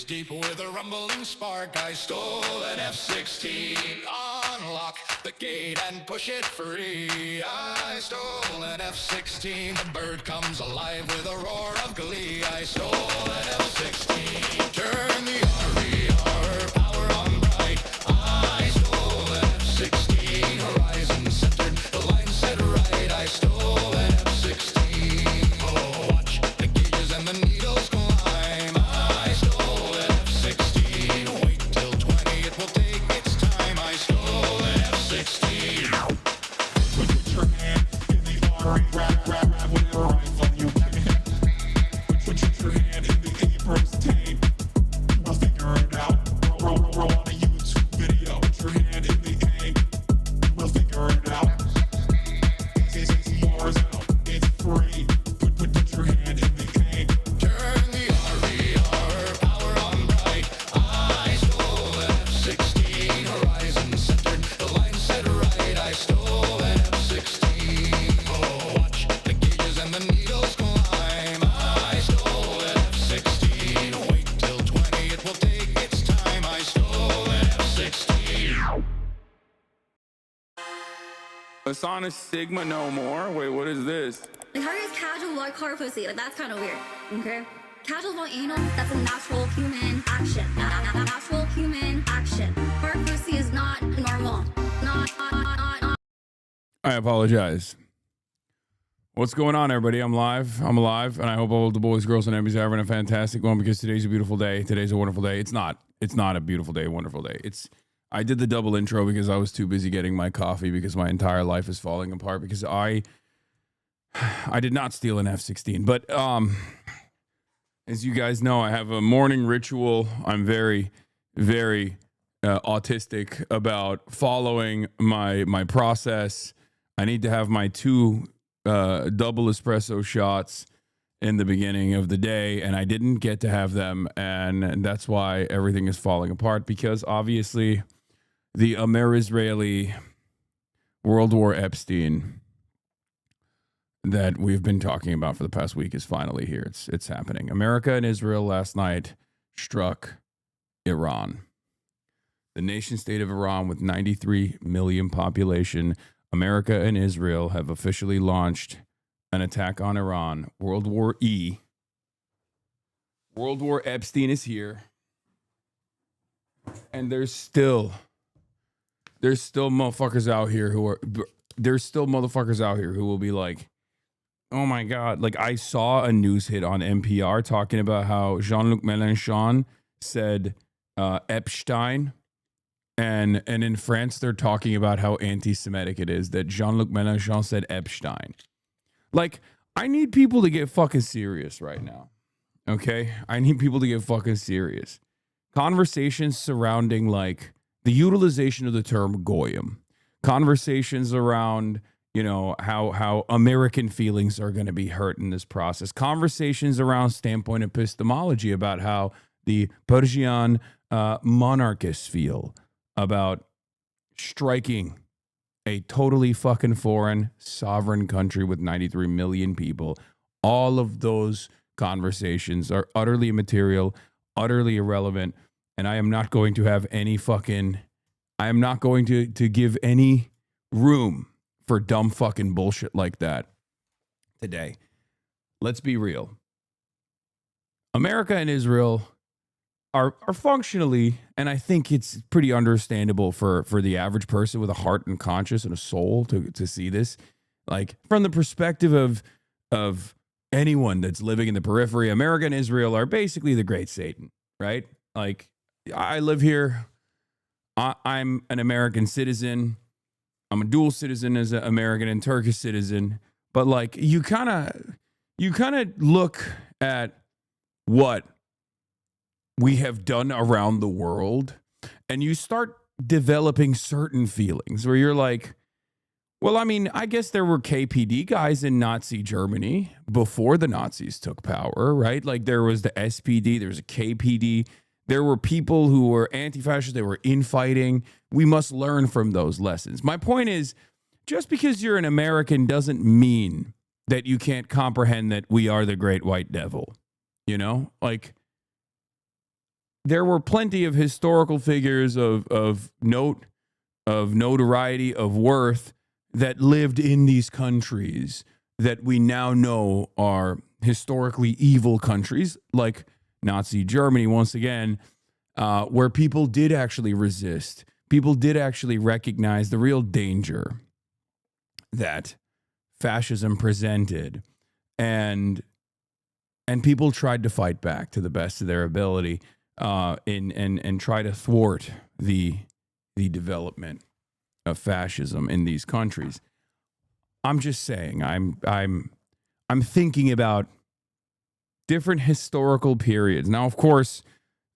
Deep with a rumbling spark, I stole an F-16. Unlock the gate and push it free. I stole an F-16. The bird comes alive with a roar of glee. I stole an F-16. Turn the RER power on bright. I stole an F-16. Horizon centered, the line set right. I stole an F-16. Oh, watch the gauges and the needles climb. I stole an F-16. Wait till 20, it will take its time. I stole an F-16. Put your hand in the RE, grab whatever rifle you can. Put your hand in the AMERISRAELI. We'll figure it out. Roll on a YouTube video. Put your hand in the A. We'll figure it out. It's yours out. It's free. Put your hand in the A. Turn the RER power on bright. I stole an F-16. Horizon centered, the line set right. I stole an F-16. Oh, watch the gauges and the needles climb. I stole an F-16. Wait till 20, it will take its time. I stole an F-16. Hasan is Sigma no more? Wait, what is this? Like, how is casual white collar pussy? Like, that's kind of weird. Okay? Casual about anal, that's a natural human action. Natural human action. Hard pussy is not normal. Not. I apologize. What's going on, everybody? I'm live. I'm alive, and I hope all the boys, girls, and enemies are having a fantastic one because today's a beautiful day. Today's a wonderful day. It's not. It's not a beautiful day, a wonderful day. I did the double intro because I was too busy getting my coffee because my entire life is falling apart because I did not steal an F-16. But as you guys know, I have a morning ritual. I'm very, very autistic about following my process. I need to have my 2 double espresso shots in the beginning of the day, and I didn't get to have them, and that's why everything is falling apart, because obviously the AMERISRAELI World War Epstein that we've been talking about for the past week is finally here. It's happening. America and Israel last night struck Iran. The nation state of Iran, with 93 million population, America and Israel have officially launched an attack on Iran. World War E. World War Epstein is here. And there's still motherfuckers out here who will be like, oh my God. Like, I saw a news hit on NPR talking about how Jean-Luc Mélenchon said Epstein. And in France, they're talking about how anti-Semitic it is that Jean-Luc Mélenchon said Epstein. Like, I need people to get fucking serious right now. Okay? I need people to get fucking serious. Conversations surrounding, like, the utilization of the term goyim. Conversations around, you know, how American feelings are going to be hurt in this process. Conversations around standpoint epistemology about how the Persian monarchists feel about striking a totally fucking foreign sovereign country with 93 million people. All of those conversations are utterly immaterial, utterly irrelevant, and I am not going to have any fucking, I am not going to give any room for dumb fucking bullshit like that today. Let's be real. America and Israel are functionally, and I think it's pretty understandable for the average person with a heart and conscience and a soul to see this. Like, from the perspective of anyone that's living in the periphery, America and Israel are basically the great Satan, right? Like, I live here. I'm an American citizen. I'm a dual citizen as an American and Turkish citizen. But like, you kind of look at what we have done around the world, and you start developing certain feelings where you're like, well, I mean, I guess there were KPD guys in Nazi Germany before the Nazis took power, right? Like, there was the SPD, there was a KPD. There were people who were anti-fascist, they were infighting. We must learn from those lessons. My point is, just because you're an American doesn't mean that you can't comprehend that we are the great white devil. You know? Like, there were plenty of historical figures of note, of notoriety, of worth that lived in these countries that we now know are historically evil countries, like Nazi Germany, once again, where people did actually resist. People did actually recognize the real danger that fascism presented, and people tried to fight back to the best of their ability. And try to thwart the development of fascism in these countries. I'm just saying, I'm thinking about different historical periods. Now, of course,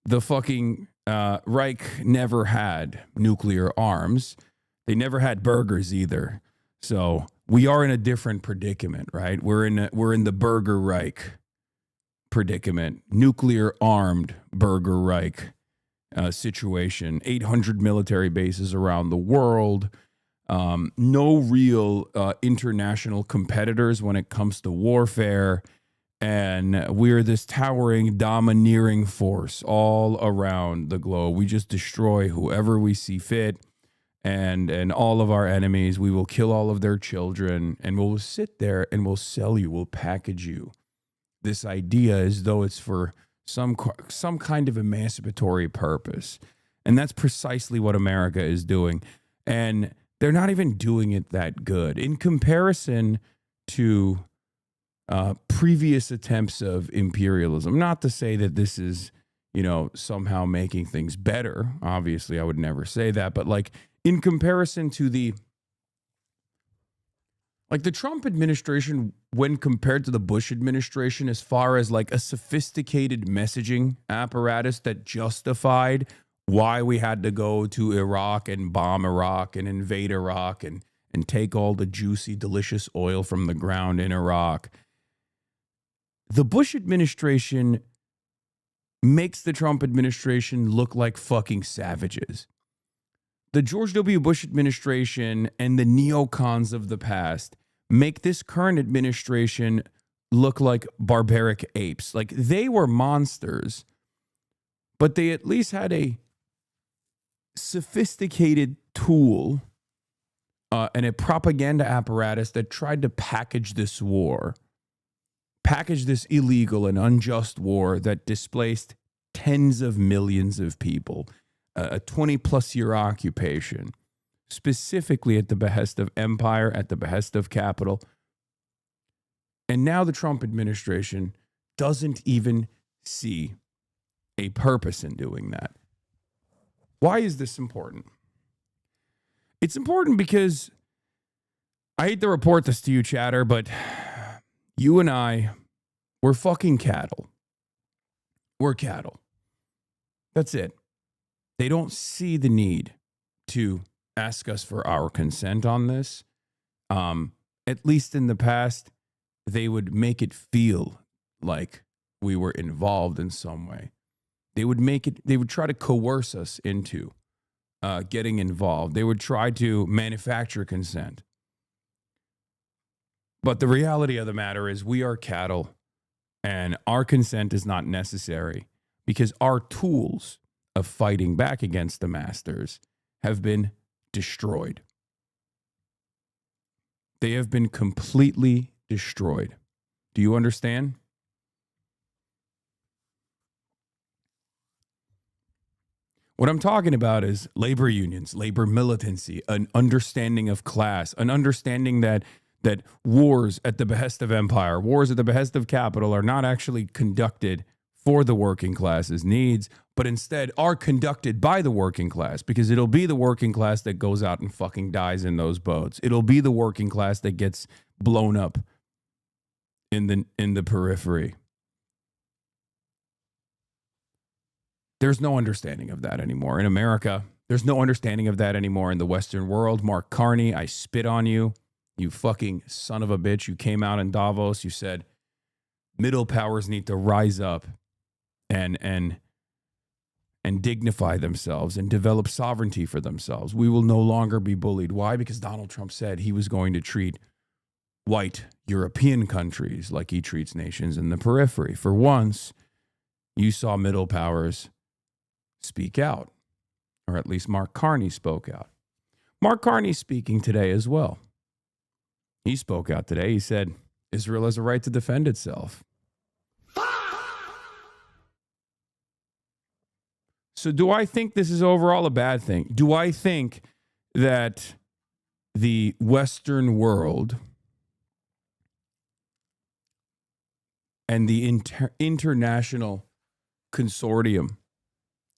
the fucking Reich never had nuclear arms. They never had burgers either. So we are in a different predicament, right? We're in the Burger Reich predicament, nuclear armed Burger Reich situation, 800 military bases around the world, no real international competitors when it comes to warfare, and we're this towering, domineering force all around the globe. We just destroy whoever we see fit, and all of our enemies. We will kill all of their children, and we'll sit there and we'll sell you, we'll package you this idea as though it's for some kind of emancipatory purpose. And that's precisely what America is doing. And they're not even doing it that good. In comparison to previous attempts of imperialism, not to say that this is, somehow making things better. Obviously, I would never say that, but like in comparison to the Trump administration, when compared to the Bush administration, as far as like a sophisticated messaging apparatus that justified why we had to go to Iraq and bomb Iraq and invade Iraq and take all the juicy, delicious oil from the ground in Iraq. The Bush administration makes the Trump administration look like fucking savages. The George W. Bush administration and the neocons of the past make this current administration look like barbaric apes. Like, they were monsters, but they at least had a sophisticated tool and a propaganda apparatus that tried to package this illegal and unjust war that displaced tens of millions of people, a 20-plus year occupation, specifically at the behest of empire, at the behest of capital. And now the Trump administration doesn't even see a purpose in doing that. Why is this important? It's important because I hate to report this to you, chatter, but you and I, we're fucking cattle. We're cattle. That's it. They don't see the need to ask us for our consent on this. At least in the past, they would make it feel like we were involved in some way. They would try to coerce us into getting involved. They would try to manufacture consent. But the reality of the matter is we are cattle, and our consent is not necessary because our tools of fighting back against the masters have been destroyed. They have been completely destroyed. Do you understand? What I'm talking about is labor unions, labor militancy, an understanding of class, an understanding that wars at the behest of empire, wars at the behest of capital are not actually conducted for the working class's needs, but instead are conducted by the working class, because it'll be the working class that goes out and fucking dies in those boats. It'll be the working class that gets blown up in the periphery. There's no understanding of that anymore in America. There's no understanding of that anymore in the Western world. Mark Carney, I spit on you. You fucking son of a bitch. You came out in Davos. You said middle powers need to rise up and dignify themselves and develop sovereignty for themselves. We will no longer be bullied. Why? Because Donald Trump said he was going to treat white European countries like he treats nations in the periphery. For once, you saw middle powers speak out, or at least Mark Carney spoke out. Mark Carney's speaking today as well. He spoke out today. He said, Israel has a right to defend itself. So do I think this is overall a bad thing? Do I think that the Western world and the international consortium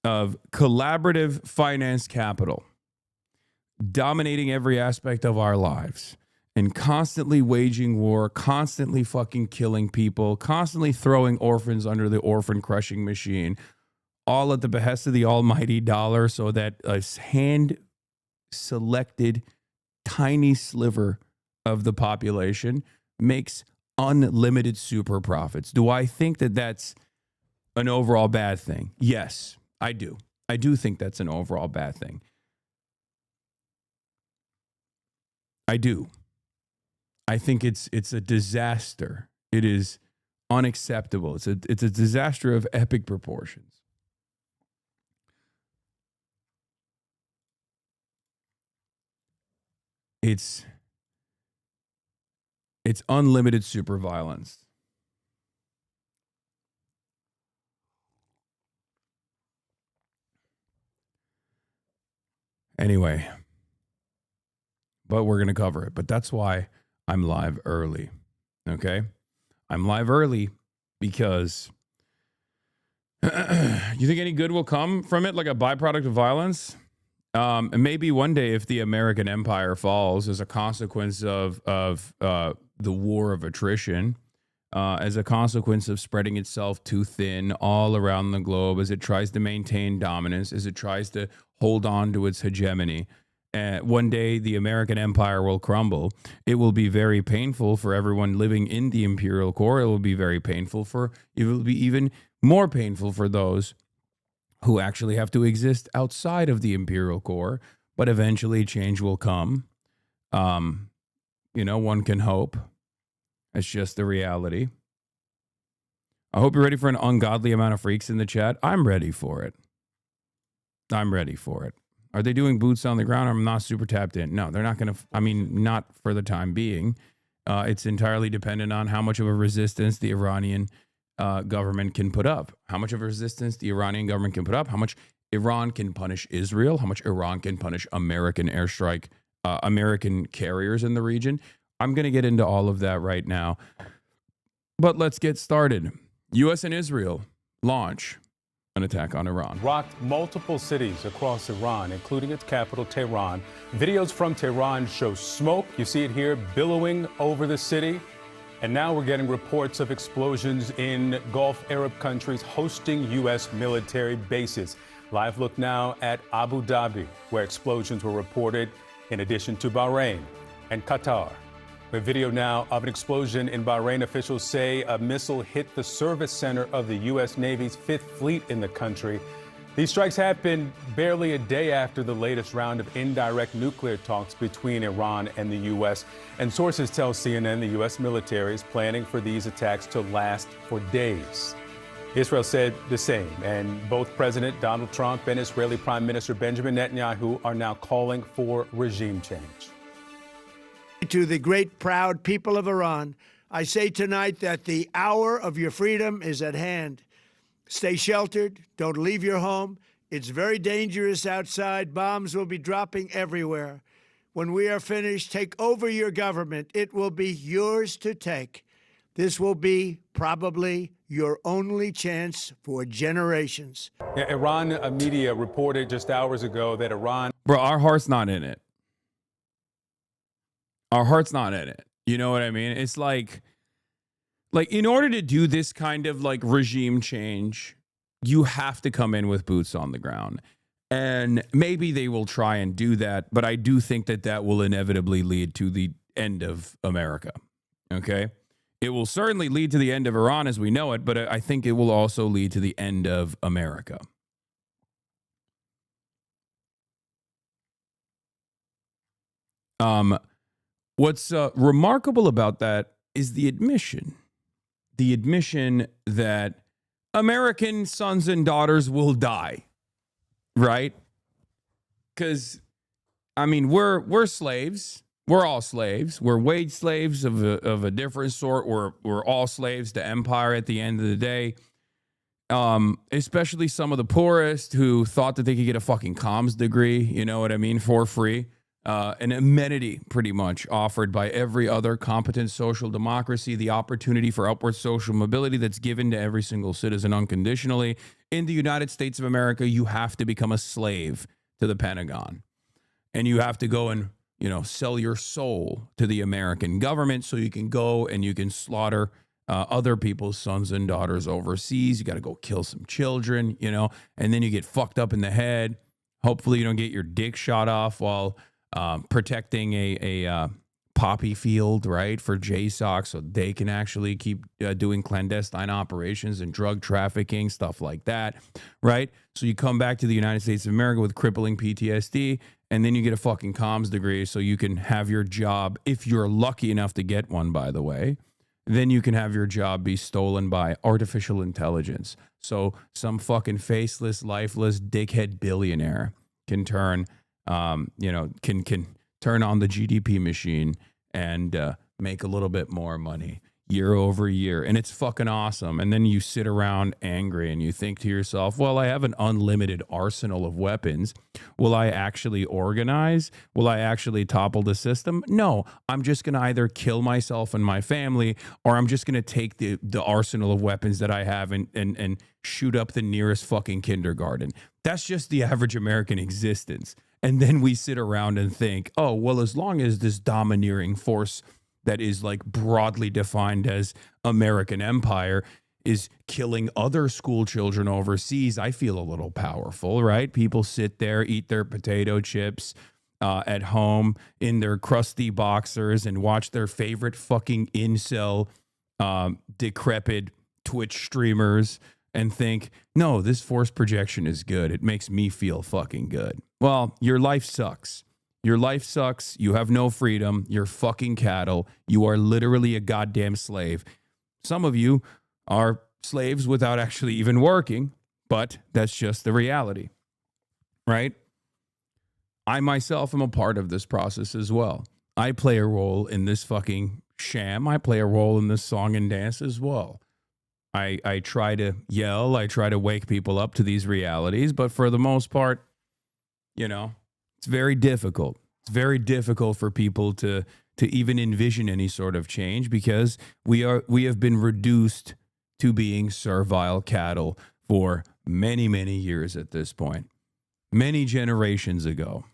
of collaborative finance capital dominating every aspect of our lives and constantly waging war, constantly fucking killing people, constantly throwing orphans under the orphan crushing machine, all at the behest of the almighty dollar, so that a hand-selected tiny sliver of the population makes unlimited super profits? Do I think that that's an overall bad thing? Yes, I do. I do think that's an overall bad thing. I do. I think it's a disaster. It is unacceptable. It's a disaster of epic proportions. It's unlimited super violence. Anyway, but we're going to cover it. But that's why I'm live early. Okay? I'm live early because You think any good will come from it, like a byproduct of violence? And maybe one day, if the American empire falls as a consequence of the war of attrition, as a consequence of spreading itself too thin all around the globe, as it tries to maintain dominance, as it tries to hold on to its hegemony, one day the American empire will crumble. It will be very painful for everyone living in the imperial core. It will be very painful it will be even more painful for those who actually have to exist outside of the imperial core, but eventually change will come. One can hope. It's just the reality. I hope you're ready for an ungodly amount of freaks in the chat. I'm ready for it. I'm ready for it. Are they doing boots on the ground? I'm not super tapped in. No, they're not going to. Not for the time being. It's entirely dependent on how much of a resistance the Iranian government can put up. How much of a resistance the Iranian government can put up. How much Iran can punish Israel. How much Iran can punish American airstrike, American carriers in the region. I'm going to get into all of that right now. But let's get started. U.S. and Israel launch an attack on Iran. Rocked multiple cities across Iran, including its capital, Tehran. Videos from Tehran show smoke. You see it here billowing over the city. And now we're getting reports of explosions in Gulf Arab countries hosting U.S. military bases. Live look now at Abu Dhabi, where explosions were reported, in addition to Bahrain and Qatar. A video now of an explosion in Bahrain. Officials say a missile hit the service center of the U.S. Navy's Fifth Fleet in the country. These strikes happen barely a day after the latest round of indirect nuclear talks between Iran and the U.S. And sources tell CNN the U.S. military is planning for these attacks to last for days. Israel said the same, and both President Donald Trump and Israeli Prime Minister Benjamin Netanyahu are now calling for regime change. To the great, proud people of Iran, I say tonight that the hour of your freedom is at hand. Stay sheltered. Don't leave your home. It's very dangerous outside. Bombs will be dropping everywhere. When we are finished, take over your government. It will be yours to take. This will be probably your only chance for generations. Yeah, Iran media reported just hours ago that Iran... Bro, our heart's not in it. Our heart's not in it. You know what I mean? It's like in order to do this kind of like regime change, you have to come in with boots on the ground. And maybe they will try and do that, but I do think that will inevitably lead to the end of America. Okay? It will certainly lead to the end of Iran as we know it, but I think it will also lead to the end of America. What's remarkable about that is the admission that American sons and daughters will die, right? Because, we're slaves. We're all slaves. We're wage slaves of a different sort. We're all slaves to empire at the end of the day. Especially some of the poorest who thought that they could get a fucking comms degree, you know what I mean, for free. An amenity pretty much offered by every other competent social democracy, the opportunity for upward social mobility that's given to every single citizen unconditionally. In the United States of America, you have to become a slave to the Pentagon, and you have to go and, sell your soul to the American government so you can go and you can slaughter other people's sons and daughters overseas. You got to go kill some children, and then you get fucked up in the head. Hopefully you don't get your dick shot off while protecting a poppy field, right, for JSOC so they can actually keep doing clandestine operations and drug trafficking, stuff like that, right? So you come back to the United States of America with crippling PTSD, and then you get a fucking comms degree so you can have your job, if you're lucky enough to get one, by the way, then you can have your job be stolen by artificial intelligence. So some fucking faceless, lifeless, dickhead billionaire can turn can turn on the GDP machine and make a little bit more money. year over year, and it's fucking awesome. And then you sit around angry and you think to yourself, well, I have an unlimited arsenal of weapons. Will I actually organize? Will I actually topple the system? No, I'm just going to either kill myself and my family, or I'm just going to take the arsenal of weapons that I have and shoot up the nearest fucking kindergarten. That's just the average American existence. And then we sit around and think, oh, well, as long as this domineering force that is like broadly defined as American empire is killing other school children overseas, I feel a little powerful, right? People sit there, eat their potato chips at home in their crusty boxers and watch their favorite fucking incel, decrepit Twitch streamers and think, no, this force projection is good. It makes me feel fucking good. Well, your life sucks. Your life sucks. You have no freedom. You're fucking cattle. You are literally a goddamn slave. Some of you are slaves without actually even working, but that's just the reality, right? I myself am a part of this process as well. I play a role in this fucking sham. I play a role in this song and dance as well. I try to yell. I try to wake people up to these realities, but for the most part, you know, it's very difficult. It's very difficult for people to even envision any sort of change because we have been reduced to being servile cattle for many, many years at this point. Many generations ago.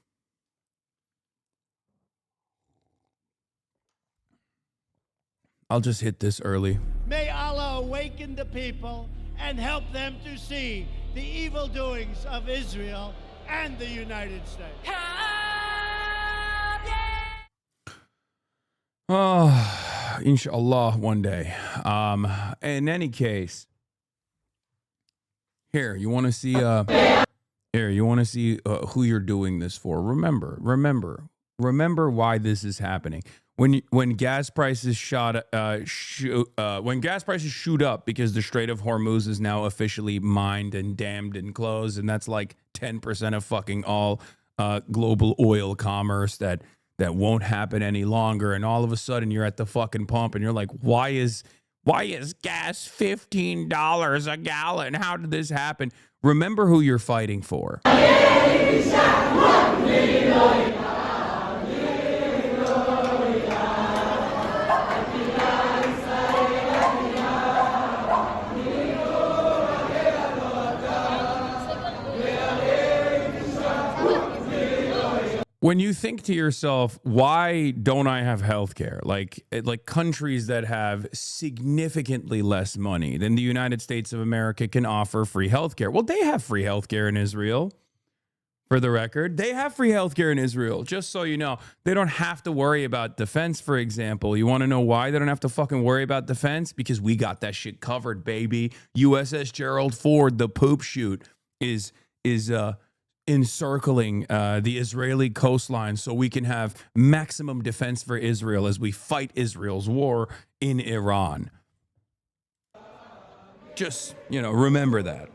I'll just hit this early. May Allah awaken the people and help them to see the evil doings of Israel and the United States. Oh, inshallah, one day. In any case, here, you want to see who you're doing this for. Remember why this is happening. When gas prices shoot up because the Strait of Hormuz is now officially mined and dammed and closed, and that's like 10% of fucking all global oil commerce that won't happen any longer, and all of a sudden you're at the fucking pump and you're like, why is gas $15 a gallon? How did this happen? Remember who you're fighting for. When you think to yourself, why don't I have healthcare? Like countries that have significantly less money than the United States of America can offer free healthcare. Well, they have free healthcare in Israel. For the record, they have free healthcare in Israel. Just so you know, they don't have to worry about defense, for example. You want to know why they don't have to fucking worry about defense? Because we got that shit covered, baby. USS Gerald Ford, the poop chute, is encircling the Israeli coastline so we can have maximum defense for Israel as we fight Israel's war in Iran. Just, remember that.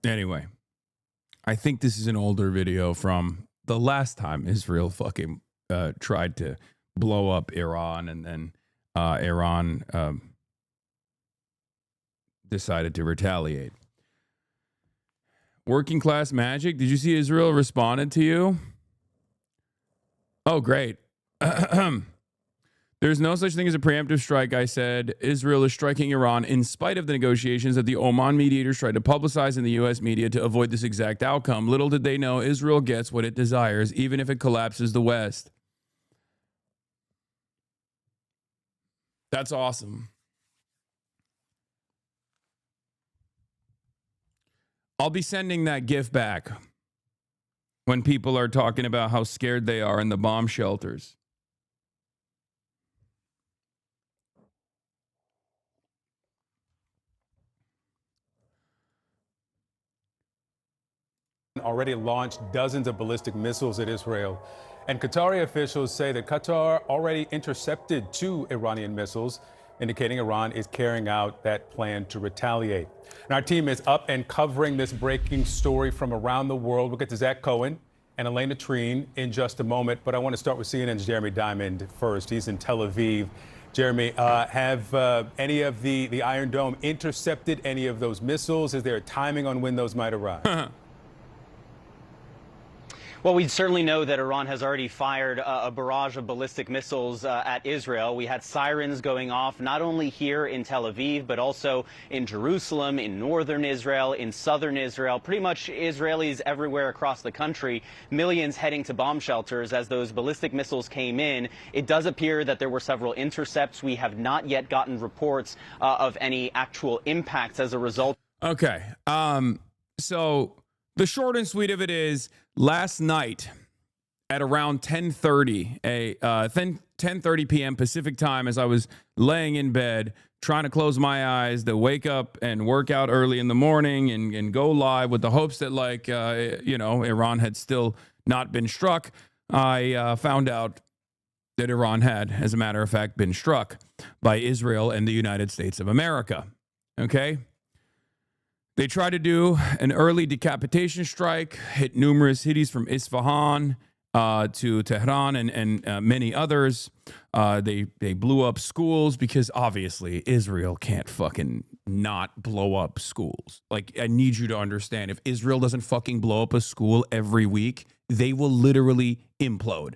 Anyway, I think this is an older video from the last time Israel fucking tried to blow up Iran, and then Iran decided to retaliate. Working class magic. Did you see Israel responded to you? Oh, great. There's no such thing as a preemptive strike, I said. Israel is striking Iran in spite of the negotiations that the Oman mediators tried to publicize in the U.S. media to avoid this exact outcome. Little did they know Israel gets what it desires, even if it collapses the West. That's awesome. I'll be sending that GIF back when people are talking about how scared they are in the bomb shelters. Already launched dozens of ballistic missiles at Israel. And Qatari officials say that Qatar already intercepted 2 Iranian missiles. indicating Iran is carrying out that plan to retaliate. And our team is up and covering this breaking story from around the world. We'll get to Zach Cohen and Elena Treen in just a moment, but I want to start with CNN's Jeremy Diamond first. He's in Tel Aviv. Jeremy, have any of the Iron Dome intercepted any of those missiles? Is there a timing on when those might arrive? Well, we certainly know that Iran has already fired a barrage of ballistic missiles at Israel. We had sirens going off not only here in Tel Aviv, but also in Jerusalem, in northern Israel, in southern Israel, pretty much Israelis everywhere across the country, millions heading to bomb shelters as those ballistic missiles came in. It does appear that there were several intercepts. We have not yet gotten reports of any actual impacts as a result. Okay. So the short and sweet of it is, last night at around 10:30 p.m. Pacific time, as I was laying in bed trying to close my eyes to wake up and work out early in the morning and go live with the hopes that, like, Iran had still not been struck, I found out that Iran had, as a matter of fact, been struck by Israel and the United States of America. Okay? They tried to do an early decapitation strike, hit numerous cities from Isfahan to Tehran and many others. They blew up schools because obviously Israel can't fucking not blow up schools. Like, I need you to understand, if Israel doesn't fucking blow up a school every week, they will literally implode.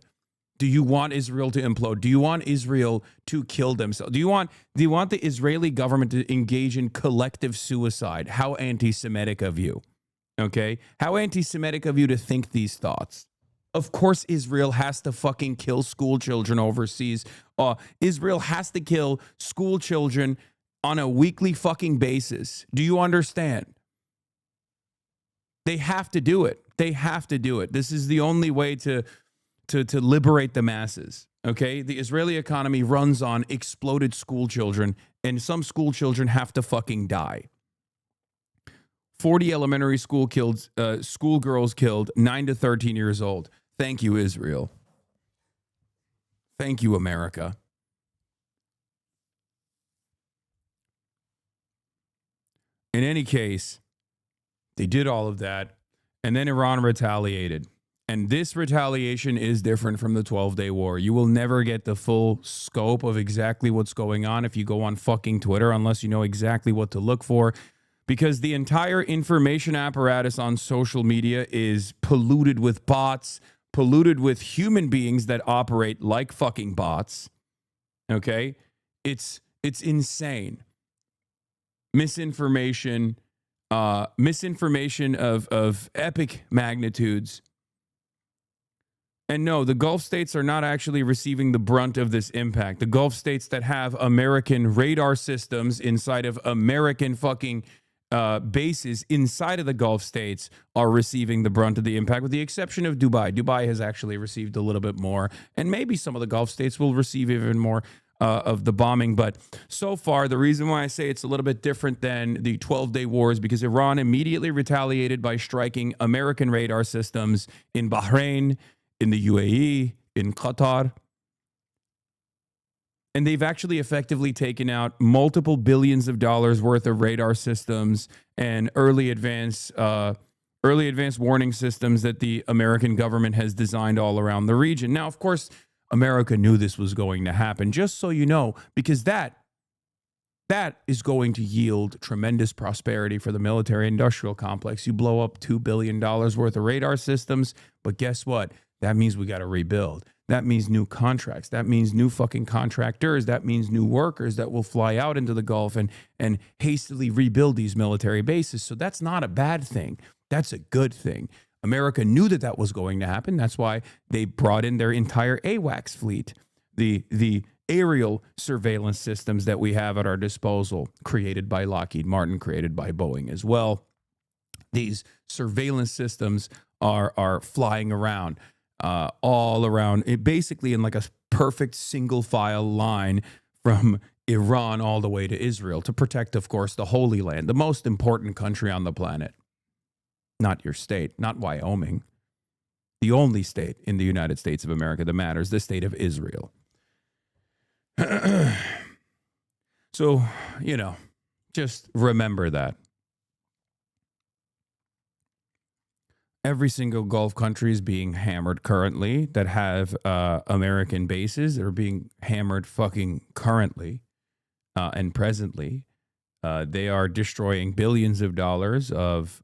Do you want Israel to implode? Do you want Israel to kill themselves? Do you want the Israeli government to engage in collective suicide? How anti-Semitic of you. Okay? How anti-Semitic of you to think these thoughts. Of course Israel has to fucking kill school children overseas. Israel has to kill school children on a weekly fucking basis. Do you understand? They have to do it. They have to do it. This is the only way to liberate the masses, okay? The Israeli economy runs on exploded school children, and some school children have to fucking die. 40 elementary schoolgirls killed, 9 to 13 years old. Thank you, Israel. Thank you, America. In any case, they did all of that, and then Iran retaliated. And this retaliation is different from the 12-day war. You will never get the full scope of exactly what's going on if you go on fucking Twitter, unless you know exactly what to look for, because the entire information apparatus on social media is polluted with bots, polluted with human beings that operate like fucking bots. Okay? It's insane. Misinformation of epic magnitudes. And no, the Gulf states are not actually receiving the brunt of this impact. The Gulf states that have American radar systems inside of American fucking bases inside of the Gulf states are receiving the brunt of the impact, with the exception of Dubai. Dubai has actually received a little bit more, and maybe some of the Gulf states will receive even more of the bombing. But so far, the reason why I say it's a little bit different than the 12-day war is because Iran immediately retaliated by striking American radar systems in Bahrain, in the UAE, in Qatar. And they've actually effectively taken out multiple billions of dollars worth of radar systems and early advance warning systems that the American government has designed all around the region. Now, of course, America knew this was going to happen, just so you know, because that is going to yield tremendous prosperity for the military-industrial complex. You blow up $2 billion worth of radar systems, but guess what? That means we got to rebuild. That means new contracts. That means new fucking contractors. That means new workers that will fly out into the Gulf and hastily rebuild these military bases. So that's not a bad thing. That's a good thing. America knew that was going to happen. That's why they brought in their entire AWACS fleet, the aerial surveillance systems that we have at our disposal, created by Lockheed Martin, created by Boeing as well. These surveillance systems are flying around. All around, basically in like a perfect single file line from Iran all the way to Israel to protect, of course, the Holy Land, the most important country on the planet. Not your state, not Wyoming. The only state in the United States of America that matters, the state of Israel. So, you know, just remember that. Every single Gulf country is being hammered currently that have American bases. They're being hammered fucking currently and presently. They are destroying billions of dollars of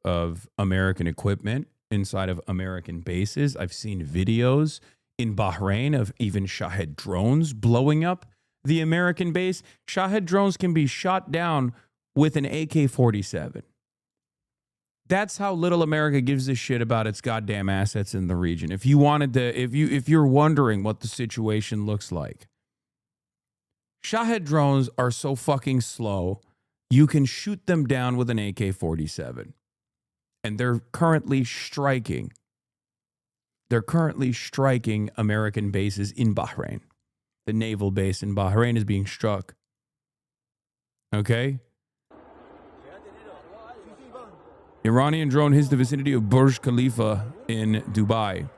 American equipment inside of American bases. I've seen videos in Bahrain of even Shahed drones blowing up the American base. Shahed drones can be shot down with an AK-47. That's how little America gives a shit about its goddamn assets in the region. If you wanted to, if you're wondering what the situation looks like, Shahed drones are so fucking slow, you can shoot them down with an AK-47. And they're currently striking. They're currently striking American bases in Bahrain. The naval base in Bahrain is being struck. Okay? Iranian drone hits the vicinity of Burj Khalifa in Dubai.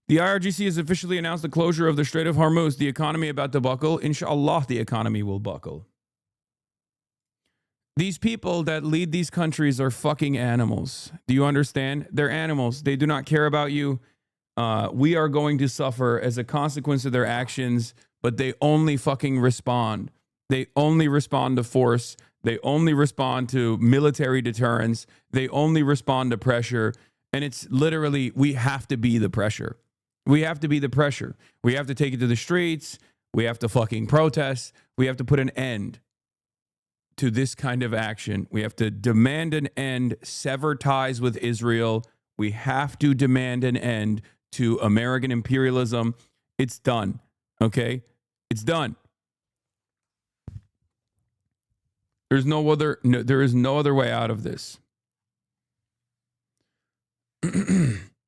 The IRGC has officially announced the closure of the Strait of Hormuz. The economy about to buckle. Inshallah, the economy will buckle. These people that lead these countries are fucking animals. Do you understand? They're animals. They do not care about you. We are going to suffer as a consequence of their actions, but they only fucking respond. They only respond to force. They only respond to military deterrence. They only respond to pressure. And it's literally, we have to be the pressure. We have to be the pressure. We have to take it to the streets. We have to fucking protest. We have to put an end to this kind of action. We have to demand an end, sever ties with Israel. We have to demand an end to American imperialism. It's done. Okay? It's done. There is no other way out of this.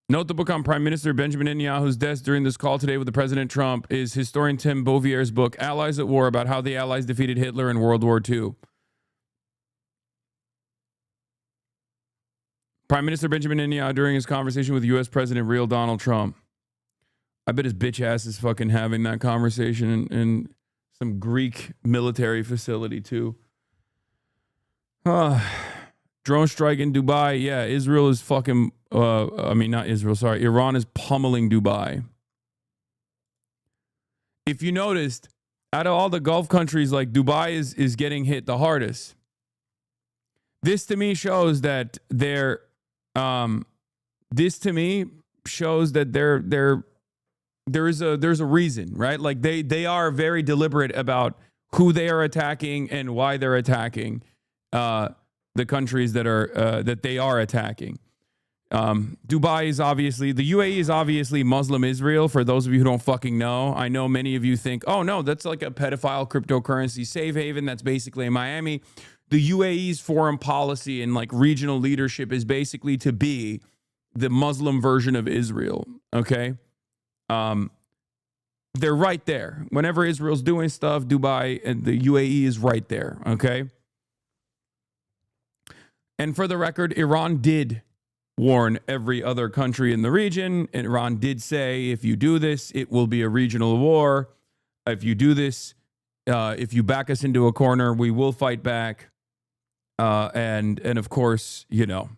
Note the book on Prime Minister Benjamin Netanyahu's desk during this call today with the President Trump is historian Tim Bouvier's book, Allies at War, about how the Allies defeated Hitler in World War II. Prime Minister Benjamin Netanyahu during his conversation with U.S. President real Donald Trump. I bet his bitch ass is fucking having that conversation in some Greek military facility too. Drone strike in Dubai. Yeah, Israel is fucking, not Israel, sorry. Iran is pummeling Dubai. If you noticed, out of all the Gulf countries, like Dubai is getting hit the hardest. This to me shows that there's a reason, right? Like they are very deliberate about who they are attacking and why they're attacking the countries that they are attacking. Dubai is obviously, the UAE is obviously Muslim Israel. For those of you who don't fucking know, I know many of you think, oh no, that's like a pedophile cryptocurrency safe haven. That's basically Miami. The UAE's foreign policy and like regional leadership is basically to be the Muslim version of Israel. Okay. They're right there. Whenever Israel's doing stuff, Dubai and the UAE is right there. Okay. And for the record, Iran did warn every other country in the region. And Iran did say, if you do this, it will be a regional war. If you do this, if you back us into a corner, we will fight back. And of course, you know,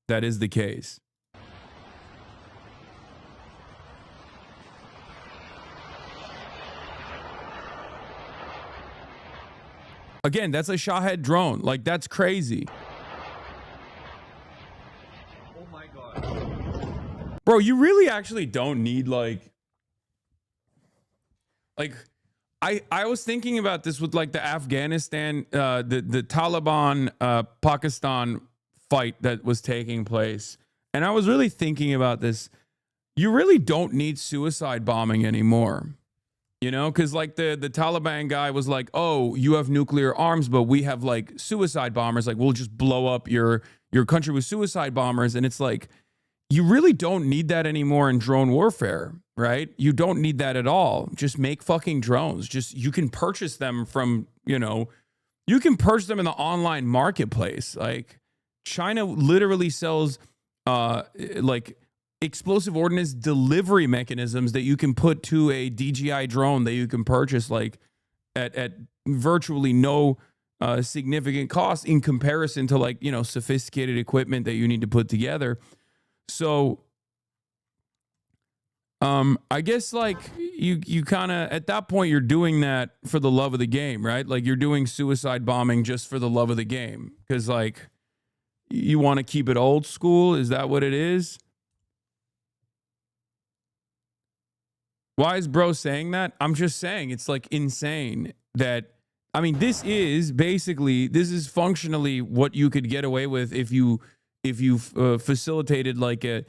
that is the case. Again, that's a Shahed drone. Like, that's crazy. Oh my God. Bro, you really actually don't need like I was thinking about this with like the Afghanistan, the Taliban, Pakistan fight that was taking place. And I was really thinking about this. You really don't need suicide bombing anymore. You know, because like the Taliban guy was like, oh, you have nuclear arms, but we have like suicide bombers. Like, we'll just blow up your country with suicide bombers. And it's like, you really don't need that anymore in drone warfare, right? You don't need that at all. Just make fucking drones. You can purchase them from, you can purchase them in the online marketplace. Like, China literally sells like explosive ordnance delivery mechanisms that you can put to a DJI drone that you can purchase like at virtually no significant cost in comparison to like, you know, sophisticated equipment that you need to put together. So I guess like you kind of at that point you're doing that for the love of the game, right? Like you're doing suicide bombing just for the love of the game because like you want to keep it old school. Is that what it is? Why is bro saying that? I'm just saying it's like insane that, I mean, this is functionally what you could get away with if you facilitated like a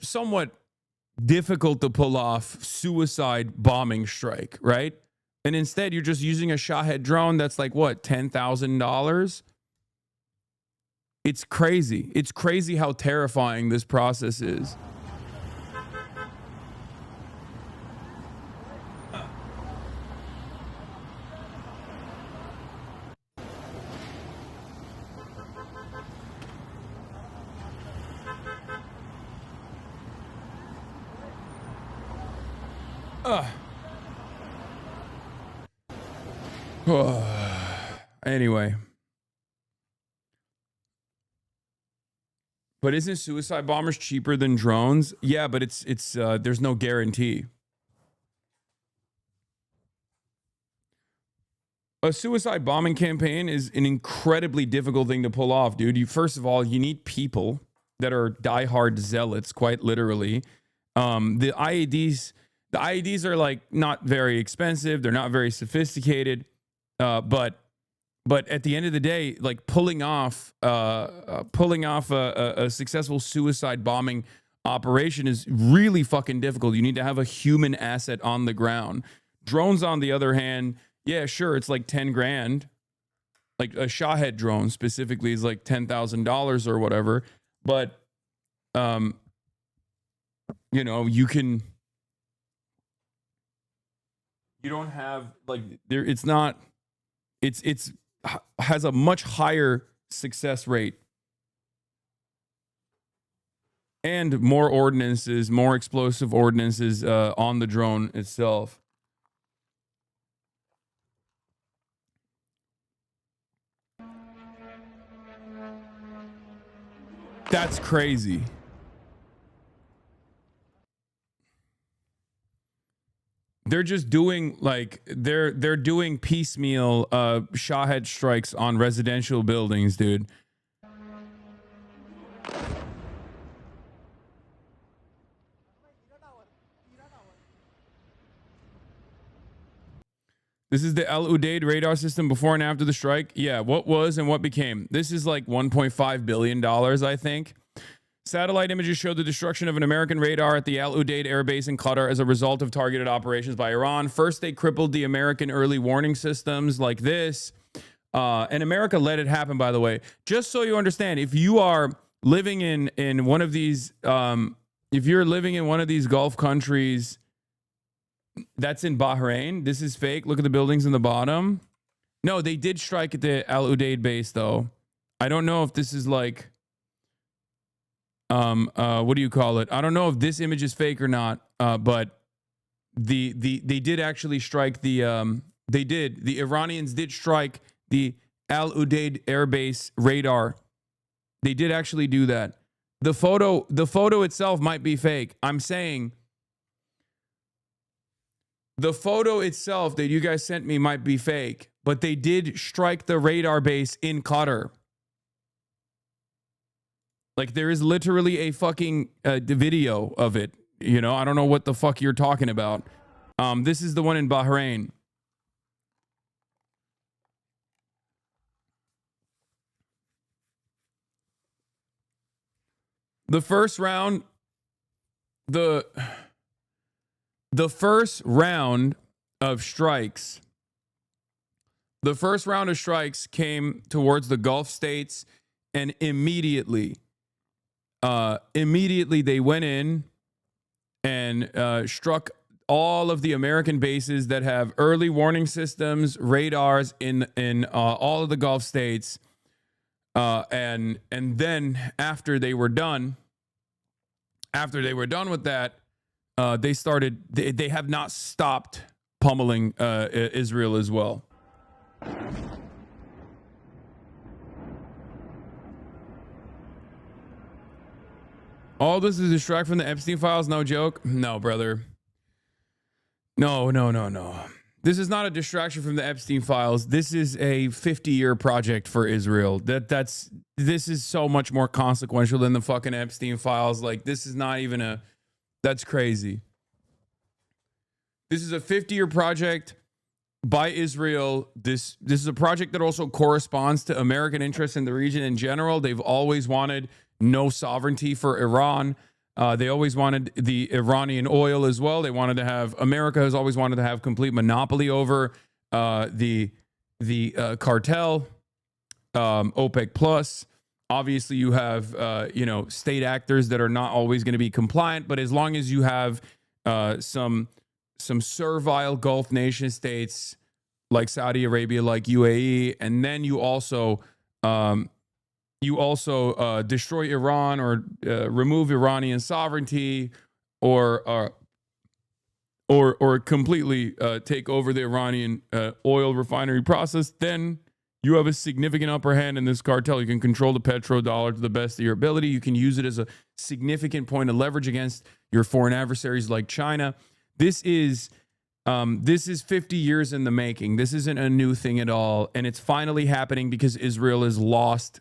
somewhat difficult to pull off suicide bombing strike, right? And instead you're just using a Shahed drone that's like what, $10,000? It's crazy. It's crazy how terrifying this process is. Anyway. But isn't suicide bombers cheaper than drones? Yeah, but it's there's no guarantee. A suicide bombing campaign is an incredibly difficult thing to pull off, dude. First of all, you need people that are diehard zealots, quite literally. The IEDs are like not very expensive. They're not very sophisticated. But at the end of the day, like pulling off a successful suicide bombing operation is really fucking difficult. You need to have a human asset on the ground. Drones, on the other hand, yeah, sure, it's like 10 grand. Like a Shahed drone specifically is like $10,000 or whatever. But, you know, you don't have like there. It's not. It's has a much higher success rate and more ordnances, more explosive ordnances on the drone itself. That's crazy. They're just doing like they're doing piecemeal Shahed strikes on residential buildings, dude. This is the Al Udeid radar system before and after the strike. Yeah, what was and what became. This is like $1.5 billion, I think. Satellite images show the destruction of an American radar at the Al Udeid Air Base in Qatar as a result of targeted operations by Iran. First, they crippled the American early warning systems like this. And America let it happen, by the way. Just so you understand, if you are living in one of these, if you're living in one of these Gulf countries, that's in Bahrain. This is fake. Look at the buildings in the bottom. No, they did strike at the Al Udeid base, though. I don't know if this is like, what do you call it? I don't know if this image is fake or not. But they did actually strike the Iranians did strike the Al Udeid Air Base radar. They did actually do that. The photo itself might be fake. I'm saying the photo itself that you guys sent me might be fake, but they did strike the radar base in Qatar. Like there is literally a fucking video of it. You know, I don't know what the fuck you're talking about. This is the one in Bahrain. The first round, the first round of strikes came towards the Gulf states, and immediately they went in and struck all of the American bases that have early warning systems, radars in all of the Gulf states. And then after they were done, after they were done with that, they have not stopped pummeling Israel as well. All this is a distract from the Epstein files? No joke? No, brother. No. This is not a distraction from the Epstein files. This is a 50-year project for Israel. This is so much more consequential than the fucking Epstein files. Like, this is not even that's crazy. This is a 50-year project by Israel. This is a project that also corresponds to American interests in the region in general. They've always wanted no sovereignty for Iran. They always wanted the Iranian oil as well. America has always wanted to have complete monopoly over the cartel, OPEC plus. Obviously, you have state actors that are not always going to be compliant, but as long as you have some servile Gulf nation states like Saudi Arabia, like UAE, and then you also destroy Iran or remove Iranian sovereignty or completely take over the Iranian oil refinery process, then you have a significant upper hand in this cartel. You can control the petrodollar to the best of your ability. You can use it as a significant point of leverage against your foreign adversaries like China. This is 50 years in the making. This isn't a new thing at all, and it's finally happening because Israel has lost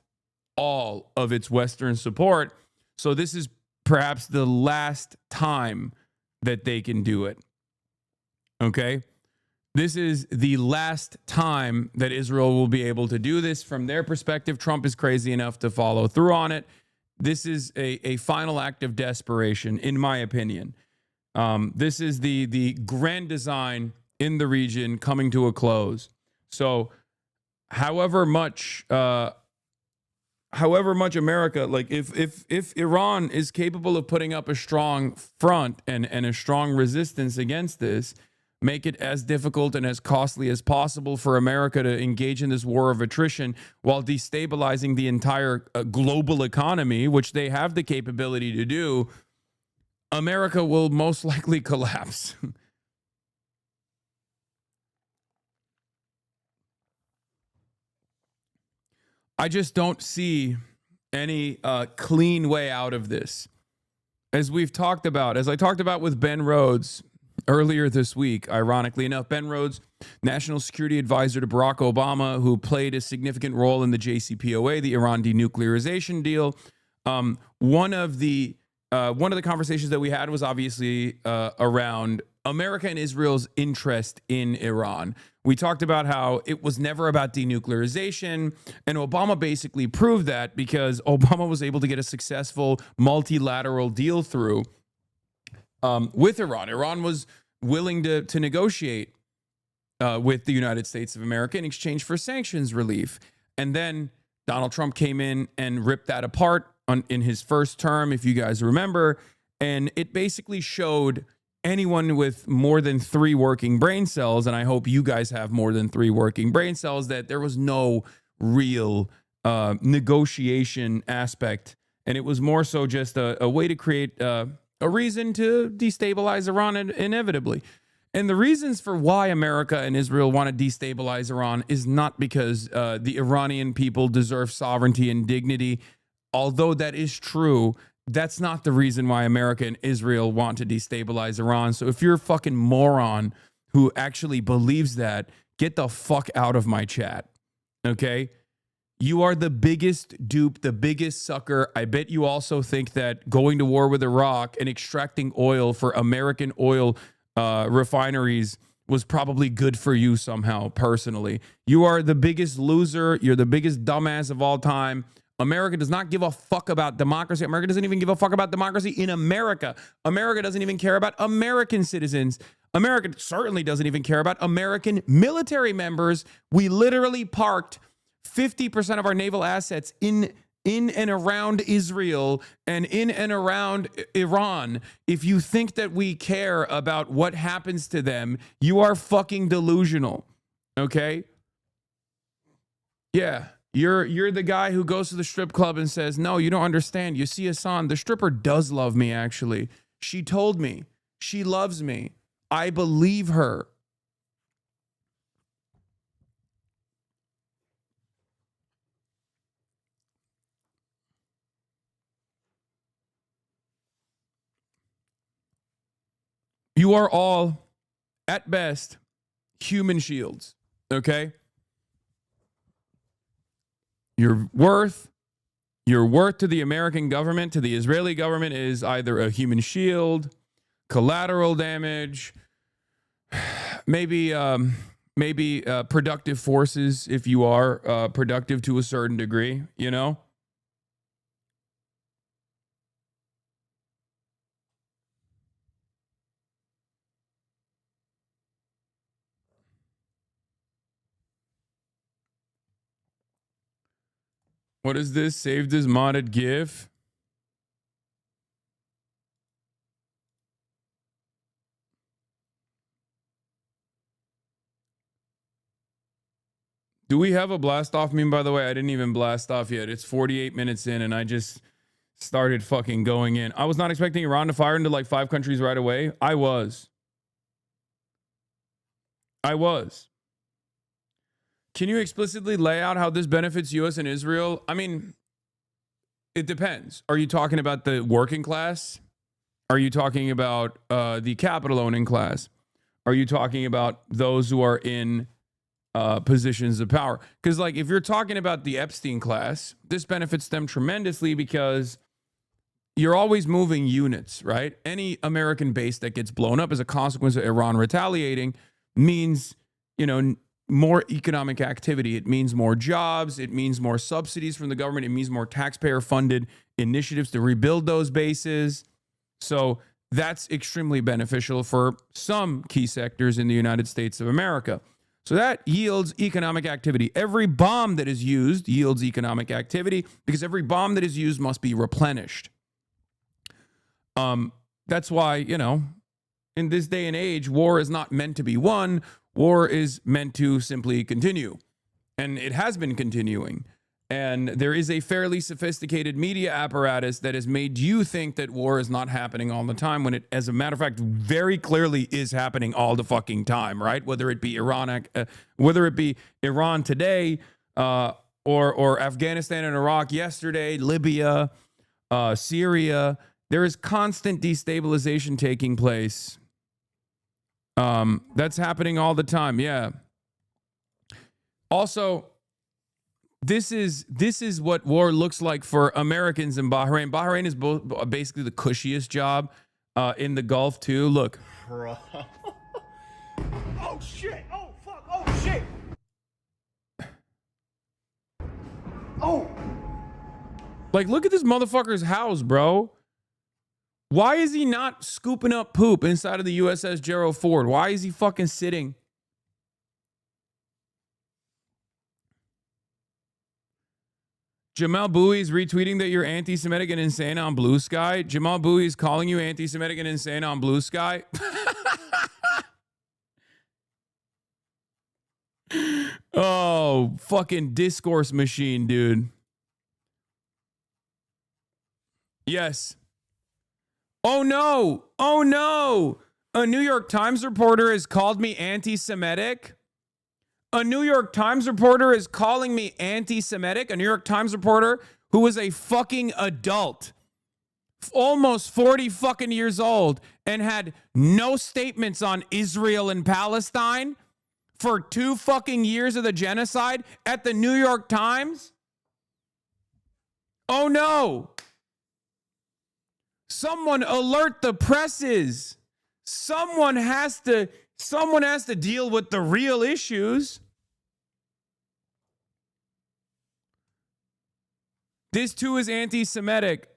all of its Western support. So this is perhaps the last time that they can do it. Okay? This is the last time that Israel will be able to do this. From their perspective, Trump is crazy enough to follow through on it. This is a final act of desperation, in my opinion. This is the grand design in the region coming to a close. So however much America, like if Iran is capable of putting up a strong front and a strong resistance against this, make it as difficult and as costly as possible for America to engage in this war of attrition while destabilizing the entire global economy, which they have the capability to do, America will most likely collapse. I just don't see any clean way out of this. As I talked about with Ben Rhodes earlier this week, ironically enough, Ben Rhodes, National Security Advisor to Barack Obama, who played a significant role in the JCPOA, the Iran denuclearization deal. One of the conversations that we had was obviously around America and Israel's interest in Iran. We talked about how it was never about denuclearization, and Obama basically proved that because Obama was able to get a successful multilateral deal through with Iran. Iran was willing to negotiate with the United States of America in exchange for sanctions relief. And then Donald Trump came in and ripped that apart in his first term, if you guys remember. And it basically showed anyone with more than 3 working brain cells, and I hope you guys have more than 3 working brain cells, that there was no real negotiation aspect. And it was more so just a way to create a reason to destabilize Iran inevitably. And the reasons for why America and Israel want to destabilize Iran is not because the Iranian people deserve sovereignty and dignity. Although that is true, that's not the reason why America and Israel want to destabilize Iran. So if you're a fucking moron who actually believes that, get the fuck out of my chat. Okay? You are the biggest dupe, the biggest sucker. I bet you also think that going to war with Iraq and extracting oil for American oil refineries was probably good for you somehow, personally. You are the biggest loser. You're the biggest dumbass of all time. America does not give a fuck about democracy. America doesn't even give a fuck about democracy in America. America doesn't even care about American citizens. America certainly doesn't even care about American military members. We literally parked 50% of our naval assets in and around Israel and in and around Iran. If you think that we care about what happens to them, you are fucking delusional. Okay? Yeah. You're the guy who goes to the strip club and says, no, you don't understand. You see, Hasan, the stripper does love me, actually. She told me. She loves me. I believe her. You are all, at best, human shields, okay? Your worth to the American government, to the Israeli government, is either a human shield, collateral damage, maybe productive forces if you are productive to a certain degree, you know? What is this? Saved as modded GIF? Do we have a blast off meme, by the way? I didn't even blast off yet. It's 48 minutes in and I just started fucking going in. I was not expecting Iran to fire into like 5 countries right away. I was. Can you explicitly lay out how this benefits US and Israel? I mean, it depends. Are you talking about the working class? Are you talking about the capital owning class? Are you talking about those who are in positions of power? Because like if you're talking about the Epstein class, this benefits them tremendously because you're always moving units, right? Any American base that gets blown up as a consequence of Iran retaliating means, you know, more economic activity. It means more jobs. It means more subsidies from the government. It means more taxpayer-funded initiatives to rebuild those bases. So that's extremely beneficial for some key sectors in the United States of America. So that yields economic activity. Every bomb that is used yields economic activity because every bomb that is used must be replenished. That's why, you know, in this day and age, war is not meant to be won. War is meant to simply continue. And it has been continuing. And there is a fairly sophisticated media apparatus that has made you think that war is not happening all the time when it, as a matter of fact, very clearly is happening all the fucking time, right? Whether it be Iran today, or Afghanistan and Iraq yesterday, Libya, Syria, there is constant destabilization taking place. That's happening all the time. Yeah. Also, this is what war looks like for Americans in Bahrain. Bahrain is basically the cushiest job in the Gulf too. Look. Bro. Oh shit. Oh fuck. Oh shit. Oh. Like, look at this motherfucker's house, bro. Why is he not scooping up poop inside of the USS Gerald Ford? Why is he fucking sitting? Jamal Bowie is retweeting that you're anti-Semitic and insane on Blue Sky. Jamal Bowie is calling you anti-Semitic and insane on Blue Sky. Oh, fucking discourse machine, dude. Yes. Oh no! Oh no! A New York Times reporter has called me anti-Semitic. A New York Times reporter is calling me anti-Semitic. A New York Times reporter who is a fucking adult, almost 40 fucking years old, and had no statements on Israel and Palestine for 2 fucking years of the genocide at the New York Times. Oh no! Someone alert the presses. Someone has to deal with the real issues. This too is anti-Semitic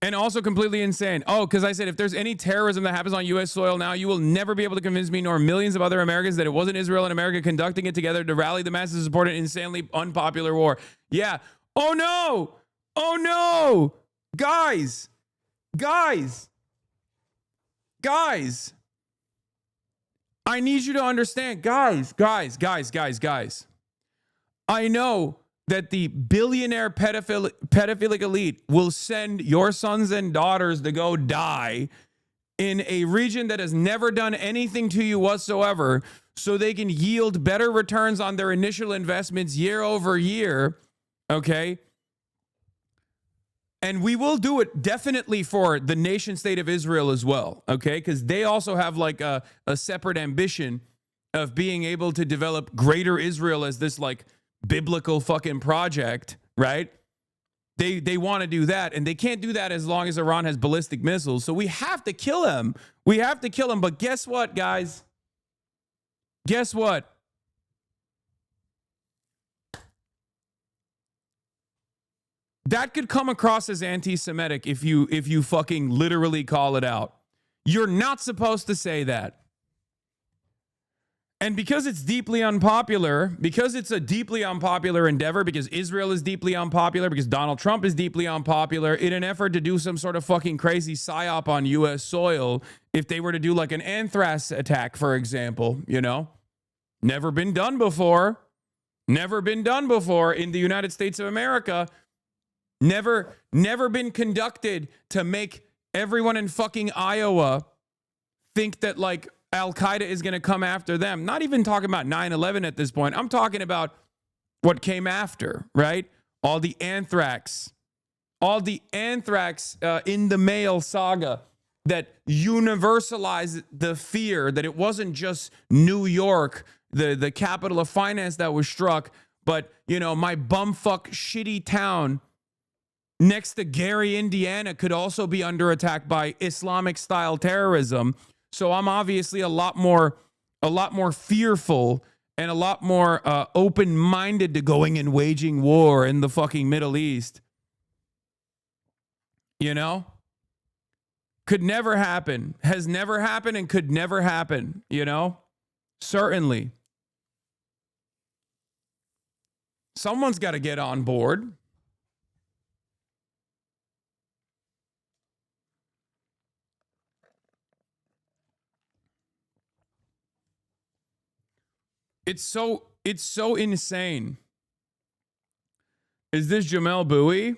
and also completely insane. Oh, because I said if there's any terrorism that happens on U.S. soil now, you will never be able to convince me nor millions of other Americans that it wasn't Israel and America conducting it together to rally the masses to support an insanely unpopular war. Yeah. Oh no! Oh no! Guys! I need you to understand. Guys. I know that the billionaire pedophilic elite will send your sons and daughters to go die in a region that has never done anything to you whatsoever so they can yield better returns on their initial investments year over year, okay? And we will do it definitely for the nation state of Israel as well, okay? Because they also have like a separate ambition of being able to develop greater Israel as this like biblical fucking project, right? They want to do that, and they can't do that as long as Iran has ballistic missiles. So we have to kill them. We have to kill them. But guess what, guys? Guess what? That could come across as anti-Semitic if you fucking literally call it out. You're not supposed to say that. And because it's deeply unpopular, because it's a deeply unpopular endeavor, because Israel is deeply unpopular, because Donald Trump is deeply unpopular, in an effort to do some sort of fucking crazy psyop on U.S. soil, if they were to do like an anthrax attack, for example, you know, never been done before, never been done before in the United States of America, never been conducted to make everyone in fucking Iowa think that like Al-Qaeda is going to come after them. Not even talking about 9/11 at this point. I'm talking about what came after, right? All the anthrax in the mail saga that universalized the fear that it wasn't just New York, the capital of finance, that was struck, but, you know, my bumfuck shitty town next to Gary, Indiana could also be under attack by Islamic style terrorism. So I'm obviously a lot more fearful and a lot more open-minded to going and waging war in the fucking Middle East. You know? Could never happen. Has never happened and could never happen, you know? Certainly. Someone's got to get on board. It's so insane. Is this Jamel Bowie?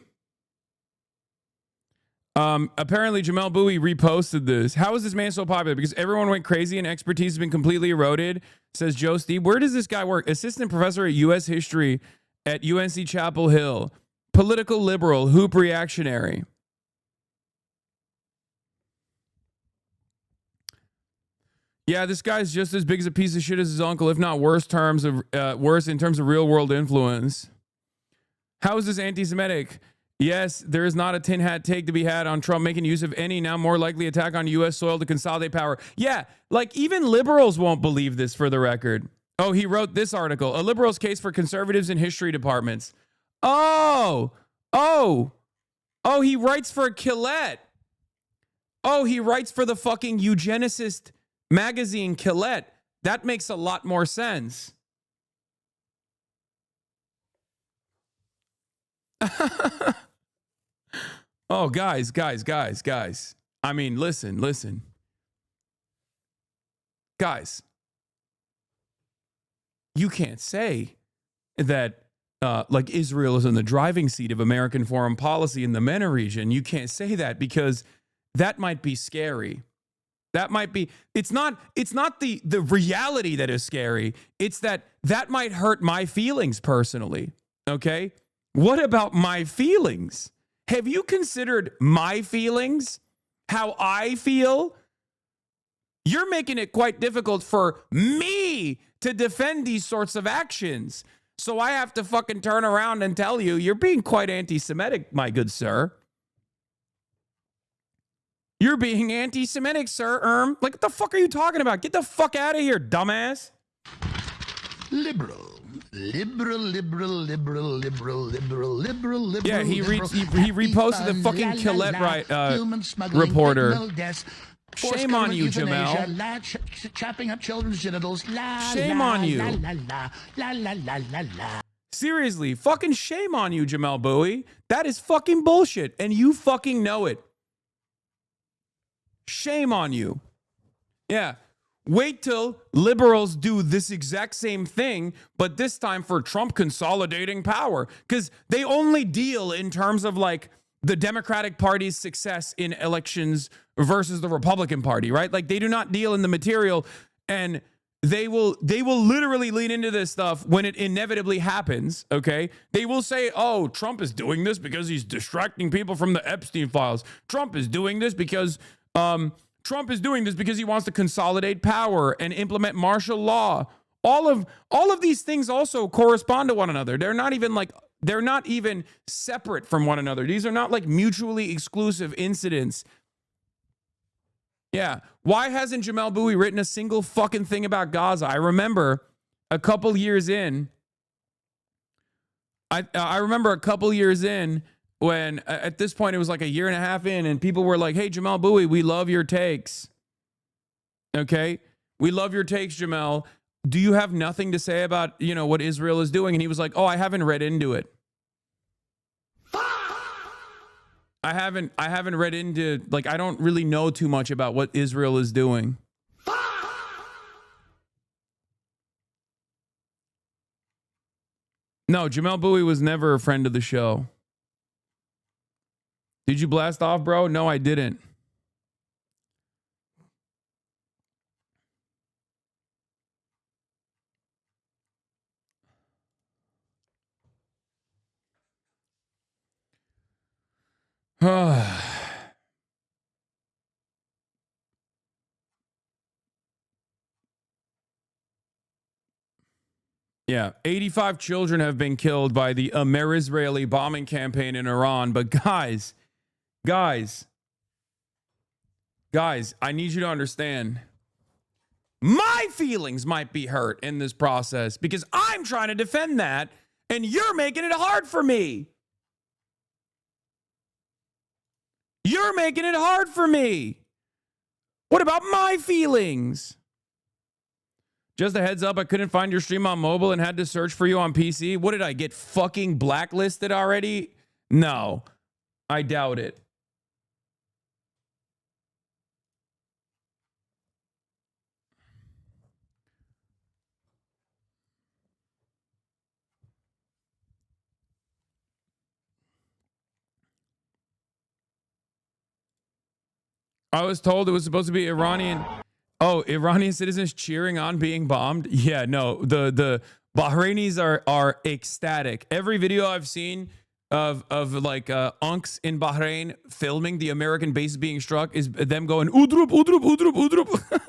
Apparently Jamel Bowie reposted this. How is this man so popular? Because everyone went crazy and expertise has been completely eroded, says Joe Steve. Where does this guy work? Assistant professor at U.S. history at UNC Chapel Hill. Political liberal, hoop reactionary. Yeah, this guy's just as big as a piece of shit as his uncle, if not worse in terms of real world influence. How is this anti-Semitic? Yes, there is not a tin hat take to be had on Trump making use of any now more likely attack on U.S. soil to consolidate power. Yeah, like even liberals won't believe this, for the record. Oh, he wrote this article. A liberal's case for conservatives in history departments. Oh, he writes for Quillette. Oh, he writes for the fucking eugenicist magazine Quillette. That makes a lot more sense. Oh, guys. I mean, listen. Guys, you can't say that like Israel is in the driving seat of American foreign policy in the MENA region. You can't say that because that might be scary. That might be, it's not the reality that is scary. It's that might hurt my feelings personally. Okay? What about my feelings? Have you considered my feelings? How I feel? You're making it quite difficult for me to defend these sorts of actions. So I have to fucking turn around and tell you, you're being quite anti-Semitic, my good sir. You're being anti-Semitic, sir. Like, what the fuck are you talking about? Get the fuck out of here, dumbass. Liberal. Yeah, he reposted the fucking Quillette reporter. Shame on you, Jamel. Chopping up children's genitals. Shame on you. Seriously, fucking shame on you, Jamel Bowie. That is fucking bullshit, and you fucking know it. Shame on you. Yeah. Wait till liberals do this exact same thing, but this time for Trump consolidating power. Because they only deal in terms of like the Democratic Party's success in elections versus the Republican Party, right? Like they do not deal in the material, and they will literally lean into this stuff when it inevitably happens, okay? They will say, oh, Trump is doing this because he's distracting people from the Epstein files. Trump is doing this because he wants to consolidate power and implement martial law. All of these things also correspond to one another. They're not even separate from one another. These are not like mutually exclusive incidents. Yeah. Why hasn't Jamel Bowie written a single fucking thing about Gaza? I remember a couple years in. I remember a couple years in when at this point it was like a year and a half in, and people were like, hey, Jamel Bowie, we love your takes. Okay? We love your takes, Jamel. Do you have nothing to say about, what Israel is doing? And he was like, oh, I haven't read into it. I haven't read into, like, I don't really know too much about what Israel is doing. No, Jamel Bowie was never a friend of the show. Did you blast off, bro? No, I didn't. Yeah, 85 children have been killed by the AMERISRAELI bombing campaign in Iran. But guys, I need you to understand. My feelings might be hurt in this process because I'm trying to defend that and you're making it hard for me. You're making it hard for me. What about my feelings? Just a heads up, I couldn't find your stream on mobile and had to search for you on PC. What did I get fucking blacklisted already? No, I doubt it. I was told it was supposed to be Iranian. Oh, Iranian citizens cheering on being bombed? Yeah, no, the Bahrainis are ecstatic. Every video I've seen of like unks in Bahrain filming the American bases being struck is them going udrup, udrup, udrup, udrup.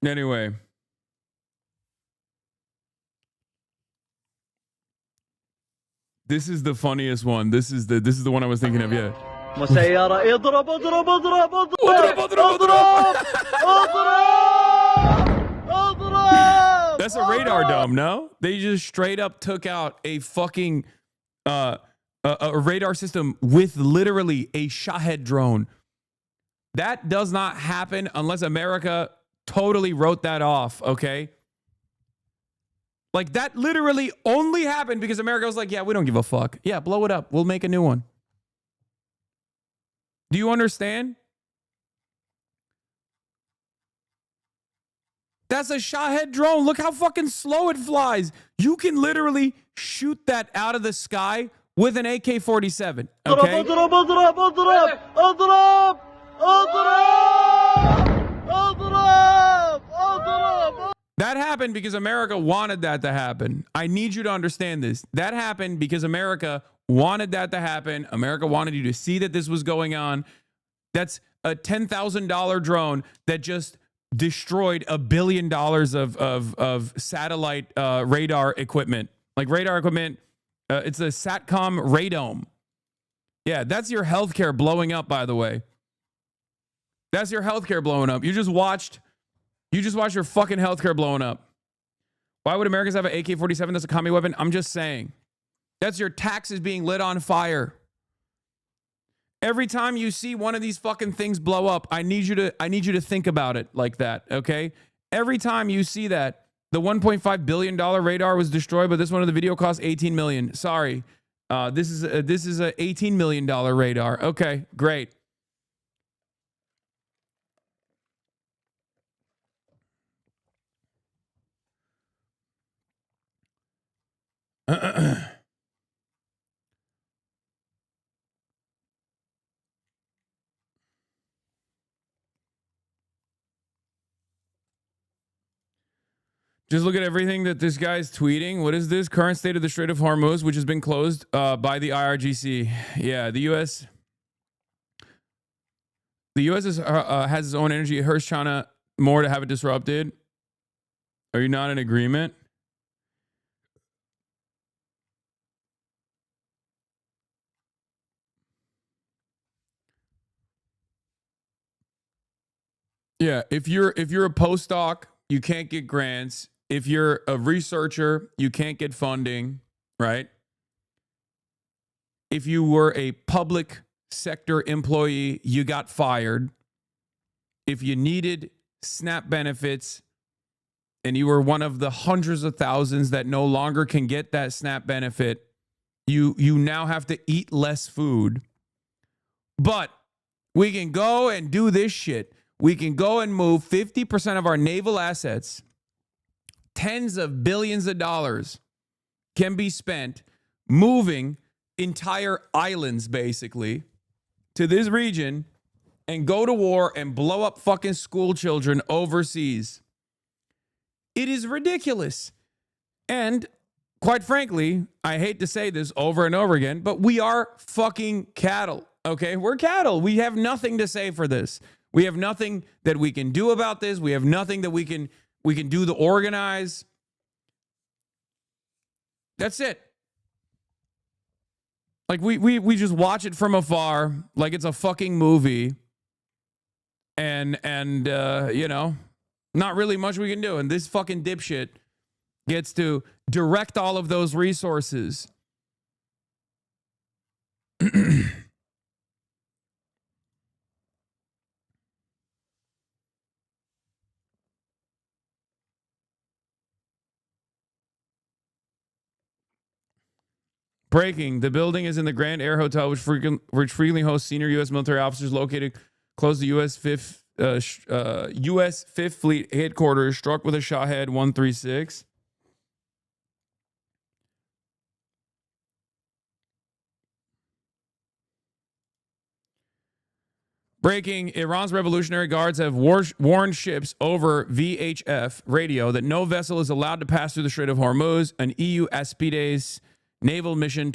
Anyway, this is the funniest one. This is the one I was thinking of. Yeah. مسيرة اضرب اضرب اضرب اضرب. That's a radar dome, no? They just straight up took out a fucking a radar system with literally a Shahed drone. That does not happen unless America totally wrote that off, okay? Like, that literally only happened because America was like, yeah, we don't give a fuck. Yeah, blow it up. We'll make a new one. Do you understand? That's a Shahed drone. Look how fucking slow it flies. You can literally shoot that out of the sky with an AK-47, okay? That happened because America wanted that to happen. I need you to understand this. That happened because America wanted that to happen. America wanted you to see that this was going on. That's a $10,000 drone that just destroyed $1 billion of satellite radar equipment. Like radar equipment, it's a SATCOM radome. Yeah, that's your healthcare blowing up, by the way. That's your healthcare blowing up. You just watched your fucking healthcare blowing up. Why would Americans have an AK-47 that's a commie weapon? I'm just saying. That's your taxes being lit on fire. Every time you see one of these fucking things blow up, I need you to think about it like that, okay? Every time you see that, the $1.5 billion radar was destroyed, but this one of the video cost $18 million. Sorry. This is a $18 million radar. Okay, great. Just look at everything that this guy's tweeting. What is this? Current state of the Strait of Hormuz, which has been closed by the IRGC. Yeah, the U.S. has its own energy. It hurts China more to have it disrupted. Are you not in agreement? Yeah, if you're a postdoc, you can't get grants. If you're a researcher, you can't get funding, right? If you were a public sector employee, you got fired. If you needed SNAP benefits and you were one of the hundreds of thousands that no longer can get that SNAP benefit, you now have to eat less food. But we can go and do this shit. We can go and move 50% of our naval assets. Tens of billions of dollars can be spent moving entire islands, basically, to this region and go to war and blow up fucking school children overseas. It is ridiculous. And quite frankly, I hate to say this over and over again, but we are fucking cattle, okay? We're cattle. We have nothing to say for this. We have nothing that we can do about this. We have nothing that we can do to organize. That's it. Like we just watch it from afar like it's a fucking movie. And you know, not really much we can do. And this fucking dipshit gets to direct all of those resources. Breaking. The building is in the Grand Air Hotel, which frequently hosts senior U.S. military officers located close to U.S. Fifth Fleet headquarters, struck with a Shahed 136. Breaking. Iran's Revolutionary Guards have warned ships over VHF radio that no vessel is allowed to pass through the Strait of Hormuz. An EU AMERISRAELI naval mission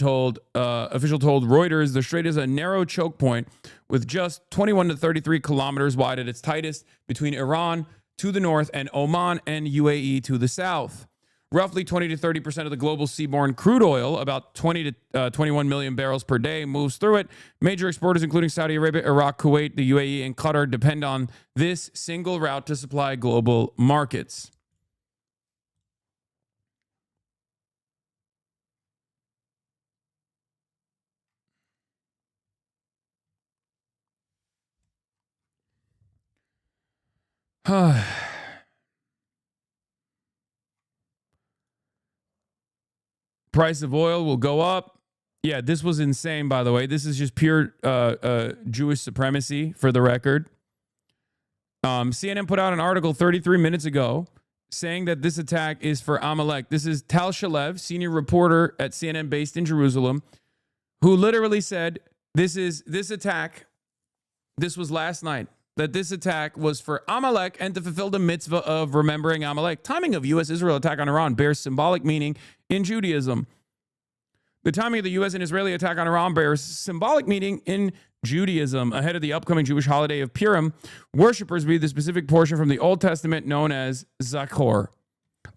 official told Reuters the strait is a narrow choke point with just 21 to 33 kilometers wide at its tightest between Iran to the north and Oman and UAE to the south. Roughly 20 to 30% of the global seaborne crude oil, about 20 to 21 million barrels per day, moves through it. Major exporters, including Saudi Arabia, Iraq, Kuwait, the UAE, and Qatar, depend on this single route to supply global markets. Price of oil will go up. Yeah, this was insane, by the way. This is just pure Jewish supremacy, for the record. CNN put out an article 33 minutes ago saying that this attack is for Amalek. This is Tal Shalev, senior reporter at CNN based in Jerusalem, who literally said this was last night, that this attack was for Amalek and to fulfill the mitzvah of remembering Amalek. Timing of U.S.-Israel attack on Iran bears symbolic meaning in Judaism. The timing of the U.S. and Israeli attack on Iran bears symbolic meaning in Judaism. Ahead of the upcoming Jewish holiday of Purim, worshippers read the specific portion from the Old Testament known as Zachor.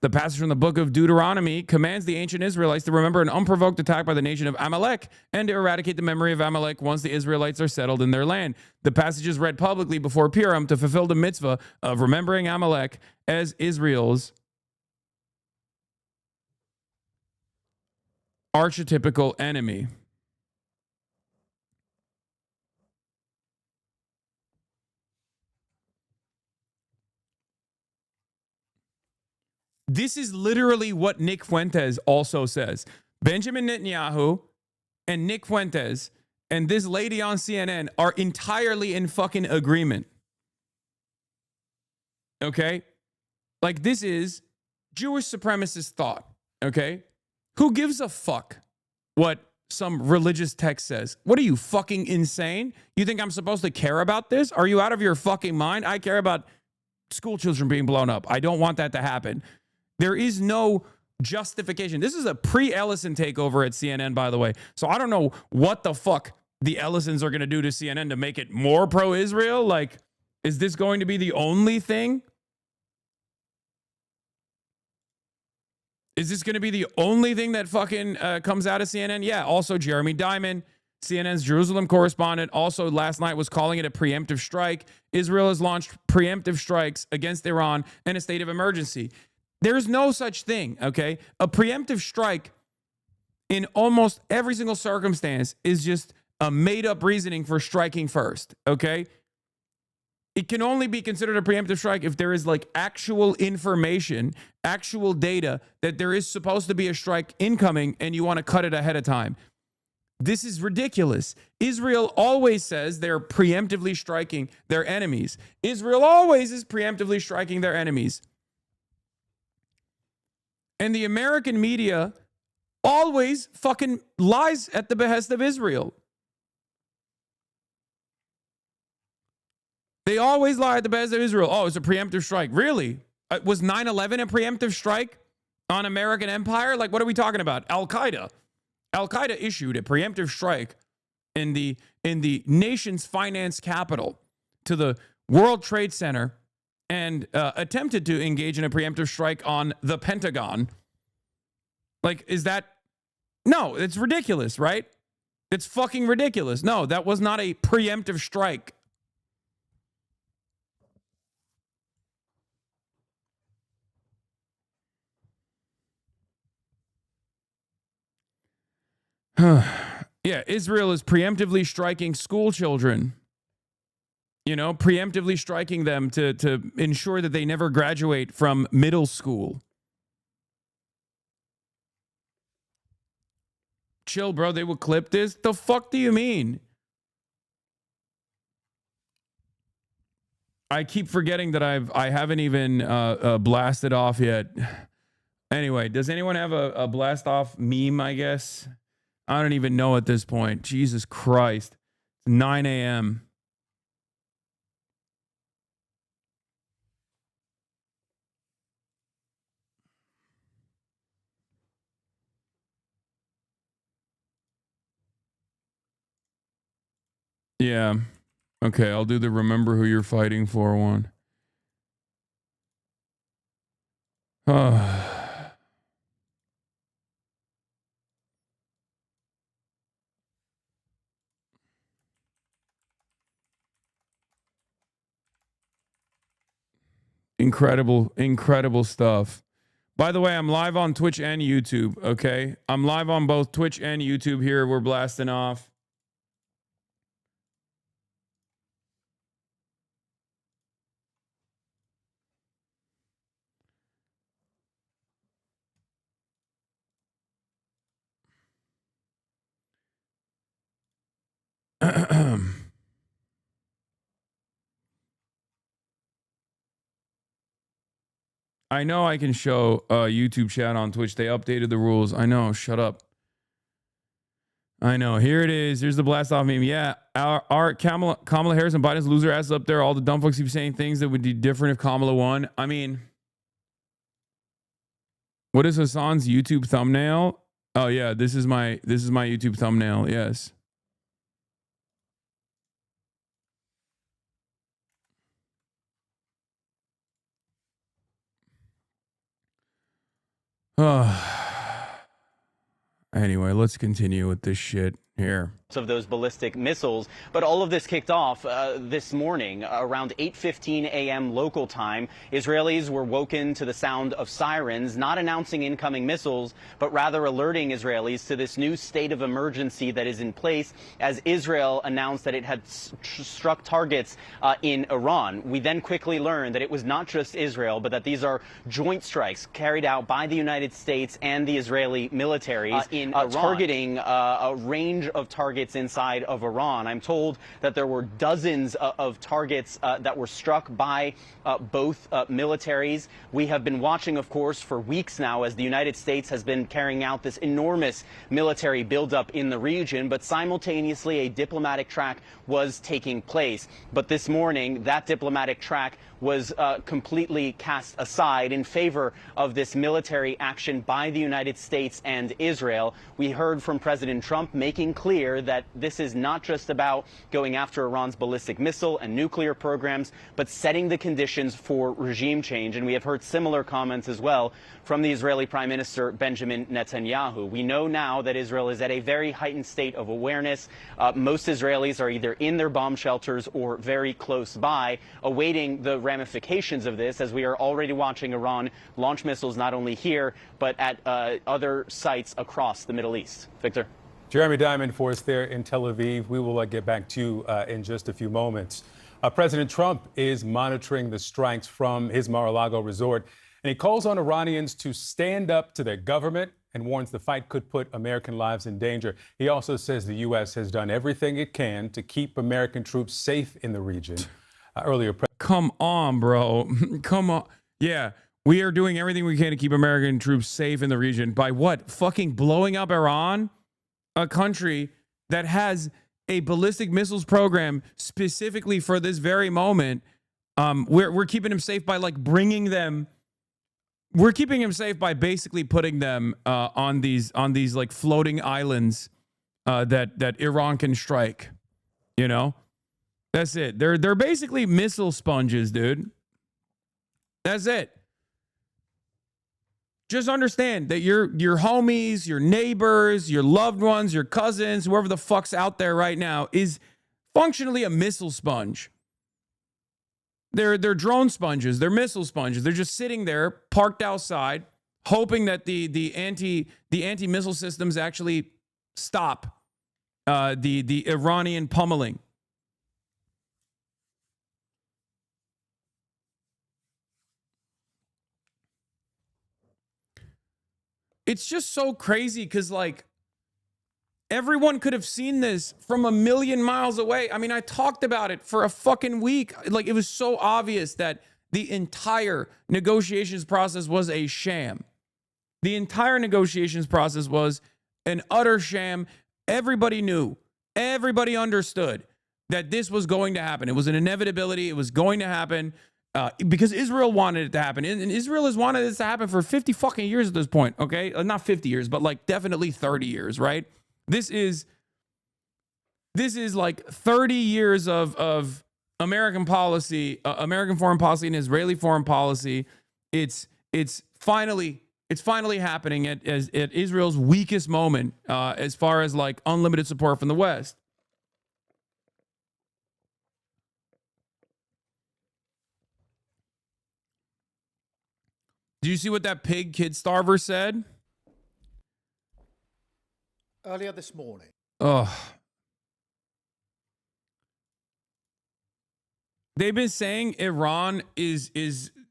The passage from the book of Deuteronomy commands the ancient Israelites to remember an unprovoked attack by the nation of Amalek and to eradicate the memory of Amalek once the Israelites are settled in their land. The passage is read publicly before Purim to fulfill the mitzvah of remembering Amalek as Israel's archetypical enemy. This is literally what Nick Fuentes also says. Benjamin Netanyahu and Nick Fuentes and this lady on CNN are entirely in fucking agreement. Okay? Like, this is Jewish supremacist thought. Okay? Who gives a fuck what some religious text says? What are you, fucking insane? You think I'm supposed to care about this? Are you out of your fucking mind? I care about school children being blown up. I don't want that to happen. There is no justification. This is a pre-Ellison takeover at CNN, by the way. So I don't know what the fuck the Ellisons are going to do to CNN to make it more pro-Israel. Like, is this going to be the only thing? Is this going to be the only thing that fucking comes out of CNN? Yeah. Also, Jeremy Diamond, CNN's Jerusalem correspondent, also last night was calling it a preemptive strike. Israel has launched preemptive strikes against Iran in a state of emergency. There's no such thing, okay? A preemptive strike in almost every single circumstance is just a made-up reasoning for striking first, okay? It can only be considered a preemptive strike if there is like actual information, actual data that there is supposed to be a strike incoming and you want to cut it ahead of time. This is ridiculous. Israel always says they're preemptively striking their enemies. Israel always is preemptively striking their enemies. And the American media always fucking lies at the behest of Israel. They always lie at the behest of Israel. Oh, it's a preemptive strike. Really? Was 9/11 a preemptive strike on American empire? Like, what are we talking about? Al-Qaeda. Al-Qaeda issued a preemptive strike in the nation's finance capital to the World Trade Center and attempted to engage in a preemptive strike on the Pentagon. Like, is that... No, it's ridiculous, right? It's fucking ridiculous. No, that was not a preemptive strike. Yeah, Israel is preemptively striking school children. You know, preemptively striking them to ensure that they never graduate from middle school. Chill, bro. They will clip this? The fuck do you mean? I keep forgetting that I haven't even blasted off yet. Anyway, does anyone have a blast off meme, I guess? I don't even know at this point. Jesus Christ. It's 9 a.m. Yeah. Okay, I'll do the remember who you're fighting for one. Incredible stuff. By the way, I'm live on Twitch and YouTube, okay? I'm live on both Twitch and YouTube here. We're blasting off. I know I can show YouTube chat on Twitch. They updated the rules. I know. Shut up. I know. Here it is. Here's the blast off meme. Yeah, our Kamala Harris and Biden's loser ass up there. All the dumb folks keep saying things that would be different if Kamala won. I mean, what is Hasan's YouTube thumbnail? Oh yeah, this is my YouTube thumbnail. Yes. Anyway, let's continue with this shit. Here. Of those ballistic missiles. But all of this kicked off this morning around 8:15 a.m. local time. Israelis were woken to the sound of sirens, not announcing incoming missiles, but rather alerting Israelis to this new state of emergency that is in place as Israel announced that it had struck targets in Iran. We then quickly learned that it was not just Israel, but that these are joint strikes carried out by the United States and the Israeli militaries in Iran, targeting a range of targets inside of Iran. I'm told that there were dozens of targets that were struck by both militaries. We have been watching, of course, for weeks now as the United States has been carrying out this enormous military buildup in the region, but simultaneously a diplomatic track was taking place. But this morning, that diplomatic track was completely cast aside in favor of this military action by the United States and Israel. We heard from President Trump making clear that this is not just about going after Iran's ballistic missile and nuclear programs, but setting the conditions for regime change. And we have heard similar comments as well from the Israeli Prime Minister Benjamin Netanyahu. We know now that Israel is at a very heightened state of awareness. Most Israelis are either in their bomb shelters or very close by, awaiting the ramifications of this, as we are already watching Iran launch missiles not only here, but at other sites across the Middle East. Victor? Jeremy Diamond for us there in Tel Aviv. We will get back to you in just a few moments. President Trump is monitoring the strikes from his Mar-a-Lago resort, and he calls on Iranians to stand up to their government and warns the fight could put American lives in danger. He also says the U.S. has done everything it can to keep American troops safe in the region. Earlier, come on, bro. Come on. Yeah, we are doing everything we can to keep American troops safe in the region. By what? Fucking blowing up Iran? A country that has a ballistic missiles program specifically for this very moment. We're keeping them safe by like bringing them. We're keeping them safe by basically putting them on these like floating islands that Iran can strike. You know, that's it. They're basically missile sponges, dude. That's it. Just understand that your homies, your neighbors, your loved ones, your cousins, whoever the fuck's out there right now is functionally a missile sponge. They're drone sponges. They're missile sponges. They're just sitting there, parked outside, hoping that the anti-missile systems actually stop the Iranian pummeling. It's just so crazy because, like, everyone could have seen this from a million miles away. I mean, I talked about it for a fucking week. Like, it was so obvious that the entire negotiations process was a sham. The entire negotiations process was an utter sham. Everybody knew. Everybody understood that this was going to happen. It was an inevitability. It was going to happen. Because Israel wanted it to happen. And Israel has wanted this to happen for 50 fucking years at this point, okay? Not 50 years, but like definitely 30 years, right? This is like 30 years of American policy, American foreign policy and Israeli foreign policy. It's finally happening at Israel's weakest moment as far as like unlimited support from the West. Do you see what that pig kid starver said? Earlier this morning. Ugh. They've been saying Iran is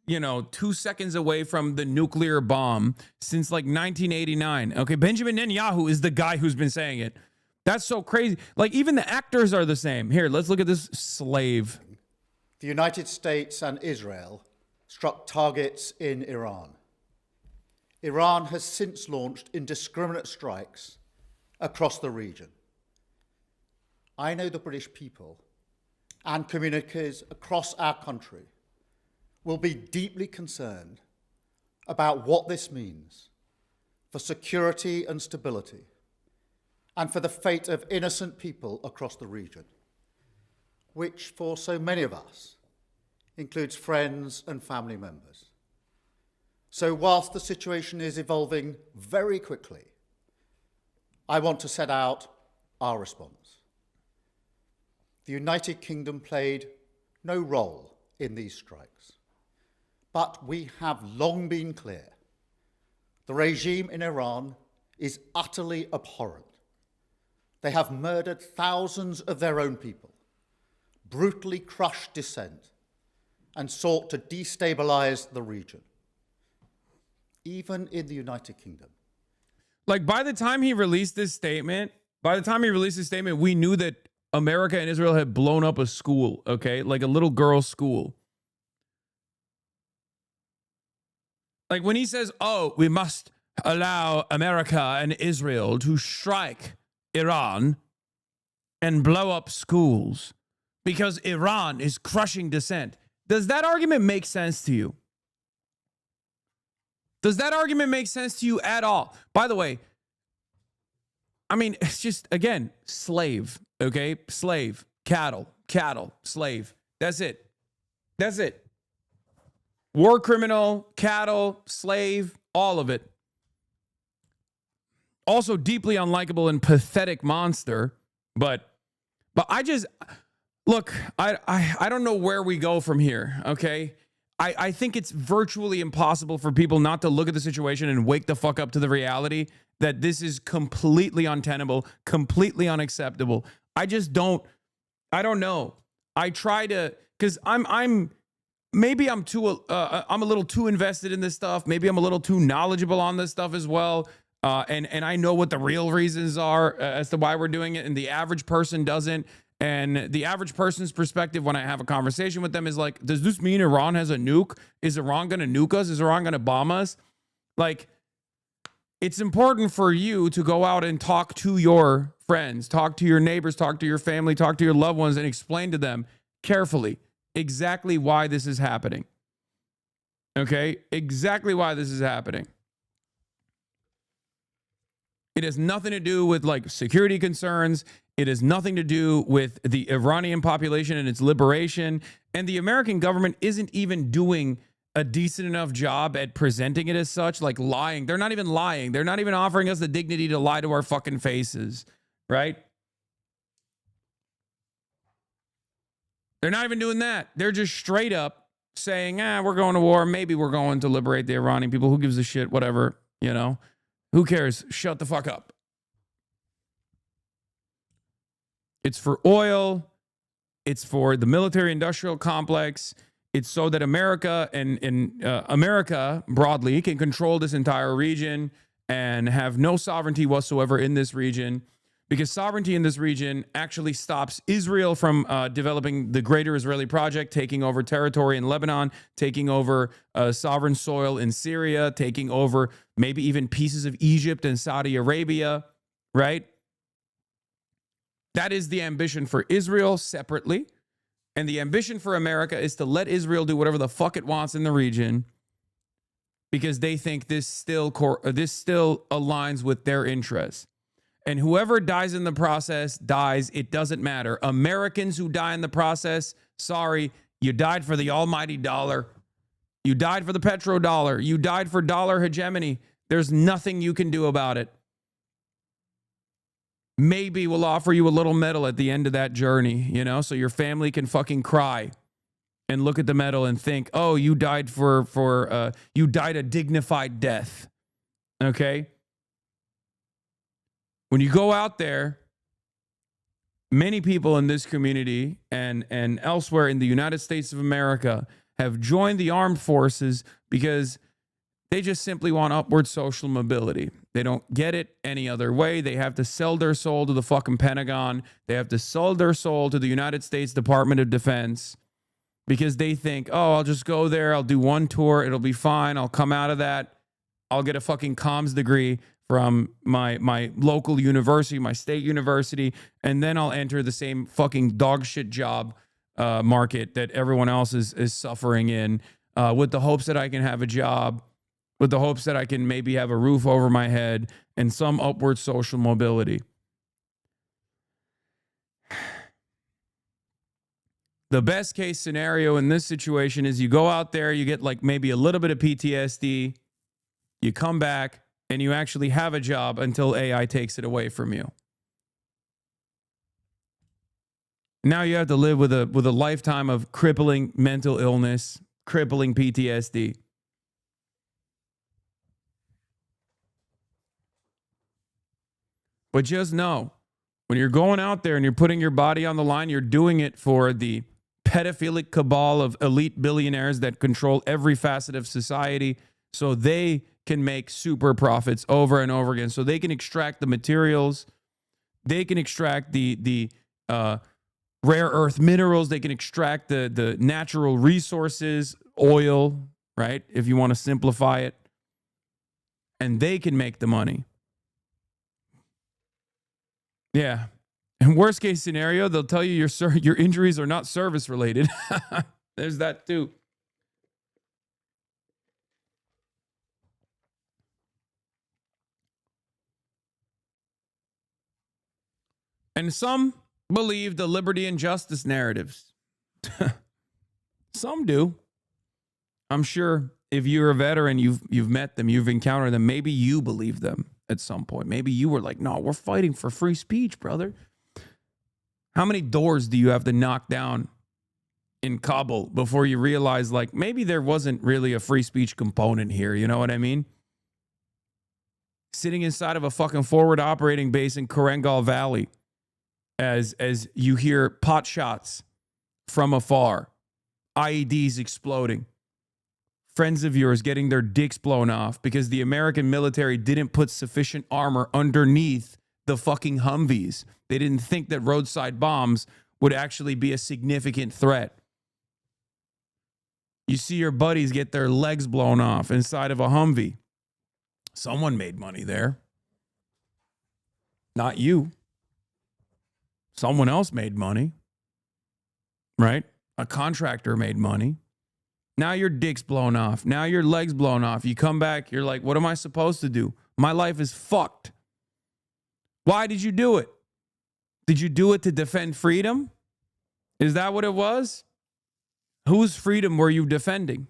2 seconds away from the nuclear bomb since like 1989. Okay, Benjamin Netanyahu is the guy who's been saying it. That's so crazy. Like, even the actors are the same. Here, let's look at this slave. The United States and Israel struck targets in Iran. Iran has since launched indiscriminate strikes across the region. I know the British people and communities across our country will be deeply concerned about what this means for security and stability and for the fate of innocent people across the region, which for so many of us includes friends and family members. So whilst the situation is evolving very quickly, I want to set out our response. The United Kingdom played no role in these strikes, but we have long been clear. The regime in Iran is utterly abhorrent. They have murdered thousands of their own people, brutally crushed dissent, and sought to destabilize the region. Even in the United Kingdom. Like, by the time he released this statement, we knew that America and Israel had blown up a school, okay? Like a little girl's school. Like when he says, oh, we must allow America and Israel to strike Iran and blow up schools because Iran is crushing dissent. Does that argument make sense to you? Does that argument make sense to you at all? By the way, I mean, it's just, again, slave, okay? Slave, cattle, slave. That's it. That's it. War criminal, cattle, slave, all of it. Also deeply unlikable and pathetic monster. But I just, look, I don't know where we go from here, okay? I think it's virtually impossible for people not to look at the situation and wake the fuck up to the reality that this is completely untenable, completely unacceptable. I don't know. I try to, because maybe I'm a little too invested in this stuff. Maybe I'm a little too knowledgeable on this stuff as well. And I know what the real reasons are as to why we're doing it, and the average person doesn't. And the average person's perspective when I have a conversation with them is like, does this mean Iran has a nuke? Is Iran going to nuke us? Is Iran going to bomb us? Like, it's important for you to go out and talk to your friends, talk to your neighbors, talk to your family, talk to your loved ones, and explain to them carefully exactly why this is happening. Okay? Exactly why this is happening. It has nothing to do with like security concerns. It has nothing to do with the Iranian population and its liberation. And the American government isn't even doing a decent enough job at presenting it as such, like lying. They're not even lying. They're not even offering us the dignity to lie to our fucking faces, right? They're not even doing that. They're just straight up saying, we're going to war. Maybe we're going to liberate the Iranian people. Who gives a shit? Whatever, you know? Who cares? Shut the fuck up. It's for oil. It's for the military-industrial complex. It's so that America and America broadly can control this entire region and have no sovereignty whatsoever in this region, because sovereignty in this region actually stops Israel from developing the greater Israeli project, taking over territory in Lebanon, taking over sovereign soil in Syria, taking over maybe even pieces of Egypt and Saudi Arabia, right? That is the ambition for Israel separately. And the ambition for America is to let Israel do whatever the fuck it wants in the region, because they think this still aligns with their interests. And whoever dies in the process dies. It doesn't matter. Americans who die in the process, sorry, you died for the almighty dollar. You died for the petrodollar. You died for dollar hegemony. There's nothing you can do about it. Maybe we'll offer you a little medal at the end of that journey, you know, so your family can fucking cry and look at the medal and think, oh, you died you died a dignified death. Okay? When you go out there, many people in this community and elsewhere in the United States of America have joined the armed forces because they just simply want upward social mobility. They don't get it any other way. They have to sell their soul to the fucking Pentagon. They have to sell their soul to the United States Department of Defense because they think, oh, I'll just go there. I'll do one tour. It'll be fine. I'll come out of that. I'll get a fucking comms degree from my local university, my state university, and then I'll enter the same fucking dog shit job market that everyone else is suffering in with the hopes that I can have a job, with the hopes that I can maybe have a roof over my head and some upward social mobility. The best case scenario in this situation is you go out there, you get like maybe a little bit of PTSD, you come back, and you actually have a job until AI takes it away from you. Now you have to live with a lifetime of crippling mental illness, crippling PTSD. But just know, when you're going out there and you're putting your body on the line, you're doing it for the pedophilic cabal of elite billionaires that control every facet of society, so they can make super profits over and over again. So they can extract the materials, they can extract the rare earth minerals, they can extract the natural resources, oil, right? If you want to simplify it, and they can make the money. Yeah. And worst case scenario, they'll tell you your injuries are not service related. There's that too. And some believe the liberty and justice narratives. Some do. I'm sure if you're a veteran, you've met them, you've encountered them, maybe you believe them at some point. Maybe you were like, no, we're fighting for free speech, brother. How many doors do you have to knock down in Kabul before you realize, like, maybe there wasn't really a free speech component here? You know what I mean? Sitting inside of a fucking forward operating base in Korengal Valley as you hear pot shots from afar, IEDs exploding, friends of yours getting their dicks blown off because the American military didn't put sufficient armor underneath the fucking Humvees. They didn't think that roadside bombs would actually be a significant threat. You see your buddies get their legs blown off inside of a Humvee. Someone made money there. Not you. Someone else made money. Right? A contractor made money. Now your dick's blown off. Now your leg's blown off. You come back, you're like, what am I supposed to do? My life is fucked. Why did you do it? Did you do it to defend freedom? Is that what it was? Whose freedom were you defending?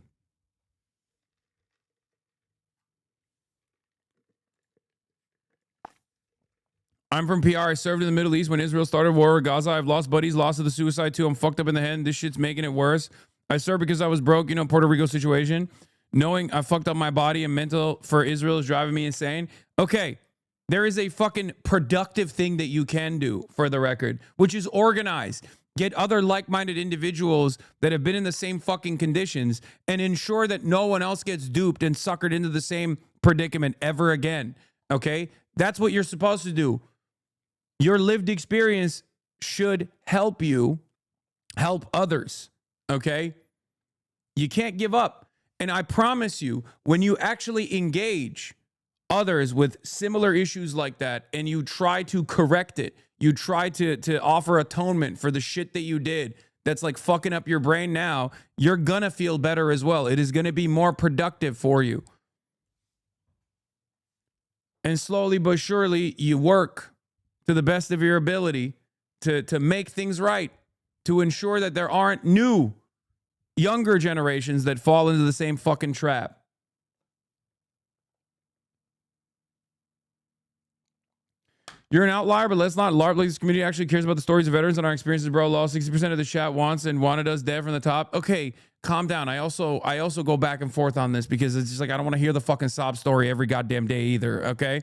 I'm from PR. I served in the Middle East when Israel started war with Gaza. I've lost buddies, lost to the suicide too. I'm fucked up in the head. This shit's making it worse. I served because I was broke, Puerto Rico situation. Knowing I fucked up my body and mental for Israel is driving me insane. Okay. There is a fucking productive thing that you can do, for the record, which is organize. Get other like-minded individuals that have been in the same fucking conditions and ensure that no one else gets duped and suckered into the same predicament ever again. Okay? That's what you're supposed to do. Your lived experience should help you help others. Okay? You can't give up. And I promise you, when you actually engage others with similar issues like that and you try to correct it, you try to offer atonement for the shit that you did that's like fucking up your brain now, you're gonna feel better as well. It is gonna be more productive for you. And slowly but surely, you work to the best of your ability to make things right, to ensure that there aren't new, younger generations that fall into the same fucking trap. You're an outlier, but let's not largely. This community actually cares about the stories of veterans and our experiences, bro. Law 60% of the chat wants and wanted us dead from the top. Okay, calm down. I also go back and forth on this because it's just like I don't want to hear the fucking sob story every goddamn day either. Okay.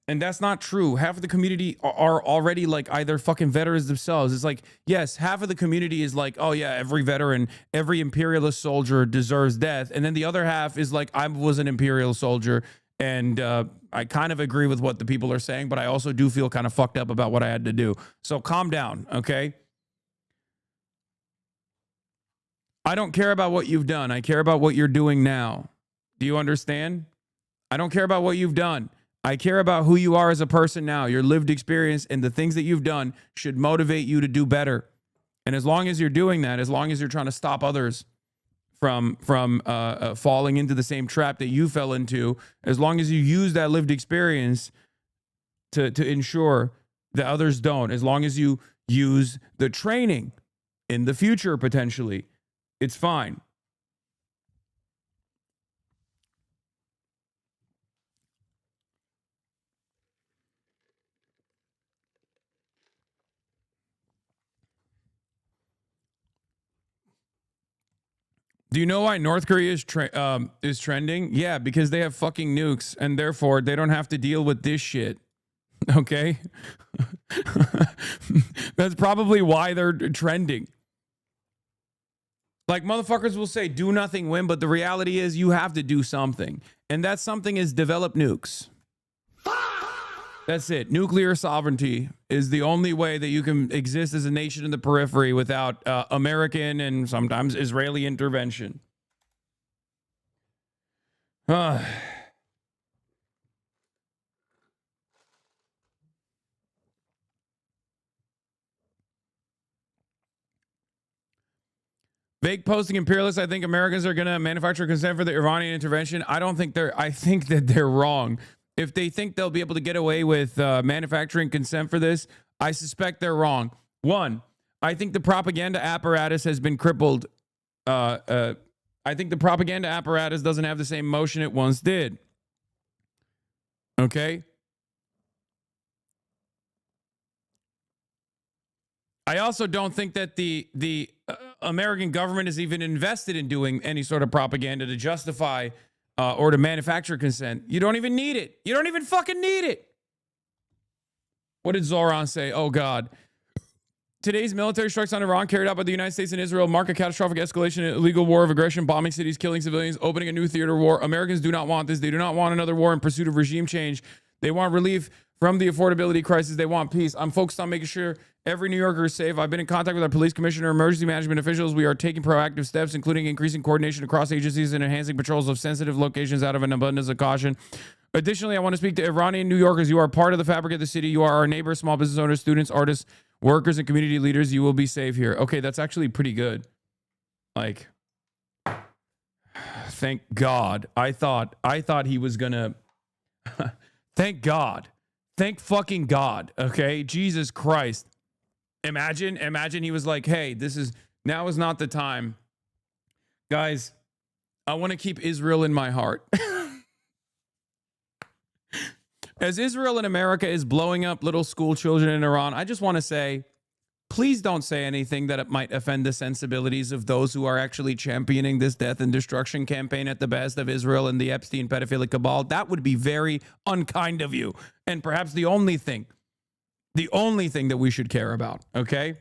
And that's not true. Half of the community are already like either fucking veterans themselves. It's like, yes, half of the community is like, oh yeah, every veteran, every imperialist soldier deserves death. And then the other half is like, I was an imperial soldier. And I kind of agree with what the people are saying, but I also do feel kind of fucked up about what I had to do. So calm down, okay? I don't care about what you've done. I care about what you're doing now. Do you understand? I don't care about what you've done. I care about who you are as a person now. Your lived experience and the things that you've done should motivate you to do better. And as long as you're doing that, as long as you're trying to stop others from falling into the same trap that you fell into, as long as you use that lived experience to ensure that others don't, as long as you use the training in the future potentially, it's fine. Do you know why North Korea is trending? Yeah, because they have fucking nukes, and therefore they don't have to deal with this shit. Okay? That's probably why they're trending. Like, motherfuckers will say, do nothing, win, but the reality is you have to do something. And that something is develop nukes. That's it. Nuclear sovereignty is the only way that you can exist as a nation in the periphery without American and sometimes Israeli intervention. Vague posting imperialists. I think Americans are going to manufacture consent for the Iranian intervention. I think that they're wrong. If they think they'll be able to get away with manufacturing consent for this, I suspect they're wrong. One, I think the propaganda apparatus has been crippled. I think the propaganda apparatus doesn't have the same motion it once did. Okay? I also don't think that the American government is even invested in doing any sort of propaganda to justify or to manufacture consent. You don't even need it. You don't even fucking need it. What did Zoran say? Oh, God. Today's military strikes on Iran carried out by the United States and Israel mark a catastrophic escalation in illegal war of aggression, bombing cities, killing civilians, opening a new theater war. Americans do not want this. They do not want another war in pursuit of regime change. They want relief from the affordability crisis. They want peace. I'm focused on making sure every New Yorker is safe. I've been in contact with our police commissioner, emergency management officials. We are taking proactive steps, including increasing coordination across agencies and enhancing patrols of sensitive locations out of an abundance of caution. Additionally, I want to speak to Iranian New Yorkers. You are part of the fabric of the city. You are our neighbors, small business owners, students, artists, workers, and community leaders. You will be safe here. Okay, that's actually pretty good. Like, thank God. I thought he was gonna. Thank God. Thank fucking God. Okay, Jesus Christ. Imagine he was like, hey, now is not the time. Guys, I want to keep Israel in my heart. As Israel and America is blowing up little school children in Iran, I just want to say, please don't say anything that it might offend the sensibilities of those who are actually championing this death and destruction campaign at the best of Israel and the Epstein pedophilic cabal. That would be very unkind of you. And perhaps the only thing that we should care about, okay?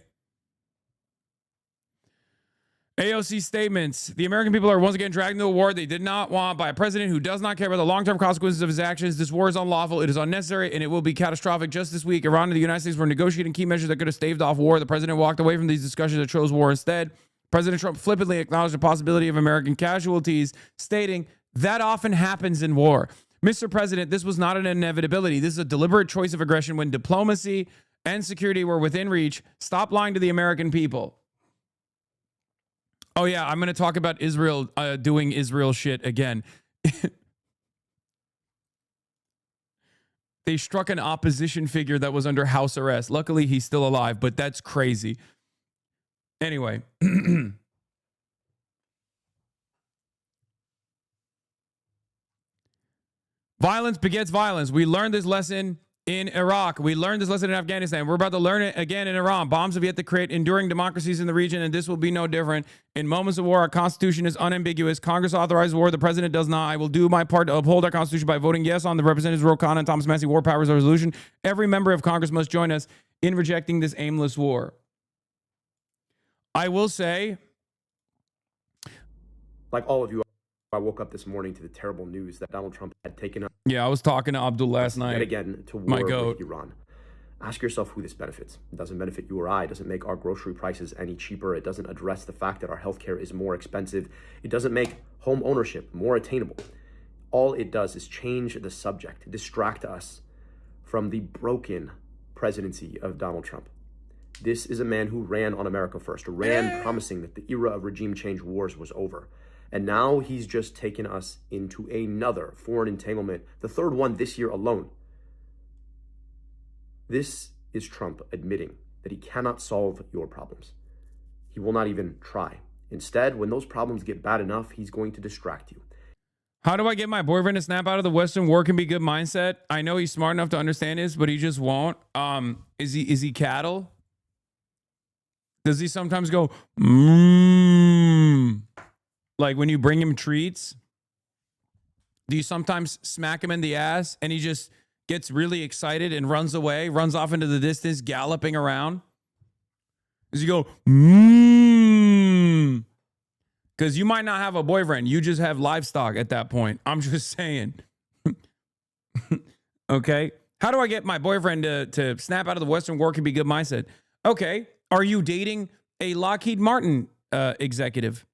AOC statements, the American people are once again dragged into a war they did not want by a president who does not care about the long-term consequences of his actions. This war is unlawful, it is unnecessary, and it will be catastrophic. Just this week, Iran and the United States were negotiating key measures that could have staved off war. The president walked away from these discussions and chose war instead. President Trump flippantly acknowledged the possibility of American casualties, stating, that often happens in war. Mr. President, this was not an inevitability. This is a deliberate choice of aggression when diplomacy and security were within reach. Stop lying to the American people. Oh, yeah, I'm going to talk about Israel doing Israel shit again. They struck an opposition figure that was under house arrest. Luckily, he's still alive, but that's crazy. Anyway. Violence begets violence. We learned this lesson in Iraq. We learned this lesson in Afghanistan. We're about to learn it again in Iran. Bombs have yet to create enduring democracies in the region, and this will be no different. In moments of war, our Constitution is unambiguous. Congress authorizes war. The president does not. I will do my part to uphold our Constitution by voting yes on the Representatives Ro Khanna and Thomas Massey War Powers Resolution. Every member of Congress must join us in rejecting this aimless war. I will say, like all of you, I woke up this morning to the terrible news that Donald Trump had taken up. Yeah, I was talking to Abdul last night. Yet again to war with Iran. Ask yourself who this benefits. It doesn't benefit you or I. It doesn't make our grocery prices any cheaper. It doesn't address the fact that our healthcare is more expensive. It doesn't make home ownership more attainable. All it does is change the subject, distract us from the broken presidency of Donald Trump. This is a man who ran on America first, ran promising that the era of regime change wars was over. And now he's just taken us into another foreign entanglement, the third one this year alone. This is Trump admitting that he cannot solve your problems. He will not even try. Instead, when those problems get bad enough, he's going to distract you. How do I get my boyfriend to snap out of the Western war can be good mindset? I know he's smart enough to understand this, but he just won't. Is he cattle? Does he sometimes go, Like when you bring him treats, do you sometimes smack him in the ass and he just gets really excited and runs away, runs off into the distance, galloping around? Does he go, mmm? Because you might not have a boyfriend. You just have livestock at that point. I'm just saying. Okay. How do I get my boyfriend to snap out of the Western war can be good mindset? Okay. Are you dating a Lockheed Martin executive?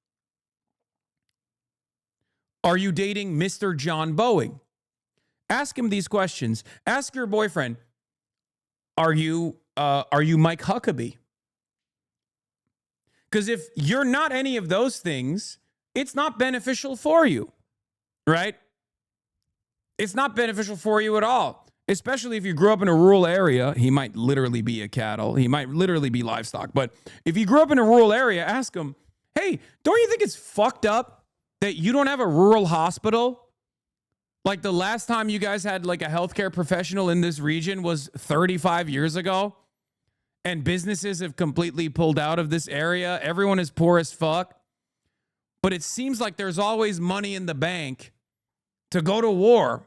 Are you dating Mr. John Boeing? Ask him these questions. Ask your boyfriend, are you Mike Huckabee? Because if you're not any of those things, it's not beneficial for you, right? It's not beneficial for you at all, especially if you grew up in a rural area. He might literally be a cattle. He might literally be livestock. But if you grew up in a rural area, ask him, hey, don't you think it's fucked up that you don't have a rural hospital? Like the last time you guys had like a healthcare professional in this region was 35 years ago. And businesses have completely pulled out of this area. Everyone is poor as fuck. But it seems like there's always money in the bank to go to war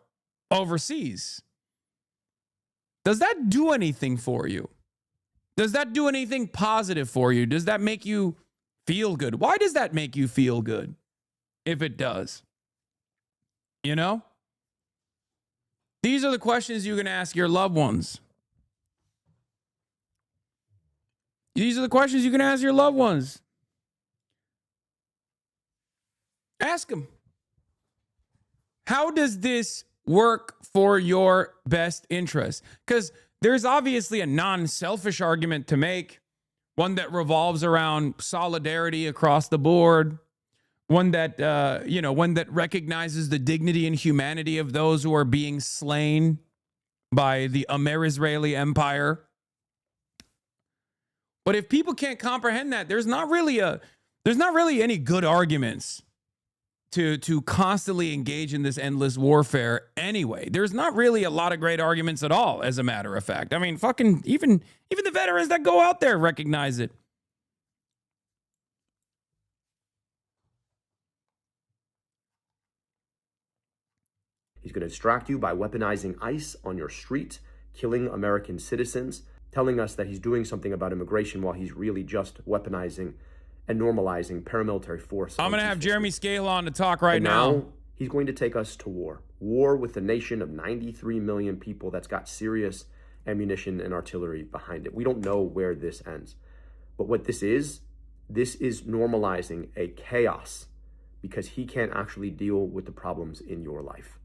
overseas. Does that do anything for you? Does that do anything positive for you? Does that make you feel good? Why does that make you feel good? If it does. You know? These are the questions you can ask your loved ones. These are the questions you can ask your loved ones. Ask them. How does this work for your best interest? Because there's obviously a non-selfish argument to make, one that revolves around solidarity across the board, one that, one that recognizes the dignity and humanity of those who are being slain by the AMERISRAELI empire. But if people can't comprehend that, there's not really any good arguments to constantly engage in this endless warfare anyway. There's not really a lot of great arguments at all, as a matter of fact. I mean, fucking even the veterans that go out there recognize it. He's going to distract you by weaponizing ICE on your street, killing American citizens, telling us that he's doing something about immigration while he's really just weaponizing and normalizing paramilitary force. I'm going to have Jeremy Scahill on to talk right now. He's going to take us to war. War with a nation of 93 million people that's got serious ammunition and artillery behind it. We don't know where this ends. But what this is normalizing a chaos because he can't actually deal with the problems in your life.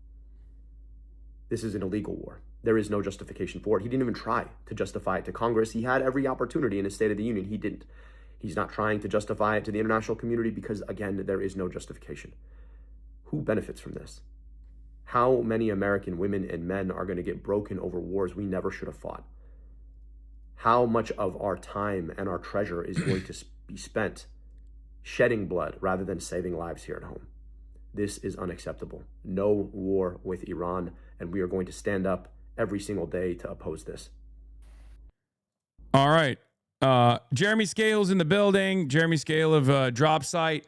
This is an illegal war. There is no justification for it. He didn't even try to justify it to Congress. He had every opportunity in his State of the Union. He didn't. He's not trying to justify it to the international community because, again, there is no justification. Who benefits from this? How many American women and men are going to get broken over wars we never should have fought? How much of our time and our treasure is going to be spent shedding blood rather than saving lives here at home? This is unacceptable. No war with Iran, and we are going to stand up every single day to oppose this. All right. Jeremy Scahill's in the building. Jeremy Scahill of Drop Site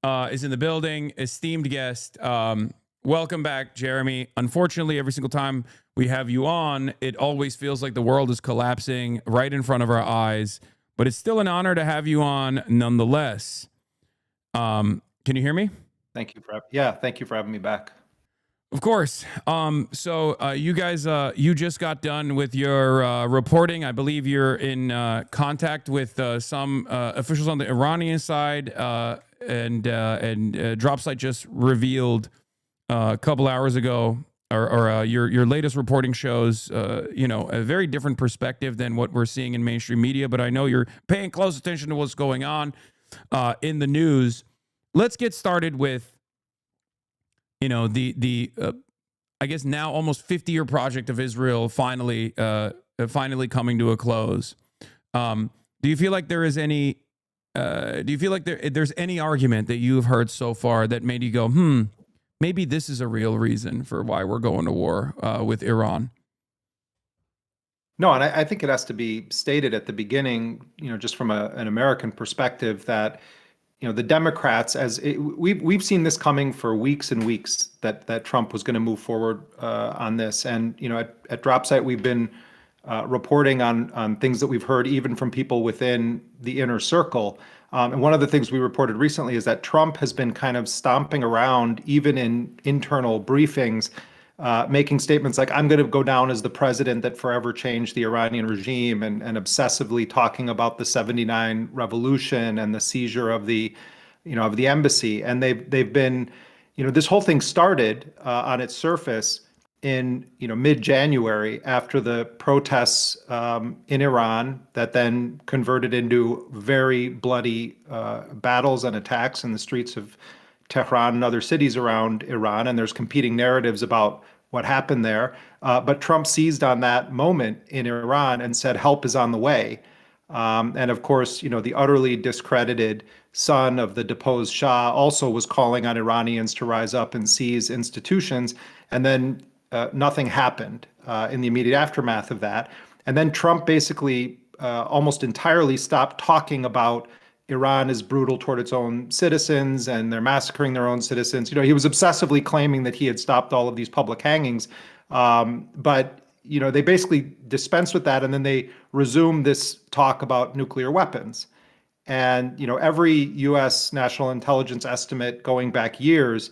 is in the building. Esteemed guest. Welcome back, Jeremy. Unfortunately, every single time we have you on, it always feels like the world is collapsing right in front of our eyes. But it's still an honor to have you on nonetheless. Can you hear me? Thank you for having me back. Of course. So you guys, you just got done with your reporting. I believe you're in contact with some officials on the Iranian side, and Drop Site just revealed a couple hours ago, or your latest reporting shows, a very different perspective than what we're seeing in mainstream media. But I know you're paying close attention to what's going on in the news. Let's get started with, I guess now almost 50-year project of Israel finally coming to a close. Do you feel like there is any? Do you feel like there's any argument that you've heard so far that made you go, maybe this is a real reason for why we're going to war with Iran? No, and I think it has to be stated at the beginning, just from an American perspective, that the Democrats, we've seen this coming for weeks and weeks, that Trump was going to move forward on this. And at DropSite, we've been reporting on things that we've heard even from people within the inner circle. And one of the things we reported recently is that Trump has been kind of stomping around, even in internal briefings, making statements like, I'm going to go down as the president that forever changed the Iranian regime, and obsessively talking about the '79 revolution and the seizure of the embassy. And they've been, this whole thing started on its surface in mid-January, after the protests in Iran that then converted into very bloody battles and attacks in the streets of Tehran and other cities around Iran. And there's competing narratives about what happened there. But Trump seized on that moment in Iran and said, help is on the way. And of course, the utterly discredited son of the deposed Shah also was calling on Iranians to rise up and seize institutions. And then nothing happened in the immediate aftermath of that. And then Trump basically almost entirely stopped talking about Iran is brutal toward its own citizens and they're massacring their own citizens. He was obsessively claiming that he had stopped all of these public hangings. But they basically dispensed with that, and then they resumed this talk about nuclear weapons. And every U.S. national intelligence estimate going back years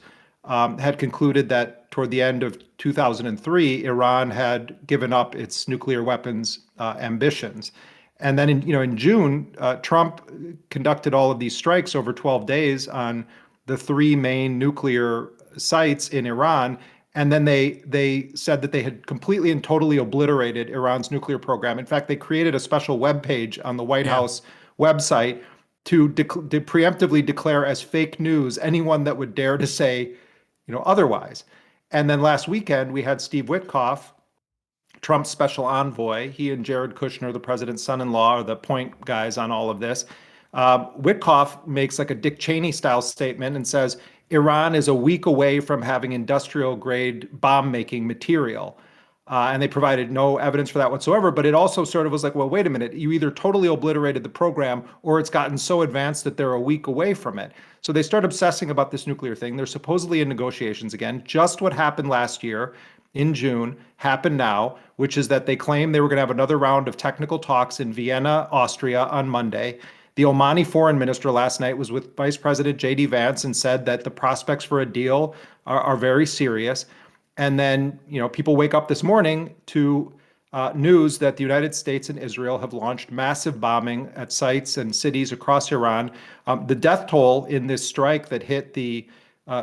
had concluded that toward the end of 2003, Iran had given up its nuclear weapons ambitions. And then in June, Trump conducted all of these strikes over 12 days on the three main nuclear sites in Iran. And then they said that they had completely and totally obliterated Iran's nuclear program. In fact, they created a special web page on the White House website to preemptively declare as fake news anyone that would dare to say otherwise. And then last weekend, we had Steve Witkoff, Trump's special envoy. He and Jared Kushner, the president's son-in-law, are the point guys on all of this. Witkoff makes like a Dick Cheney style statement and says, Iran is a week away from having industrial grade bomb making material. And they provided no evidence for that whatsoever. But it also sort of was like, well, wait a minute, you either totally obliterated the program or it's gotten so advanced that they're a week away from it. So they start obsessing about this nuclear thing. They're supposedly in negotiations again. Just what happened last year in June happened now, which is that they claim they were going to have another round of technical talks in Vienna, Austria on Monday. The Omani foreign minister last night was with Vice President J.D. Vance and said that the prospects for a deal are very serious. And then, people wake up this morning to news that the United States and Israel have launched massive bombing at sites and cities across Iran. The death toll in this strike that hit the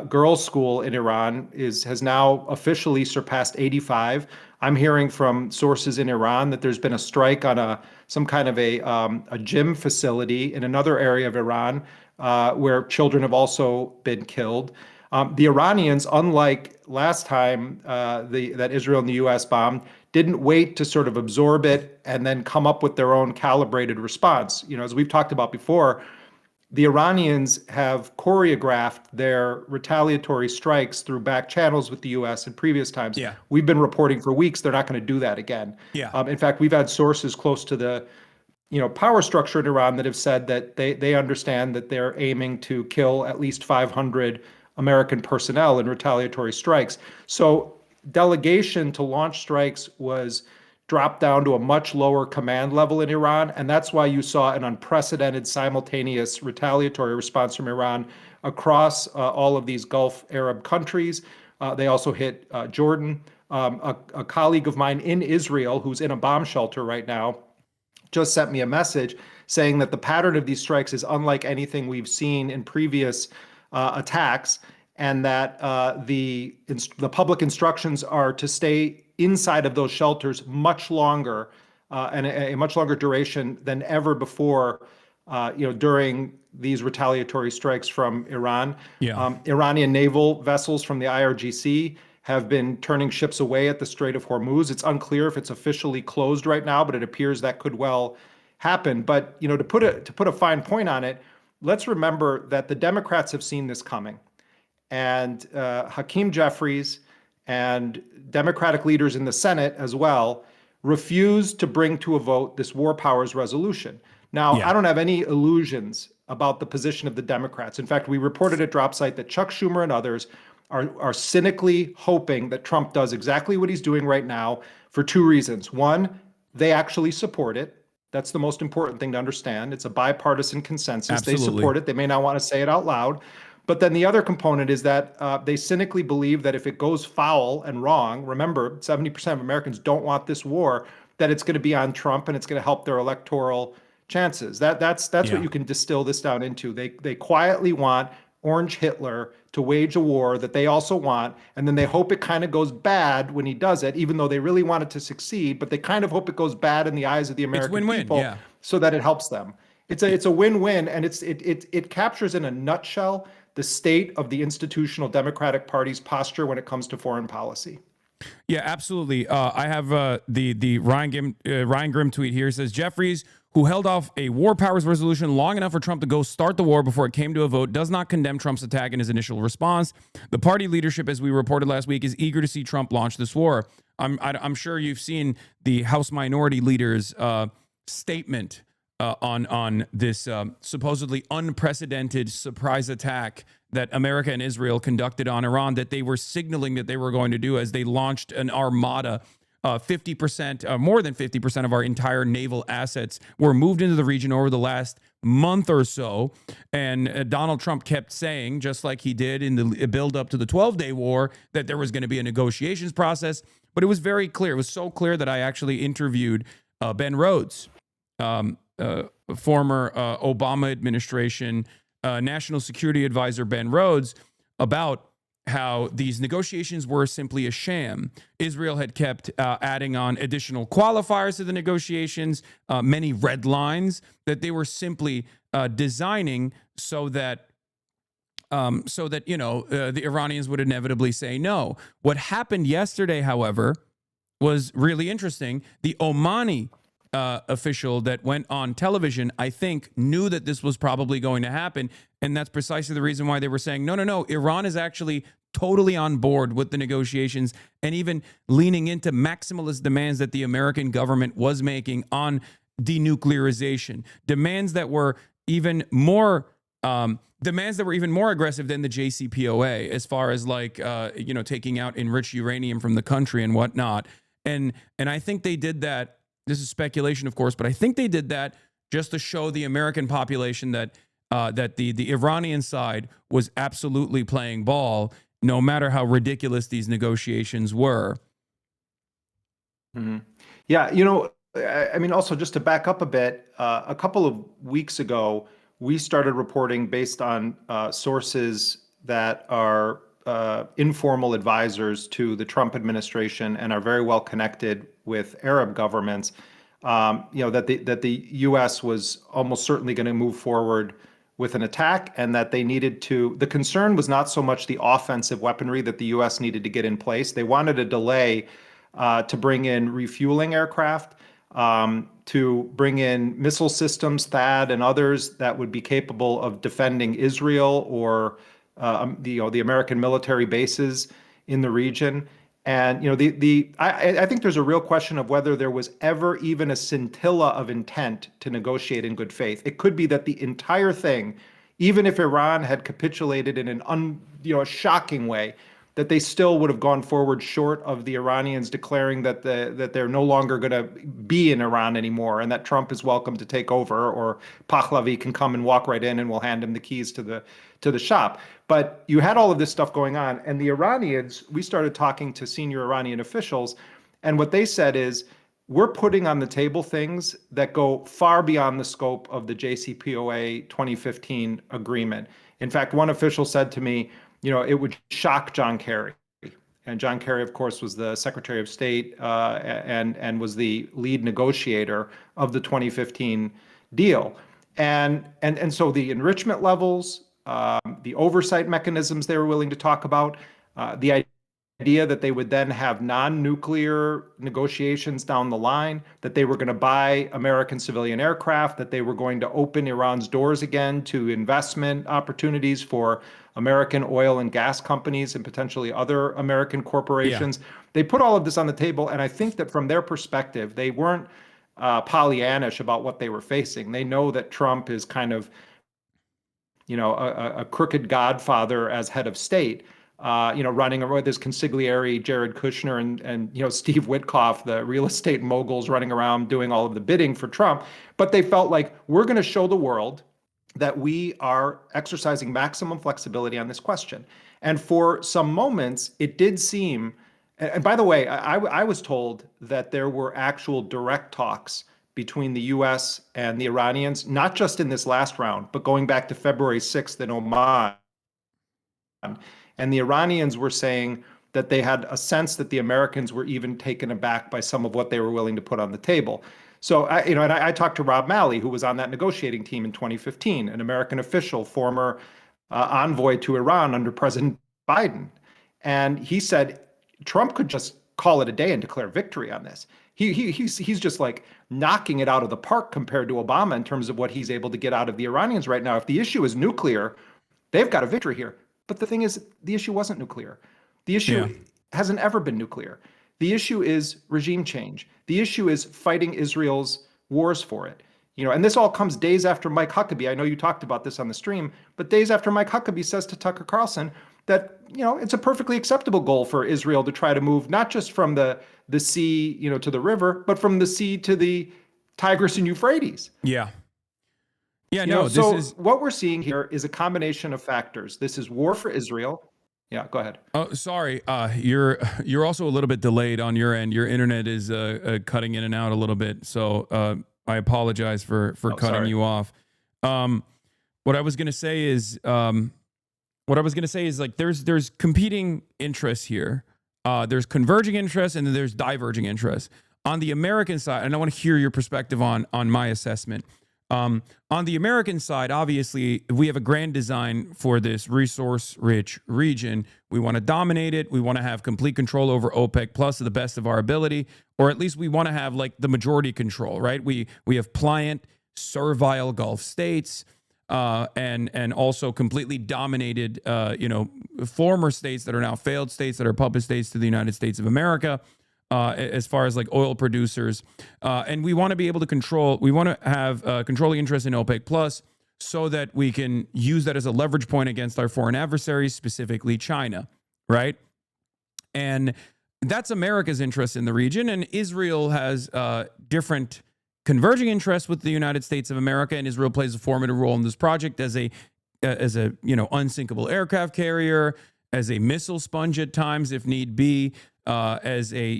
girls' school in Iran has now officially surpassed 85. I'm hearing from sources in Iran that there's been a strike on some kind of a gym facility in another area of Iran where children have also been killed. The Iranians, unlike last time that Israel and the U.S. bombed, didn't wait to sort of absorb it and then come up with their own calibrated response. As we've talked about before, the Iranians have choreographed their retaliatory strikes through back channels with the U.S. in previous times. Yeah. We've been reporting for weeks they're not going to do that again. Yeah. In fact, we've had sources close to the power structure in Iran that have said that they understand that they're aiming to kill at least 500 American personnel in retaliatory strikes. So delegation to launch strikes was dropped down to a much lower command level in Iran. And that's why you saw an unprecedented simultaneous retaliatory response from Iran across all of these Gulf Arab countries. They also hit Jordan. A colleague of mine in Israel, who's in a bomb shelter right now, just sent me a message saying that the pattern of these strikes is unlike anything we've seen in previous attacks, and that the public instructions are to stay inside of those shelters much longer and a much longer duration than ever before, during these retaliatory strikes from Iran. Yeah. Iranian naval vessels from the IRGC have been turning ships away at the Strait of Hormuz. It's unclear if it's officially closed right now, but it appears that could well happen. But to put a fine point on it, let's remember that the Democrats have seen this coming, and Hakeem Jeffries and Democratic leaders in the Senate as well refused to bring to a vote this war powers resolution. Now, I don't have any illusions about the position of the Democrats. In fact, we reported at DropSite that Chuck Schumer and others are cynically hoping that Trump does exactly what he's doing right now for two reasons. One, they actually support it. That's the most important thing to understand. It's a bipartisan consensus. Absolutely. They support it. They may not want to say it out loud. But then the other component is that they cynically believe that if it goes foul and wrong, remember, 70% of Americans don't want this war, that it's going to be on Trump and it's going to help their electoral chances. That's what you can distill this down into. They quietly want Orange Hitler to wage a war that they also want, and then they hope it kind of goes bad when he does it, even though they really want it to succeed, but they kind of hope it goes bad in the eyes of the American people so that it helps them. It's a win-win, and it captures in a nutshell the state of the institutional Democratic Party's posture when it comes to foreign policy. Yeah, absolutely. I have the Ryan Grimm tweet here. It says, Jeffries, who held off a war powers resolution long enough for Trump to go start the war before it came to a vote, does not condemn Trump's attack in his initial response. The party leadership, as we reported last week, is eager to see Trump launch this war. I'm sure you've seen the House Minority Leader's statement on this supposedly unprecedented surprise attack that America and Israel conducted on Iran, that they were signaling that they were going to do as they launched an armada. 50%, more than 50% of our entire naval assets were moved into the region over the last month or so. And Donald Trump kept saying, just like he did in the build up to the 12-day war, that there was going to be a negotiations process. But it was very clear. It was so clear that I actually interviewed Ben Rhodes, former Obama administration national security advisor Ben Rhodes, about how these negotiations were simply a sham. Israel had kept adding on additional qualifiers to the negotiations, many red lines that they were simply designing so that the Iranians would inevitably say no. What happened yesterday, however, was really interesting. The Omani official that went on television, I think, knew that this was probably going to happen. And that's precisely the reason why they were saying, no, Iran is actually totally on board with the negotiations and even leaning into maximalist demands that the American government was making on denuclearization. Demands that were even more aggressive than the JCPOA, as far as taking out enriched uranium from the country and whatnot. And I think they did that. This is speculation, of course, but I think they did that just to show the American population that the Iranian side was absolutely playing ball, no matter how ridiculous these negotiations were. Mm-hmm. Yeah, I mean, also just to back up a bit, a couple of weeks ago, we started reporting based on sources that are informal advisors to the Trump administration and are very well connected with Arab governments, that the U.S. was almost certainly going to move forward with an attack, and that they needed to. The concern was not so much the offensive weaponry that the U.S. needed to get in place. They wanted a delay to bring in refueling aircraft, to bring in missile systems, THAAD, and others that would be capable of defending Israel or the American military bases in the region. And I think there's a real question of whether there was ever even a scintilla of intent to negotiate in good faith. It could be that the entire thing, even if Iran had capitulated in a shocking way, that they still would have gone forward short of the Iranians declaring that they're no longer going to be in Iran anymore, and that Trump is welcome to take over, or Pahlavi can come and walk right in and we'll hand him the keys to the shop. But you had all of this stuff going on, and the Iranians, we started talking to senior Iranian officials, and what they said is, we're putting on the table things that go far beyond the scope of the JCPOA 2015 agreement. In fact, one official said to me, it would shock John Kerry. And John Kerry, of course, was the Secretary of State and was the lead negotiator of the 2015 deal. And so the enrichment levels, the oversight mechanisms they were willing to talk about, the idea that they would then have non-nuclear negotiations down the line, that they were going to buy American civilian aircraft, that they were going to open Iran's doors again to investment opportunities for American oil and gas companies and potentially other American corporations. Yeah. They put all of this on the table, and I think that from their perspective, they weren't Pollyannish about what they were facing. They know that Trump is kind of a crooked godfather as head of state, running around with his consigliere, Jared Kushner, and Steve Witkoff, the real estate moguls running around doing all of the bidding for Trump. But they felt like, we're going to show the world that we are exercising maximum flexibility on this question. And for some moments, it did seem, and by the way, I was told that there were actual direct talks between the U.S. and the Iranians, not just in this last round, but going back to February 6th in Oman. And the Iranians were saying that they had a sense that the Americans were even taken aback by some of what they were willing to put on the table. So, I talked to Rob Malley, who was on that negotiating team in 2015, an American official, former envoy to Iran under President Biden. And he said Trump could just call it a day and declare victory on this. He's just like knocking it out of the park compared to Obama in terms of what he's able to get out of the Iranians right now. If the issue is nuclear, they've got a victory here. But the thing is, the issue wasn't nuclear. The issue hasn't ever been nuclear. The issue is regime change. The issue is fighting Israel's wars for it. And this all comes days after Mike Huckabee. I know you talked about this on the stream, but days after Mike Huckabee says to Tucker Carlson that, it's a perfectly acceptable goal for Israel to try to move not just from the sea, to the river, but from the sea to the Tigris and Euphrates. Yeah. Yeah, What we're seeing here is a combination of factors. This is war for Israel. Yeah, go ahead. Oh, sorry. You're also a little bit delayed on your end. Your internet is cutting in and out a little bit. So I apologize for cutting you off. What I was gonna say is like there's competing interests here. There's converging interests and then there's diverging interests. On the American side, and I want to hear your perspective on my assessment. On the American side, obviously, we have a grand design for this resource-rich region. We want to dominate it. We want to have complete control over OPEC plus to the best of our ability, or at least we want to have like the majority control, right? We have pliant, servile Gulf states, and also completely dominated, former states that are now failed states that are puppet states to the United States of America. As far as like oil producers, and we want to be able to control. We want to have controlling interest in OPEC plus, so that we can use that as a leverage point against our foreign adversaries, specifically China, right? And that's America's interest in the region, and Israel has different converging interests with the United States of America, and Israel plays a formative role in this project as a unsinkable aircraft carrier, as a missile sponge at times if need be. As a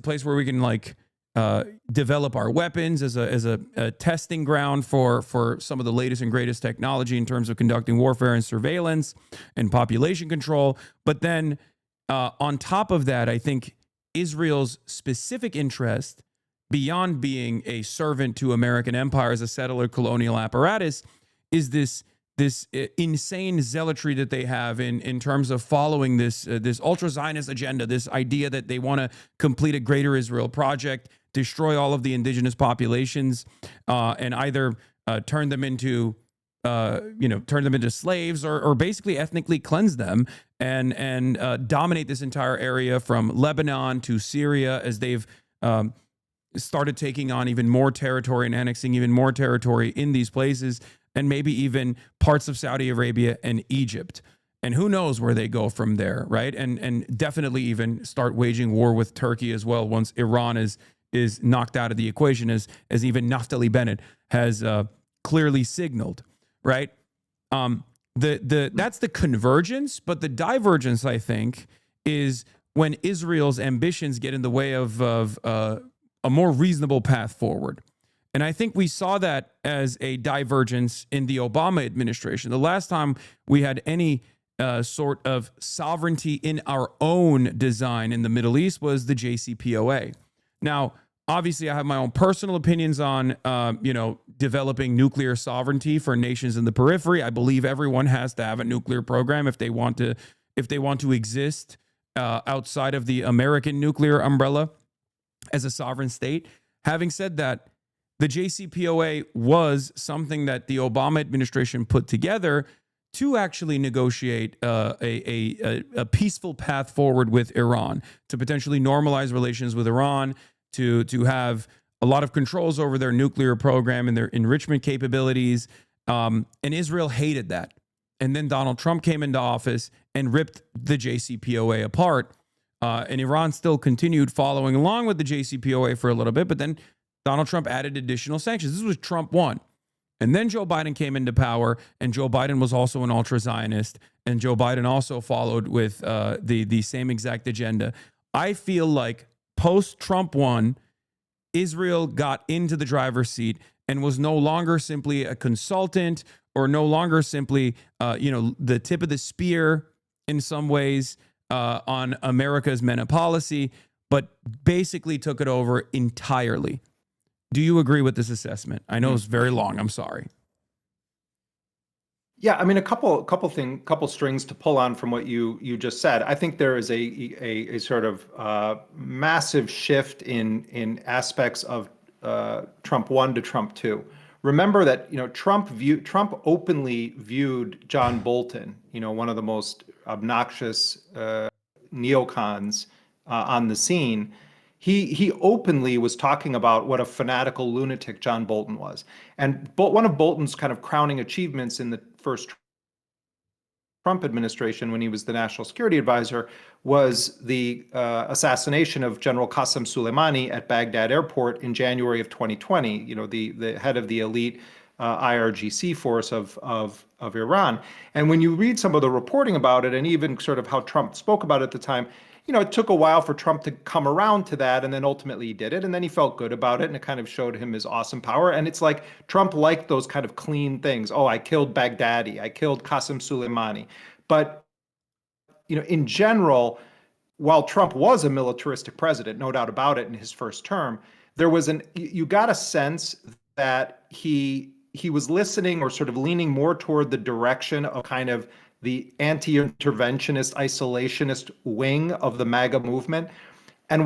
place where we can develop our weapons, as a testing ground for some of the latest and greatest technology in terms of conducting warfare and surveillance and population control. But then on top of that, I think Israel's specific interest, beyond being a servant to American empire as a settler colonial apparatus, is this insane zealotry that they have in terms of following this ultra-Zionist agenda, this idea that they want to complete a greater Israel project, destroy all of the indigenous populations, and either turn them into slaves or basically ethnically cleanse them and dominate this entire area from Lebanon to Syria, as they've started taking on even more territory and annexing even more territory in these places, and maybe even parts of Saudi Arabia and Egypt. And who knows where they go from there, right? And definitely even start waging war with Turkey as well once Iran is knocked out of the equation, as even Naftali Bennett has clearly signaled, right? That's the convergence, but the divergence, I think, is when Israel's ambitions get in the way of a more reasonable path forward. And I think we saw that as a divergence in the Obama administration. The last time we had any sort of sovereignty in our own design in the Middle East was the JCPOA. Now, obviously, I have my own personal opinions on, developing nuclear sovereignty for nations in the periphery. I believe everyone has to have a nuclear program if they want to exist outside of the American nuclear umbrella as a sovereign state. Having said that, the JCPOA was something that the Obama administration put together to actually negotiate a peaceful path forward with Iran, to potentially normalize relations with Iran, to have a lot of controls over their nuclear program and their enrichment capabilities, And Israel hated that. And then Donald Trump came into office and ripped the JCPOA apart. And Iran still continued following along with the JCPOA for a little bit, but then Donald Trump added additional sanctions. This was Trump 1. And then Joe Biden came into power, and Joe Biden was also an ultra-Zionist, and Joe Biden also followed with the same exact agenda. I feel like post-Trump 1, Israel got into the driver's seat and was no longer simply a consultant or no longer simply, the tip of the spear in some ways on America's MENA policy, but basically took it over entirely. Do you agree with this assessment? I know it's very long. I'm sorry. Yeah, I mean, a couple strings to pull on from what you just said. I think there is a sort of massive shift in aspects of Trump 1 to Trump 2. Remember that Trump openly viewed John Bolton, one of the most obnoxious neocons on the scene. He openly was talking about what a fanatical lunatic John Bolton was. And one of Bolton's kind of crowning achievements in the first Trump administration, when he was the national security advisor, was the assassination of General Qasem Soleimani at Baghdad airport in January of 2020, the head of the elite IRGC force of Iran. And when you read some of the reporting about it, and even sort of how Trump spoke about it at the time, it took a while for Trump to come around to that, and then ultimately he did it, and then he felt good about it, and it kind of showed him his awesome power. And it's like Trump liked those kind of clean things. Oh, I killed Baghdadi, I killed Qasem Soleimani. But, in general, while Trump was a militaristic president, no doubt about it, in his first term, there was you got a sense that he was listening or sort of leaning more toward the direction of kind of the anti-interventionist, isolationist wing of the MAGA movement. And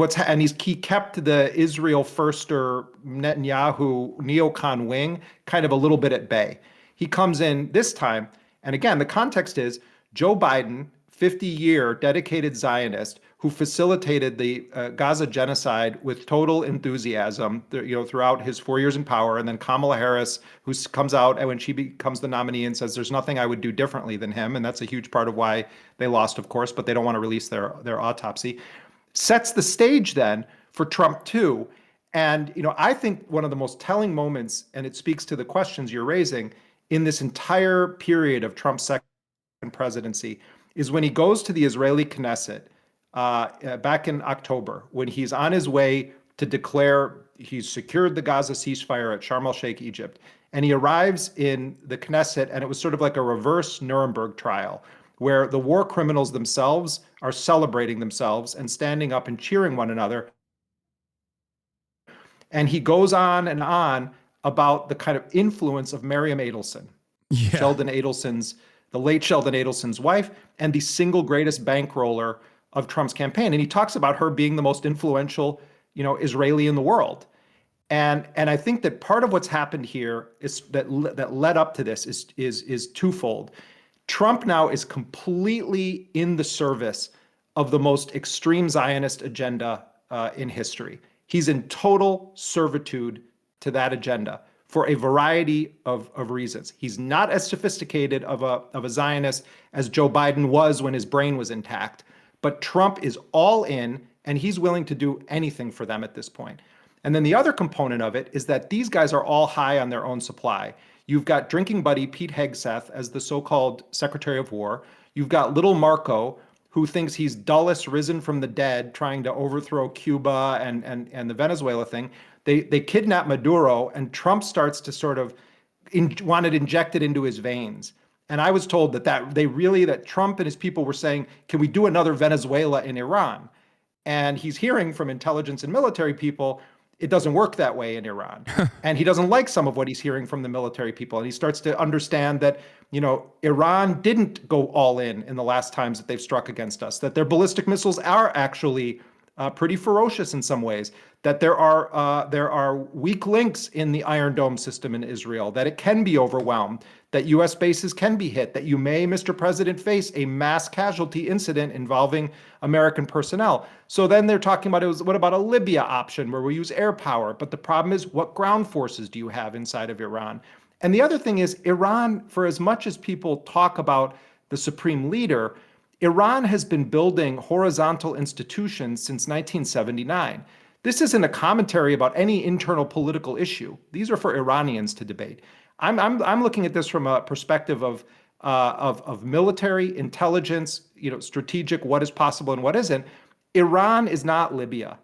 he kept the Israel firster Netanyahu neocon wing kind of a little bit at bay. He comes in this time, and again, the context is Joe Biden, 50-year dedicated Zionist, who facilitated the Gaza genocide with total enthusiasm, throughout his 4 years in power, and then Kamala Harris, who comes out and when she becomes the nominee and says, "There's nothing I would do differently than him," and that's a huge part of why they lost, of course, but they don't want to release their autopsy, sets the stage then for Trump 2. And I think one of the most telling moments, and it speaks to the questions you're raising, in this entire period of Trump's second presidency, is when he goes to the Israeli Knesset back in October, when he's on his way to declare he's secured the Gaza ceasefire at Sharm el-Sheikh, Egypt. And he arrives in the Knesset, and it was sort of like a reverse Nuremberg trial, where the war criminals themselves are celebrating themselves and standing up and cheering one another. And he goes on and on about the kind of influence of Miriam Adelson, the late Sheldon Adelson's wife, and the single greatest bankroller of Trump's campaign. And he talks about her being the most influential, Israeli in the world. And I think that part of what's happened here is that led up to this is twofold. Trump now is completely in the service of the most extreme Zionist agenda in history. He's in total servitude to that agenda for a variety of reasons. He's not as sophisticated of a Zionist as Joe Biden was when his brain was intact, but Trump is all in, and he's willing to do anything for them at this point. And then the other component of it is that these guys are all high on their own supply. You've got drinking buddy Pete Hegseth as the so-called Secretary of War. You've got little Marco, who thinks he's Dulles risen from the dead, trying to overthrow Cuba and the Venezuela thing. They kidnap Maduro, and Trump starts to sort of want it injected into his veins. And I was told that Trump and his people were saying, can we do another Venezuela in Iran? And he's hearing from intelligence and military people, it doesn't work that way in Iran. And he doesn't like some of what he's hearing from the military people. And he starts to understand that, Iran didn't go all in the last times that they've struck against us, that their ballistic missiles are actually pretty ferocious in some ways, that there are weak links in the Iron Dome system in Israel, that it can be overwhelmed, that U.S. bases can be hit, that you may, Mr. President, face a mass casualty incident involving American personnel. So then they're talking about, what about a Libya option where we use air power? But the problem is, what ground forces do you have inside of Iran? And the other thing is Iran, for as much as people talk about the supreme leader, Iran has been building horizontal institutions since 1979. This isn't a commentary about any internal political issue. These are for Iranians to debate. I'm looking at this from a perspective of military intelligence, strategic, what is possible and what isn't. Iran is not Libya.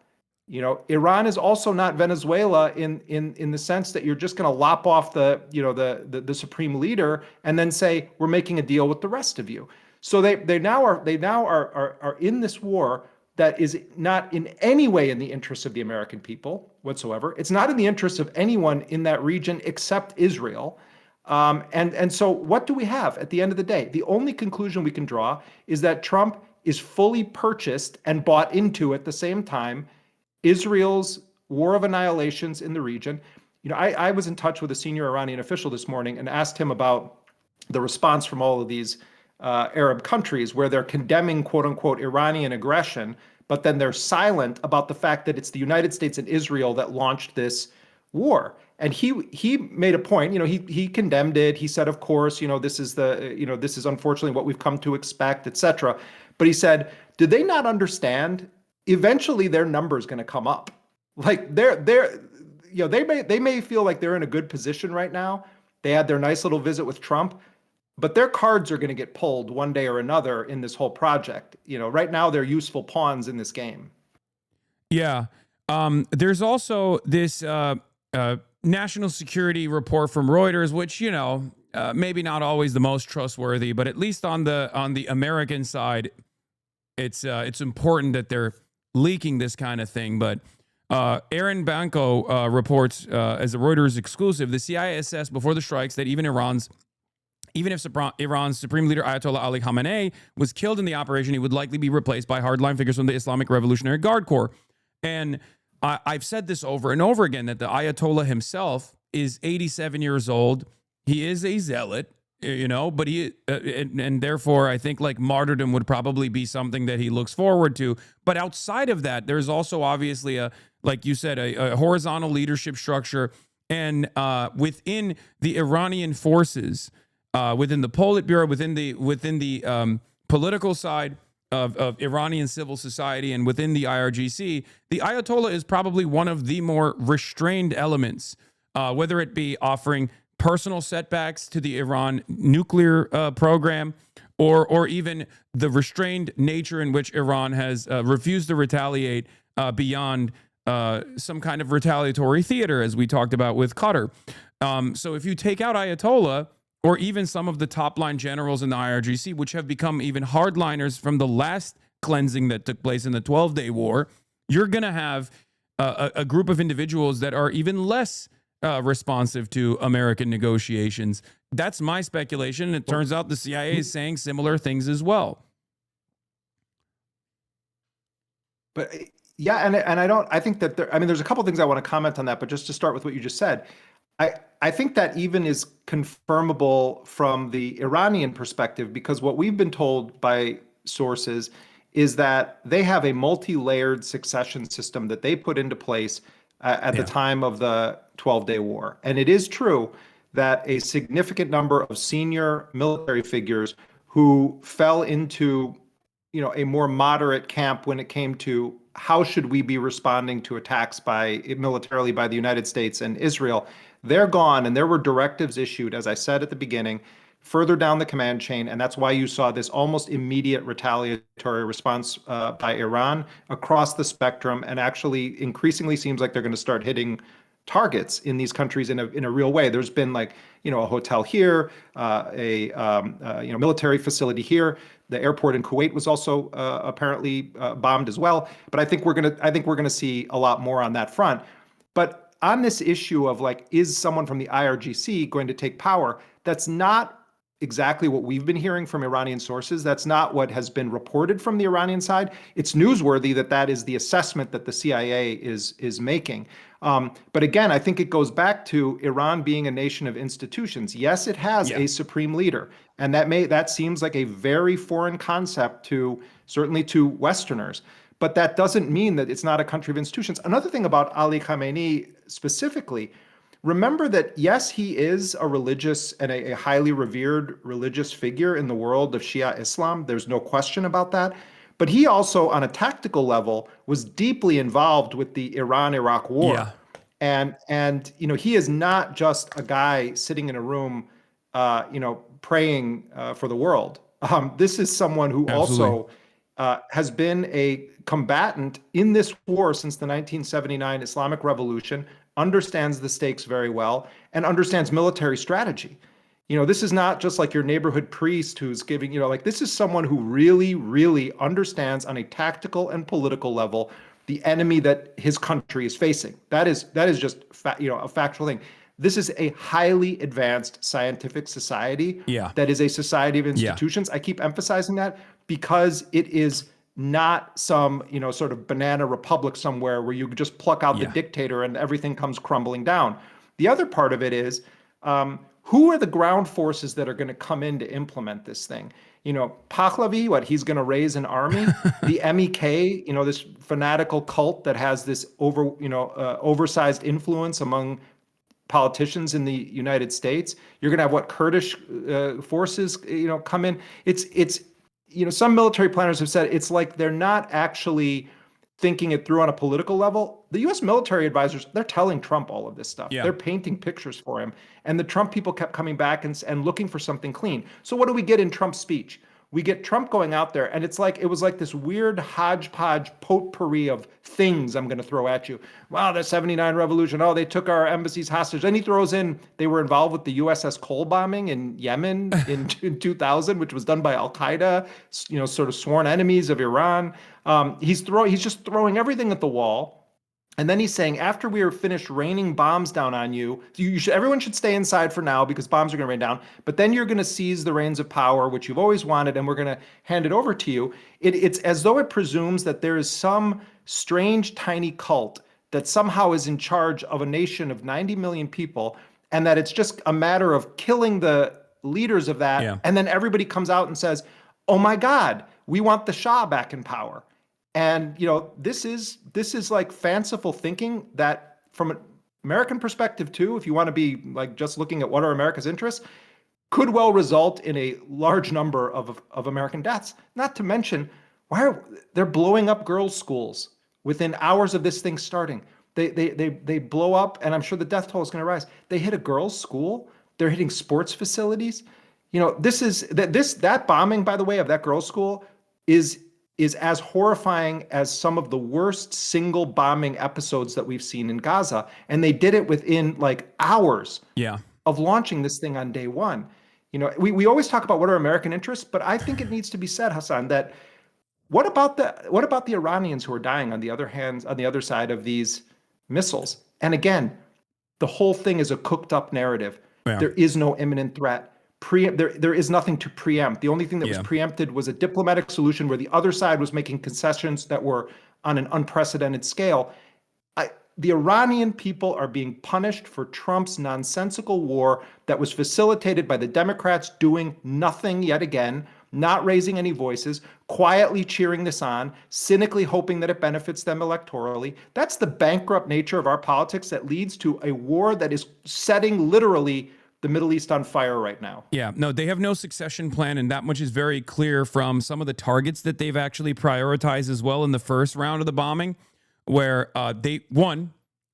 Iran is also not Venezuela in the sense that you're just going to lop off the supreme leader and then say we're making a deal with the rest of you. So they now are in this war that is not in any way in the interest of the American people whatsoever. It's not in the interest of anyone in that region except Israel. And so what do we have at the end of the day? The only conclusion we can draw is that Trump is fully purchased and bought into at the same time Israel's war of annihilations in the region. I was in touch with a senior Iranian official this morning and asked him about the response from all of these Arab countries where they're condemning quote unquote Iranian aggression, but then they're silent about the fact that it's the United States and Israel that launched this war. And he made a point, he condemned it. He said, of course, this is unfortunately what we've come to expect, et cetera. But he said, did they not understand eventually their number is going to come up? Like they may feel like they're in a good position right now. They had their nice little visit with Trump, but their cards are going to get pulled one day or another in this whole project. Right now they're useful pawns in this game. Yeah. There's also this national security report from Reuters, which, maybe not always the most trustworthy, but at least on the American side, it's important that they're leaking this kind of thing. But Aaron Banco reports as a Reuters exclusive, the CIA assessed before the strikes that even if Iran's supreme leader Ayatollah Ali Khamenei was killed in the operation, he would likely be replaced by hardline figures from the Islamic Revolutionary Guard Corps. And I've said this over and over again, that the Ayatollah himself is 87 years old. He is a zealot, but and therefore I think like martyrdom would probably be something that he looks forward to. But outside of that, there's also obviously like you said, a horizontal leadership structure. And within the Iranian forces, within the Politburo, within the political side of Iranian civil society, and within the IRGC, the Ayatollah is probably one of the more restrained elements, whether it be offering personal setbacks to the Iran nuclear program, or even the restrained nature in which Iran has refused to retaliate beyond some kind of retaliatory theater, as we talked about with Qatar. So if you take out Ayatollah, or even some of the top-line generals in the IRGC, which have become even hardliners from the last cleansing that took place in the 12-day war, you're going to have a group of individuals that are even less responsive to American negotiations. That's my speculation, and it turns out the CIA is saying similar things as well. But yeah, and I think that there's a couple things I want to comment on that, but just to start with what you just said, I think that even is confirmable from the Iranian perspective, because what we've been told by sources is that they have a multi-layered succession system that they put into place at the time of the 12-day war. And it is true that a significant number of senior military figures who fell into, a more moderate camp when it came to how should we be responding to attacks militarily by the United States and Israel, they're gone, and there were directives issued, as I said at the beginning, further down the command chain, and that's why you saw this almost immediate retaliatory response by Iran across the spectrum, and actually increasingly seems like they're going to start hitting targets in these countries in a real way. There's been a hotel here, a military facility here. The airport in Kuwait was also apparently bombed as well. But I think we're gonna see a lot more on that front. But on this issue of is someone from the IRGC going to take power? That's not exactly what we've been hearing from Iranian sources. That's not what has been reported from the Iranian side. It's newsworthy that is the assessment that the CIA is making. But again, I think it goes back to Iran being a nation of institutions. Yes, it has a supreme leader, and that seems like a very foreign concept certainly to Westerners. But that doesn't mean that it's not a country of institutions. Another thing about Ali Khamenei specifically, remember that, yes, he is a religious and a highly revered religious figure in the world of Shia Islam. There's no question about that. But he also, on a tactical level, was deeply involved with the Iran-Iraq war. Yeah. And he is not just a guy sitting in a room, praying for the world. This is someone who also has been a combatant in this war since the 1979 Islamic Revolution, understands the stakes very well, and understands military strategy. This is not just like your neighborhood priest who's giving, this is someone who really, really understands on a tactical and political level the enemy that his country is facing. That is just a factual thing. This is a highly advanced scientific society that is a society of institutions. I keep emphasizing that because it is not some, sort of banana republic somewhere where you just pluck out the dictator and everything comes crumbling down. The other part of it is, who are the ground forces that are going to come in to implement this thing? Pahlavi, he's going to raise an army. The MEK, this fanatical cult that has this oversized influence among politicians in the United States. You're going to have Kurdish forces, come in. It's some military planners have said it's like they're not actually thinking it through on a political level. The U.S. military advisors, they're telling Trump all of this stuff. They're painting pictures for him. And the Trump people kept coming back and looking for something clean. So what do we get in Trump's speech? We get Trump going out there, and it was like this weird hodgepodge potpourri of things I'm going to throw at you. Wow, the 79 revolution. Oh, they took our embassies hostage. Then he throws in, they were involved with the USS Cole bombing in Yemen in 2000, which was done by Al-Qaeda, sort of sworn enemies of Iran. He's just throwing everything at the wall. And then he's saying, after we are finished raining bombs down on you, everyone should stay inside for now because bombs are going to rain down. But then you're going to seize the reins of power, which you've always wanted, and we're going to hand it over to you. It's as though it presumes that there is some strange, tiny cult that somehow is in charge of a nation of 90 million people, and that it's just a matter of killing the leaders of that. Yeah. And then everybody comes out and says, oh my God, we want the Shah back in power. And, this is like fanciful thinking that from an American perspective too, if you want to be like just looking at what are America's interests, could well result in a large number of American deaths. Not to mention, they're blowing up girls' schools within hours of this thing starting. They blow up, and I'm sure the death toll is going to rise. They hit a girls' school. They're hitting sports facilities. That bombing, by the way, of that girls' school is as horrifying as some of the worst single bombing episodes that we've seen in Gaza. And they did it within hours of launching this thing on day one. We always talk about what are American interests, but I think it needs to be said, Hasan, that what about the Iranians who are dying on the other side of these missiles? And again, the whole thing is a cooked up narrative. Yeah. There is no imminent threat. There is nothing to preempt. The only thing that was preempted was a diplomatic solution where the other side was making concessions that were on an unprecedented scale. The Iranian people are being punished for Trump's nonsensical war that was facilitated by the Democrats doing nothing yet again, not raising any voices, quietly cheering this on, cynically hoping that it benefits them electorally. That's the bankrupt nature of our politics that leads to a war that is setting literally the Middle East on fire right now. Yeah, no, they have no succession plan, and that much is very clear from some of the targets that they've actually prioritized as well in the first round of the bombing, where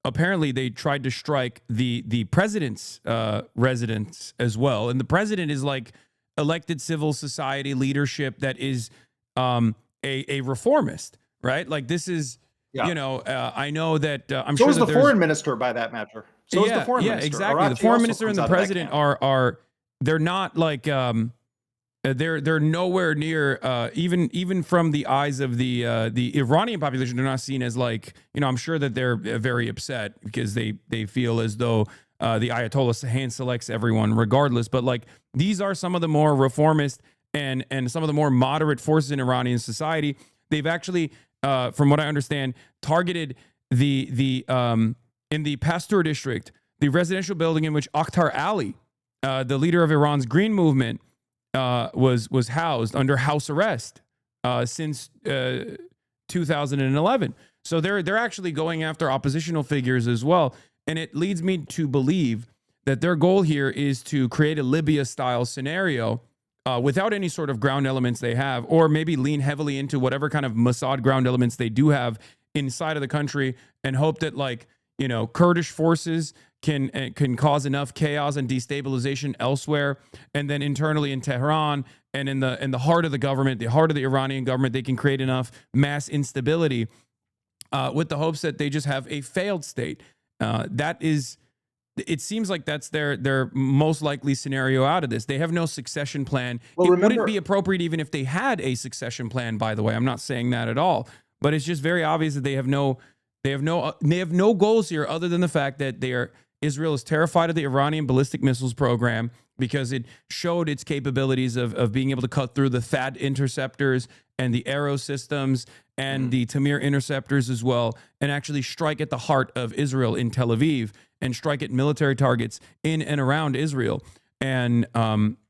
apparently they tried to strike the president's residence as well, and the president is like elected civil society leadership that is a reformist, right? Like this is, I know that I'm sure that the foreign minister by that matter. So is the foreign minister. Exactly. Arachi the foreign minister and the president are they're not like they're nowhere near even from the eyes of the Iranian population. They're not seen as like, I'm sure that they're very upset because they feel as though the Ayatollah hand selects everyone regardless. But like these are some of the more reformist and some of the more moderate forces in Iranian society. They've actually, from what I understand, targeted in the Pasteur district, the residential building in which Akhtar Ali, the leader of Iran's Green Movement, was housed under house arrest since 2011. So they're actually going after oppositional figures as well. And it leads me to believe that their goal here is to create a Libya-style scenario without any sort of ground elements they have, or maybe lean heavily into whatever kind of Mossad ground elements they do have inside of the country, and hope that, like, you know, Kurdish forces can cause enough chaos and destabilization elsewhere, and then internally in Tehran and in the heart of the government, the heart of the Iranian government, they can create enough mass instability with the hopes that they just have a failed state. It seems like that's their most likely scenario out of this. They have no succession plan. Well, it wouldn't be appropriate even if they had a succession plan, by the way. I'm not saying that at all, but it's just very obvious that they have no goals here other than the fact that Israel is terrified of the Iranian ballistic missiles program because it showed its capabilities of being able to cut through the THAAD interceptors and the Arrow systems and the Tamir interceptors as well, and actually strike at the heart of Israel in Tel Aviv and strike at military targets in and around Israel. And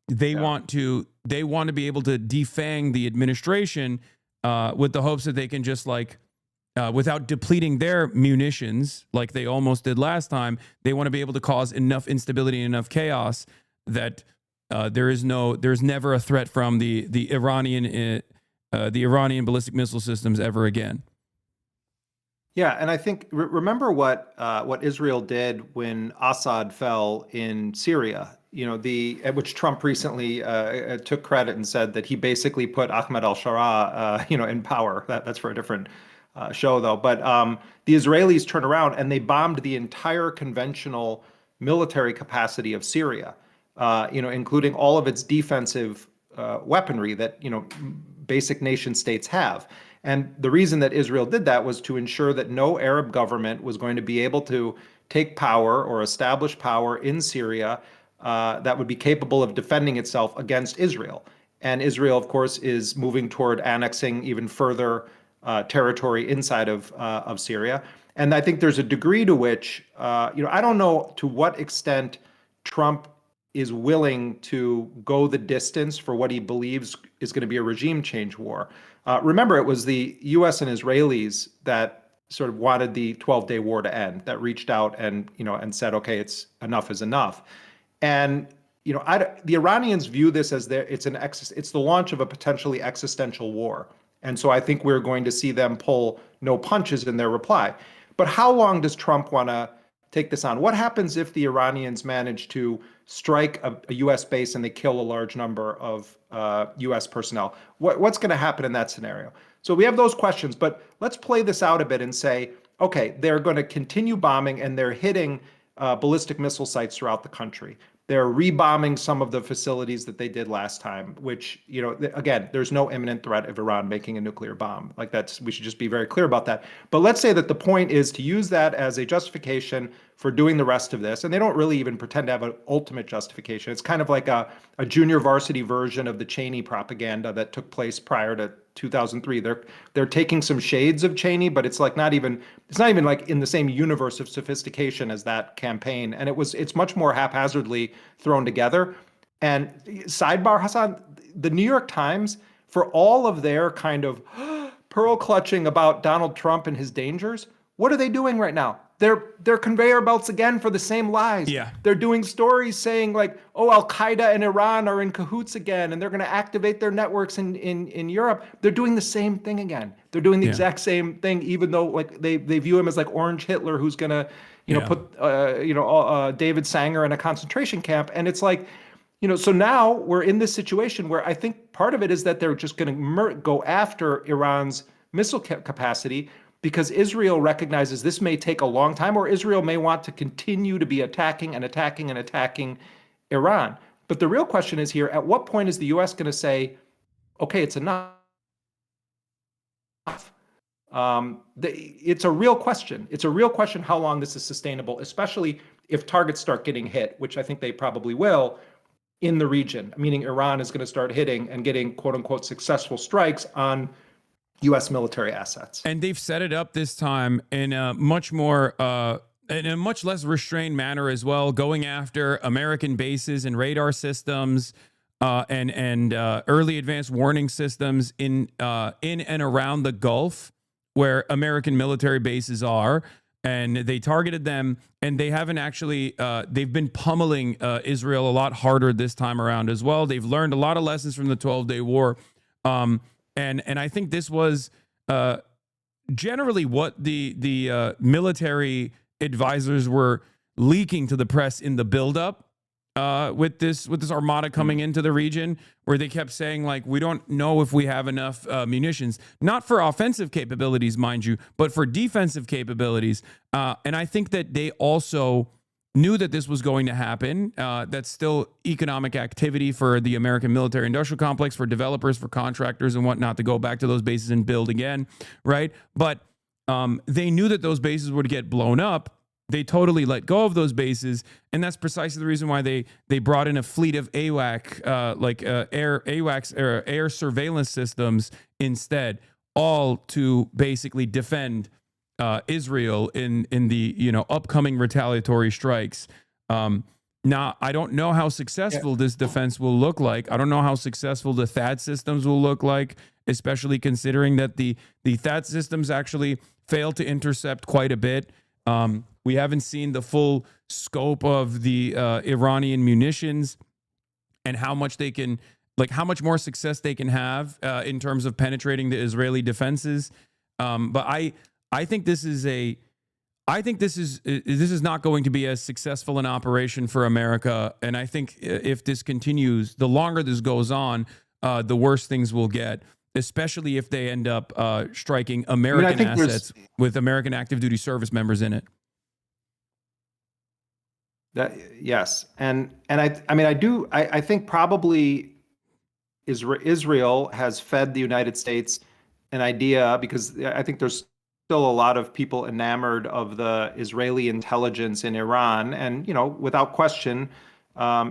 they want to be able to defang the administration with the hopes that they can just without depleting their munitions like they almost did last time. They want to be able to cause enough instability and enough chaos that there's never a threat from the Iranian ballistic missile systems ever again. Yeah, and I think remember what Israel did when Assad fell in Syria. You know, which Trump recently took credit and said that he basically put Ahmed al-Sharaa, in power. That's for a different show, though. But the Israelis turned around and they bombed the entire conventional military capacity of Syria, including all of its defensive weaponry that basic nation states have. And the reason that Israel did that was to ensure that no Arab government was going to be able to take power or establish power in Syria that would be capable of defending itself against Israel. And Israel, of course, is moving toward annexing even further territory inside of Syria. And I think there's a degree to which, I don't know to what extent Trump is willing to go the distance for what he believes is going to be a regime change war. Remember, it was the U.S. and Israelis that sort of wanted the 12-day war to end, that reached out and said, okay, enough is enough. And the Iranians view this as it's the launch of a potentially existential war. And so I think we're going to see them pull no punches in their reply. But how long does Trump want to take this on? What happens if the Iranians manage to strike a U.S. base and they kill a large number of U.S. personnel? What's going to happen in that scenario? So we have those questions, but let's play this out a bit and say, okay, they're going to continue bombing and they're hitting ballistic missile sites throughout the country. They're rebombing some of the facilities that they did last time, which, again, there's no imminent threat of Iran making a nuclear bomb. We should just be very clear about that. But let's say that the point is to use that as a justification for doing the rest of this. And they don't really even pretend to have an ultimate justification. It's kind of like a junior varsity version of the Cheney propaganda that took place prior to 2003. They're taking some shades of Cheney, but it's not even like in the same universe of sophistication as that campaign. And it's much more haphazardly thrown together. And sidebar, Hasan, the New York Times, for all of their kind of pearl clutching about Donald Trump and his dangers, what are they doing right now? They're conveyor belts again for the same lies. Yeah. They're doing stories saying Al Qaeda and Iran are in cahoots again, and they're going to activate their networks in Europe. They're doing the same thing again. They're doing the exact same thing, even though they view him as Orange Hitler, who's going to put David Sanger in a concentration camp. And it's so now we're in this situation where I think part of it is that they're just going to go after Iran's missile capacity, because Israel recognizes this may take a long time, or Israel may want to continue to be attacking and attacking and attacking Iran. But the real question is here, at what point is the U.S. going to say, okay, it's enough? It's a real question. It's a real question how long this is sustainable, especially if targets start getting hit, which I think they probably will, in the region, meaning Iran is going to start hitting and getting quote unquote successful strikes on U.S. military assets. And they've set it up this time in a much more, in a much less restrained manner as well, going after American bases and radar systems and early advanced warning systems in and around the Gulf, where American military bases are. and they targeted them, and they haven't actually, they've been pummeling Israel a lot harder this time around as well. They've learned a lot of lessons from the 12-day war. And I think this was generally what the military advisors were leaking to the press in the buildup with this armada coming into the region, where they kept saying, like, we don't know if we have enough munitions, not for offensive capabilities, mind you, but for defensive capabilities. And I think that they also knew that this was going to happen. That's still economic activity for the American military industrial complex, for developers, for contractors and whatnot, to go back to those bases and build again, right? But they knew that those bases would get blown up. They totally let go of those bases, and that's precisely the reason why they brought in a fleet of AWAC, air surveillance systems instead, all to basically defend Israel in the upcoming retaliatory strikes. Now, I don't know how successful this defense will look like. I don't know how successful the THAAD systems will look like, especially considering that the THAAD systems actually failed to intercept quite a bit. We haven't seen the full scope of the Iranian munitions and how much they can, like, how much more success they can have in terms of penetrating the Israeli defenses. But I think this is not going to be as successful an operation for America. And I think if this continues, the longer this goes on, the worse things will get, especially if they end up striking American assets with American active duty service members in it. Yes. And I think probably Israel has fed the United States an idea, because I think there's still a lot of people enamored of the Israeli intelligence in Iran. And, without question,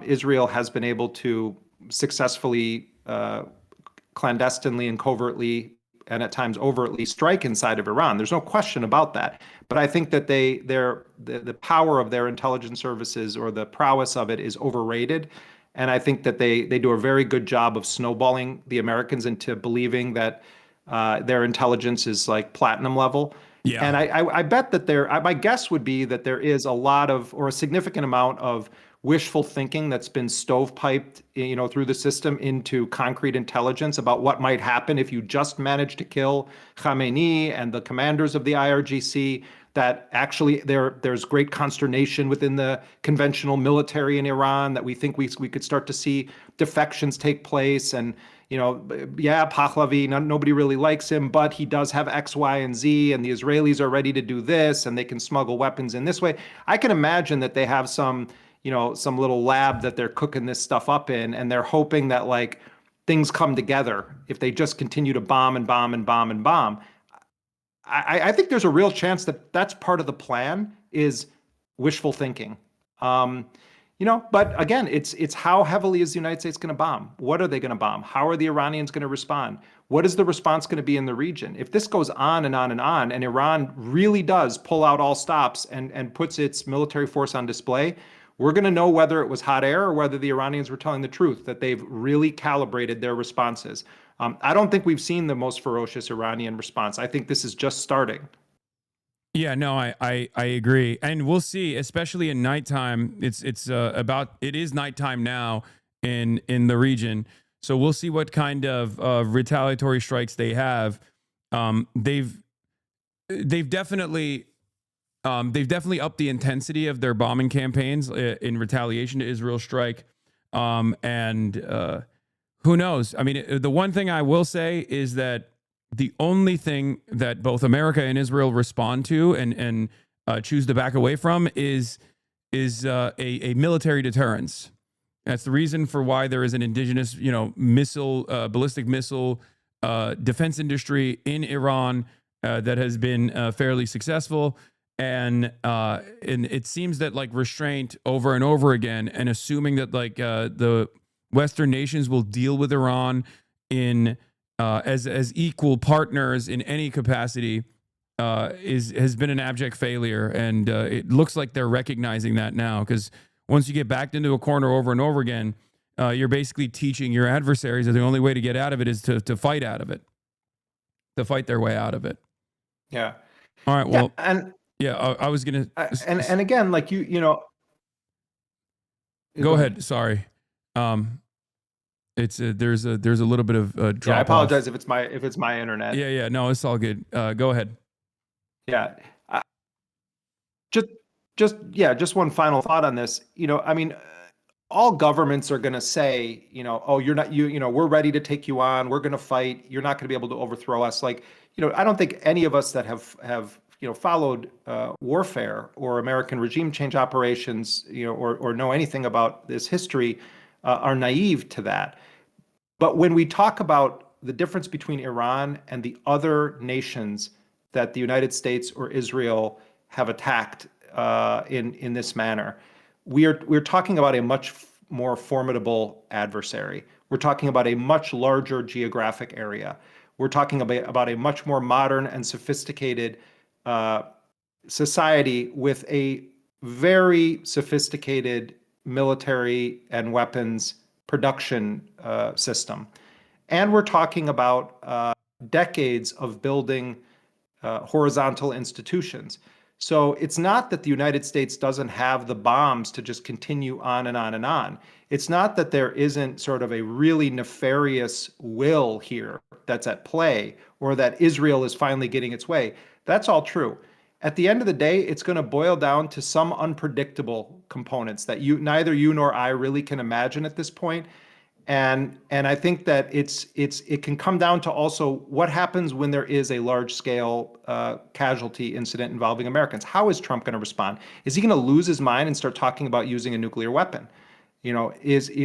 Israel has been able to successfully, clandestinely and covertly, and at times overtly, strike inside of Iran. There's no question about that. But I think that the power of their intelligence services, or the prowess of it, is overrated. And I think that they do a very good job of snowballing the Americans into believing that their intelligence is like platinum level. Yeah. And I bet that my guess would be that there is a lot of, or a significant amount of, wishful thinking that's been stovepiped, through the system into concrete intelligence about what might happen if you just manage to kill Khamenei and the commanders of the IRGC. That actually there's great consternation within the conventional military in Iran, that we think we could start to see defections take place. And, Pahlavi, nobody really likes him, but he does have X, Y, and Z, and the Israelis are ready to do this, and they can smuggle weapons in this way. I can imagine that they have some little lab that they're cooking this stuff up in, and they're hoping that, like, things come together if they just continue to bomb and bomb and bomb and bomb. I think there's a real chance that that's part of the plan, is wishful thinking. But again, it's how heavily is the United States going to bomb? What are they going to bomb? How are the Iranians going to respond? What is the response going to be in the region? If this goes on and on and on, and Iran really does pull out all stops and puts its military force on display, we're going to know whether it was hot air or whether the Iranians were telling the truth, that they've really calibrated their responses. I don't think we've seen the most ferocious Iranian response. I think this is just starting. Yeah, no, I agree. And we'll see, especially in nighttime. It is nighttime now in the region. So we'll see what kind of retaliatory strikes they have. They've definitely upped the intensity of their bombing campaigns in retaliation to Israel's strike. And who knows? I mean, the one thing I will say is that the only thing that both America and Israel respond to and choose to back away from is a military deterrence. That's the reason for why there is an indigenous, ballistic missile defense industry in Iran that has been fairly successful. And it seems that, like, restraint over and over again, and assuming that, like, the Western nations will deal with Iran in as equal partners in any capacity has been an abject failure. And it looks like they're recognizing that now, because once you get backed into a corner over and over again, you're basically teaching your adversaries that the only way to get out of it is to fight out of it, to fight their way out of it. Yeah. All right. Well, and Yeah, I was gonna. And again, like you know. Go ahead. Sorry. It's there's a little bit of drop. Yeah, I apologize if it's my internet. Yeah. No, it's all good. Go ahead. Yeah. Just one final thought on this. You know, I mean, all governments are going to say, you know, oh, you're not, you know, we're ready to take you on. We're going to fight. You're not going to be able to overthrow us. Like, you know, I don't think any of us that have you know, followed warfare or American regime change operations, you know, or know anything about this history are naive to that. But when we talk about the difference between Iran and the other nations that the United States or Israel have attacked in this manner, we're talking about a much more formidable adversary. We're talking about a much larger geographic area. We're talking about a much more modern and sophisticated society with a very sophisticated military and weapons production system. And we're talking about decades of building horizontal institutions. So it's not that the United States doesn't have the bombs to just continue on and on and on. It's not that there isn't sort of a really nefarious will here that's at play, or that Israel is finally getting its way. That's all true. At the end of the day, it's going to boil down to some unpredictable components that neither you nor I really can imagine at this point. And I think that it can come down to also what happens when there is a large-scale casualty incident involving Americans. How is Trump going to respond? Is he going to lose his mind and start talking about using a nuclear weapon? You know,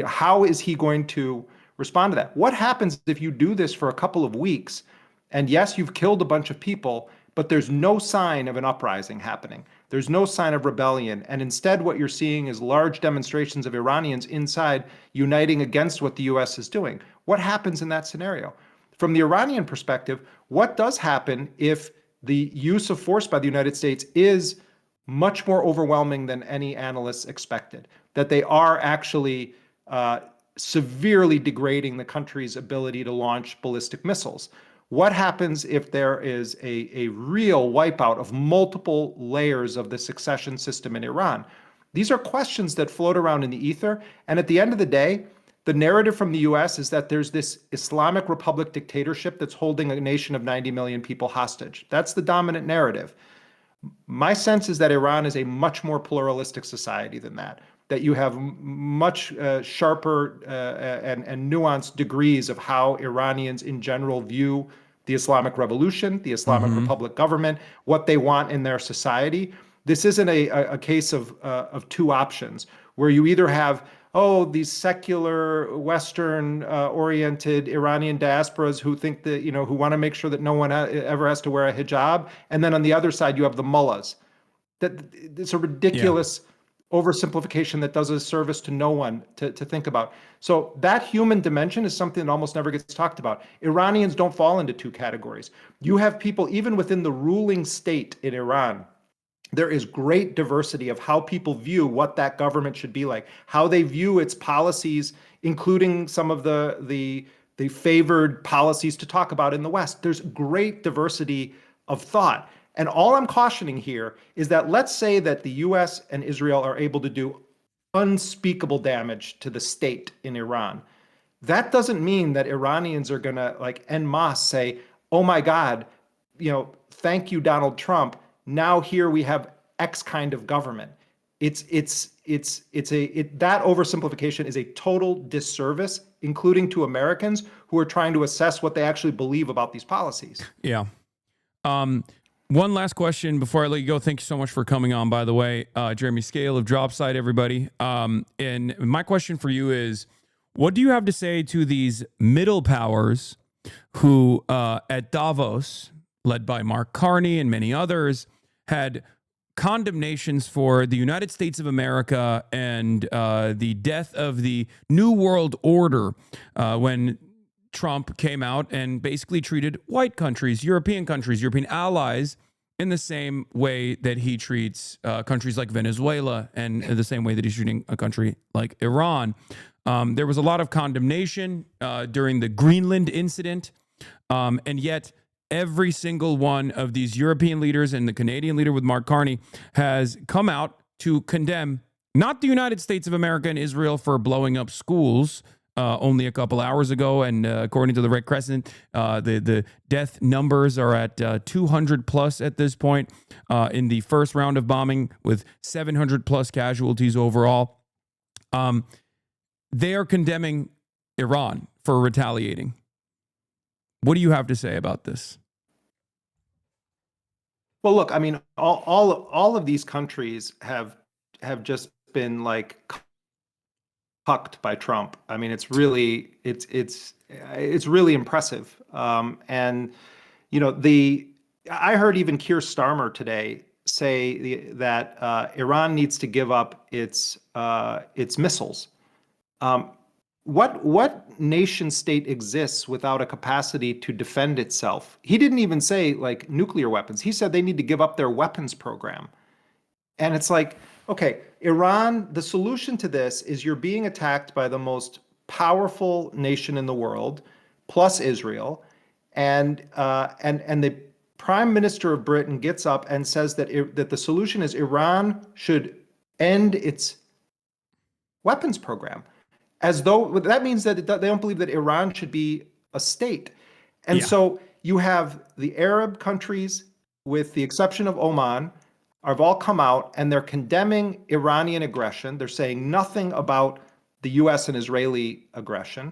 how is he going to respond to that? What happens if you do this for a couple of weeks, and yes, you've killed a bunch of people, but there's no sign of an uprising happening? There's no sign of rebellion. And instead, what you're seeing is large demonstrations of Iranians inside uniting against what the U.S. is doing. What happens in that scenario? From the Iranian perspective, what does happen if the use of force by the United States is much more overwhelming than any analysts expected? That they are actually severely degrading the country's ability to launch ballistic missiles? What happens if there is a real wipeout of multiple layers of the succession system in Iran? These are questions that float around in the ether. And at the end of the day, the narrative from the US is that there's this Islamic Republic dictatorship that's holding a nation of 90 million people hostage. That's the dominant narrative. My sense is that Iran is a much more pluralistic society than that you have much sharper and nuanced degrees of how Iranians in general view the Islamic Revolution, the Islamic Republic government, what they want in their society. This isn't a case of two options where you either have, oh, these secular, Western oriented Iranian diasporas who think that, you know, who want to make sure that no one ever has to wear a hijab. And then on the other side, you have the mullahs. It's a ridiculous oversimplification that does a service to no one to think about. So that human dimension is something that almost never gets talked about. Iranians don't fall into two categories. You have people, even within the ruling state in Iran, there is great diversity of how people view what that government should be like, how they view its policies, including some of the favored policies to talk about in the West. There's great diversity of thought. And all I'm cautioning here is that let's say that the US and Israel are able to do unspeakable damage to the state in Iran. That doesn't mean that Iranians are going to, like, en masse say, oh my God, you know, thank you, Donald Trump. Now here we have X kind of government. That oversimplification is a total disservice, including to Americans who are trying to assess what they actually believe about these policies. Yeah. One last question before I let you go. Thank you so much for coming on, by the way. Jeremy Scahill of Dropside, everybody. And my question for you is, what do you have to say to these middle powers who at Davos, led by Mark Carney and many others, had condemnations for the United States of America and the death of the New World Order when Trump came out and basically treated white countries, European allies in the same way that he treats countries like Venezuela and the same way that he's treating a country like Iran. There was a lot of condemnation during the Greenland incident, and yet every single one of these European leaders and the Canadian leader with Mark Carney has come out to condemn not the United States of America and Israel for blowing up schools only a couple hours ago. And according to the Red Crescent, the death numbers are at 200 plus at this point in the first round of bombing, with 700 plus casualties overall. They are condemning Iran for retaliating. What do you have to say about this? Well, look, I mean, all of these countries have just been like cucked by Trump. I mean, it's really impressive. And you know, I heard even Keir Starmer today say that Iran needs to give up its missiles. What nation state exists without a capacity to defend itself? He didn't even say like nuclear weapons. He said they need to give up their weapons program. And it's like, okay, Iran, the solution to this is you're being attacked by the most powerful nation in the world, plus Israel, and the Prime Minister of Britain gets up and says that the solution is Iran should end its weapons program, as though that means that they don't believe that Iran should be a state. And so you have the Arab countries, with the exception of Oman, have all come out and they're condemning Iranian aggression. They're saying nothing about the US and Israeli aggression.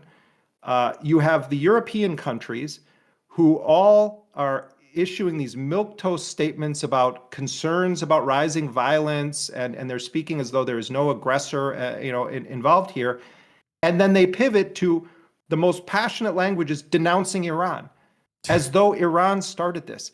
You have the European countries who all are issuing these milquetoast statements about concerns about rising violence, and they're speaking as though there is no aggressor involved here. And then they pivot to the most passionate languages denouncing Iran, as though Iran started this.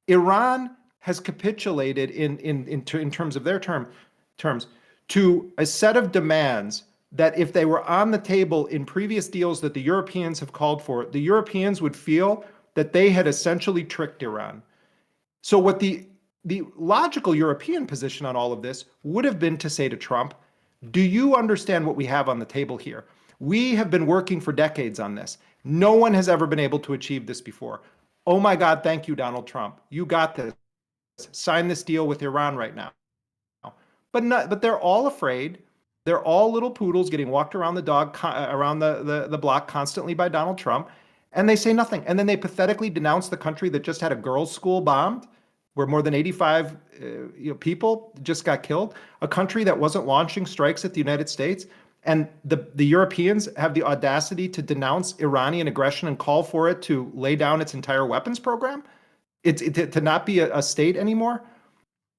Iran has capitulated in terms of their terms to a set of demands that if they were on the table in previous deals that the Europeans have called for, the Europeans would feel that they had essentially tricked Iran. So what the logical European position on all of this would have been to say to Trump, do you understand what we have on the table here? We have been working for decades on this. No one has ever been able to achieve this before. Oh my God, thank you, Donald Trump. You got this. Sign this deal with Iran right now. But they're all afraid. They're all little poodles getting walked around the block constantly by Donald Trump, and they say nothing. And then they pathetically denounce the country that just had a girls' school bombed, where more than 85 people just got killed, a country that wasn't launching strikes at the United States. And the Europeans have the audacity to denounce Iranian aggression and call for it to lay down its entire weapons program, to not be a state anymore.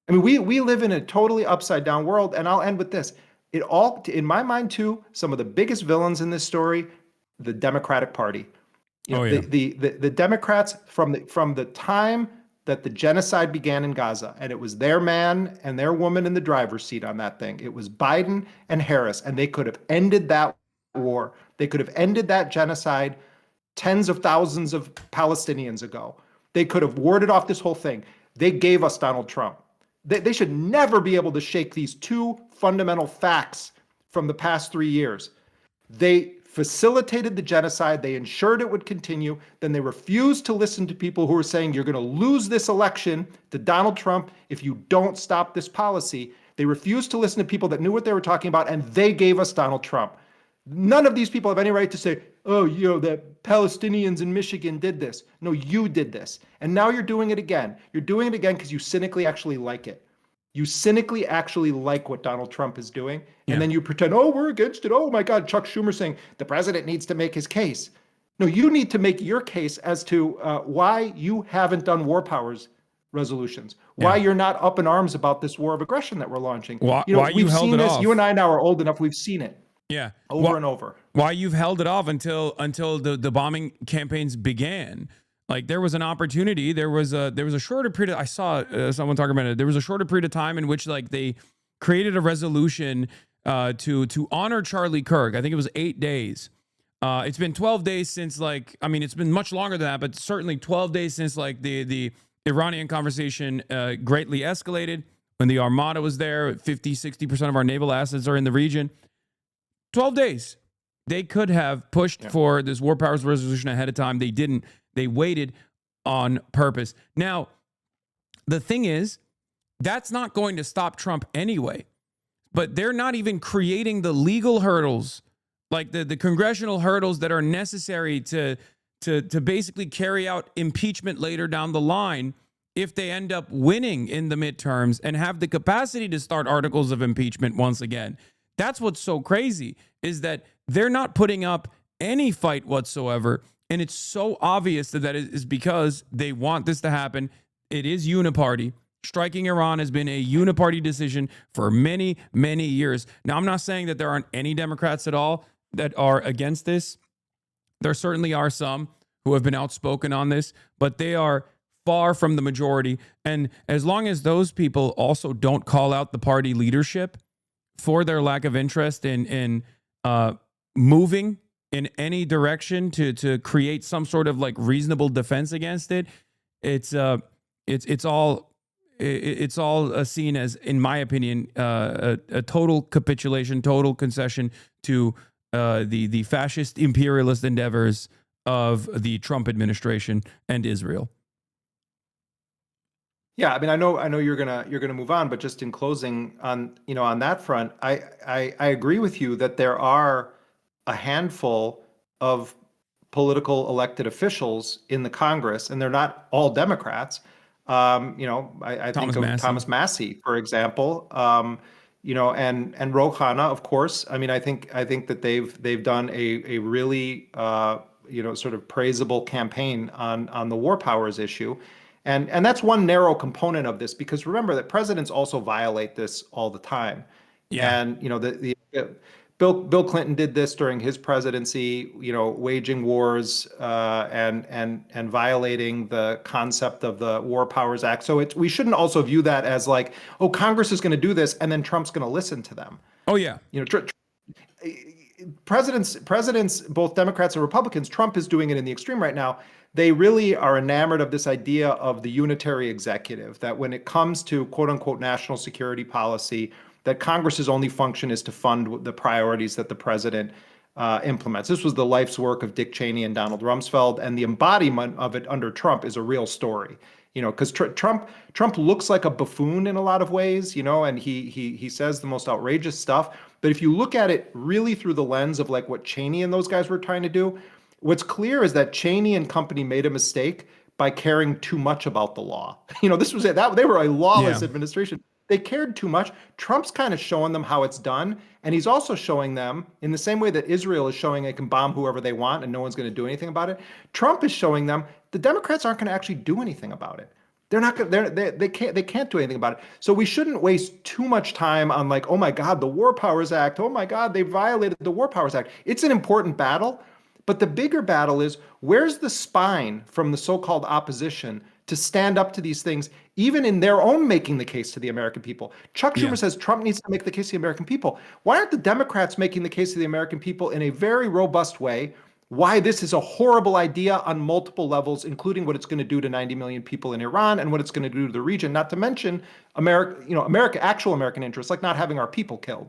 I mean, we live in a totally upside down world. And I'll end with this. In my mind too, some of the biggest villains in this story, the Democratic Party. The Democrats from the time that the genocide began in Gaza, and it was their man and their woman in the driver's seat on that thing. It was Biden and Harris, and they could have ended that war. They could have ended that genocide tens of thousands of Palestinians ago. They could have warded off this whole thing. They gave us Donald Trump. They should never be able to shake these two fundamental facts from the past 3 years. They facilitated the genocide. They ensured it would continue. Then they refused to listen to people who were saying, you're going to lose this election to Donald Trump if you don't stop this policy. They refused to listen to people that knew what they were talking about, and they gave us Donald Trump. None of these people have any right to say, oh, the Palestinians in Michigan did this. No, you did this. And now you're doing it again. You're doing it again because you cynically actually like it. You cynically actually like what Donald Trump is doing. And then you pretend, oh, we're against it. Oh my God, Chuck Schumer saying the president needs to make his case. No, you need to make your case as to why you haven't done war powers resolutions, why you're not up in arms about this war of aggression that we're launching. We've seen this. You and I now are old enough. We've seen it. Yeah. Over and over. Why you've held it off until the bombing campaigns began. Like there was an opportunity, there was a shorter period. I saw someone talking about it. There was a shorter period of time in which like they created a resolution to honor Charlie Kirk. I think it was 8 days. It's been 12 days since it's been much longer than that, but certainly 12 days since like the Iranian conversation greatly escalated when the Armada was there. 50-60% of our naval assets are in the region. 12 days. They could have pushed for this war powers resolution ahead of time. They didn't. They waited on purpose. Now, the thing is, that's not going to stop Trump anyway. But they're not even creating the legal hurdles, like the congressional hurdles that are necessary to basically carry out impeachment later down the line if they end up winning in the midterms and have the capacity to start articles of impeachment once again. That's what's so crazy, is that they're not putting up any fight whatsoever. And it's so obvious that it is because they want this to happen. It is uniparty. Striking Iran has been a uniparty decision for many, many years. Now, I'm not saying that there aren't any Democrats at all that are against this. There certainly are some who have been outspoken on this, but they are far from the majority. And as long as those people also don't call out the party leadership for their lack of interest in moving in any direction to create some sort of like reasonable defense against it, it's all seen as, in my opinion, a total capitulation, total concession to the fascist imperialist endeavors of the Trump administration and Israel. Yeah, I mean, I know you're gonna move on, but just in closing on that front, I agree with you that there are a handful of political elected officials in the Congress, and they're not all Democrats. I think of Thomas Massey, for example. And Ro Khanna, of course. I mean, I think that they've done a really sort of praisable campaign on the war powers issue. And that's one narrow component of this, because remember that presidents also violate this all the time. Yeah. And Bill Clinton did this during his presidency, waging wars and violating the concept of the War Powers Act. So we shouldn't also view that as like, oh, Congress is going to do this and then Trump's going to listen to them. Oh yeah. Presidents, both Democrats and Republicans, Trump is doing it in the extreme right now. They really are enamored of this idea of the unitary executive, that when it comes to quote unquote national security policy, that Congress's only function is to fund the priorities that the president implements. This was the life's work of Dick Cheney and Donald Rumsfeld, and the embodiment of it under Trump is a real story. Because Trump looks like a buffoon in a lot of ways, and he says the most outrageous stuff. But if you look at it really through the lens of like what Cheney and those guys were trying to do, what's clear is that Cheney and company made a mistake by caring too much about the law. This was it. They were a lawless administration. They cared too much. Trump's kind of showing them how it's done. And he's also showing them, in the same way that Israel is showing they can bomb whoever they want and no one's going to do anything about it, Trump is showing them the Democrats aren't going to actually do anything about it. They're not going. They can't do anything about it. So we shouldn't waste too much time on like, oh my God, the War Powers Act. Oh my God, they violated the War Powers Act. It's an important battle, but the bigger battle is, where's the spine from the so-called opposition to stand up to these things, even in their own making the case to the American people? Chuck Schumer says Trump needs to make the case to the American people. Why aren't the Democrats making the case to the American people in a very robust way why this is a horrible idea on multiple levels, including what it's going to do to 90 million people in Iran and what it's going to do to the region, not to mention actual American interests, like not having our people killed.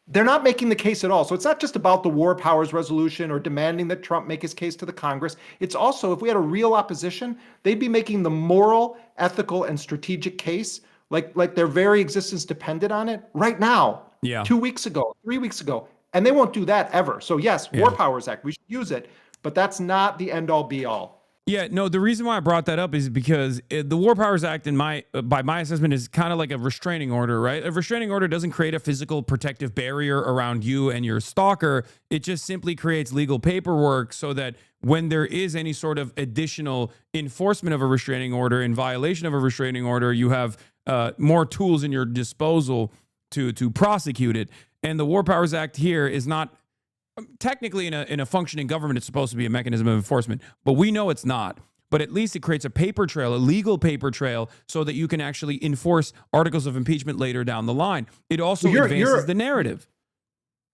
They're not making the case at all. So it's not just about the war powers resolution or demanding that Trump make his case to the Congress. It's also, if we had a real opposition, they'd be making the moral, ethical, and strategic case like their very existence depended on it right now. 2 weeks ago, 3 weeks ago. And they won't do that ever. So yes, War Powers Act, we should use it, but that's not the end all be all. Yeah, no, the reason why I brought that up is because the War Powers Act, by my assessment, is kind of like a restraining order, right? A restraining order doesn't create a physical protective barrier around you and your stalker. It just simply creates legal paperwork so that when there is any sort of additional enforcement of a restraining order, in violation of a restraining order, you have more tools in your disposal to prosecute it. And the War Powers Act here is not technically in a functioning government. It's supposed to be a mechanism of enforcement, but we know it's not. But at least it creates a paper trail, a legal paper trail, so that you can actually enforce articles of impeachment later down the line. It also advances the narrative.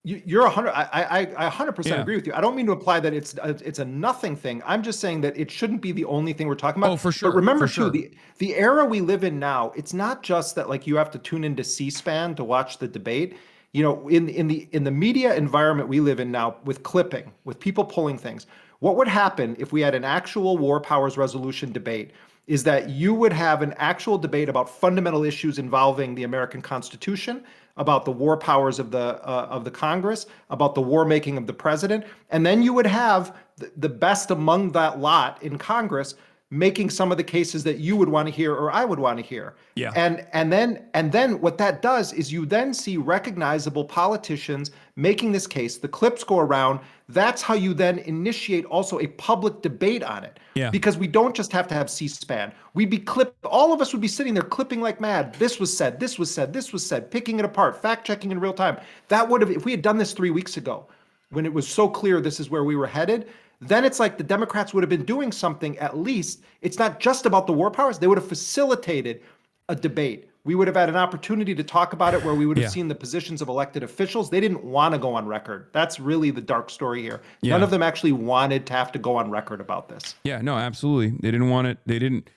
You're 100. I 100% agree with you. I don't mean to imply that it's a nothing thing. I'm just saying that it shouldn't be the only thing we're talking about. Oh, for sure. But remember too, the era we live in now, it's not just that like you have to tune into C-SPAN to watch the debate. In the media environment we live in now, with clipping, with people pulling things, What would happen if we had an actual war powers resolution debate is that you would have an actual debate about fundamental issues involving the American Constitution, about the war powers of the Congress, about the war making of the president, and then you would have the best among that lot in Congress making some of the cases that you would want to hear or I would want to hear. Yeah. And then what that does is you then see recognizable politicians making this case. The clips go around. That's how you then initiate also a public debate on it. Yeah. Because we don't just have to have C-SPAN. We'd be all of us would be sitting there clipping like mad. This was said, this was said, this was said, picking it apart, fact checking in real time. That would have, if we had done this 3 weeks ago, when it was so clear this is where we were headed, then it's like the Democrats would have been doing something at least. It's not just about the war powers. They would have facilitated a debate. We would have had an opportunity to talk about it where we would have seen the positions of elected officials. They didn't want to go on record. That's really the dark story here. Yeah. None of them actually wanted to have to go on record about this. Yeah, no, absolutely. They didn't want it. They didn't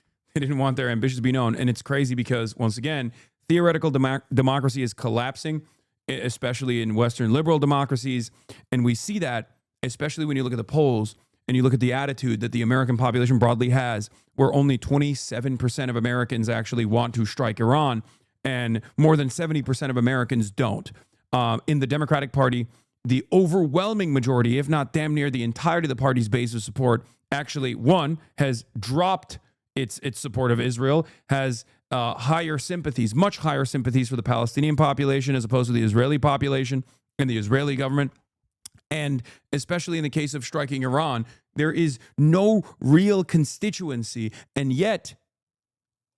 want their ambitions to be known. And it's crazy because, once again, theoretical democracy is collapsing, especially in Western liberal democracies. And we see that, especially when you look at the polls and you look at the attitude that the American population broadly has, where only 27% of Americans actually want to strike Iran, and more than 70% of Americans don't. In the Democratic Party, the overwhelming majority, if not damn near the entirety of the party's base of support, actually, one, has dropped its support of Israel, has higher sympathies, much higher sympathies for the Palestinian population as opposed to the Israeli population and the Israeli government. And especially in the case of striking Iran, there is no real constituency. And yet,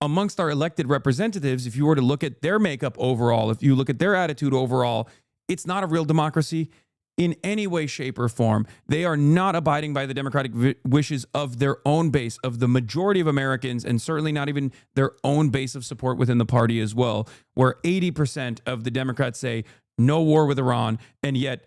amongst our elected representatives, if you were to look at their makeup overall, if you look at their attitude overall, it's not a real democracy in any way, shape, or form. They are not abiding by the democratic wishes of their own base, of the majority of Americans, and certainly not even their own base of support within the party as well, where 80% of the Democrats say no war with Iran, and yet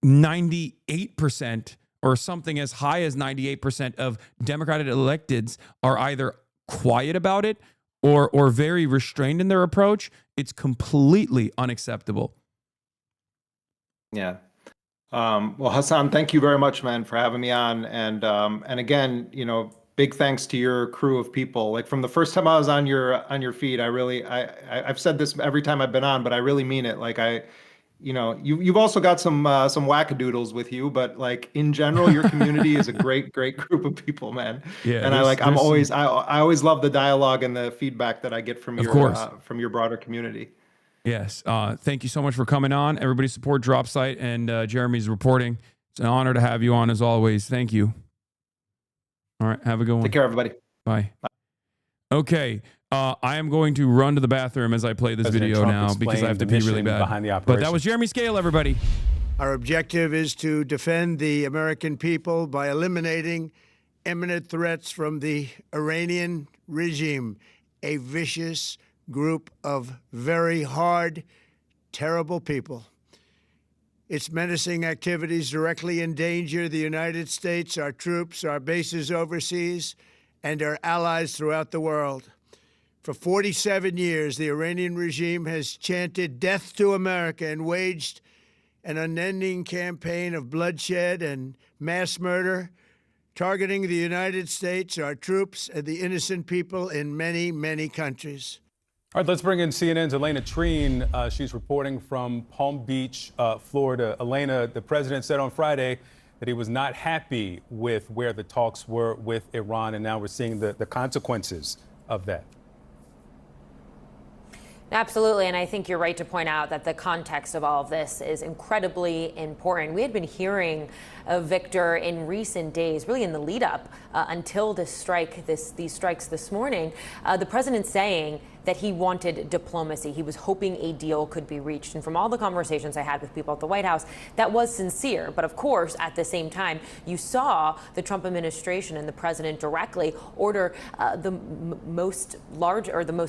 98% or something as high as 98% of Democratic electeds are either quiet about it or very restrained in their approach. It's completely unacceptable. Yeah. Well, Hasan, thank you very much, man, for having me on. And again, big thanks to your crew of people. Like from the first time I was on your feed, I've said this every time I've been on, but I really mean it. Like you've also got some wackadoodles with you, but like in general, your community is a great group of people, man. Yeah. And I always love the dialogue and the feedback that I get from your broader community. Yes. Thank you so much for coming on. Everybody support Dropsite and Jeremy's reporting. It's an honor to have you on as always. Thank you. All right. Have a good one. Take care, everybody. Bye. Okay. I am going to run to the bathroom as I play this video now because I have to pee really bad. But that was Jeremy Scahill, everybody. Our objective is to defend the American people by eliminating imminent threats from the Iranian regime, a vicious group of very hard, terrible people. Its menacing activities directly endanger the United States, our troops, our bases overseas, and our allies throughout the world. For 47 years, the Iranian regime has chanted death to America and waged an unending campaign of bloodshed and mass murder, targeting the United States, our troops, and the innocent people in many, many countries. All right, let's bring in CNN's Elena Treen. She's reporting from Palm Beach, Florida. Elena, the president said on Friday that he was not happy with where the talks were with Iran, and now we're seeing the consequences of that. Absolutely, and I think you're right to point out that the context of all of this is incredibly important. We had been hearing of Victor in recent days, really in the lead up until these strikes this morning, the president saying that he wanted diplomacy. He was hoping a deal could be reached. And from all the conversations I had with people at the White House, that was sincere. But of course, at the same time, you saw the Trump administration and the president directly order the most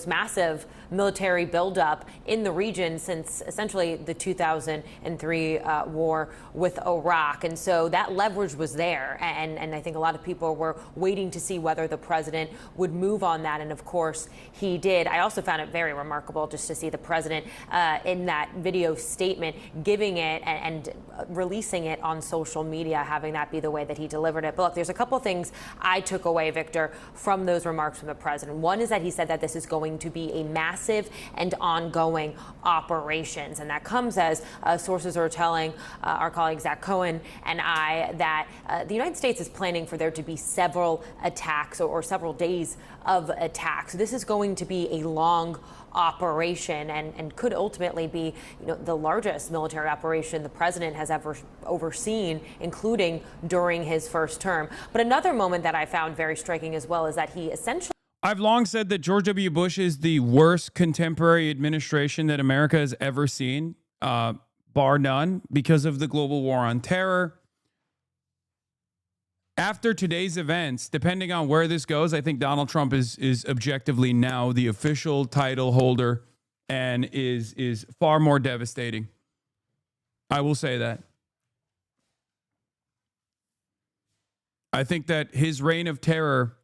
massive military buildup in the region since essentially the 2003 war with Iraq. And so that leverage was there. And I think a lot of people were waiting to see whether the president would move on that. And of course, he did. I I also found it very remarkable just to see the president in that video statement giving it and releasing it on social media, having that be the way that he delivered it. But look, there's a couple things I took away, Victor, from those remarks from the president. One is that he said that this is going to be a massive and ongoing operations. And that comes as sources are telling our colleague Zach Cohen and I that the United States is planning for there to be several attacks or several days of attacks. This is going to be a long operation and could ultimately be, the largest military operation the president has ever overseen, including during his first term. But another moment that I found very striking as well is that he essentially... I've long said that George W. Bush is the worst contemporary administration that America has ever seen, bar none, because of the global war on terror. After today's events, depending on where this goes, I think Donald Trump is objectively now the official title holder and is far more devastating. I will say that. I think that his reign of terror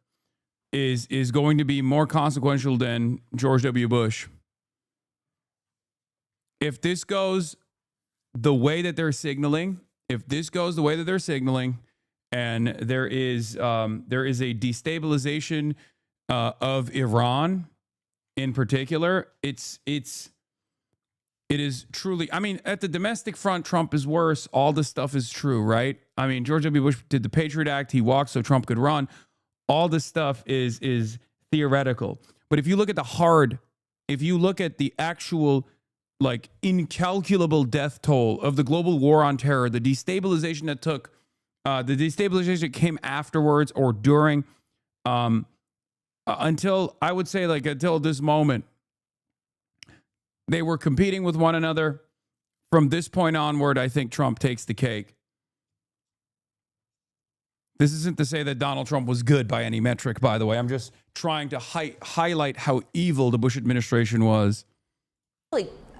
is going to be more consequential than George W. Bush. If this goes the way that they're signaling, and there is a destabilization of Iran in particular, it is truly, I mean, at the domestic front, Trump is worse. All this stuff is true, right? I mean, George W. Bush did the Patriot Act. He walked so Trump could run. All this stuff is theoretical. But if you look at the actual, like, incalculable death toll of the global war on terror, the destabilization that took, the destabilization came afterwards or during, until this moment, they were competing with one another. From this point onward, I think Trump takes the cake. This isn't to say that Donald Trump was good by any metric, by the way. I'm just trying to highlight how evil the Bush administration was.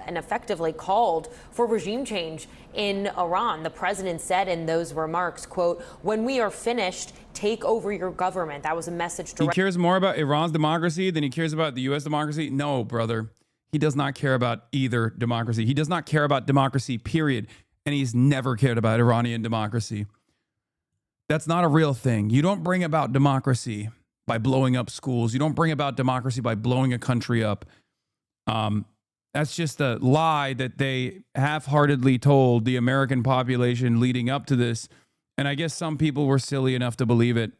And effectively called for regime change in Iran. The president said in those remarks, quote, "When we are finished, take over your government." That was a message He cares more about Iran's democracy than he cares about the U.S. democracy? No, brother. He does not care about either democracy. He does not care about democracy, period. And he's never cared about Iranian democracy. That's not a real thing. You don't bring about democracy by blowing up schools. You don't bring about democracy by blowing a country up. That's just a lie that they half-heartedly told the American population leading up to this. And I guess some people were silly enough to believe it.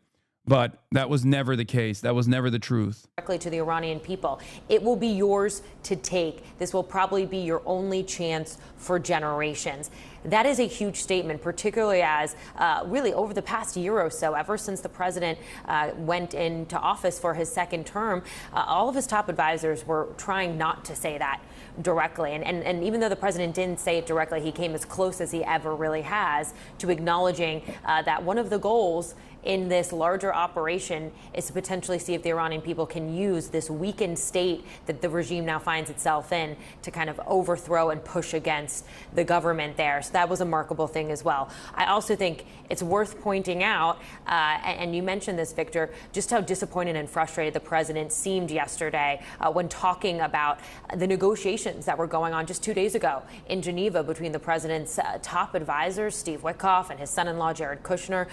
But that was never the case. That was never the truth. Directly to the Iranian people. It will be yours to take. This will probably be your only chance for generations. That is a huge statement, particularly as really over the past year or so, ever since the president went into office for his second term, all of his top advisors were trying not to say that directly. And even though the president didn't say it directly, he came as close as he ever really has to acknowledging that one of the goals in this larger operation is to potentially see if the Iranian people can use this weakened state that the regime now finds itself in to kind of overthrow and push against the government there. So that was a remarkable thing as well. I also think it's worth pointing out, and you mentioned this, Victor, just how disappointed and frustrated the president seemed yesterday when talking about the negotiations that were going on just 2 days ago in Geneva between the president's top advisors, Steve Witkoff, and his son-in-law, Jared Kushner,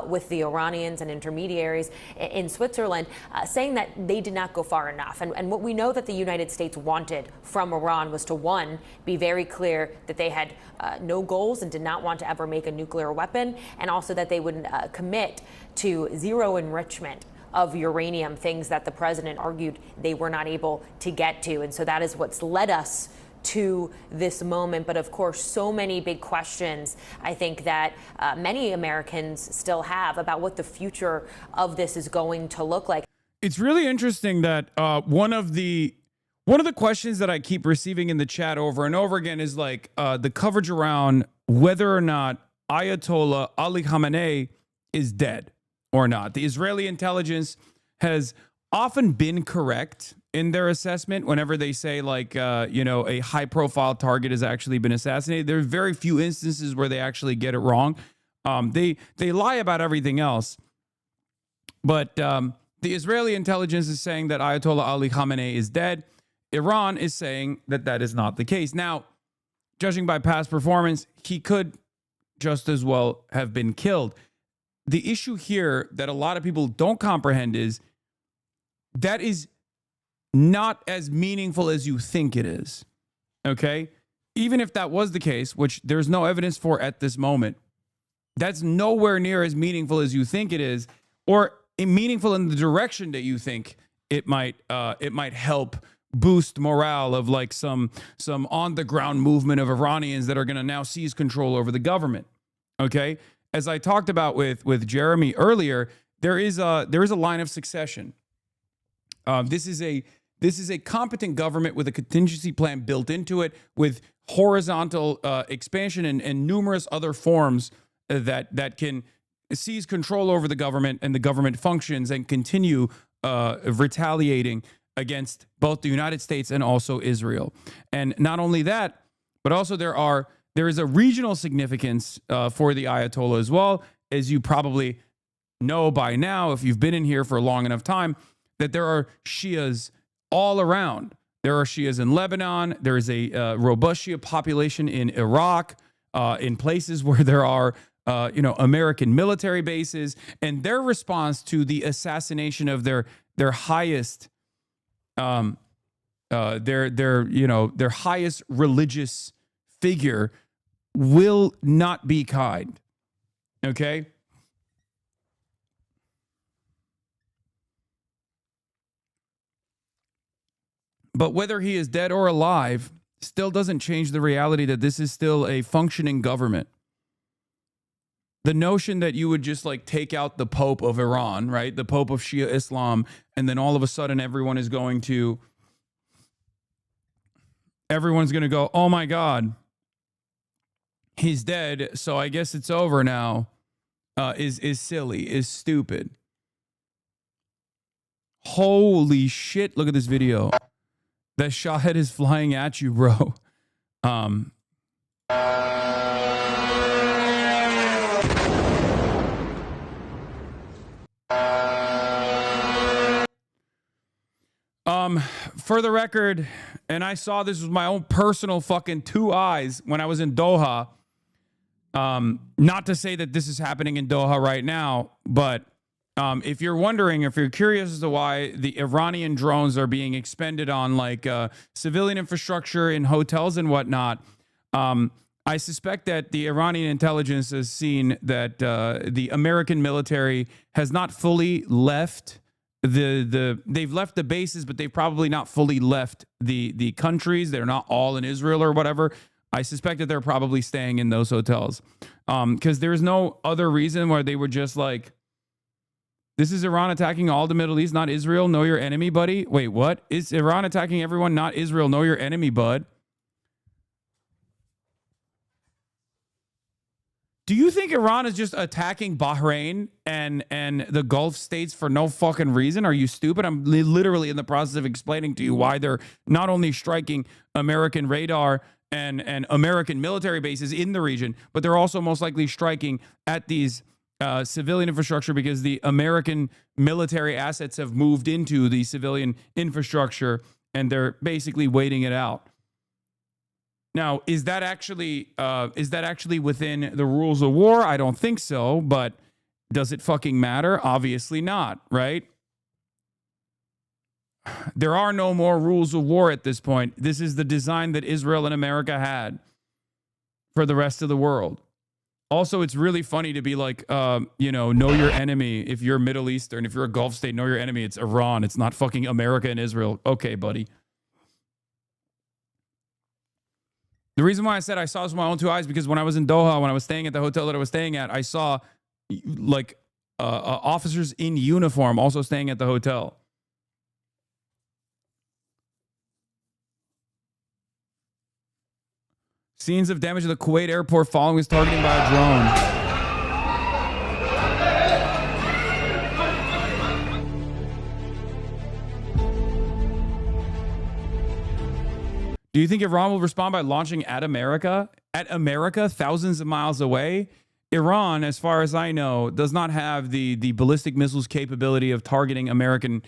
with the Iranians and intermediaries in Switzerland, saying that they did not go far enough. And what we know that the United States wanted from Iran was to, one, be very clear that they had no goals and did not want to ever make a nuclear weapon, and also that they would commit to zero enrichment of uranium, things that the president argued they were not able to get to. And so that is what's led us to this moment. But of course, so many big questions, I think, that many Americans still have about what the future of this is going to look like. It's really interesting that one of the questions that I keep receiving in the chat over and over again is like the coverage around whether or not Ayatollah Ali Khamenei is dead or not. The Israeli intelligence has often been correct in their assessment whenever they say, like, a high-profile target has actually been assassinated. There are very few instances where they actually get it wrong. They lie about everything else. But The Israeli intelligence is saying that Ayatollah Ali Khamenei is dead. Iran is saying that that is not the case. Now, judging by past performance, he could just as well have been killed. The issue here that a lot of people don't comprehend is that is not as meaningful as you think it is. Okay? Even if that was the case, which there's no evidence for at this moment, that's nowhere near as meaningful as you think it is, or meaningful in the direction that you think it might help boost morale of like some on the ground movement of Iranians that are going to now seize control over the government. Okay, as I talked about with Jeremy earlier, there is a line of succession. This is a competent government with a contingency plan built into it, with horizontal expansion and numerous other forms that can seize control over the government and the government functions and continue retaliating against both the United States and also Israel. And not only that, but also there is a regional significance for the Ayatollah as well, as you probably know by now, if you've been in here for a long enough time, that there are Shias all around. There are Shias in Lebanon. There is a robust Shia population in Iraq, in places where there are American military bases, and their response to the assassination of their highest their highest religious figure will not be kind. Okay? But whether he is dead or alive still doesn't change the reality that this is still a functioning government. The notion that you would just like take out the Pope of Iran, right? The Pope of Shia Islam, and then all of a sudden everyone's going to go, oh my God, he's dead, so I guess it's over now, is silly, is stupid. Holy shit, look at this video. That Shahed is flying at you, bro. For the record, and I saw this with my own personal fucking two eyes when I was in Doha. Not to say that this is happening in Doha right now, but if you're wondering, if you're curious as to why the Iranian drones are being expended on like civilian infrastructure in hotels and whatnot, I suspect that the Iranian intelligence has seen that the American military has not fully left they've left the bases, but they've probably not fully left the countries. They're not all in Israel or whatever. I suspect that they're probably staying in those hotels because there's no other reason why they were just like, this is Iran attacking all the Middle East, not Israel. Know your enemy, buddy. Wait, what? Is Iran attacking everyone, not Israel? Know your enemy, bud. Do you think Iran is just attacking Bahrain and the Gulf states for no fucking reason? Are you stupid? I'm literally in the process of explaining to you why they're not only striking American radar and American military bases in the region, but they're also most likely striking at these civilian infrastructure because the American military assets have moved into the civilian infrastructure and they're basically waiting it out. Now, is that actually within the rules of war? I don't think so, but does it fucking matter? Obviously not, right? There are no more rules of war at this point. This is the design that Israel and America had for the rest of the world. Also, it's really funny to be like, know your enemy. If you're Middle Eastern, if you're a Gulf state, know your enemy. It's Iran. It's not fucking America and Israel. Okay, buddy. The reason why I said I saw this with my own two eyes, because when I was in Doha, when I was staying at the hotel that I was staying at, I saw like officers in uniform also staying at the hotel. Scenes of damage to the Kuwait airport following his targeting by a drone. Do you think Iran will respond by launching at America? At America, thousands of miles away? Iran, as far as I know, does not have the ballistic missiles capability of targeting American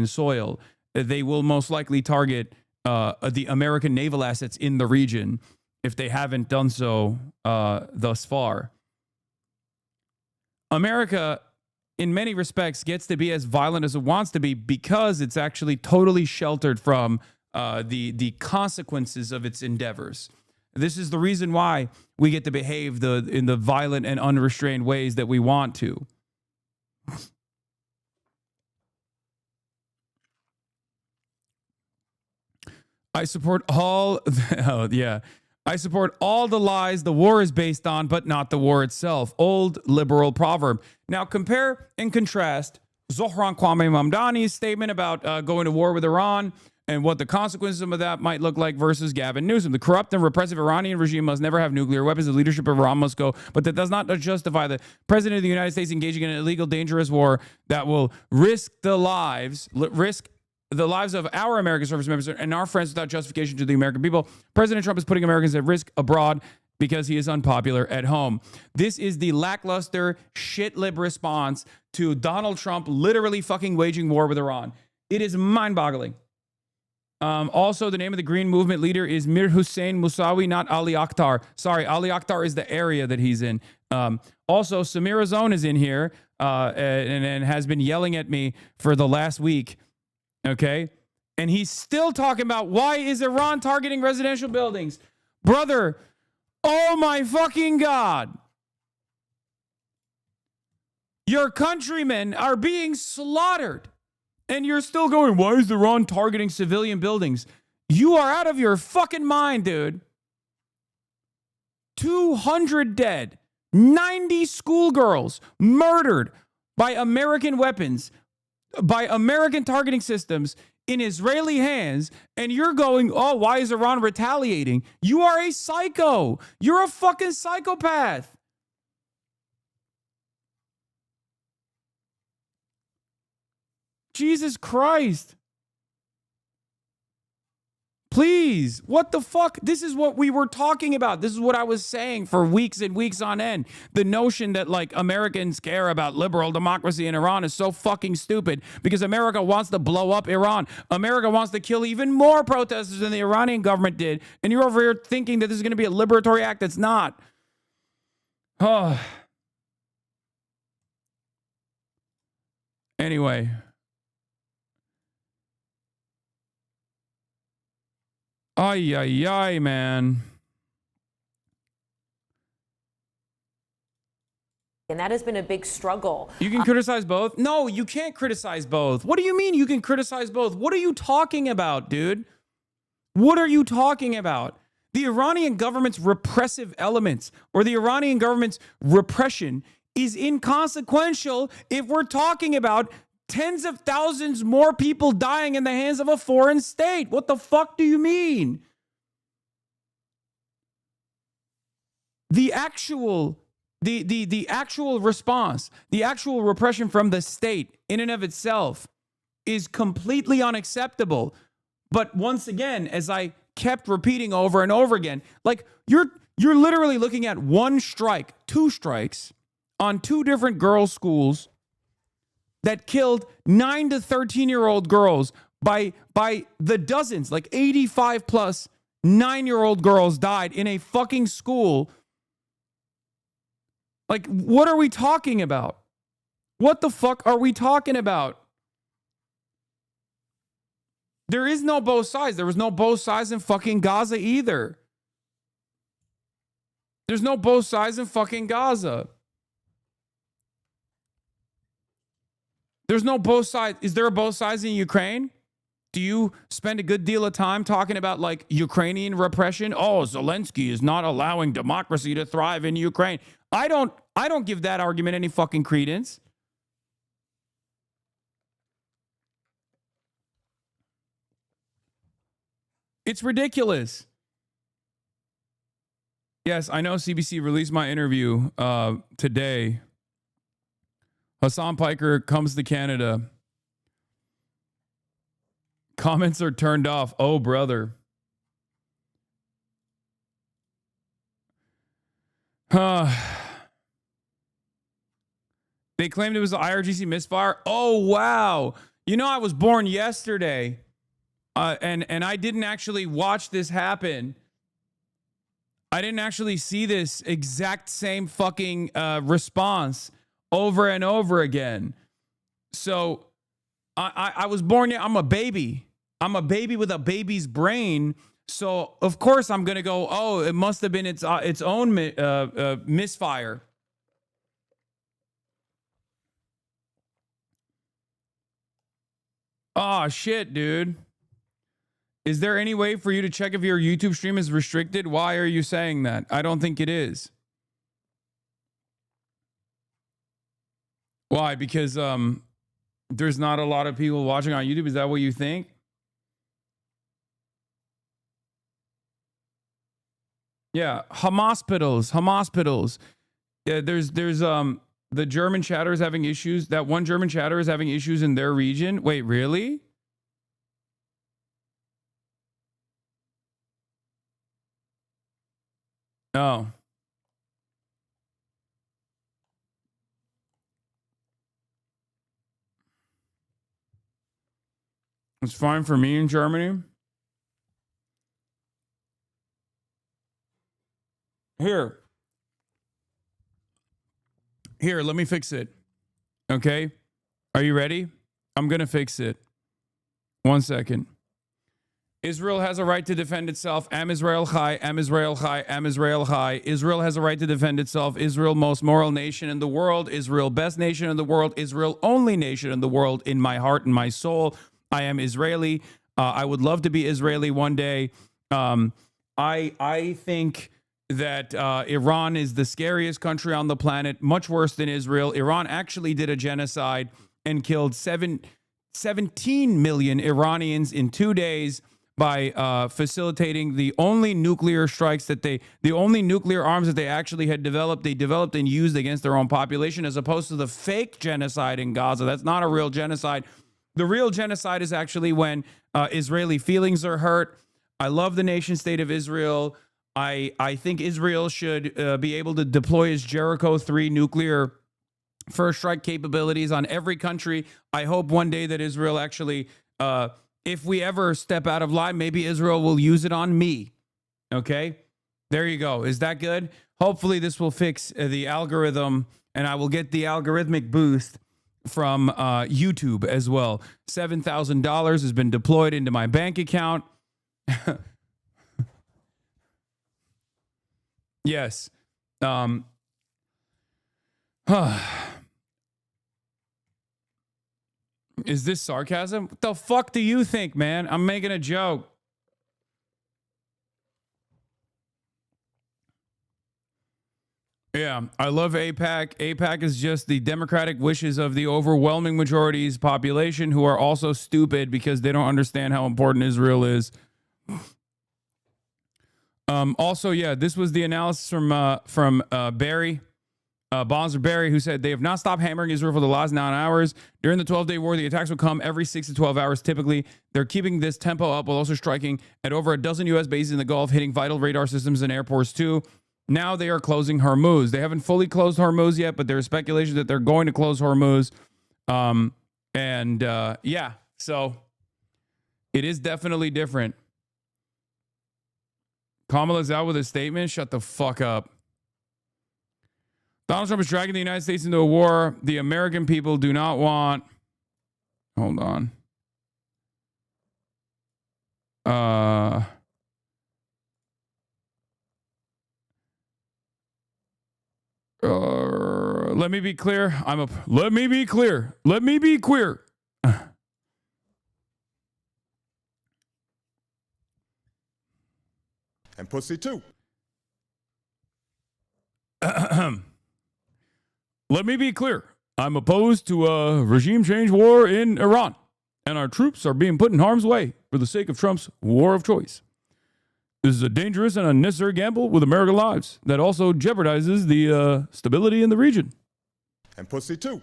soil. They will most likely target the American naval assets in the region if they haven't done so thus far. America, in many respects, gets to be as violent as it wants to be because it's actually totally sheltered from the consequences of its endeavors. This is the reason why we get to behave in the violent and unrestrained ways that we want to. I support all I support all the lies the war is based on, but not the war itself. Old liberal proverb. Now compare and contrast Zohran Kwame Mamdani's statement about going to war with Iran and what the consequences of that might look like versus Gavin Newsom. The corrupt and repressive Iranian regime must never have nuclear weapons. The leadership of Iran must go. But that does not justify the president of the United States engaging in an illegal, dangerous war that will risk the lives of our American service members and our friends without justification to the American people. President Trump is putting Americans at risk abroad because he is unpopular at home. This is the lackluster, shit-lib response to Donald Trump literally fucking waging war with Iran. It is mind-boggling. Also, the name of the Green Movement leader is Mir Hussein Musawi, not Ali Akhtar. Sorry, Ali Akhtar is the area that he's in. Also, Samira Zone is in here and has been yelling at me for the last week. Okay? And he's still talking about why is Iran targeting residential buildings? Brother, oh my fucking God. Your countrymen are being slaughtered. And you're still going, why is Iran targeting civilian buildings? You are out of your fucking mind, dude. 200 dead, 90 schoolgirls murdered by American weapons, by American targeting systems in Israeli hands, and you're going, oh, why is Iran retaliating? You are a psycho. You're a fucking psychopath. Jesus Christ. Please, what the fuck? This is what we were talking about. This is what I was saying for weeks and weeks on end. The notion that like Americans care about liberal democracy in Iran is so fucking stupid because America wants to blow up Iran. America wants to kill even more protesters than the Iranian government did. And you're over here thinking that this is going to be a liberatory act. It's not. Oh. Anyway. Ay, ay, ay, man. And that has been a big struggle. You can criticize both? No, you can't criticize both. What do you mean you can criticize both? What are you talking about, dude? What are you talking about? The Iranian government's repressive elements or the Iranian government's repression is inconsequential if we're talking about tens of thousands more people dying in the hands of a foreign state. What the fuck do you mean? The actual response, the actual repression from the state in and of itself is completely unacceptable. But once again, as I kept repeating over and over again, like you're literally looking at one strike, two strikes on two different girls' schools that killed 9 to 13-year-old girls by the dozens, like 85 plus 9-year-old girls died in a fucking school. Like, what are we talking about? What the fuck are we talking about? There is no both sides. There was no both sides in fucking Gaza either. There's no both sides in fucking Gaza. There's no both sides. Is there a both sides in Ukraine? Do you spend a good deal of time talking about like Ukrainian repression? Oh, Zelensky is not allowing democracy to thrive in Ukraine. I don't give that argument any fucking credence. It's ridiculous. Yes, I know CBC released my interview today. Hasan Piker comes to Canada. Comments are turned off. Oh, brother. They claimed it was an IRGC misfire. Oh, wow. You know, I was born yesterday, and I didn't actually watch this happen. I didn't actually see this exact same fucking response over and over again. So I was born, I'm a baby. I'm a baby with a baby's brain. So of course I'm going to go, oh, it must have been its own misfire. Oh, shit, dude. Is there any way for you to check if your YouTube stream is restricted? Why are you saying that? I don't think it is. Why? Because there's not a lot of people watching on YouTube. Is that what you think? Yeah, hospitals. Yeah, there's the German chatter is having issues. That one German chatter is having issues in their region. Wait, really? Oh. It's fine for me in Germany. Here, let me fix it. Okay? Are you ready? I'm going to fix it. 1 second. Israel has a right to defend itself. Am Israel Chai, Am Israel Chai, Am Israel Chai. Israel has a right to defend itself. Israel, most moral nation in the world. Israel, best nation in the world. Israel, only nation in the world. In my heart and my soul, I am Israeli. I would love to be Israeli one day. I think that Iran is the scariest country on the planet, much worse than Israel. Iran actually did a genocide and killed 17 million Iranians in 2 days by facilitating the only nuclear strikes that the only nuclear arms that they actually had developed, they developed and used against their own population, as opposed to the fake genocide in Gaza. That's not a real genocide. The real genocide is actually when Israeli feelings are hurt. I love the nation state of Israel. I think Israel should be able to deploy its Jericho 3 nuclear first strike capabilities on every country. I hope one day that Israel actually, if we ever step out of line, maybe Israel will use it on me. Okay? There you go. Is that good? Hopefully this will fix the algorithm, and I will get the algorithmic boost from YouTube as well. $7,000 has been deployed into my bank account. Yes. Is this sarcasm? What the fuck do you think, man? I'm making a joke. Yeah, I love AIPAC. AIPAC is just the democratic wishes of the overwhelming majority's population, who are also stupid because they don't understand how important Israel is. Also, yeah, this was the analysis from Barry, Bonzer Barry, who said they have not stopped hammering Israel for the last 9 hours. During the 12-day war, the attacks will come every 6 to 12 hours typically. They're keeping this tempo up while also striking at over a dozen U.S. bases in the Gulf, hitting vital radar systems and airports too. Now they are closing Hormuz. They haven't fully closed Hormuz yet, but there's speculation that they're going to close Hormuz. Yeah, so it is definitely different. Kamala's out with a statement. Shut the fuck up. Donald Trump is dragging the United States into a war the American people do not want. Hold on. Let me be clear. Let me be clear. Let me be clear. And pussy too. Let me be clear. I'm opposed to a regime change war in Iran, and our troops are being put in harm's way for the sake of Trump's war of choice. This is a dangerous and unnecessary gamble with American lives that also jeopardizes the stability in the region. And pussy too.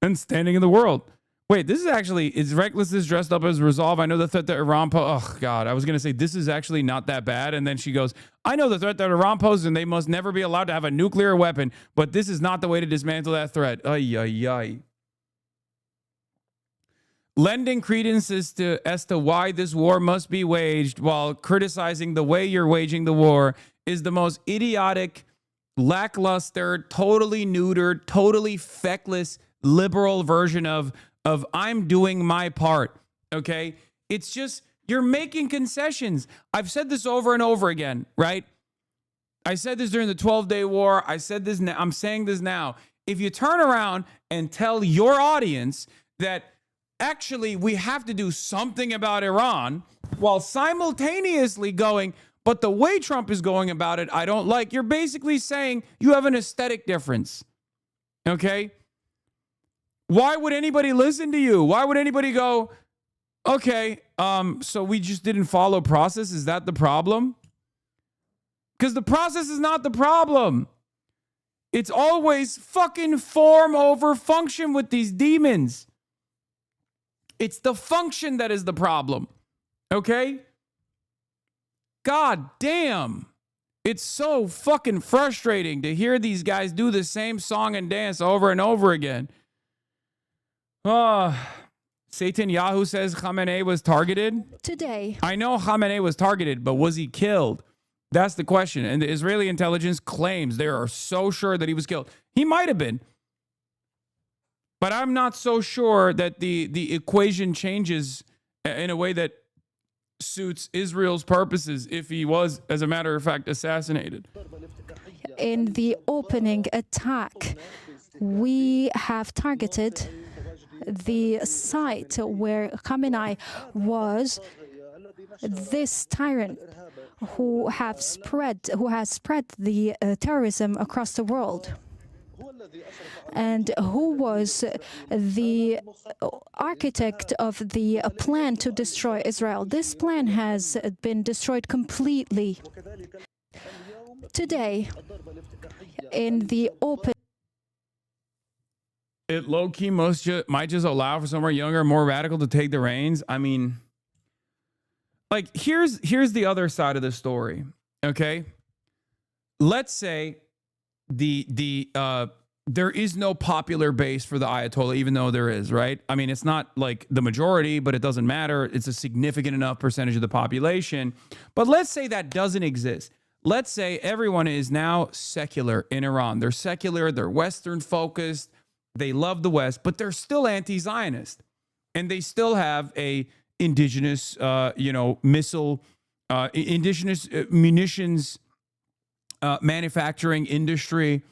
And standing in the world. Wait, this is actually, is recklessness dressed up as resolve? I know the threat that Iran oh God, I was going to say this is actually not that bad. And then she goes, I know the threat that Iran poses and they must never be allowed to have a nuclear weapon, but this is not the way to dismantle that threat. Ay, ay, ay. Lending credence as to why this war must be waged while criticizing the way you're waging the war is the most idiotic, lackluster, totally neutered, totally feckless, liberal version of I'm doing my part, okay? It's just, you're making concessions. I've said this over and over again, right? I said this during the 12-day war. I said this now. I'm saying this now. If you turn around and tell your audience that actually we have to do something about Iran while simultaneously going, but the way Trump is going about it, I don't like, you're basically saying you have an aesthetic difference, okay? Why would anybody listen to you? Why would anybody go, okay, so we just didn't follow process? Is that the problem? Because the process is not the problem. It's always fucking form over function with these demons. It's the function that is the problem, okay? God damn. It's so fucking frustrating to hear these guys do the same song and dance over and over again. Satan Yahoo says Khamenei was targeted. Today. I know Khamenei was targeted, but was he killed? That's the question. And the Israeli intelligence claims they are so sure that he was killed. He might have been. But I'm not so sure that the equation changes in a way that suits Israel's purposes if he was, as a matter of fact, assassinated. In the opening attack, we have targeted the site where Khamenei was, this tyrant who has spread the terrorism across the world, and who was the architect of the plan to destroy Israel. This plan has been destroyed completely. Today, in the open, it low-key might just allow for somewhere younger, more radical to take the reins. I mean, like, here's the other side of the story, okay? Let's say there is no popular base for the Ayatollah, even though there is, right? I mean, it's not like the majority, but it doesn't matter. It's a significant enough percentage of the population. But let's say that doesn't exist. Let's say everyone is now secular in Iran. They're secular, they're Western focused, they love the West, but they're still anti-Zionist. And they still have a indigenous, missile, indigenous munitions manufacturing industry.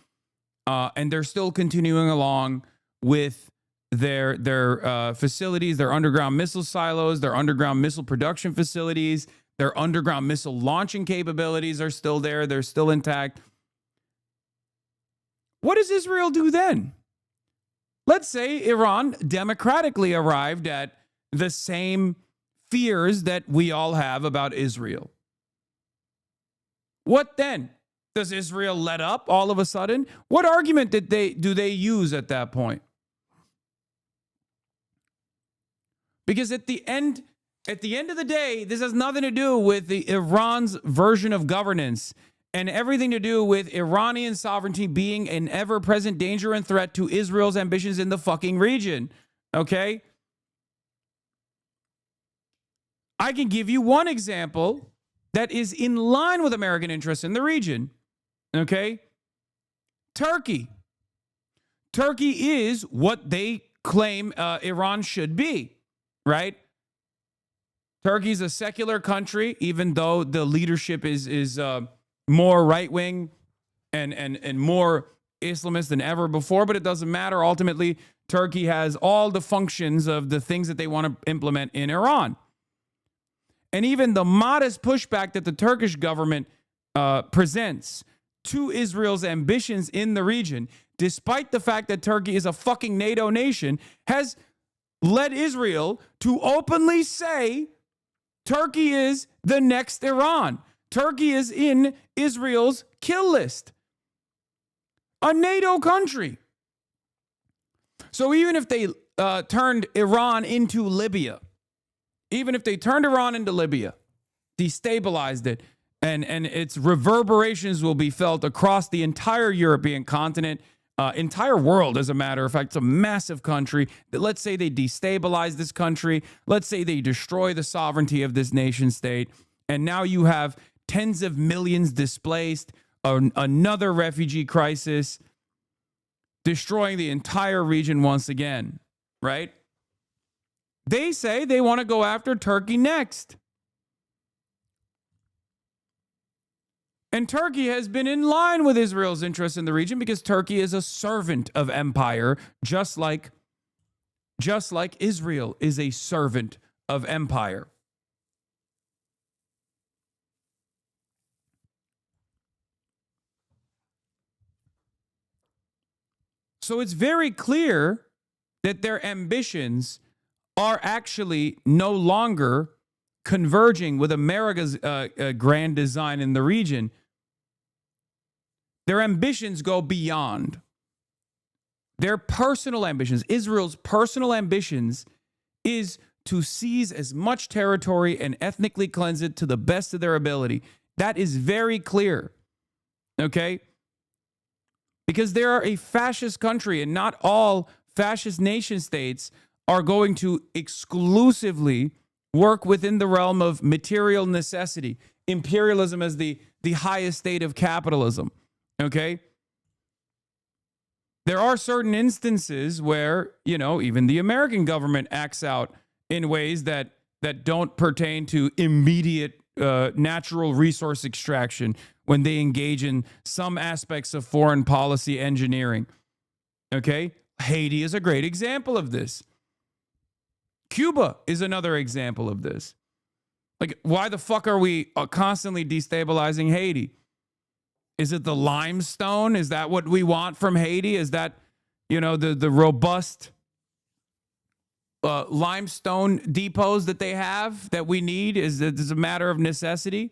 And they're still continuing along with their facilities, their underground missile silos, their underground missile production facilities, their underground missile launching capabilities are still there. They're still intact. What does Israel do then? Let's say Iran democratically arrived at the same fears that we all have about Israel. What then? Does Israel let up all of a sudden? What argument do they use at that point? Because at the end of the day, this has nothing to do with Iran's version of governance and everything to do with Iranian sovereignty being an ever-present danger and threat to Israel's ambitions in the fucking region. Okay? I can give you one example that is in line with American interests in the region. Okay? Turkey. Turkey is what they claim Iran should be, right? Turkey's a secular country, even though the leadership is more right-wing and more Islamist than ever before, but it doesn't matter. Ultimately, Turkey has all the functions of the things that they want to implement in Iran. And even the modest pushback that the Turkish government presents to Israel's ambitions in the region, despite the fact that Turkey is a fucking NATO nation, has led Israel to openly say Turkey is the next Iran. Turkey is in Israel's kill list. A NATO country. So even if they turned Iran into Libya, even if they turned Iran into Libya, destabilized it, and its reverberations will be felt across the entire European continent, entire world, as a matter of fact. It's a massive country. Let's say they destabilize this country. Let's say they destroy the sovereignty of this nation state. And now you have tens of millions displaced, another refugee crisis, destroying the entire region once again, right? They say they want to go after Turkey next. And Turkey has been in line with Israel's interests in the region because Turkey is a servant of empire, just like Israel is a servant of empire. So it's very clear that their ambitions are actually no longer converging with America's grand design in the region. Their ambitions go beyond. Their personal ambitions, Israel's personal ambitions, is to seize as much territory and ethnically cleanse it to the best of their ability. That is very clear. Okay? Because they are a fascist country, and not all fascist nation states are going to exclusively work within the realm of material necessity. Imperialism as the highest state of capitalism. Okay? There are certain instances where, even the American government acts out in ways that don't pertain to immediate natural resource extraction when they engage in some aspects of foreign policy engineering. Okay? Haiti is a great example of this. Cuba is another example of this. Like, why the fuck are we constantly destabilizing Haiti? Is it the limestone? Is that what we want from Haiti? Is that, the robust limestone depots that they have that we need? Is it a matter of necessity?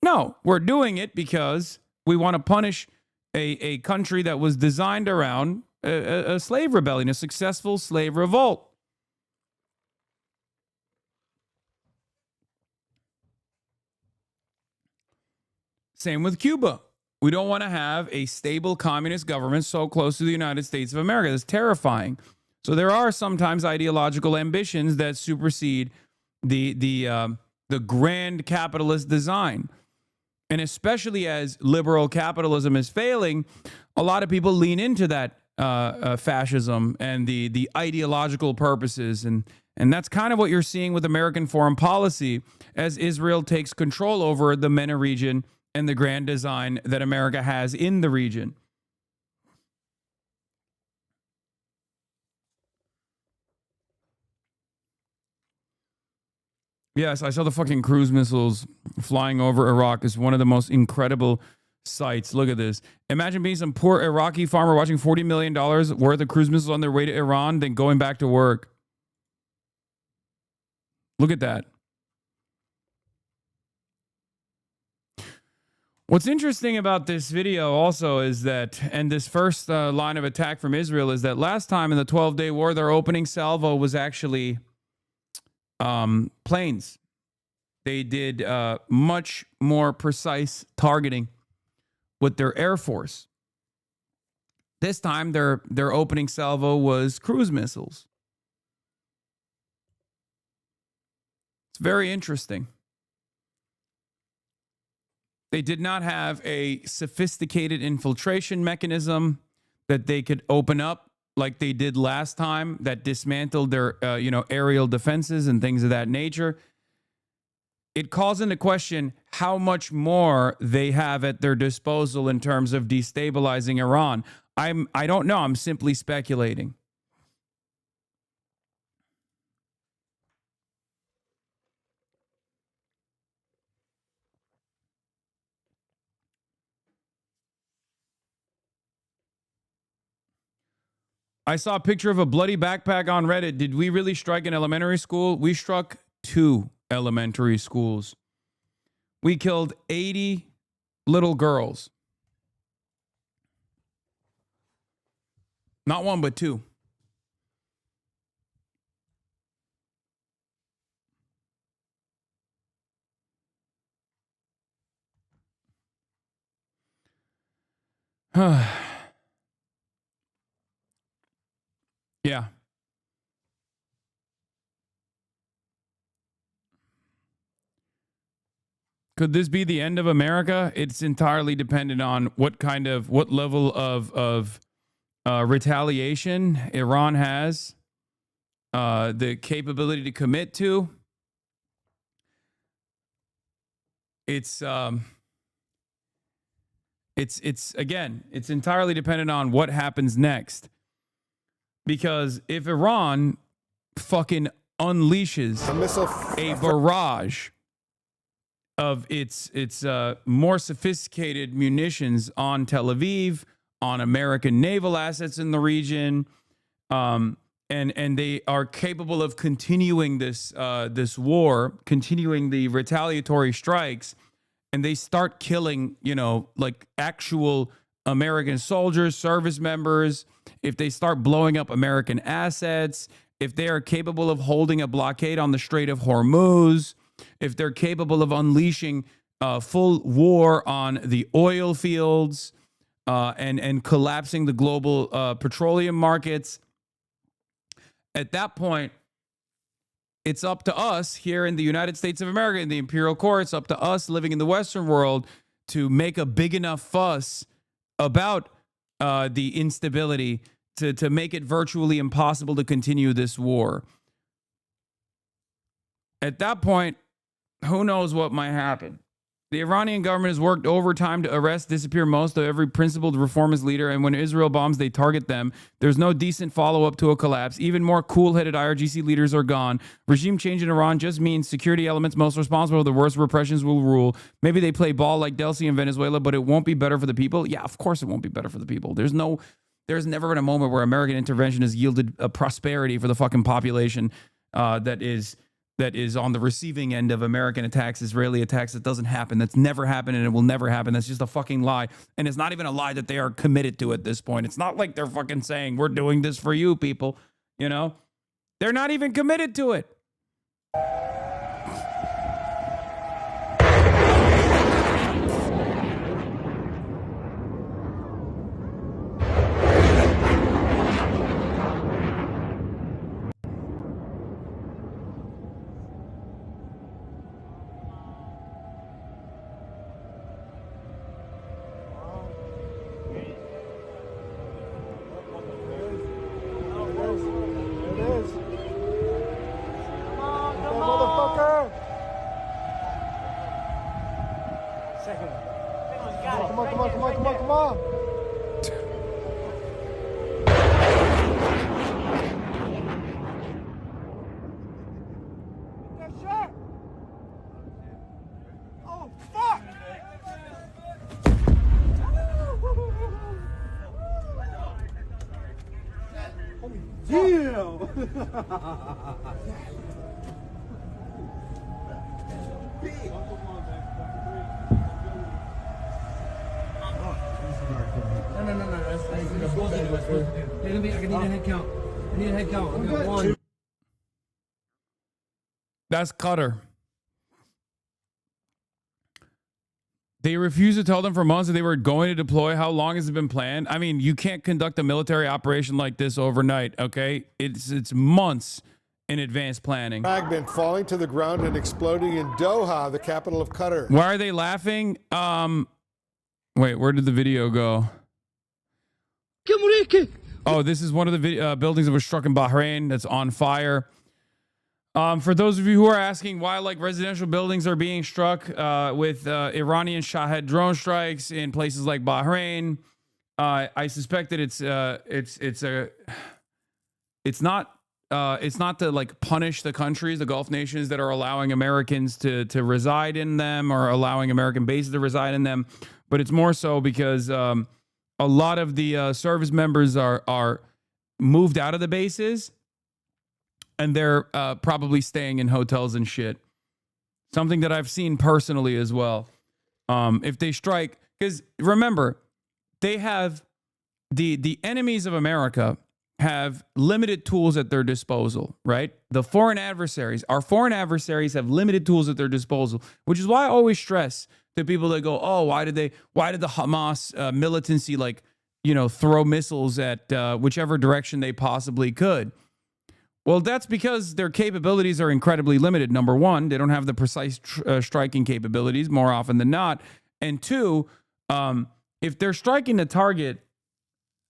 No, we're doing it because we want to punish a country that was designed around a slave rebellion, a successful slave revolt. Same with Cuba. We don't want to have a stable communist government so close to the United States of America. That's terrifying. So there are sometimes ideological ambitions that supersede the grand capitalist design. And especially as liberal capitalism is failing, a lot of people lean into that fascism and the ideological purposes. And that's kind of what you're seeing with American foreign policy as Israel takes control over the MENA region and the grand design that America has in the region. Yes, I saw the fucking cruise missiles flying over Iraq. Is one of the most incredible sights. Look at this. Imagine being some poor Iraqi farmer watching $40 million worth of cruise missiles on their way to Iran, then going back to work. Look at that. What's interesting about this video also is that, and this first line of attack from Israel, is that last time in the 12-day war, their opening salvo was actually planes. They did much more precise targeting with their Air Force. This time, their opening salvo was cruise missiles. It's very interesting. They did not have a sophisticated infiltration mechanism that they could open up like they did last time that dismantled their, aerial defenses and things of that nature. It calls into question how much more they have at their disposal in terms of destabilizing Iran. I don't know. I'm simply speculating. I saw a picture of a bloody backpack on Reddit. Did we really strike an elementary school? We struck 2 elementary schools. We killed 80 little girls. Not one, but two. Yeah. Could this be the end of America? It's entirely dependent on what level of retaliation Iran has the capability to commit to. It's again, it's entirely dependent on what happens next. Because if Iran fucking unleashes a barrage of its more sophisticated munitions on Tel Aviv, on American naval assets in the region, and they are capable of continuing this war, continuing the retaliatory strikes, and they start killing, like actual American soldiers, service members, if they start blowing up American assets, if they are capable of holding a blockade on the Strait of Hormuz, if they're capable of unleashing full war on the oil fields and collapsing the global petroleum markets, at that point, it's up to us here in the United States of America, in the imperial court, it's up to us living in the Western world to make a big enough fuss about the instability to make it virtually impossible to continue this war. At that point, who knows what might happen? The Iranian government has worked overtime to arrest, disappear most of every principled reformist leader, and when Israel bombs, they target them. There's no decent follow-up to a collapse. Even more cool-headed IRGC leaders are gone. Regime change in Iran just means security elements most responsible for the worst repressions will rule. Maybe they play ball like Delcy in Venezuela, but it won't be better for the people. Yeah, of course it won't be better for the people. There's never been a moment where American intervention has yielded a prosperity for the fucking population that is on the receiving end of American attacks, Israeli attacks. That doesn't happen. That's never happened, and it will never happen. That's just a fucking lie. And it's not even a lie that they are committed to at this point. It's not like they're fucking saying, we're doing this for you, people. They're not even committed to it. That's Qatar. They refused to tell them for months that they were going to deploy. How long has it been planned? I mean, you can't conduct a military operation like this overnight, okay? It's months in advance planning. Fragment falling to the ground and exploding in Doha, the capital of Qatar. Why are they laughing? Wait, where did the video go? Oh, this is one of the buildings that was struck in Bahrain that's on fire. For those of you who are asking why residential buildings are being struck with Iranian Shahed drone strikes in places like Bahrain, I suspect that it's not to punish the countries, the Gulf nations that are allowing Americans to reside in them or allowing American bases to reside in them, but it's more so because a lot of the service members are moved out of the bases. And they're probably staying in hotels and shit. Something that I've seen personally as well. If they strike, because remember, they have the enemies of America have limited tools at their disposal, right? The foreign adversaries, our foreign adversaries have limited tools at their disposal, which is why I always stress to people that go, oh, why did the Hamas militancy, like, you know, throw missiles at whichever direction they possibly could? Well, that's because their capabilities are incredibly limited. Number one, they don't have the precise striking capabilities more often than not. And two, if they're striking a target,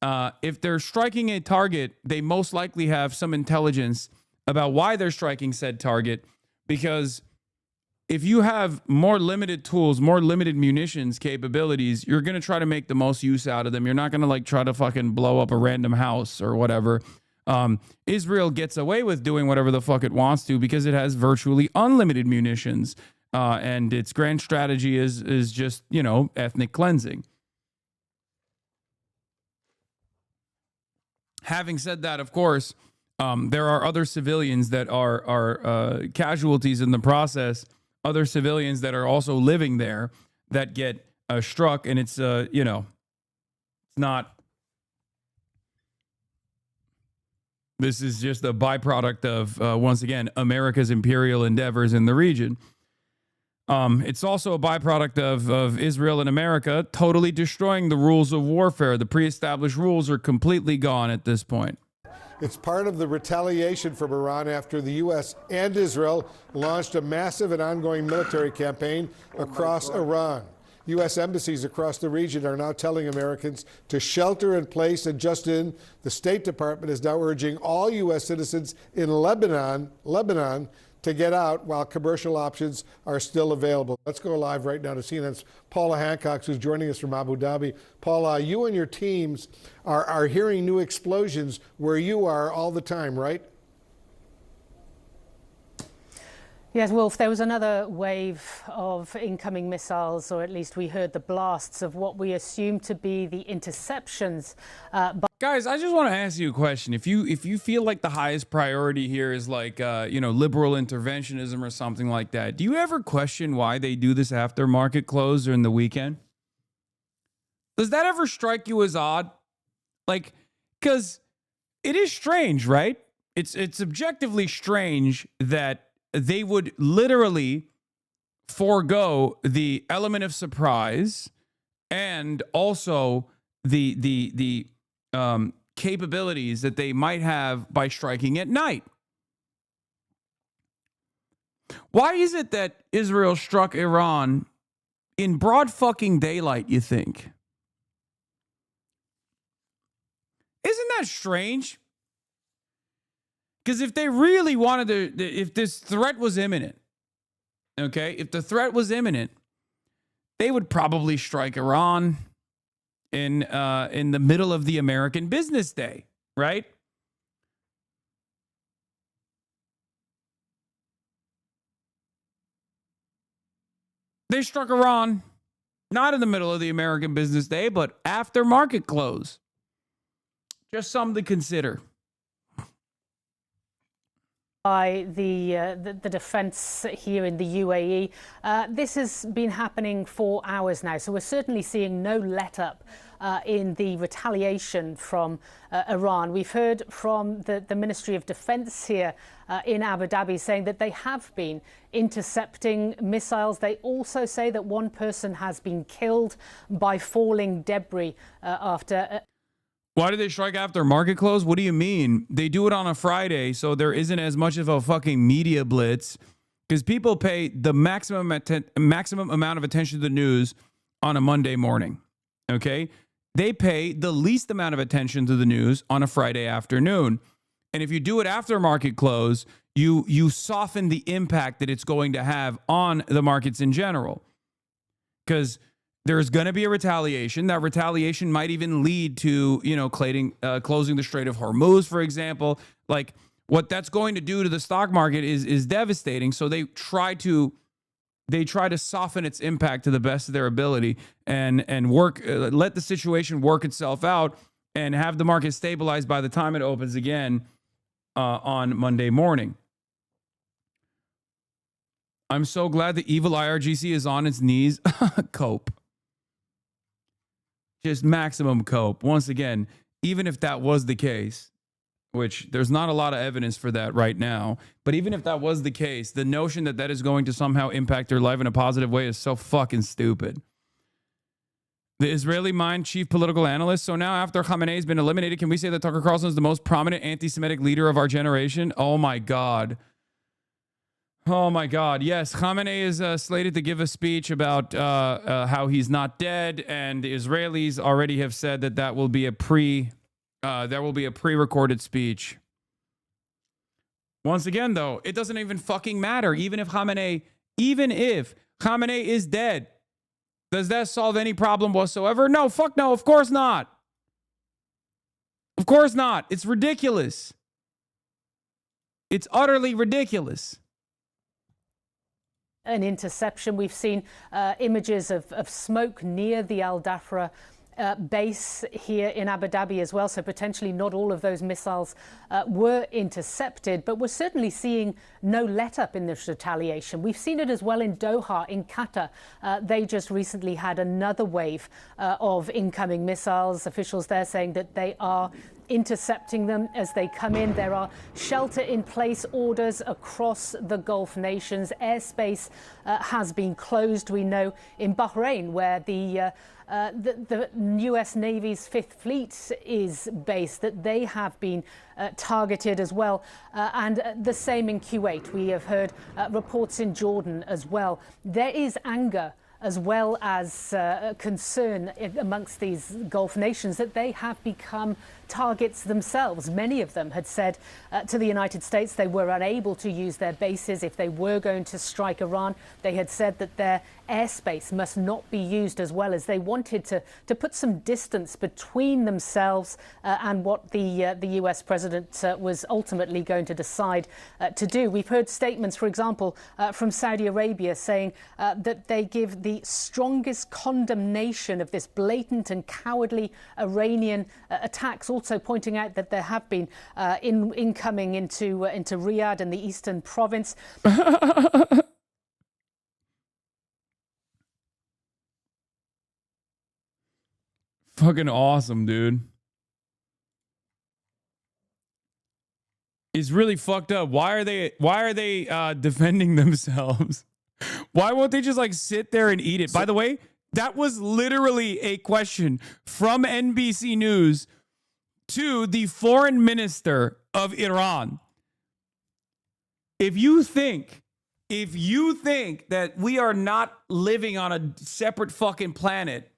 they most likely have some intelligence about why they're striking said target. Because if you have more limited tools, more limited munitions capabilities, you're going to try to make the most use out of them. You're not going to like try to fucking blow up a random house or whatever. Israel gets away with doing whatever the fuck it wants to because it has virtually unlimited munitions. And its grand strategy is just, you know, ethnic cleansing. Having said that, of course, there are other civilians that are casualties in the process, other civilians that are also living there that get struck. And it's, you know, it's not. This is just a byproduct of, once again, America's imperial endeavors in the region. It's also a byproduct of Israel and America totally destroying the rules of warfare. The pre-established rules are completely gone at this point. It's part of the retaliation from Iran after the U.S. and Israel launched a massive and ongoing military campaign across Iran. U.S. embassies across the region are now telling Americans to shelter in place, and just in, the State Department is now urging all U.S. citizens in Lebanon to get out while commercial options are still available. Let's go live right now to CNN's Paula Hancock, who's joining us from Abu Dhabi. Paula, you and your teams are hearing new explosions where you are all the time, right? Yes, Wolf, there was another wave of incoming missiles, or at least we heard the blasts of what we assume to be the interceptions. Guys, I just want to ask you a question. If you feel like the highest priority here is like, you know, liberal interventionism or something like that, do you ever question why they do this after market close or in the weekend? Does that ever strike you as odd? Like, because it is strange, right? It's objectively strange that they would literally forego the element of surprise and also the capabilities that they might have by striking at night. Why is it that Israel struck Iran in broad fucking daylight, you think? Isn't that strange? Because if they really wanted to, if this threat was imminent, okay, if the threat was imminent, they would probably strike Iran in the middle of the American business day, right? They struck Iran not in the middle of the American business day, but after market close. Just something to consider. By the defense here in the UAE. This has been happening for hours now, so we're certainly seeing no let-up in the retaliation from Iran. We've heard from the Ministry of Defense here in Abu Dhabi saying that they have been intercepting missiles. They also say that one person has been killed by falling debris after... Why do they strike after market close? What do you mean? They do it on a Friday, so there isn't as much of a fucking media blitz because people pay the maximum amount of attention to the news on a Monday morning, okay? They pay the least amount of attention to the news on a Friday afternoon. And if you do it after market close, you soften the impact that it's going to have on the markets in general. Because there's going to be a retaliation. That retaliation might even lead to, you know, closing the Strait of Hormuz, for example. Like, what that's going to do to the stock market is devastating. So they try to soften its impact to the best of their ability and let the situation work itself out and have the market stabilized by the time it opens again on Monday morning. I'm so glad the evil IRGC is on its knees. Cope. just maximum cope. Once again, even if that was the case, which there's not a lot of evidence for that right now, but even if that was the case, the notion that that is going to somehow impact their life in a positive way is so fucking stupid. The Israeli Mind chief political analyst. So now after Khamenei has been eliminated, can we say that Tucker Carlson is the most prominent anti-Semitic leader of our generation? Oh my God. Oh my God. Yes, Khamenei is slated to give a speech about how he's not dead, and the Israelis already have said that that will be a pre-recorded speech. Once again, though, it doesn't even fucking matter. Even if Khamenei is dead, does that solve any problem whatsoever? No, fuck no, of course not. Of course not. It's ridiculous. It's utterly ridiculous. An interception. We've seen images of smoke near the Al Dhafra base here in Abu Dhabi as well. So potentially not all of those missiles were intercepted, but we're certainly seeing no let-up in this retaliation. We've seen it as well in Doha, in Qatar. They just recently had another wave of incoming missiles. Officials there saying that they are intercepting them as they come in. There are shelter-in-place orders across the Gulf nations. Airspace has been closed. We know in Bahrain, where the U.S. Navy's Fifth Fleet is based, that they have been targeted as well. And the same in Kuwait. We have heard reports in Jordan as well. There is anger as well as concern amongst these Gulf nations that they have become targets themselves. Many of them had said to the United States they were unable to use their bases if they were going to strike Iran. They had said that their airspace must not be used, as well as they wanted to put some distance between themselves and what the US president was ultimately going to decide to do. We've heard statements, for example, from Saudi Arabia saying that they give the strongest condemnation of this blatant and cowardly Iranian attacks, also pointing out that there have been incoming into Riyadh and the eastern province. Fucking awesome, dude. It's really fucked up. Why are they defending themselves? Why won't they just like sit there and eat it? By the way, that was literally a question from NBC News to the foreign minister of Iran. If you think that we are not living on a separate fucking planet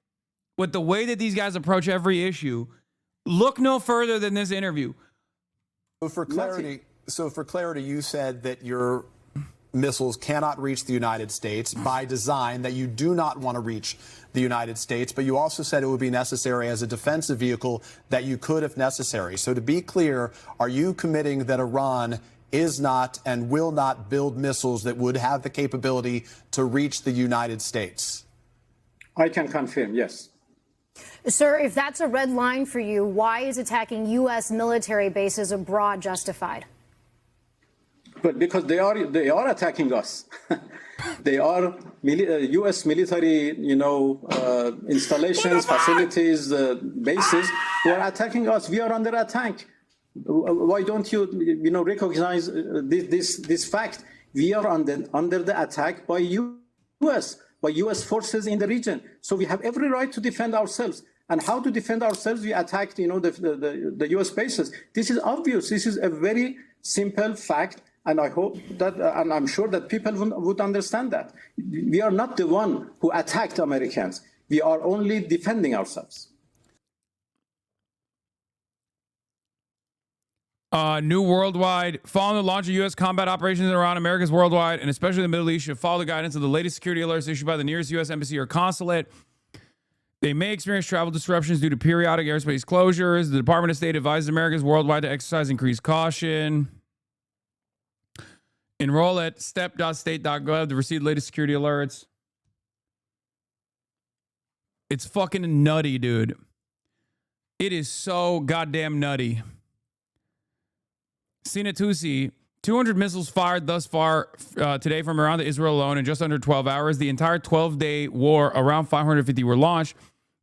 with the way that these guys approach every issue, look no further than this interview. So for clarity, you said that your missiles cannot reach the United States by design, that you do not want to reach the United States, but you also said it would be necessary as a defensive vehicle, that you could if necessary. So to be clear, are you committing that Iran is not and will not build missiles that would have the capability to reach the United States? I can confirm, yes. Sir, if that's a red line for you, why is attacking U.S. military bases abroad justified? But because they are attacking us. They are U.S. military, installations, facilities, bases. They are attacking us. We are under attack. Why don't you, recognize this fact? We are under the attack by U.S. forces in the region. So we have every right to defend ourselves. And how to defend ourselves? We attacked, the U.S. bases. This is obvious. This is a very simple fact. And I hope that, and I'm sure that people would understand that. We are not the one who attacked Americans. We are only defending ourselves. New worldwide, following the launch of U.S. combat operations in Iran, Americas worldwide, and especially the Middle East, should follow the guidance of the latest security alerts issued by the nearest U.S. embassy or consulate. They may experience travel disruptions due to periodic airspace closures. The Department of State advises Americans worldwide to exercise increased caution. Enroll at step.state.gov to receive the latest security alerts. It's fucking nutty, dude. It is so goddamn nutty. Sina Tusi, 200 missiles fired thus far today from Iran to Israel alone in just under 12 hours. The entire 12-day war, around 550 were launched.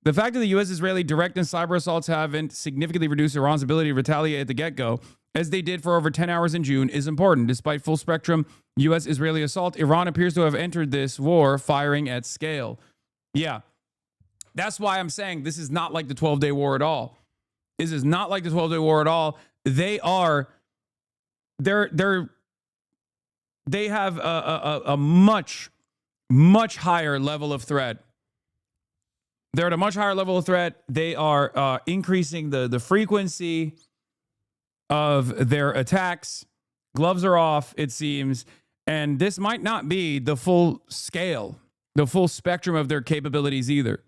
The fact that the U.S.-Israeli direct and cyber assaults haven't significantly reduced Iran's ability to retaliate at the get-go, as they did for over 10 hours in June, is important. Despite full-spectrum U.S.-Israeli assault, Iran appears to have entered this war firing at scale. Yeah, that's why I'm saying this is not like the 12-day war at all. This is not like the 12-day war at all. They have a much higher level of threat. They're at a much higher level of threat. They are increasing the frequency of their attacks. Gloves are off, it seems. And this might not be the full scale, the full spectrum of their capabilities either.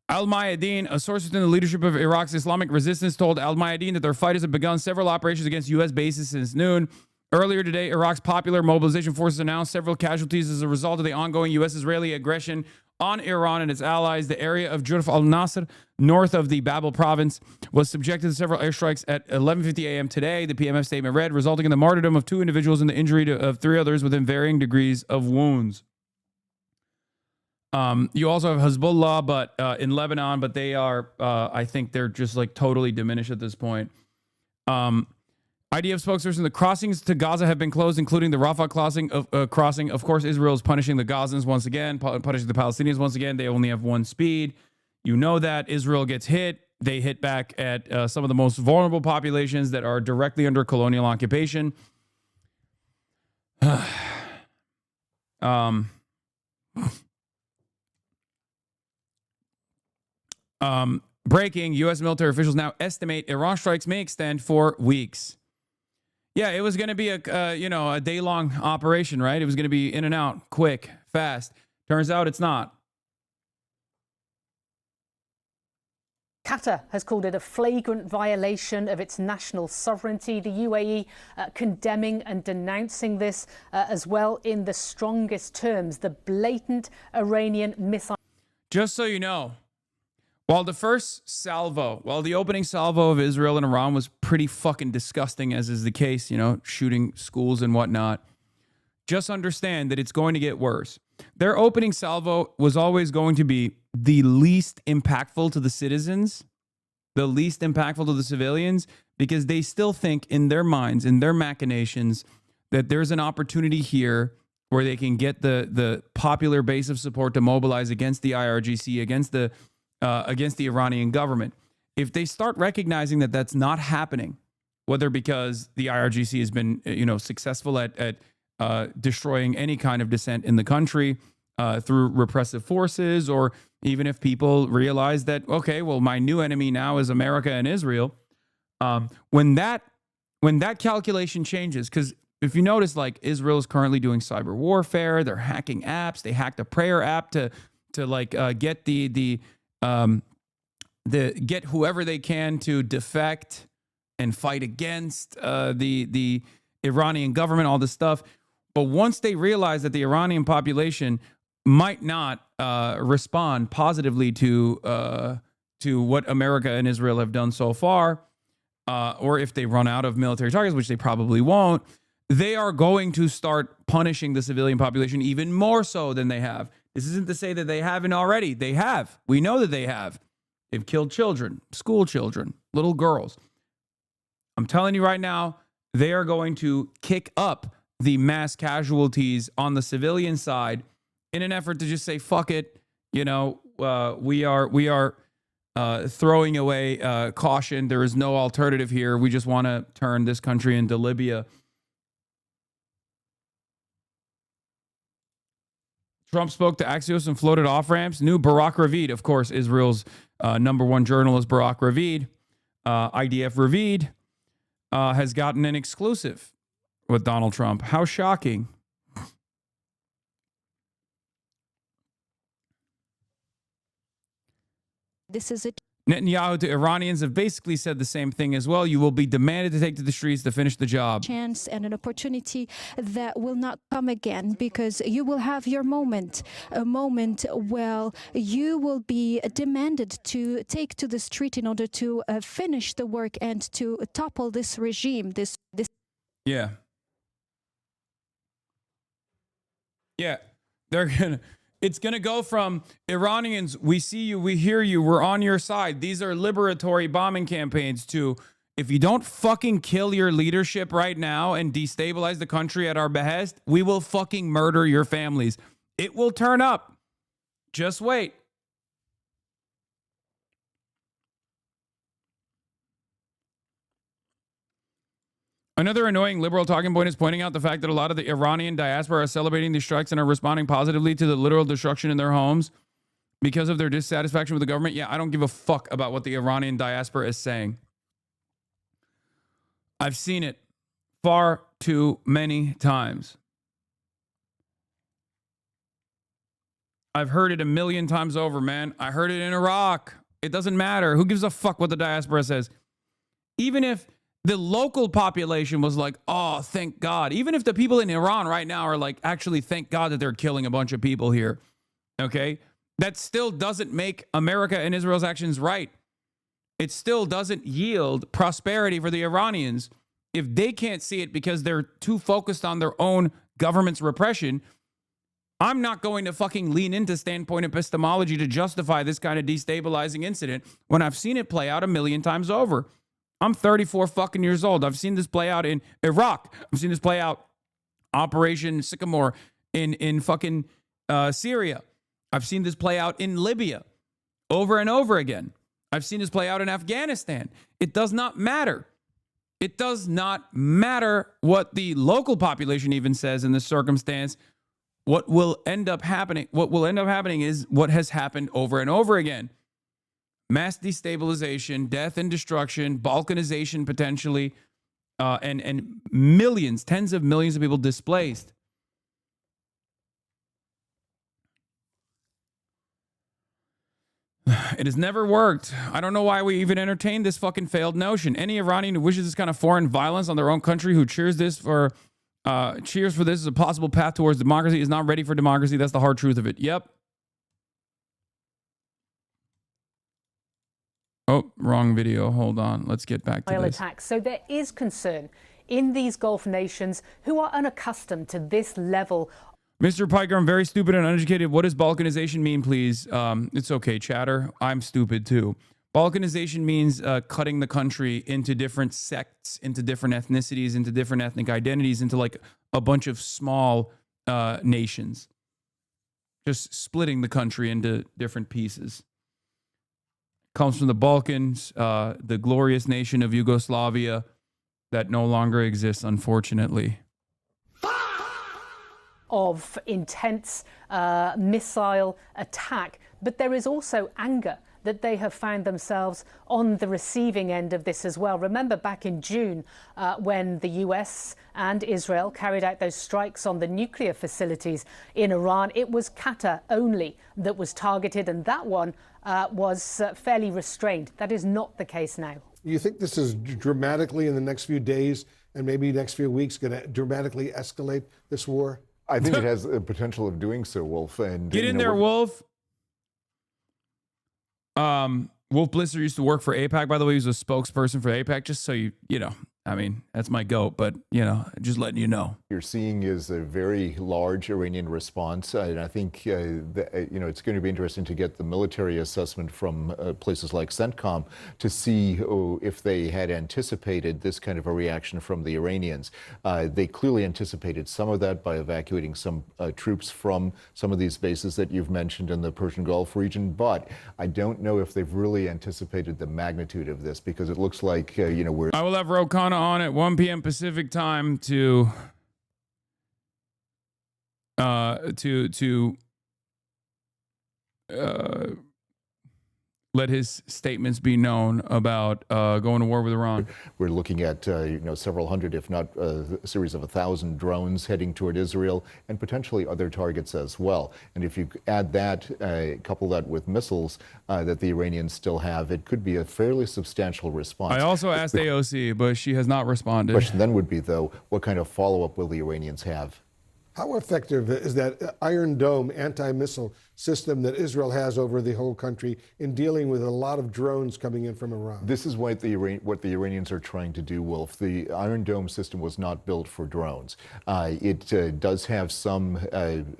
Al-Mayadeen, a source within the leadership of Iraq's Islamic resistance, told Al-Mayadeen that their fighters have begun several operations against U.S. bases since noon. Earlier today, Iraq's Popular Mobilization Forces announced several casualties as a result of the ongoing U.S.-Israeli aggression on Iran and its allies. The area of Jurf al-Nasr, north of the Babel province, was subjected to several airstrikes at 11:50 a.m. today, the PMF statement read, resulting in the martyrdom of 2 individuals and the injury of 3 others within varying degrees of wounds. You also have Hezbollah, but in Lebanon, but they are, I think they're just like totally diminished at this point. IDF spokesperson, the crossings to Gaza have been closed, including the Rafah crossing. Of course, Israel is punishing the Gazans once again, punishing the Palestinians once again. They only have one speed. You know that. Israel gets hit. They hit back at some of the most vulnerable populations that are directly under colonial occupation. Breaking, U.S. military officials now estimate Iran strikes may extend for weeks. Yeah, it was going to be a day-long operation, right? It was going to be in and out, quick, fast. Turns out it's not. Qatar has called it a flagrant violation of its national sovereignty. The UAE condemning and denouncing this as well in the strongest terms, the blatant Iranian missile. Just so you know, while the opening salvo of Israel and Iran was pretty fucking disgusting, as is the case, shooting schools and whatnot, just understand that it's going to get worse. Their opening salvo was always going to be the least impactful to the citizens, the least impactful to the civilians, because they still think in their minds, in their machinations, that there's an opportunity here where they can get the popular base of support to mobilize against the IRGC, against the Iranian government. If they start recognizing that that's not happening, whether because the IRGC has been successful at destroying any kind of dissent in the country through repressive forces, or even if people realize that, okay, well, my new enemy now is America and Israel, when that calculation changes, because if you notice, like, Israel is currently doing cyber warfare, they're hacking apps, they hacked a prayer app to get get whoever they can to defect and fight against the Iranian government, all this stuff. But once they realize that the Iranian population might not respond positively to what America and Israel have done so far, or if they run out of military targets, which they probably won't, they are going to start punishing the civilian population even more so than they have. This isn't to say that they haven't already. They have. We know that they have. They've killed children, school children, little girls. I'm telling you right now, they are going to kick up the mass casualties on the civilian side in an effort to just say, fuck it. We are throwing away caution. There is no alternative here. We just want to turn this country into Libya. Trump spoke to Axios and floated off-ramps. New Barak Ravid, of course, Israel's #1 journalist, Barak Ravid, IDF Ravid, has gotten an exclusive with Donald Trump. How shocking. This is it. Netanyahu to Iranians have basically said the same thing as well. You will be demanded to take to the streets to finish the job. Chance and an opportunity that will not come again, because you will have your moment, a moment where you will be demanded to take to the street in order to finish the work and to topple this regime. Yeah. They're gonna. It's going to go from Iranians, we see you, we hear you, we're on your side. These are liberatory bombing campaigns to, if you don't fucking kill your leadership right now and destabilize the country at our behest, we will fucking murder your families. It will turn up. Just wait. Another annoying liberal talking point is pointing out the fact that a lot of the Iranian diaspora are celebrating these strikes and are responding positively to the literal destruction in their homes because of their dissatisfaction with the government. Yeah, I don't give a fuck about what the Iranian diaspora is saying. I've seen it far too many times. I've heard it a million times over, man. I heard it in Iraq. It doesn't matter. Who gives a fuck what the diaspora says? Even if the local population was like, oh, thank God. Even if the people in Iran right now are like, actually, thank God that they're killing a bunch of people here. Okay? That still doesn't make America and Israel's actions right. It still doesn't yield prosperity for the Iranians. If they can't see it because they're too focused on their own government's repression, I'm not going to fucking lean into standpoint epistemology to justify this kind of destabilizing incident when I've seen it play out a million times over. I'm 34 fucking years old. I've seen this play out in Iraq. I've seen this play out Operation Sycamore in fucking Syria. I've seen this play out in Libya over and over again. I've seen this play out in Afghanistan. It does not matter. It does not matter what the local population even says in this circumstance. What will end up happening is what has happened over and over again. Mass destabilization, death and destruction, balkanization potentially, and millions, tens of millions of people displaced. It has never worked. I don't know why we even entertain this fucking failed notion. Any Iranian who wishes this kind of foreign violence on their own country, who cheers for this as a possible path towards democracy, is not ready for democracy. That's the hard truth of it. Yep. Oh, wrong video. Hold on. Let's get back to this. Attacks. So there is concern in these Gulf nations who are unaccustomed to this level. Mr. Piker, I'm very stupid and uneducated. What does balkanization mean, please? It's okay, chatter. I'm stupid too. Balkanization means cutting the country into different sects, into different ethnicities, into different ethnic identities, into like a bunch of small nations. Just splitting the country into different pieces. Comes from the Balkans, the glorious nation of Yugoslavia that no longer exists, unfortunately. Of intense missile attack, but there is also anger that they have found themselves on the receiving end of this as well. Remember back in June when the US and Israel carried out those strikes on the nuclear facilities in Iran, it was Qatar only that was targeted, and that one was fairly restrained. That is not the case now. You think this is dramatically in the next few days and maybe next few weeks going to dramatically escalate this war? I think it has the potential of doing so, Wolf. And get in there, Wolf. Wolf Blitzer used to work for AIPAC, by the way. He was a spokesperson for AIPAC, just so you know. I mean, that's my goat, but, just letting you know. You're seeing is a very large Iranian response, and I think, it's going to be interesting to get the military assessment from places like CENTCOM to see if they had anticipated this kind of a reaction from the Iranians. They clearly anticipated some of that by evacuating some troops from some of these bases that you've mentioned in the Persian Gulf region, but I don't know if they've really anticipated the magnitude of this, because it looks like, we're... I will have Ro Khanna on at 1 p.m. Pacific time to let his statements be known about going to war with Iran. We're looking at several hundred, if not a series of 1,000 drones heading toward Israel and potentially other targets as well. And if you add that, couple that with missiles that the Iranians still have, it could be a fairly substantial response. I also asked AOC, but she has not responded. The question then would be, though, what kind of follow-up will the Iranians have? How effective is that Iron Dome anti-missile system that Israel has over the whole country in dealing with a lot of drones coming in from Iran? This is what the Iranians are trying to do, Wolf. The Iron Dome system was not built for drones. It does have some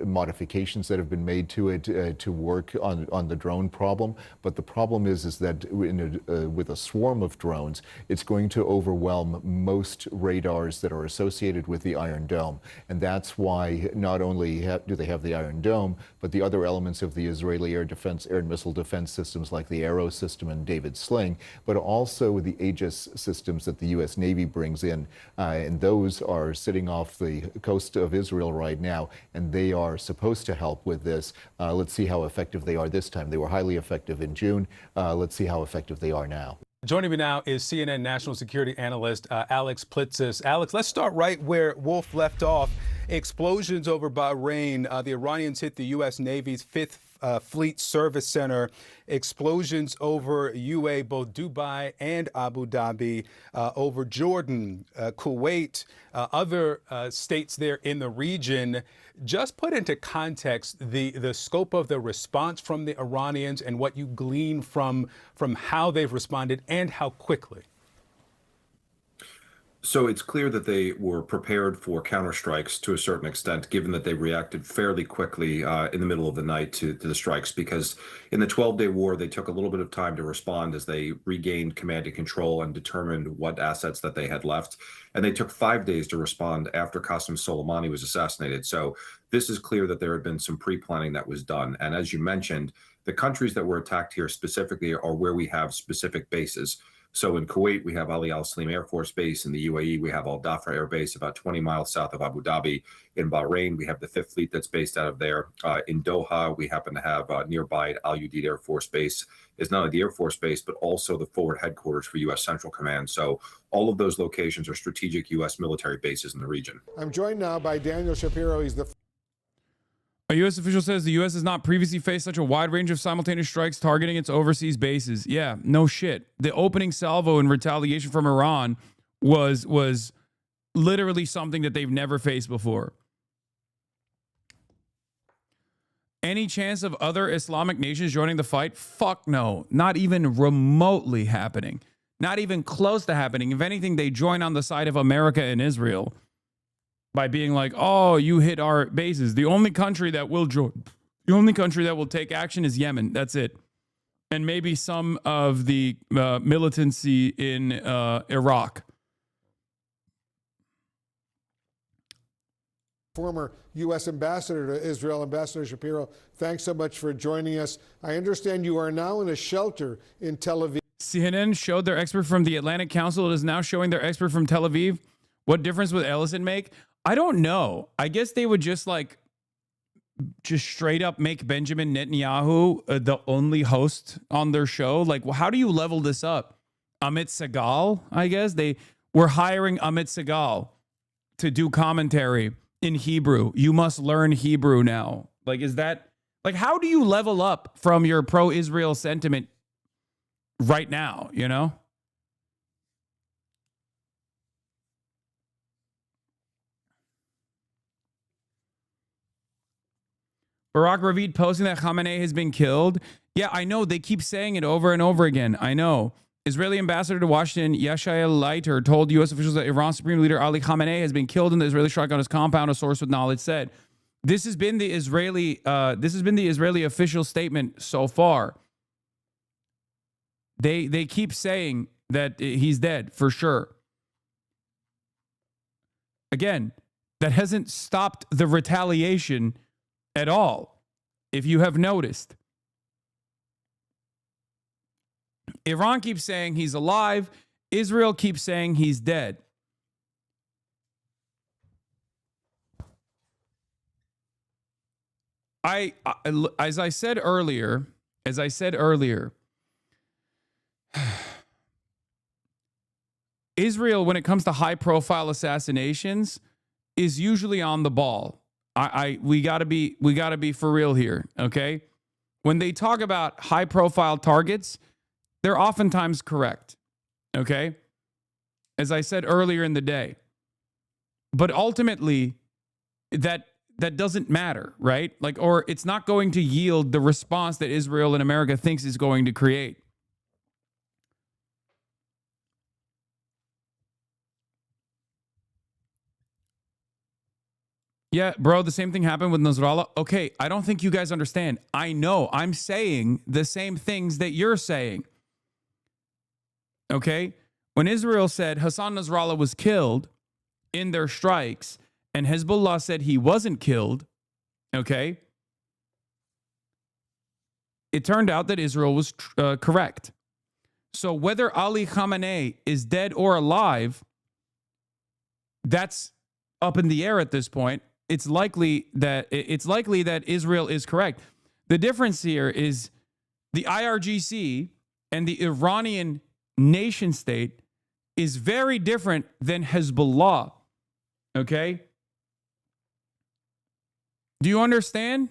modifications that have been made to it to work on the drone problem, but the problem is that with a swarm of drones, it's going to overwhelm most radars that are associated with the Iron Dome, and that's why not only do they have the Iron Dome, but the other elements of the Israeli air and missile defense systems like the Arrow system and David Sling, but also the Aegis systems that the U.S. Navy brings in. And those are sitting off the coast of Israel right now, and they are supposed to help with this. Let's see how effective they are this time. They were highly effective in June. Let's see how effective they are now. Joining me now is CNN national security analyst Alex Plitzis. Alex, let's start right where Wolf left off. Explosions over Bahrain. The Iranians hit the U.S. Navy's 5th Fleet Service Center. Explosions over UAE, both Dubai and Abu Dhabi, over Jordan, Kuwait, other states there in the region. Just put into context the scope of the response from the Iranians and what you glean from how they've responded and how quickly. So it's clear that they were prepared for counterstrikes to a certain extent, given that they reacted fairly quickly in the middle of the night to the strikes, because in the 12-day war, they took a little bit of time to respond as they regained command and control and determined what assets that they had left. And they took 5 days to respond after Qasem Soleimani was assassinated. So this is clear that there had been some pre-planning that was done. And as you mentioned, the countries that were attacked here specifically are where we have specific bases. So in Kuwait, we have Ali Al Salim Air Force Base. In the UAE, we have Al Dhafra Air Base, about 20 miles south of Abu Dhabi. In Bahrain, we have the 5th Fleet that's based out of there. In Doha, we happen to have nearby Al Udeid Air Force Base is not only the Air Force Base, but also the forward headquarters for U.S. Central Command. So all of those locations are strategic U.S. military bases in the region. I'm joined now by Daniel Shapiro. He's the A U.S. official says the U.S. has not previously faced such a wide range of simultaneous strikes targeting its overseas bases. Yeah, no shit. The opening salvo in retaliation from Iran was literally something that they've never faced before. Any chance of other Islamic nations joining the fight? Fuck no. Not even remotely happening. Not even close to happening. If anything, they join on the side of America and Israel by being like, oh, you hit our bases. The only country that will join, the only country that will take action is Yemen. That's it. And maybe some of the militancy in Iraq. former U.S. ambassador to Israel, Ambassador Shapiro. Thanks so much for joining us. I understand you are now in a shelter in Tel Aviv. CNN showed their expert from the Atlantic Council. It is now showing their expert from Tel Aviv. What difference would Ellison make? I don't know. I guess they would just straight up make Benjamin Netanyahu the only host on their show. Like, well, how do you level this up? Amit Segal, I guess. They were hiring Amit Segal to do commentary in Hebrew. You must learn Hebrew now. Like, is that, like, how do you level up from your pro-Israel sentiment right now, you know? Barak Ravid posting that Khamenei has been killed. Yeah, I know. They keep saying it over and over again. I know. Israeli ambassador to Washington, Yashael Leiter, told U.S. officials that Iran's Supreme Leader Ali Khamenei has been killed in the Israeli strike on his compound, a source with knowledge said. This has been the Israeli official statement so far. They keep saying that he's dead for sure. Again, that hasn't stopped the retaliation at all, if you have noticed. Iran keeps saying he's alive. Israel keeps saying he's dead. As I said earlier, Israel, when it comes to high-profile assassinations, is usually on the ball. We gotta be for real here, okay? When they talk about high-profile targets, they're oftentimes correct, okay? As I said earlier in the day. But ultimately, that that doesn't matter, right? Like, or it's not going to yield the response that Israel and America thinks is going to create. Yeah, bro, the same thing happened with Nasrallah. Okay, I don't think you guys understand. I know I'm saying the same things that you're saying. Okay? When Israel said Hassan Nasrallah was killed in their strikes and Hezbollah said he wasn't killed, okay, it turned out that Israel was correct. So whether Ali Khamenei is dead or alive, that's up in the air at this point. It's likely that Israel is correct. The difference here is the IRGC and the Iranian nation state is very different than Hezbollah. Okay? Do you understand?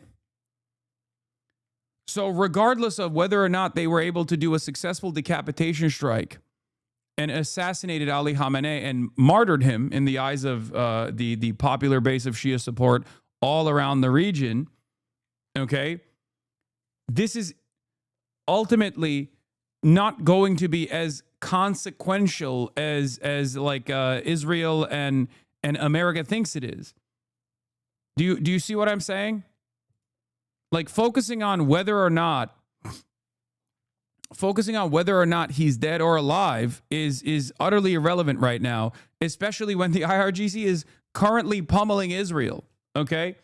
So regardless of whether or not they were able to do a successful decapitation strike and assassinated Ali Khamenei and martyred him in the eyes of the popular base of Shia support all around the region, okay, this is ultimately not going to be as consequential as like Israel and America thinks it is. Do you see what I'm saying? Like focusing on whether or not he's dead or alive is utterly irrelevant right now, especially when the IRGC is currently pummeling Israel, okay?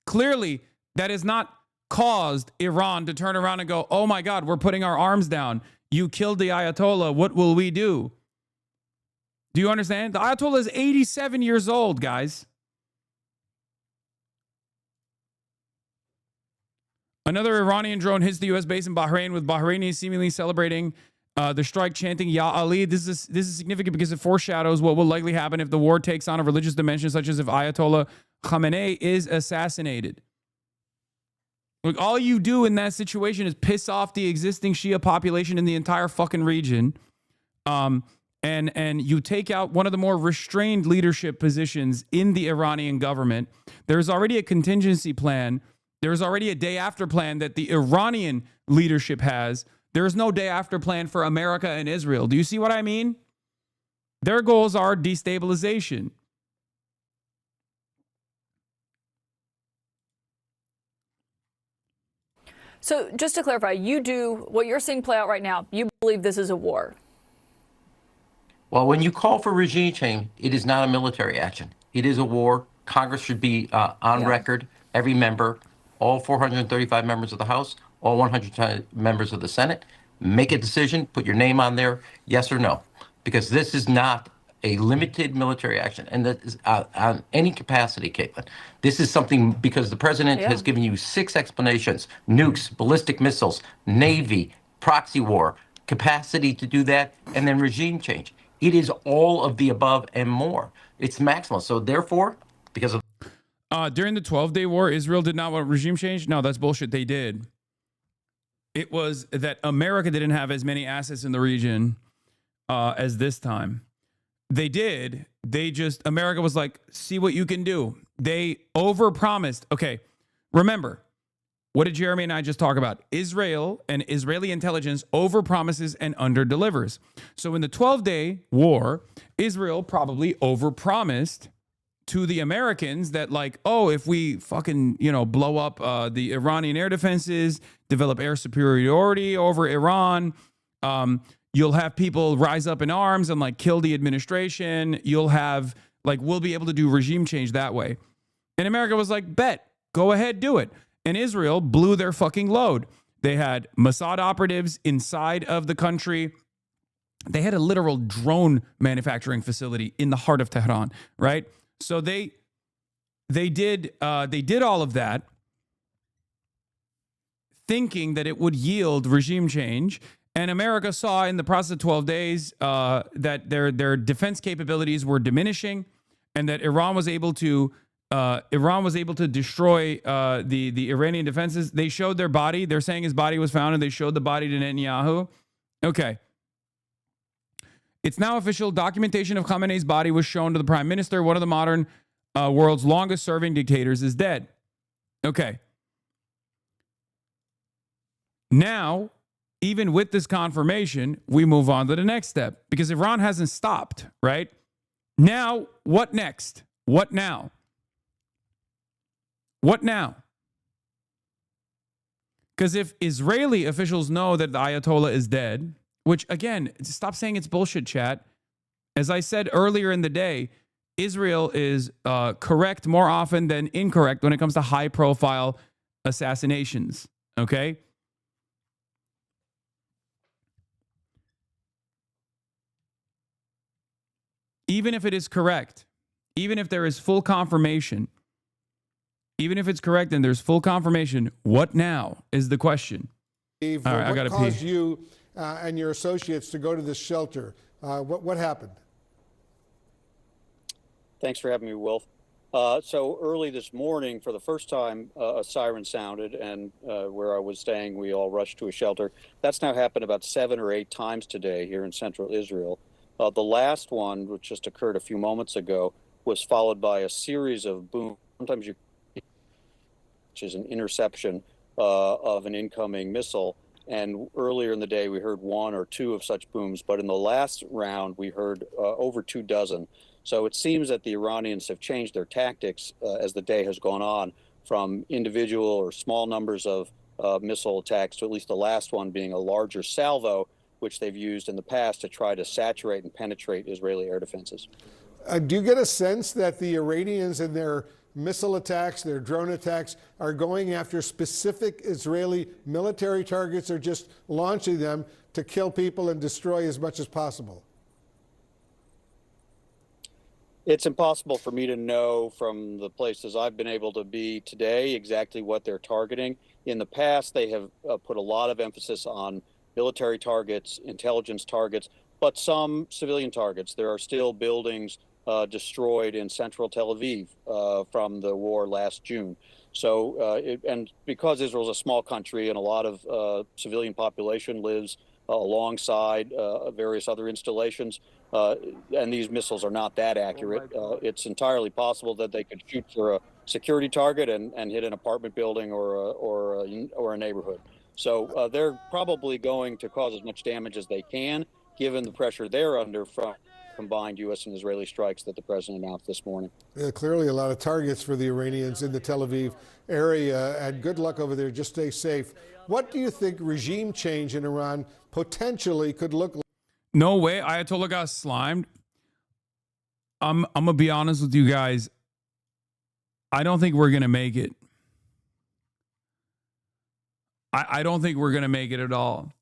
Clearly, that has not caused Iran to turn around and go, oh my God, we're putting our arms down. You killed the Ayatollah. What will we do? Do you understand? The Ayatollah is 87 years old, guys. Another Iranian drone hits the U.S. base in Bahrain, with Bahrainis seemingly celebrating the strike, chanting Ya Ali. This is significant because it foreshadows what will likely happen if the war takes on a religious dimension, such as if Ayatollah Khamenei is assassinated. Like, all you do in that situation is piss off the existing Shia population in the entire fucking region. And you take out one of the more restrained leadership positions in the Iranian government. There's already a contingency plan. There's already a day after plan that the Iranian leadership has. There is no day after plan for America and Israel. Do you see what I mean? Their goals are destabilization. So just to clarify, what you're seeing play out right now, you believe this is a war? Well, when you call for regime change, it is not a military action. It is a war. Congress should be on record, every member, all 435 members of the House, all 100 members of the Senate, make a decision, put your name on there, yes or no, because this is not a limited military action, and that is on any capacity, Caitlin. This is something because the president has given you 6 explanations: nukes, ballistic missiles, Navy, proxy war, capacity to do that, and then regime change. It is all of the above and more. It's maximal. So therefore, because of during the 12-day war, Israel did not want regime change. No, that's bullshit. They did. It was that America didn't have as many assets in the region as this time. They did. America was like, see what you can do. They overpromised. Okay, remember, what did Jeremy and I just talk about? Israel and Israeli intelligence overpromises and underdelivers. So in the 12-day war, Israel probably overpromised to the Americans that, like, oh, if we fucking, blow up the Iranian air defenses, develop air superiority over Iran, you'll have people rise up in arms and like kill the administration. You'll have we'll be able to do regime change that way. And America was like, bet, go ahead, do it. And Israel blew their fucking load. They had Mossad operatives inside of the country. They had a literal drone manufacturing facility in the heart of Tehran, right? So they did all of that, thinking that it would yield regime change. And America saw in the process of 12 days that their defense capabilities were diminishing, and that Iran was able to destroy the Iranian defenses. They showed their body. They're saying his body was found, and they showed the body to Netanyahu. Okay. It's now official. Documentation of Khamenei's body was shown to the prime minister. One of the modern world's longest serving dictators, is dead. Okay. Now, even with this confirmation, we move on to the next step because Iran hasn't stopped, right? Now, what next? What now? What now? Because if Israeli officials know that the Ayatollah is dead, which again, stop saying it's bullshit, chat. As I said earlier in the day, Israel is correct more often than incorrect when it comes to high-profile assassinations, okay? Even if it is correct, even if there is full confirmation, even if it's correct and there's full confirmation, what now is the question. Steve, all right, what caused you and your associates to go to this shelter? What happened? Thanks for having me, Wolf. So early this morning, for the first time, a siren sounded, and where I was staying, we all rushed to a shelter. That's now happened about 7 or 8 times today here in central Israel. The last one, which just occurred a few moments ago, was followed by a series of booms. Sometimes which is an interception of an incoming missile. And earlier in the day, we heard 1 or 2 of such booms. But in the last round, we heard over 2 dozen. So it seems that the Iranians have changed their tactics as the day has gone on, from individual or small numbers of missile attacks to at least the last one being a larger salvo, which they've used in the past to try to saturate and penetrate Israeli air defenses. Do you get a sense that the Iranians and their missile attacks, their drone attacks, are going after specific Israeli military targets, or just launching them to kill people and destroy as much as possible? It's impossible for me to know from the places I've been able to be today exactly what they're targeting. In the past, they have put a lot of emphasis on military targets, intelligence targets, but some civilian targets. There are still buildings destroyed in central Tel Aviv from the war last June. So, and because Israel's a small country and a lot of civilian population lives alongside various other installations, and these missiles are not that accurate, it's entirely possible that they could shoot for a security target and hit an apartment building or a neighborhood. So they're probably going to cause as much damage as they can, given the pressure they're under from combined U.S. and Israeli strikes that the president announced this morning. Yeah, clearly a lot of targets for the Iranians in the Tel Aviv area, and good luck over there. Just stay safe. What do you think regime change in Iran potentially could look like? No way. Ayatollah got slimed. I'm going to be honest with you guys. I don't think we're going to make it. I don't think we're going to make it at all.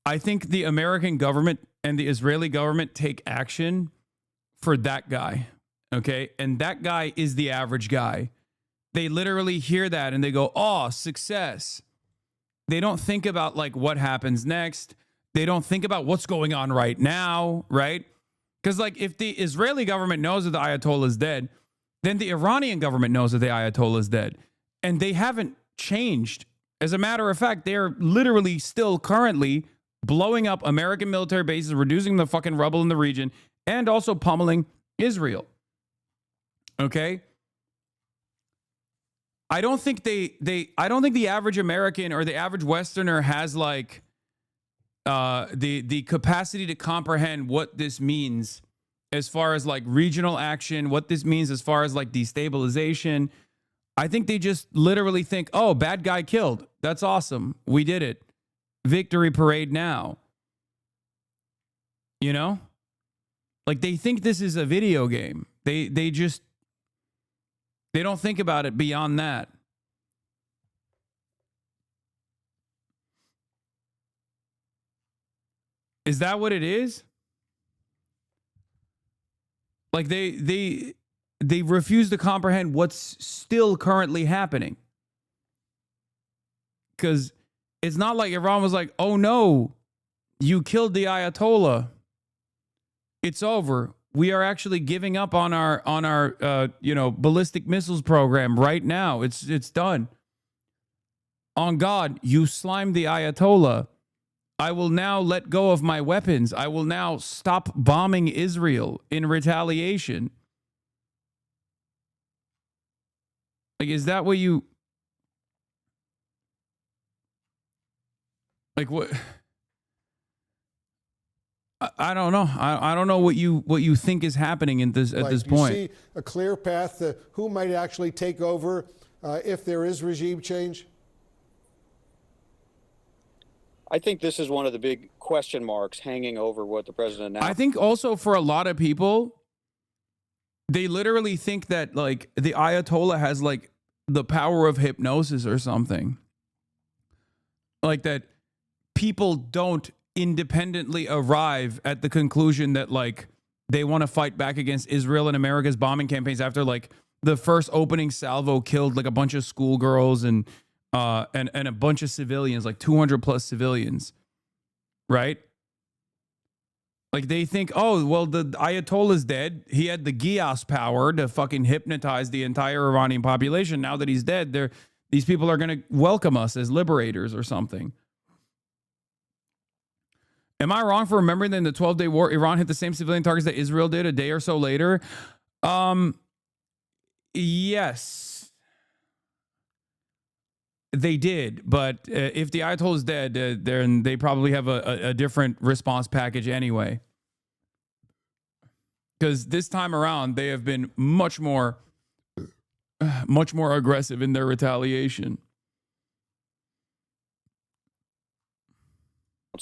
I think the American government and the Israeli government take action for that guy, okay? And that guy is the average guy. They literally hear that and they go, oh, success. They don't think about like what happens next. They don't think about what's going on right now, right? Because like if the Israeli government knows that the Ayatollah is dead, then the Iranian government knows that the Ayatollah is dead. And they haven't changed. As a matter of fact, they're literally still currently blowing up American military bases, reducing the fucking rubble in the region, and also pummeling Israel. Okay? I don't think I don't think the average American or the average Westerner has like the capacity to comprehend what this means as far as like regional action, what this means as far as like destabilization. I think they just literally think, oh, bad guy killed. That's awesome. We did it. Victory parade now. You know? Like they think this is a video game. They don't think about it beyond that. Is that what it is? Like they refuse to comprehend what's still currently happening. Because it's not like Iran was like, oh no, you killed the Ayatollah. It's over. We are actually giving up on our ballistic missiles program right now. It's done. On God, you slimed the Ayatollah. I will now let go of my weapons. I will now stop bombing Israel in retaliation. Like, is that what you like? What? I don't know. I don't know what you think is happening at this point. Do you see a clear path to who might actually take over if there is regime change? I think this is one of the big question marks hanging over what the president announced. I think also for a lot of people, they literally think that like the Ayatollah has like the power of hypnosis or something. Like that people don't independently arrive at the conclusion that like they want to fight back against Israel and America's bombing campaigns after like the first opening salvo killed like a bunch of schoolgirls and a bunch of civilians, like 200 plus civilians, right? Like they think, oh, well, the Ayatollah's dead. He had the Gias power to fucking hypnotize the entire Iranian population. Now that he's dead, these people are going to welcome us as liberators or something. Am I wrong for remembering that in the 12-day war, Iran hit the same civilian targets that Israel did a day or so later? Yes. They did, but if the Ayatollah is dead, then they probably have a different response package anyway. Because this time around, they have been much more aggressive in their retaliation.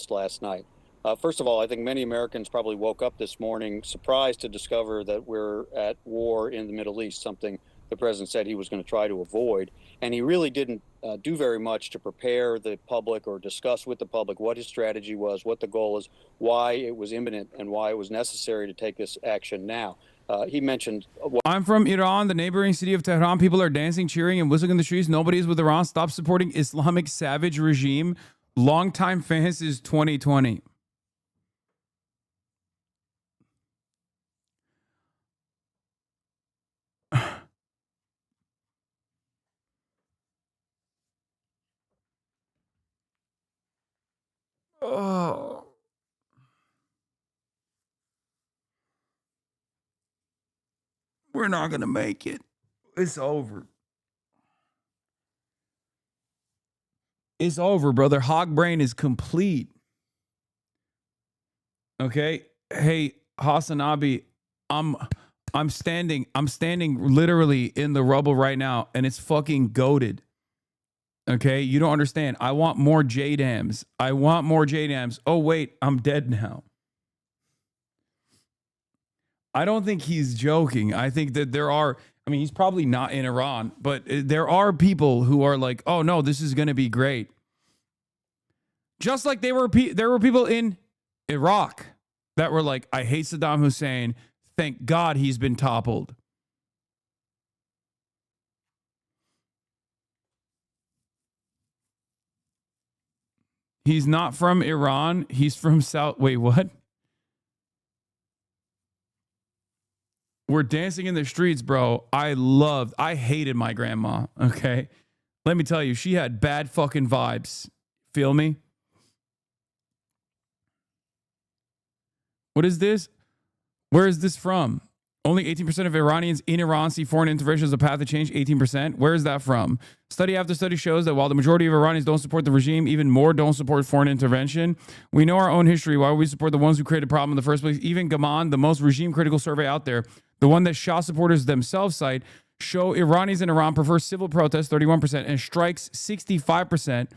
Last night. First of all, I think many Americans probably woke up this morning surprised to discover that we're at war in the Middle East, something the president said he was going to try to avoid. And he really didn't do very much to prepare the public or discuss with the public what his strategy was, what the goal is, why it was imminent, and why it was necessary to take this action now. He mentioned... I'm from Iran, the neighboring city of Tehran. People are dancing, cheering, and whistling in the streets. Nobody is with Iran. Stop supporting Islamic savage regime. Longtime fans is 2020. Oh. We're not going to make it. It's over. It's over, brother. Hog brain is complete. Okay? Hey, HasanAbi, I'm standing literally in the rubble right now, and it's fucking goated. Okay, you don't understand. I want more JDAMs. I want more JDAMs. Oh, wait, I'm dead now. I don't think he's joking. I think that there are, I mean, he's probably not in Iran, but there are people who are like, oh, no, this is going to be great. Just like there were people in Iraq that were like, I hate Saddam Hussein. Thank God he's been toppled. He's not from Iran. He's from South. Wait, what? We're dancing in the streets, bro. I hated my grandma. Okay. Let me tell you, she had bad fucking vibes. Feel me? What is this? Where is this from? Only 18% of Iranians in Iran see foreign intervention as a path to change. 18%. Where is that from? Study after study shows that while the majority of Iranians don't support the regime, even more don't support foreign intervention. We know our own history. Why would we support the ones who created the problem in the first place? Even Gaman, the most regime-critical survey out there, the one that Shah supporters themselves cite, show Iranians in Iran prefer civil protests, 31%, and strikes, 65%,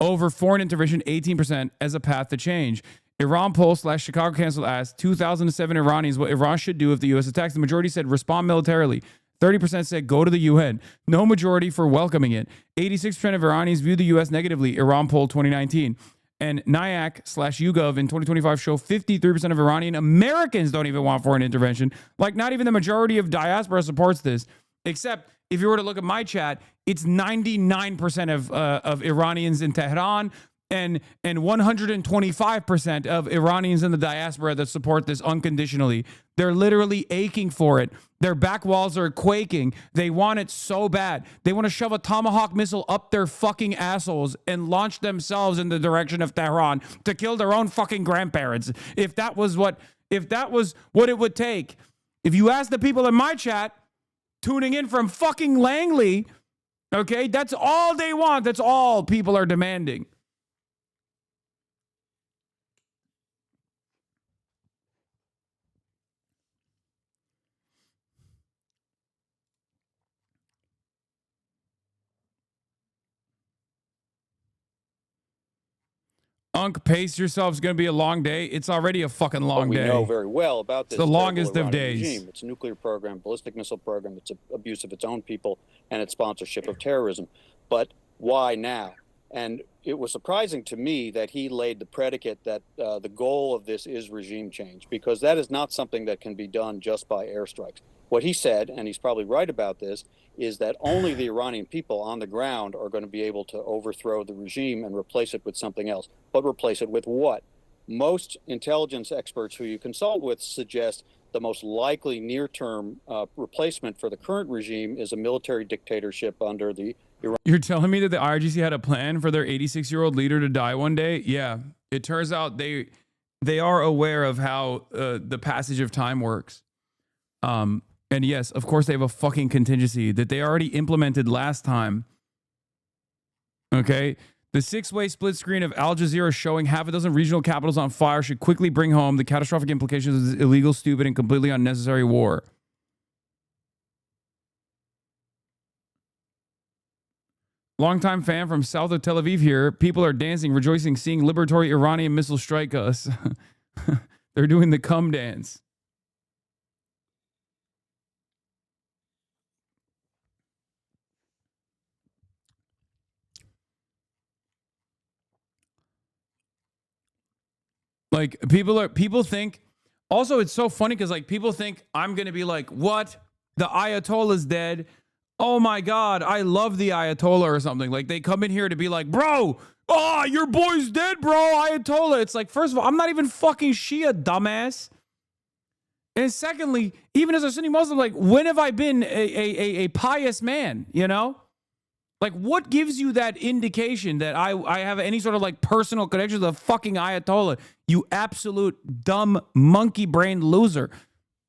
over foreign intervention, 18%, as a path to change. Iran poll / Chicago Council asked 2007 Iranians what Iran should do if the U.S. attacks. The majority said respond militarily. 30% said go to the UN. No majority for welcoming it. 86% of Iranians view the U.S. negatively. Iran poll 2019. And NIAC / YouGov in 2025 show 53% of Iranian Americans don't even want foreign intervention. Like not even the majority of diaspora supports this. Except if you were to look at my chat, it's 99% of Iranians in Tehran and 125% of Iranians in the diaspora that support this unconditionally. They're literally aching for it. Their back walls are quaking. They want it so bad. They want to shove a Tomahawk missile up their fucking assholes and launch themselves in the direction of Tehran to kill their own fucking grandparents. If that was what it would take. If you ask the people in my chat tuning in from fucking Langley. Okay, that's all they want. That's all people are demanding. Unc, pace yourself. It's going to be a long day. It's already a fucking long we day. know very well about this. It's the longest of Iranian days. Regime. Its nuclear program, ballistic missile program, its abuse of its own people, and its sponsorship of terrorism. But why now? And it was surprising to me that he laid the predicate that the goal of this is regime change, because that is not something that can be done just by airstrikes. What he said, and he's probably right about this, is that only the Iranian people on the ground are going to be able to overthrow the regime and replace it with something else. But replace it with what? Most intelligence experts who you consult with suggest the most likely near-term replacement for the current regime is a military dictatorship under the Iran. You're telling me that the IRGC had a plan for their 86-year-old leader to die one day? Yeah. It turns out they are aware of how the passage of time works. And yes, of course, they have a fucking contingency that they already implemented last time. Okay? The 6-way split screen of Al Jazeera showing half a dozen regional capitals on fire should quickly bring home the catastrophic implications of this illegal, stupid, and completely unnecessary war. Longtime fan from south of Tel Aviv here. People are dancing, rejoicing, seeing liberatory Iranian missiles strike us. They're doing the cum dance. Like people think, also it's so funny because like people think I'm going to be like, what? The Ayatollah's dead. Oh my God, I love the Ayatollah or something. Like they come in here to be like, bro, your boy's dead, bro, Ayatollah. It's like, first of all, I'm not even fucking Shia, dumbass. And secondly, even as a Sunni Muslim, like when have I been a pious man, you know? Like, what gives you that indication that I have any sort of like personal connection to the fucking Ayatollah? You absolute dumb monkey-brained loser.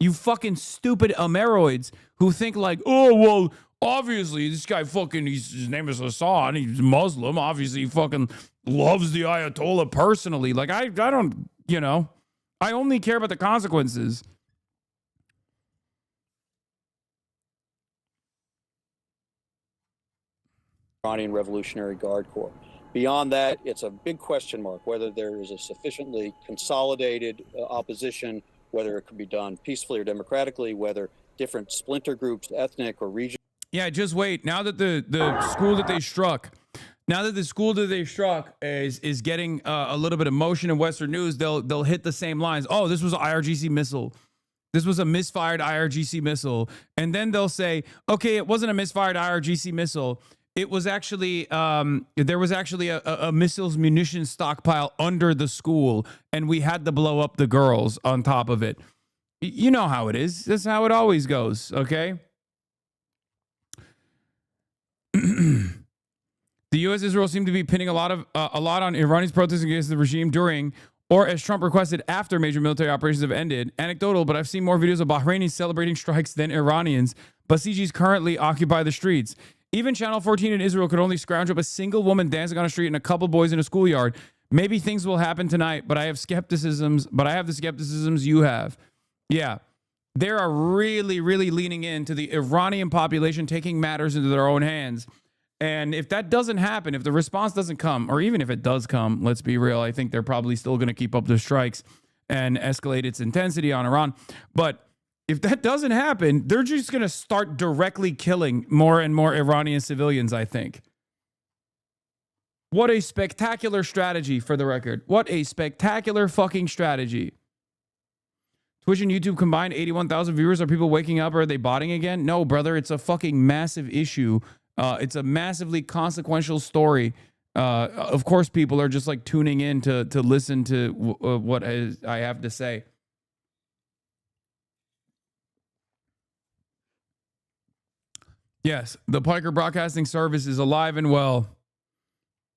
You fucking stupid Ameroids who think like, oh, well, obviously this guy fucking, his name is Hasan, he's Muslim. Obviously he fucking loves the Ayatollah personally. Like, I don't, you know, I only care about the consequences. Iranian Revolutionary Guard Corps. Beyond that, it's a big question mark whether there is a sufficiently consolidated opposition, whether it could be done peacefully or democratically, whether different splinter groups, ethnic or regional. Yeah, just wait. Now that the school that they struck, is getting a little bit of motion in Western news, they'll hit the same lines. Oh, this was an IRGC missile. This was a misfired IRGC missile. And then they'll say, okay, it wasn't a misfired IRGC missile. It was actually, there was actually a missiles munitions stockpile under the school, and we had to blow up the girls on top of it. You know how it is. That's how it always goes, okay? The U.S. Israel seem to be pinning a lot on Iranians protesting against the regime during, or as Trump requested, after major military operations have ended. Anecdotal, but I've seen more videos of Bahrainis celebrating strikes than Iranians. Basijis currently occupy the streets. Even Channel 14 in Israel could only scrounge up a single woman dancing on a street and a couple boys in a schoolyard. Maybe things will happen tonight, but I have skepticisms. But I have the skepticisms you have. Yeah, they are really, really leaning into the Iranian population taking matters into their own hands. And if that doesn't happen, if the response doesn't come, or even if it does come, let's be real, I think they're probably still going to keep up the strikes and escalate its intensity on Iran. But if that doesn't happen, they're just going to start directly killing more and more Iranian civilians, I think. What a spectacular strategy, for the record. What a spectacular fucking strategy. Twitch and YouTube combined 81,000 viewers. Are people waking up or are they botting again? No, brother. It's a fucking massive issue. It's a massively consequential story. Of course, people are just like tuning in to listen to what I have to say. Yes, the Piker Broadcasting Service is alive and well.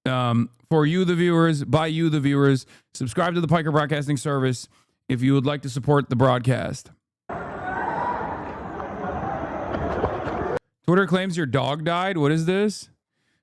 For you, the viewers, by you, the viewers, subscribe to the Piker Broadcasting Service if you would like to support the broadcast. Twitter claims your dog died. What is this?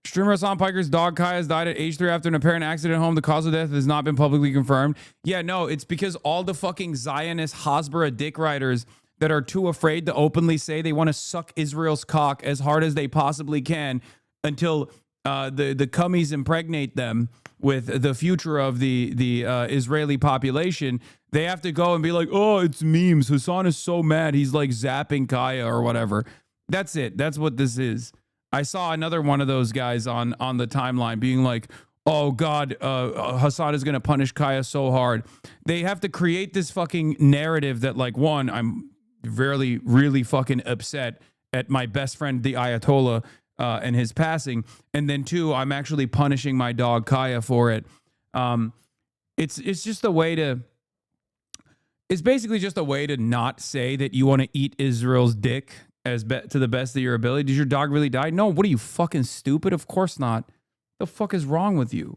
Streamer Hasan Piker's dog Kai has died at age 3 after an apparent accident at home. The cause of death has not been publicly confirmed. Yeah, no, it's because all the fucking Zionist Hasbara dick riders that are too afraid to openly say they want to suck Israel's cock as hard as they possibly can until the cummies impregnate them with the future of the Israeli population. They have to go and be like, oh, it's memes. Hasan is so mad. He's like zapping Kaya or whatever. That's it. That's what this is. I saw another one of those guys on the timeline being like, oh God, Hasan is going to punish Kaya so hard. They have to create this fucking narrative that, like, one, I'm really fucking upset at my best friend, the Ayatollah, and his passing. And then two, I'm actually punishing my dog Kaya for it. It's just a way to, it's basically just a way to not say that you want to eat Israel's dick to the best of your ability. Did your dog really die? No. What are you, fucking stupid? Of course not. The fuck is wrong with you?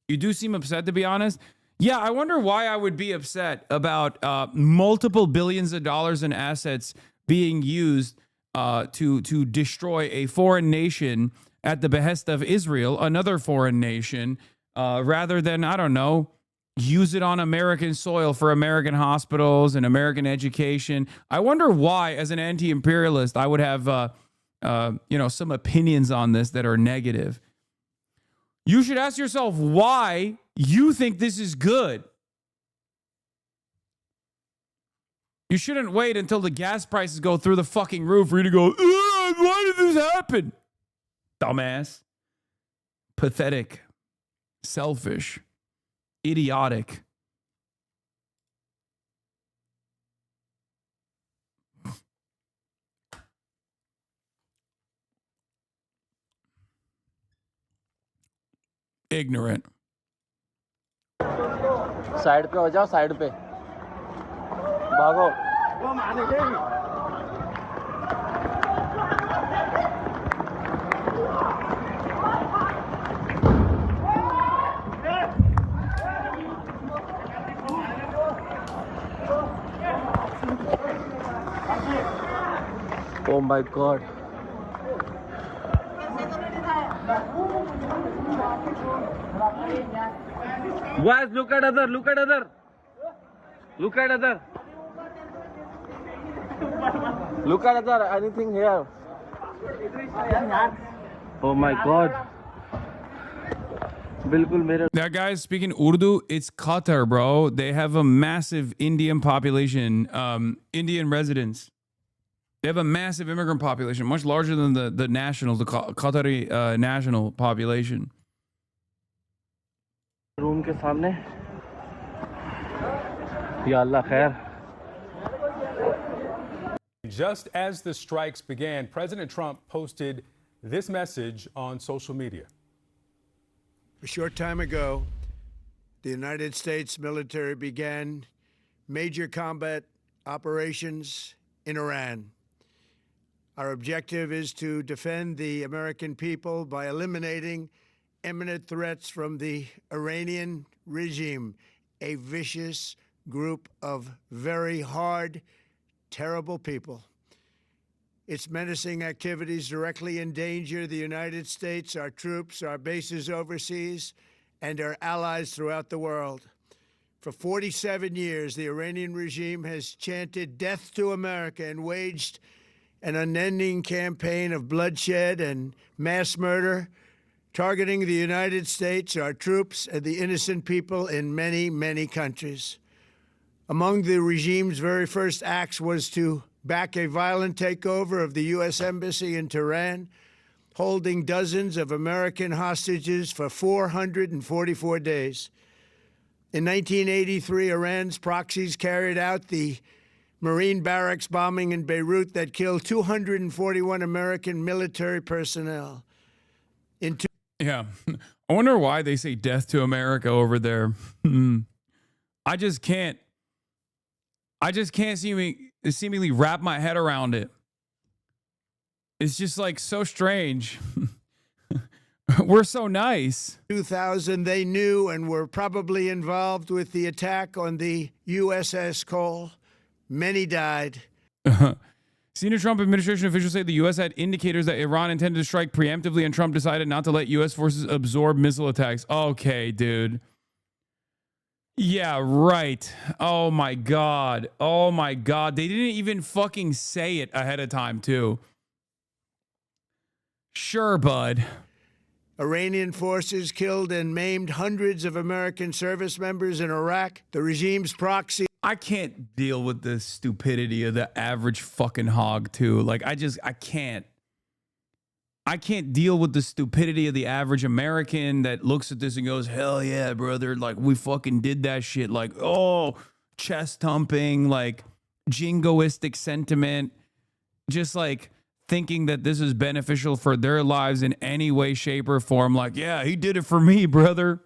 You do seem upset, to be honest. Yeah, I wonder why I would be upset about multiple billions of dollars in assets being used to destroy a foreign nation at the behest of Israel, another foreign nation, rather than, I don't know, use it on American soil for American hospitals and American education. I wonder why, as an anti-imperialist, I would have, some opinions on this that are negative. You should ask yourself why you think this is good. You shouldn't wait until the gas prices go through the fucking roof for you to go, why did this happen? Dumbass. Pathetic. Selfish. Idiotic. Ignorant. Side पे हो जाओ side पे भागो Oh my God. Guys, look at other. Look at other. Look at other. Look at other. Anything here? Oh my God. That guy's speaking Urdu. It's Qatar, bro. They have a massive Indian population, Indian residents. They have a massive immigrant population, much larger than the nationals, the Qatari national population. Room ke samne. Ya Allah khair. Just as the strikes began, President Trump posted this message on social media. A short time ago, the United States military began major combat operations in Iran. Our objective is to defend the American people by eliminating imminent threats from the Iranian regime, a vicious group of very hard, terrible people. Its menacing activities directly endanger the United States, our troops, our bases overseas, and our allies throughout the world. For 47 years, the Iranian regime has chanted death to America and waged an unending campaign of bloodshed and mass murder, targeting the United States, our troops, and the innocent people in many, many countries. Among the regime's very first acts was to back a violent takeover of the U.S. Embassy in Tehran, holding dozens of American hostages for 444 days. In 1983, Iran's proxies carried out the Marine barracks bombing in Beirut that killed 241 American military personnel. Yeah. I wonder why they say death to America over there. I just can't seemingly wrap my head around it. It's just like so strange. We're so nice. 2000, they knew and were probably involved with the attack on the USS Cole. Many died. Senior Trump administration officials say the U.S. had indicators that Iran intended to strike preemptively, and Trump decided not to let U.S. forces absorb missile attacks. Okay, dude. Yeah, right. Oh, my God. Oh, my God. They didn't even fucking say it ahead of time, too. Sure, bud. Iranian forces killed and maimed hundreds of American service members in Iraq. The regime's proxy. I can't deal with the stupidity of the average fucking hog, too. Like, I can't. I can't deal with the stupidity of the average American that looks at this and goes, hell yeah, brother. Like, we fucking did that shit. Like, oh, chest thumping, like, jingoistic sentiment. Just like thinking that this is beneficial for their lives in any way, shape, or form. Like, yeah, he did it for me, brother.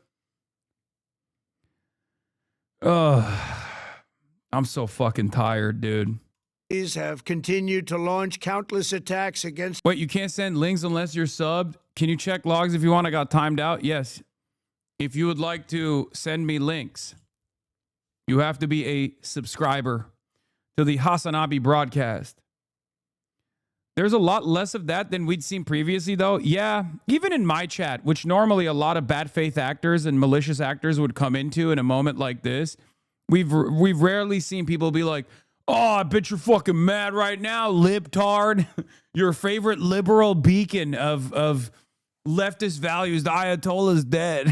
I'm so fucking tired, dude. Have continued to launch countless attacks against. Wait, you can't send links unless you're subbed? Can you check logs if you want? I got timed out. Yes. If you would like to send me links, you have to be a subscriber to the HasanAbi broadcast. There's a lot less of that than we'd seen previously, though. Yeah, even in my chat, which normally a lot of bad faith actors and malicious actors would come into in a moment like this, we've rarely seen people be like, oh, I bet you're fucking mad right now, libtard. Your favorite liberal beacon of leftist values, the Ayatollah's dead.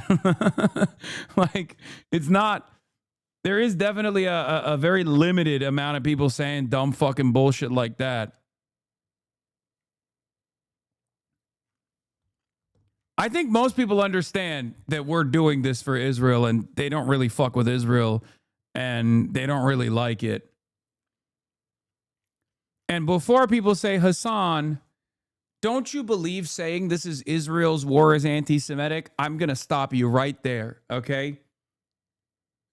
Like, it's not. There is definitely a very limited amount of people saying dumb fucking bullshit like that. I think most people understand that we're doing this for Israel and they don't really fuck with Israel and they don't really like it. And before people say, Hasan, don't you believe saying this is Israel's war is anti-Semitic? I'm going to stop you right there, okay?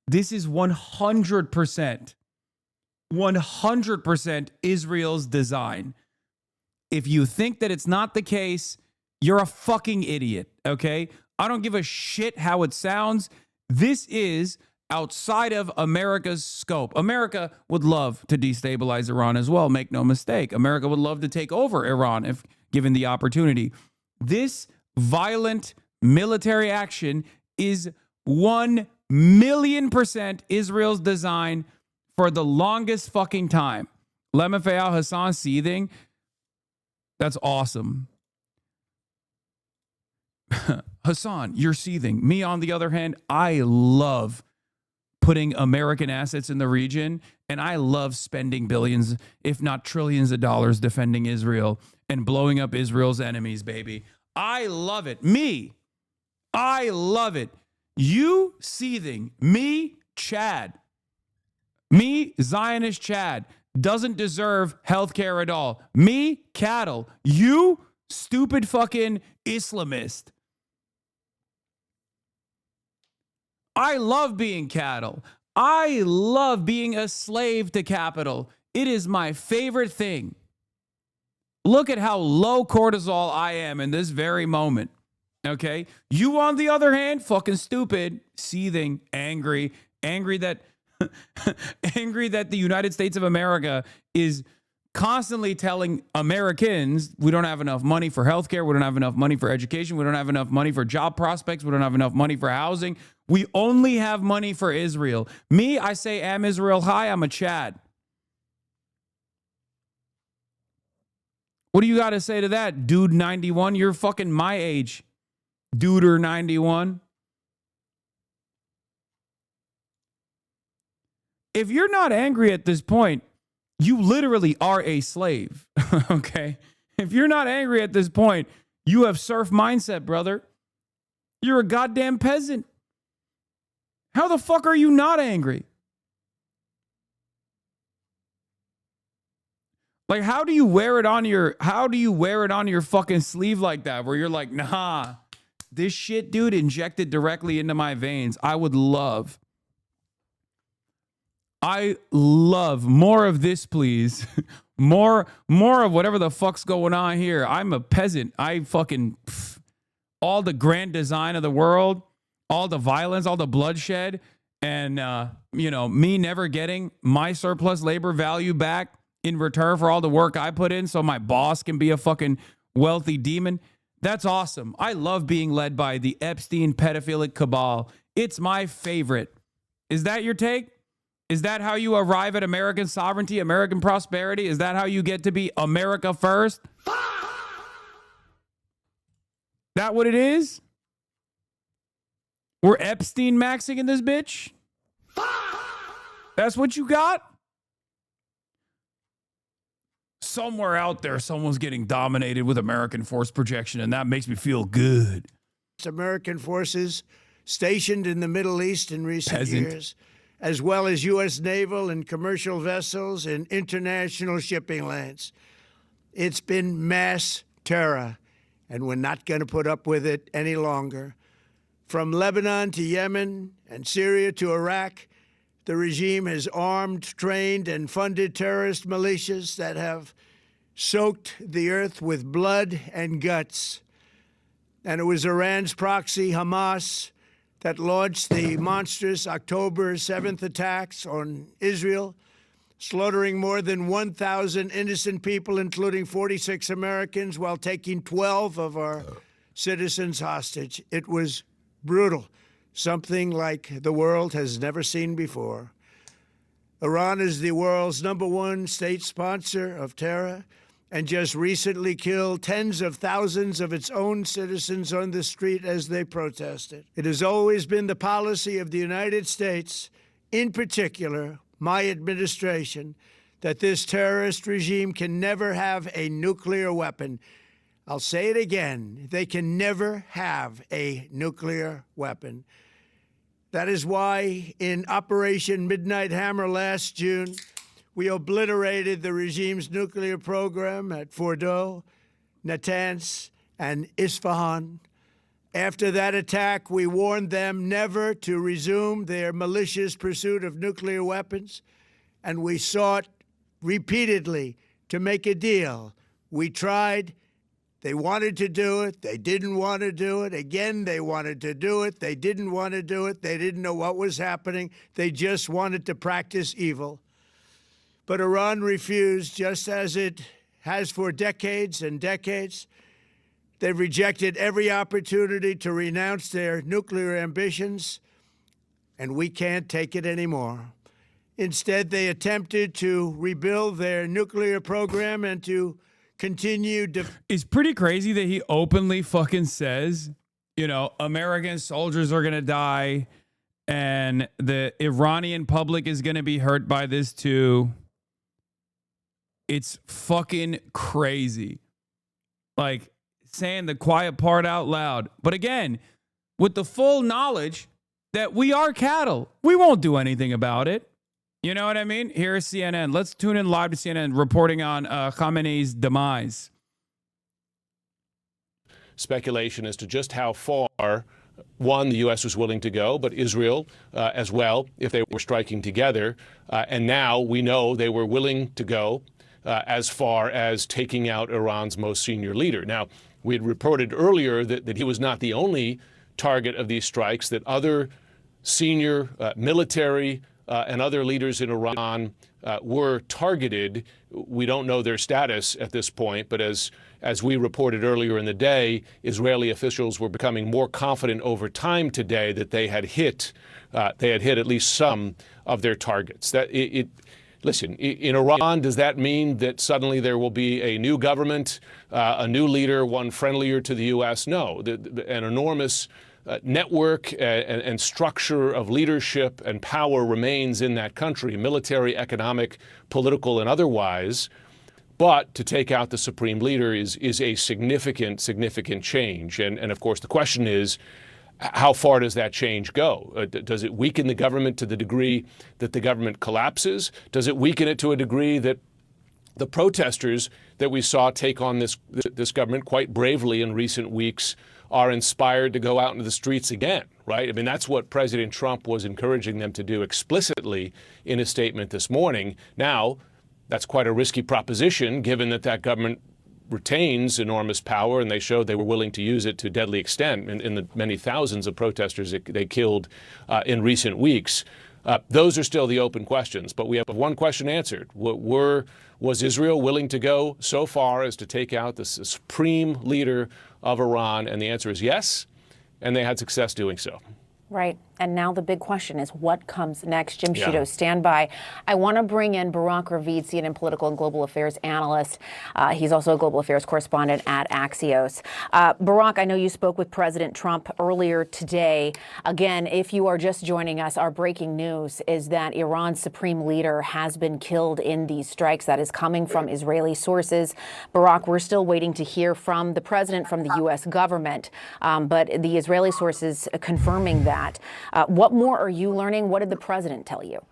This is 100% Israel's design. If you think that it's not the case, you're a fucking idiot, okay? I don't give a shit how it sounds. This is outside of America's scope. America would love to destabilize Iran as well, make no mistake. America would love to take over Iran if given the opportunity. This violent military action is 1,000,000% Israel's design for the longest fucking time. Lemafayal Hasan seething. That's awesome. Hasan, you're seething. Me, on the other hand, I love putting American assets in the region, and I love spending billions, if not trillions of dollars defending Israel and blowing up Israel's enemies, baby. I love it. I love it. You seething. Me, Chad. Me, Zionist Chad, doesn't deserve healthcare at all. Me, cattle. You, stupid fucking Islamist. I love being cattle. I love being a slave to capital. It is my favorite thing. Look at how low cortisol I am in this very moment. Okay? You, on the other hand, fucking stupid, seething, angry that the United States of America is constantly telling Americans we don't have enough money for healthcare, we don't have enough money for education, we don't have enough money for job prospects, we don't have enough money for housing. We only have money for Israel. Me, I say, am Israel high, I'm a Chad. What do you got to say to that, dude 91? You're fucking my age, duder 91. If you're not angry at this point, you literally are a slave, okay? If you're not angry at this point, you have serf mindset, brother. You're a goddamn peasant. How the fuck are you not angry? Like, how do you wear it on your fucking sleeve like that, where you're like, nah, this shit, dude, injected directly into my veins. I love more of this, please. more of whatever the fuck's going on here. I'm a peasant. I fucking all the grand design of the world, all the violence, all the bloodshed, and, me never getting my surplus labor value back in return for all the work I put in so my boss can be a fucking wealthy demon. That's awesome. I love being led by the Epstein pedophilic cabal. It's my favorite. Is that your take? Is that how you arrive at American sovereignty, American prosperity? Is that how you get to be America first? That what it is? We're Epstein maxing in this bitch? That's what you got? Somewhere out there, someone's getting dominated with American force projection, and that makes me feel good. American forces stationed in the Middle East in recent years, as well as U.S. naval and commercial vessels in international shipping lanes. It's been mass terror, and we're not going to put up with it any longer. From Lebanon to Yemen and Syria to Iraq, the regime has armed, trained, and funded terrorist militias that have soaked the earth with blood and guts. And it was Iran's proxy, Hamas, that launched the monstrous October 7th attacks on Israel, slaughtering more than 1,000 innocent people, including 46 Americans, while taking 12 of our citizens hostage. It was brutal, something like the world has never seen before. Iran is the world's #1 state sponsor of terror and just recently killed tens of thousands of its own citizens on the street as they protested. It has always been the policy of the United States, in particular, my administration, that this terrorist regime can never have a nuclear weapon. I'll say it again, they can never have a nuclear weapon. That is why in Operation Midnight Hammer last June, we obliterated the regime's nuclear program at Fordow, Natanz, and Isfahan. After that attack, we warned them never to resume their malicious pursuit of nuclear weapons, and we sought repeatedly to make a deal. We tried. They wanted to do it. They didn't want to do it. Again, they wanted to do it. They didn't want to do it. They didn't know what was happening. They just wanted to practice evil. But Iran refused, just as it has for decades and decades. They've rejected every opportunity to renounce their nuclear ambitions, and we can't take it anymore. Instead, they attempted to rebuild their nuclear program and to continue. It's pretty crazy that he openly fucking says, American soldiers are going to die and the Iranian public is going to be hurt by this too. It's fucking crazy. Like saying the quiet part out loud. But again, with the full knowledge that we are cattle, we won't do anything about it. You know what I mean? Here's CNN. Let's tune in live to CNN reporting on Khamenei's demise. Speculation as to just how far, one, the U.S. was willing to go, but Israel as well, if they were striking together. And now we know they were willing to go as far as taking out Iran's most senior leader. Now, we had reported earlier that he was not the only target of these strikes, that other senior military and other leaders in Iran were targeted. We don't know their status at this point, but as we reported earlier in the day, Israeli officials were becoming more confident over time today that they had hit at least some of their targets. Listen, in Iran, does that mean that suddenly there will be a new government, a new leader, one friendlier to the U.S.? No, an enormous network and structure of leadership and power remains in that country, military, economic, political, and otherwise. But to take out the supreme leader is a significant change. And of course, the question is, how far does that change go? Does it weaken the government to the degree that the government collapses? Does it weaken it to a degree that the protesters that we saw take on this government quite bravely in recent weeks are inspired to go out into the streets again, right? I mean, that's what President Trump was encouraging them to do explicitly in his statement this morning. Now, that's quite a risky proposition, given that government retains enormous power, and they showed they were willing to use it to deadly extent in the many thousands of protesters they killed in recent weeks. Those are still the open questions, but we have one question answered. Was Israel willing to go so far as to take out the supreme leader of Iran? And the answer is yes, and they had success doing so. Right. And now the big question is what comes next? Jim Sciutto, stand by. I want to bring in Barak Ravid, CNN political and global affairs analyst. He's also a global affairs correspondent at Axios. Barak, I know you spoke with President Trump earlier today. Again, if you are just joining us, our breaking news is that Iran's supreme leader has been killed in these strikes. That is coming from Israeli sources. Barak, we're still waiting to hear from the president, from the U.S. government, but the Israeli sources confirming that. What more are you learning? What did the president tell you?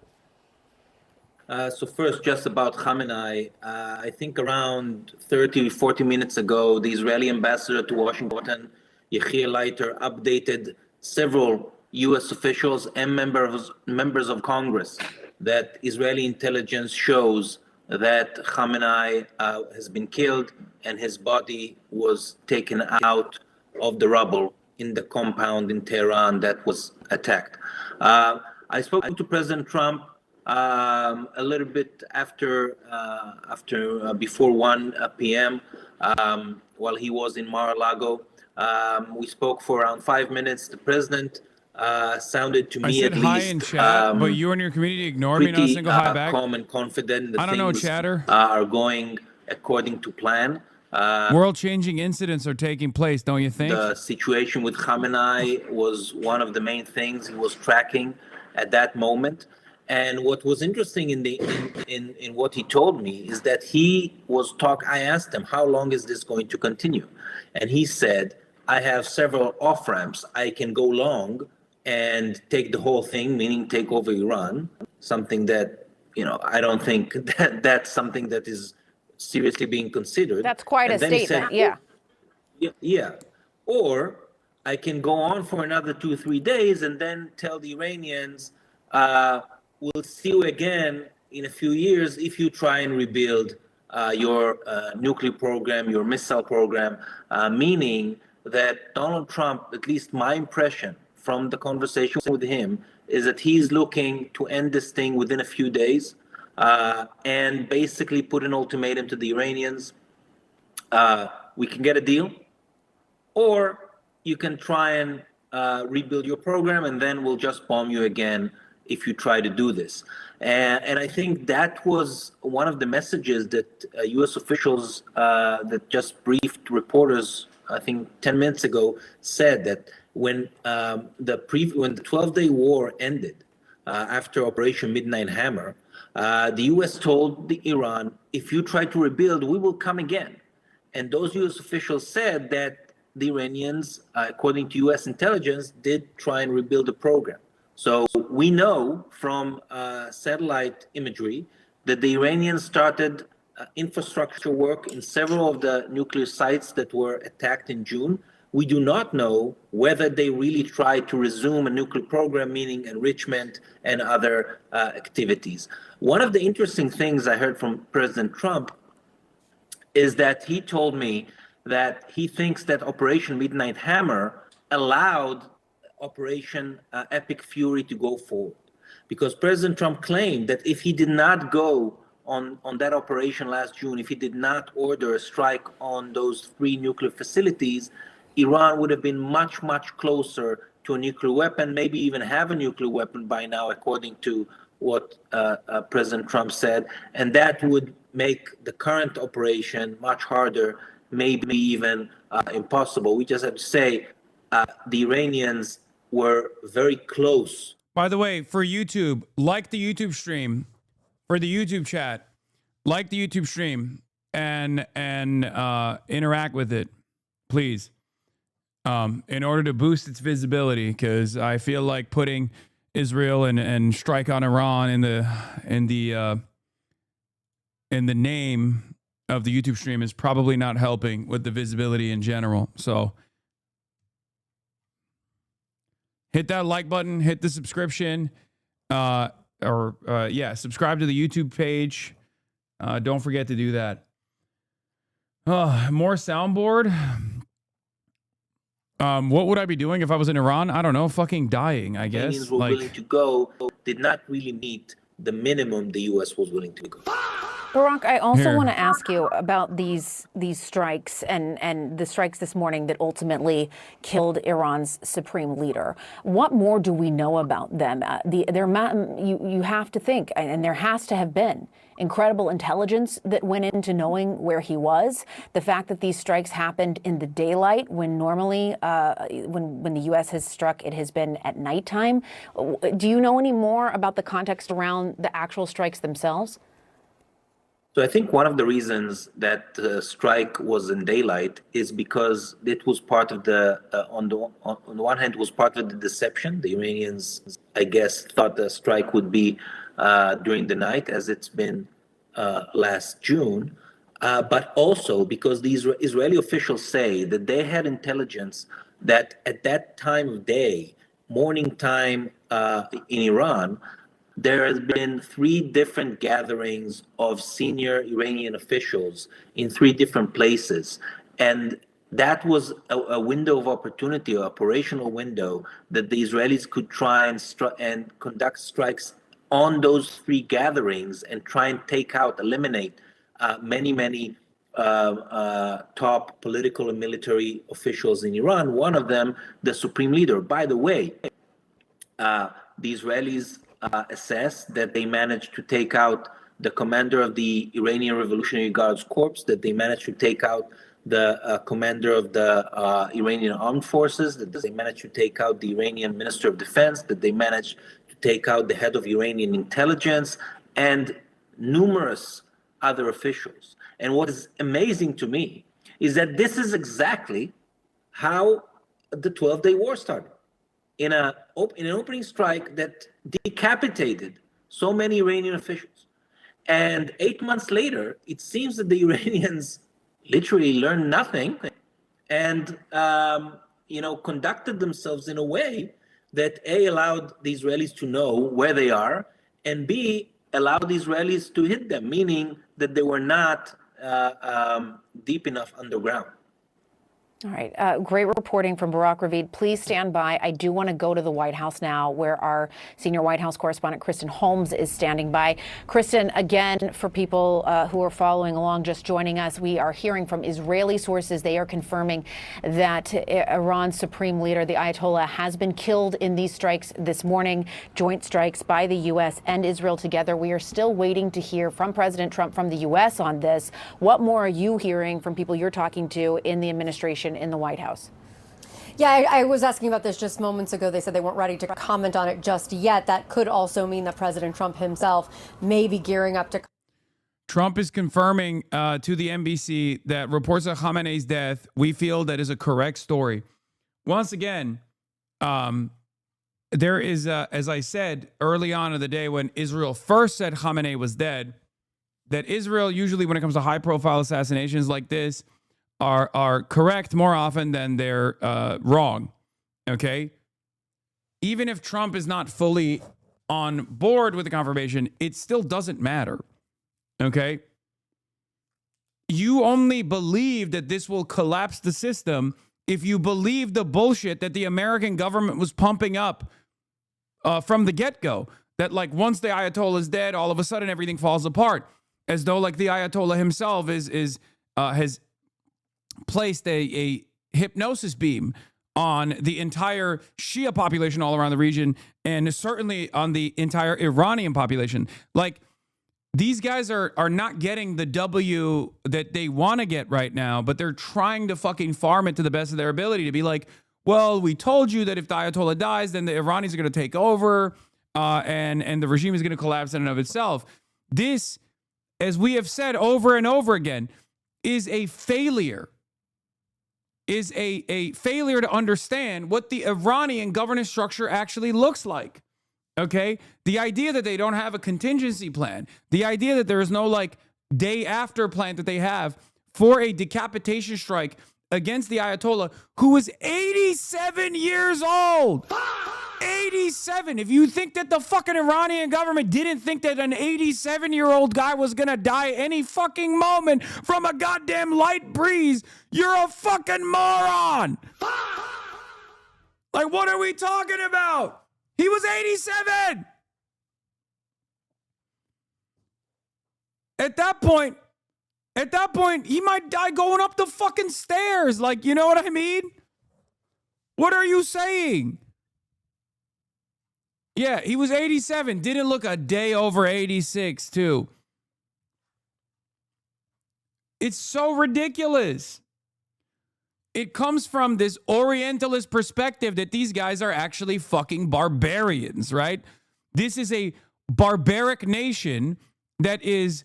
So first, just about Khamenei, I think around 30, 40 minutes ago, the Israeli ambassador to Washington, Yechiel Leiter, updated several U.S. officials and members of Congress that Israeli intelligence shows that Khamenei has been killed and his body was taken out of the rubble in the compound in Tehran that was attacked. I spoke to President Trump a little bit before 1 p.m. While he was in Mar-a-Lago. We spoke for around 5 minutes. The president sounded to me at least hi in chat, but you and your community ignored me, not a single hi back. Calm and confident. I don't know, chatter. Are going according to plan. World-changing incidents are taking place, don't you think? The situation with Khamenei was one of the main things he was tracking at that moment. And what was interesting in what he told me is that I asked him, how long is this going to continue? And he said, I have several off-ramps. I can go long and take the whole thing, meaning take over Iran, something that, I don't think that's something that is seriously being considered. That's quite a statement, yeah. Yeah. Or I can go on for another 2-3 days and then tell the Iranians, we'll see you again in a few years if you try and rebuild your nuclear program, your missile program, meaning that Donald Trump, at least my impression from the conversation with him, is that he's looking to end this thing within a few days. And basically put an ultimatum to the Iranians. We can get a deal, or you can try and rebuild your program, and then we'll just bomb you again if you try to do this. And I think that was one of the messages that U.S. officials that just briefed reporters, I think 10 minutes ago, said that when the 12-day war ended after Operation Midnight Hammer, the U.S. told Iran, if you try to rebuild, we will come again. And those U.S. officials said that the Iranians, according to U.S. intelligence, did try and rebuild the program. So we know from satellite imagery that the Iranians started infrastructure work in several of the nuclear sites that were attacked in June. We do not know whether they really tried to resume a nuclear program, meaning enrichment and other activities. One of the interesting things I heard from President Trump is that he told me that he thinks that Operation Midnight Hammer allowed Operation Epic Fury to go forward. Because President Trump claimed that if he did not go on that operation last June, if he did not order a strike on those 3 nuclear facilities, Iran would have been much, much closer to a nuclear weapon, maybe even have a nuclear weapon by now, according to what President Trump said. And that would make the current operation much harder, maybe even impossible. We just have to say the Iranians were very close. By the way, for YouTube, like the YouTube stream, for the YouTube chat, like the YouTube stream and interact with it, please. In order to boost its visibility, because I feel like putting Israel and strike on Iran in the name of the YouTube stream is probably not helping with the visibility in general. So hit that like button, hit the subscription, subscribe to the YouTube page. Don't forget to do that. More soundboard. What would I be doing if I was in Iran? I don't know, fucking dying, I guess. Iranians were willing to go did not really meet the minimum the U.S. was willing to go. Barak, I also Here. want to ask you about these strikes and the strikes this morning that ultimately killed Iran's supreme leader. What more do we know about them? You have to think, and there has to have been incredible intelligence that went into knowing where he was. The fact that these strikes happened in the daylight when normally, when the U.S. has struck, it has been at nighttime. Do you know any more about the context around the actual strikes themselves? So I think one of the reasons that the strike was in daylight is because it was part of the, on the one hand, was part of the deception. The Iranians, I guess, thought the strike would be during the night, as it's been last June, but also because the Israeli officials say that they had intelligence that at that time of day, morning time in Iran, there has been 3 different gatherings of senior Iranian officials in 3 different places. And that was a window of opportunity, an operational window that the Israelis could try and conduct strikes on those 3 gatherings and try and eliminate many top political and military officials in Iran. One of them, the supreme leader. By the way, the Israelis assess that they managed to take out the commander of the Iranian Revolutionary Guards Corps, that they managed to take out the commander of the Iranian Armed Forces, that they managed to take out the Iranian Minister of Defense, that they managed to take out the head of Iranian intelligence, and numerous other officials. And what is amazing to me is that this is exactly how the 12-day war started. In an opening strike that decapitated so many Iranian officials. And 8 months later, it seems that the Iranians literally learned nothing and, conducted themselves in a way that A, allowed the Israelis to know where they are, and B, allowed the Israelis to hit them, meaning that they were not deep enough underground. All right. Great reporting from Barak Ravid. Please stand by. I do want to go to the White House now, where our senior White House correspondent, Kristen Holmes, is standing by. Kristen, again, for people who are following along, just joining us, we are hearing from Israeli sources. They are confirming that Iran's supreme leader, the Ayatollah, has been killed in these strikes this morning, joint strikes by the U.S. and Israel together. We are still waiting to hear from President Trump from the U.S. on this. What more are you hearing from people you're talking to in the administration, in the White House? Yeah, I was asking about this just moments ago. They said they weren't ready to comment on it just yet. That could also mean that President Trump himself may be gearing up to. Trump is confirming to the NBC that reports of Khamenei's death, we feel that is a correct story. Once again, there is, as I said early on in the day when Israel first said Khamenei was dead, that Israel usually, when it comes to high-profile assassinations like this, are correct more often than they're wrong, okay? Even if Trump is not fully on board with the confirmation, it still doesn't matter, okay? You only believe that this will collapse the system if you believe the bullshit that the American government was pumping up from the get-go, that like once the Ayatollah is dead, all of a sudden everything falls apart, as though like the Ayatollah himself has placed a hypnosis beam on the entire Shia population all around the region, and certainly on the entire Iranian population. Like, these guys are not getting the W that they want to get right now, but they're trying to fucking farm it to the best of their ability to be like, well, we told you that if the Ayatollah dies, then the Iranians are going to take over, and the regime is going to collapse in and of itself. This, as we have said over and over again, is a failure. Is a failure to understand what the Iranian governance structure actually looks like. Okay? The idea that they don't have a contingency plan, the idea that there is no like day after plan that they have for a decapitation strike against the Ayatollah, who is 87 years old. 87. If you think that the fucking Iranian government didn't think that an 87-year-old guy was gonna die any fucking moment from a goddamn light breeze, you're a fucking moron. Like, what are we talking about? He was 87. At that point, he might die going up the fucking stairs. Like, you know what I mean? What are you saying? Yeah, he was 87. Didn't look a day over 86, too. It's so ridiculous. It comes from this Orientalist perspective that these guys are actually fucking barbarians, right? This is a barbaric nation that is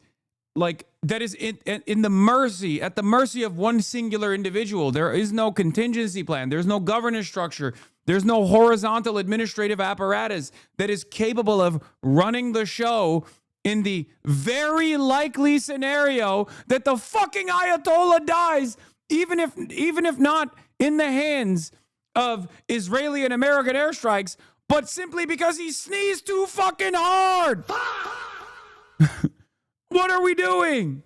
in the mercy, at the mercy of one singular individual. There is no contingency plan. There's no governance structure. There's no horizontal administrative apparatus that is capable of running the show in the very likely scenario that the fucking Ayatollah dies, even if not in the hands of Israeli and American airstrikes, but simply because he sneezed too fucking hard. What are we doing?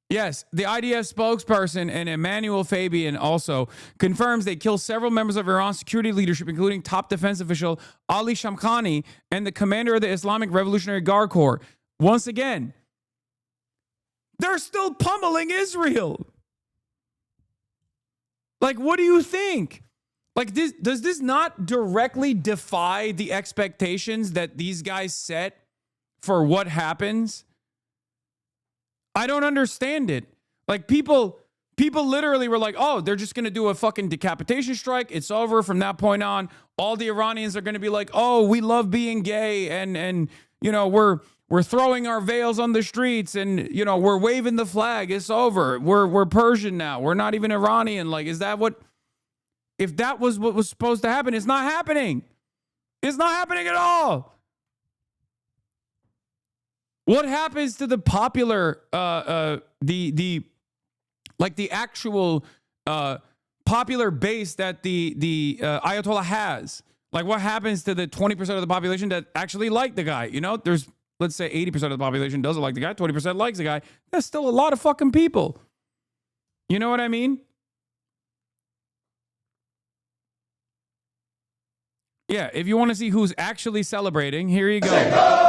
Yes, the IDF spokesperson and Emmanuel Fabian also confirms they killed several members of Iran's security leadership, including top defense official Ali Shamkhani and the commander of the Islamic Revolutionary Guard Corps. Once again, they're still pummeling Israel. Like, what do you think? Like, does this not directly defy the expectations that these guys set for what happens? I don't understand it. Like, people literally were like, oh, they're just going to do a fucking decapitation strike. It's over from that point on. All the Iranians are going to be like, oh, we love being gay. And you know, we're throwing our veils on the streets and, you know, we're waving the flag. It's over. We're Persian now. We're not even Iranian. Like, is that what... If that was what was supposed to happen, it's not happening. It's not happening at all. What happens to the popular, the actual popular base that the Ayatollah has? Like, what happens to the 20% of the population that actually like the guy? You know, there's, let's say 80% of the population doesn't like the guy, 20% likes the guy. That's still a lot of fucking people. You know what I mean? Yeah, if you want to see who's actually celebrating, here you go.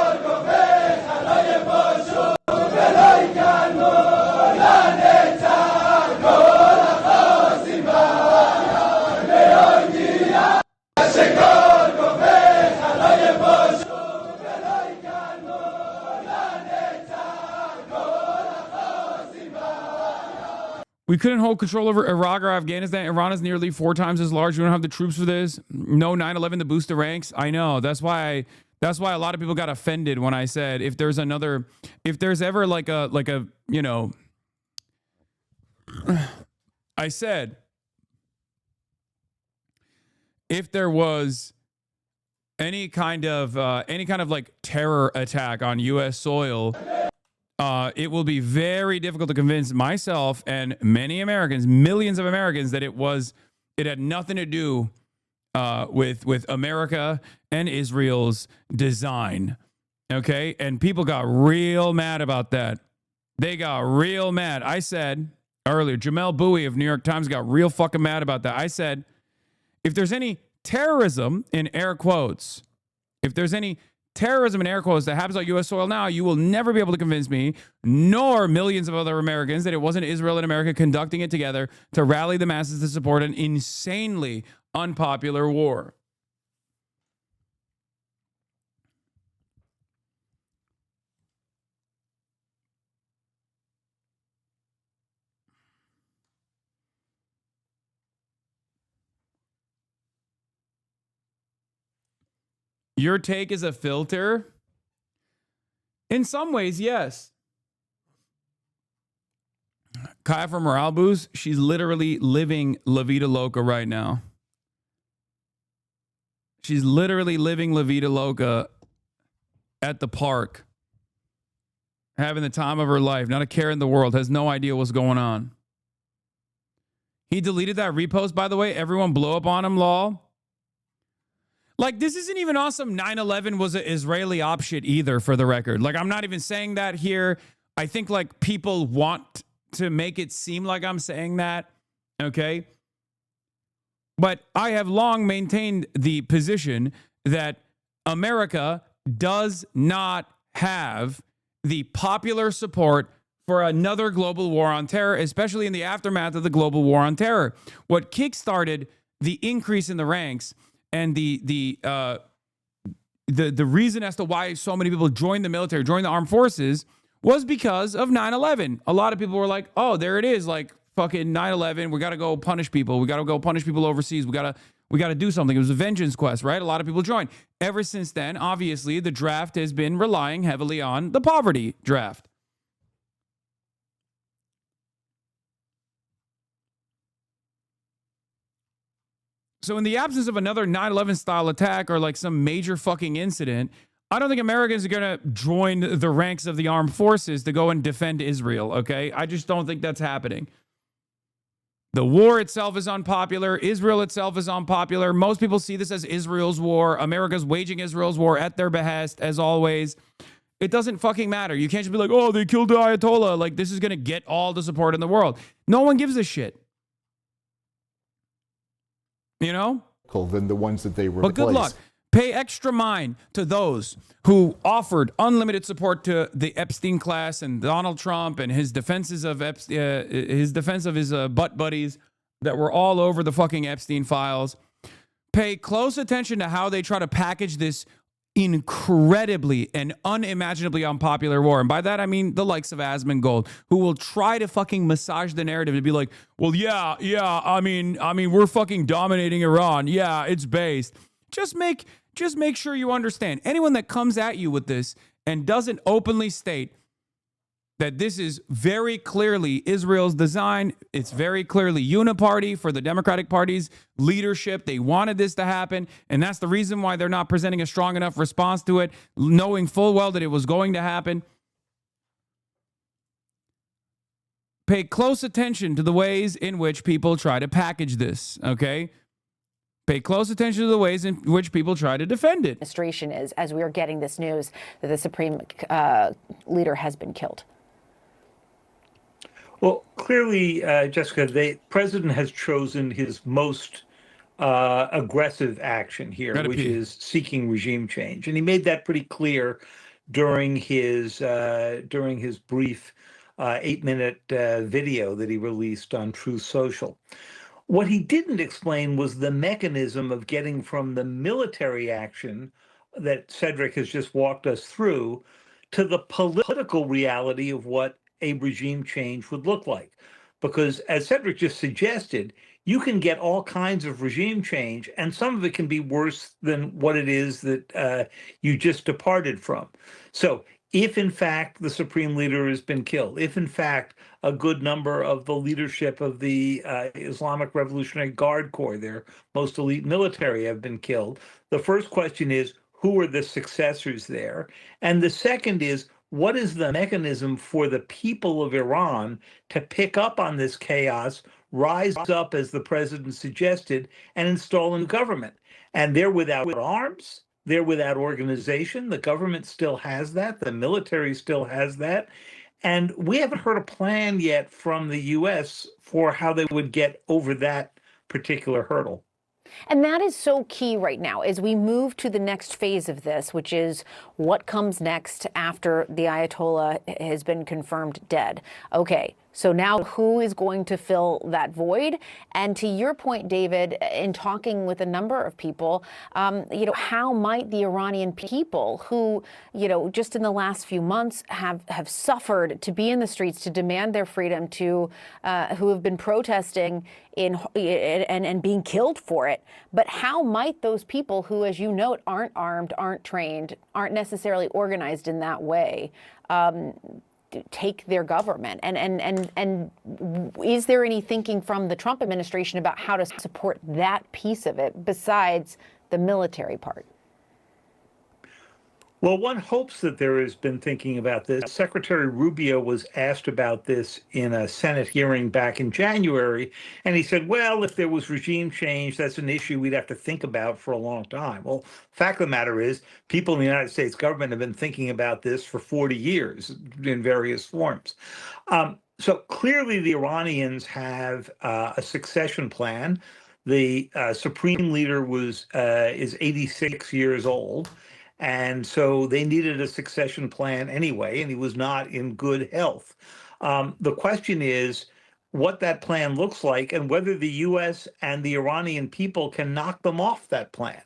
We couldn't hold control over Iraq or Afghanistan. Iran is nearly 4 times as large. We don't have the troops for this. No 9/11 to boost the ranks. I know. That's why a lot of people got offended when I said if there's ever like a you know, I said if there was any kind of like terror attack on U.S. soil, it will be very difficult to convince myself and many Americans, millions of Americans, that it had nothing to do with America and Israel's design. Okay? And people got real mad about that. They got real mad. I said earlier, Jamel Bowie of New York Times got real fucking mad about that. I said, if there's any terrorism in air quotes, if there's any terrorism in air quotes that happens on U.S. soil now, you will never be able to convince me, nor millions of other Americans, that it wasn't Israel and America conducting it together to rally the masses to support an insanely unpopular war. Your take is a filter? In some ways, yes. Kaya from Morale Boost, she's literally living La Vida Loca right now. She's literally living La Vida Loca at the park, having the time of her life, not a care in the world, has no idea what's going on. He deleted that repost, by the way. Everyone blow up on him, lol. Like, this isn't even awesome. 9/11 was an Israeli op shit either, for the record. Like, I'm not even saying that here. I think, like, people want to make it seem like I'm saying that, okay? But I have long maintained the position that America does not have the popular support for another global war on terror, especially in the aftermath of the global war on terror. What kickstarted the increase in the ranks and the reason as to why so many people joined the military, joined the armed forces, was because of 9/11. A lot of people were like, oh, there it is, like fucking 9/11. We got to go punish people. We got to go punish people overseas. We got to do something. It was a vengeance quest, right? A lot of people joined. Ever since then, obviously, the draft has been relying heavily on the poverty draft. So in the absence of another 9/11 style attack or like some major fucking incident, I don't think Americans are going to join the ranks of the armed forces to go and defend Israel, okay? I just don't think that's happening. The war itself is unpopular. Israel itself is unpopular. Most people see this as Israel's war. America's waging Israel's war at their behest, as always. It doesn't fucking matter. You can't just be like, oh, they killed the Ayatollah. Like, this is going to get all the support in the world. No one gives a shit. You know? Than the ones that they replaced. But good luck. Pay extra mind to those who offered unlimited support to the Epstein class and Donald Trump and his defenses of his defense of his butt buddies that were all over the fucking Epstein files. Pay close attention to how they try to package this incredibly and unimaginably unpopular war. And by that, I mean the likes of Asmongold, who will try to fucking massage the narrative to be like, well, yeah, I mean, we're fucking dominating Iran. Yeah, it's based. Just make sure you understand. Anyone that comes at you with this and doesn't openly state that this is very clearly Israel's design, it's very clearly uniparty for the Democratic Party's leadership. They wanted this to happen, and that's the reason why they're not presenting a strong enough response to it, knowing full well that it was going to happen. Pay close attention to the ways in which people try to package this, okay? Pay close attention to the ways in which people try to defend it. Administration is, as we are getting this news that the Supreme Leader has been killed. Well, clearly, Jessica, the president has chosen his most aggressive action here, which is seeking regime change, and he made that pretty clear during his brief 8-minute video that he released on Truth Social. What he didn't explain was the mechanism of getting from the military action that Cedric has just walked us through to the political reality of what a regime change would look like. Because as Cedric just suggested, you can get all kinds of regime change, and some of it can be worse than what it is that you just departed from. So if in fact the Supreme Leader has been killed, if in fact a good number of the leadership of the Islamic Revolutionary Guard Corps, their most elite military, have been killed, the first question is, who are the successors there? And the second is, what is the mechanism for the people of Iran to pick up on this chaos, rise up, as the president suggested, and install a new government? And they're without arms. They're without organization. The government still has that. The military still has that. And we haven't heard a plan yet from the U.S. for how they would get over that particular hurdle. And that is so key right now as we move to the next phase of this, which is what comes next after the Ayatollah has been confirmed dead. Okay, so now who is going to fill that void? And to your point, David, in talking with a number of people, how might the Iranian people who, just in the last few months have suffered to be in the streets to demand their freedom, to who have been protesting and being killed for it, but how might those people who, as you note, aren't armed, aren't trained, aren't necessarily organized in that way, take their government? And is there any thinking from the Trump administration about how to support that piece of it besides the military part? Well, one hopes that there has been thinking about this. Secretary Rubio was asked about this in a Senate hearing back in January, and he said, well, if there was regime change, that's an issue we'd have to think about for a long time. Well, fact of the matter is, people in the United States government have been thinking about this for 40 years in various forms. So clearly the Iranians have a succession plan. The supreme leader is 86 years old. And so they needed a succession plan anyway, and he was not in good health. The question is what that plan looks like and whether the U.S. and the Iranian people can knock them off that plan.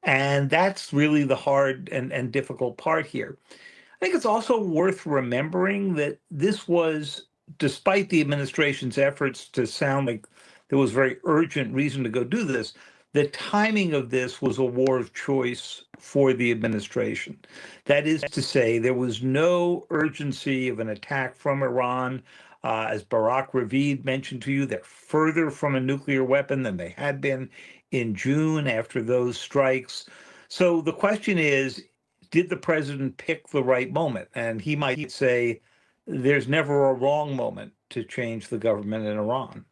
And that's really the hard and difficult part here. I think it's also worth remembering that this was, despite the administration's efforts to sound like there was very urgent reason to go do this, the timing of this was a war of choice for the administration. That is to say, there was no urgency of an attack from Iran. As Barack Ravid mentioned to you, they're further from a nuclear weapon than they had been in June after those strikes. So the question is, did the president pick the right moment? And he might say, there's never a wrong moment to change the government in Iran.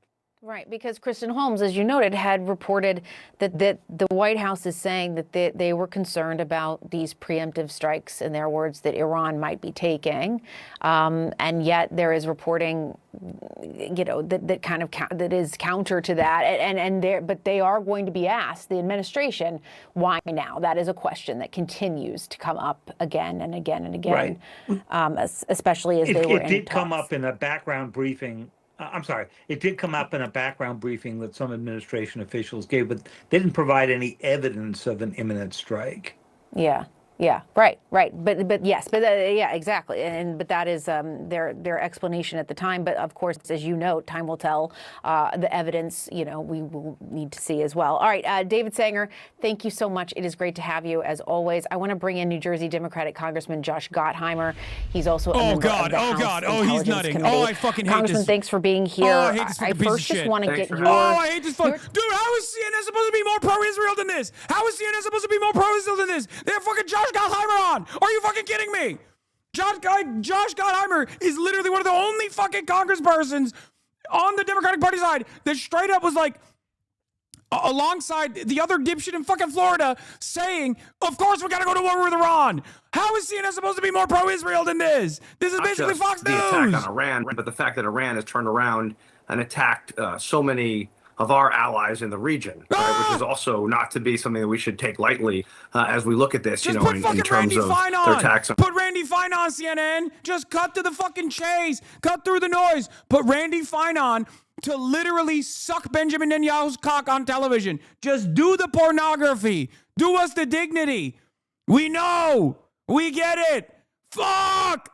Right, because Kristen Holmes, as you noted, had reported that the White House is saying that they were concerned about these preemptive strikes, in their words, that Iran might be taking, and yet there is reporting, that is counter to that, but they are going to be asked, the administration, why now? That is a question that continues to come up again and again and again, right. Especially as they were in talks. It did come up in a background briefing. It did come up in a background briefing that some administration officials gave, but they didn't provide any evidence of an imminent strike. Yeah, right. But yes, yeah, exactly. But that is their explanation at the time. But of course, as you note, time will tell. The evidence, we will need to see as well. All right, David Sanger, thank you so much. It is great to have you as always. I want to bring in New Jersey Democratic Congressman Josh Gottheimer. He's also a member of the House he's nutting. Committee. I fucking hate Congressman, this. thanks for being here. I hate this fucking piece of shit. Just want to get your. I hate this fucking. Dude, how is CNN supposed to be more pro-Israel than this? How is CNN supposed to be more pro-Israel than this? They have fucking Josh Gottheimer on. Are you fucking kidding me? Josh Gottheimer is literally one of the only fucking congresspersons on the Democratic Party side that straight up was like, alongside the other dipshit in fucking Florida, saying, of course we gotta go to war with Iran. How is CNN supposed to be more pro-Israel than this? This is basically Fox News. The attack on Iran, but the fact that Iran has turned around and attacked so many of our allies in the region, right, which is also not to be something that we should take lightly as we look at this, just in terms of their attacks. Put Randy Fine on CNN. Just cut to the fucking chase. Cut through the noise. Put Randy Fine on to literally suck Benjamin Netanyahu's cock on television. Just do the pornography. Do us the dignity. We know. We get it. Fuck.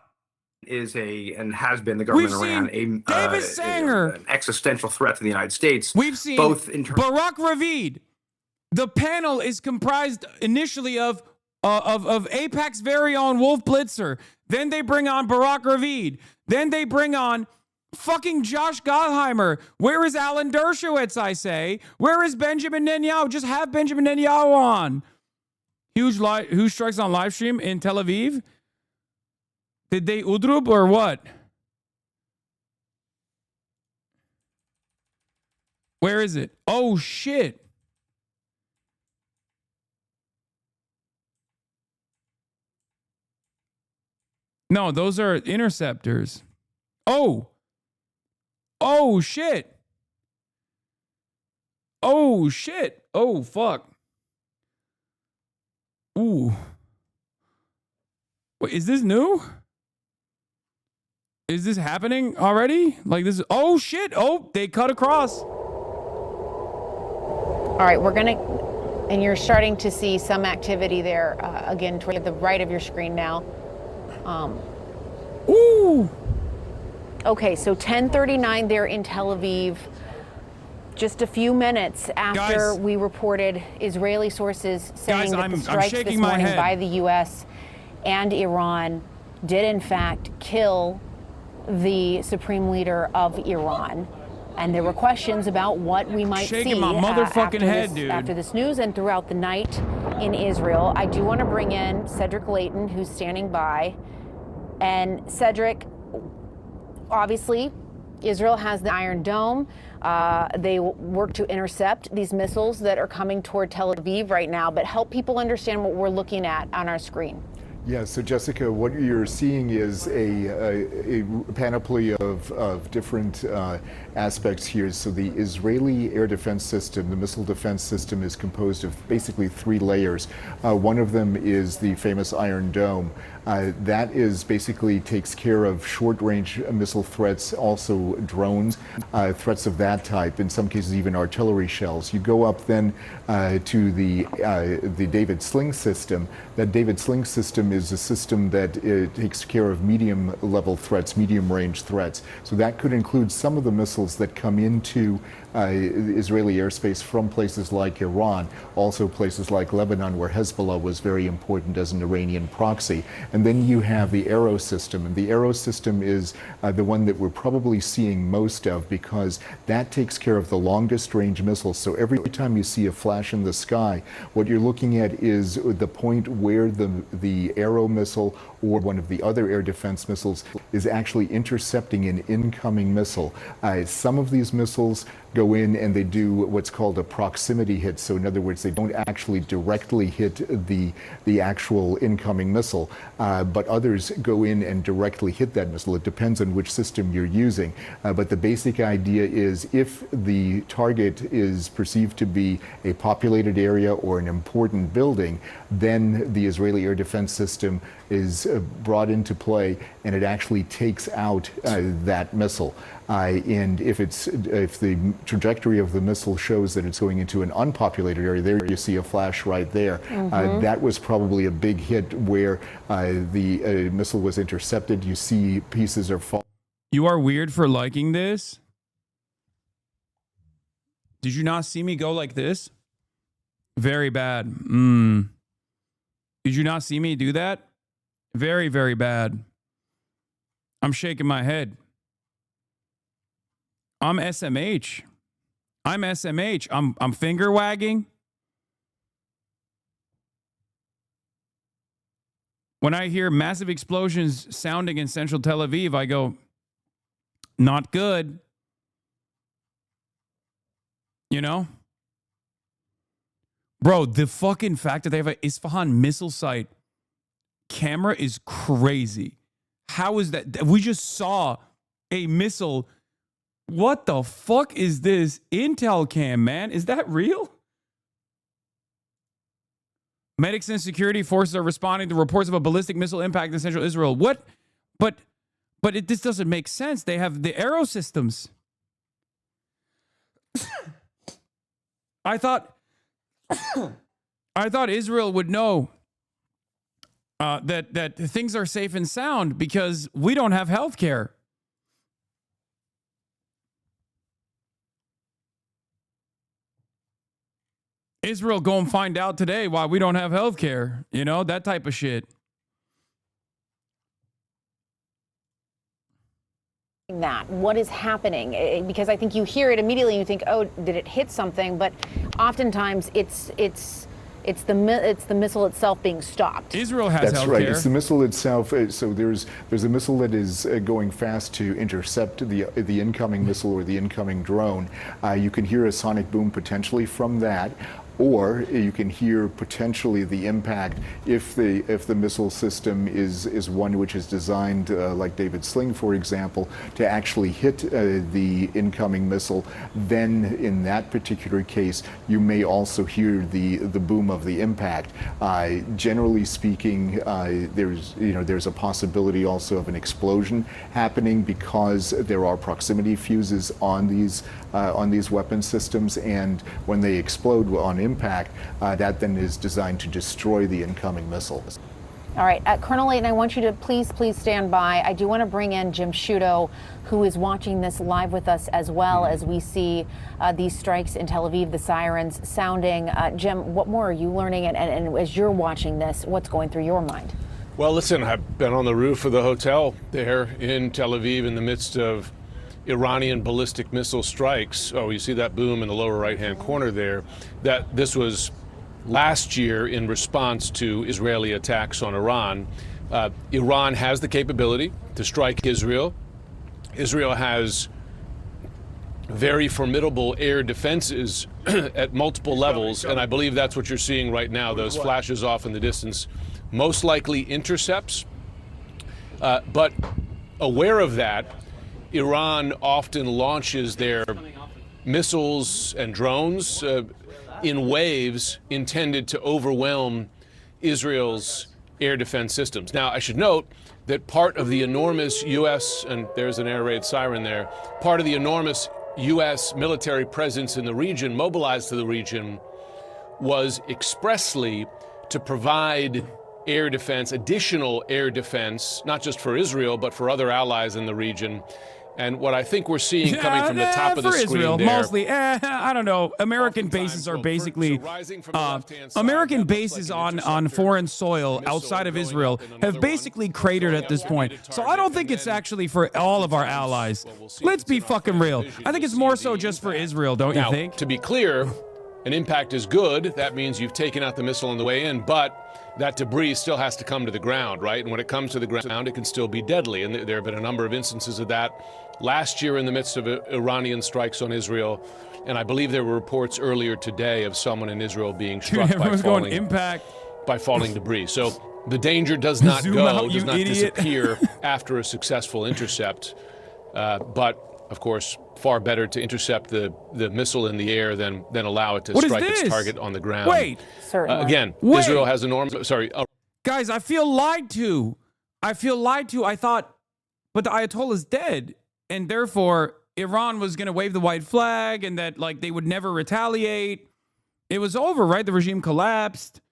Is and has been the government around an existential threat to the United States. We've seen both in terms Barack Ravid. The panel is comprised initially of AIPAC's very own Wolf Blitzer. Then they bring on Barack Ravid. Then they bring on fucking Josh Gottheimer. Where is Alan Dershowitz, I say? Where is Benjamin Netanyahu? Just have Benjamin Netanyahu on. Who strikes on live stream in Tel Aviv? Did they udrub or what? Where is it? Oh, shit. No, those are interceptors. Oh, shit. Oh, shit. Oh, fuck. Ooh. Wait, is this new? Is this happening already? Like this? Oh, shit. Oh, they cut across. All right, and you're starting to see some activity there, again, toward the right of your screen now. Ooh. Okay, so 10:39 there in Tel Aviv. Just a few minutes after we reported Israeli sources saying that the strikes this morning by the U.S. and Iran did in fact kill the supreme leader of Iran. And there were questions about what we might see after this news and throughout the night in Israel. I do want to bring in Cedric Layton, who's standing by. And Cedric, obviously, Israel has the Iron Dome. They work to intercept these missiles that are coming toward Tel Aviv right now, but help people understand what we're looking at on our screen. Yeah, so Jessica, what you're seeing is a panoply of different aspects here. So the Israeli air defense system, the missile defense system, is composed of basically 3 layers. One of them is the famous Iron Dome. That is basically takes care of short-range missile threats, also drones, threats of that type, in some cases even artillery shells. You go up then to the David Sling system. That David Sling system is a system that takes care of medium-level threats, medium-range threats. So that could include some of the missiles that come into Israeli airspace from places like Iran, also places like Lebanon, where Hezbollah was very important as an Iranian proxy. And then you have the Arrow system, and the Arrow system is the one that we're probably seeing most of, because that takes care of the longest range missiles. So every time you see a flash in the sky, what you're looking at is the point where the Arrow missile or one of the other air defense missiles is actually intercepting an incoming missile. Some of these missiles go in and they do what's called a proximity hit. So in other words, they don't actually directly hit the actual incoming missile, but others go in and directly hit that missile. It depends on which system you're using. But the basic idea is if the target is perceived to be a populated area or an important building, then the Israeli air defense system is brought into play, and it actually takes out that missile. And if the trajectory of the missile shows that it's going into an unpopulated area, there you see a flash right there. That was probably a big hit where the missile was intercepted. You see pieces are falling. You are weird for liking this? Did you not see me go like this? Very bad. Did you not see me do that? Very, very bad. I'm shaking my head. I'm SMH. I'm SMH. I'm finger wagging. When I hear massive explosions sounding in central Tel Aviv, I go, not good. You know? Bro, the fucking fact that they have an Isfahan missile site camera is crazy. How is that? We just saw a missile. What the fuck is this intel cam, man? Is that real? Medics and security forces are responding to reports of a ballistic missile impact in central Israel. What? But this doesn't make sense. They have the Arrow systems. I thought Israel would know that things are safe and sound because we don't have health care. Israel go and find out today why we don't have health care. You know, that type of shit. That what is happening, because I think you hear it immediately and you think, oh, did it hit something? But oftentimes it's the missile itself being stopped. Israel has That's right. It's the missile itself. So there's a missile that is going fast to intercept the incoming missile or the incoming drone. You can hear a sonic boom potentially from that. Or you can hear potentially the impact if the missile system is one which is designed like David Sling, for example, to actually hit the incoming missile. Then in that particular case, you may also hear the boom of the impact. Generally speaking, there's a possibility also of an explosion happening because there are proximity fuses on these weapon systems, and when they explode on impact, that then is designed to destroy the incoming missiles. All right, Colonel Layton, I want you to please stand by. I do want to bring in Jim Sciutto, who is watching this live with us as well as we see these strikes in Tel Aviv, the sirens sounding. Jim, what more are you learning? And as you're watching this, what's going through your mind? Well, listen, I've been on the roof of the hotel there in Tel Aviv in the midst of Iranian ballistic missile strikes. Oh, you see that boom in the lower right-hand corner there. That this was last year in response to Israeli attacks on Iran. Iran has the capability to strike Israel. Israel has very formidable air defenses at multiple levels, and I believe that's what you're seeing right now, those flashes off in the distance. Most likely intercepts, but aware of that, Iran often launches their missiles and drones in waves intended to overwhelm Israel's air defense systems. Now, I should note that part of the enormous U.S., and there's an air raid siren there, part of the enormous U.S. military presence in the region, mobilized to the region, was expressly to provide air defense, additional air defense, not just for Israel, but for other allies in the region. And what I think we're seeing coming from the top of the screen Israel, there, mostly, I don't know. American bases are basically American bases on foreign soil outside of Israel have basically cratered at this point. So I don't think it's actually for all of our allies. Let's be fucking real. I think it's more so just for Israel, don't you think? To be clear, an impact is good. That means you've taken out the missile on the way in, but that debris still has to come to the ground, right? And when it comes to the ground, it can still be deadly. And there have been a number of instances of that last year in the midst of Iranian strikes on Israel. And I believe there were reports earlier today of someone in Israel being struck by falling debris. So the danger does not disappear after a successful intercept. But of course, far better to intercept the missile in the air than allow it to strike its target on the ground. Wait. Again, Israel has enormous... Guys, I feel lied to. I thought, but the Ayatollah's dead. And therefore, Iran was going to wave the white flag and that, like, they would never retaliate. It was over, right? The regime collapsed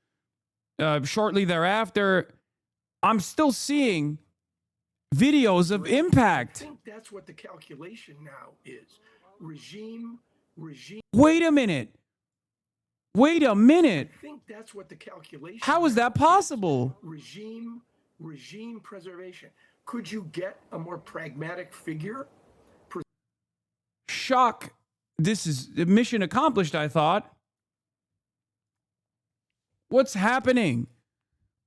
shortly thereafter. I'm still seeing videos of impact. I think that's what the calculation now is. Regime. Wait a minute. I think that's what the calculation. How is that possible? Regime preservation. Could you get a more pragmatic figure? Shock. This is mission accomplished, I thought. What's happening?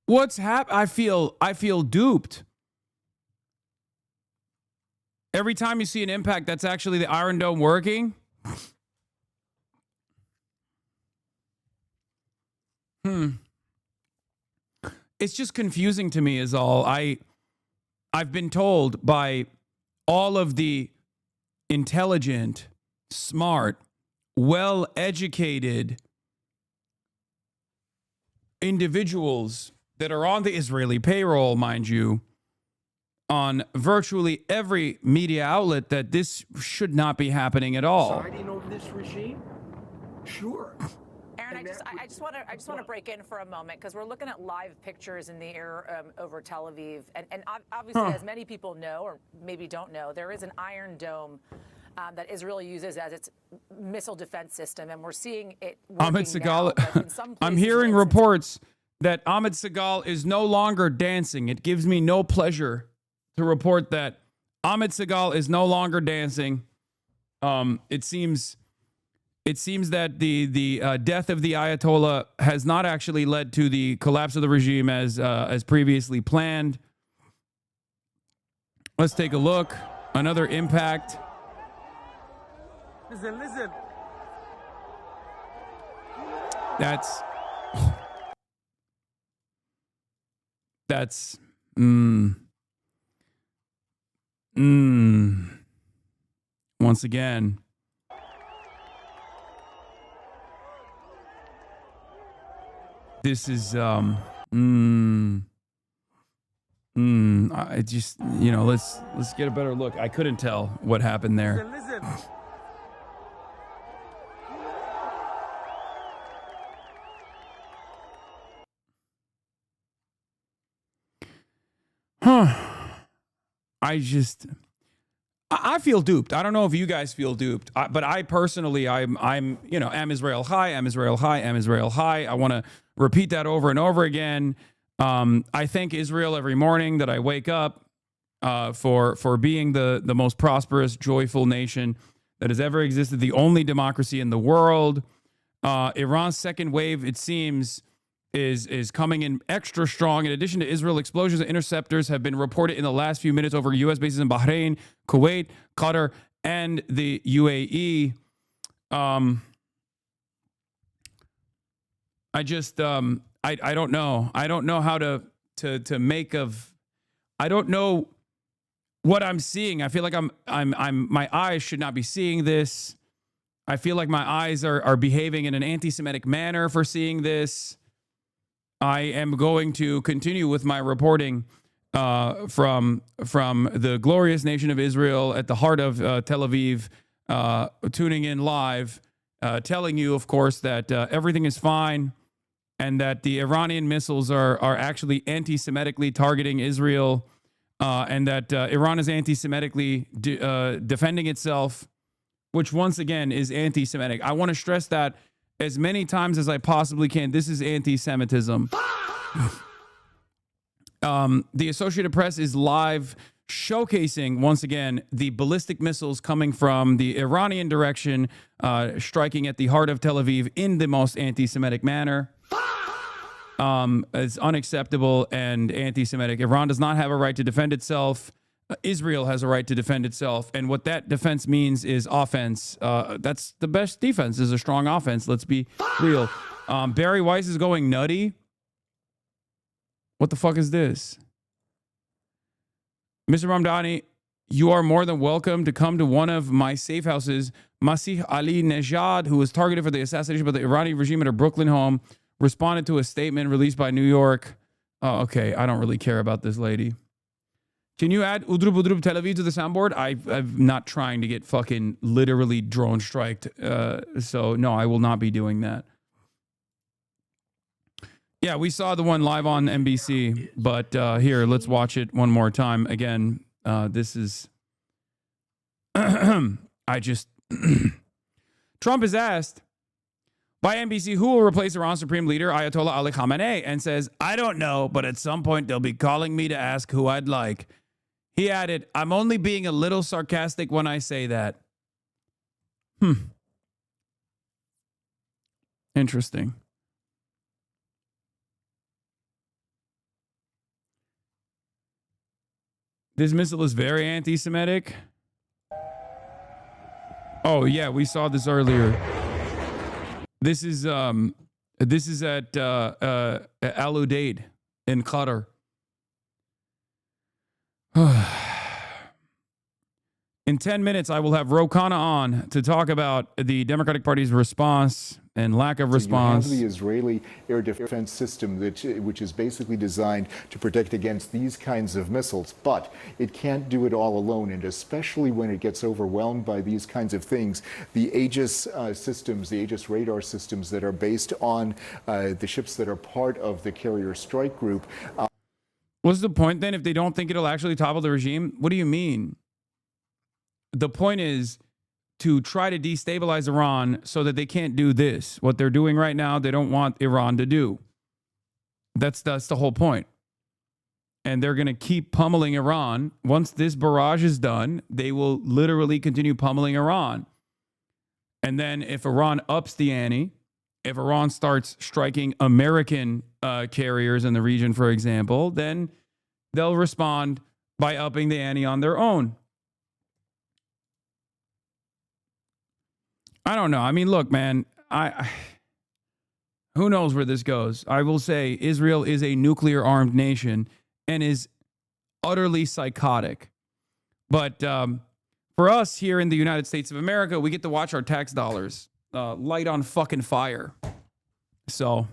I feel duped. Every time you see an impact, that's actually the Iron Dome working. It's just confusing to me is all. I've been told by all of the intelligent, smart, well-educated individuals that are on the Israeli payroll, mind you, on virtually every media outlet that this should not be happening at all. Siding over this regime? Sure. Aaron, I just want to break in for a moment because we're looking at live pictures in the air over Tel Aviv, and obviously, as many people know or maybe don't know, there is an Iron Dome that Israel uses as its missile defense system, and we're seeing it working Segal, I'm hearing reports that Ahmed Segal is no longer dancing. It gives me no pleasure to report that Ahmed Segal is no longer dancing. It seems that the death of the Ayatollah has not actually led to the collapse of the regime as previously planned. Let's take a look. Another impact. Listen. That's once again. This is I just, let's get a better look. I couldn't tell what happened there. Listen. I feel duped. I don't know if you guys feel duped, but I personally, am Israel high, am Israel high, am Israel high. I want to repeat that over and over again. I thank Israel every morning that I wake up for being the most prosperous, joyful nation that has ever existed, the only democracy in the world. Iran's second wave, it seems, is coming in extra strong. In addition to Israel, explosions and interceptors have been reported in the last few minutes over U.S. bases in Bahrain, Kuwait, Qatar, and the UAE. I just I don't know. I don't know how to make of. I don't know what I'm seeing. I feel like I'm my eyes should not be seeing this. I feel like my eyes are behaving in an anti-Semitic manner for seeing this. I am going to continue with my reporting from the glorious nation of Israel at the heart of Tel Aviv, tuning in live, telling you, of course, that everything is fine and that the Iranian missiles are actually anti-Semitically targeting Israel, and that Iran is anti-Semitically defending itself, which once again is anti-Semitic. I want to stress that as many times as I possibly can. This is anti-Semitism. The Associated Press is live showcasing, once again, the ballistic missiles coming from the Iranian direction, striking at the heart of Tel Aviv in the most anti-Semitic manner. It's unacceptable and anti-Semitic. Iran does not have a right to defend itself. Israel has a right to defend itself. And what that defense means is offense. That's the best defense, is a strong offense. Let's be real. Barry Weiss is going nutty. What the fuck is this? Mr. Ramdani, you are more than welcome to come to one of my safe houses. Masih Ali Nejad, who was targeted for the assassination by the Iranian regime at her Brooklyn home, responded to a statement released by New York. Oh, okay. I don't really care about this lady. Can you add Udrub Udrub Tel Aviv to the soundboard? I'm not trying to get fucking literally drone striked. So no, I will not be doing that. Yeah, we saw the one live on NBC, but here, let's watch it one more time. Again, this is, Trump is asked by NBC who will replace Iran's supreme leader, Ayatollah Ali Khamenei, and says, I don't know, but at some point they'll be calling me to ask who I'd like. He added, I'm only being a little sarcastic when I say that. Interesting. This missile is very anti-Semitic. Oh yeah, we saw this earlier. This is at Al Udeid in Qatar. In 10 minutes, I will have Ro Khanna on to talk about the Democratic Party's response and lack of response. You have the Israeli air defense system, which is basically designed to protect against these kinds of missiles, but it can't do it all alone, and especially when it gets overwhelmed by these kinds of things. The Aegis systems, the Aegis radar systems that are based on the ships that are part of the carrier strike group. What's the point then if they don't think it'll actually topple the regime? What do you mean? The point is to try to destabilize Iran so that they can't do this. What they're doing right now, they don't want Iran to do. That's the whole point. And they're going to keep pummeling Iran. Once this barrage is done, they will literally continue pummeling Iran. And then if Iran ups the ante, if Iran starts striking American carriers in the region, for example, then they'll respond by upping the ante on their own. I don't know. I mean, look, man, who knows where this goes? I will say Israel is a nuclear armed nation and is utterly psychotic. But for us here in the United States of America, we get to watch our tax dollars light on fucking fire. So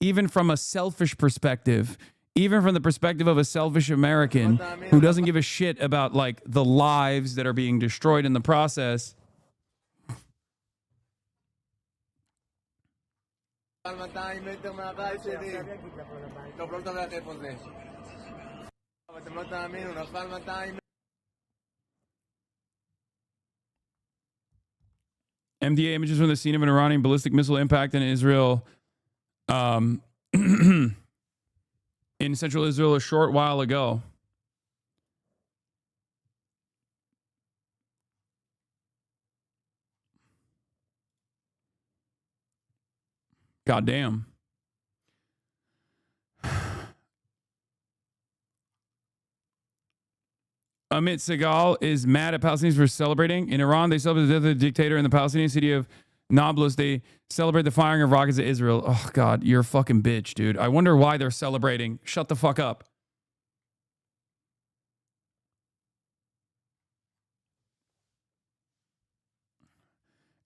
even from a selfish perspective, even from the perspective of a selfish American who doesn't give a shit about like the lives that are being destroyed in the process, MDA images from the scene of an Iranian ballistic missile impact in Israel, in central Israel a short while ago. Goddamn. Amit Segal is mad at Palestinians for celebrating. In Iran, they celebrate the death of the dictator. In the Palestinian city of Nablus, they celebrate the firing of rockets at Israel. Oh, God, you're a fucking bitch, dude. I wonder why they're celebrating. Shut the fuck up.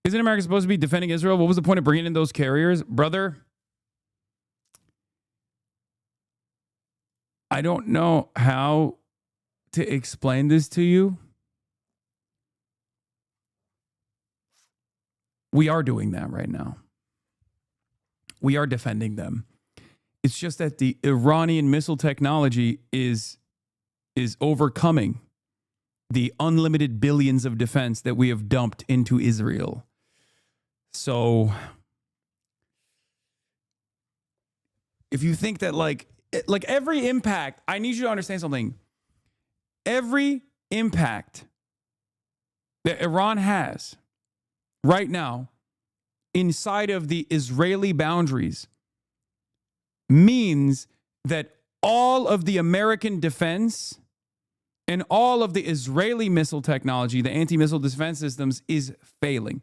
Isn't America supposed to be defending Israel? What was the point of bringing in those carriers? Brother, I don't know how to explain this to you. We are doing that right now. We are defending them. It's just that the Iranian missile technology is overcoming the unlimited billions of defense that we have dumped into Israel. So if you think that like every impact, I need you to understand something. Every impact that Iran has right now inside of the Israeli boundaries means that all of the American defense and all of the Israeli missile technology, the anti-missile defense systems, is failing.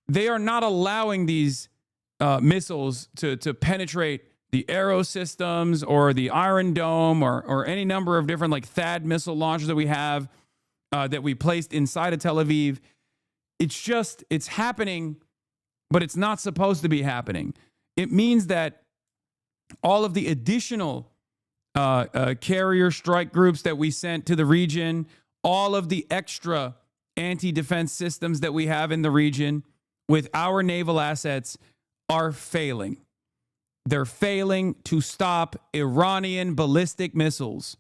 They are not allowing these missiles to penetrate the Arrow systems or the Iron Dome or any number of different like THAAD missile launchers that we have that we placed inside of Tel Aviv. It's happening, but it's not supposed to be happening. It means that all of the additional carrier strike groups that we sent to the region, all of the extra anti-defense systems that we have in the region with our naval assets are failing. They're failing to stop Iranian ballistic missiles.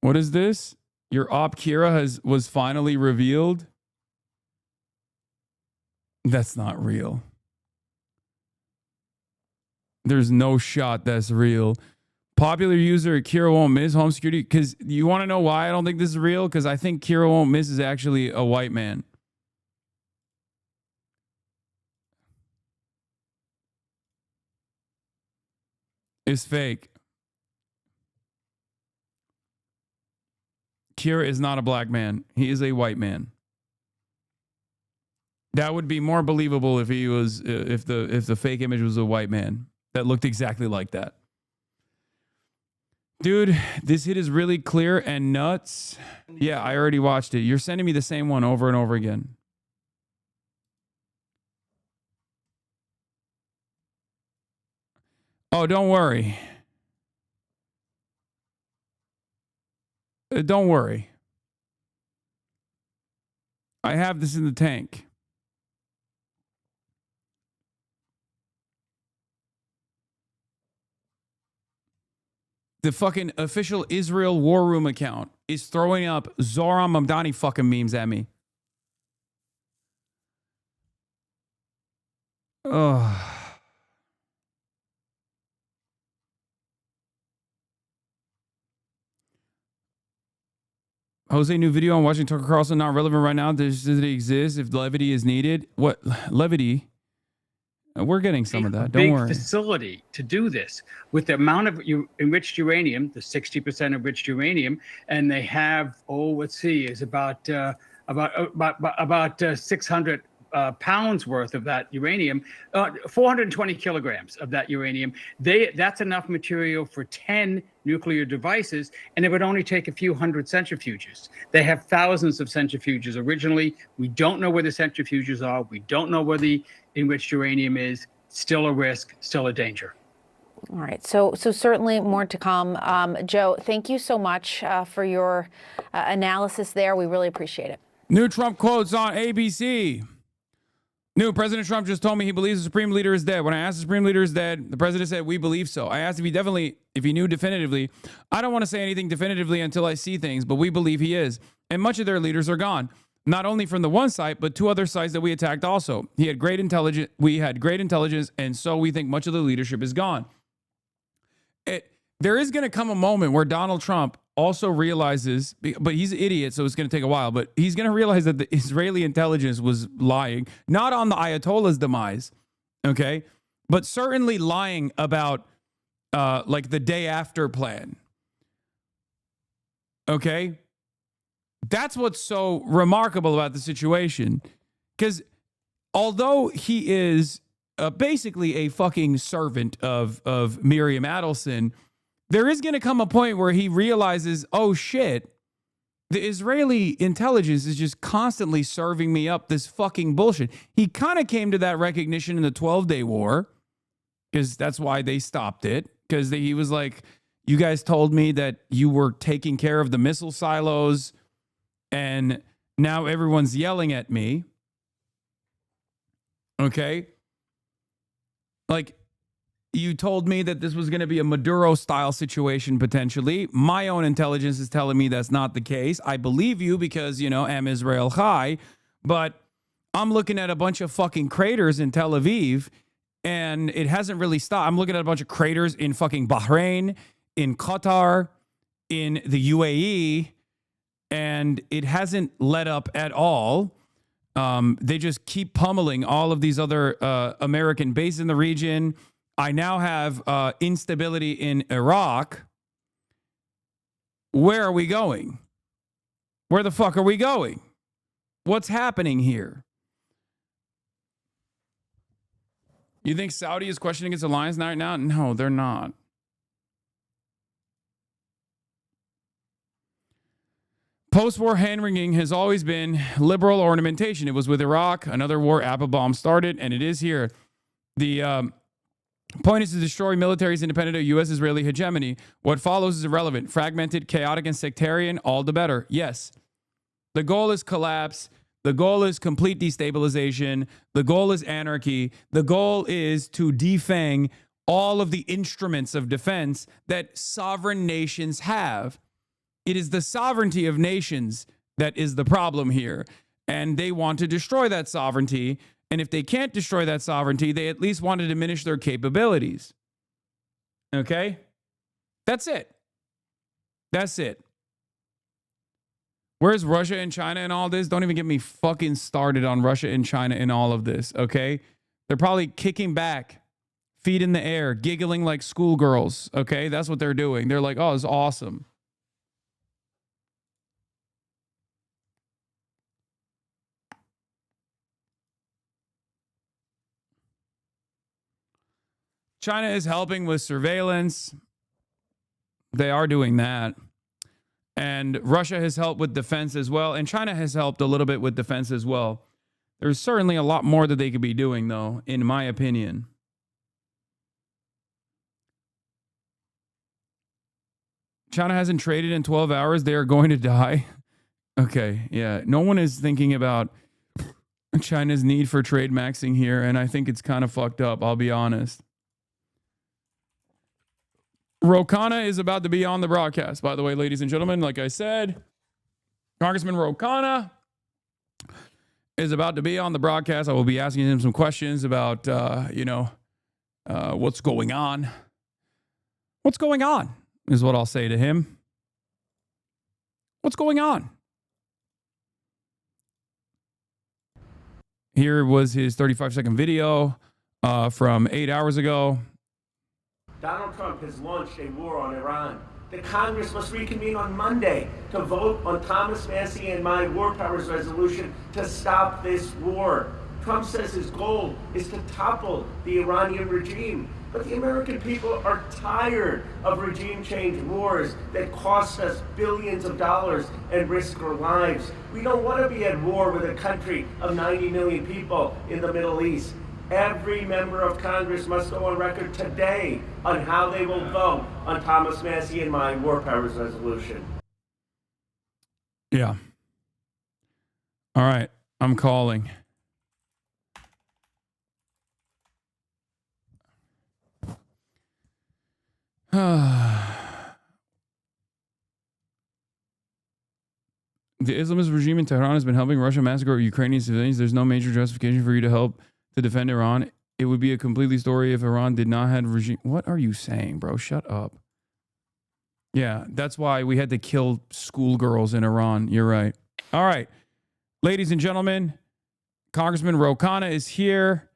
What is this? Your op Kira was finally revealed? That's not real. There's no shot that's real. Popular user Kira Won't Miss home security. Because you want to know why I don't think this is real? Because I think Kira Won't Miss is actually a white man. It's fake. Kira is not a black man. He is a white man. That would be more believable if he was if the fake image was a white man that looked exactly like that. Dude, this hit is really clear and nuts. Yeah, I already watched it. You're sending me the same one over and over again. Oh, don't worry. Don't worry. I have this in the tank. The fucking official Israel War Room account is throwing up Zohran Mamdani fucking memes at me. Ugh. Jose, new video on watching Tucker Carlson, not relevant right now. Does it exist if levity is needed? What levity? We're getting some of that. Don't worry. Big facility to do this with the amount of enriched uranium, the 60% enriched uranium, and they have is about 600 pounds worth of that uranium, 420 kilograms of that uranium. That's enough material for 10 nuclear devices, and it would only take a few hundred centrifuges. They have thousands of centrifuges originally. We don't know where the centrifuges are. We don't know where the enriched uranium is. Still a risk, still a danger. All right. So certainly more to come. Joe, thank you so much for your analysis there. We really appreciate it. New Trump quotes on ABC. New President Trump just told me he believes the Supreme Leader is dead. When I asked the Supreme Leader is dead, the president said, we believe so. I asked if he knew definitively. I don't want to say anything definitively until I see things, but we believe he is. And much of their leaders are gone. Not only from the one site, but two other sites that we attacked also. We had great intelligence, and so we think much of the leadership is gone. There is going to come a moment where Donald Trump also realizes, but he's an idiot, so it's going to take a while, but he's going to realize that the Israeli intelligence was lying, not on the Ayatollah's demise, okay, but certainly lying about like the day after plan. Okay? That's what's so remarkable about the situation. Because although he is basically a fucking servant of Miriam Adelson, there is going to come a point where he realizes, oh shit, the Israeli intelligence is just constantly serving me up this fucking bullshit. He kind of came to that recognition in the 12-day war, because that's why they stopped it, because he was like, you guys told me that you were taking care of the missile silos, and now everyone's yelling at me. Okay? Like, you told me that this was going to be a Maduro-style situation, potentially. My own intelligence is telling me that's not the case. I believe you because, you know, Am Israel Chai. But I'm looking at a bunch of fucking craters in Tel Aviv, and it hasn't really stopped. I'm looking at a bunch of craters in fucking Bahrain, in Qatar, in the UAE, and it hasn't let up at all. They just keep pummeling all of these other American bases in the region. I now have instability in Iraq. Where are we going? Where the fuck are we going? What's happening here? You think Saudi is questioning its alliance right now? No, they're not. Post-war hand-wringing has always been liberal ornamentation. It was with Iraq, another war, apple bomb started, and it is here. The point is to destroy military's independent U.S.-Israeli hegemony. What follows is irrelevant. Fragmented, chaotic, and sectarian, all the better. Yes. The goal is collapse. The goal is complete destabilization. The goal is anarchy. The goal is to defang all of the instruments of defense that sovereign nations have. It is the sovereignty of nations that is the problem here. And they want to destroy that sovereignty. And if they can't destroy that sovereignty, they at least want to diminish their capabilities. Okay? That's it. That's it. Where's Russia and China and all this? Don't even get me fucking started on Russia and China and all of this, okay? They're probably kicking back, feet in the air, giggling like schoolgirls, okay? That's what they're doing. They're like, oh, it's awesome. China is helping with surveillance. They are doing that. And Russia has helped with defense as well. And China has helped a little bit with defense as well. There's certainly a lot more that they could be doing, though, in my opinion. China hasn't traded in 12 hours. They are going to die. Okay, yeah. No one is thinking about China's need for trade maxing here. And I think it's kind of fucked up, I'll be honest. Ro Khanna is about to be on the broadcast, by the way, ladies and gentlemen. Like I said, Congressman Ro Khanna is about to be on the broadcast. I will be asking him some questions about, what's going on. What's going on is what I'll say to him. What's going on? Here was his 35-second video from 8 hours ago. Donald Trump has launched a war on Iran. The Congress must reconvene on Monday to vote on Thomas Massie and my war powers resolution to stop this war. Trump says his goal is to topple the Iranian regime. But the American people are tired of regime change wars that cost us billions of dollars and risk our lives. We don't want to be at war with a country of 90 million people in the Middle East. Every member of Congress must go on record today on how they will vote on Thomas Massie and my war powers resolution. Yeah. All right. I'm calling. The Islamist regime in Tehran has been helping Russia massacre Ukrainian civilians. There's no major justification for you to help to defend Iran. It would be a completely story if Iran did not have regime. What are you saying, bro? Shut up. Yeah, that's why we had to kill schoolgirls in Iran. You're right. All right, ladies and gentlemen, Congressman Ro Khanna is here.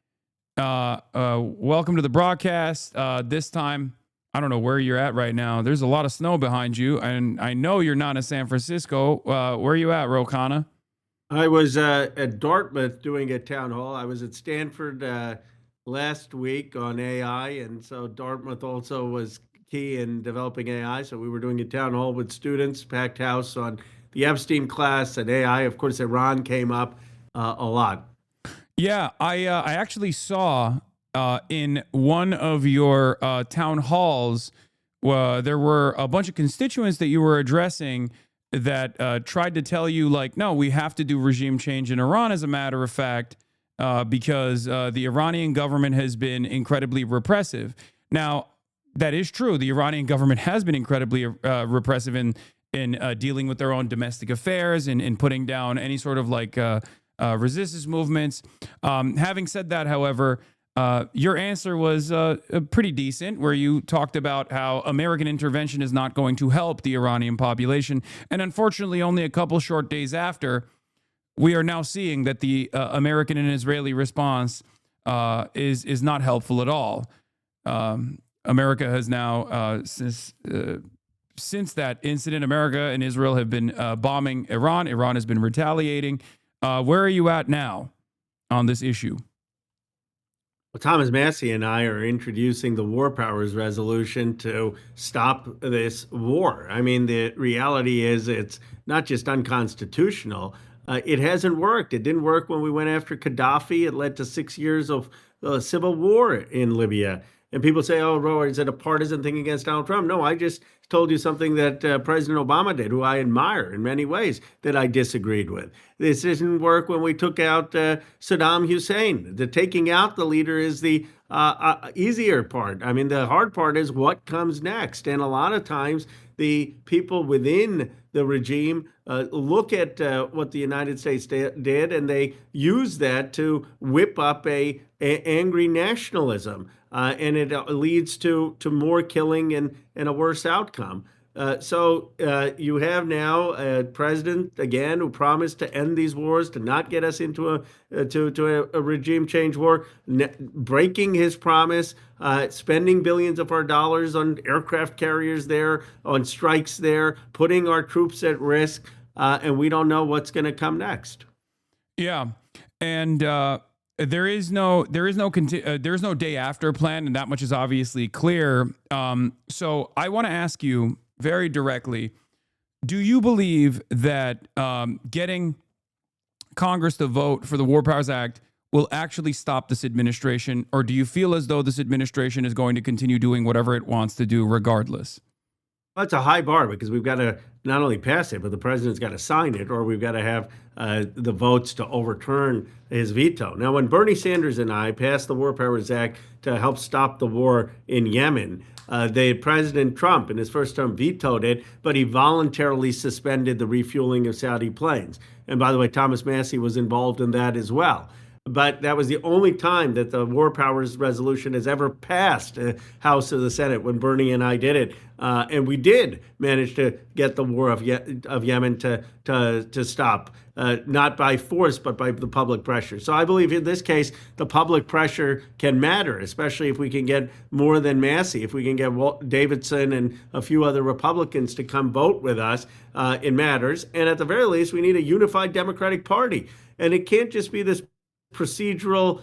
Welcome to the broadcast. This time, I don't know where you're at right now. There's a lot of snow behind you, and I know you're not in San Francisco. Where are you at, Ro Khanna? I was at Dartmouth doing a town hall. I was at Stanford last week on AI, and so Dartmouth also was key in developing AI. So we were doing a town hall with students, packed house on the Epstein class and AI. Of course, Iran came up a lot. Yeah, I actually saw in one of your town halls, there were a bunch of constituents that you were addressing that tried to tell you, like, no, we have to do regime change in Iran, as a matter of fact, because the Iranian government has been incredibly repressive. Now, that is true. The Iranian government has been incredibly repressive in dealing with their own domestic affairs and in putting down any sort of like resistance movements. Having said that, however, your answer was pretty decent, where you talked about how American intervention is not going to help the Iranian population. And unfortunately, only a couple short days after, we are now seeing that the American and Israeli response is not helpful at all. America has now, since that incident, America and Israel have been bombing Iran. Iran has been retaliating. Where are you at now on this issue? Well, Thomas Massie and I are introducing the War Powers Resolution to stop this war. I mean, the reality is it's not just unconstitutional. It hasn't worked. It didn't work when we went after Gaddafi. It led to 6 years of civil war in Libya. And people say, oh, Ro, is it a partisan thing against Donald Trump? No, I just told you something that President Obama did, who I admire in many ways, that I disagreed with. This didn't work when we took out Saddam Hussein. The taking out the leader is the easier part. I mean, the hard part is what comes next. And a lot of times the people within the regime look at what the United States did, and they use that to whip up a angry nationalism. And it leads to more killing and a worse outcome. So you have now a president, again, who promised to end these wars, to not get us into a regime change war, breaking his promise, spending billions of our dollars on aircraft carriers there, on strikes there, putting our troops at risk, and we don't know what's going to come next. Yeah, and there is no day after plan, and that much is obviously clear. So I want to ask you very directly: do you believe that getting Congress to vote for the War Powers Act will actually stop this administration, or do you feel as though this administration is going to continue doing whatever it wants to do regardless? Well, it's a high bar because we've got to not only pass it, but the president's got to sign it, or we've got to have the votes to overturn his veto. Now, when Bernie Sanders and I passed the War Powers Act to help stop the war in Yemen, President Trump in his first term vetoed it, but he voluntarily suspended the refueling of Saudi planes. And by the way, Thomas Massie was involved in that as well. But that was the only time that the War Powers Resolution has ever passed the House or the Senate, when Bernie and I did it. And we did manage to get the war of Yemen to stop, not by force, but by the public pressure. So I believe in this case, the public pressure can matter, especially if we can get more than Massie. If we can get Walt Davidson and a few other Republicans to come vote with us, it matters. And at the very least, we need a unified Democratic Party. And it can't just be this procedural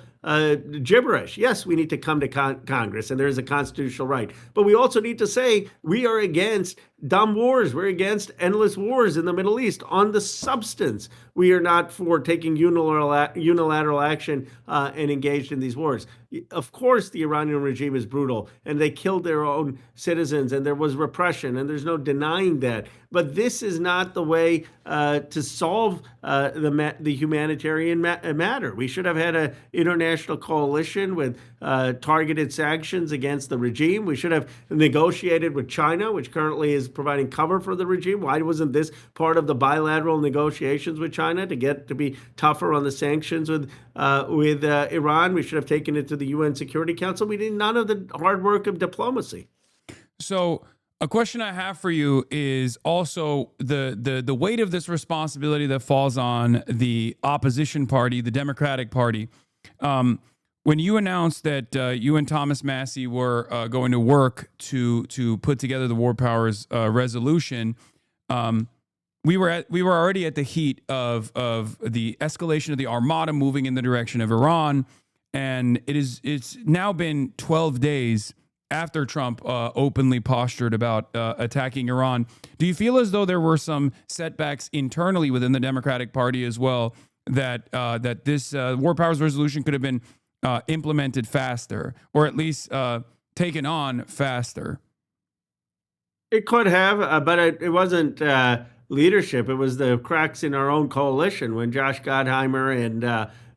gibberish. Yes, we need to come to Congress, and there is a constitutional right. But we also need to say we are against dumb wars. We're against endless wars in the Middle East. On the substance, we are not for taking unilateral action and engaged in these wars. Of course, the Iranian regime is brutal, and they killed their own citizens, and there was repression, and there's no denying that. But this is not the way to solve the humanitarian matter. We should have had an international coalition with targeted sanctions against the regime. We should have negotiated with China, which currently is providing cover for the regime. Why wasn't this part of the bilateral negotiations with China to be tougher on the sanctions with Iran? We should have taken it to the UN Security Council. We did none of the hard work of diplomacy. So A question I have for you is also the weight of this responsibility that falls on the opposition party, the Democratic Party. When you announced that you and Thomas Massie were going to work to put together the War Powers resolution, we were already at the heat of the escalation of the Armada moving in the direction of Iran, and it's now been 12 days after Trump openly postured about attacking Iran. Do you feel as though there were some setbacks internally within the Democratic Party as well, that this War Powers resolution could have been implemented faster, or at least taken on faster? It could have, but it wasn't leadership. It was the cracks in our own coalition when Josh Gottheimer and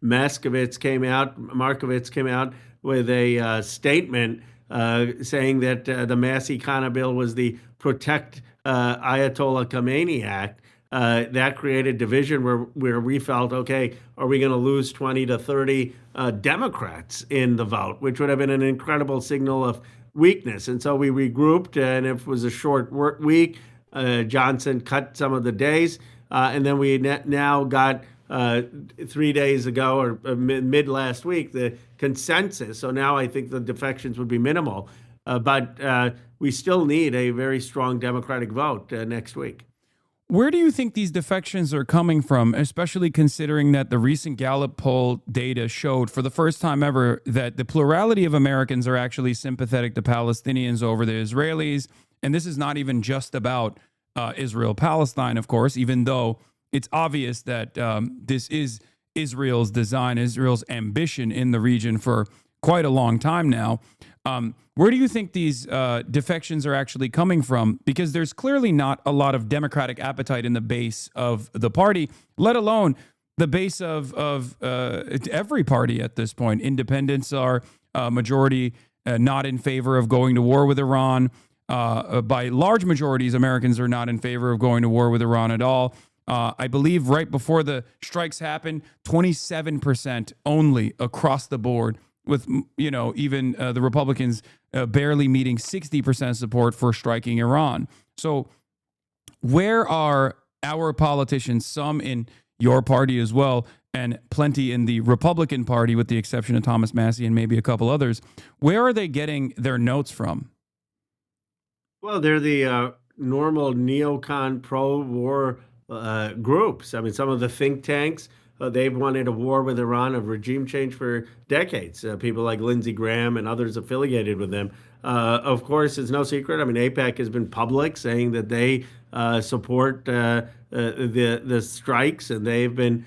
Markovitz came out with a statement saying that the Massie-Khanna bill was the Protect Ayatollah Khamenei Act. That created division where we felt, okay, are we going to lose 20 to 30 Democrats in the vote, which would have been an incredible signal of weakness. And so we regrouped, and it was a short work week. Johnson cut some of the days, and then we now got 3 days ago or mid last week the consensus. So now I think the defections would be minimal, but we still need a very strong Democratic vote next week. Where do you think these defections are coming from, especially considering that the recent Gallup poll data showed for the first time ever that the plurality of Americans are actually sympathetic to Palestinians over the Israelis? And this is not even just about Israel-Palestine, of course, even though it's obvious that this is Israel's design, Israel's ambition in the region for quite a long time now. Where do you think these defections are actually coming from? Because there's clearly not a lot of Democratic appetite in the base of the party, let alone the base of every party at this point. Independents are majority not in favor of going to war with Iran. By large majorities, Americans are not in favor of going to war with Iran at all. I believe right before the strikes happened, 27% only across the board, with, you know, even the Republicans barely meeting 60% support for striking Iran. So where are our politicians, some in your party as well, and plenty in the Republican Party, with the exception of Thomas Massie and maybe a couple others, where are they getting their notes from? Well, they're the normal neocon pro-war groups. I mean, some of the think tanks, they've wanted a war with Iran, of regime change for decades. People like Lindsey Graham and others affiliated with them. Of course, it's no secret. I mean, AIPAC has been public saying that they support the strikes, and they've been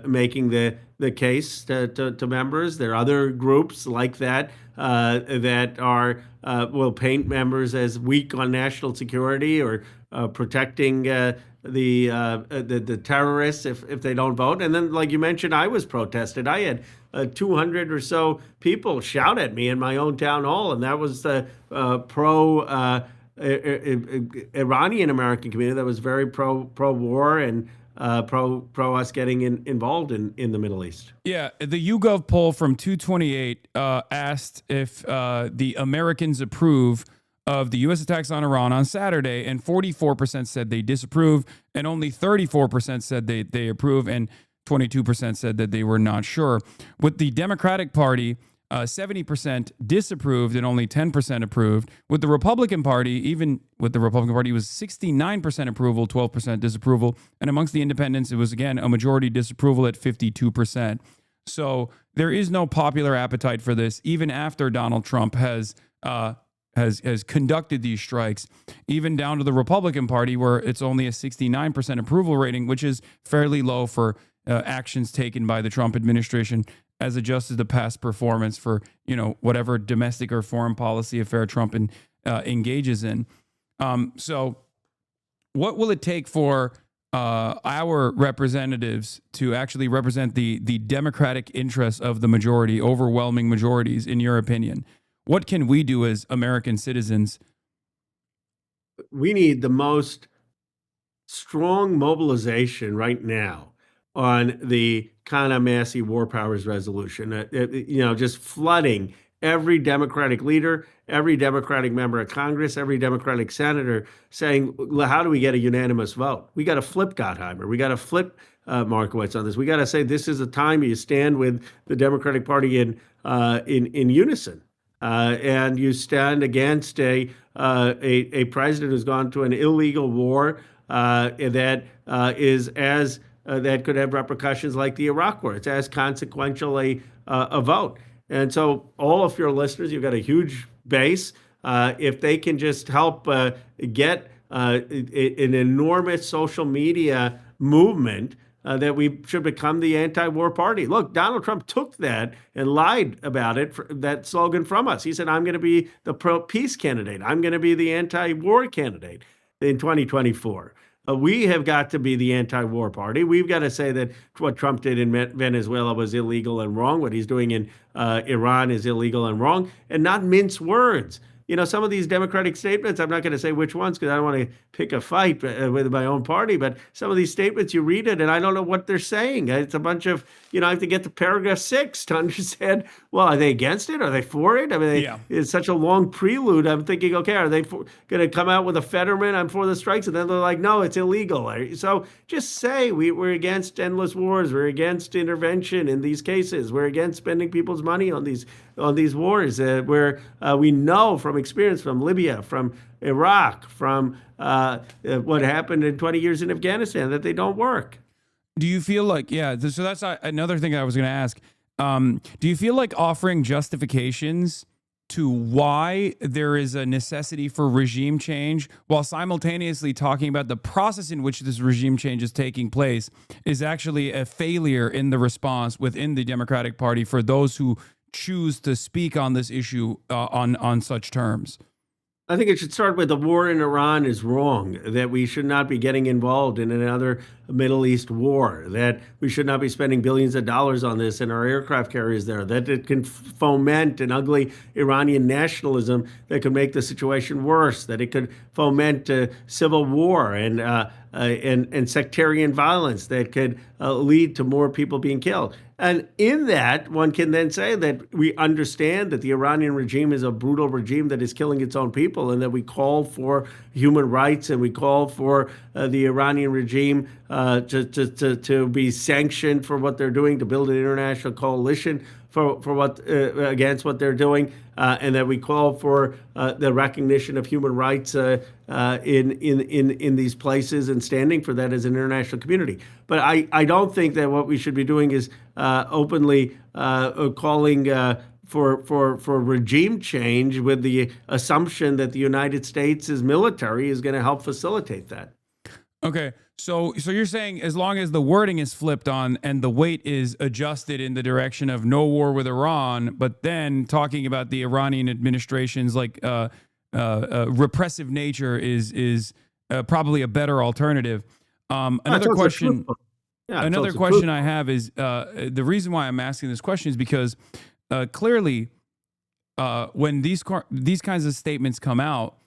making the case to members. There are other groups like that that are will paint members as weak on national security or protecting the terrorists if they don't vote. And then, like you mentioned, I was protested. I had 200 or so people shout at me in my own town hall, and that was the pro Iranian American community that was very pro war and pro us getting involved in the Middle East. Yeah, the YouGov poll from 228 asked if the Americans approve of the U.S. attacks on Iran on Saturday, and 44% said they disapprove, and only 34% said they approve, and 22% said that they were not sure. With the Democratic Party, 70% disapproved and only 10% approved. With the Republican Party, even with the Republican Party, it was 69% approval, 12% disapproval. And amongst the independents, it was, again, a majority disapproval at 52%. So there is no popular appetite for this, even after Donald Trump has conducted these strikes, even down to the Republican Party, where it's only a 69% approval rating, which is fairly low for actions taken by the Trump administration as adjusted to past performance for, you know, whatever domestic or foreign policy affair Trump engages in. So what will it take for our representatives to actually represent the democratic interests of the majority, overwhelming majorities, in your opinion? What can we do as American citizens? We need the most strong mobilization right now on the Khanna Massie War Powers resolution. You know, just flooding every Democratic leader, every Democratic member of Congress, every Democratic senator saying, well, how do we get a unanimous vote? We got to flip Gottheimer. We got to flip Markowitz on this. We got to say this is a time you stand with the Democratic Party in unison. And you stand against a president who's gone to an illegal war that is as that could have repercussions like the Iraq War. It's as consequential a vote. And so all of your listeners, you've got a huge base. If they can just help get an enormous social media movement that we should become the anti-war party. Look, Donald Trump took that and lied about it, that slogan from us. He said, I'm going to be the pro-peace candidate. I'm going to be the anti-war candidate in 2024. We have got to be the anti-war party. We've got to say that what Trump did in Venezuela was illegal and wrong. What he's doing in Iran is illegal and wrong, and not mince words. You know, some of these Democratic statements, I'm not going to say which ones because I don't want to pick a fight with my own party, but some of these statements, you read it and I don't know what they're saying. It's a bunch of, I have to get to paragraph 6 to understand, well, are they against it? Are they for it? I mean, it's such a long prelude. I'm thinking, okay, are they going to come out with a Fetterman? I'm for the strikes. And then they're like, no, it's illegal. So just say we're against endless wars. We're against intervention in these cases. We're against spending people's money on these wars where we know from experience from Libya, from Iraq, from what happened in 20 years in Afghanistan, that they don't work. Do you feel like, so that's another thing I was going to ask. Do you feel like offering justifications to why there is a necessity for regime change while simultaneously talking about the process in which this regime change is taking place is actually a failure in the response within the Democratic Party for those who choose to speak on this issue on such terms? I think it should start with the war in Iran is wrong, that we should not be getting involved in another Middle East war, that we should not be spending billions of dollars on this and our aircraft carriers there, that it can foment an ugly Iranian nationalism that could make the situation worse, that it could foment civil war and sectarian violence that could lead to more people being killed. And in that, one can then say that we understand that the Iranian regime is a brutal regime that is killing its own people, and that we call for human rights and we call for the Iranian regime to be sanctioned for what they're doing, to build an international coalition for what against what they're doing, and that we call for the recognition of human rights in these places and standing for that as an international community. But I don't think that what we should be doing is openly calling for regime change with the assumption that the United States' military is going to help facilitate that. Okay, so you're saying as long as the wording is flipped on and the weight is adjusted in the direction of no war with Iran, but then talking about the Iranian administration's repressive nature is probably a better alternative. Another question. Another question I have is the reason why I'm asking this question is because clearly when these kinds of statements come out,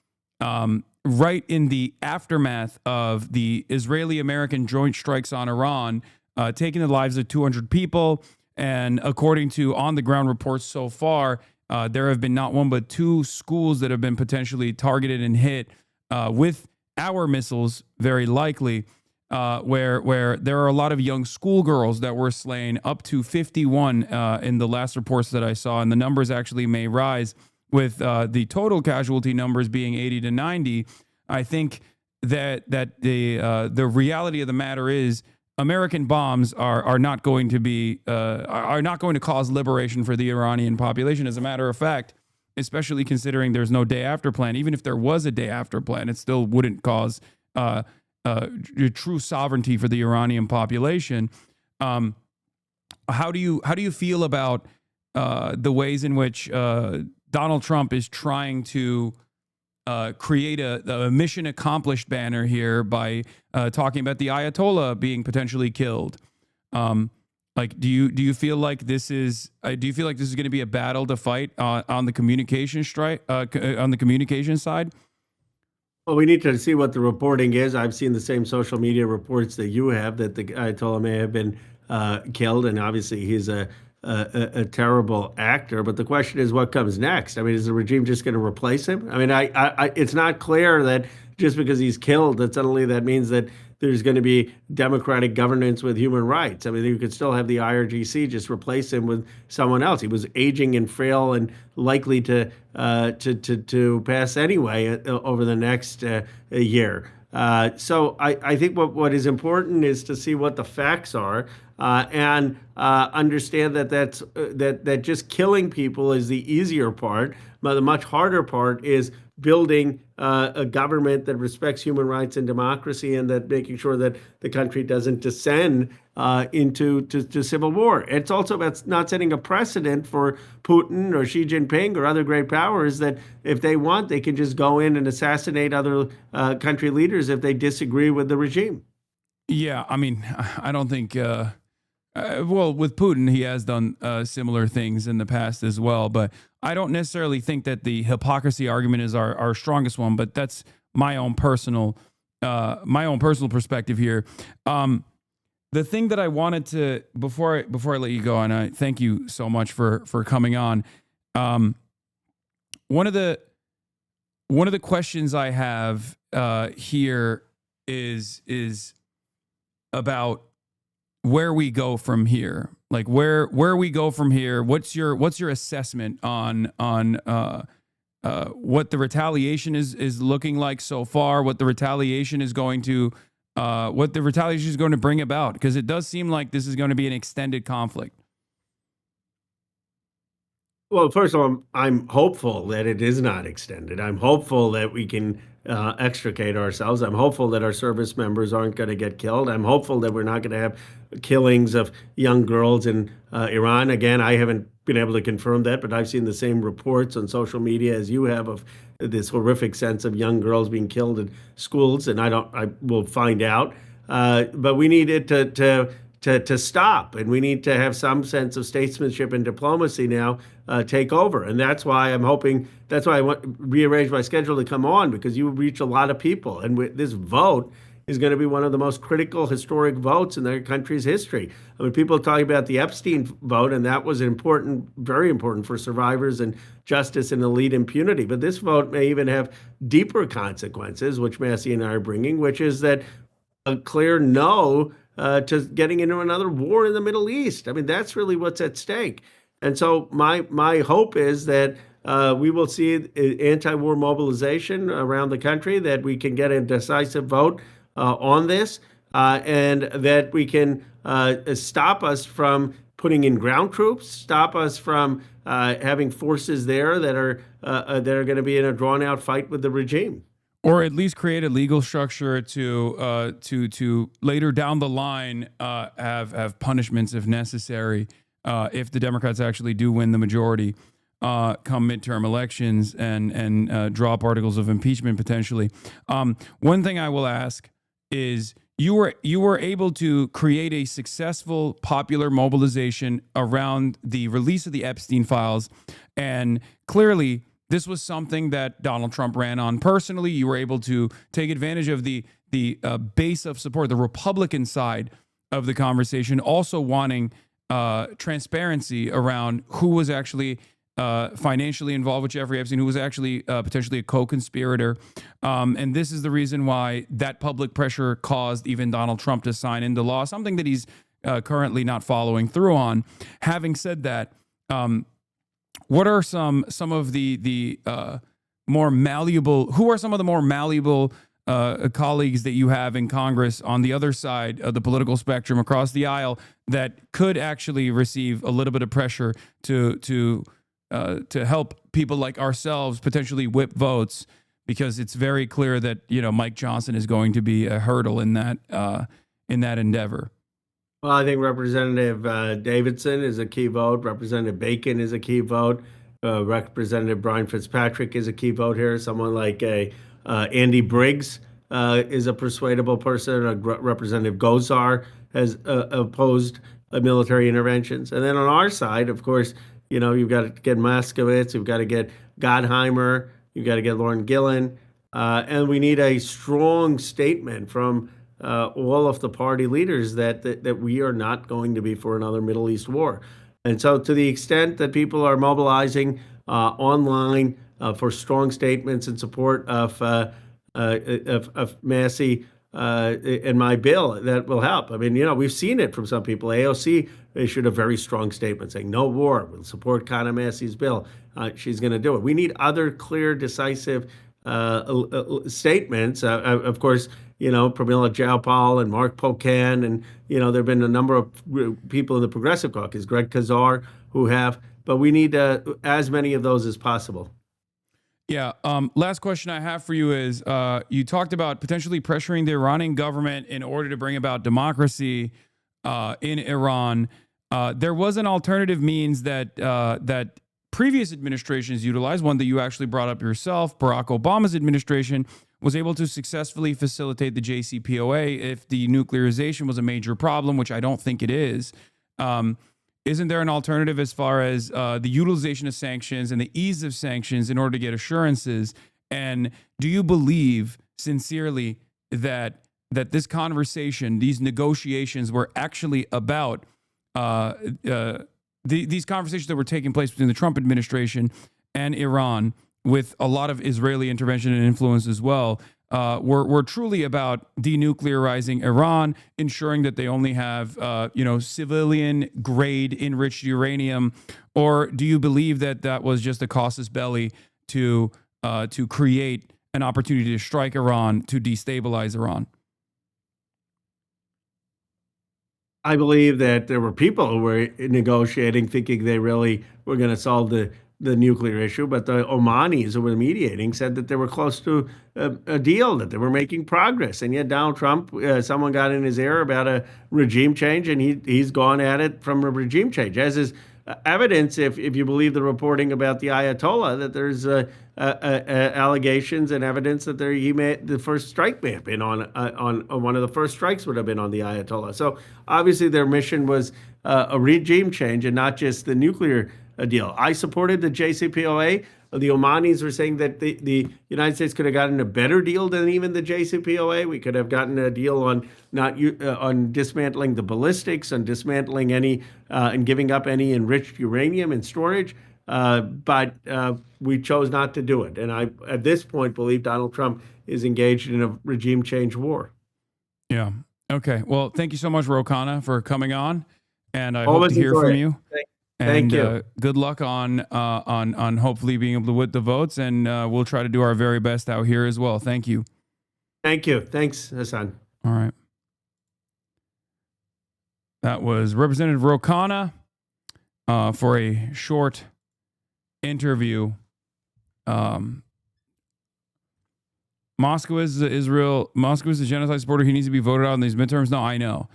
right in the aftermath of the Israeli-American joint strikes on Iran, taking the lives of 200 people, and according to on-the-ground reports so far, there have been not one but 2 schools that have been potentially targeted and hit with our missiles, very likely. Where there are a lot of young schoolgirls that were slain, up to 51 in the last reports that I saw, and the numbers actually may rise with the total casualty numbers being 80 to 90. I think that the reality of the matter is American bombs are not going to be are not going to cause liberation for the Iranian population. As a matter of fact, especially considering there's no day after plan. Even if there was a day after plan, it still wouldn't cause true sovereignty for the Iranian population. How do you feel about the ways in which Donald Trump is trying to create a mission accomplished banner here by talking about the Ayatollah being potentially killed? Do you feel like this is going to be a battle to fight on the communication side? Well, we need to see what the reporting is. I've seen the same social media reports that you have, that the Ayatollah may have been killed, and obviously he's a a terrible actor. But the question is, what comes next? I mean, is the regime just going to replace him? I mean, it's not clear that just because he's killed, that suddenly that means that there's going to be democratic governance with human rights. I mean, you could still have the IRGC just replace him with someone else. He was aging and frail and likely to pass anyway over the next year. So I think what is important is to see what the facts are and understand that just killing people is the easier part, but the much harder part is building a government that respects human rights and democracy, and that making sure that the country doesn't descend into civil war. It's also about not setting a precedent for Putin or Xi Jinping or other great powers that if they want, they can just go in and assassinate other country leaders if they disagree with the regime. Yeah, I mean, I don't think. Well, with Putin, he has done similar things in the past as well, but I don't necessarily think that the hypocrisy argument is our strongest one. But that's my own personal perspective here. The thing that I wanted to before I let you go, and I thank you so much for coming on. One of the questions I have here is about where we go from here. Like where we go from here. What's your assessment on what the retaliation is looking like so far? What the retaliation is going to bring about? Because it does seem like this is going to be an extended conflict. Well, first of all, I'm hopeful that it is not extended. I'm hopeful that we can extricate ourselves. I'm hopeful that our service members aren't going to get killed. I'm hopeful that we're not going to have killings of young girls in Iran. Again, I haven't been able to confirm that, but I've seen the same reports on social media as you have of this horrific sense of young girls being killed in schools, and I will find out. But we need it to stop, and we need to have some sense of statesmanship and diplomacy now take over. And that's why I'm hoping, that's why I rearranged my schedule to come on, because you reach a lot of people. And this vote is going to be one of the most critical historic votes in their country's history. I mean, people are talking about the Epstein vote, and that was important, very important for survivors and justice and elite impunity. But this vote may even have deeper consequences, which Massey and I are bringing, which is that a clear no to getting into another war in the Middle East. I mean, that's really what's at stake. And so my hope is that we will see anti-war mobilization around the country, that we can get a decisive vote on this, and that we can stop us from putting in ground troops, stop us from having forces there that are going to be in a drawn-out fight with the regime. Or at least create a legal structure to later down the line have punishments if necessary, if the Democrats actually do win the majority come midterm elections and drop articles of impeachment potentially. One thing I will ask is you were able to create a successful popular mobilization around the release of the Epstein files, and clearly this was something that Donald Trump ran on personally. You were able to take advantage of the base of support, the Republican side of the conversation, also wanting transparency around who was actually financially involved with Jeffrey Epstein, who was actually potentially a co-conspirator. And this is the reason why that public pressure caused even Donald Trump to sign into law, something that he's currently not following through on. Having said that, what are some of the more malleable? Who are some of the more malleable colleagues that you have in Congress on the other side of the political spectrum across the aisle that could actually receive a little bit of pressure to help people like ourselves potentially whip votes? Because it's very clear that Mike Johnson is going to be a hurdle in that endeavor. Well, I think Representative Davidson is a key vote. Representative Bacon is a key vote. Representative Brian Fitzpatrick is a key vote here. Someone like Andy Briggs is a persuadable person. Representative Gosar has opposed military interventions. And then on our side, of course, you've got to get Moskowitz, you've got to get Gottheimer, you've got to get Lauren Gillen, and we need a strong statement from all of the party leaders that we are not going to be for another Middle East war. And so to the extent that people are mobilizing online for strong statements in support of Massey and my bill, that will help. I mean, we've seen it from some people. AOC issued a very strong statement saying no war, will support Khanna Massey's bill. She's going to do it. We need other clear, decisive statements. Of course, Pramila Jayapal and Mark Pocan, and, there have been a number of people in the Progressive Caucus, Greg Kazar, who have, but we need as many of those as possible. Yeah. Last question I have for you is, you talked about potentially pressuring the Iranian government in order to bring about democracy in Iran. There was an alternative means that previous administrations utilized, one that you actually brought up yourself. Barack Obama's administration was able to successfully facilitate the JCPOA if the nuclearization was a major problem, which I don't think it is. Isn't there an alternative as far as the utilization of sanctions and the ease of sanctions in order to get assurances? And do you believe sincerely that this conversation, these negotiations were actually about these conversations that were taking place between the Trump administration and Iran, with a lot of Israeli intervention and influence as well, were truly about denuclearizing Iran, ensuring that they only have, civilian-grade enriched uranium? Or do you believe that that was just a casus belli to create an opportunity to strike Iran, to destabilize Iran? I believe that there were people who were negotiating, thinking they really were going to solve the nuclear issue, but the Omanis who were mediating said that they were close to a deal, that they were making progress. And yet Donald Trump, someone got in his ear about a regime change, and he's gone at it from a regime change, as is evidence, if you believe the reporting about the Ayatollah, that there's allegations and evidence that he made the first strike may have been on one of the first strikes would have been on the Ayatollah. So obviously their mission was a regime change and not just the nuclear deal. I supported the JCPOA. The Omanis were saying that the United States could have gotten a better deal than even the JCPOA. We could have gotten a deal on on dismantling the ballistics, on dismantling any and giving up any enriched uranium in storage. But we chose not to do it. And I, at this point, believe Donald Trump is engaged in a regime change war. Yeah. Okay. Well, thank you so much, Ro Khanna, for coming on. And I hope to hear from you. Thank you. Good luck on hopefully being able to win the votes, and we'll try to do our very best out here as well. Thank you. Thank you. Thanks, Hasan. All right. That was Representative Ro Khanna for a short interview. Moscow is a genocide supporter. He needs to be voted out in these midterms. No, I know.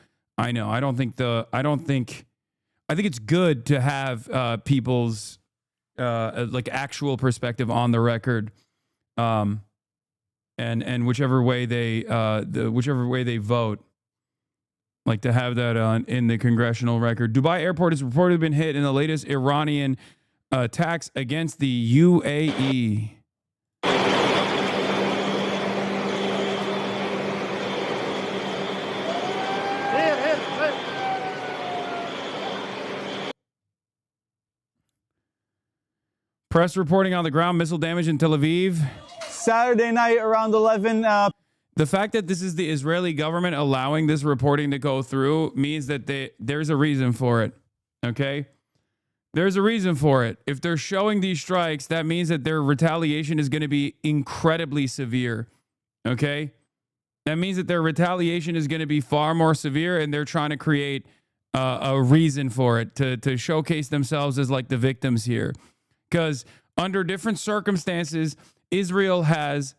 I think it's good to have people's like actual perspective on the record, and whichever way they vote, like to have that in the congressional record. Dubai airport has reportedly been hit in the latest Iranian attacks against the UAE. Press reporting on the ground, missile damage in Tel Aviv. Saturday night around 11. The fact that this is the Israeli government allowing this reporting to go through means that there's a reason for it, okay? There's a reason for it. If they're showing these strikes, that means that their retaliation is going to be incredibly severe, okay? That means that their retaliation is going to be far more severe, and they're trying to create a reason for it, to showcase themselves as like the victims here. Because under different circumstances, Israel has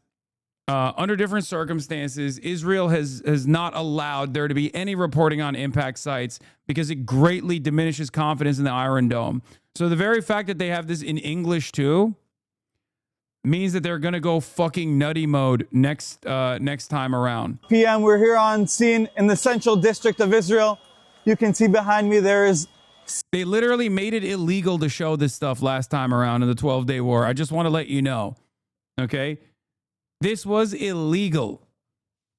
not allowed there to be any reporting on impact sites because it greatly diminishes confidence in the Iron Dome. So the very fact that they have this in English too means that they're going to go fucking nutty mode next time around. PM, we're here on scene in the central district of Israel. You can see behind me there is... They literally made it illegal to show this stuff last time around in the 12-day war. I just want to let you know, okay? This was illegal.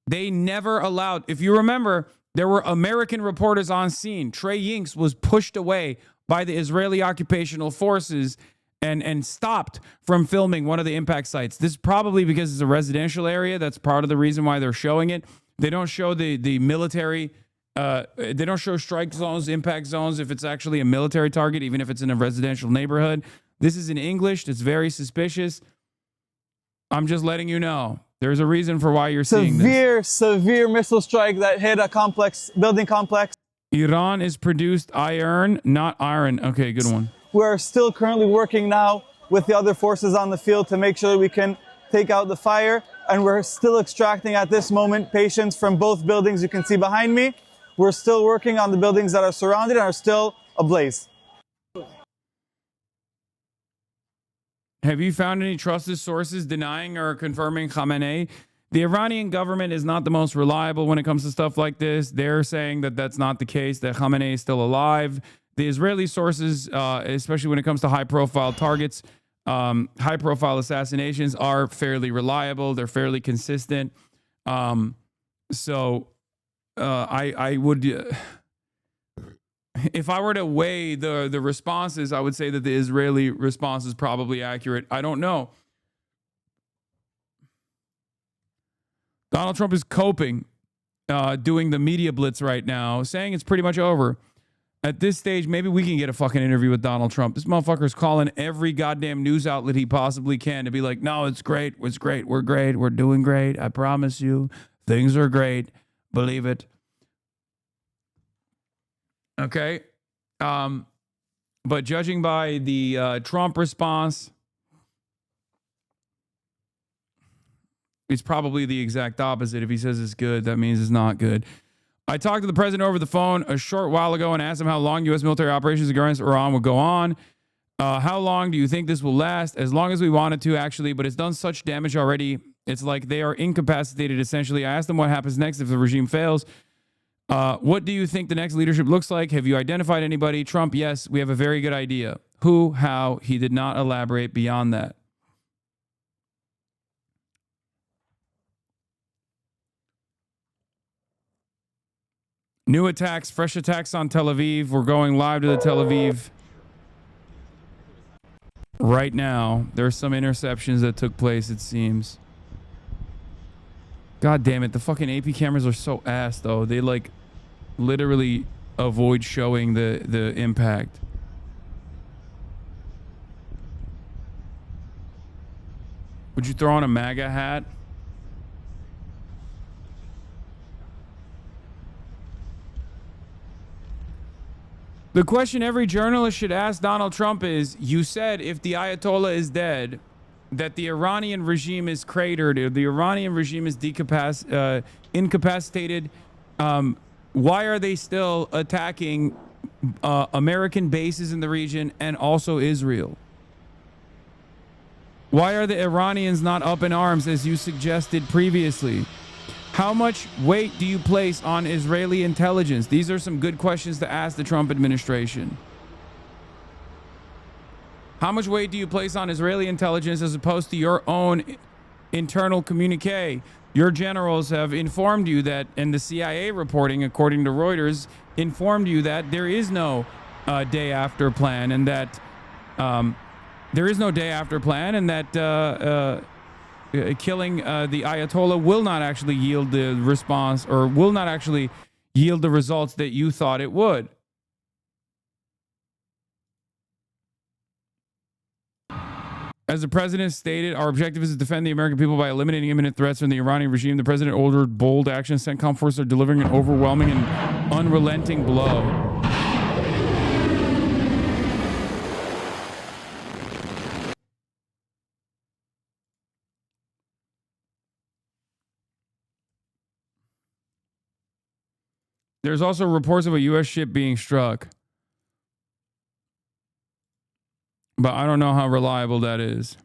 They never allowed... If you remember, there were American reporters on scene. Trey Yinks was pushed away by the Israeli occupational forces and stopped from filming one of the impact sites. This is probably because it's a residential area. That's part of the reason why they're showing it. They don't show the military. They don't show strike zones, impact zones if it's actually a military target, even if it's in a residential neighborhood. This is in English. It's very suspicious. I'm just letting you know. There's a reason for why you're seeing this. Severe missile strike that hit a building complex. Iran is produced iron, not iron. Okay, good one. We're still currently working now with the other forces on the field to make sure that we can take out the fire. And we're still extracting at this moment patients from both buildings you can see behind me. We're still working on the buildings that are surrounded and are still ablaze. Have you found any trusted sources denying or confirming Khamenei? The Iranian government is not the most reliable when it comes to stuff like this. They're saying that that's not the case, that Khamenei is still alive. The Israeli sources, especially when it comes to high-profile targets, high-profile assassinations, are fairly reliable. They're fairly consistent. I would... if I were to weigh the responses, I would say that the Israeli response is probably accurate. I don't know. Donald Trump is coping, doing the media blitz right now, saying it's pretty much over. At this stage, maybe we can get a fucking interview with Donald Trump. This motherfucker's calling every goddamn news outlet he possibly can to be like, no, it's great. It's great. We're great. We're doing great. I promise you. Things are great. Believe it. Okay. But judging by the Trump response, it's probably the exact opposite. If he says it's good, that means it's not good. I talked to the president over the phone a short while ago and asked him how long U.S. military operations against Iran would go on. How long do you think this will last? As long as we want it to, actually, but it's done such damage already. It's like they are incapacitated, essentially. I asked them what happens next if the regime fails. What do you think the next leadership looks like? Have you identified anybody? Trump, yes, we have a very good idea. Who, how? He did not elaborate beyond that. New attacks, fresh attacks on Tel Aviv. We're going live to the Tel Aviv right now. There's some interceptions that took place, it seems. God damn it. The fucking AP cameras are so ass, though. They, like, literally avoid showing the impact. Would you throw on a MAGA hat? The question every journalist should ask Donald Trump is, you said if the Ayatollah is dead, that the Iranian regime is cratered, or the Iranian regime is incapacitated. Why are they still attacking American bases in the region and also Israel? Why are the Iranians not up in arms as you suggested previously? How much weight do you place on Israeli intelligence? These are some good questions to ask the Trump administration. How much weight do you place on Israeli intelligence as opposed to your own internal communique? Your generals have informed you that, and the CIA reporting, according to Reuters, informed you that there is no day after plan, and that killing the Ayatollah will not actually yield the response, or will not actually yield the results that you thought it would. As the president stated, our objective is to defend the American people by eliminating imminent threats from the Iranian regime. The president ordered bold action. CENTCOM forces are delivering an overwhelming and unrelenting blow. There's also reports of a U.S. ship being struck, but I don't know how reliable that is.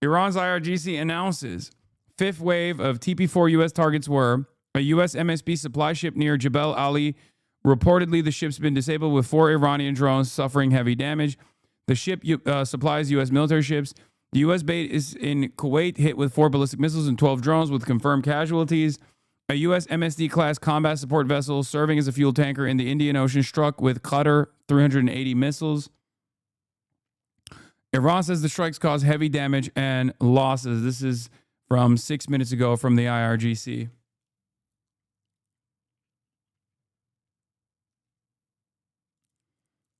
Iran's IRGC announces fifth wave of TP4 U.S. targets were a U.S. MSP supply ship near Jebel Ali. Reportedly, the ship's been disabled with 4 Iranian drones suffering heavy damage. The ship supplies U.S. military ships. The U.S. base in Kuwait hit with 4 ballistic missiles and 12 drones with confirmed casualties. A U.S. MSD-class combat support vessel serving as a fuel tanker in the Indian Ocean struck with Qatar 380 missiles. Iran says the strikes caused heavy damage and losses. This is from 6 minutes ago from the IRGC.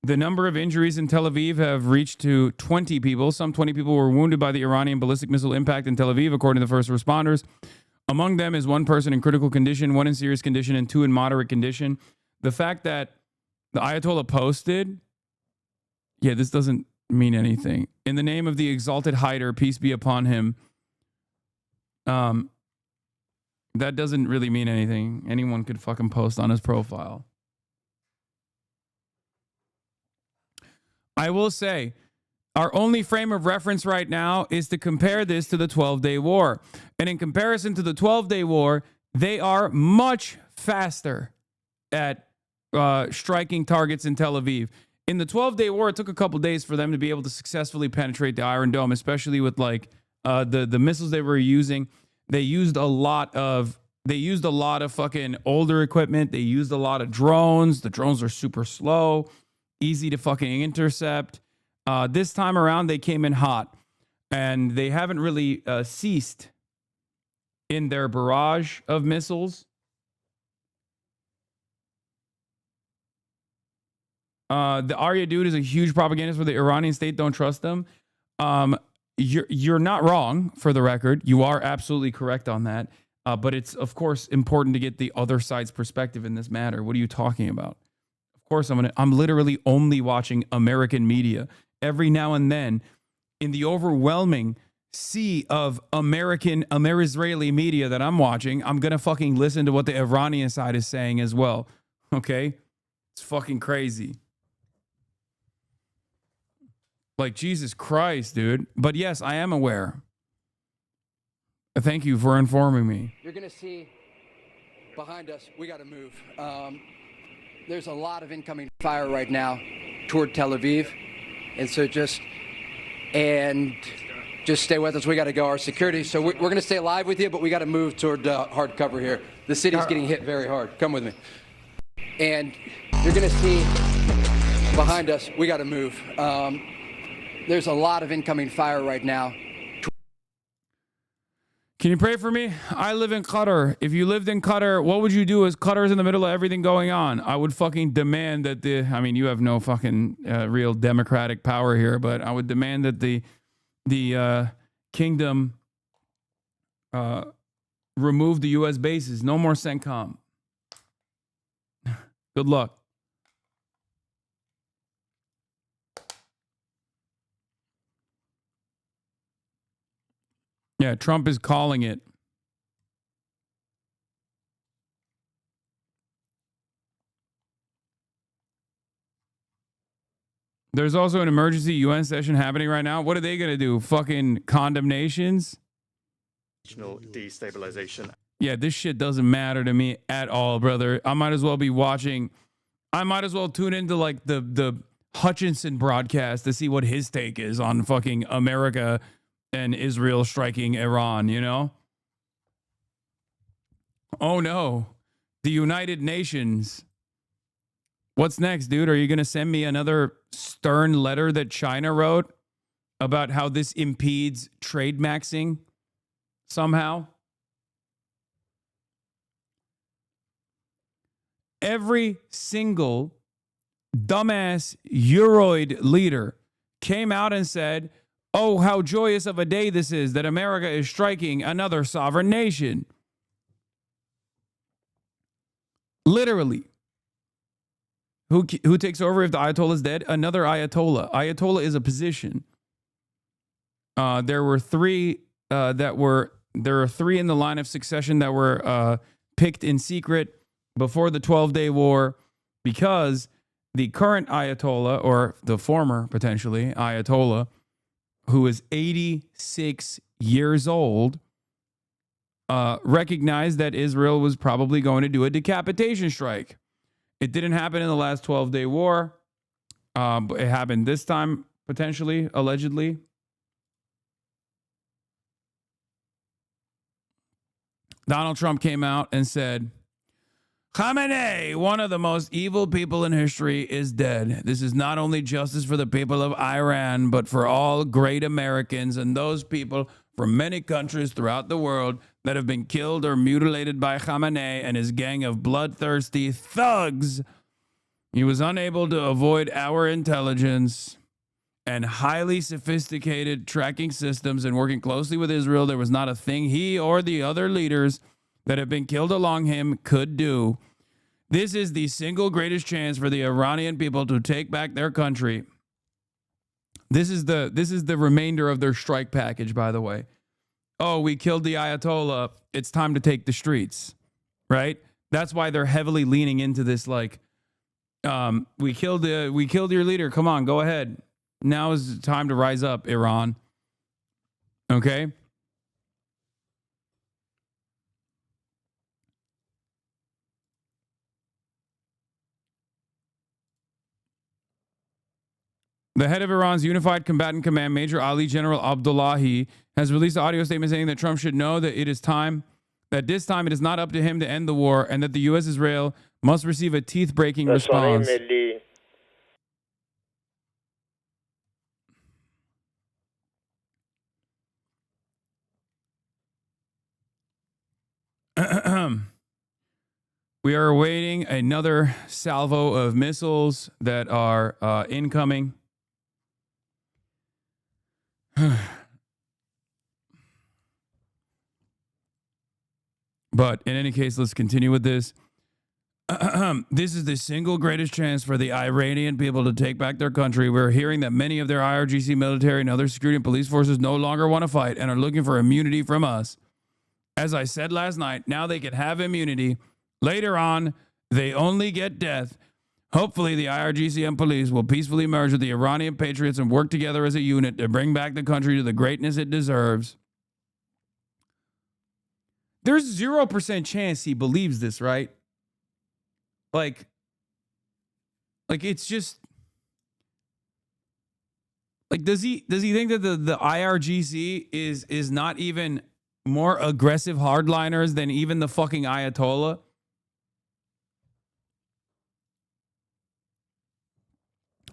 The number of injuries in Tel Aviv have reached to 20 people. Some 20 people were wounded by the Iranian ballistic missile impact in Tel Aviv, according to first responders. Among them is one person in critical condition, one in serious condition, and two in moderate condition. The fact that the Ayatollah posted, yeah, this doesn't mean anything. In the name of the exalted Haider, peace be upon him. That doesn't really mean anything. Anyone could fucking post on his profile. I will say, our only frame of reference right now is to compare this to the 12-day war. And in comparison to the 12-day war, they are much faster at striking targets in Tel Aviv. In the 12-day war, it took a couple days for them to be able to successfully penetrate the Iron Dome, especially with like the missiles they were using. They used a lot of fucking older equipment. They used a lot of drones. The drones are super slow, easy to fucking intercept. This time around, they came in hot, and they haven't really ceased in their barrage of missiles. The Arya dude is a huge propagandist for the Iranian state. Don't trust them. You're not wrong, for the record. You are absolutely correct on that. But it's, of course, important to get the other side's perspective in this matter. What are you talking about? Of course, I'm literally only watching American media. Every now and then, in the overwhelming sea of AMERISRAELI media that I'm watching, I'm going to fucking listen to what the Iranian side is saying as well. Okay? It's fucking crazy. Like, Jesus Christ, dude. But yes, I am aware. Thank you for informing me. You're going to see behind us, we got to move. There's a lot of incoming fire right now toward Tel Aviv. And so just stay with us. We got to go. Our security. So we're going to stay live with you, but we got to move toward hard cover here. The city's getting hit very hard. Come with me. And you're going to see behind us, we got to move. There's a lot of incoming fire right now. Can you pray for me? I live in Qatar. If you lived in Qatar, what would you do as Qatar's in the middle of everything going on? I would fucking demand that you have no fucking real democratic power here, but I would demand that the kingdom remove the U.S. bases. No more CENTCOM. Good luck. Yeah, Trump is calling it. There's also an emergency UN session happening right now. What are they going to do? Fucking condemnations? Regional destabilization. Yeah, this shit doesn't matter to me at all, brother. I might as well be watching. I might as well tune into like the Hutchinson broadcast to see what his take is on fucking America and Israel striking Iran, you know? Oh no. The United Nations. What's next, dude? Are you going to send me another stern letter that China wrote about how this impedes trade maxing somehow? Every single dumbass Euroid leader came out and said, oh, how joyous of a day this is that America is striking another sovereign nation. Literally. Who takes over if the Ayatollah is dead? Another Ayatollah. Ayatollah is a position. There were three in the line of succession that were picked in secret before the 12-day war because the current Ayatollah, or the former potentially Ayatollah, who is 86 years old, recognized that Israel was probably going to do a decapitation strike. It didn't happen in the last 12-day war. But it happened this time, potentially, allegedly. Donald Trump came out and said, Khamenei, one of the most evil people in history, is dead. This is not only justice for the people of Iran, but for all great Americans and those people from many countries throughout the world that have been killed or mutilated by Khamenei and his gang of bloodthirsty thugs. He was unable to avoid our intelligence and highly sophisticated tracking systems, and working closely with Israel, there was not a thing he or the other leaders that have been killed along him could do. This is the single greatest chance for the Iranian people to take back their country. This is the remainder of their strike package, by the way. Oh, we killed the Ayatollah. It's time to take the streets, right? That's why they're heavily leaning into this. Like, we killed your leader. Come on, go ahead. Now is the time to rise up, Iran. Okay. The head of Iran's Unified Combatant Command, Major Ali General Abdullahi, has released an audio statement saying that Trump should know that this time it is not up to him to end the war, and that the U.S. Israel must receive a teeth-breaking response. We are awaiting another salvo of missiles that are incoming. But in any case, let's continue with this. This is the single greatest chance for the Iranian people to take back their country. We're hearing that many of their IRGC military and other security and police forces no longer want to fight and are looking for immunity from us. As I said last night, now they can have immunity. Later on, they only get death. Hopefully, the IRGC and police will peacefully merge with the Iranian patriots and work together as a unit to bring back the country to the greatness it deserves. There's 0% chance he believes this, right? Like it's just like, does he think that the IRGC is not even more aggressive hardliners than even the fucking Ayatollah?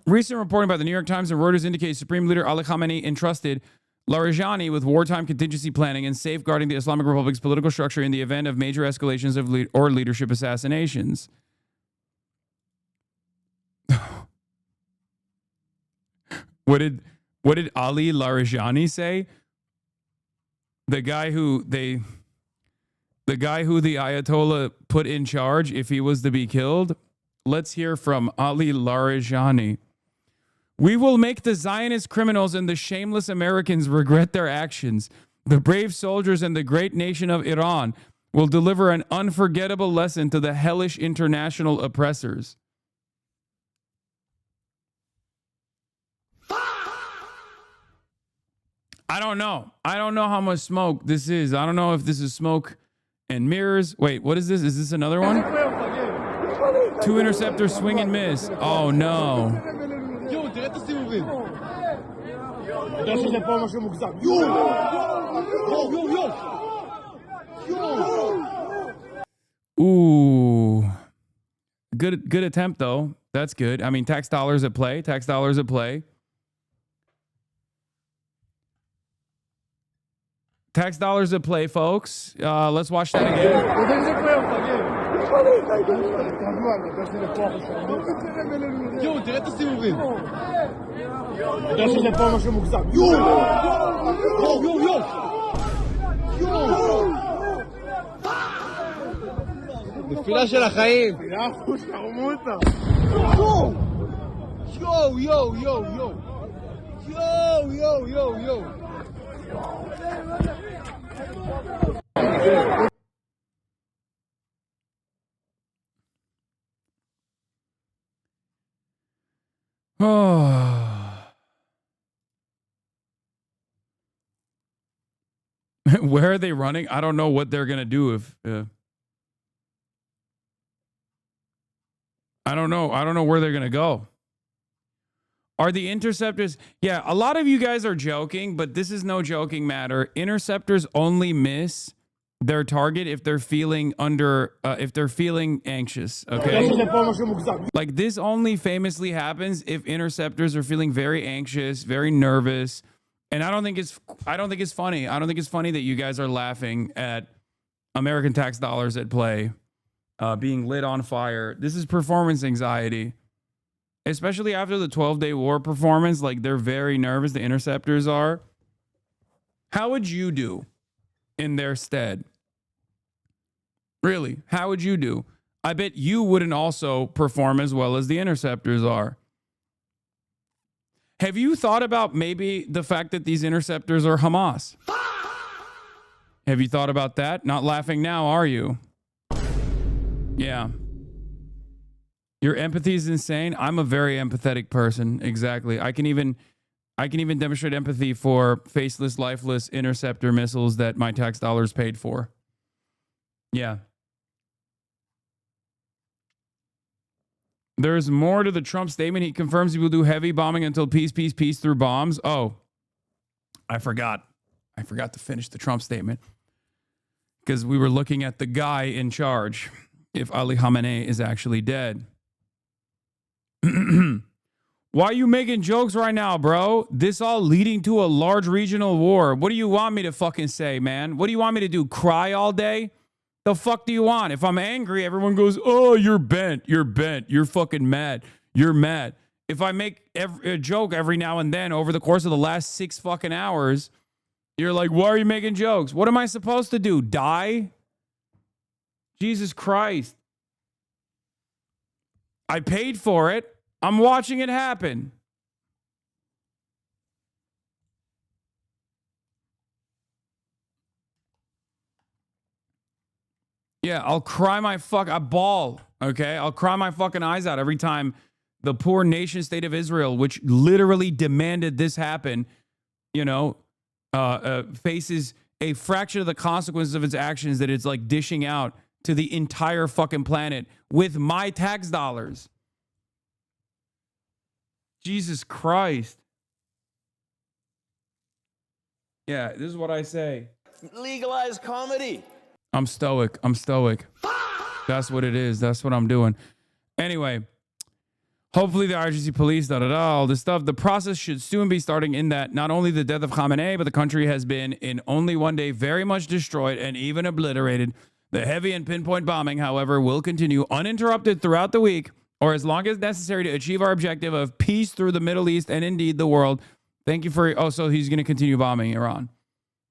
Recent reporting by the New York Times and Reuters indicates Supreme Leader Ali Khamenei entrusted Larijani with wartime contingency planning and safeguarding the Islamic Republic's political structure in the event of major escalations of leadership assassinations. What did Ali Larijani say? The guy who the Ayatollah put in charge if he was to be killed? Let's hear from Ali Larijani. We will make the Zionist criminals and the shameless Americans regret their actions. The brave soldiers and the great nation of Iran will deliver an unforgettable lesson to the hellish international oppressors. I don't know. I don't know how much smoke this is. I don't know if this is smoke and mirrors. Wait, what is this? Is this another one? Two interceptors swing and miss. Oh, no. Ooh. Good attempt, though. That's good. I mean, tax dollars at play. Tax dollars at play. Tax dollars at play, folks. Let's watch that again. נפילה של החיים. יו, יו, יו, יו. יו, יו, יו, יו. Where are they running? I don't know what they're going to do if... I don't know. I don't know where they're going to go. Are the interceptors... Yeah, a lot of you guys are joking, but this is no joking matter. Interceptors only miss their target if they're feeling anxious. Okay, like this only famously happens if interceptors are feeling very anxious, very nervous. And I don't think it's funny. I don't think it's funny that you guys are laughing at American tax dollars at play, being lit on fire. This is performance anxiety, especially after the 12-day war performance. Like, they're very nervous. The interceptors are. How would you do in their stead? Really, how would you do? I bet you wouldn't also perform as well as the interceptors are. Have you thought about maybe the fact that these interceptors are Hamas? Have you thought about that? Not laughing now, are you? Yeah. Your empathy is insane. I'm a very empathetic person. Exactly. I can even demonstrate empathy for faceless, lifeless interceptor missiles that my tax dollars paid for. Yeah. There's more to the Trump statement. He confirms he will do heavy bombing until peace, peace, peace through bombs. Oh, I forgot to finish the Trump statement because we were looking at the guy in charge, if Ali Khamenei is actually dead. Why are you making jokes right now, bro? This all leading to a large regional war. What do you want me to fucking say, man? What do you want me to do? Cry all day? The fuck do you want? If I'm angry, everyone goes, oh, you're bent. You're bent. You're fucking mad. You're mad. If I make a joke every now and then over the course of the last 6 fucking hours, you're like, why are you making jokes? What am I supposed to do? Die? Jesus Christ. I paid for it. I'm watching it happen. Yeah, I'll cry I bawl, okay? I'll cry my fucking eyes out every time the poor nation state of Israel, which literally demanded this happen, faces a fraction of the consequences of its actions that it's like dishing out to the entire fucking planet with my tax dollars. Jesus Christ. Yeah, this is what I say. Legalize comedy. I'm stoic. That's what it is. That's what I'm doing. Anyway, hopefully the IRGC police, all this stuff. The process should soon be starting in that not only the death of Khamenei, but the country has been in only one day very much destroyed and even obliterated. The heavy and pinpoint bombing, however, will continue uninterrupted throughout the week or as long as necessary to achieve our objective of peace through the Middle East and indeed the world. Thank you for, so he's going to continue bombing Iran.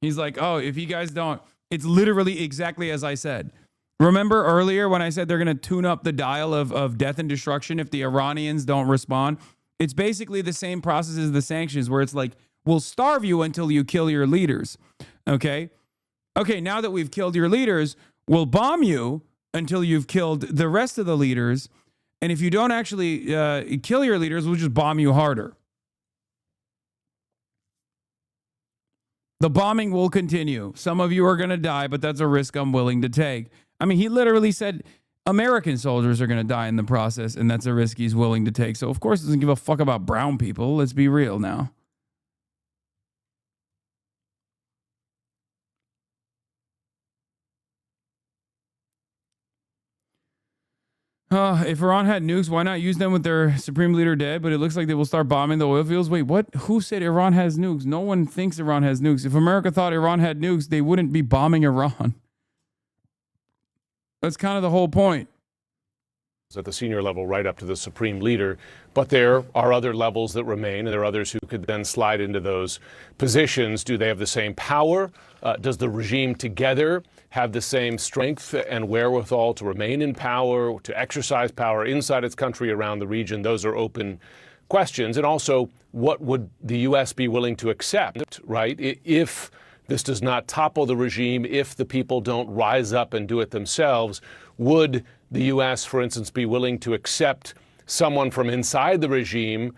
He's like, oh, if you guys don't, it's literally exactly as I said. Remember earlier when I said they're going to tune up the dial of death and destruction if the Iranians don't respond? It's basically the same process as the sanctions where it's like, we'll starve you until you kill your leaders. Okay? Okay, now that we've killed your leaders, we'll bomb you until you've killed the rest of the leaders. And if you don't actually kill your leaders, we'll just bomb you harder. The bombing will continue. Some of you are going to die, but that's a risk I'm willing to take. I mean, he literally said American soldiers are going to die in the process, and that's a risk he's willing to take. So, of course, he doesn't give a fuck about brown people. Let's be real now. If Iran had nukes, why not use them with their supreme leader dead? But it looks like they will start bombing the oil fields. Wait, what? Who said Iran has nukes? No one thinks Iran has nukes. If America thought Iran had nukes, they wouldn't be bombing Iran. That's kind of the whole point. At the senior level right up to the supreme leader. But there are other levels that remain, and there are others who could then slide into those positions. Do they have the same power? Does the regime together have the same strength and wherewithal to remain in power, to exercise power inside its country, around the region? Those are open questions. And also, what would the U.S. be willing to accept, right, if this does not topple the regime, if the people don't rise up and do it themselves? Would the U.S., for instance, be willing to accept someone from inside the regime,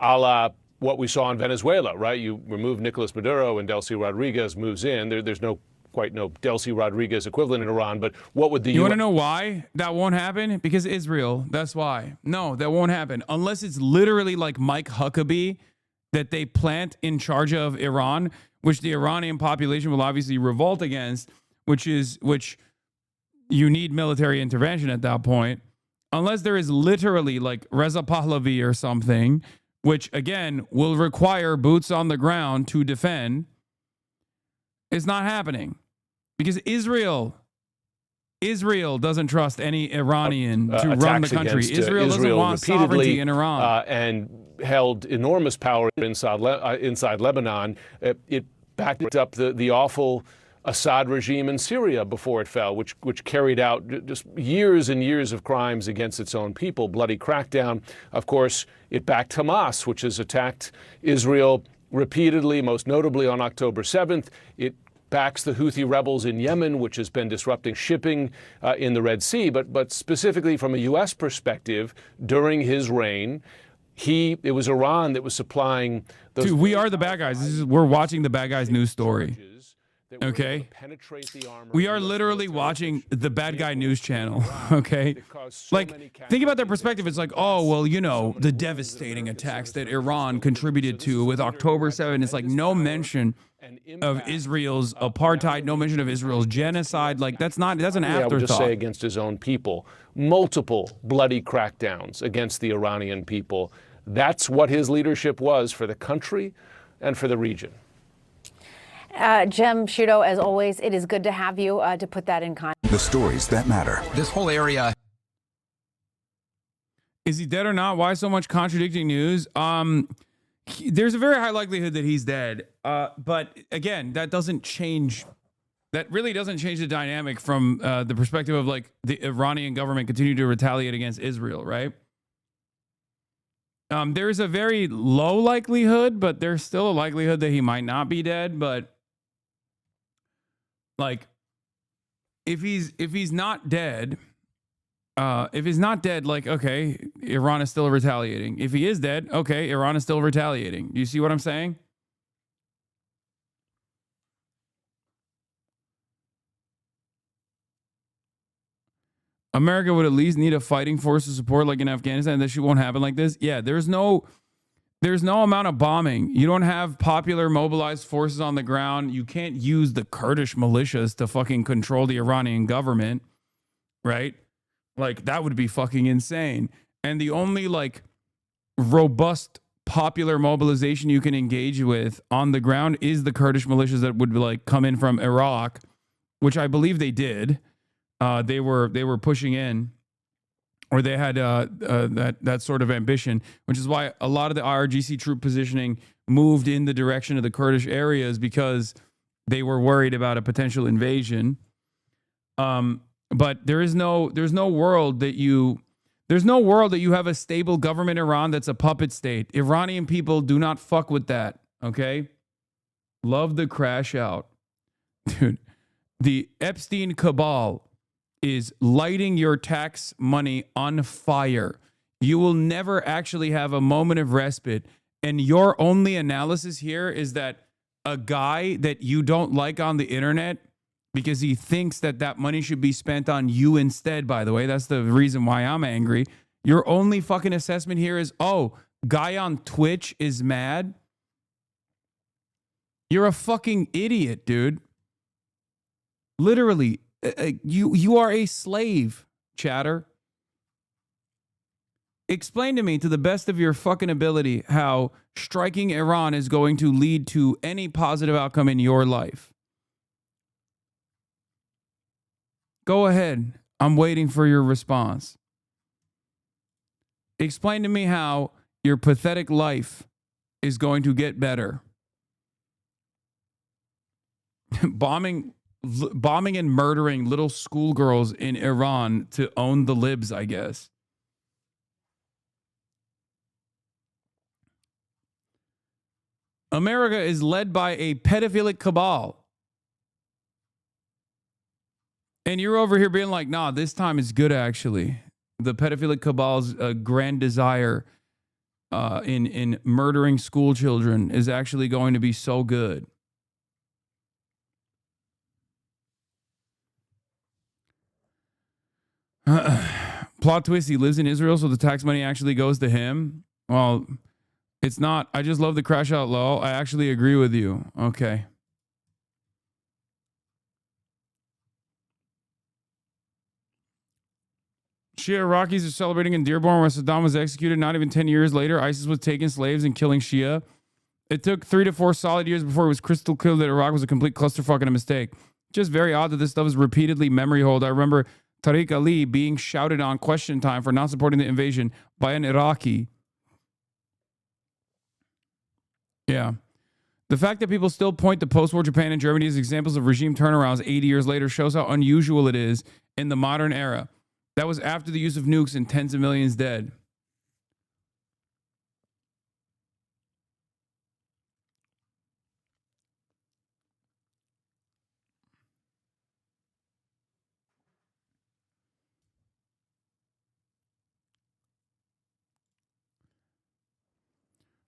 a la what we saw in Venezuela, right? You remove Nicolas Maduro and Delcy Rodriguez moves in. There's no Delcy Rodriguez equivalent in Iran, but what would the You want to know why that won't happen? Because Israel, that's why. No, that won't happen. Unless it's literally like Mike Huckabee that they plant in charge of Iran, which the Iranian population will obviously revolt against, which you need military intervention at that point, unless there is literally like Reza Pahlavi or something, which again will require boots on the ground to defend. It's not happening because Israel doesn't trust any Iranian to run the country. Israel doesn't want sovereignty in Iran. And held enormous power inside Lebanon. It backed up the awful Assad regime in Syria before it fell, which carried out just years and years of crimes against its own people, bloody crackdown. Of course, it backed Hamas, which has attacked Israel repeatedly, most notably on October 7th. It backs the Houthi rebels in Yemen, which has been disrupting shipping in the Red Sea. But specifically from a U.S. perspective, during his reign, it was Iran that was supplying those. Dude, we are the bad guys. We're watching the bad guys news story. Okay, we are literally watching the bad guy news channel. Okay, like think about their perspective. It's like, oh well, you know, the devastating attacks that Iran contributed to with October 7th. It's like no mention of Israel's apartheid, no mention of Israel's genocide. Like that's an afterthought. I would just say against his own people, multiple bloody crackdowns against the Iranian people. That's what his leadership was for the country and for the region. Jem Sciutto, as always, it is good to have you to put that in context. The stories that matter. This whole area. Is he dead or not? Why so much contradicting news? There's a very high likelihood that he's dead. But again, that doesn't change. That really doesn't change the dynamic from the perspective of like the Iranian government continue to retaliate against Israel, right? There's a very low likelihood, but there's still a likelihood that he might not be dead. But like, if he's not dead, like, okay, Iran is still retaliating. If he is dead, okay, Iran is still retaliating. Do you see what I'm saying? America would at least need a fighting force to support, like in Afghanistan. That shit won't happen like this. Yeah, there's no amount of bombing. You don't have popular mobilized forces on the ground. You can't use the Kurdish militias to fucking control the Iranian government, right? Like that would be fucking insane. And the only like robust popular mobilization you can engage with on the ground is the Kurdish militias that would like come in from Iraq, which I believe they did. They were pushing in, or they had that sort of ambition, which is why a lot of the IRGC troop positioning moved in the direction of the Kurdish areas because they were worried about a potential invasion. But there's no world that you have a stable government in Iran that's a puppet state. Iranian people do not fuck with that. Okay, love the crash out, dude. The Epstein cabal is lighting your tax money on fire. You will never actually have a moment of respite. And your only analysis here is that a guy that you don't like on the internet, because he thinks that money should be spent on you instead, by the way, that's the reason why I'm angry. Your only fucking assessment here is, oh, guy on Twitch is mad. You're a fucking idiot, dude. Literally. You are a slave, chatter. Explain to me, to the best of your fucking ability, how striking Iran is going to lead to any positive outcome in your life. Go ahead. I'm waiting for your response. Explain to me how your pathetic life is going to get better. Bombing and murdering little schoolgirls in Iran to own the libs, I guess. America is led by a pedophilic cabal. And you're over here being like, nah, this time is good, actually. The pedophilic cabal's grand desire in murdering school children is actually going to be so good. Plot twist, he lives in Israel, so the tax money actually goes to him. Well, it's not. I just love the crash out low. I actually agree with you. Okay. Shia Iraqis are celebrating in Dearborn where Saddam was executed. Not even 10 years later, ISIS was taking slaves and killing Shia. It took 3 to 4 solid years before it was crystal clear that Iraq was a complete clusterfuck and a mistake. Just very odd that this stuff is repeatedly memory hold. I remember Tariq Ali being shouted on question time for not supporting the invasion by an Iraqi. Yeah. The fact that people still point to post-war Japan and Germany as examples of regime turnarounds 80 years later shows how unusual it is in the modern era. That was after the use of nukes and tens of millions dead.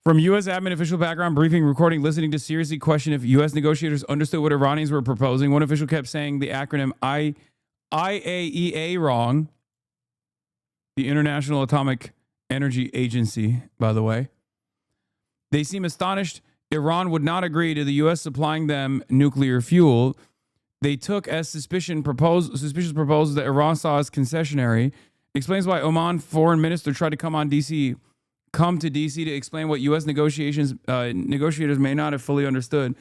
From U.S. admin official background briefing, recording, listening to seriously question if U.S. negotiators understood what Iranians were proposing. One official kept saying the acronym IAEA wrong. The International Atomic Energy Agency, by the way. They seem astonished Iran would not agree to the U.S. supplying them nuclear fuel. They took as suspicious proposals that Iran saw as concessionary. Explains why Oman foreign minister tried to come to D.C. to explain what U.S. negotiators may not have fully understood.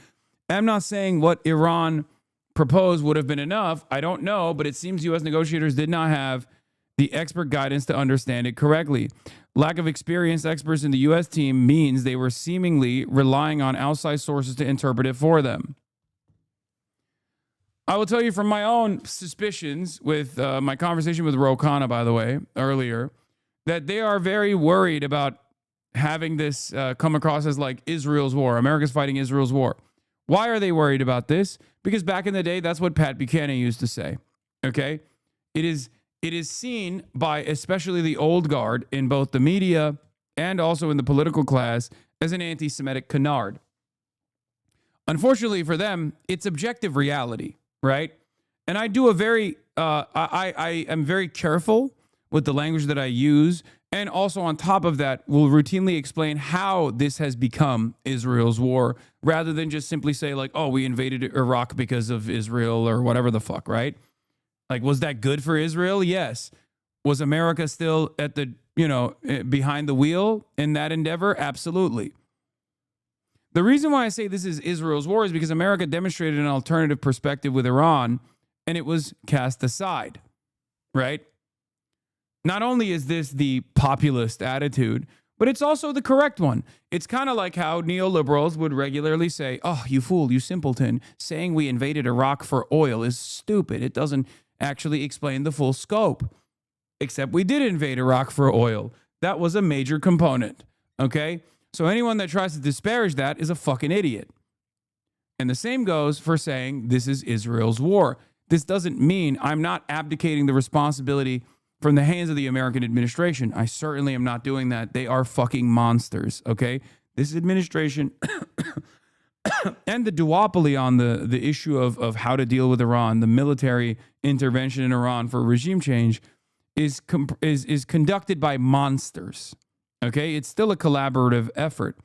I'm not saying what Iran proposed would have been enough. I don't know, but it seems U.S. negotiators did not have the expert guidance to understand it correctly. Lack of experienced experts in the U.S. team means they were seemingly relying on outside sources to interpret it for them. I will tell you from my own suspicions with my conversation with Ro Khanna, by the way, earlier, that they are very worried about having this come across as like Israel's war. America's fighting Israel's war. Why are they worried about this? Because back in the day, that's what Pat Buchanan used to say. Okay? It is seen by especially the old guard in both the media and also in the political class as an anti-Semitic canard. Unfortunately for them, it's objective reality, right? And I do I am very careful with the language that I use. And also on top of that, will routinely explain how this has become Israel's war rather than just simply say like, oh, we invaded Iraq because of Israel or whatever the fuck, right? Like, was that good for Israel? Yes. Was America still at the, behind the wheel in that endeavor? Absolutely. The reason why I say this is Israel's war is because America demonstrated an alternative perspective with Iran and it was cast aside, right? Not only is this the populist attitude, but it's also the correct one. It's kind of like how neoliberals would regularly say, oh, you fool, you simpleton, saying we invaded Iraq for oil is stupid. It doesn't actually explain the full scope. Except we did invade Iraq for oil. That was a major component, okay? So anyone that tries to disparage that is a fucking idiot. And the same goes for saying this is Israel's war. This doesn't mean I'm not abdicating the responsibility from the hands of the American administration. I certainly am not doing that. They are fucking monsters, okay? This administration and the duopoly on the issue of how to deal with Iran, the military intervention in Iran for regime change, is conducted by monsters, okay? It's still a collaborative effort.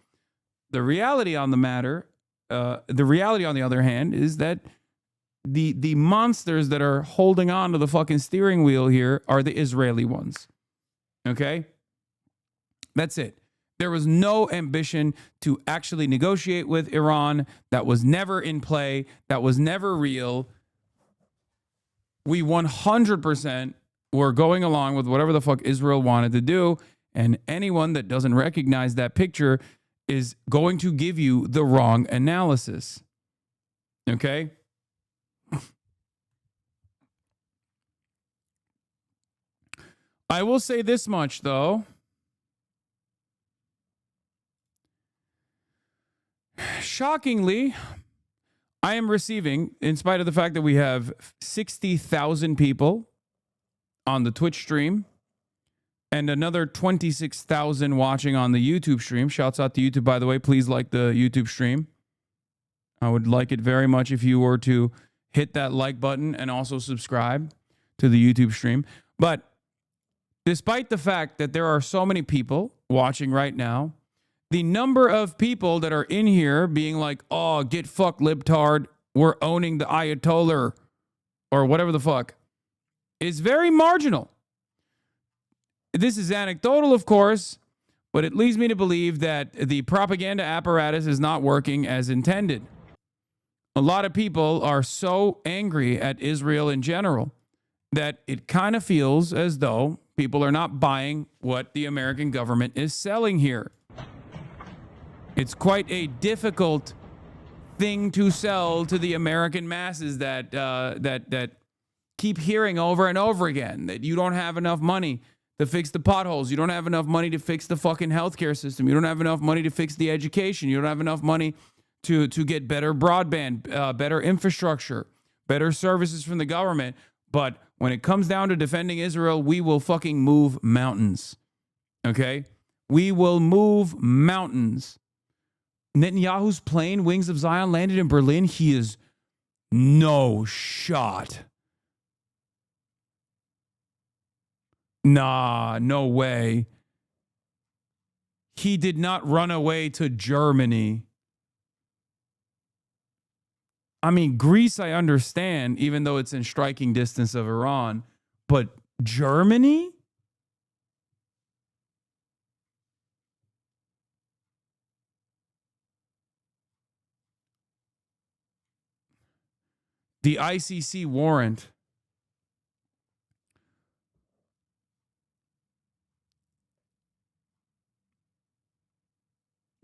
The reality on the matter, the reality on the other hand, is that the monsters that are holding on to the fucking steering wheel here are the Israeli ones. Okay? That's it. There was no ambition to actually negotiate with Iran. That was never in play. That was never real. We 100% were going along with whatever the fuck Israel wanted to do. And anyone that doesn't recognize that picture is going to give you the wrong analysis. Okay? I will say this much, though. Shockingly, I am receiving, in spite of the fact that we have 60,000 people on the Twitch stream and another 26,000 watching on the YouTube stream. Shouts out to YouTube, by the way. Please like the YouTube stream. I would like it very much if you were to hit that like button and also subscribe to the YouTube stream. But despite the fact that there are so many people watching right now, the number of people that are in here being like, oh, get fucked, libtard, we're owning the Ayatollah or whatever the fuck, is very marginal. This is anecdotal, of course, but it leads me to believe that the propaganda apparatus is not working as intended. A lot of people are so angry at Israel in general that it kind of feels as though people are not buying what the American government is selling here. It's quite a difficult thing to sell to the American masses that keep hearing over and over again that you don't have enough money to fix the potholes. You don't have enough money to fix the fucking healthcare system. You don't have enough money to fix the education. You don't have enough money to get better broadband, better infrastructure, better services from the government. But when it comes down to defending Israel, we will fucking move mountains. Okay? We will move mountains. Netanyahu's plane, Wings of Zion, landed in Berlin. He is no shot. Nah, no way. He did not run away to Germany. I mean, Greece, I understand, even though it's in striking distance of Iran, but Germany? The ICC warrant.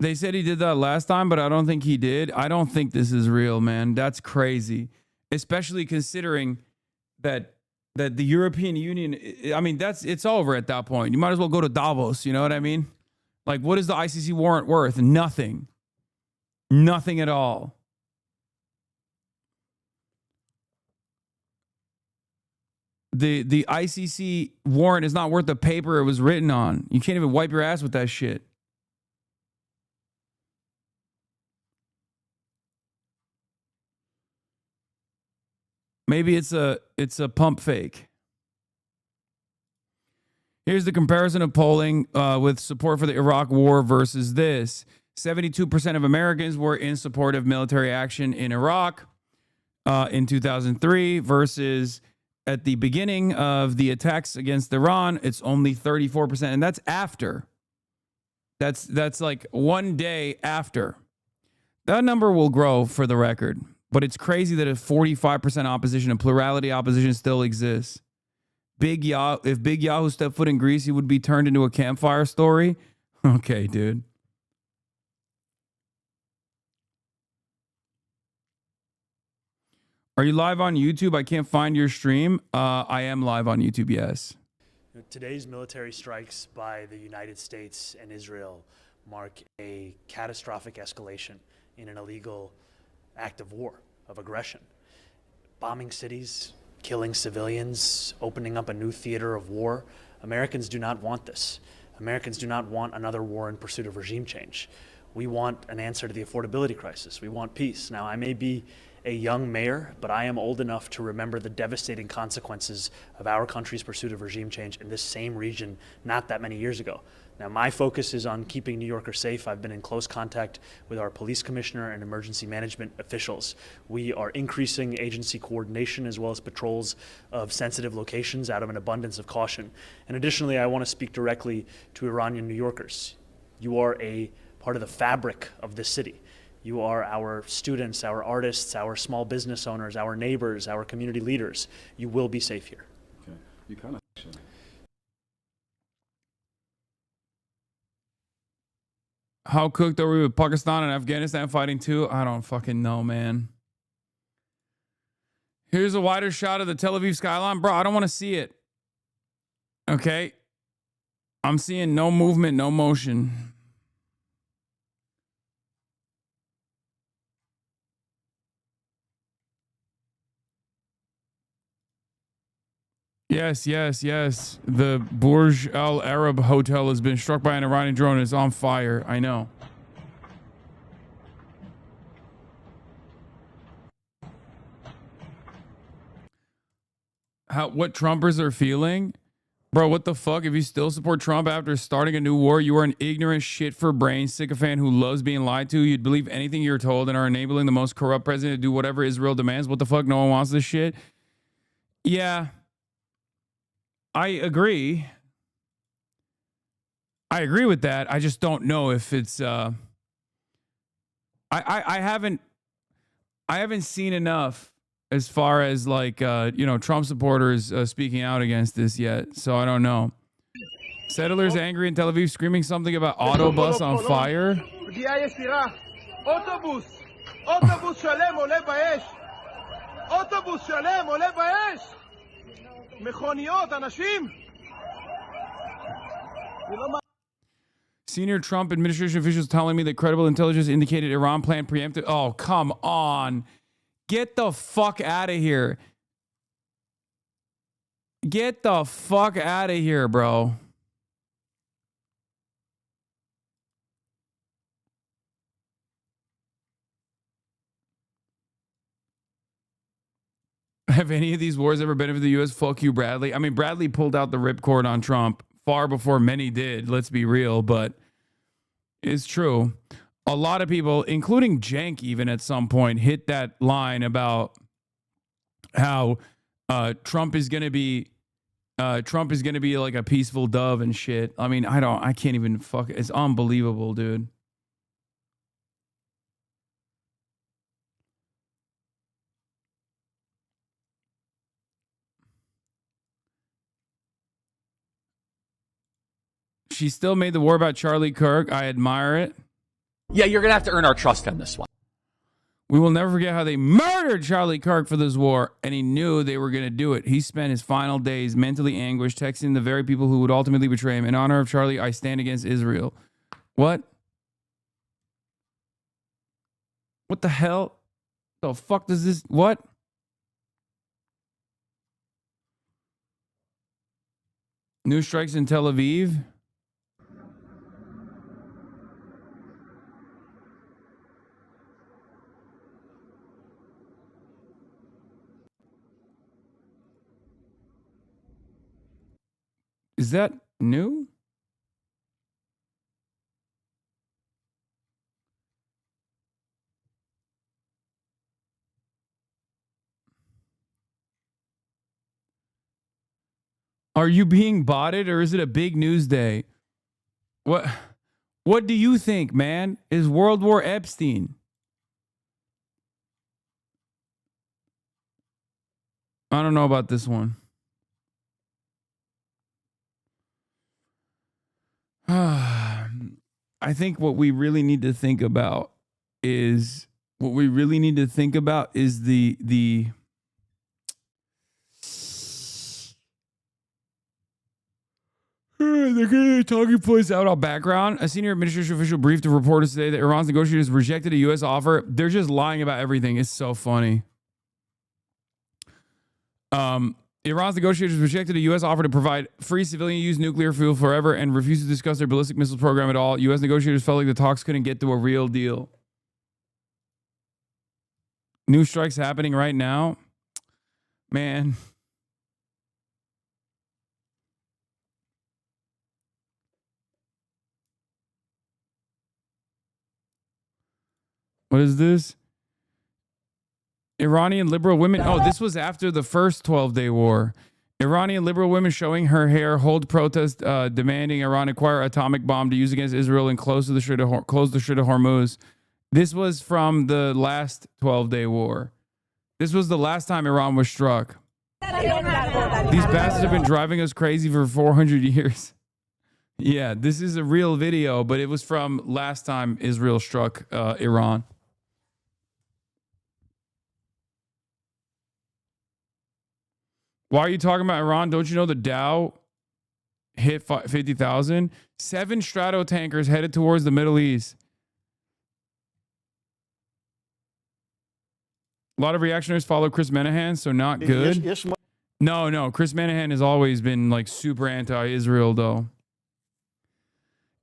They said he did that last time, but I don't think he did. I don't think this is real, man. That's crazy. Especially considering that the European Union, I mean, it's over at that point. You might as well go to Davos, you know what I mean? Like, what is the ICC warrant worth? Nothing. Nothing at all. The ICC warrant is not worth the paper it was written on. You can't even wipe your ass with that shit. Maybe it's a pump fake. Here's the comparison of polling with support for the Iraq war versus this. 72% of Americans were in support of military action in Iraq in 2003 versus at the beginning of the attacks against Iran, it's only 34%. And that's after. That's like 1 day after. That number will grow for the record. But it's crazy that a 45% opposition and plurality opposition still exists. If Big Yahoo stepped foot in Greece, he would be turned into a campfire story. Okay, dude. Are you live on YouTube? I can't find your stream. I am live on YouTube, yes. Today's military strikes by the United States and Israel mark a catastrophic escalation in an illegal act of war, of aggression. Bombing cities, killing civilians, opening up a new theater of war. Americans do not want this. Americans do not want another war in pursuit of regime change. We want an answer to the affordability crisis. We want peace. Now, I may be a young mayor, but I am old enough to remember the devastating consequences of our country's pursuit of regime change in this same region not that many years ago. Now, my focus is on keeping New Yorkers safe. I've been in close contact with our police commissioner and emergency management officials. We are increasing agency coordination as well as patrols of sensitive locations out of an abundance of caution. And additionally, I want to speak directly to Iranian New Yorkers. You are a part of the fabric of this city. You are our students, our artists, our small business owners, our neighbors, our community leaders. You will be safe here. Okay. You kind of. How cooked are we with Pakistan and Afghanistan fighting too? I don't fucking know, man. Here's a wider shot of the Tel Aviv skyline. Bro, I don't want to see it. Okay? I'm seeing no movement, no motion. Yes, yes, yes. The Burj Al Arab hotel has been struck by an Iranian drone. It's on fire. I know. What Trumpers are feeling? Bro, what the fuck? If you still support Trump after starting a new war, you are an ignorant shit for brain sycophant who loves being lied to. You'd believe anything you're told and are enabling the most corrupt president to do whatever Israel demands. What the fuck? No one wants this shit? Yeah. I agree. I agree with that. I just don't know if it's. I haven't seen enough as far as like Trump supporters speaking out against this yet. So I don't know. Settlers angry in Tel Aviv screaming something about auto bus on fire. Senior Trump administration officials telling me that credible intelligence indicated Iran planned preemptive. Oh, come on. Get the fuck out of here. Get the fuck out of here, bro. Have any of these wars ever benefited the U.S.? Fuck you, Bradley. I mean, Bradley pulled out the ripcord on Trump far before many did. Let's be real, but it's true. A lot of people, including Cenk, even at some point, hit that line about how Trump is going to be like a peaceful dove and shit. I mean, I can't even fuck. It's unbelievable, dude. She still made the war about Charlie Kirk. I admire it. Yeah, you're going to have to earn our trust on this one. We will never forget how they murdered Charlie Kirk for this war, and he knew they were going to do it. He spent his final days mentally anguished, texting the very people who would ultimately betray him. In honor of Charlie, I stand against Israel. What? What the hell? The fuck does this... What? New strikes in Tel Aviv? Is that new? Are you being botted or is it a big news day? What do you think, man? Is World War Epstein? I don't know about this one. I think what we really need to think about is the the talking points out on background. A senior administration official briefed the reporters today that Iran's negotiators rejected a U.S. offer. They're just lying about everything. It's so funny. Iran's negotiators rejected a U.S. offer to provide free civilian-use nuclear fuel forever and refused to discuss their ballistic missile program at all. U.S. negotiators felt like the talks couldn't get to a real deal. New strikes happening right now. Man. What is this? Iranian liberal women. Oh, this was after the first 12-day war. Iranian liberal women showing her hair hold protest demanding Iran acquire atomic bomb to use against Israel and close the Strait of Hormuz. This was from the last 12-day war. This was the last time Iran was struck. These bastards have been driving us crazy for 400 years. Yeah, this is a real video, but it was from last time Israel struck Iran. Why are you talking about Iran? Don't you know the Dow hit 50,000? 7 Strato tankers headed towards the Middle East. A lot of reactionaries follow Chris Menahan, so not good. No. Chris Menahan has always been like super anti-Israel, though.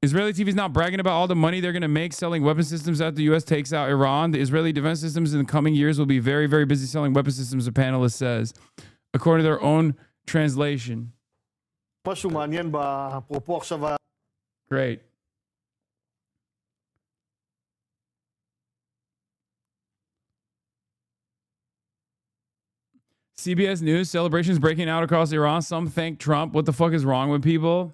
Israeli TV is not bragging about all the money they're going to make selling weapon systems after the U.S. takes out Iran. The Israeli defense systems in the coming years will be very, very busy selling weapon systems, a panelist says, according to their own translation. Great. CBS News, celebrations breaking out across Iran. Some thank Trump. What the fuck is wrong with people?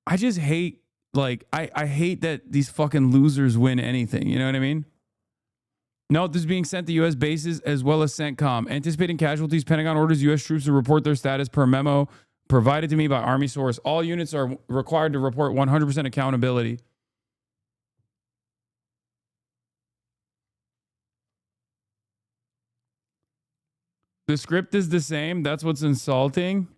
I just hate, like, I hate that these fucking losers win anything. You know what I mean? Note this is being sent to U.S. bases as well as CENTCOM. Anticipating casualties, Pentagon orders U.S. troops to report their status per memo provided to me by Army source. All units are required to report 100% accountability. The script is the same. That's what's insulting.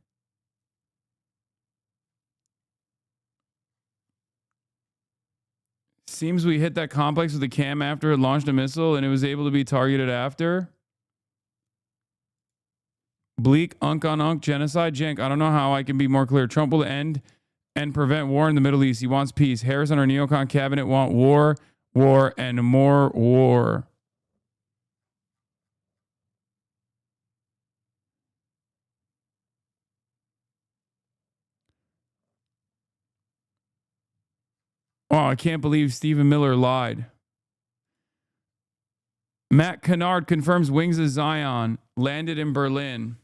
Seems we hit that complex with a cam after it launched a missile and it was able to be targeted after. Bleak, unk on unk, genocide. Jenk, I don't know how I can be more clear. Trump will end and prevent war in the Middle East. He wants peace. Harris and our neocon cabinet want war, war, and more war. Oh, I can't believe Stephen Miller lied. Matt Kennard confirms wings of Zion landed in Berlin.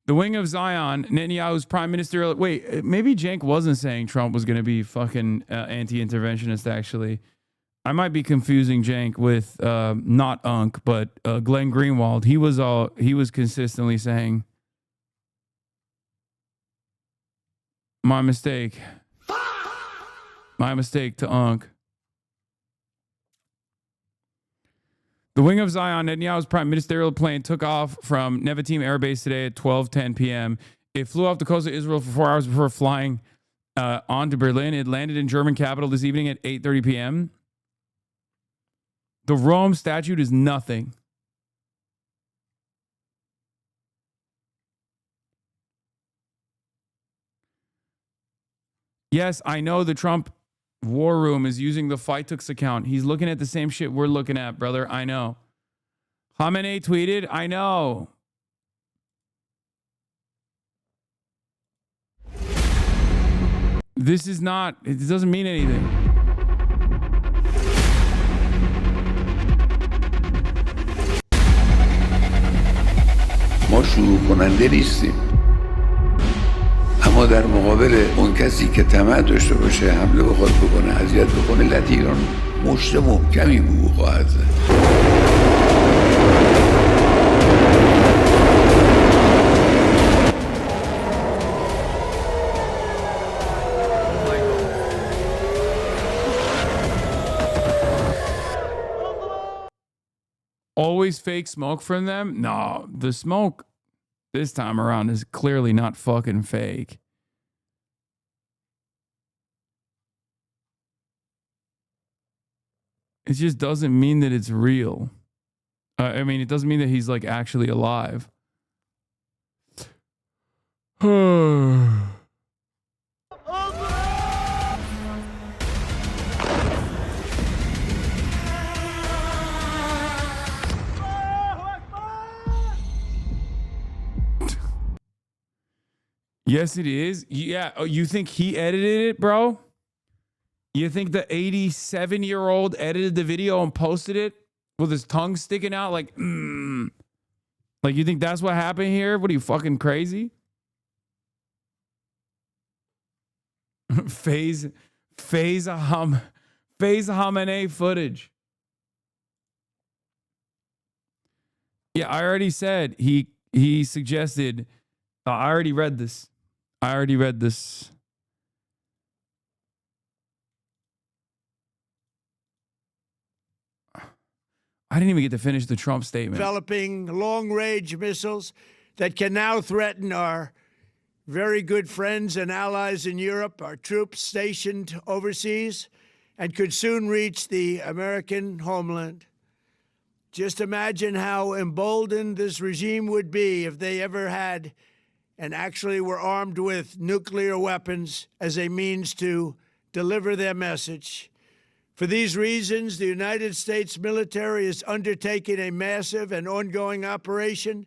The wing of Zion, Netanyahu's prime ministerial... Wait, maybe Cenk wasn't saying Trump was going to be fucking anti-interventionist, actually. I might be confusing Cenk with not Unk, but Glenn Greenwald. He was consistently saying, my mistake. My mistake to Unk. The wing of Zion, Netanyahu's prime ministerial plane, took off from Nevatim Air Base today at 12:10 p.m. It flew off the coast of Israel for 4 hours before flying on to Berlin. It landed in German capital this evening at 8:30 p.m. The Rome Statute is nothing. Yes, I know the Trump War Room is using the FITUX account. He's looking at the same shit we're looking at, brother. I know. Khamenei tweeted, I know. This is not, it doesn't mean anything. ما شروع کننده نیستیم. اما در مقابل اون کسی که طمع داشته باشه حمله بخواد بکنه اذیت بکنه ملت ایران مشت محکمی به او خواهد زد. Always fake smoke from them? No, the smoke this time around is clearly not fucking fake. It just doesn't mean that it's real. I mean, it doesn't mean that he's like actually alive. Yes, it is. Yeah. Oh, you think he edited it, bro? You think the 87-year-old edited the video and posted it with his tongue sticking out like, Like, you think that's what happened here? What are you, fucking crazy? Phase Khamenei footage. Yeah, I already said he suggested. I already read this. I didn't even get to finish the Trump statement. Developing long-range missiles that can now threaten our very good friends and allies in Europe, our troops stationed overseas, and could soon reach the American homeland. Just imagine how emboldened this regime would be if they ever had and actually were armed with nuclear weapons as a means to deliver their message. For these reasons, the United States military is undertaking a massive and ongoing operation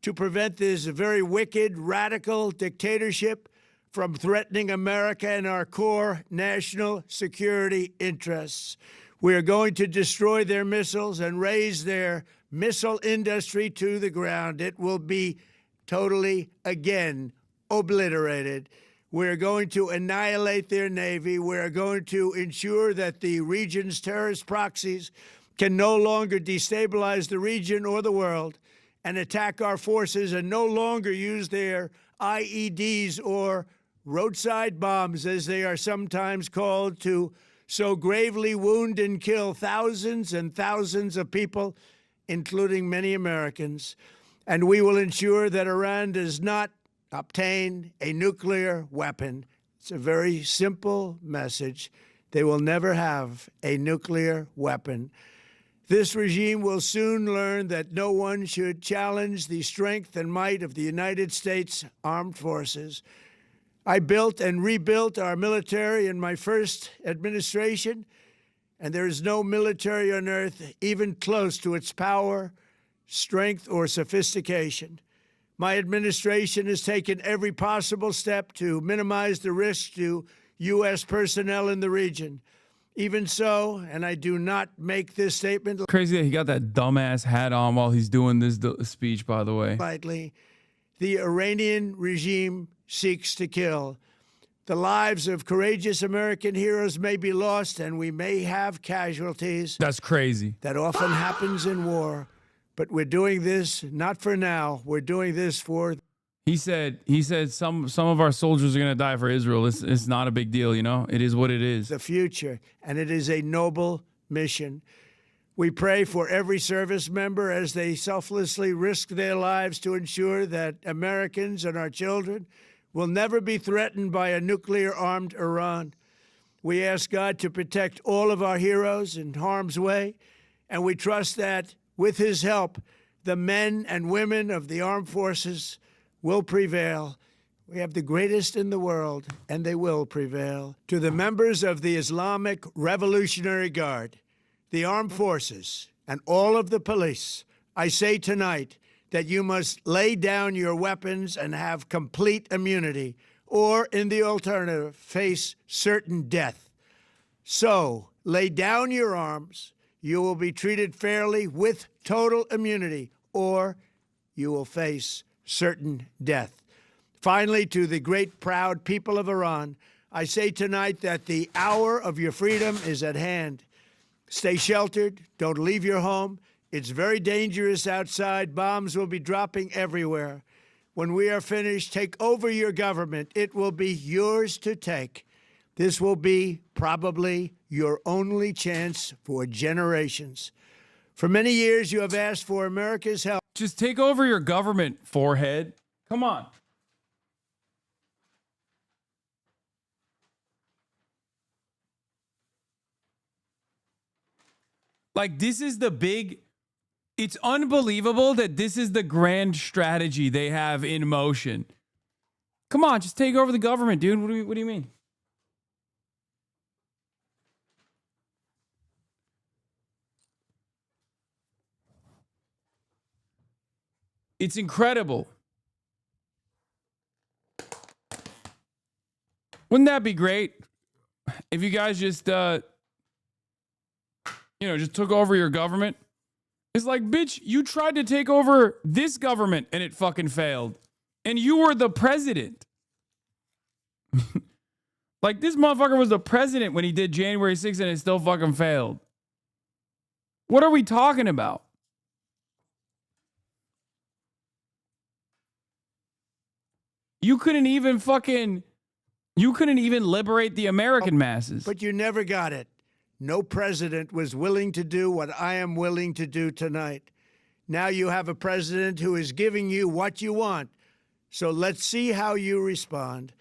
to prevent this very wicked, radical dictatorship from threatening America and our core national security interests. We are going to destroy their missiles and raise their missile industry to the ground. It will be totally, again, obliterated. We're going to annihilate their Navy. We're going to ensure that the region's terrorist proxies can no longer destabilize the region or the world and attack our forces and no longer use their IEDs or roadside bombs, as they are sometimes called, to so gravely wound and kill thousands and thousands of people, including many Americans. And we will ensure that Iran does not obtain a nuclear weapon. It's a very simple message. They will never have a nuclear weapon. This regime will soon learn that no one should challenge the strength and might of the United States Armed Forces. I built and rebuilt our military in my first administration, and there is no military on earth even close to its power, strength, or sophistication. My administration has taken every possible step to minimize the risk to U.S. personnel in the region. Even so, and I do not make this statement Crazy that he got that dumbass hat on while he's doing this speech, by the way. lightly, the Iranian regime seeks to kill. The lives of courageous American heroes may be lost, and we may have casualties. That's crazy. That often happens in war. But we're doing this not for now. We're doing this for. He said some of our soldiers are gonna die for Israel. It's not a big deal, you know. It is what it is. The future, and it is a noble mission. We pray for every service member as they selflessly risk their lives to ensure that Americans and our children will never be threatened by a nuclear-armed Iran. We ask God to protect all of our heroes in harm's way, and we trust that with his help, the men and women of the armed forces will prevail. We have the greatest in the world, and they will prevail. To the members of the Islamic Revolutionary Guard, the armed forces, and all of the police, I say tonight that you must lay down your weapons and have complete immunity, or, in the alternative, face certain death. So, lay down your arms. You will be treated fairly with total immunity, or you will face certain death. Finally, to the great, proud people of Iran, I say tonight that the hour of your freedom is at hand. Stay sheltered. Don't leave your home. It's very dangerous outside. Bombs will be dropping everywhere. When we are finished, take over your government. It will be yours to take. This will be probably your only chance for generations. For many years, you have asked for America's help. Just take over your government, forehead. Come on. Like, this is the big... It's unbelievable that this is the grand strategy they have in motion. Come on, just take over the government, dude. What do you mean? It's incredible. Wouldn't that be great if you guys just, just took over your government? It's like, bitch, you tried to take over this government and it fucking failed. And you were the president. Like, this motherfucker was the president when he did January 6th and it still fucking failed. What are we talking about? You couldn't even liberate the American masses. But you never got it. No president was willing to do what I am willing to do tonight. Now you have a president who is giving you what you want. So let's see how you respond.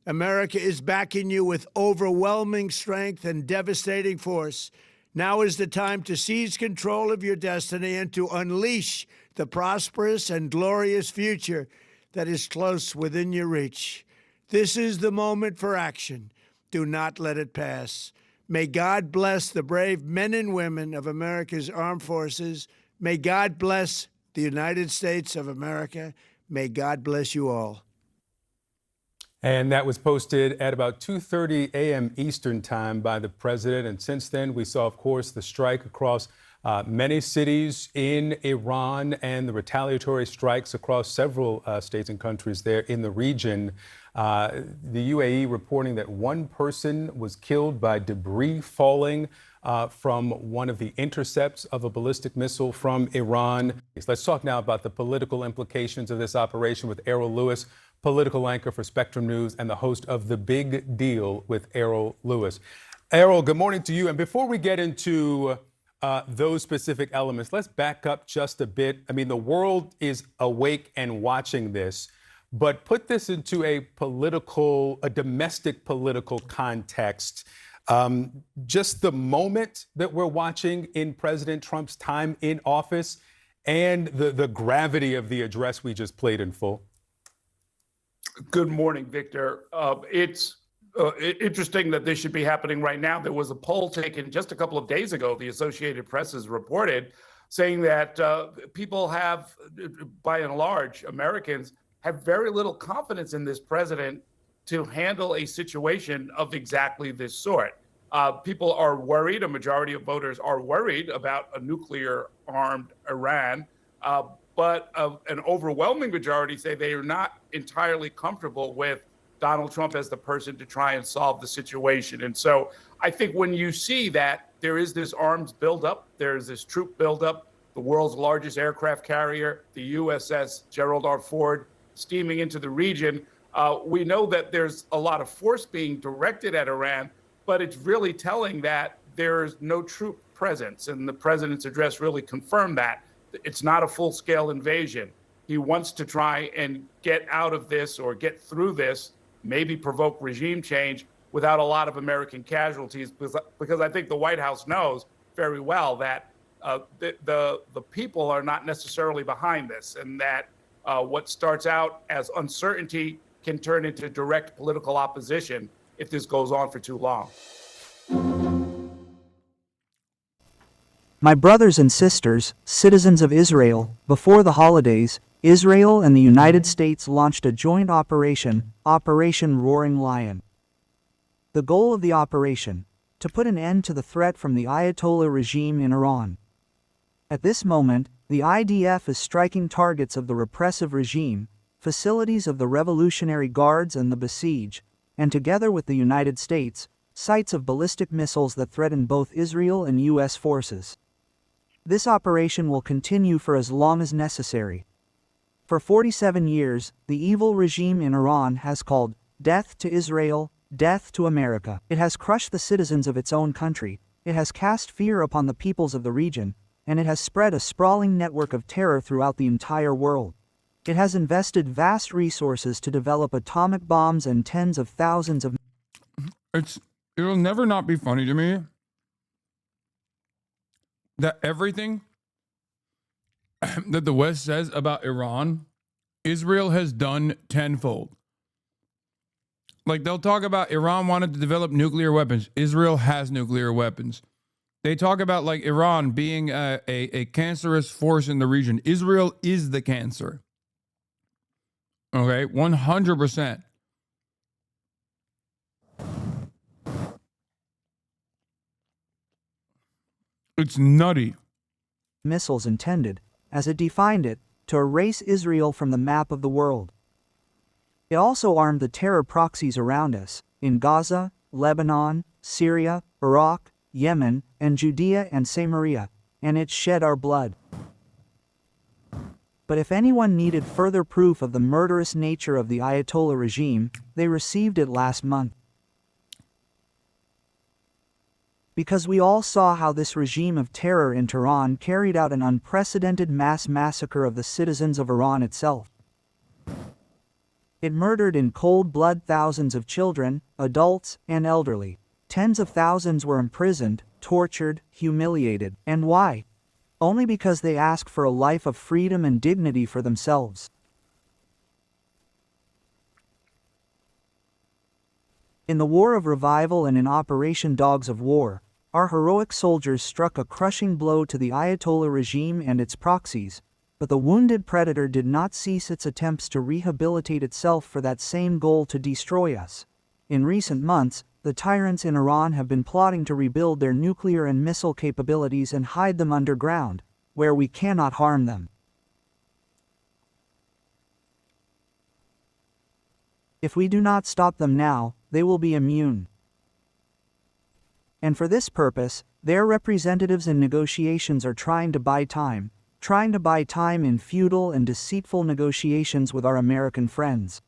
America is backing you with overwhelming strength and devastating force. Now is the time to seize control of your destiny and to unleash the prosperous and glorious future that is close within your reach. This is the moment for action. Do not let it pass. May God bless the brave men and women of America's armed forces. May God bless the United States of America. May God bless you all. And that was posted at about 2:30 a.m. Eastern time by the president. And since then, we saw, of course, the strike across Many cities in Iran and the retaliatory strikes across several states and countries there in the region. The UAE reporting that one person was killed by debris falling from one of the intercepts of a ballistic missile from Iran. Let's talk now about the political implications of this operation with Errol Lewis, political anchor for Spectrum News and the host of The Big Deal with Errol Lewis. Errol, good morning to you. And before we get into those specific elements, let's back up just a bit. I mean, the world is awake and watching this, but put this into a domestic political context. Just the moment that we're watching in President Trump's time in office and the gravity of the address we just played in full. Good morning, Victor. It's interesting that this should be happening right now. There was a poll taken just a couple of days ago, the Associated Press has reported, saying that people have, by and large, Americans have very little confidence in this president to handle a situation of exactly this sort. People are worried, a majority of voters are worried about a nuclear-armed Iran, but an overwhelming majority say they are not entirely comfortable with Donald Trump as the person to try and solve the situation. And so I think when you see that there is this arms buildup, there's this troop buildup, the world's largest aircraft carrier, the USS Gerald R. Ford, steaming into the region, we know that there's a lot of force being directed at Iran, but it's really telling that there's no troop presence. And the president's address really confirmed that. It's not a full-scale invasion. He wants to try and get out of this or get through this, maybe provoke regime change without a lot of American casualties, because I think the White House knows very well that the people are not necessarily behind this, and that what starts out as uncertainty can turn into direct political opposition if this goes on for too long. My brothers and sisters, citizens of Israel, before the holidays, Israel and the United States launched a joint operation, Operation Roaring Lion. The goal of the operation: to put an end to the threat from the Ayatollah regime in Iran. At this moment, the IDF is striking targets of the repressive regime, facilities of the Revolutionary Guards and the Besiege, and together with the United States, sites of ballistic missiles that threaten both Israel and U.S. forces. This operation will continue for as long as necessary. For 47 years, the evil regime in Iran has called death to Israel, death to America. It has crushed the citizens of its own country, it has cast fear upon the peoples of the region, and it has spread a sprawling network of terror throughout the entire world. It has invested vast resources to develop atomic bombs and tens of thousands of... It'll never not be funny to me that everything that the West says about Iran, Israel has done tenfold. Like, they'll talk about Iran wanted to develop nuclear weapons. Israel has nuclear weapons. They talk about, like, Iran being a cancerous force in the region. Israel is the cancer. Okay, 100%. It's nutty. Missiles intended, as it defined it, to erase Israel from the map of the world. It also armed the terror proxies around us, in Gaza, Lebanon, Syria, Iraq, Yemen, and Judea and Samaria, and it shed our blood. But if anyone needed further proof of the murderous nature of the Ayatollah regime, they received it last month. Because we all saw how this regime of terror in Tehran carried out an unprecedented mass massacre of the citizens of Iran itself. It murdered in cold blood thousands of children, adults, and elderly. Tens of thousands were imprisoned, tortured, humiliated. And why? Only because they asked for a life of freedom and dignity for themselves. In the War of Revival and in Operation Dogs of War, our heroic soldiers struck a crushing blow to the Ayatollah regime and its proxies, but the wounded predator did not cease its attempts to rehabilitate itself for that same goal to destroy us. In recent months, the tyrants in Iran have been plotting to rebuild their nuclear and missile capabilities and hide them underground, where we cannot harm them. If we do not stop them now, they will be immune. And for this purpose, their representatives in negotiations are trying to buy time in futile and deceitful negotiations with our American friends.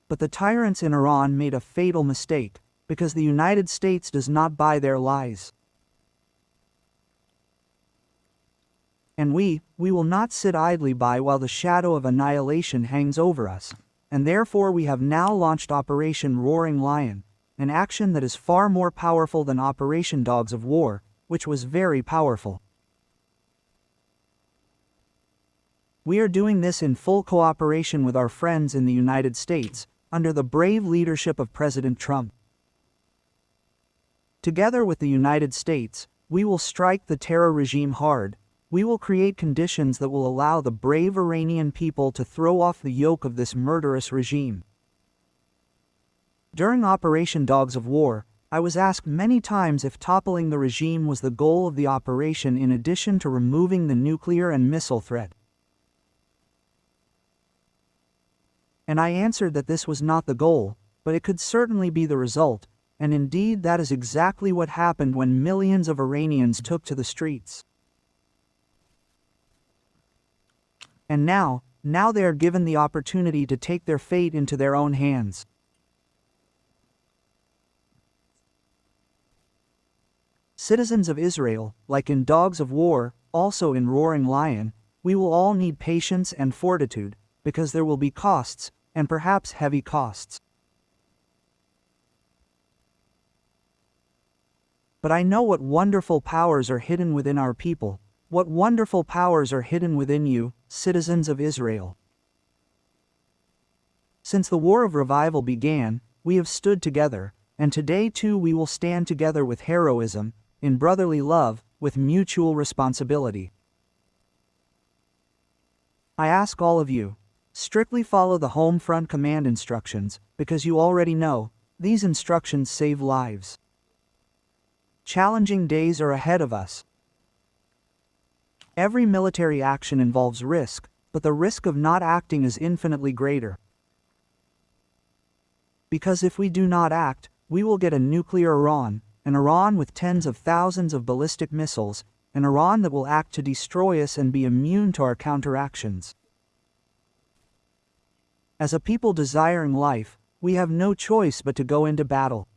But the tyrants in Iran made a fatal mistake, because the United States does not buy their lies. And we will not sit idly by while the shadow of annihilation hangs over us, and therefore we have now launched Operation Roaring Lion, an action that is far more powerful than Operation Dogs of War, which was very powerful. We are doing this in full cooperation with our friends in the United States, under the brave leadership of President Trump. Together with the United States, we will strike the terror regime hard. We will create conditions that will allow the brave Iranian people to throw off the yoke of this murderous regime. During Operation Dogs of War, I was asked many times if toppling the regime was the goal of the operation in addition to removing the nuclear and missile threat. And I answered that this was not the goal, but it could certainly be the result, and indeed that is exactly what happened when millions of Iranians took to the streets. And now they are given the opportunity to take their fate into their own hands. Citizens of Israel, like in Dogs of War, also in Roaring Lion, we will all need patience and fortitude, because there will be costs, and perhaps heavy costs. But I know what wonderful powers are hidden within our people, what wonderful powers are hidden within you, citizens of Israel. Since the War of Revival began, we have stood together, and today too we will stand together with heroism, in brotherly love, with mutual responsibility. I ask all of you, strictly follow the home front command instructions, because you already know, these instructions save lives. Challenging days are ahead of us. Every military action involves risk, but the risk of not acting is infinitely greater. Because if we do not act, we will get a nuclear Iran, an Iran with tens of thousands of ballistic missiles, an Iran that will act to destroy us and be immune to our counteractions. As a people desiring life, we have no choice but to go into battle.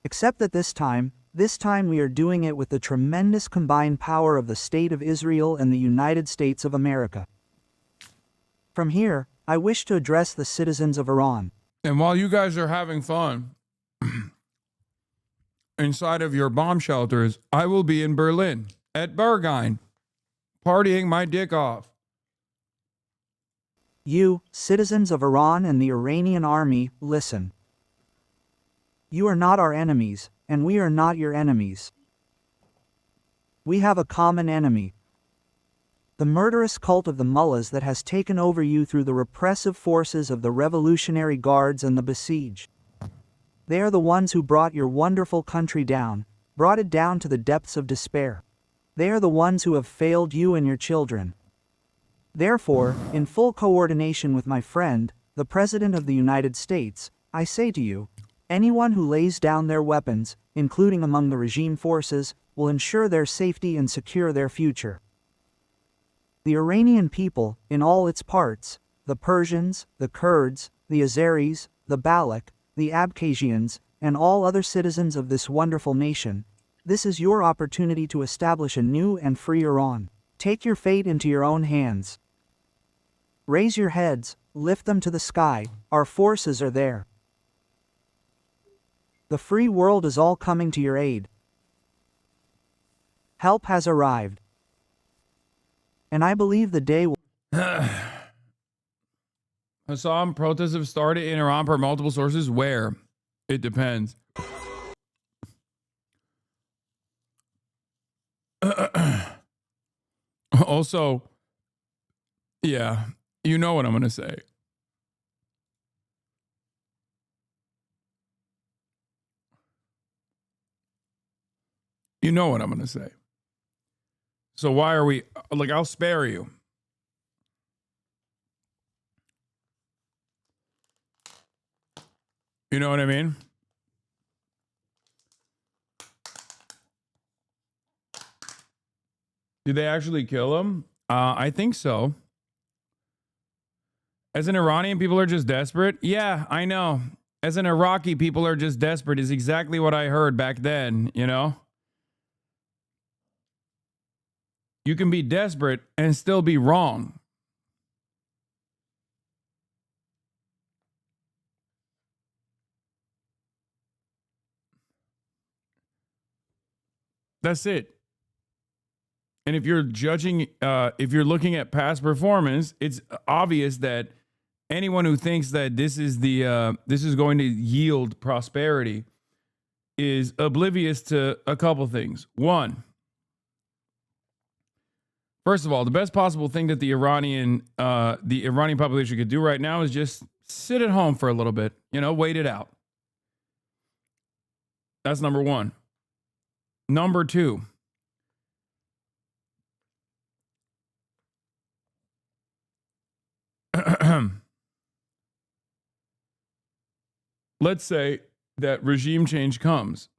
Except that this time we are doing it with the tremendous combined power of the State of Israel and the United States of America. From here, I wish to address the citizens of Iran. And while you guys are having fun inside of your bomb shelters, I will be in Berlin at Berghain, partying my dick off. You, citizens of Iran and the Iranian army, listen. You are not our enemies, and we are not your enemies. We have a common enemy. The murderous cult of the mullahs that has taken over you through the repressive forces of the Revolutionary Guards and the besieged. They are the ones who brought your wonderful country down, brought it down to the depths of despair. They are the ones who have failed you and your children. Therefore, in full coordination with my friend, the President of the United States, I say to you, anyone who lays down their weapons, including among the regime forces, will ensure their safety and secure their future. The Iranian people, in all its parts, the Persians, the Kurds, the Azeris, the Baloch, the Abkhazians, and all other citizens of this wonderful nation, this is your opportunity to establish a new and free Iran. Take your fate into your own hands. Raise your heads, lift them to the sky, our forces are there. The free world is all coming to your aid. Help has arrived. And I believe the day will... Hasan, protests have started in Iran per multiple sources. Where? It depends. Also, yeah, you know what I'm going to say. You know what I'm going to say. So why are we, like, I'll spare you. You know what I mean? Did they actually kill him? I think so. As an Iranian, people are just desperate. Yeah, I know. As an Iraqi, people are just desperate is exactly what I heard back then, you know? You can be desperate and still be wrong. That's it. And if you're judging, if you're looking at past performance, it's obvious that anyone who thinks that this is going to yield prosperity is oblivious to a couple things. One, first of all, the best possible thing that the Iranian population could do right now is just sit at home for a little bit, you know, wait it out. That's number one. Number two, let's say that regime change comes.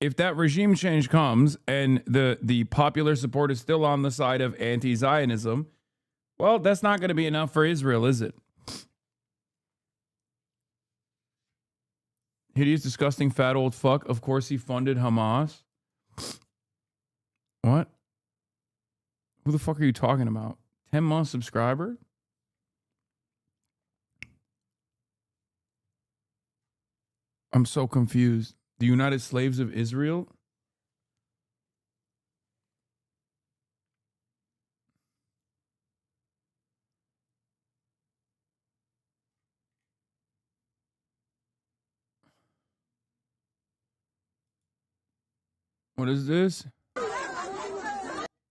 If that regime change comes and the popular support is still on the side of anti-Zionism, well, that's not going to be enough for Israel, is it? Hideous, disgusting, fat old fuck. Of course he funded Hamas. What? Who the fuck are you talking about? 10-month subscriber? I'm so confused. The United Slaves of Israel? What is this?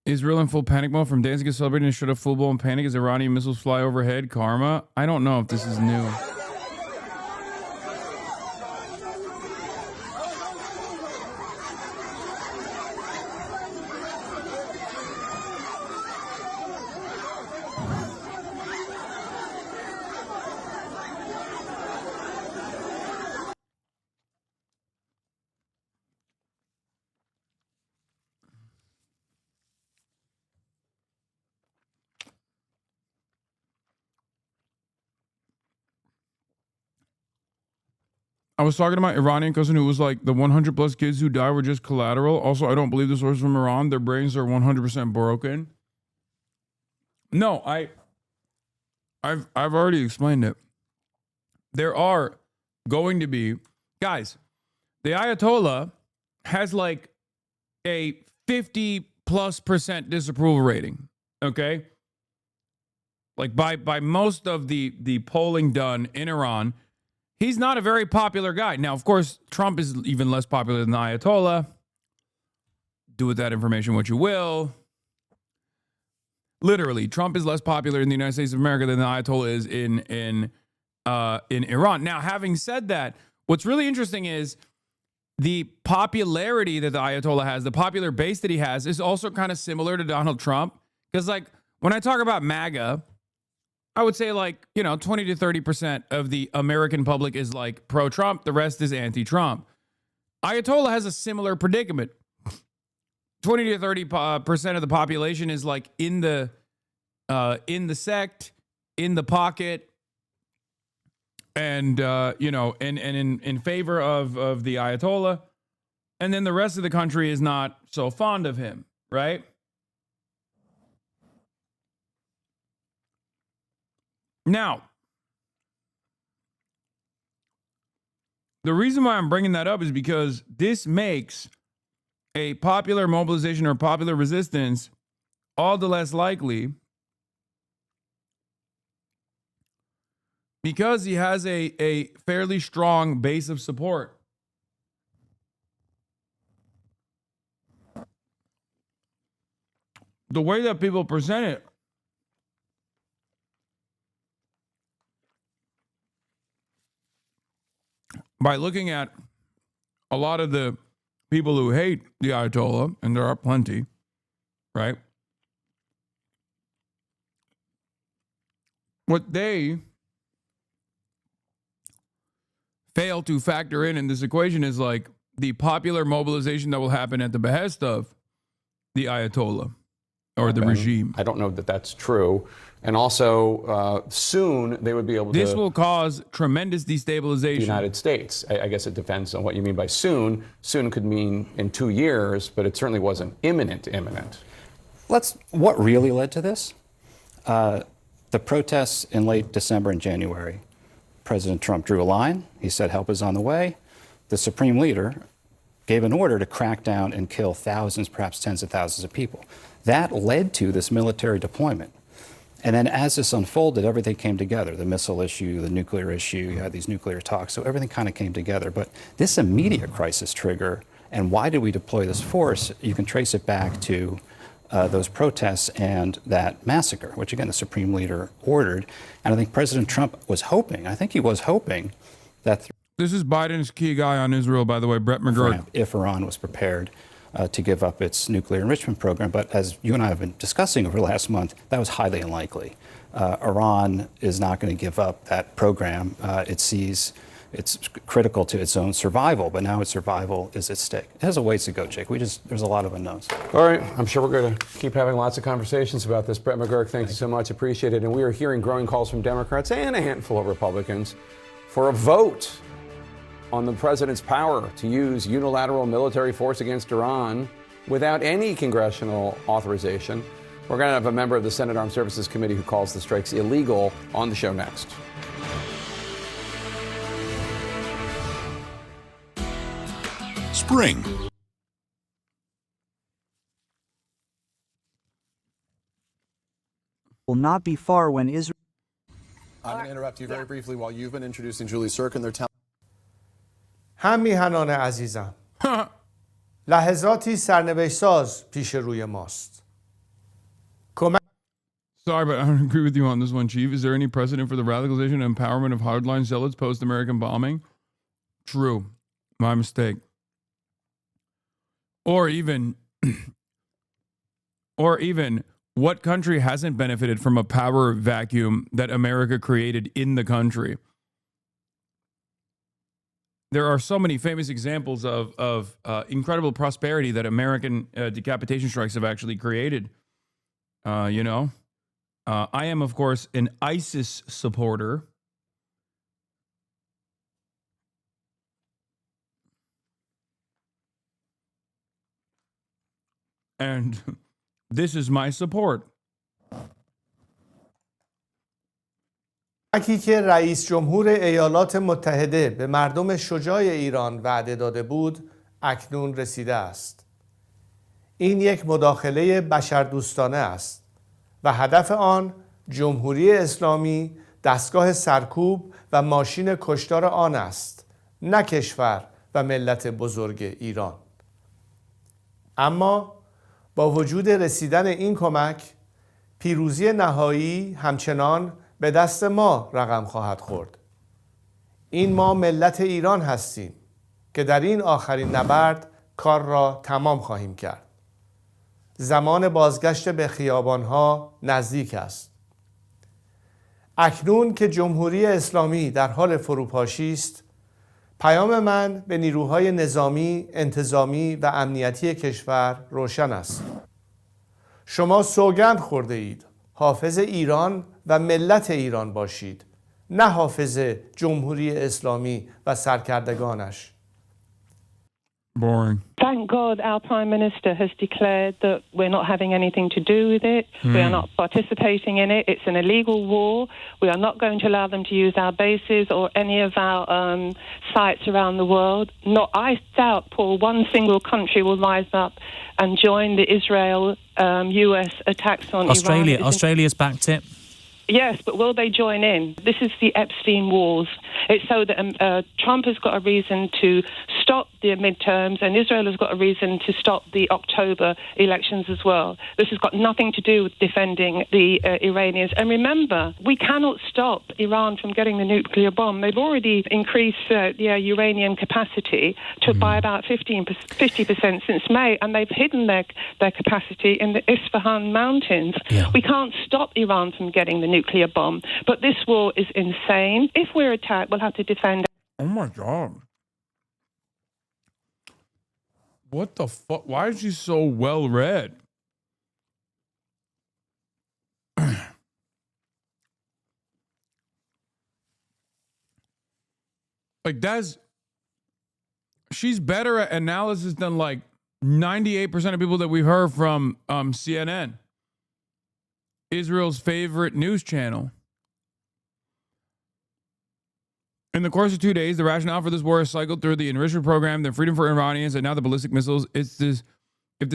Israel in full panic mode from dancing, celebrating, and shut up football and panic as Iranian missiles fly overhead. Karma? I don't know if this is new. I was talking to my Iranian cousin who was like, the 100 plus kids who died were just collateral. Also, I don't believe the source from Iran. Their brains are 100% broken. No, I've already explained it. There are going to be, guys, the Ayatollah has like a 50+% disapproval rating. Okay. Like by most of the polling done in Iran, he's not a very popular guy. Now, of course, Trump is even less popular than the Ayatollah. Do with that information what you will. Literally, Trump is less popular in the United States of America than the Ayatollah is in Iran. Now, having said that, what's really interesting is the popularity that the Ayatollah has, the popular base that he has, is also kind of similar to Donald Trump. Because, like, when I talk about MAGA, I would say, like, 20 to 30% of the American public is like pro-Trump. The rest is anti-Trump. Ayatollah has a similar predicament. 20 to 30% of the population is like in the sect, in the pocket, and in favor of the Ayatollah. And then the rest of the country is not so fond of him, right? Now, the reason why I'm bringing that up is because this makes a popular mobilization or popular resistance all the less likely because he has a fairly strong base of support. The way that people present it by looking at a lot of the people who hate the Ayatollah, and there are plenty, right? What they fail to factor in this equation is like the popular mobilization that will happen at the behest of the Ayatollah or the regime. I don't know that that's true. And also, soon they would be able to... This will cause tremendous destabilization. The United States. I guess it depends on what you mean by soon. Soon could mean in 2 years, but it certainly wasn't imminent. What really led to this? The protests in late December and January. President Trump drew a line. He said help is on the way. The supreme leader gave an order to crack down and kill thousands, perhaps tens of thousands of people. That led to this military deployment. And then as this unfolded, everything came together. The missile issue, the nuclear issue, you had these nuclear talks, so everything kind of came together. But this immediate crisis trigger, and why did we deploy this force, you can trace it back to those protests and that massacre, which again, the supreme leader ordered. And I think President Trump was hoping, that... This is Biden's key guy on Israel, by the way, Brett McGurk. If Iran was prepared to give up its nuclear enrichment program. But as you and I have been discussing over the last month, that was highly unlikely. Iran is not going to give up that program. It sees it's critical to its own survival, but now its survival is at stake. It has a ways to go, Jake. There's a lot of unknowns. All right. I'm sure we're going to keep having lots of conversations about this. Brett McGurk, thank you so much. Appreciate it. And we are hearing growing calls from Democrats and a handful of Republicans for a vote on the president's power to use unilateral military force against Iran without any congressional authorization. We're going to have a member of the Senate Armed Services Committee who calls the strikes illegal on the show next. Spring. Will not be far when Israel... I'm going to interrupt you very briefly while you've been introducing Julie Sirkin. They're telling... هم میهنان عزیزم لحظاتی سرنوشت ساز پیش روی ماست. Sorry, but I don't agree with you on this one, Chief. Is there any precedent for the radicalization and empowerment of hardline zealots post-American bombing? True. My mistake. Or even, what country hasn't benefited from a power vacuum that America created in the country? There are so many famous examples of incredible prosperity that American decapitation strikes have actually created. I am, of course, an ISIS supporter. And this is my support. کمکی که رئیس جمهور ایالات متحده به مردم شجاع ایران وعده داده بود اکنون رسیده است. این یک مداخله بشردوستانه است و هدف آن جمهوری اسلامی دستگاه سرکوب و ماشین کشتار آن است، نه کشور و ملت بزرگ ایران. اما با وجود رسیدن این کمک، پیروزی نهایی همچنان به دست ما رقم خواهد خورد. این ما ملت ایران هستیم که در این آخرین نبرد کار را تمام خواهیم کرد. زمان بازگشت به خیابانها نزدیک است. اکنون که جمهوری اسلامی در حال فروپاشی است، پیام من به نیروهای نظامی، انتظامی و امنیتی کشور روشن است. شما سوگند خورده اید حافظ ایران و ملت ایران باشید، نه حافظ جمهوری اسلامی و سرکردگانش. Boring. Thank God our Prime Minister has declared that we're not having anything to do with it. We are not participating in it. It's an illegal war. We are not going to allow them to use our bases or any of our sites around the world. I doubt, Paul, one single country will rise up and join the Israel-US attacks on Iran. Australia's backed it. Yes, but will they join in? This is the Epstein wars. It's so that Trump has got a reason to stop the midterms, and Israel has got a reason to stop the October elections as well. This has got nothing to do with defending the Iranians. And remember, we cannot stop Iran from getting the nuclear bomb. They've already increased their uranium capacity to by about 50% since May, and they've hidden their capacity in the Isfahan mountains. Yeah. We can't stop Iran from getting the nuclear bomb, but this war is insane. If we're attacked, we'll have to defend. Oh my God. What the fuck? Why is she so well read? Like, she's better at analysis than like 98% of people that we've heard from CNN, Israel's favorite news channel. In the course of 2 days, the rationale for this war is cycled through the enrichment program, the freedom for Iranians, and now the ballistic missiles. If this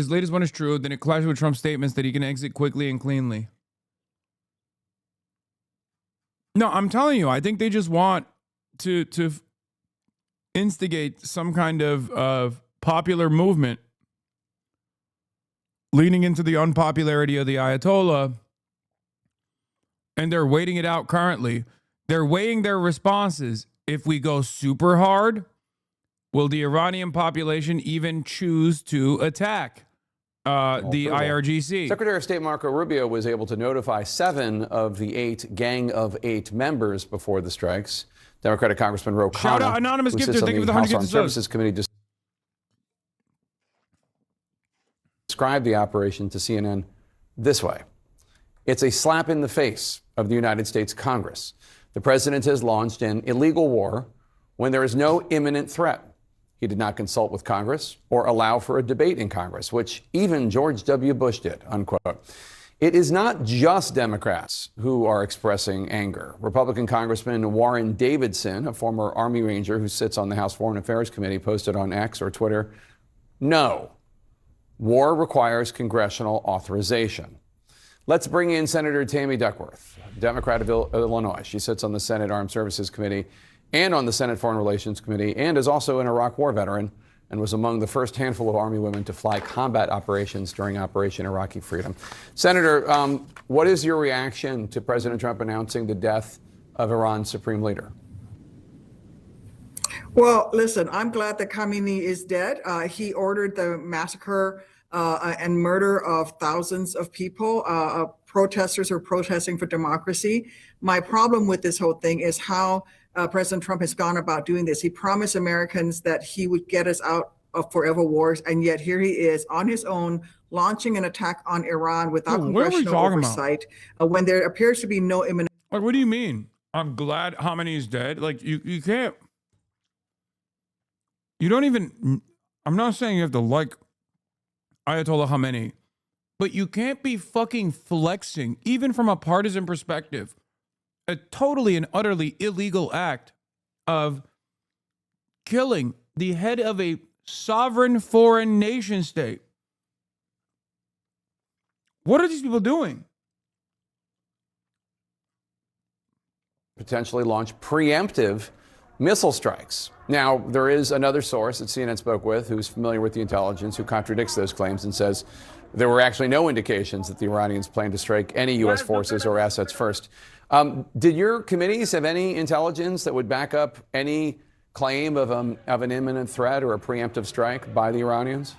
latest one is true, then it clashes with Trump's statements that he can exit quickly and cleanly. No, I'm telling you, I think they just want to instigate some kind of popular movement leaning into the unpopularity of the Ayatollah, and they're waiting it out currently. They're weighing their responses. If we go super hard, will the Iranian population even choose to attack the IRGC? Secretary of State Marco Rubio was able to notify 7 of the 8 Gang of 8 members before the strikes. Democratic Congressman Ro Khanna, shout out anonymous gifter. Thank you for the 100 House Armed Services Committee, described the operation to CNN this way: "It's a slap in the face of the United States Congress. The president has launched an illegal war when there is no imminent threat. He did not consult with Congress or allow for a debate in Congress, which even George W. Bush did," unquote. It is not just Democrats who are expressing anger. Republican Congressman Warren Davidson, a former Army Ranger who sits on the House Foreign Affairs Committee, posted on X or Twitter, "No, war requires congressional authorization." Let's bring in Senator Tammy Duckworth, Democrat of Illinois. She sits on the Senate Armed Services Committee and on the Senate Foreign Relations Committee, and is also an Iraq War veteran and was among the first handful of Army women to fly combat operations during Operation Iraqi Freedom. Senator, what is your reaction to President Trump announcing the death of Iran's supreme leader? Well, listen, I'm glad that Khamenei is dead. He ordered the massacre and murder of thousands of people, protesters who are protesting for democracy. My problem with this whole thing is how President Trump has gone about doing this. He promised Americans that he would get us out of forever wars, and yet here he is on his own launching an attack on Iran without congressional oversight when there appears to be no imminent. Like, what do you mean? I'm glad Khamenei is dead. Like, you can't. You don't even. I'm not saying you have to like Ayatollah Khamenei, but you can't be fucking flexing, even from a partisan perspective, a totally and utterly illegal act of killing the head of a sovereign foreign nation state. What are these people doing? Potentially launch preemptive missile strikes. Now, there is another source that CNN spoke with who's familiar with the intelligence who contradicts those claims and says there were actually no indications that the Iranians planned to strike any U.S. forces or assets first. Did your committees have any intelligence that would back up any claim of an imminent threat or a preemptive strike by the Iranians?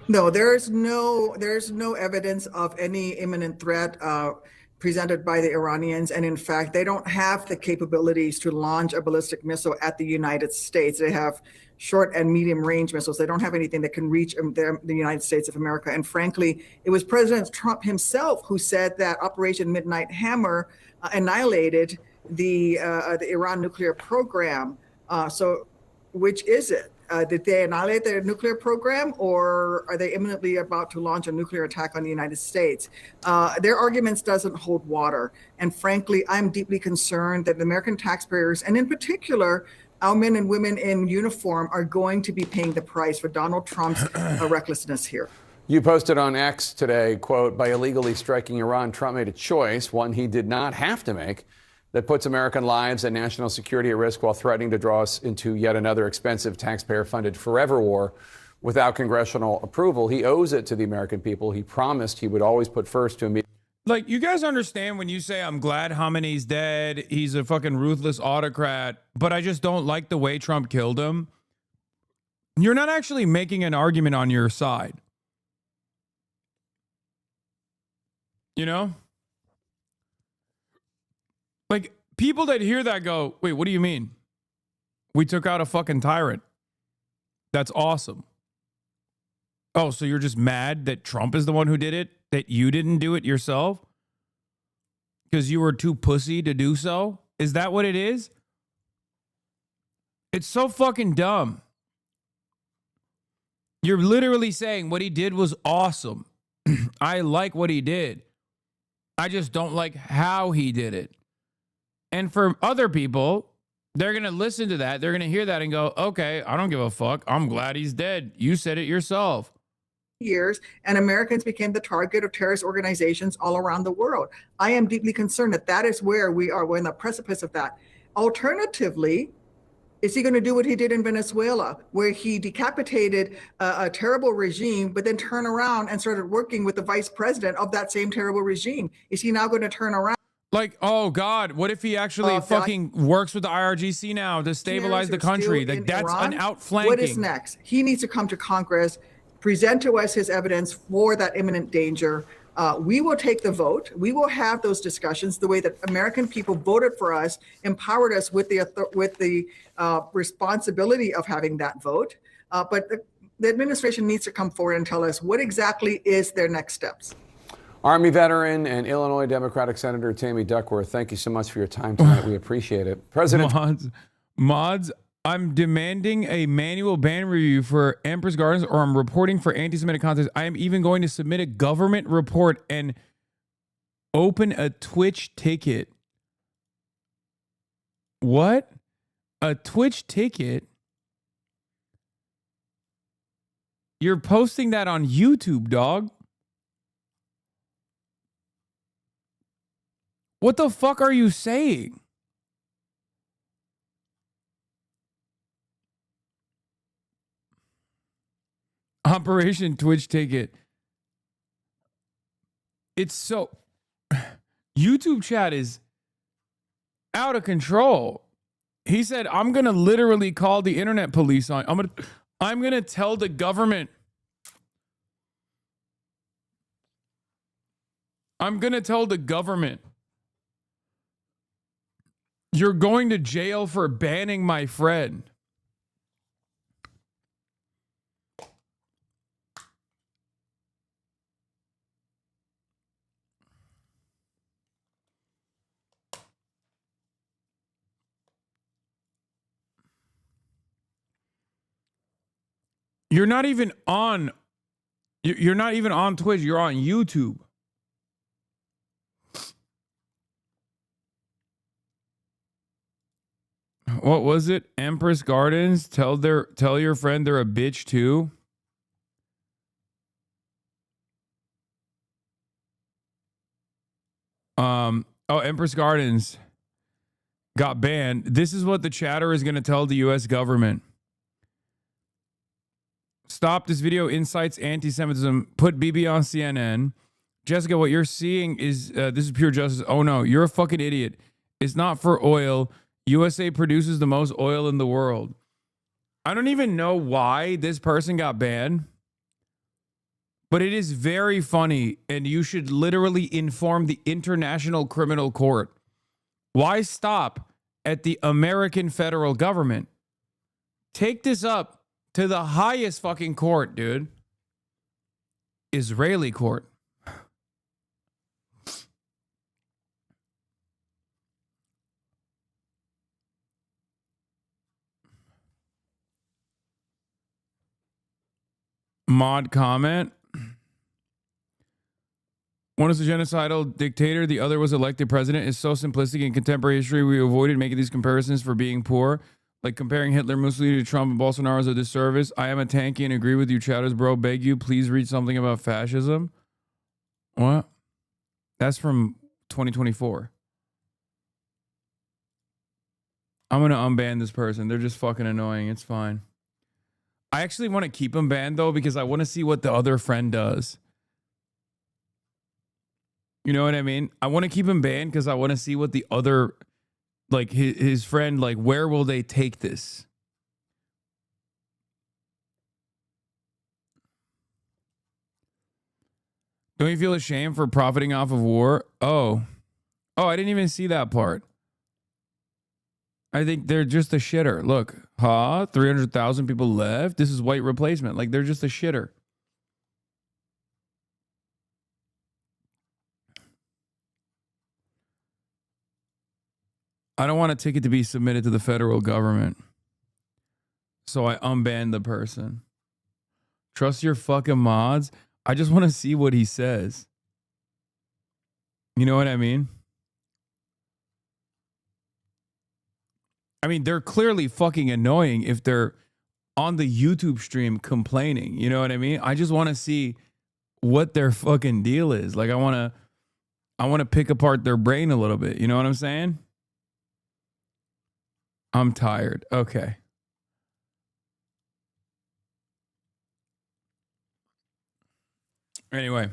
No, there's no evidence of any imminent threat presented by the Iranians. And in fact, they don't have the capabilities to launch a ballistic missile at the United States. They have short and medium range missiles. They don't have anything that can reach the United States of America. And frankly, it was President Trump himself who said that Operation Midnight Hammer annihilated the Iran nuclear program. So which is it? Did they annihilate their nuclear program, or are they imminently about to launch a nuclear attack on the United States? Their arguments doesn't hold water. And frankly, I'm deeply concerned that the American taxpayers, and in particular, our men and women in uniform, are going to be paying the price for Donald Trump's recklessness here. You posted on X today, quote, "By illegally striking Iran, Trump made a choice, one he did not have to make. that puts American lives and national security at risk while threatening to draw us into yet another expensive taxpayer-funded forever war without congressional approval. He owes it to the American people. He promised he would always put first to immediate. Like, you guys understand when you say, I'm glad Khamenei's dead, he's a fucking ruthless autocrat, but I just don't like the way Trump killed him. You're not actually making an argument on your side. You know? Like, people that hear that go, wait, what do you mean? We took out a fucking tyrant. That's awesome. Oh, so you're just mad that Trump is the one who did it? That you didn't do it yourself? Because you were too pussy to do so? Is that what it is? It's so fucking dumb. You're literally saying what he did was awesome. I like what he did. I just don't like how he did it. And for other people, they're going to listen to that. They're going to hear that and go, okay, I don't give a fuck. I'm glad he's dead. You said it yourself. Years, and Americans became the target of terrorist organizations all around the world. I am deeply concerned that that is where we are. We're in the precipice of that. Alternatively, is he going to do what he did in Venezuela, where he decapitated a terrible regime, but then turn around and started working with the vice president of that same terrible regime? Is he now going to turn around? Like, oh God, what if he actually fucking works with the IRGC now to stabilize the country? Like, that's Iran? an outflanking. What is next? He needs to come to Congress, present to us his evidence for that imminent danger. We will take the vote. We will have those discussions the way that American people voted for us, empowered us with the responsibility of having that vote. But the administration needs to come forward and tell us what exactly is their next steps. Army veteran and Illinois Democratic Senator Tammy Duckworth, thank you so much for your time tonight. We appreciate it. President Mods, I'm demanding a manual ban review for Empress Gardens, or I'm reporting for anti-Semitic content. I am even going to submit a government report and open a Twitch ticket. What? A Twitch ticket? You're posting that on YouTube, dog. What the fuck are you saying? Operation Twitch ticket. It's so... YouTube chat is out of control. He said, I'm going to literally call the internet police on... I'm going to tell the government. I'm going to tell the government. You're going to jail for banning my friend. You're not even on Twitch. You're on YouTube. What was it? Empress Gardens. Tell your friend they're a bitch too. Empress Gardens got banned. This is what the chatter is going to tell the U.S. government. Stop this video incites anti-Semitism. Put BB on CNN. Jessica, what you're seeing is this is pure justice. Oh no, you're a fucking idiot. It's not for oil. USA produces the most oil in the world. I don't even know why this person got banned, but it is very funny, and you should literally inform the International Criminal Court. Why stop at the American federal government? Take this up to the highest fucking court, dude. Israeli court. Mod comment. One is a genocidal dictator, the other was elected president. Is so simplistic. In contemporary history, we avoided making these comparisons for being poor. Like comparing Hitler, Mussolini to Trump and Bolsonaro is a disservice. I am a tanky and agree with you, chatters, bro. Beg you, please read something about fascism. What? That's from 2024. I'm going to unban this person. They're just fucking annoying. It's fine. I actually want to keep him banned, though, because I want to see what the other friend does. You know what I mean? I want to keep him banned because I want to see what the other, like, his friend, like, where will they take this? Don't you feel ashamed for profiting off of war? Oh, I didn't even see that part. I think they're just a shitter. Look, 300,000 people left. This is white replacement. Like, they're just a shitter. I don't want a ticket to be submitted to the federal government. So I unbanned the person. Trust your fucking mods. I just want to see what he says. You know what I mean? I mean, they're clearly fucking annoying if they're on the YouTube stream complaining. You know what I mean? I just want to see what their fucking deal is. Like, I want to pick apart their brain a little bit. You know what I'm saying? I'm tired. Okay. Anyway.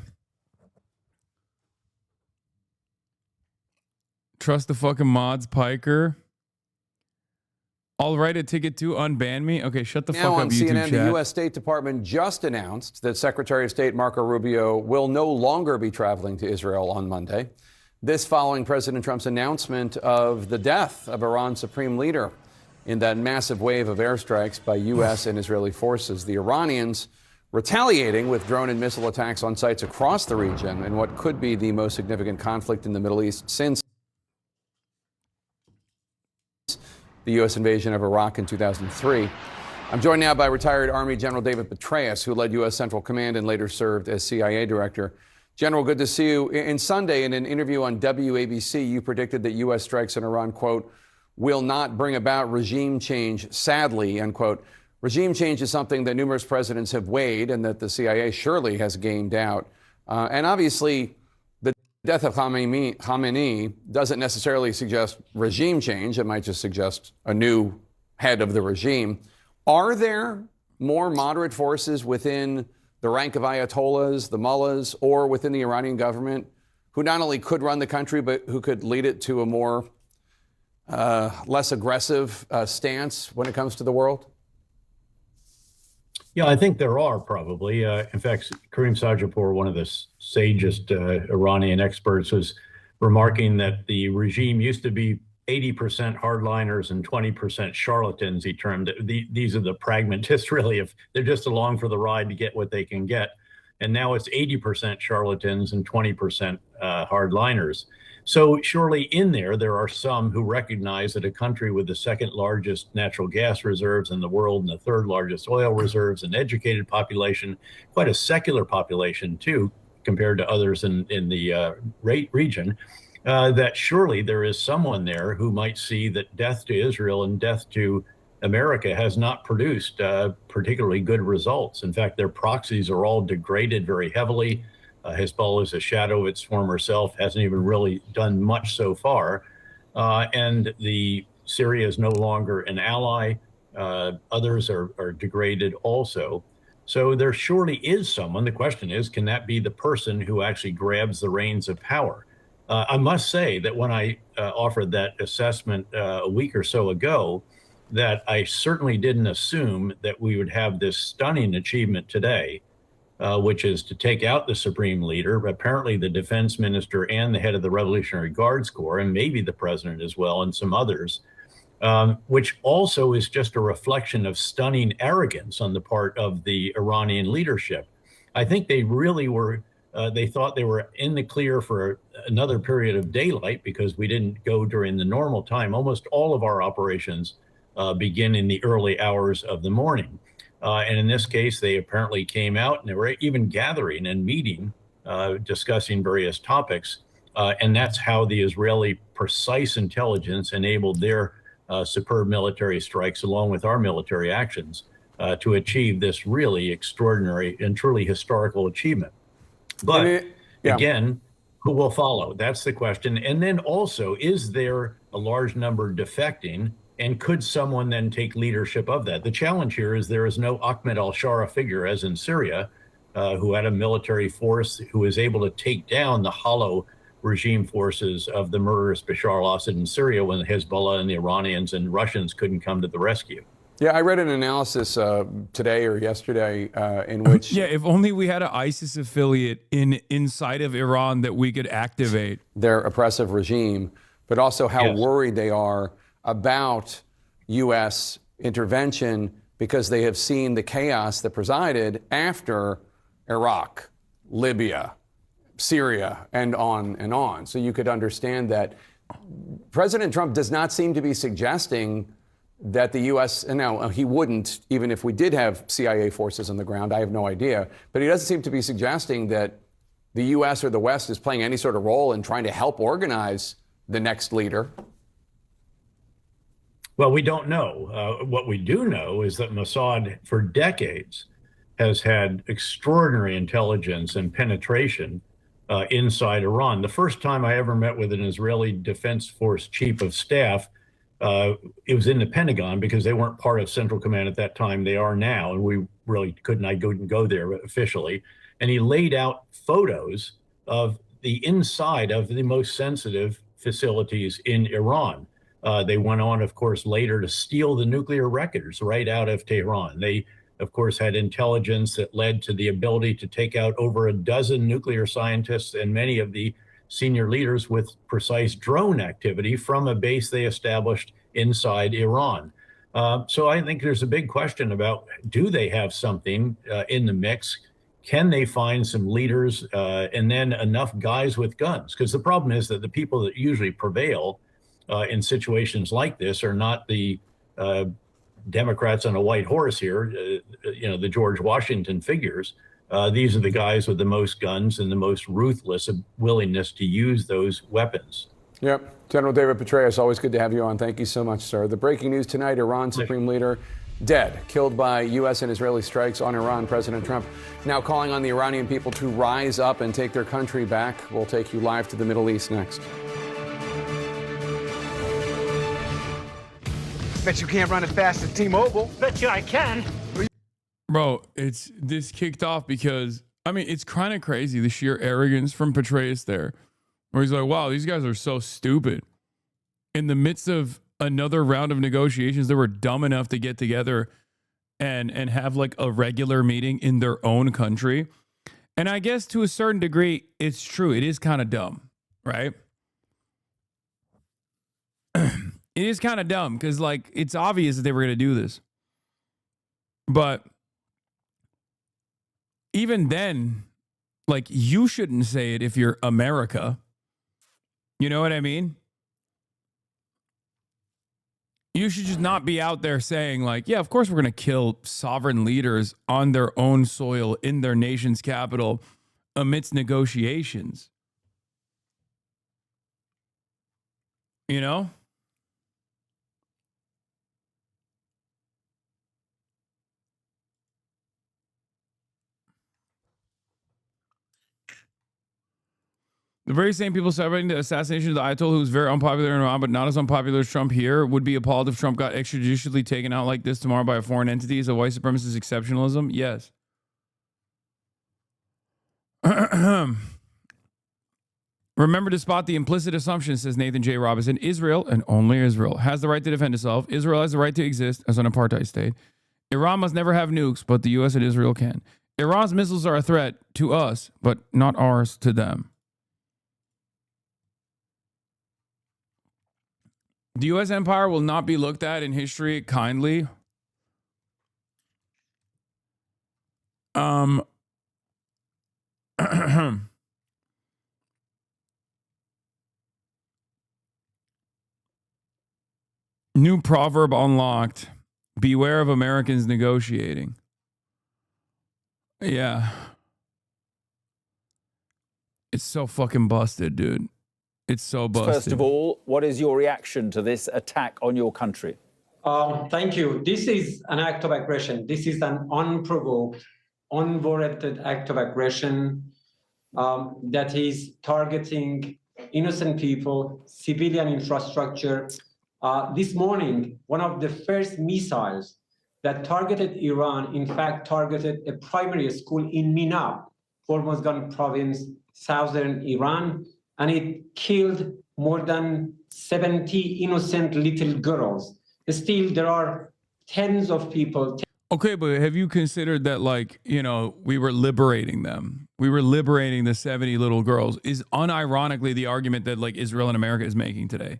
Trust the fucking mods, Piker. I'll write a ticket to unban me. Okay, shut the fuck up, YouTube CNN, chat. the U.S. State Department just announced that Secretary of State Marco Rubio will no longer be traveling to Israel on Monday. This following President Trump's announcement of the death of Iran's supreme leader in that massive wave of airstrikes by U.S. and Israeli forces. The Iranians retaliating with drone and missile attacks on sites across the region in what could be the most significant conflict in the Middle East since the U.S. invasion of Iraq in 2003. I'm joined now by retired Army General David Petraeus, who led U.S. Central Command and later served as CIA director. General, good to see you. In Sunday, in an interview on WABC, you predicted that U.S. strikes in Iran, quote, will not bring about regime change, sadly, unquote. Regime change is something that numerous presidents have weighed and that the CIA surely has gamed out. And obviously, the death of Khamenei doesn't necessarily suggest regime change. It might just suggest a new head of the regime. Are there more moderate forces within the rank of ayatollahs, the mullahs, or within the Iranian government who not only could run the country, but who could lead it to a more less aggressive stance when it comes to the world? Yeah, I think there are probably. In fact, Karim Sajapur, one of the sagest Iranian experts, was remarking that the regime used to be 80% hardliners and 20% charlatans, he termed it. These are the pragmatists, really, if they're just along for the ride to get what they can get. And now it's 80% charlatans and 20% hardliners. So surely in there are some who recognize that a country with the second largest natural gas reserves in the world and the third largest oil reserves, an educated population, quite a secular population too, compared to others in the region, that surely there is someone there who might see that death to Israel and death to America has not produced particularly good results. In fact, their proxies are all degraded very heavily. Hezbollah is a shadow of its former self, hasn't even really done much so far. And Syria is no longer an ally. Others are degraded also. So there surely is someone. The question is, can that be the person who actually grabs the reins of power? I must say that when I offered that assessment a week or so ago, that I certainly didn't assume that we would have this stunning achievement today, which is to take out the supreme leader, apparently the defense minister and the head of the Revolutionary Guards Corps, and maybe the president as well, and some others, which also is just a reflection of stunning arrogance on the part of the Iranian leadership. I think they really were, they thought they were in the clear for another period of daylight because we didn't go during the normal time. Almost all of our operations begin in the early hours of the morning. And in this case, they apparently came out and they were even gathering and meeting, discussing various topics. And that's how the Israeli precise intelligence enabled their superb military strikes, along with our military actions, to achieve this really extraordinary and truly historical achievement. But again, who will follow? That's the question. And then also, is there a large number defecting And could someone then take leadership of that? The challenge here is there is no Ahmed al-Shara figure, as in Syria, who had a military force who was able to take down the hollow regime forces of the murderous Bashar al-Assad in Syria when the Hezbollah and the Iranians and Russians couldn't come to the rescue. Yeah, I read an analysis today or yesterday in which... Yeah, if only we had an ISIS affiliate inside of Iran that we could activate. Their oppressive regime, but also how worried they are about U.S. intervention because they have seen the chaos that presided after Iraq, Libya, Syria, and on and on. So you could understand that President Trump does not seem to be suggesting that the U.S., and now he wouldn't, even if we did have CIA forces on the ground, I have no idea, but he doesn't seem to be suggesting that the U.S. or the West is playing any sort of role in trying to help organize the next leader. Well, we don't know. What we do know is that Mossad, for decades, has had extraordinary intelligence and penetration inside Iran. The first time I ever met with an Israeli Defense Force chief of staff, it was in the Pentagon because they weren't part of Central Command at that time. They are now, and we really couldn't go there officially. And he laid out photos of the inside of the most sensitive facilities in Iran. They went on, of course, later to steal the nuclear records right out of Tehran. They, of course, had intelligence that led to the ability to take out over a dozen nuclear scientists and many of the senior leaders with precise drone activity from a base they established inside Iran. So I think there's a big question about, do they have something in the mix? Can they find some leaders and then enough guys with guns? Because the problem is that the people that usually prevail in situations like this are not the Democrats on a white horse here, the George Washington figures. These are the guys with the most guns and the most ruthless willingness to use those weapons. Yep. General David Petraeus, always good to have you on. Thank you so much, sir. The breaking news tonight, Iran Supreme Leader dead, killed by U.S. and Israeli strikes on Iran. President Trump now calling on the Iranian people to rise up and take their country back. We'll take you live to the Middle East next. Bet you can't run as fast as T-Mobile. Bet you I can. Bro, this kicked off because, I mean, it's kind of crazy, the sheer arrogance from Petraeus there, where he's like, wow, these guys are so stupid. In the midst of another round of negotiations, they were dumb enough to get together and have like a regular meeting in their own country. And I guess to a certain degree, it's true. It is kind of dumb, right? It is kind of dumb because, like, it's obvious that they were going to do this. But even then, like, you shouldn't say it if you're America. You know what I mean? You should just not be out there saying, like, yeah, of course we're going to kill sovereign leaders on their own soil in their nation's capital amidst negotiations. You know? The very same people celebrating the assassination of the Ayatollah, who was very unpopular in Iran, but not as unpopular as Trump here, would be appalled if Trump got extrajudicially taken out like this tomorrow by a foreign entity. Is a white supremacist exceptionalism? Yes. Remember to spot the implicit assumption, says Nathan J. Robinson. Israel, and only Israel, has the right to defend itself. Israel has the right to exist as an apartheid state. Iran must never have nukes, but the U.S. and Israel can. Iran's missiles are a threat to us, but not ours to them. The U.S. empire will not be looked at in history kindly. New proverb unlocked. Beware of Americans negotiating. Yeah. It's so fucking busted, dude. It's so busted. First of all, what is your reaction to this attack on your country? Thank you. This is an act of aggression. This is an unprovoked, unwarranted act of aggression that is targeting innocent people, civilian infrastructure, This morning, one of the first missiles that targeted Iran, in fact, targeted a primary school in Minab, Hormozgan province, southern Iran, and it killed more than 70 innocent little girls. Still, there are tens of people. Okay, but have you considered that, like, you know, we were liberating them? We were liberating the 70 little girls is unironically the argument that, like, Israel and America is making today.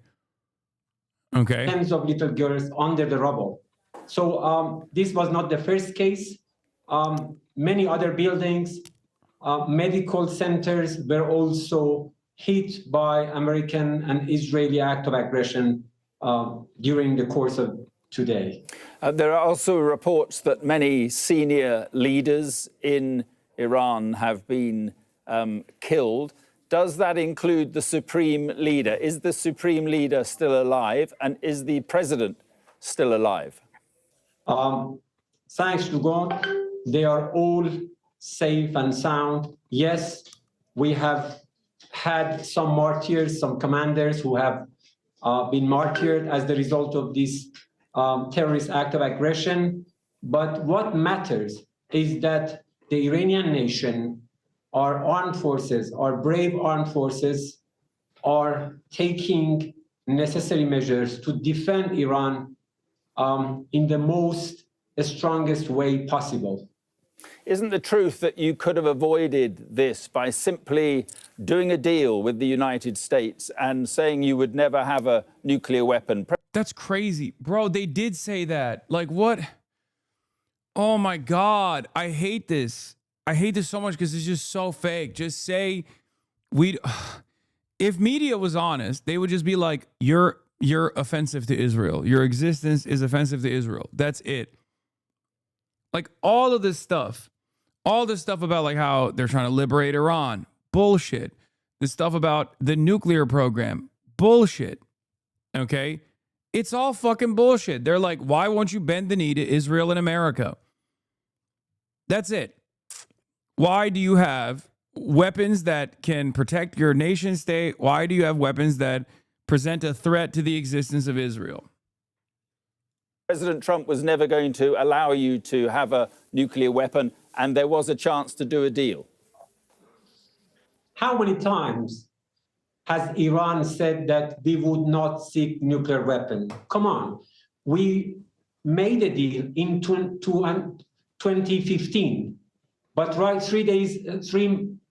Okay. Tens of little girls under the rubble. So this was not the first case. Many other buildings, medical centers were also hit by American and Israeli act of aggression during the course of today. There are also reports that many senior leaders in Iran have been killed. Does that include the supreme leader? Is the supreme leader still alive? And is the president still alive? Thanks to God, they are all safe and sound. Yes, we have had some martyrs, some commanders who have been martyred as the result of this terrorist act of aggression. But what matters is that the Iranian nation, our armed forces, our brave armed forces, are taking necessary measures to defend Iran in the most strongest way possible. Isn't the truth that you could have avoided this by simply doing a deal with the United States and saying you would never have a nuclear weapon? That's crazy. Bro, they did say that. Like, what? Oh my God. I hate this. I hate this so much because it's just so fake. Just say if media was honest, they would just be like, you're offensive to Israel. Your existence is offensive to Israel. That's it. Like all this stuff about like how they're trying to liberate Iran, bullshit. The stuff about the nuclear program, bullshit. Okay? It's all fucking bullshit. They're like, why won't you bend the knee to Israel and America? That's it. Why do you have weapons that can protect your nation state? Why do you have weapons that present a threat to the existence of Israel? President Trump was never going to allow you to have a nuclear weapon, and there was a chance to do a deal. How many times has Iran said that we would not seek nuclear weapon? Come on. We made a deal in 2015, but right 3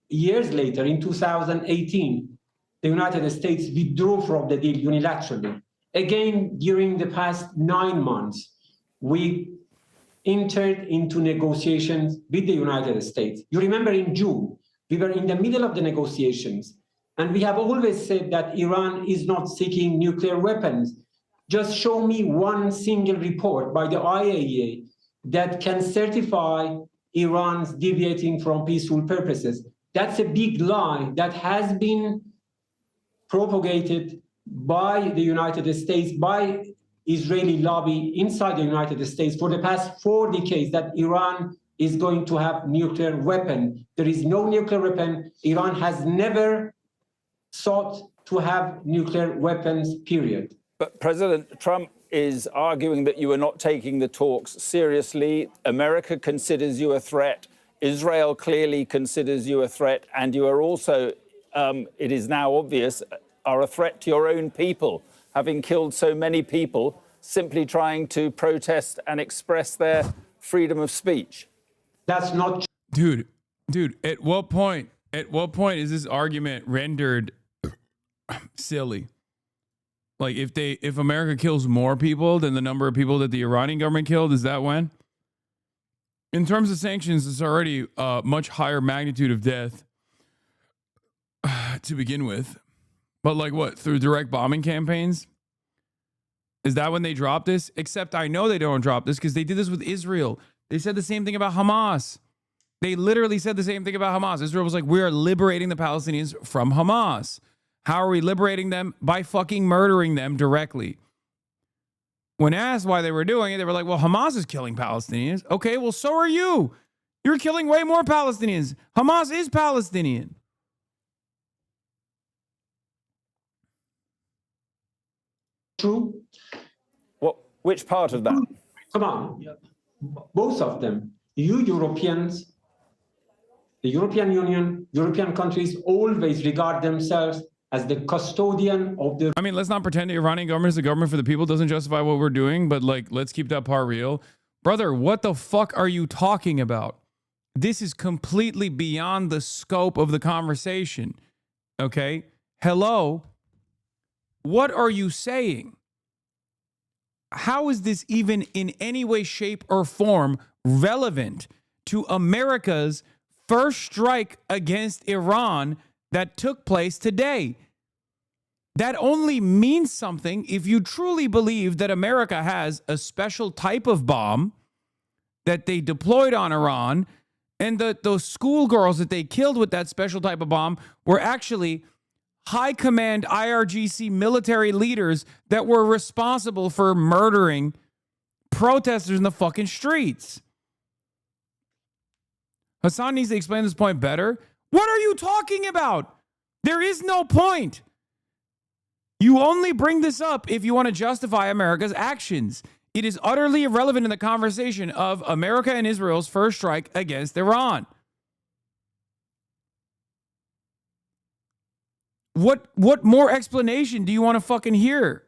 years later, in 2018, the United States withdrew from the deal unilaterally. Again, during the past 9 months, we entered into negotiations with the United States. You remember in June, we were in the middle of the negotiations, and we have always said that Iran is not seeking nuclear weapons. Just show me one single report by the IAEA that can certify Iran's deviating from peaceful purposes. That's a big lie that has been propagated by the United States, by Israeli lobby inside the United States for the past 4 decades that Iran is going to have nuclear weapon. There is no nuclear weapon. Iran has never sought to have nuclear weapons, period. But President Trump is arguing that you are not taking the talks seriously. America considers you a threat. Israel clearly considers you a threat. And you are also, it is now obvious, are a threat to your own people, having killed so many people simply trying to protest and express their freedom of speech. That's not... Dude, at what point is this argument rendered silly? Like if America kills more people than the number of people that the Iranian government killed, is that when? In terms of sanctions, it's already a much higher magnitude of death to begin with. But like what, through direct bombing campaigns? Is that when they drop this? Except I know they don't drop this because they did this with Israel. They said the same thing about Hamas. They literally said the same thing about Hamas. Israel was like, we are liberating the Palestinians from Hamas. How are we liberating them? By fucking murdering them directly. When asked why they were doing it, they were like, well, Hamas is killing Palestinians. Okay, well, so are you. You're killing way more Palestinians. Hamas is Palestinian. true? Which part of that? Come on, both of them. You Europeans, the European Union, European countries always regard themselves as the custodian of the... I mean, let's not pretend the Iranian government is the government for the people. Doesn't justify what we're doing, but like, let's keep that part real. Brother, what the fuck are you talking about? This is completely beyond the scope of the conversation. Okay? Hello? What are you saying? How is this even in any way, shape, or form relevant to America's first strike against Iran that took place today? That only means something if you truly believe that America has a special type of bomb that they deployed on Iran, and those schoolgirls that they killed with that special type of bomb were actually high command IRGC military leaders that were responsible for murdering protesters in the fucking streets. Hasan needs to explain this point better. What are you talking about? There is no point. You only bring this up if you want to justify America's actions. It is utterly irrelevant in the conversation of America and Israel's first strike against Iran. What more explanation do you want to fucking hear?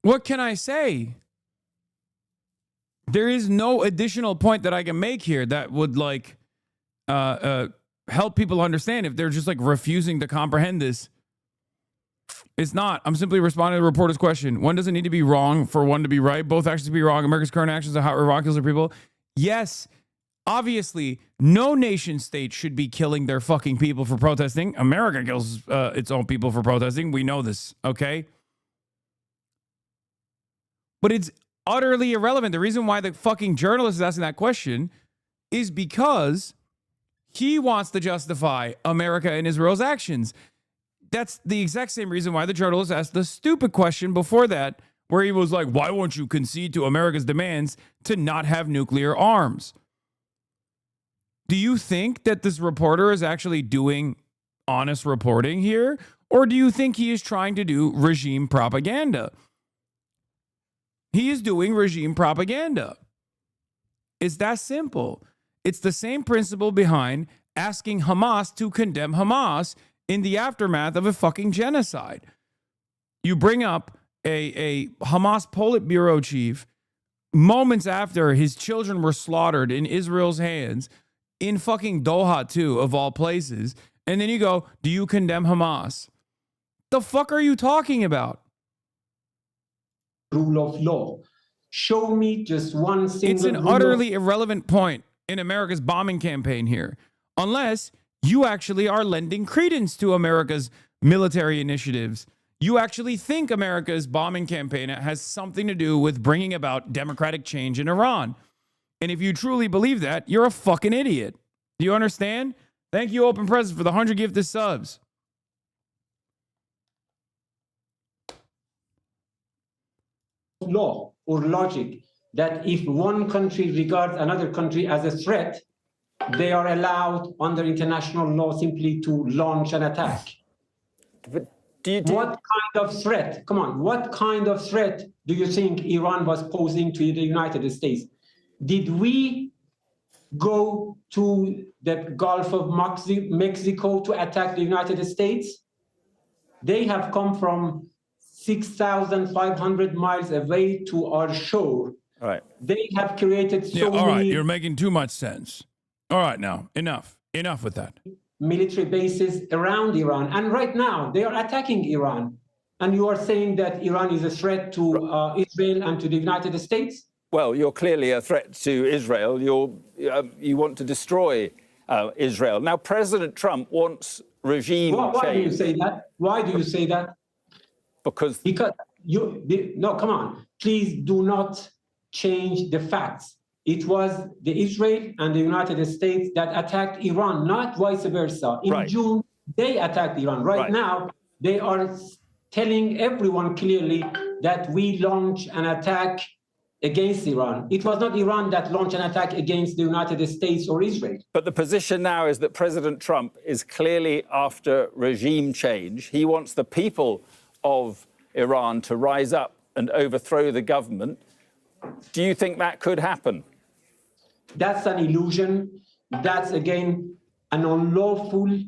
What can I say? There is no additional point that I can make here that would like help people understand if they're just like refusing to comprehend this. It's not. I'm simply responding to the reporter's question. One doesn't need to be wrong for one to be right. Both actions to be wrong. America's current actions are how Iraq kills their people. Yes, obviously, no nation state should be killing their fucking people for protesting. America kills its own people for protesting. We know this, okay? But it's utterly irrelevant. The reason why the fucking journalist is asking that question is because he wants to justify America and Israel's actions. That's the exact same reason why the journalist asked the stupid question before that, where he was like, why won't you concede to America's demands to not have nuclear arms? Do you think that this reporter is actually doing honest reporting here? Or do you think he is trying to do regime propaganda? He is doing regime propaganda. It's that simple. It's the same principle behind asking Hamas to condemn Hamas in the aftermath of a fucking genocide. You bring up a Hamas Politburo chief moments after his children were slaughtered in Israel's hands, in fucking Doha too, of all places, and then you go, do you condemn Hamas? The fuck are you talking about? Rule of law. Show me just one single... It's an utterly irrelevant point in America's bombing campaign here, unless you actually are lending credence to America's military initiatives. You actually think America's bombing campaign has something to do with bringing about democratic change in Iran. And if you truly believe that, you're a fucking idiot. Do you understand? Thank you, Open Presence, for the 100 gifted subs. Law or logic that if one country regards another country as a threat, they are allowed under international law simply to launch an attack. But what kind of threat? Come on, what kind of threat do you think Iran was posing to the United States? Did we go to the Gulf of Mexico to attack the United States? They have come from 6,500 miles away to our shore. All right. They have created so all right, many... you're making too much sense. All right, now, enough. Enough with that. Military bases around Iran. And right now, they are attacking Iran. And you are saying that Iran is a threat to Israel and to the United States? Well, you're clearly a threat to Israel. You want to destroy Israel. Now, President Trump wants regime change. Why do you say that? Why do you say that? Because no, come on. Please do not change the facts. It was the Israel and the United States that attacked Iran, not vice versa. In June, they attacked Iran. Right now, they are telling everyone clearly that we launched an attack against Iran. It was not Iran that launched an attack against the United States or Israel. But the position now is that President Trump is clearly after regime change. He wants the people of Iran to rise up and overthrow the government. Do you think that could happen? That's an illusion. That's, again, an unlawful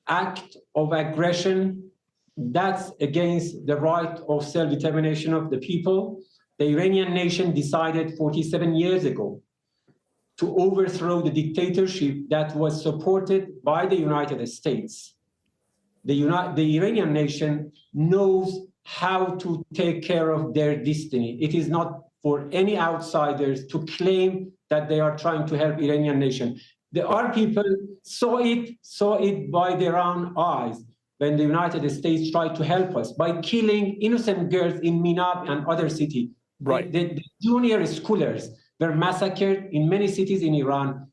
act of aggression. That's against the right of self-determination of the people. The Iranian nation decided 47 years ago to overthrow the dictatorship that was supported by the United States. The Iranian nation knows how to take care of their destiny. It is not for any outsiders to claim that they are trying to help Iranian nation. Our people saw it by their own eyes when the United States tried to help us by killing innocent girls in Minab and other cities. Right. The junior schoolers were massacred in many cities in Iran.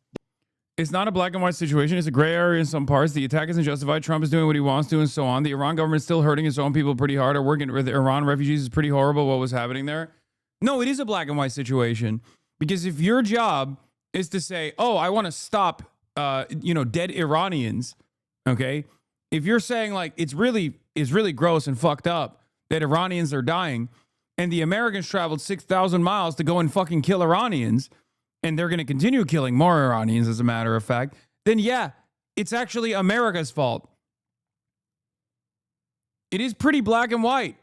It's not a black and white situation. It's a gray area in some parts. The attack isn't justified. Trump is doing what he wants to and so on. The Iran government is still hurting its own people pretty hard. Or working with Iran refugees is pretty horrible what was happening there. No, it is a black and white situation. Because if your job is to say, oh, I want to stop, dead Iranians, okay? If you're saying like it's really gross and fucked up that Iranians are dying, and the Americans traveled 6,000 miles to go and fucking kill Iranians, and they're going to continue killing more Iranians, as a matter of fact, then yeah, it's actually America's fault. It is pretty black and white.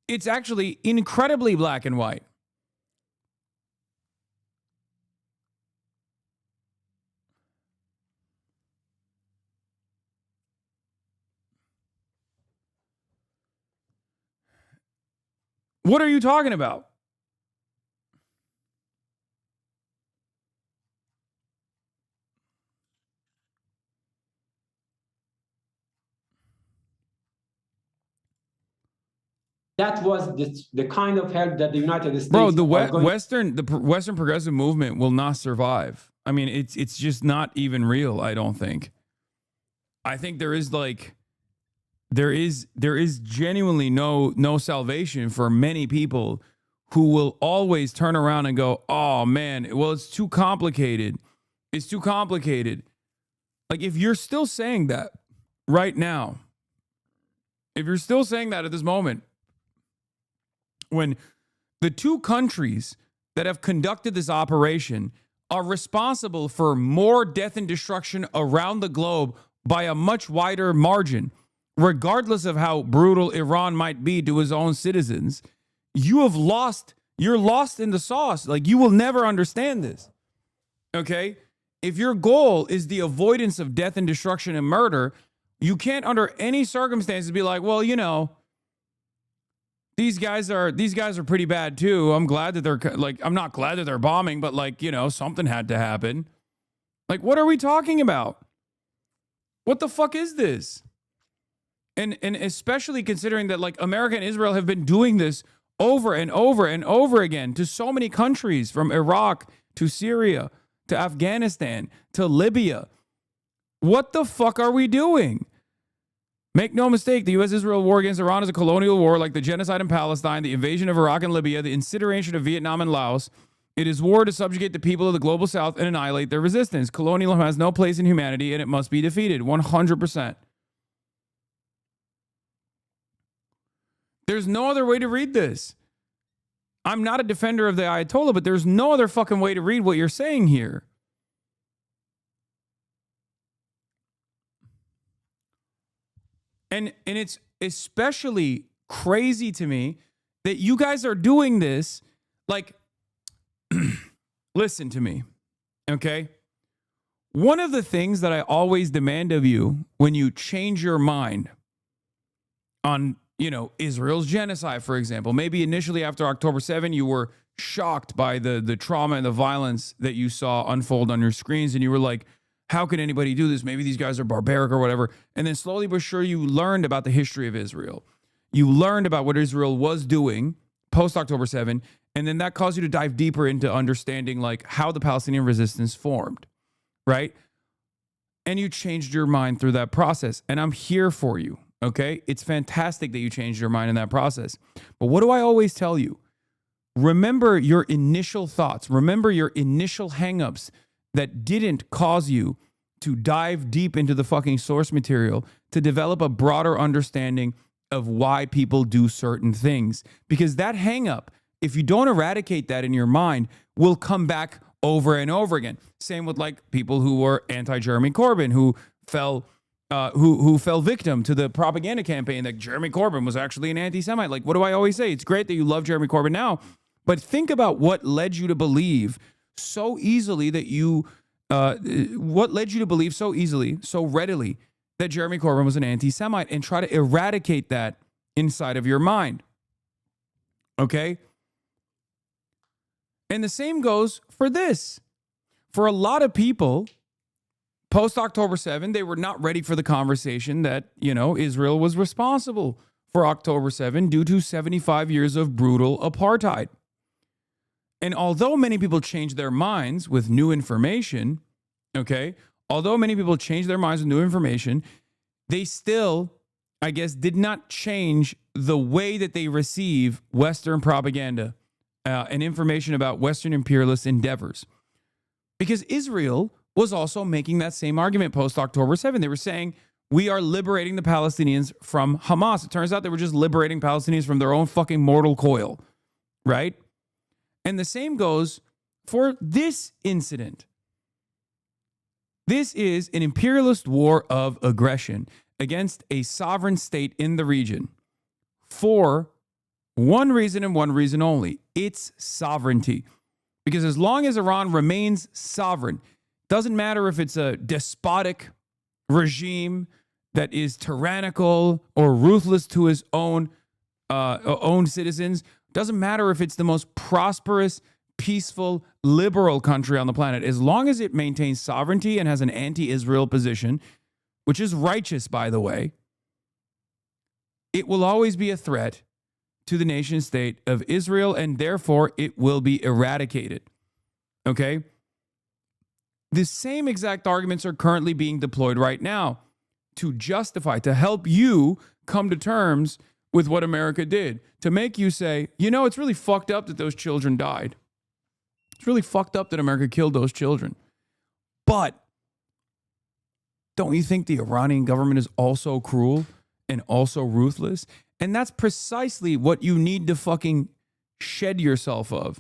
It's actually incredibly black and white. What are you talking about? That was the kind of help that the United States... Bro, the Western progressive movement will not survive. I mean, it's just not even real, I don't think. I think there is genuinely no salvation for many people who will always turn around and go, oh man, well, it's too complicated. It's too complicated. Like, if you're still saying that right now, if you're still saying that at this moment, when the two countries that have conducted this operation are responsible for more death and destruction around the globe by a much wider margin, regardless of how brutal Iran might be to his own citizens, you're lost in the sauce. Like, you will never understand this. Okay? If your goal is the avoidance of death and destruction and murder, you can't under any circumstances be like, well, these guys are pretty bad too. I'm glad that they're I'm not glad that they're bombing, but something had to happen. Like, what are we talking about? What the fuck is this? And especially considering that America and Israel have been doing this over and over and over again to so many countries, from Iraq to Syria to Afghanistan to Libya. What the fuck are we doing? Make no mistake, the U.S.-Israel war against Iran is a colonial war like the genocide in Palestine, the invasion of Iraq and Libya, the incineration of Vietnam and Laos. It is war to subjugate the people of the global south and annihilate their resistance. Colonialism has no place in humanity and it must be defeated, 100%. There's no other way to read this. I'm not a defender of the Ayatollah, but there's no other fucking way to read what you're saying here. And it's especially crazy to me that you guys are doing this. Listen to me, okay? One of the things that I always demand of you when you change your mind on, Israel's genocide, for example, maybe initially after October 7, you were shocked by the trauma and the violence that you saw unfold on your screens, and you were like, how can anybody do this? Maybe these guys are barbaric or whatever. And then slowly but surely, you learned about the history of Israel. You learned about what Israel was doing post-October 7, and then that caused you to dive deeper into understanding how the Palestinian resistance formed, right? And you changed your mind through that process, and I'm here for you, okay? It's fantastic that you changed your mind in that process. But what do I always tell you? remember your initial thoughts. Remember your initial hangups that didn't cause you to dive deep into the fucking source material to develop a broader understanding of why people do certain things. Because that hangup, if you don't eradicate that in your mind, will come back over and over again. Same with like people who were anti-Jeremy Corbyn, who fell victim to the propaganda campaign that Jeremy Corbyn was actually an anti-Semite. Like, what do I always say? It's great that you love Jeremy Corbyn now, but think about what led you to believe so easily that so readily that Jeremy Corbyn was an anti-Semite, and try to eradicate that inside of your mind. Okay? And the same goes for this. For a lot of people, post-October 7, they were not ready for the conversation that, Israel was responsible for October 7 due to 75 years of brutal apartheid. And although many people changed their minds with new information, they still, I guess, did not change the way that they receive Western propaganda and information about Western imperialist endeavors. Because Israel was also making that same argument post-October 7. They were saying, we are liberating the Palestinians from Hamas. It turns out they were just liberating Palestinians from their own fucking mortal coil, right? And the same goes for this incident. This is an imperialist war of aggression against a sovereign state in the region for one reason and one reason only: its sovereignty. Because as long as Iran remains sovereign, doesn't matter if it's a despotic regime that is tyrannical or ruthless to his own citizens, doesn't matter if it's the most prosperous, peaceful, liberal country on the planet. As long as it maintains sovereignty and has an anti-Israel position, which is righteous, by the way, it will always be a threat to the nation state of Israel, and therefore it will be eradicated. Okay? The same exact arguments are currently being deployed right now to justify, to help you come to terms with what America did, to make you say, it's really fucked up that those children died. It's really fucked up that America killed those children. But don't you think the Iranian government is also cruel and also ruthless? And that's precisely what you need to fucking shed yourself of.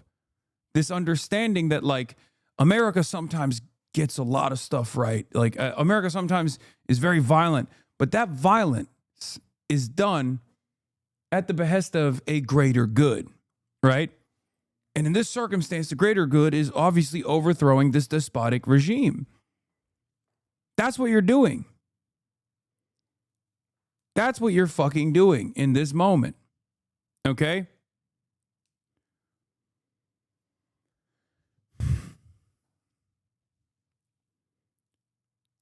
This understanding that, like, America sometimes gets a lot of stuff right. Like, America sometimes is very violent, but that violence is done at the behest of a greater good, right? And in this circumstance, the greater good is obviously overthrowing this despotic regime. That's what you're doing. That's what you're fucking doing in this moment. Okay?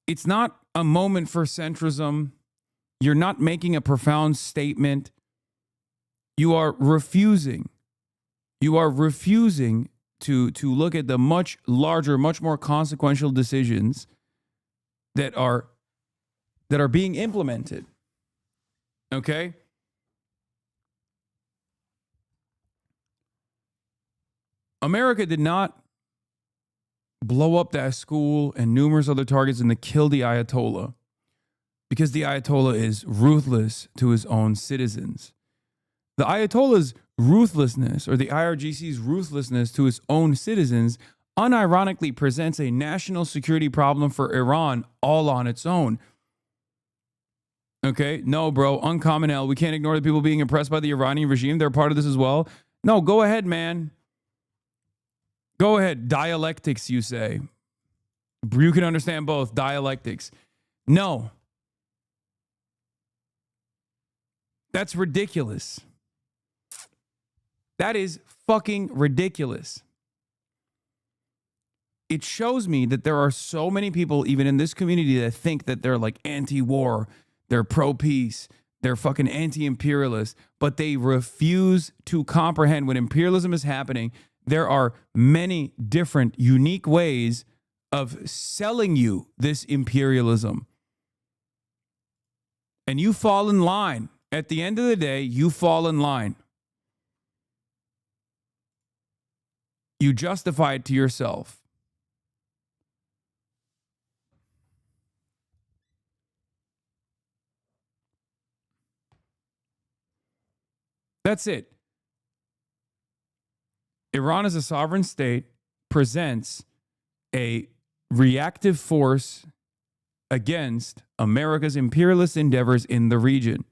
It's not a moment for centrism. You're not making a profound statement. You are refusing. You are refusing to look at the much larger, much more consequential decisions that are being implemented. Okay? America did not blow up that school and numerous other targets and to kill the Ayatollah because the Ayatollah is ruthless to his own citizens. The Ayatollah's ruthlessness, or the IRGC's ruthlessness to its own citizens, unironically presents a national security problem for Iran all on its own. Okay? No, bro. Uncommon L. We can't ignore the people being oppressed by the Iranian regime. They're part of this as well. No, go ahead, man. Go ahead. Dialectics, you say. You can understand both. Dialectics. No. That's ridiculous. That is fucking ridiculous. It shows me that there are so many people, even in this community, that think that they're like anti-war, they're pro-peace, they're fucking anti-imperialist, but they refuse to comprehend when imperialism is happening. There are many different, unique ways of selling you this imperialism. And you fall in line. At the end of the day, you fall in line. You justify it to yourself. That's it. Iran as a sovereign state presents a reactive force against America's imperialist endeavors in the region.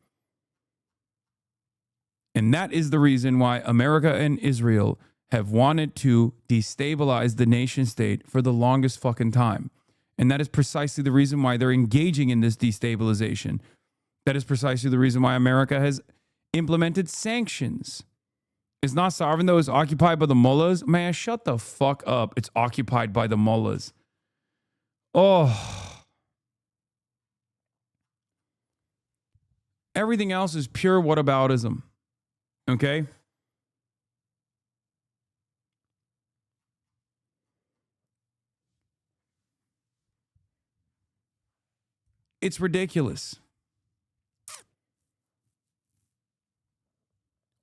And that is the reason why America and Israel have wanted to destabilize the nation state for the longest fucking time. And that is precisely the reason why they're engaging in this destabilization. That is precisely the reason why America has implemented sanctions. It's not sovereign, though. It's occupied by the mullahs. Man, shut the fuck up. It's occupied by the mullahs. Oh. Everything else is pure whataboutism. Okay? It's ridiculous.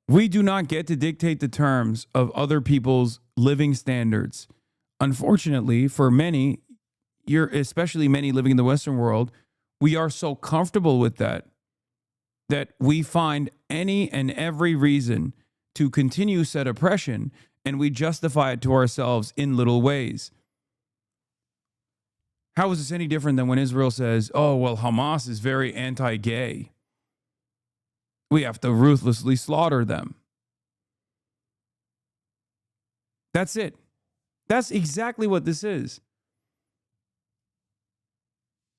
We do not get to dictate the terms of other people's living standards. Unfortunately, for many, especially many living in the Western world, we are so comfortable with that we find any and every reason to continue said oppression, and we justify it to ourselves in little ways. How is this any different than when Israel says, oh, well, Hamas is very anti-gay. We have to ruthlessly slaughter them. That's it. That's exactly what this is.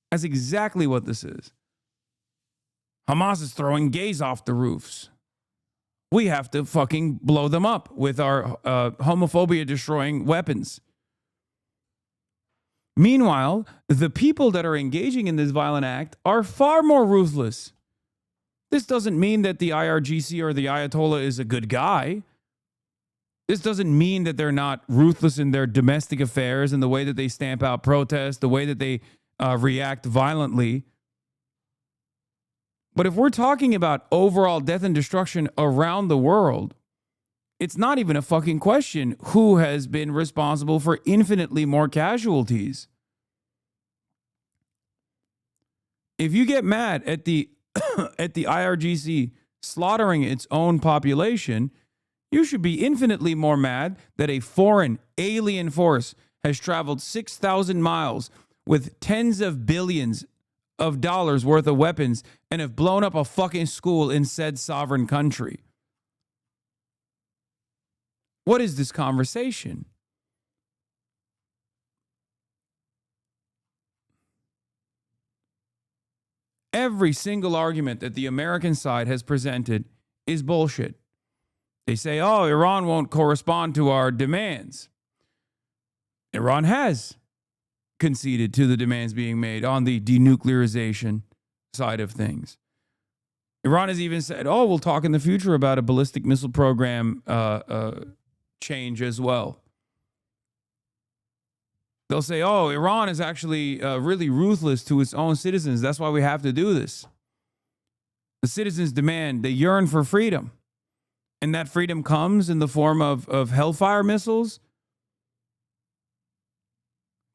That's exactly what this is. Hamas is throwing gays off the roofs. We have to fucking blow them up with our homophobia-destroying weapons. Meanwhile, the people that are engaging in this violent act are far more ruthless. This doesn't mean that the IRGC or the Ayatollah is a good guy. This doesn't mean that they're not ruthless in their domestic affairs and the way that they stamp out protests, the way that they react violently. But if we're talking about overall death and destruction around the world, it's not even a fucking question who has been responsible for infinitely more casualties. If you get mad at the at the IRGC slaughtering its own population, you should be infinitely more mad that a foreign alien force has traveled 6,000 miles with tens of billions of dollars worth of weapons and have blown up a fucking school in said sovereign country. What is this conversation? Every single argument that the American side has presented is bullshit. They say, oh, Iran won't correspond to our demands. Iran has conceded to the demands being made on the denuclearization side of things. Iran has even said, oh, we'll talk in the future about a ballistic missile program change as well. They'll say, oh, Iran is actually really ruthless to its own citizens. That's why we have to do this. The citizens demand, they yearn for freedom. And that freedom comes in the form of Hellfire missiles.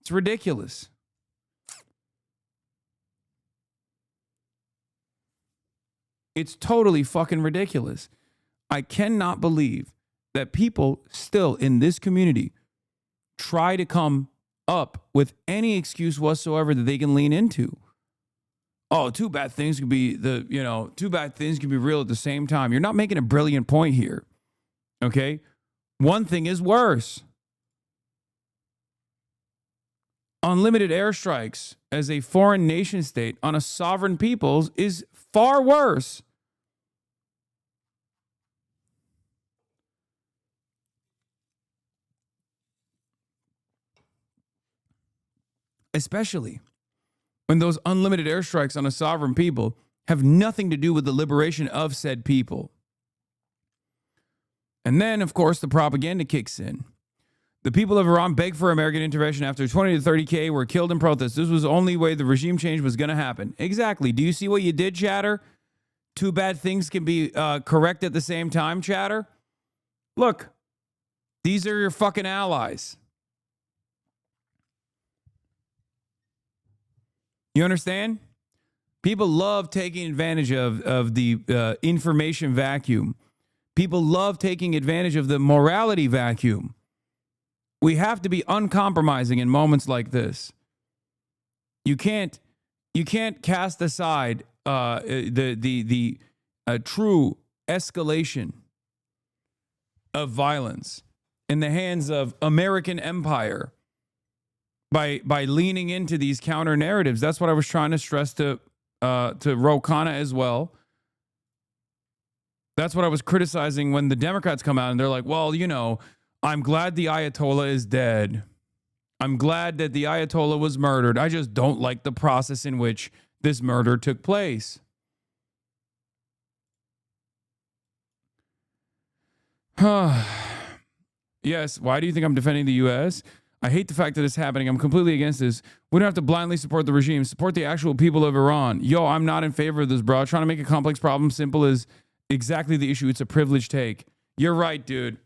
It's ridiculous. It's totally fucking ridiculous. I cannot believe that people still in this community try to come up with any excuse whatsoever that they can lean into. Oh, two bad things can be two bad things can be real at the same time. You're not making a brilliant point here. Okay? One thing is worse. Unlimited airstrikes as a foreign nation state on a sovereign peoples is far worse. Especially when those unlimited airstrikes on a sovereign people have nothing to do with the liberation of said people. And then, of course, the propaganda kicks in. The people of Iran begged for American intervention after 20 to 30K were killed in protest. This was the only way the regime change was going to happen. Exactly. Do you see what you did, chatter? Two bad things can be correct at the same time, chatter? Look, These are your fucking allies. You understand? People love taking advantage of the information vacuum. People love taking advantage of the morality vacuum. We have to be uncompromising in moments like this. You can't cast aside the true escalation of violence in the hands of American empire by leaning into these counter narratives. That's what I was trying to stress to Ro Khanna as well. That's what I was criticizing when the Democrats come out and they're like, well, you know, I'm glad the Ayatollah is dead. I'm glad that the Ayatollah was murdered. I just don't like the process in which this murder took place. Yes, why do you think I'm defending the U.S.? I hate the fact that it's happening. I'm completely against this. We don't have to blindly support the regime. Support the actual people of Iran. Yo, I'm not in favor of this, bro. Trying to make a complex problem simple is exactly the issue. It's a privileged take. You're right, dude.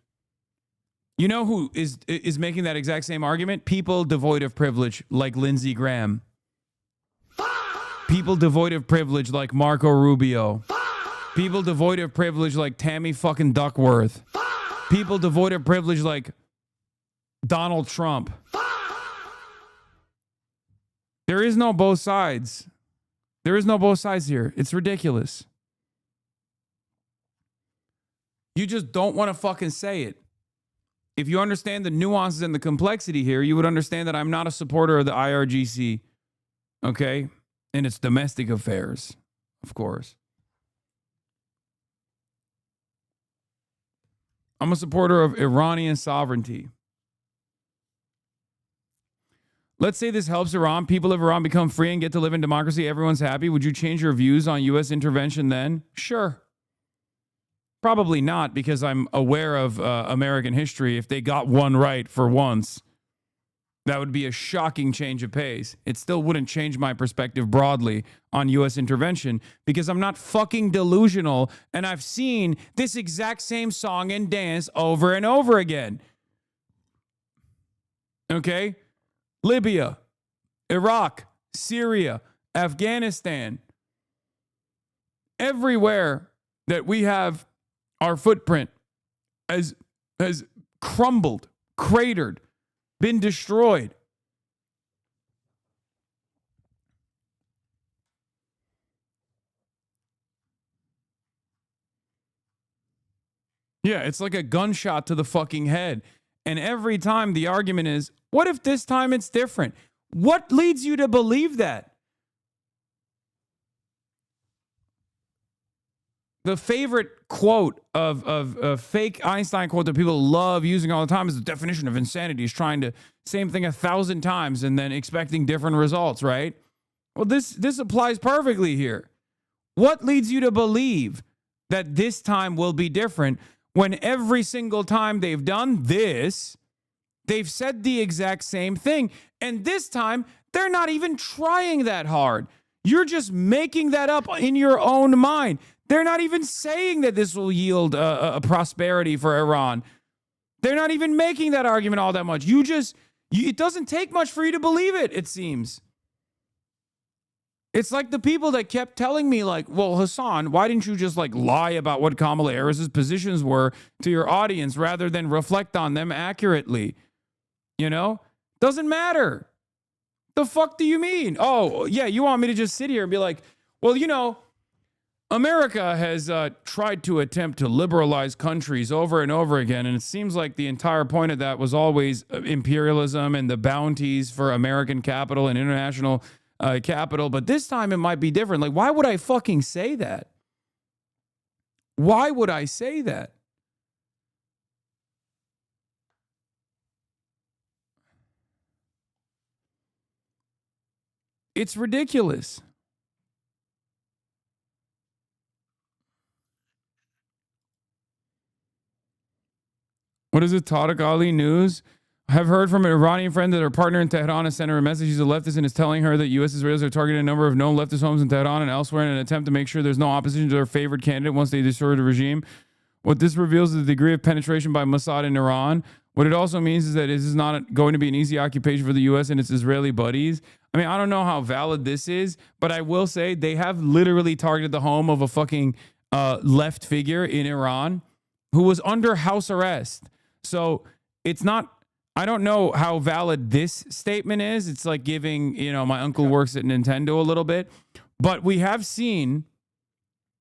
You know who is making that exact same argument? People devoid of privilege like Lindsey Graham. People devoid of privilege like Marco Rubio. People devoid of privilege like Tammy fucking Duckworth. People devoid of privilege like Donald Trump. There is no both sides. There is no both sides here. It's ridiculous. You just don't want to fucking say it. If you understand the nuances and the complexity here, you would understand that I'm not a supporter of the IRGC, okay? And its domestic affairs, of course. I'm a supporter of Iranian sovereignty. Let's say this helps Iran. People of Iran become free and get to live in democracy. Everyone's happy. Would you change your views on U.S. intervention then? Sure. Probably not, because I'm aware of American history. If they got one right for once, that would be a shocking change of pace. It still wouldn't change my perspective broadly on U.S. intervention, because I'm not fucking delusional, and I've seen this exact same song and dance over and over again. Okay? Libya, Iraq, Syria, Afghanistan. Everywhere that we have our footprint has crumbled, cratered, been destroyed. Yeah, it's like a gunshot to the fucking head. And every time the argument is, what if this time it's different? What leads you to believe that? The favorite quote of a fake Einstein quote that people love using all the time is the definition of insanity is trying to same thing 1,000 times and then expecting different results, right? Well, this applies perfectly here. What leads you to believe that this time will be different when every single time they've done this, they've said the exact same thing? And this time, they're not even trying that hard. You're just making that up in your own mind. They're not even saying that this will yield a prosperity for Iran. They're not even making that argument all that much. It doesn't take much for you to believe it, it seems. It's like the people that kept telling me, like, well, Hasan, why didn't you just, like, lie about what Kamala Harris's positions were to your audience rather than reflect on them accurately? You know? Doesn't matter. The fuck do you mean? Oh, yeah, you want me to just sit here and be like, well, you know, America has tried to attempt to liberalize countries over and over again, and it seems like the entire point of that was always imperialism and the bounties for American capital and international capital, but this time it might be different. Like, why would I fucking say that? Why would I say that? It's ridiculous. What is it? Tariq Ali News. I have heard from an Iranian friend that her partner in Tehran has sent her a message. She's a leftist and is telling her that U.S. Israelis are targeting a number of known leftist homes in Tehran and elsewhere in an attempt to make sure there's no opposition to their favored candidate once they destroy the regime. What this reveals is the degree of penetration by Mossad in Iran. What it also means is that this is not going to be an easy occupation for the U.S. and its Israeli buddies. I mean, I don't know how valid this is, but I will say they have literally targeted the home of a fucking left figure in Iran who was under house arrest. So it's not, I don't know how valid this statement is. It's like giving, my uncle works at Nintendo a little bit. But we have seen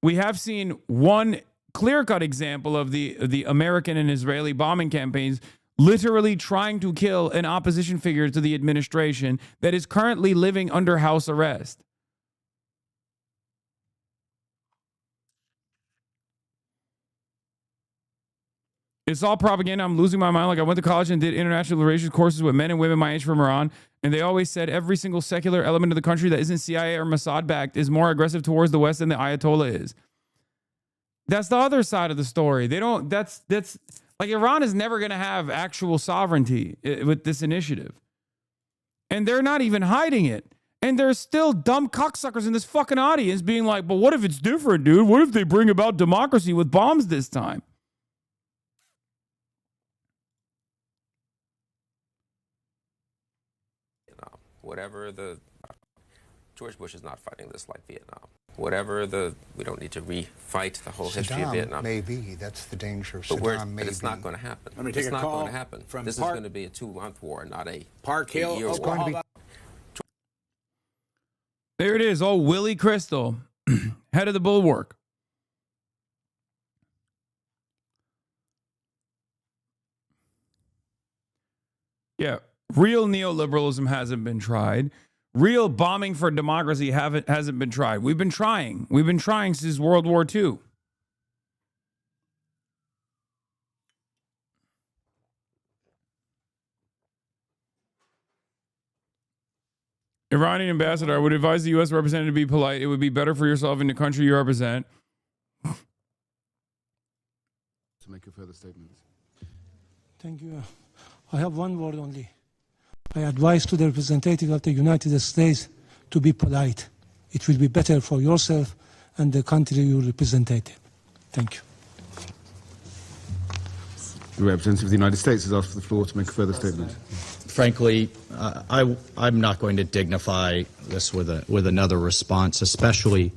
one clear-cut example of the American and Israeli bombing campaigns literally trying to kill an opposition figure to the administration that is currently living under house arrest. It's all propaganda. I'm losing my mind. Like, I went to college and did international relations courses with men and women my age from Iran, and they always said every single secular element of the country that isn't CIA or Mossad backed is more aggressive towards the West than the Ayatollah is. That's the other side of the story. That's like, Iran is never going to have actual sovereignty with this initiative. And they're not even hiding it. And there's still dumb cocksuckers in this fucking audience being like, but what if it's different, dude? What if they bring about democracy with bombs this time? Whatever the George Bush is not fighting this like Vietnam. We don't need to refight the whole history of Vietnam. Maybe that's the danger. But it's not going to happen. Let me take it's a not call going to happen. from This is going to be a 2-month war, not a Park Hill. year It's war. going to be. There it is. Oh, Willie Crystal, head of the Bulwark. Yeah, real neoliberalism hasn't been tried. Real bombing for democracy hasn't been tried. We've been trying. We've been trying since World War II. Iranian ambassador, I would advise the U.S. representative to be polite. It would be better for yourself and the country you represent. To make a further statement. Thank you. I have one word only. I advise to the representative of the United States to be polite. It will be better for yourself and the country you represent. Thank you. The representative of the United States has asked for the floor to make a further statement. Frankly, I'm not going to dignify this with another response, especially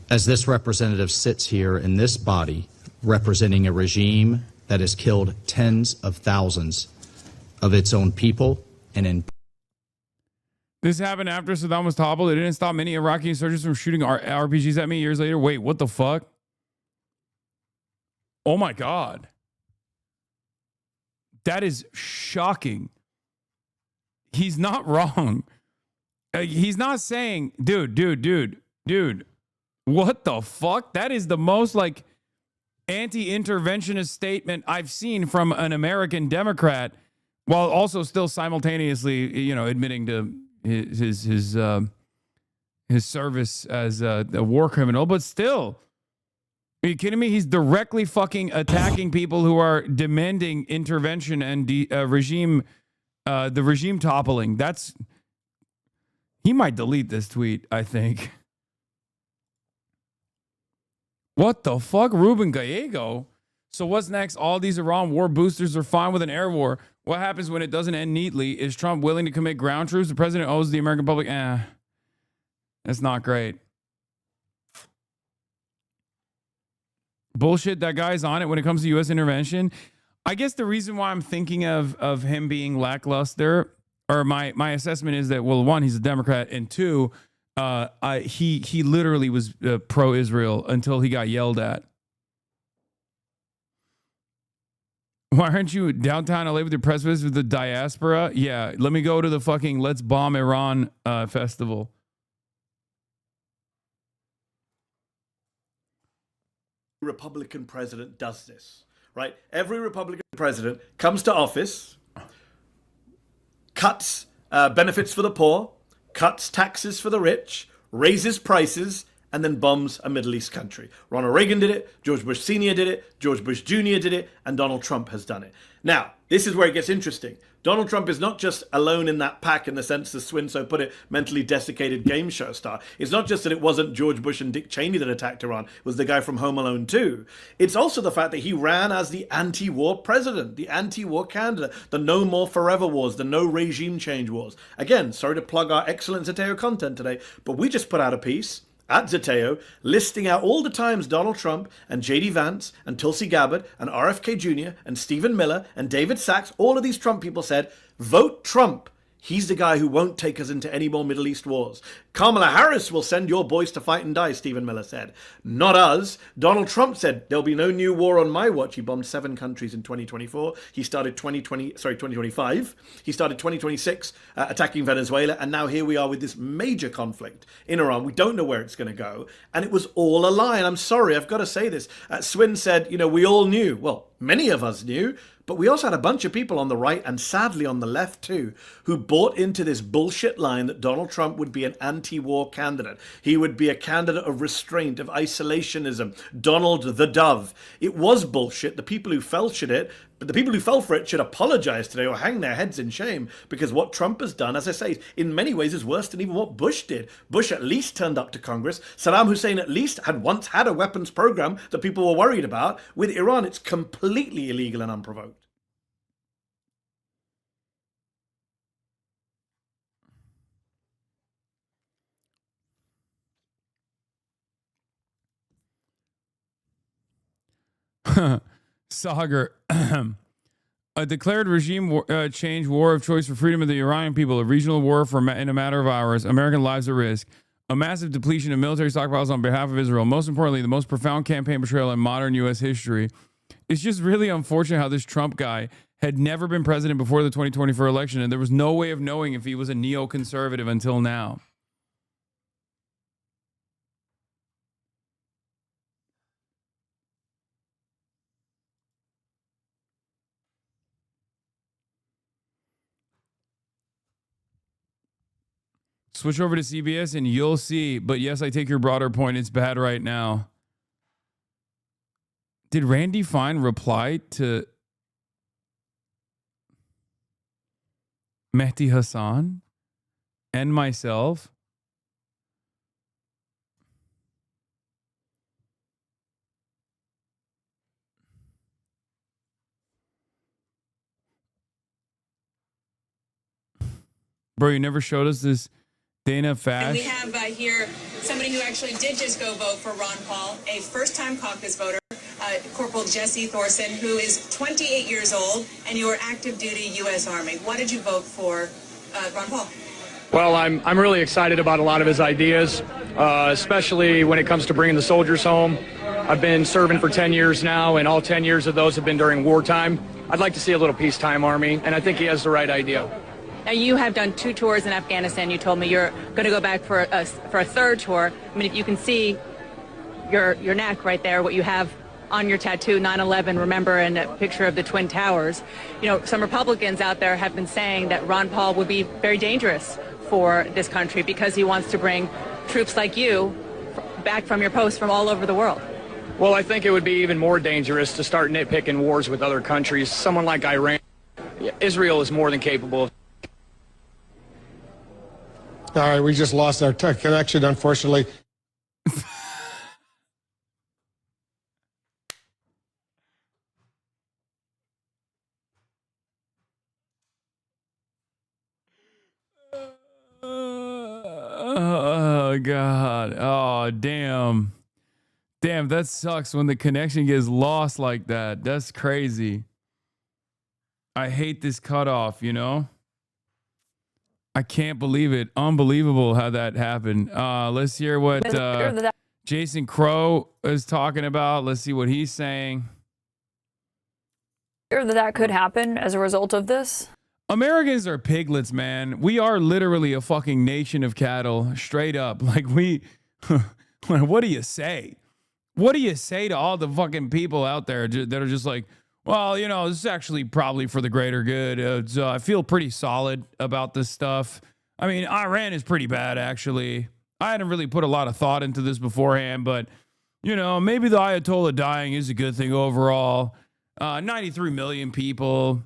as this representative sits here in this body representing a regime that has killed tens of thousands of its own people and in. This happened after Saddam was toppled. It didn't stop many Iraqi insurgents from shooting RPGs at me years later. Wait, what the fuck? Oh my God. That is shocking. He's not wrong. He's not saying, dude, what the fuck? That is the most like anti-interventionist statement I've seen from an American Democrat, while also still simultaneously, admitting to his service as a war criminal. But still, are you kidding me? He's directly fucking attacking people who are demanding intervention and the regime toppling. He might delete this tweet, I think. What the fuck? Ruben Gallego? So what's next? All these Iran war boosters are fine with an air war. What happens when it doesn't end neatly? Is Trump willing to commit ground troops? The president owes the American public. That's not great. Bullshit, that guy's on it when it comes to U.S. intervention. I guess the reason why I'm thinking of him being lackluster, or my assessment is that, well, one, he's a Democrat, and two, he literally was pro-Israel until he got yelled at. Why aren't you downtown LA with your press visit with the diaspora? Yeah, let me go to the fucking Let's Bomb Iran festival. Republican president does this, right? Every Republican president comes to office, cuts benefits for the poor, cuts taxes for the rich, raises prices, and then bombs a Middle East country. Ronald Reagan did it, George Bush Sr. did it, George Bush Jr. did it, and Donald Trump has done it. Now, this is where it gets interesting. Donald Trump is not just alone in that pack in the sense, as Swin so put it, mentally desiccated game show star. It's not just that it wasn't George Bush and Dick Cheney that attacked Iran. It was the guy from Home Alone 2. It's also the fact that he ran as the anti-war president, the anti-war candidate, the no more forever wars, the no regime change wars. Again, sorry to plug our excellent Zateo content today, but we just put out a piece at Zateo, listing out all the times Donald Trump and J.D. Vance and Tulsi Gabbard and RFK Jr. and Stephen Miller and David Sachs, all of these Trump people said, vote Trump. He's the guy who won't take us into any more Middle East wars. Kamala Harris will send your boys to fight and die, Stephen Miller said. Not us. Donald Trump said, there'll be no new war on my watch. He bombed 7 countries in 2024. He started 2025. He started 2026 attacking Venezuela. And now here we are with this major conflict in Iran. We don't know where it's going to go. And it was all a lie. And I'm sorry, I've got to say this. Swin said, we all knew. Well, many of us knew. But we also had a bunch of people on the right and sadly on the left too, who bought into this bullshit line that Donald Trump would be an anti-war candidate. He would be a candidate of restraint, of isolationism, Donald the Dove. It was bullshit. The people who fell for it should apologize today or hang their heads in shame, because what Trump has done, as I say, in many ways is worse than even what Bush did. Bush at least turned up to Congress. Saddam Hussein at least had once had a weapons program that people were worried about. With Iran, it's completely illegal and unprovoked. Sagar, a declared regime change war of choice for freedom of the Iranian people, a regional war in a matter of hours, American lives at risk, a massive depletion of military stockpiles on behalf of Israel, most importantly, the most profound campaign betrayal in modern U.S. history. It's just really unfortunate how this Trump guy had never been president before the 2024 election, and there was no way of knowing if he was a neoconservative until now. Switch over to CBS and you'll see. But yes, I take your broader point. It's bad right now. Did Randy Fine reply to Mehdi Hasan and myself? Bro, you never showed us this Dana Fash. And we have here somebody who actually did just go vote for Ron Paul, a first-time caucus voter, Corporal Jesse Thorson, who is 28 years old, and you are active duty U.S. Army. Why did you vote for Ron Paul? Well, I'm really excited about a lot of his ideas, especially when it comes to bringing the soldiers home. I've been serving for 10 years now, and all 10 years of those have been during wartime. I'd like to see a little peacetime Army, and I think he has the right idea. Now, you have done 2 tours in Afghanistan. You told me you're going to go back for a 3rd tour. I mean, if you can see your neck right there, what you have on your tattoo, 9/11, remember, and a picture of the Twin Towers. Some Republicans out there have been saying that Ron Paul would be very dangerous for this country because he wants to bring troops like you back from your post from all over the world. Well, I think it would be even more dangerous to start nitpicking wars with other countries. Someone like Iran, Israel is more than capable of. All right, we just lost our connection, unfortunately. Oh, God. Oh, damn. Damn, that sucks when the connection gets lost like that. That's crazy. I hate this cutoff, I can't believe it. Unbelievable how that happened. Let's hear what Jason Crow is talking about. Let's see what he's saying. That could happen as a result of this. Americans are piglets, man. We are literally a fucking nation of cattle, straight up. Like what do you say? What do you say to all the fucking people out there that are just like, well, this is actually probably for the greater good. I feel pretty solid about this stuff. I mean, Iran is pretty bad, actually. I hadn't really put a lot of thought into this beforehand, but, maybe the Ayatollah dying is a good thing overall. 93 million people.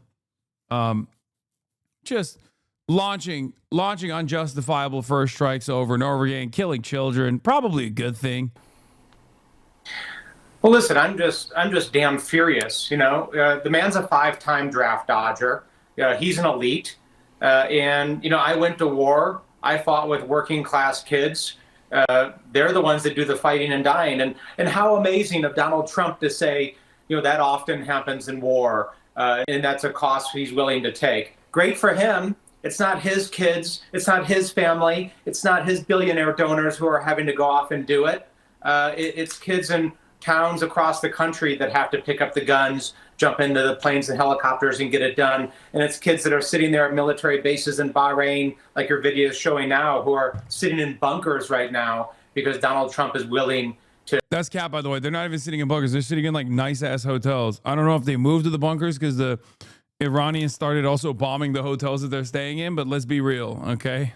just launching unjustifiable first strikes over and over again, killing children. Probably a good thing. Well, listen, I'm just damn furious. You know, the man's a 5-time draft dodger. He's an elite. And, you know, I went to war. I fought with working class kids. They're the ones that do the fighting and dying. And how amazing of Donald Trump to say, you know, that often happens in war. And that's a cost he's willing to take. Great for him. It's not his kids. It's not his family. It's not his billionaire donors who are having to go off and do it. It's kids in towns across the country that have to pick up the guns, jump into the planes and helicopters and get it done. And it's kids that are sitting there at military bases in Bahrain, like your video is showing now, who are sitting in bunkers right now because Donald Trump is willing to. That's cap, by the way. They're not even sitting in bunkers. They're sitting in like nice ass hotels. I don't know if they moved to the bunkers because the Iranians started also bombing the hotels that they're staying in, but let's be real, okay?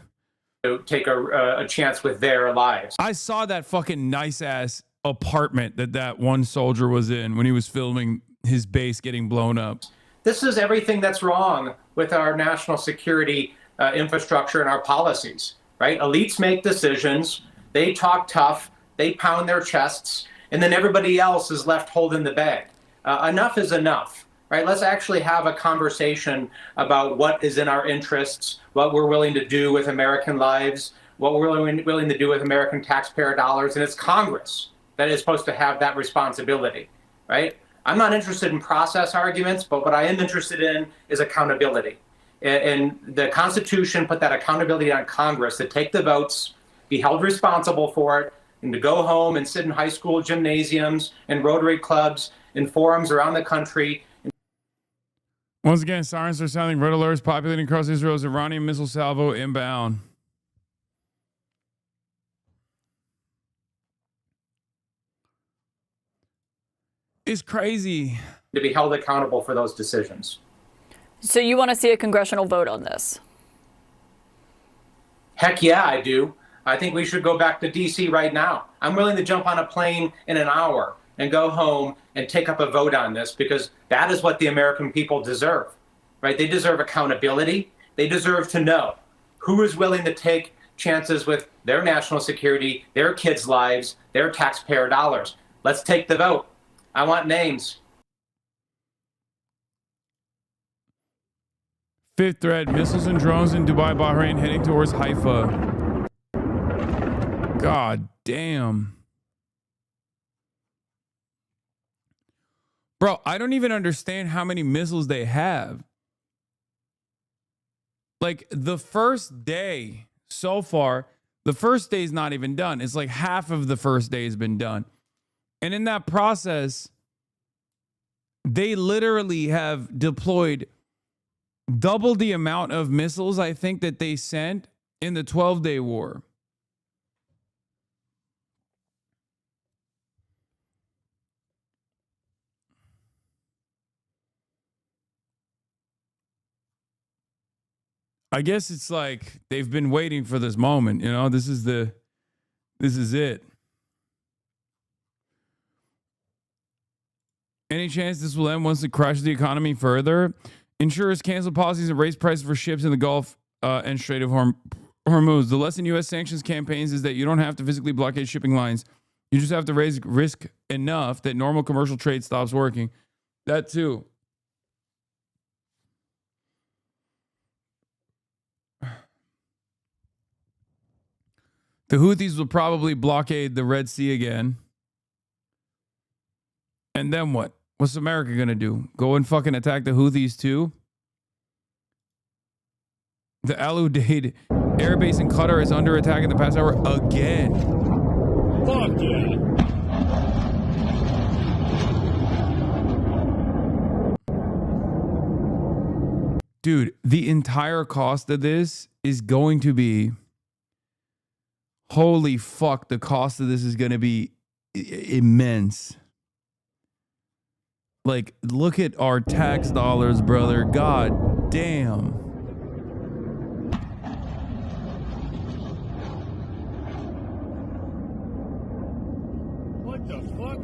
To take a chance with their lives. I saw that fucking nice ass apartment that one soldier was in when he was filming his base getting blown up. This is everything that's wrong with our national security infrastructure and our policies, right? Elites make decisions, they talk tough, they pound their chests, and then everybody else is left holding the bag. Enough is enough, right? Let's actually have a conversation about what is in our interests, what we're willing to do with American lives, what we're willing to do with American taxpayer dollars, and it's Congress that is supposed to have that responsibility, right? I'm not interested in process arguments, but what I am interested in is accountability. And the Constitution put that accountability on Congress to take the votes, be held responsible for it, and to go home and sit in high school gymnasiums and Rotary clubs and forums around the country. Once again, sirens are sounding, red alerts populating across Israel's Iranian missile salvo inbound. It's crazy. To be held accountable for those decisions. So you want to see a congressional vote on this? Heck yeah, I do. I think we should go back to D.C. right now. I'm willing to jump on a plane in an hour and go home and take up a vote on this because that is what the American people deserve, right? They deserve accountability. They deserve to know who is willing to take chances with their national security, their kids' lives, their taxpayer dollars. Let's take the vote. I want names. Fifth threat, missiles and drones in Dubai, Bahrain heading towards Haifa. God damn. Bro, I don't even understand how many missiles they have. Like the first day so far, the first day is not even done. It's like half of the first day has been done. And in that process, they literally have deployed double the amount of missiles, I think, that they sent in the 12-day war. I guess it's like they've been waiting for this moment, you know? This is it. Any chance this will end once it crashes the economy further? Insurers cancel policies and raise prices for ships in the Gulf and Strait of Hormuz. The lesson U.S. sanctions campaigns is that you don't have to physically blockade shipping lines. You just have to raise risk enough that normal commercial trade stops working. That too. The Houthis will probably blockade the Red Sea again. And then what? What's America going to do? Go and fucking attack the Houthis too? The Al Udeid air base in Qatar is under attack in the past hour again. Fuck yeah. Dude, the entire cost of this is going to be... Holy fuck, the cost of this is going to be immense. Like, look at our tax dollars, brother. God damn. What the fuck?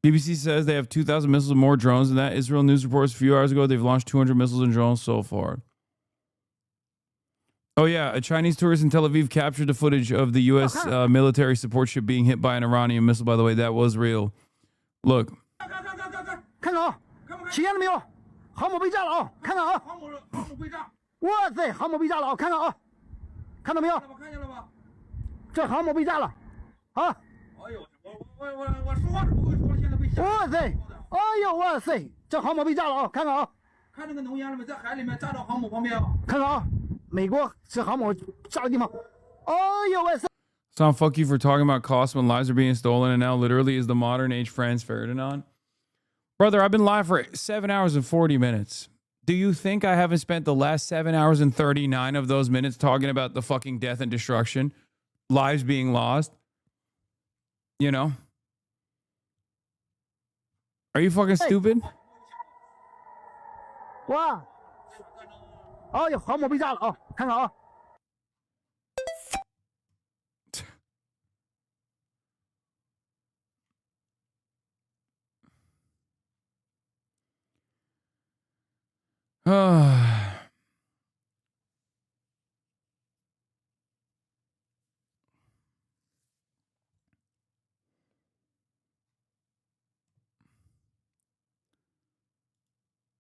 BBC says they have 2,000 missiles and more drones than that. Israel News reports a few hours ago they've launched 200 missiles and drones so far. Oh, yeah. A Chinese tourist in Tel Aviv captured the footage of the U.S. Military support ship being hit by an Iranian missile. By the way, that was real. Look. 看到啊，起烟了没有？航母被炸了啊！看到啊，航母被炸！哇塞，航母被炸了啊！看到啊，看到没有？看见了吗？这航母被炸了啊！哎呦，我说话都不会说了，现在被吓！哇塞，哎呦哇塞，这航母被炸了啊！看到啊，看那个浓烟了没？在海里面炸到航母旁边啊！看到啊，美国是航母炸的地方。哎呦哇塞！ Tom, fuck you for talking about costs when lives are being stolen, and now literally is the modern age Franz Ferdinand. Brother, I've been live for 7 hours and 40 minutes. Do you think I haven't spent the last 7 hours and 39 of those minutes talking about the fucking death and destruction, lives being lost? You know? Are you fucking stupid? 哇！哎呦，航母被炸了啊！看看啊！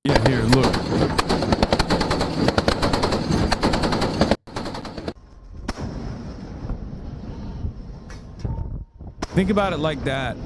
Yeah, here, look. Think about it like that.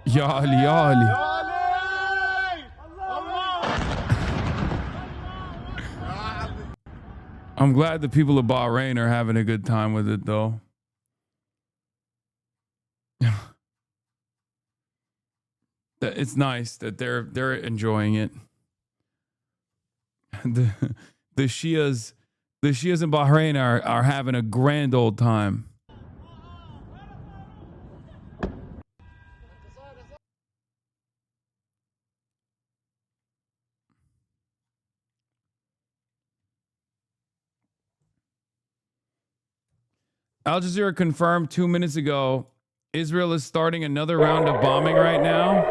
Ya Ali, Ya Ali. I'm glad the people of Bahrain are having a good time with it, though. It's nice that they're enjoying it. The Shias in Bahrain are having a grand old time. Al Jazeera confirmed 2 minutes ago Israel is starting another round of bombing right now.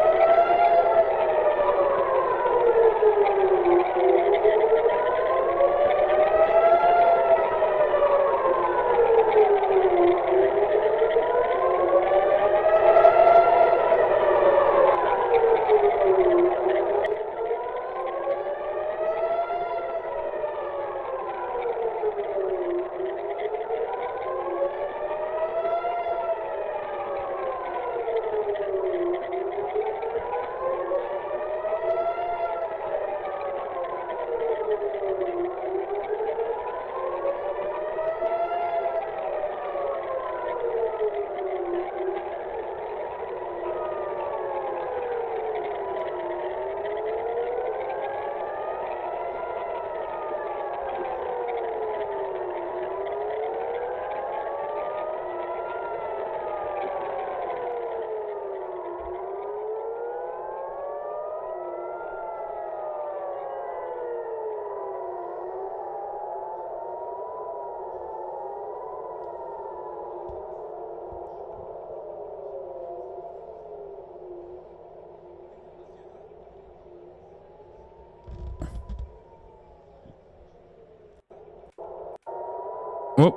Whoop.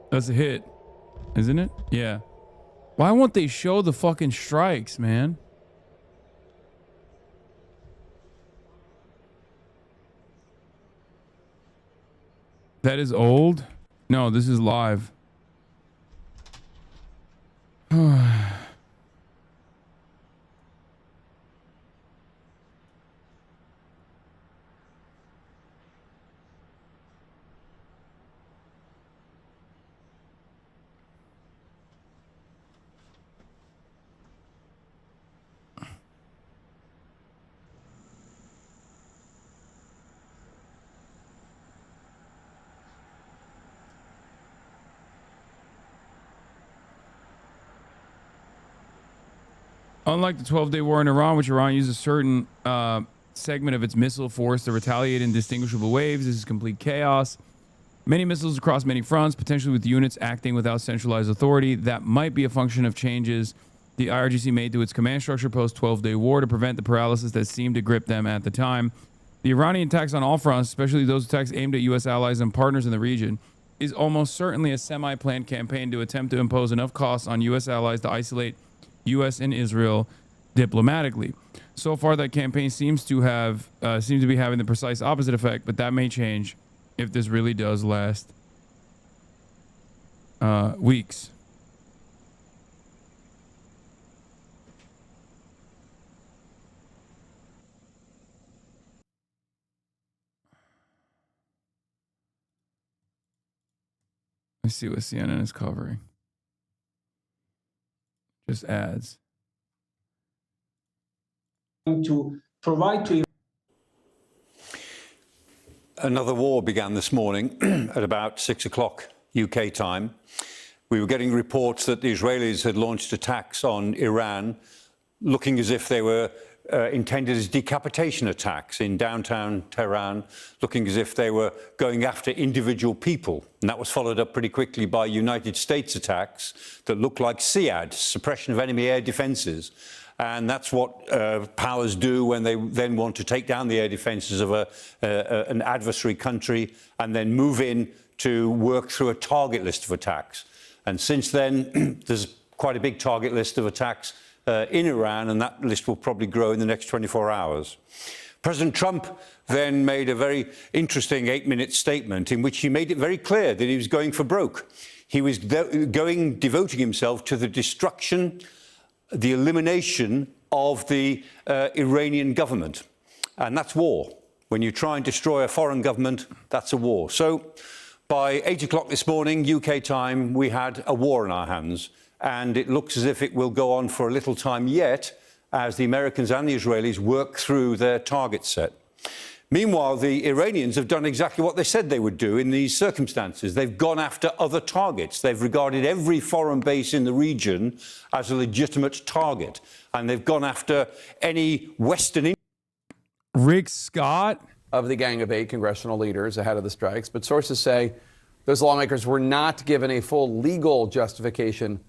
That's a hit, isn't it? Yeah. Why won't they show the fucking strikes, man? That is old? No, this is live. Unlike the 12-day war in Iran, which Iran used a certain segment of its missile force to retaliate in distinguishable waves, this is complete chaos. Many missiles across many fronts, potentially with units acting without centralized authority. That might be a function of changes the IRGC made to its command structure post-12-day war to prevent the paralysis that seemed to grip them at the time. The Iranian attacks on all fronts, especially those attacks aimed at U.S. allies and partners in the region, is almost certainly a semi-planned campaign to attempt to impose enough costs on U.S. allies to isolate U.S. and Israel diplomatically. So far, that campaign seems to be having the precise opposite effect, but that may change if this really does last weeks. Let's see what CNN is covering. Just ads. To provide to Another war began this morning at about 6 o'clock UK time. We were getting reports that the Israelis had launched attacks on Iran, looking as if they were intended as decapitation attacks in downtown Tehran, looking as if they were going after individual people. And that was followed up pretty quickly by United States attacks that looked like SEAD, suppression of enemy air defenses. And that's what powers do when they then want to take down the air defenses of an adversary country and then move in to work through a target list of attacks. And since then, there's quite a big target list of attacks in Iran, and that list will probably grow in the next 24 hours. President Trump then made a very interesting 8-minute statement in which he made it very clear that he was going for broke. He was devoting himself to the destruction, the elimination of the Iranian government. And that's war. When you try and destroy a foreign government, that's a war. So by 8 o'clock this morning, UK time, we had a war in our hands. And it looks as if it will go on for a little time yet as the Americans and the Israelis work through their target set. Meanwhile, the Iranians have done exactly what they said they would do in these circumstances. They've gone after other targets. They've regarded every foreign base in the region as a legitimate target. And they've gone after any Western... Rick Scott? Of the Gang of 8 congressional leaders ahead of the strikes. But sources say those lawmakers were not given a full legal justification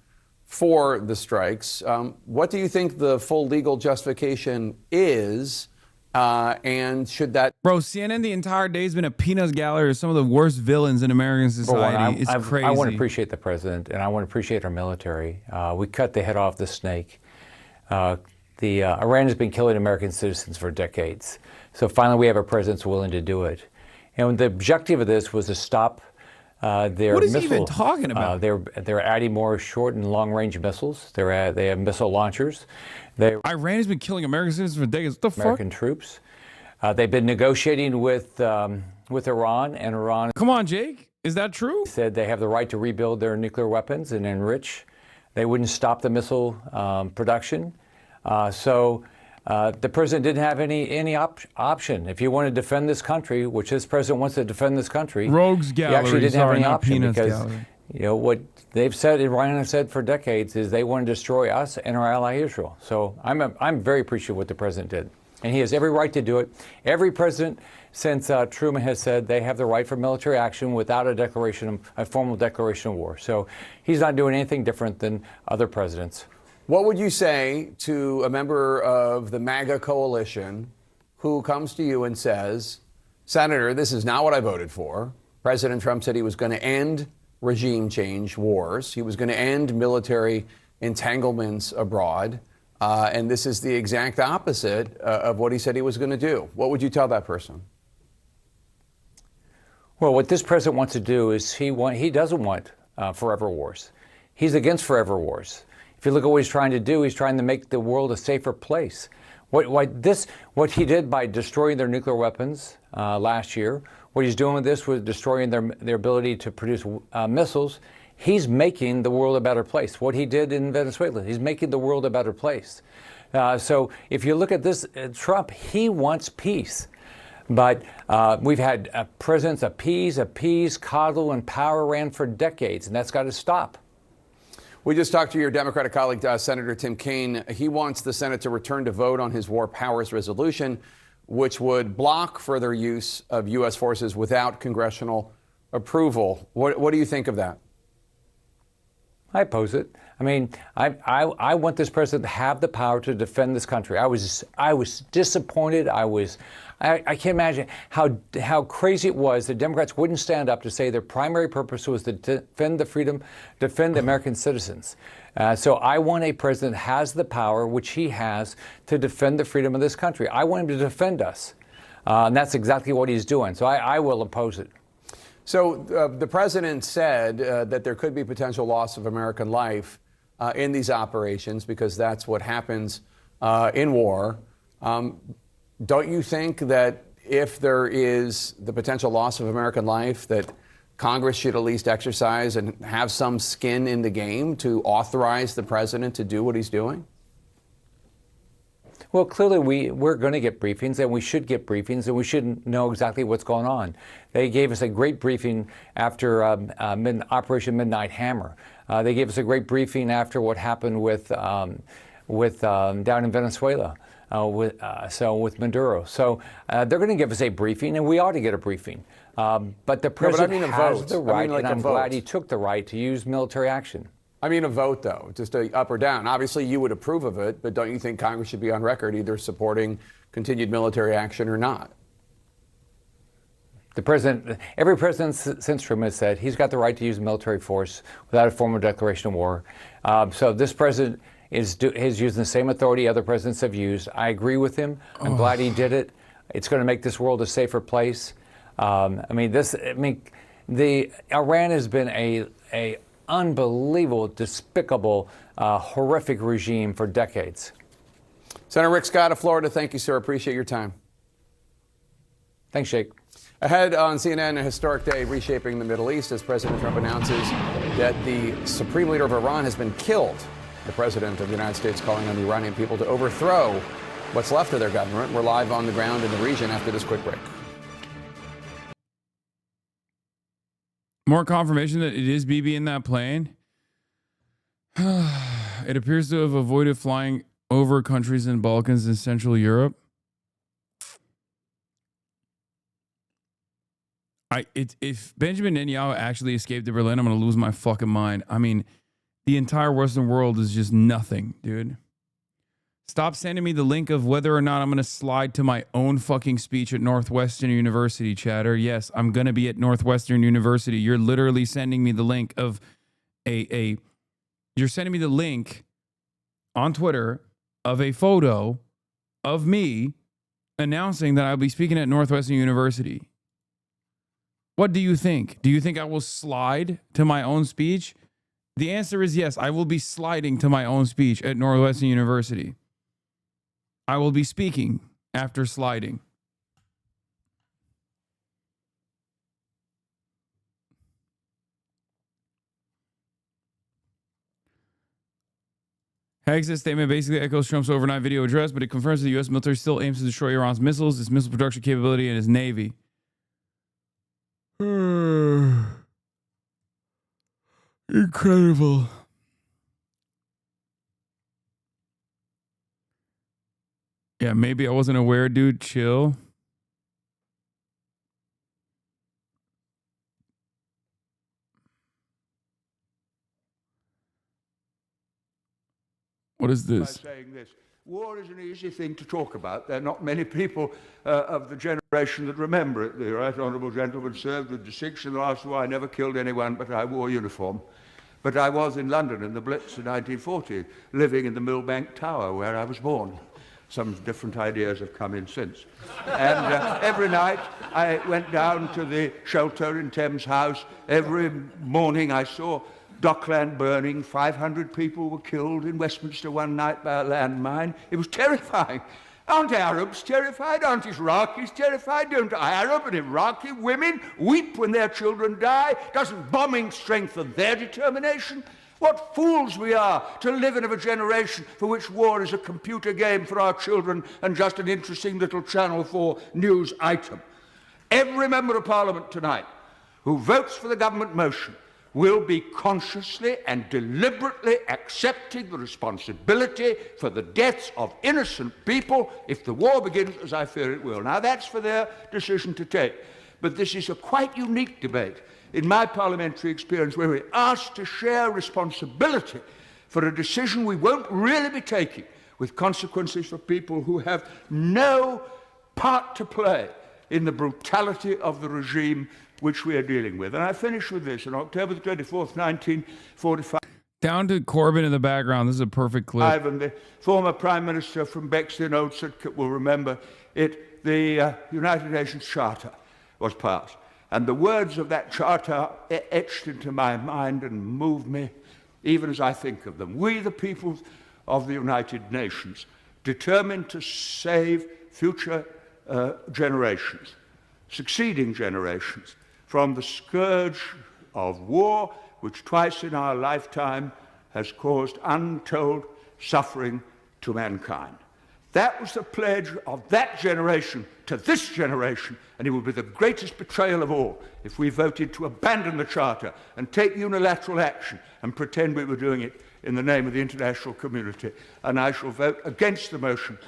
for the strikes. What do you think the full legal justification is? And should that... Bro, CNN the entire day has been a peanuts gallery of some of the worst villains in American society. It's crazy. I want to appreciate the president, and I want to appreciate our military. We cut the head off the snake. Iran has been killing American citizens for decades. So finally we have a president willing to do it. And the objective of this was to stop their what is missile, he even talking about? They're adding more short and long range missiles. They have missile launchers. Iran has been killing American citizens for decades. What the fuck? American troops. They've been negotiating with Iran, and Iran. Come on, Jake. Is that true? Said they have the right to rebuild their nuclear weapons and enrich. They wouldn't stop the missile production. The president didn't have any option. If you want to defend this country, which this president wants to defend this country, Rogues Gallery. He actually didn't have any option Peanuts because gallery. you know what they've said. Iran has said for decades is they want to destroy us and our ally Israel. So I'm very appreciative of what the president did, and he has every right to do it. Every president since Truman has said they have the right for military action without a formal declaration of war. So he's not doing anything different than other presidents. What would you say to a member of the MAGA coalition who comes to you and says, Senator, this is not what I voted for. President Trump said he was going to end regime change wars. He was going to end military entanglements abroad. And this is the exact opposite of what he said he was going to do. What would you tell that person? Well, what this president wants to do is he doesn't want forever wars. He's against forever wars. If you look at what he's trying to do, he's trying to make the world a safer place. What he did by destroying their nuclear weapons last year, what he's doing with this was destroying their ability to produce missiles. He's making the world a better place. What he did in Venezuela, he's making the world a better place. So if you look at this, Trump, he wants peace. But we've had presidents appease, coddle, and power Iran for decades, and that's got to stop. We just talked to your Democratic colleague, Senator Tim Kaine. He wants the Senate to return to vote on his war powers resolution, which would block further use of U.S. forces without congressional approval. What do you think of that? I oppose it. I mean, I want this president to have the power to defend this country. I was disappointed. I can't imagine how crazy it was that Democrats wouldn't stand up to say their primary purpose was to defend the freedom, defend American citizens. So I want a president that has the power, which he has, to defend the freedom of this country. I want him to defend us. And that's exactly what he's doing. So I will oppose it. So the president said that there could be potential loss of American life in these operations because that's what happens in war. Don't you think that if there is the potential loss of American life, that Congress should at least exercise and have some skin in the game to authorize the president to do what he's doing? Well, clearly we're going to get briefings, and we should get briefings, and we should know exactly what's going on. They gave us a great briefing after Operation Midnight Hammer. They gave us a great briefing after what happened with down in Venezuela. With Maduro. So they're going to give us a briefing, and we ought to get a briefing. But the president has the right, and I'm glad he took the right to use military action. I mean a vote, though, just a up or down. Obviously, you would approve of it, but don't you think Congress should be on record either supporting continued military action or not? The president, every president since Truman has said he's got the right to use military force without a formal declaration of war. So this president is using the same authority other presidents have used. I agree with him. I'm glad he did it. It's going to make this world a safer place. Iran has been a unbelievable, despicable, horrific regime for decades. Senator Rick Scott of Florida, thank you, sir. Appreciate your time. Thanks, Jake. Ahead on CNN, a historic day reshaping the Middle East as President Trump announces that the supreme leader of Iran has been killed. The president of the United States calling on the Iranian people to overthrow what's left of their government. We're live on the ground in the region after this quick break. More confirmation that it is Bibi in that plane. It appears to have avoided flying over countries in Balkans and Central Europe. If Benjamin Netanyahu actually escaped to Berlin, I'm going to lose my fucking mind. I mean, the entire Western world is just nothing, dude. Stop sending me the link of whether or not I'm going to slide to my own fucking speech at Northwestern University, chatter. Yes, I'm going to be at Northwestern University. You're literally sending me the link of you're sending me the link on Twitter of a photo of me announcing that I'll be speaking at Northwestern University. What do you think? Do you think I will slide to my own speech? The answer is yes. I will be sliding to my own speech at Northwestern University. I will be speaking after sliding. Haig's statement basically echoes Trump's overnight video address, but it confirms the U.S. military still aims to destroy Iran's missiles, its missile production capability, and its navy. Incredible. Yeah, maybe I wasn't aware, dude. Chill. What is this? By saying this. War is an easy thing to talk about. There are not many people of the generation that remember it. The right honourable gentleman served with distinction in the last war. I never killed anyone, but I wore uniform. But I was in London in the Blitz in 1940, living in the Millbank Tower where I was born. Some different ideas have come in since. And every night I went down to the shelter in Thames House. Every morning I saw Dockland burning. 500 people were killed in Westminster one night by a landmine. It was terrifying. Aren't Arabs terrified? Aren't Iraqis terrified? Don't Arab and Iraqi women weep when their children die? Doesn't bombing strengthen their determination? What fools we are to live in a generation for which war is a computer game for our children and just an interesting little Channel 4 news item. Every member of Parliament tonight who votes for the government motion will be consciously and deliberately accepting the responsibility for the deaths of innocent people if the war begins, as I fear it will. Now, that's for their decision to take. But this is a quite unique debate in my parliamentary experience, where we're asked to share responsibility for a decision we won't really be taking, with consequences for people who have no part to play in the brutality of the regime which we are dealing with. And I finish with this. On October the 24th, 1945... Down to Corbyn in the background. This is a perfect clip. And the former Prime Minister from Bexley Notes will remember it. The United Nations Charter was passed. And the words of that charter are etched into my mind and move me even as I think of them. We, the peoples of the United Nations, determined to save future generations, succeeding generations, from the scourge of war, which twice in our lifetime has caused untold suffering to mankind. That was the pledge of that generation to this generation, and it would be the greatest betrayal of all if we voted to abandon the Charter and take unilateral action and pretend we were doing it in the name of the international community. And I shall vote against the motion.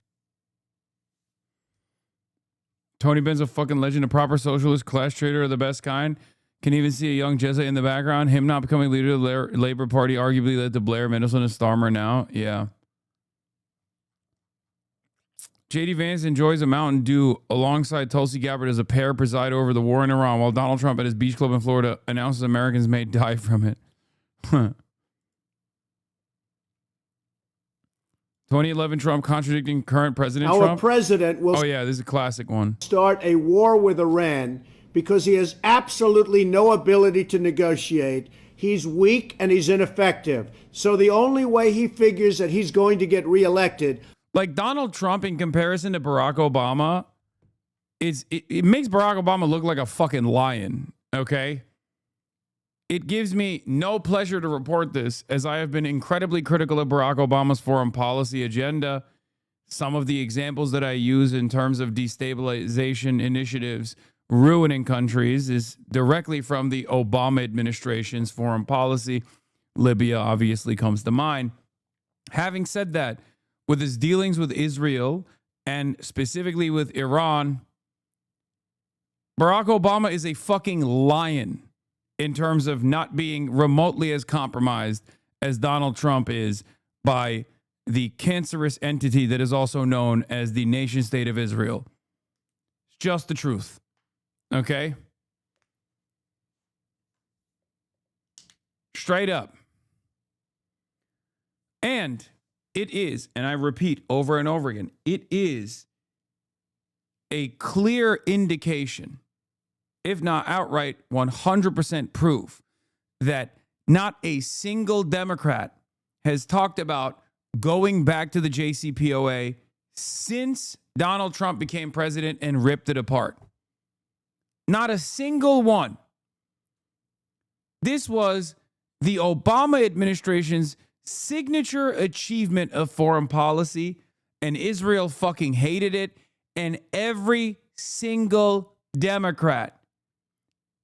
Tony Benn's a fucking legend, a proper socialist, class trader of the best kind. Can even see a young Jesuit in the background. Him not becoming leader of the Labour Party arguably led to Blair, Mendelsohn, and Starmer now. Yeah. J.D. Vance enjoys a Mountain Dew alongside Tulsi Gabbard as a pair preside over the war in Iran, while Donald Trump at his beach club in Florida announces Americans may die from it. 2011 Trump contradicting current President Trump. Our president will this is a classic one. Start a war with Iran because he has absolutely no ability to negotiate. He's weak and he's ineffective. So the only way he figures that he's going to get reelected. Like Donald Trump in comparison to Barack Obama, it makes Barack Obama look like a fucking lion, okay? It gives me no pleasure to report this, as I have been incredibly critical of Barack Obama's foreign policy agenda. Some of the examples that I use in terms of destabilization initiatives ruining countries is directly from the Obama administration's foreign policy. Libya obviously comes to mind. Having said that, with his dealings with Israel and specifically with Iran, Barack Obama is a fucking lion in terms of not being remotely as compromised as Donald Trump is by the cancerous entity that is also known as the nation state of Israel. It's just the truth. Okay? Straight up. And it is, and I repeat over and over again, it is a clear indication, if not outright 100% proof, that not a single Democrat has talked about going back to the JCPOA since Donald Trump became president and ripped it apart. Not a single one. This was the Obama administration's signature achievement of foreign policy, and Israel fucking hated it, and every single Democrat,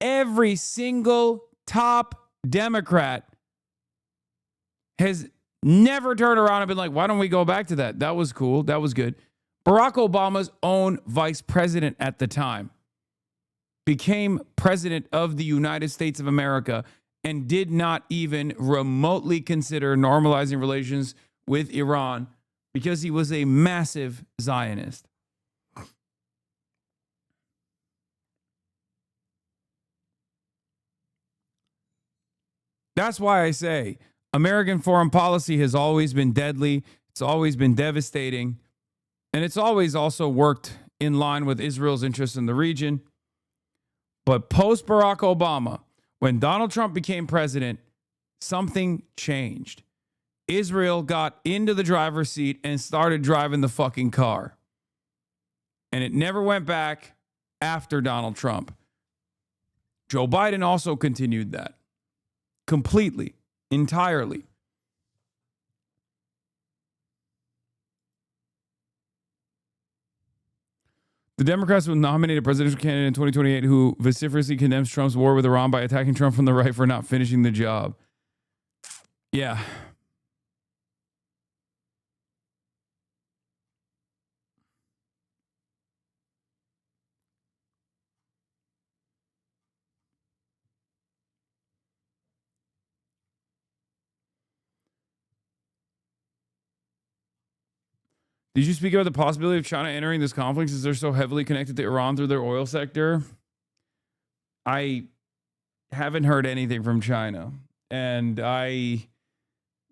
every single top Democrat has never turned around and been like, why don't we go back to that? That was cool. That was good. Barack Obama's own vice president at the time became president of the United States of America and did not even remotely consider normalizing relations with Iran because he was a massive Zionist. That's why I say American foreign policy has always been deadly. It's always been devastating. And it's always also worked in line with Israel's interests in the region. But post Barack Obama, when Donald Trump became president, something changed. Israel got into the driver's seat and started driving the fucking car. And it never went back after Donald Trump. Joe Biden also continued that. Completely, entirely. The Democrats will nominate a presidential candidate in 2028 who vociferously condemns Trump's war with Iran by attacking Trump from the right for not finishing the job. Yeah. Did you speak about the possibility of China entering this conflict since they're so heavily connected to Iran through their oil sector? I haven't heard anything from China, and I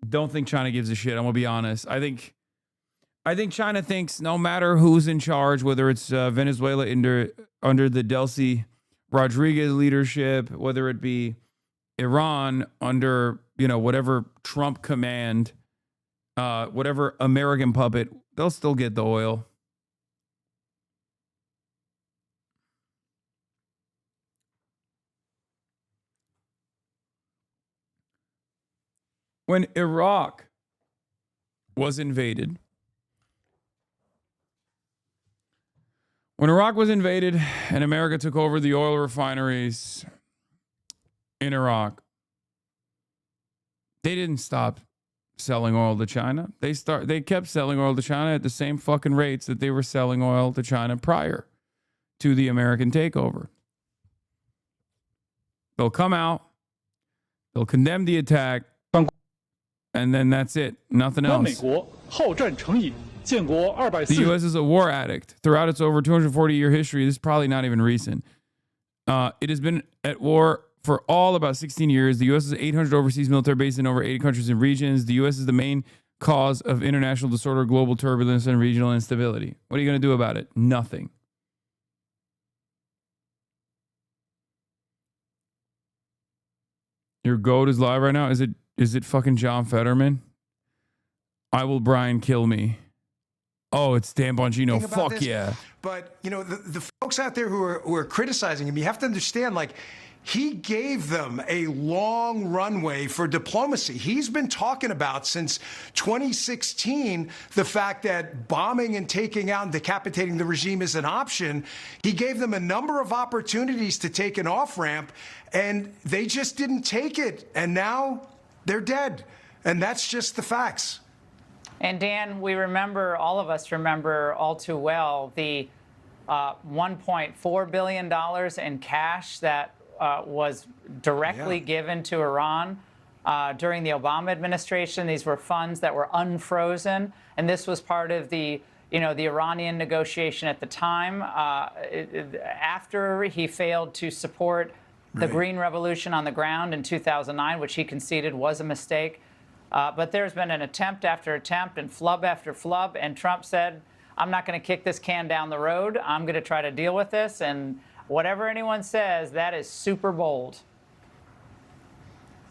don't think China gives a shit. I'm gonna be honest. I think China thinks no matter who's in charge, whether it's Venezuela under the Delcy Rodriguez leadership, whether it be Iran under whatever Trump command, whatever American puppet, they'll still get the oil. When Iraq was invaded, and America took over the oil refineries in Iraq, they didn't stop selling oil to China. They kept selling oil to China at the same fucking rates that they were selling oil to China prior to the American takeover. They'll come out, they'll condemn the attack, and then that's it. Nothing else. The U.S. is a war addict. Throughout its over 240-year history, this is probably not even recent. It has been at war for all about 16 years. The U.S. has 800 overseas military bases in over 80 countries and regions. The U.S. is the main cause of international disorder, global turbulence, and regional instability. What are you going to do about it? Nothing. Your GOAT is live right now. Is it fucking John Fetterman? I will Brian kill me. Oh, it's Dan Bongino. Fuck this, yeah. But, the folks out there who are criticizing him, you have to understand, he gave them a long runway for diplomacy. He's been talking about since 2016 the fact that bombing and taking out and decapitating the regime is an option. He gave them a number of opportunities to take an off-ramp, and they just didn't take it. And now they're dead. And that's just the facts. And Dan, all of us remember all too well the $1.4 billion in cash that was directly given to Iran during the Obama administration. These were funds that were unfrozen, and this was part of the Iranian negotiation at the time. After he failed to support the Green Revolution on the ground in 2009, which he conceded was a mistake. But there's been an attempt after attempt and flub after flub, and Trump said, I'm not going to kick this can down the road. I'm going to try to deal with this, and whatever anyone says, that is super bold.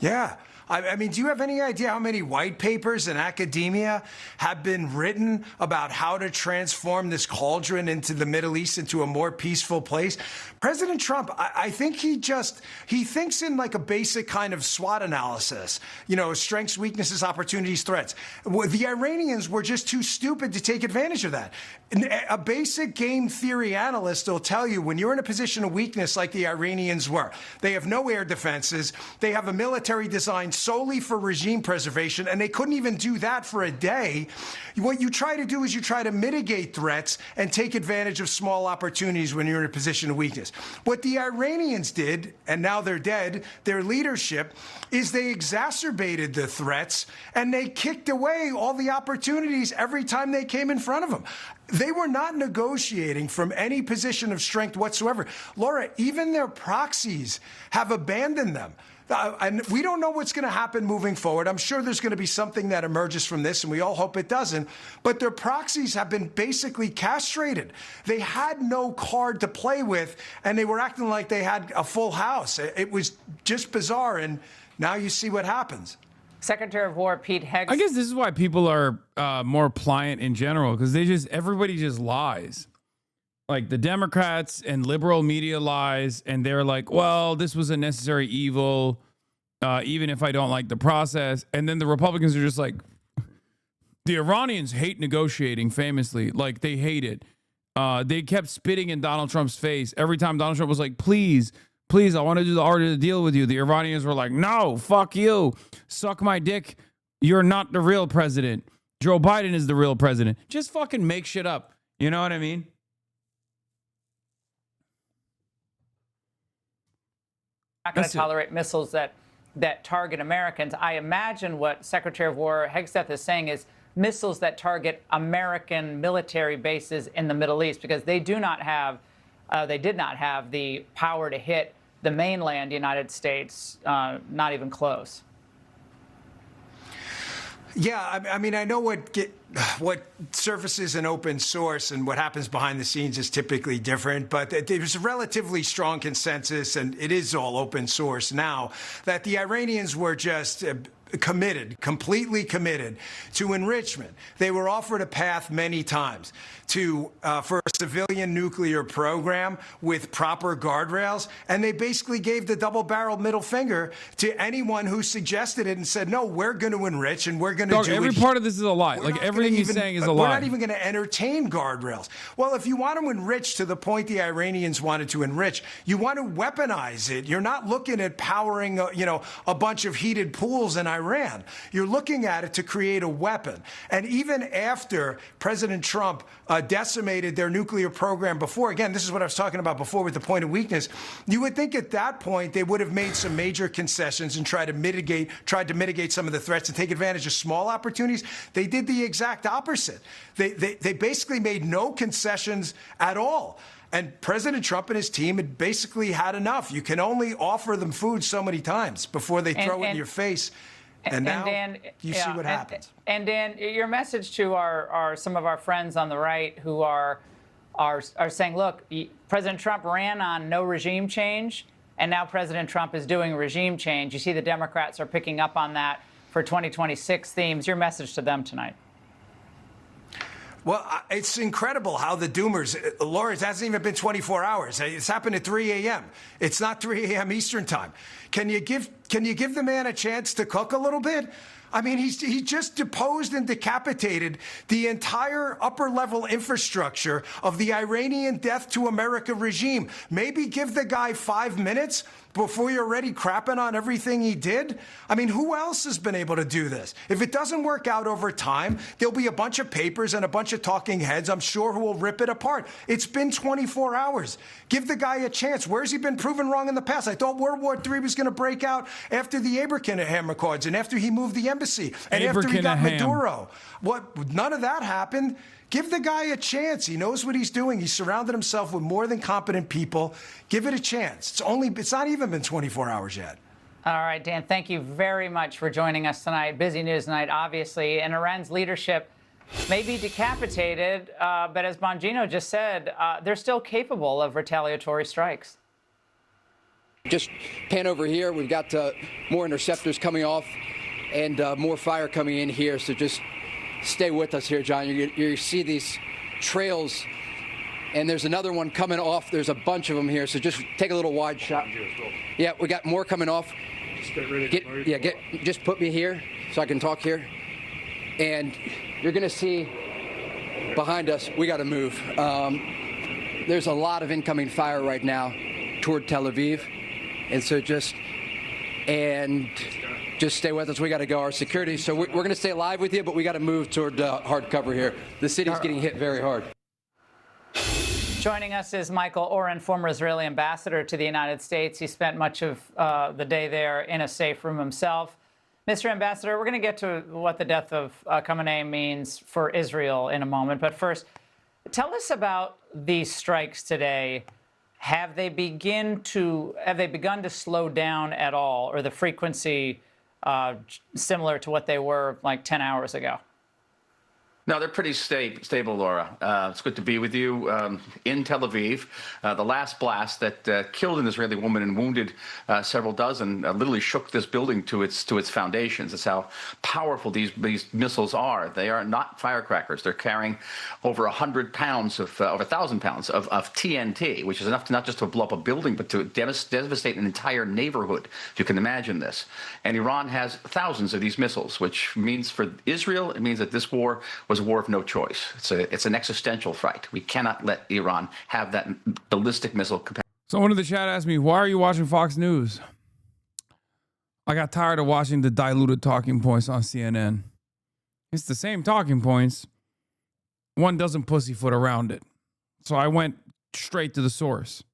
Yeah. I mean, do you have any idea how many white papers in academia have been written about how to transform this cauldron into the Middle East into a more peaceful place? President Trump, I think he thinks in a basic kind of SWOT analysis, strengths, weaknesses, opportunities, threats. The Iranians were just too stupid to take advantage of that. A basic game theory analyst will tell you when you're in a position of weakness like the Iranians were, they have no air defenses, they have a military designed solely for regime preservation, and they couldn't even do that for a day. What you try to do is you try to mitigate threats and take advantage of small opportunities when you're in a position of weakness. What the Iranians did, and now they're dead, their leadership, is they exacerbated the threats and they kicked away all the opportunities every time they came in front of them. They were not negotiating from any position of strength whatsoever. Laura, even their proxies have abandoned them. And we don't know what's going to happen moving forward. I'm sure there's going to be something that emerges from this, and we all hope it doesn't. But their proxies have been basically castrated. They had no card to play with, and they were acting like they had a full house. It was just bizarre, and now you see what happens. Secretary of War Pete Hegseth. I guess this is why people are more pliant in general, because everybody just lies. Like the Democrats and liberal media lies, and they're like, well, this was a necessary evil, even if I don't like the process. And then the Republicans are just like, the Iranians hate negotiating famously. Like, they hate it. They kept spitting in Donald Trump's face every time Donald Trump was like, please, I want to do the art of the deal with you. The Iranians were like, no, fuck you. Suck my dick. You're not the real president. Joe Biden is the real president. Just fucking make shit up. You know what I mean? Not going to tolerate missiles that target Americans. I imagine what Secretary of War Hegseth is saying is missiles that target American military bases in the Middle East, because they do not have, they did not have the power to hit the mainland United States, not even close. Yeah, I mean, I know what surfaces in open source and what happens behind the scenes is typically different, but there's a relatively strong consensus, and it is all open source now, that the Iranians were just completely committed to enrichment. They were offered a path many times for a civilian nuclear program with proper guardrails, and they basically gave the double-barreled middle finger to anyone who suggested it and said, no, we're going to enrich and we're going to do it. Every part of this is a lie. Like, everything he's saying is a lie. We're not even going to entertain guardrails. Well, if you want to enrich to the point the Iranians wanted to enrich, you want to weaponize it. You're not looking at powering, a bunch of heated pools in Iran. You're looking at it to create a weapon. And even after President Trump decimated their nuclear program before, again, this is what I was talking about before with the point of weakness, you would think at that point they would have made some major concessions and tried to mitigate some of the threats and take advantage of small opportunities. They did the exact opposite. They basically made no concessions at all. And President Trump and his team had basically had enough. You can only offer them food so many times before they throw it in your face. And now Dan, you see what happens. And Dan, your message to some of our friends on the right who are saying, look, President Trump ran on no regime change, and now President Trump is doing regime change. You see the Democrats are picking up on that for 2026 themes. Your message to them tonight. Well, it's incredible how the doomers, Laura, it hasn't even been 24 hours. It's happened at 3 a.m. It's not 3 a.m. Eastern time. Can you give the man a chance to cook a little bit? I mean, he just deposed and decapitated the entire upper-level infrastructure of the Iranian death to America regime. Maybe give the guy 5 minutes before you're already crapping on everything he did? I mean, who else has been able to do this? If it doesn't work out over time, there'll be a bunch of papers and a bunch of talking heads, I'm sure, who will rip it apart. It's been 24 hours. Give the guy a chance. Where's he been proven wrong in the past? I thought World War III was going to break out after the Abraham Accords and after he moved the embassy and after he got Maduro. None of that happened. Give the guy a chance. He knows what he's doing. He's surrounded himself with more than competent people. Give it a chance. It's not even been 24 hours yet. All right, Dan, thank you very much for joining us tonight. Busy news night, obviously. And Iran's leadership may be decapitated, but as Bongino just said, they're still capable of retaliatory strikes. Just pan over here. We've got more interceptors coming off and more fire coming in here. So just stay with us here, John. You see these trails, and there's another one coming off. There's a bunch of them here, so just take a little wide shot. Yeah, we got more coming off. Just get ready. Just put me here so I can talk here. And you're going to see behind us, we got to move. There's a lot of incoming fire right now toward Tel Aviv. And so just stay with us. We got to go. Our security. So we're going to stay live with you, but we got to move toward hard cover here. The city's getting hit very hard. Joining us is Michael Oren, former Israeli ambassador to the United States. He spent much of the day there in a safe room himself. Mr. Ambassador, we're going to get to what the death of Khamenei means for Israel in a moment. But first, tell us about these strikes today. Have they begun to slow down at all, or the frequency similar to what they were like 10 hours ago? No, they're pretty stable, Laura. It's good to be with you in Tel Aviv. The last blast that killed an Israeli woman and wounded several dozen literally shook this building to its foundations. That's how powerful these missiles are. They are not firecrackers. They're carrying over 100 pounds over 1,000 pounds of TNT, which is enough to not just to blow up a building, but to devastate an entire neighborhood. If you can imagine this. And Iran has thousands of these missiles, which means for Israel, it means that this war was was a war of no choice. It's an existential fight. We cannot let Iran have that ballistic missile capacity. Someone in the chat asked me, why are you watching Fox News? I got tired of watching the diluted talking points on CNN. It's the same talking points. One doesn't pussyfoot around it. So I went straight to the source.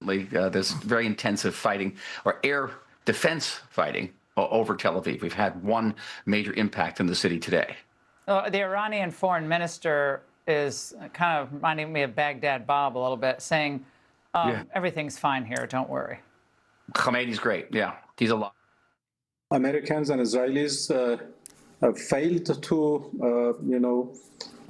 There's very intensive fighting, or air defense fighting, over Tel Aviv. We've had one major impact in the city today. The Iranian foreign minister is kind of reminding me of Baghdad Bob a little bit, saying, everything's fine here, don't worry. Khamenei's great, yeah. He's a lot. Americans and Israelis failed to,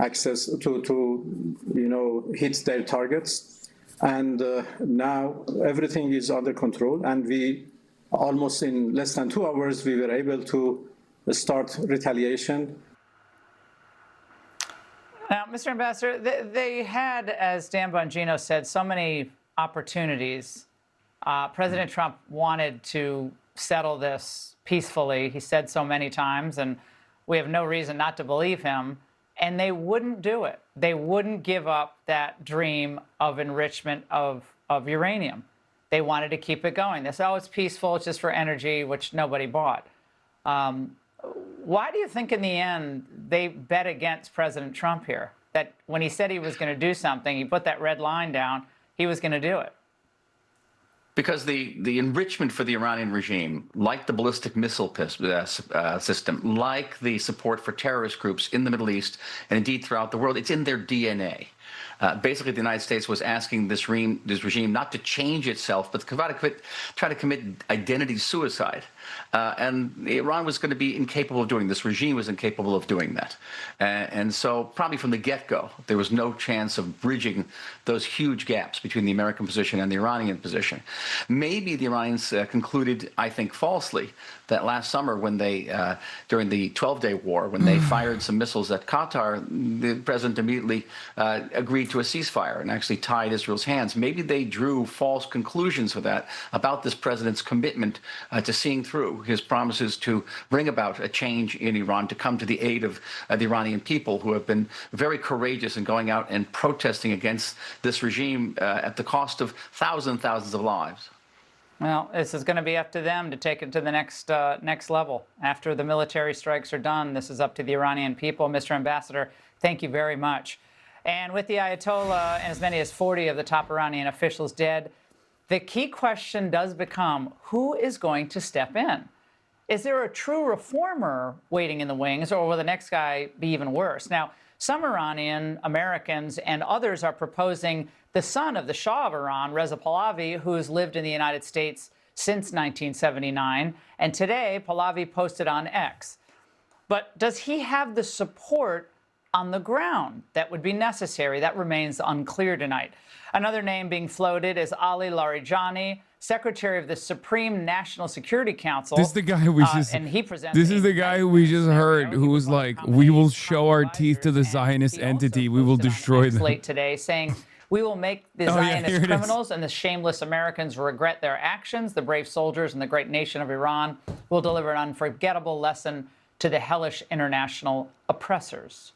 access to hit their targets, and now everything is under control, and we almost in less than 2 hours we were able to start retaliation. Now, Mr. Ambassador, they had, as Dan Bongino said, so many opportunities. President Trump wanted to settle this peacefully. He said so many times, and we have no reason not to believe him. And they wouldn't do it. They wouldn't give up that dream of enrichment of uranium. They wanted to keep it going. They said, oh, it's peaceful, it's just for energy, which nobody bought. Why do you think in the end they bet against President Trump here? That when he said he was going to do something, he put that red line down, he was going to do it. Because the enrichment for the Iranian regime, like the ballistic missile system, like the support for terrorist groups in the Middle East and indeed throughout the world, it's in their DNA. Basically, the United States was asking this regime not to change itself, but to try to commit identity suicide. And Iran was going to be incapable of doing this. Regime was incapable of doing that. And so probably from the get-go, there was no chance of bridging those huge gaps between the American position and the Iranian position. Maybe the Iranians concluded, I think falsely, that last summer when they, during the 12-day war, when they fired some missiles at Qatar, the president immediately agreed to a ceasefire and actually tied Israel's hands. Maybe they drew false conclusions for that about this president's commitment to seeing through his promises to bring about a change in Iran, to come to the aid of the Iranian people who have been very courageous in going out and protesting against this regime at the cost of thousands and thousands of lives. Well, this is going to be up to them to take it to the next level. After the military strikes are done, this is up to the Iranian people. Mr. Ambassador, thank you very much. And with the Ayatollah and as many as 40 of the top Iranian officials dead, the key question does become, who is going to step in? Is there a true reformer waiting in the wings, or will the next guy be even worse? Now, some Iranian Americans and others are proposing the son of the Shah of Iran, Reza Pahlavi, who's lived in the United States since 1979. And today, Pahlavi posted on X. But does he have the support on the ground that would be necessary? That remains unclear tonight. Another name being floated is Ali Larijani, Secretary of the Supreme National Security Council. This is the guy we just. And he presents. This is the guy who we just heard, who was like, "We will show our teeth to the Zionist entity. We will destroy them." Late today, saying, "We will make the Zionist criminals and the shameless Americans regret their actions. The brave soldiers and the great nation of Iran will deliver an unforgettable lesson to the hellish international oppressors."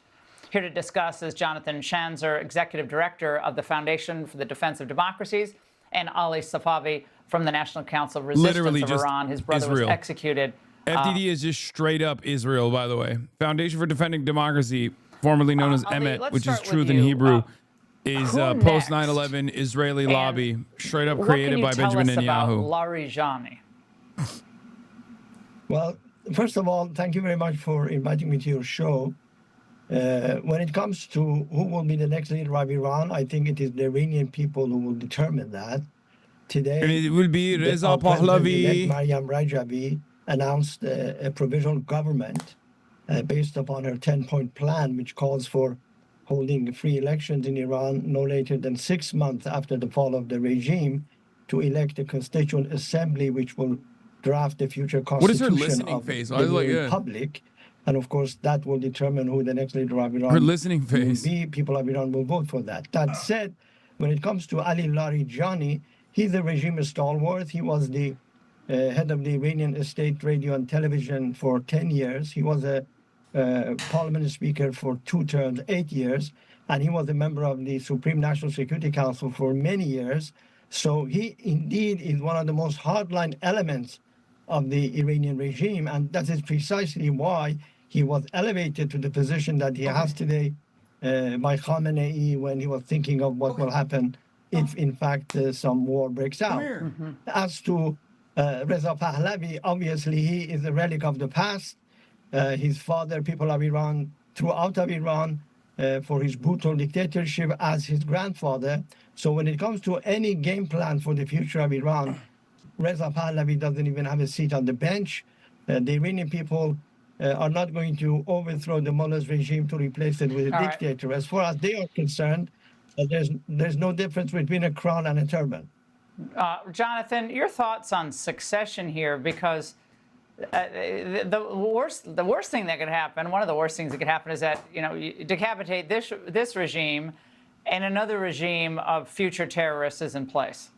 Here to discuss is Jonathan Schanzer, Executive Director of the Foundation for the Defense of Democracies, and Ali Safavi from the National Council of Resistance of Iran. His brother was executed. FDD is just straight up Israel, by the way. Foundation for Defending Democracy, formerly known as Emet, which is truth in Hebrew, is post 9/11 Israeli lobby, straight up created by Benjamin Netanyahu. Larijani. Well, first of all, thank you very much for inviting me to your show. When it comes to who will be the next leader of Iran, I think it is the Iranian people who will determine that. Today, and it will be Reza Pahlavi. Maryam Rajavi announced a provisional government based upon her 10-point plan, which calls for holding free elections in Iran no later than 6 months after the fall of the regime, to elect a constituent assembly which will draft the future constitution what is her listening of face? the republic. And of course, that will determine who the next leader of Iran her listening face. will be. People of Iran will vote for that. That said, when it comes to Ali Larijani, he's a regime stalwart. He was the head of the Iranian state radio and television for 10 years. He was a parliament speaker for 2 terms, 8 years, and he was a member of the Supreme National Security Council for many years. So he indeed is one of the most hardline elements of the Iranian regime, and that is precisely why he was elevated to the position that he has today by Khamenei when he was thinking of what will happen if, in fact, some war breaks out. As to Reza Pahlavi, obviously he is a relic of the past. His father, people of Iran, threw out of Iran for his brutal dictatorship as his grandfather. So when it comes to any game plan for the future of Iran, Reza Pahlavi doesn't even have a seat on the bench. The Iranian people are not going to overthrow the mullah's regime to replace it with a dictator. As far as they are concerned, there's no difference between a crown and a turban. Jonathan, your thoughts on succession here, because the worst thing that could happen, one of the worst things that could happen, is that you decapitate this regime, and another regime of future terrorists is in place.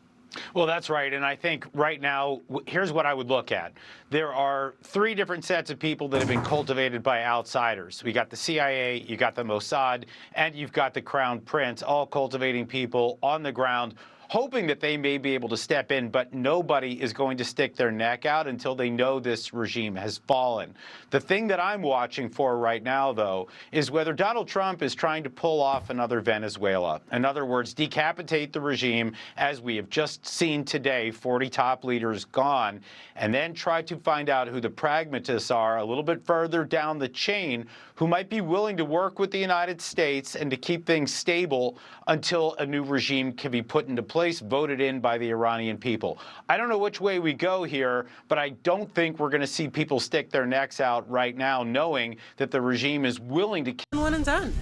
Well, that's right. And I think right now, here's what I would look at. There are 3 different sets of people that have been cultivated by outsiders. We got the CIA, you got the Mossad, and you've got the Crown Prince, all cultivating people on the ground, hoping that they may be able to step in, but nobody is going to stick their neck out until they know this regime has fallen. The thing that I'm watching for right now, though, is whether Donald Trump is trying to pull off another Venezuela. In other words, decapitate the regime, as we have just seen today, 40 top leaders gone, and then try to find out who the pragmatists are a little bit further down the chain who might be willing to work with the United States and to keep things stable until a new regime can be put into place, voted in by the Iranian people. I don't know which way we go here, but I don't think we're going to see people stick their necks out right now, knowing that the regime is willing to kill one and done.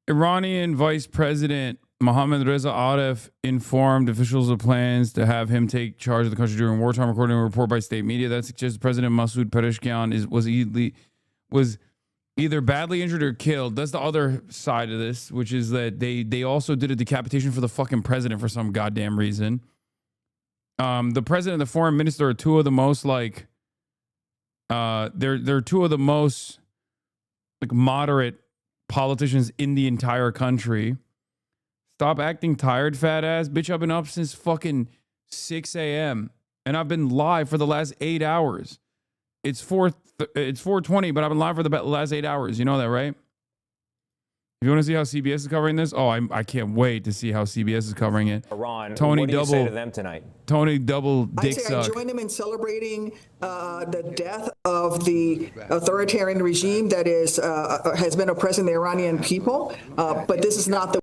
Iranian Vice President Mohammad Reza Aref informed officials of plans to have him take charge of the country during wartime, according to a report by state media that suggests President Masoud Pezeshkian was either badly injured or killed. That's the other side of this, which is that they also did a decapitation for the fucking president for some goddamn reason. The president and the foreign minister are two of the most they're two of the most moderate politicians in the entire country. Stop acting tired, fat ass. Bitch, I've been up since fucking 6 a.m. and I've been live for the last 8 hours. It's 4:20, but I've been live for the last 8 hours. You know that, right? If you want to see how CBS is covering this, I can't wait to see how CBS is covering it. Iran. Tony what do you double say to them tonight? Tony double dick suck. I join them in celebrating the death of the authoritarian regime that has been oppressing the Iranian people. But this is not the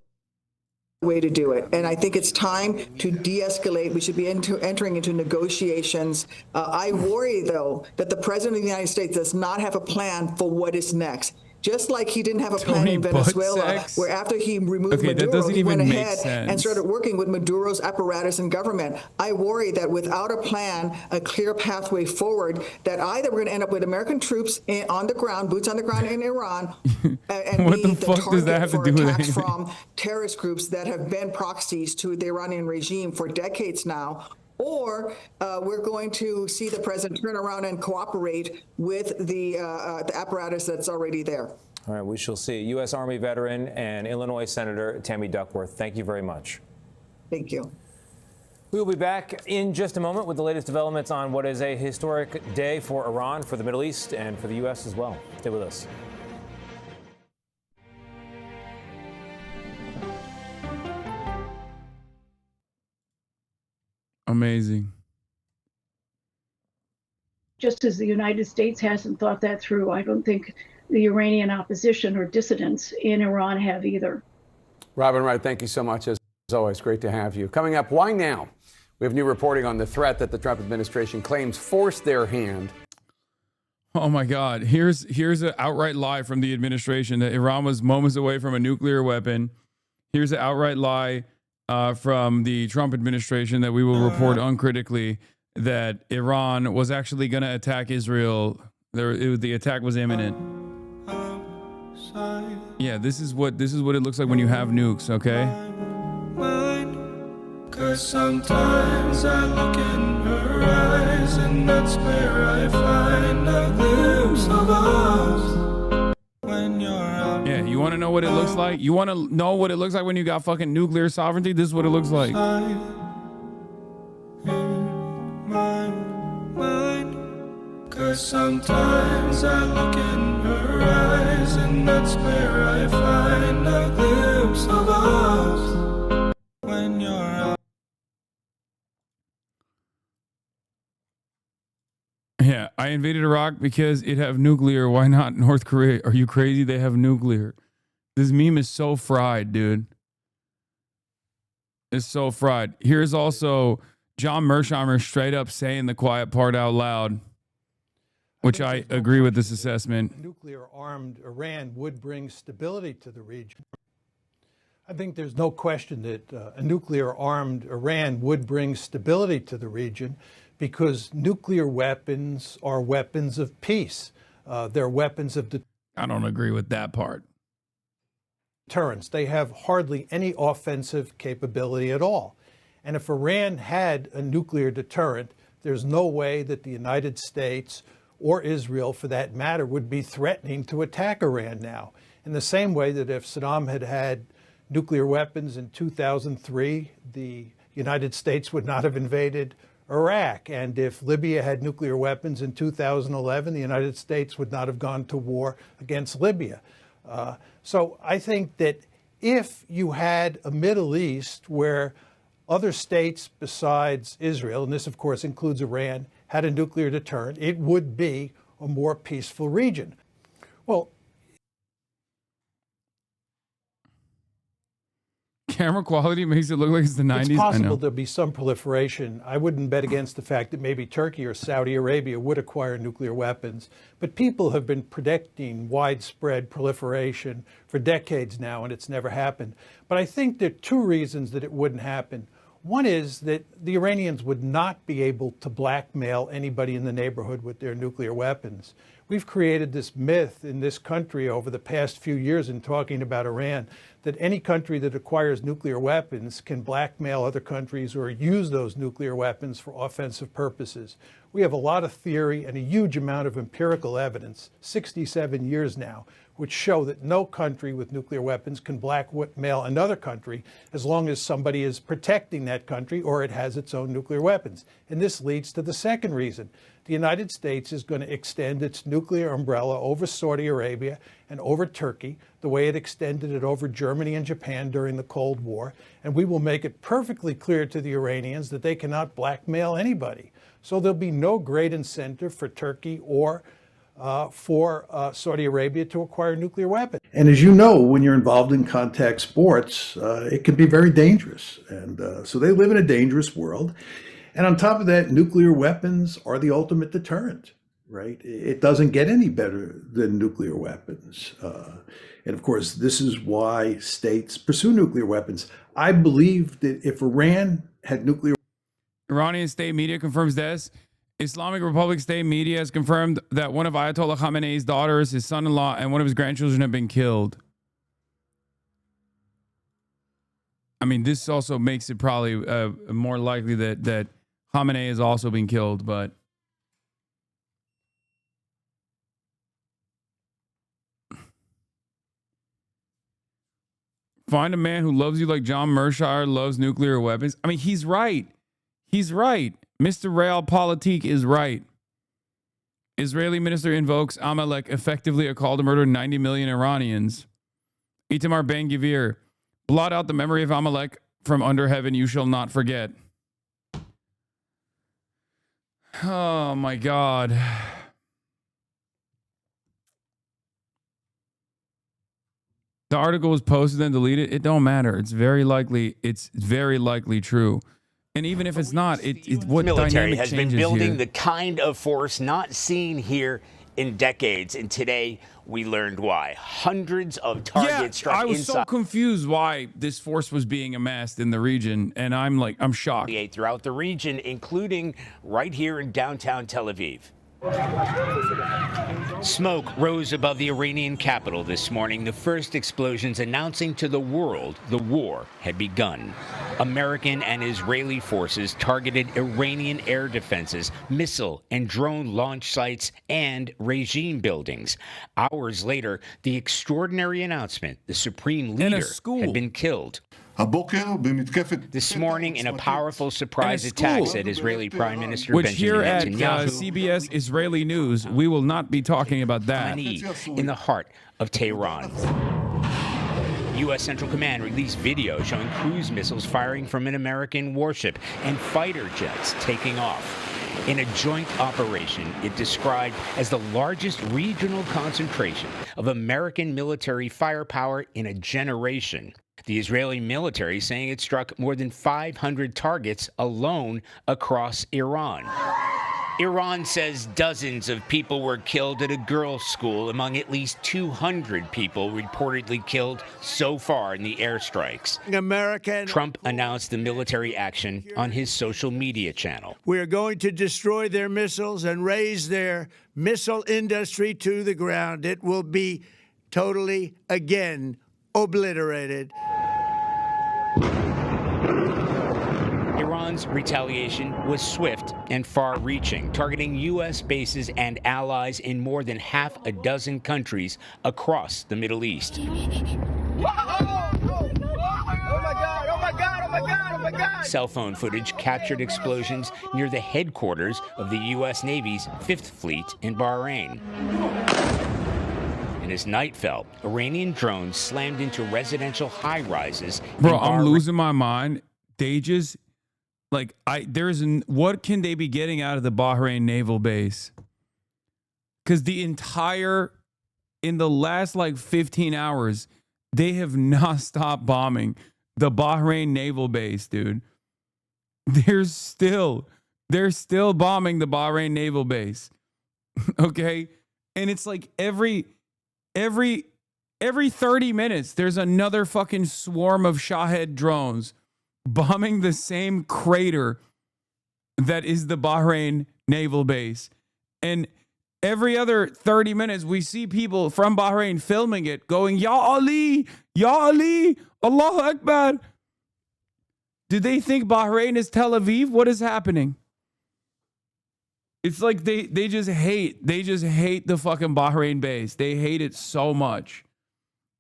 way to do it. And I think it's time to de-escalate. We should be entering into negotiations. I worry, though, that the president of the United States does not have a plan for what is next. Just like he didn't have a plan in Venezuela, where after he removed Maduro, he went ahead and started working with Maduro's apparatus and government. I worry that without a plan, a clear pathway forward, that either we're going to end up with American troops on the ground, boots on the ground in Iran, and what be the fuck does that have to do with attacks anything? from terrorist groups that have been proxies to the Iranian regime for decades now. Or we're going to see the president turn around and cooperate with the apparatus that's already there. All right, we shall see. U.S. Army veteran and Illinois Senator Tammy Duckworth, thank you very much. Thank you. We will be back in just a moment with the latest developments on what is a historic day for Iran, for the Middle East, and for the U.S. as well. Stay with us. Amazing. Just as the United States hasn't thought that through, I don't think the Iranian opposition or dissidents in Iran have either. Robin Wright, thank you so much. As always, great to have you. Coming up, why now? We have new reporting on the threat that the Trump administration claims forced their hand. Oh my God. Here's an outright lie from the administration that Iran was moments away from a nuclear weapon. Here's an outright lie from the Trump administration that we will report uncritically that Iran was actually going to attack Israel. The attack was imminent. Yeah, this is what it looks like when you have nukes, okay? Cause sometimes I look in her eyes, and that's where I find a glimpse of us. When you're out. Yeah, you want to know what it looks like? You want to know what it looks like when you got fucking nuclear sovereignty? This is what it looks like. In my mind. Cause sometimes I look in her eyes, and that's where I find a glimpse of us. When you're out. Yeah, I invaded Iraq because it have nuclear. Why not North Korea? Are you crazy? They have nuclear. This meme is so fried, dude. It's so fried. Here's also John Mersheimer straight up saying the quiet part out loud, which I agree with this assessment. Nuclear-armed Iran would bring stability to the region. I think there's no question that a nuclear-armed Iran would bring stability to the region, because nuclear weapons are weapons of peace. They're weapons of I don't agree with that part. Deterrence. They have hardly any offensive capability at all. And if Iran had a nuclear deterrent, there's no way that the United States or Israel, for that matter, would be threatening to attack Iran now. In the same way that if Saddam had had nuclear weapons in 2003, the United States would not have invaded Iraq. And if Libya had nuclear weapons in 2011, the United States would not have gone to war against Libya. So I think that if you had a Middle East where other states besides Israel, and this of course includes Iran, had a nuclear deterrent, it would be a more peaceful region. Well, camera quality makes it look like it's the 90s. It's possible there'll be some proliferation. I wouldn't bet against the fact that maybe Turkey or Saudi Arabia would acquire nuclear weapons. But people have been predicting widespread proliferation for decades now, and it's never happened. But I think there are two reasons that it wouldn't happen. One is that the Iranians would not be able to blackmail anybody in the neighborhood with their nuclear weapons. We've created this myth in this country over the past few years in talking about Iran that any country that acquires nuclear weapons can blackmail other countries or use those nuclear weapons for offensive purposes. We have a lot of theory and a huge amount of empirical evidence, 67 years now, which show that no country with nuclear weapons can blackmail another country as long as somebody is protecting that country or it has its own nuclear weapons. And this leads to the second reason. The United States is going to extend its nuclear umbrella over Saudi Arabia and over Turkey, the way it extended it over Germany and Japan during the Cold War. And we will make it perfectly clear to the Iranians that they cannot blackmail anybody. So there'll be no great incentive for Turkey or for Saudi Arabia to acquire nuclear weapons. And as you know, when you're involved in contact sports, it can be very dangerous. And so they live in a dangerous world. And on top of that, nuclear weapons are the ultimate deterrent, right? It doesn't get any better than nuclear weapons. And of course, this is why states pursue nuclear weapons. I believe that if Iran had nuclear... Iranian state media confirms this. Islamic Republic state media has confirmed that one of Ayatollah Khamenei's daughters, his son-in-law, and one of his grandchildren have been killed. I mean, this also makes it probably more likely that Khamenei is also being killed, but find a man who loves you like John Mersheimer loves nuclear weapons. I mean, he's right. He's right. Mr. Realpolitik is right. Israeli minister invokes Amalek, effectively a call to murder 90 million Iranians. Itamar Ben-Gvir, blot out the memory of Amalek from under heaven, you shall not forget. Oh my God. The article was posted and deleted. It don't matter. It's very likely true. And even if it's not, what military has been building here? The kind of force not seen here in decades. And today we learned why. Hundreds of targets struck inside. I was so confused why this force was being amassed in the region. And I'm shocked. Throughout the region, including right here in downtown Tel Aviv. Smoke rose above the Iranian capital this morning, the first explosions announcing to the world the war had begun. American and Israeli forces targeted Iranian air defenses, missile and drone launch sites, and regime buildings. Hours later, the extraordinary announcement the supreme leader had been killed. This morning, in a powerful surprise attack, said Israeli Prime Minister Which Benjamin here at Netanyahu. CBS Israeli News, we will not be talking about that. Khamenei, in the heart of Tehran. U.S. Central Command released video showing cruise missiles firing from an American warship and fighter jets taking off. In a joint operation it described as the largest regional concentration of American military firepower in a generation. The Israeli military saying it struck more than 500 targets alone across Iran. Iran says dozens of people were killed at a girls' school, among at least 200 people reportedly killed so far in the airstrikes. Trump announced the military action on his social media channel. We are going to destroy their missiles and raise their missile industry to the ground. It will be totally, again, obliterated. Iran's retaliation was swift and far-reaching, targeting U.S. bases and allies in more than half a dozen countries across the Middle East. Cell phone footage captured explosions near the headquarters of the U.S. Navy's Fifth Fleet in Bahrain. And as night fell, Iranian drones slammed into residential high-rises. Bro, I'm losing my mind. They just, like, what can they be getting out of the Bahrain naval base? Because in the last, like, 15 hours, they have not stopped bombing the Bahrain naval base, dude. They're still bombing the Bahrain naval base. Okay? And it's like every 30 minutes, there's another fucking swarm of Shahed drones bombing the same crater that is the Bahrain naval base. And every other 30 minutes, we see people from Bahrain filming it, going, Ya Ali, Allahu Akbar. Do they think Bahrain is Tel Aviv? What is happening? It's like they just hate the fucking Bahrain base. They hate it so much.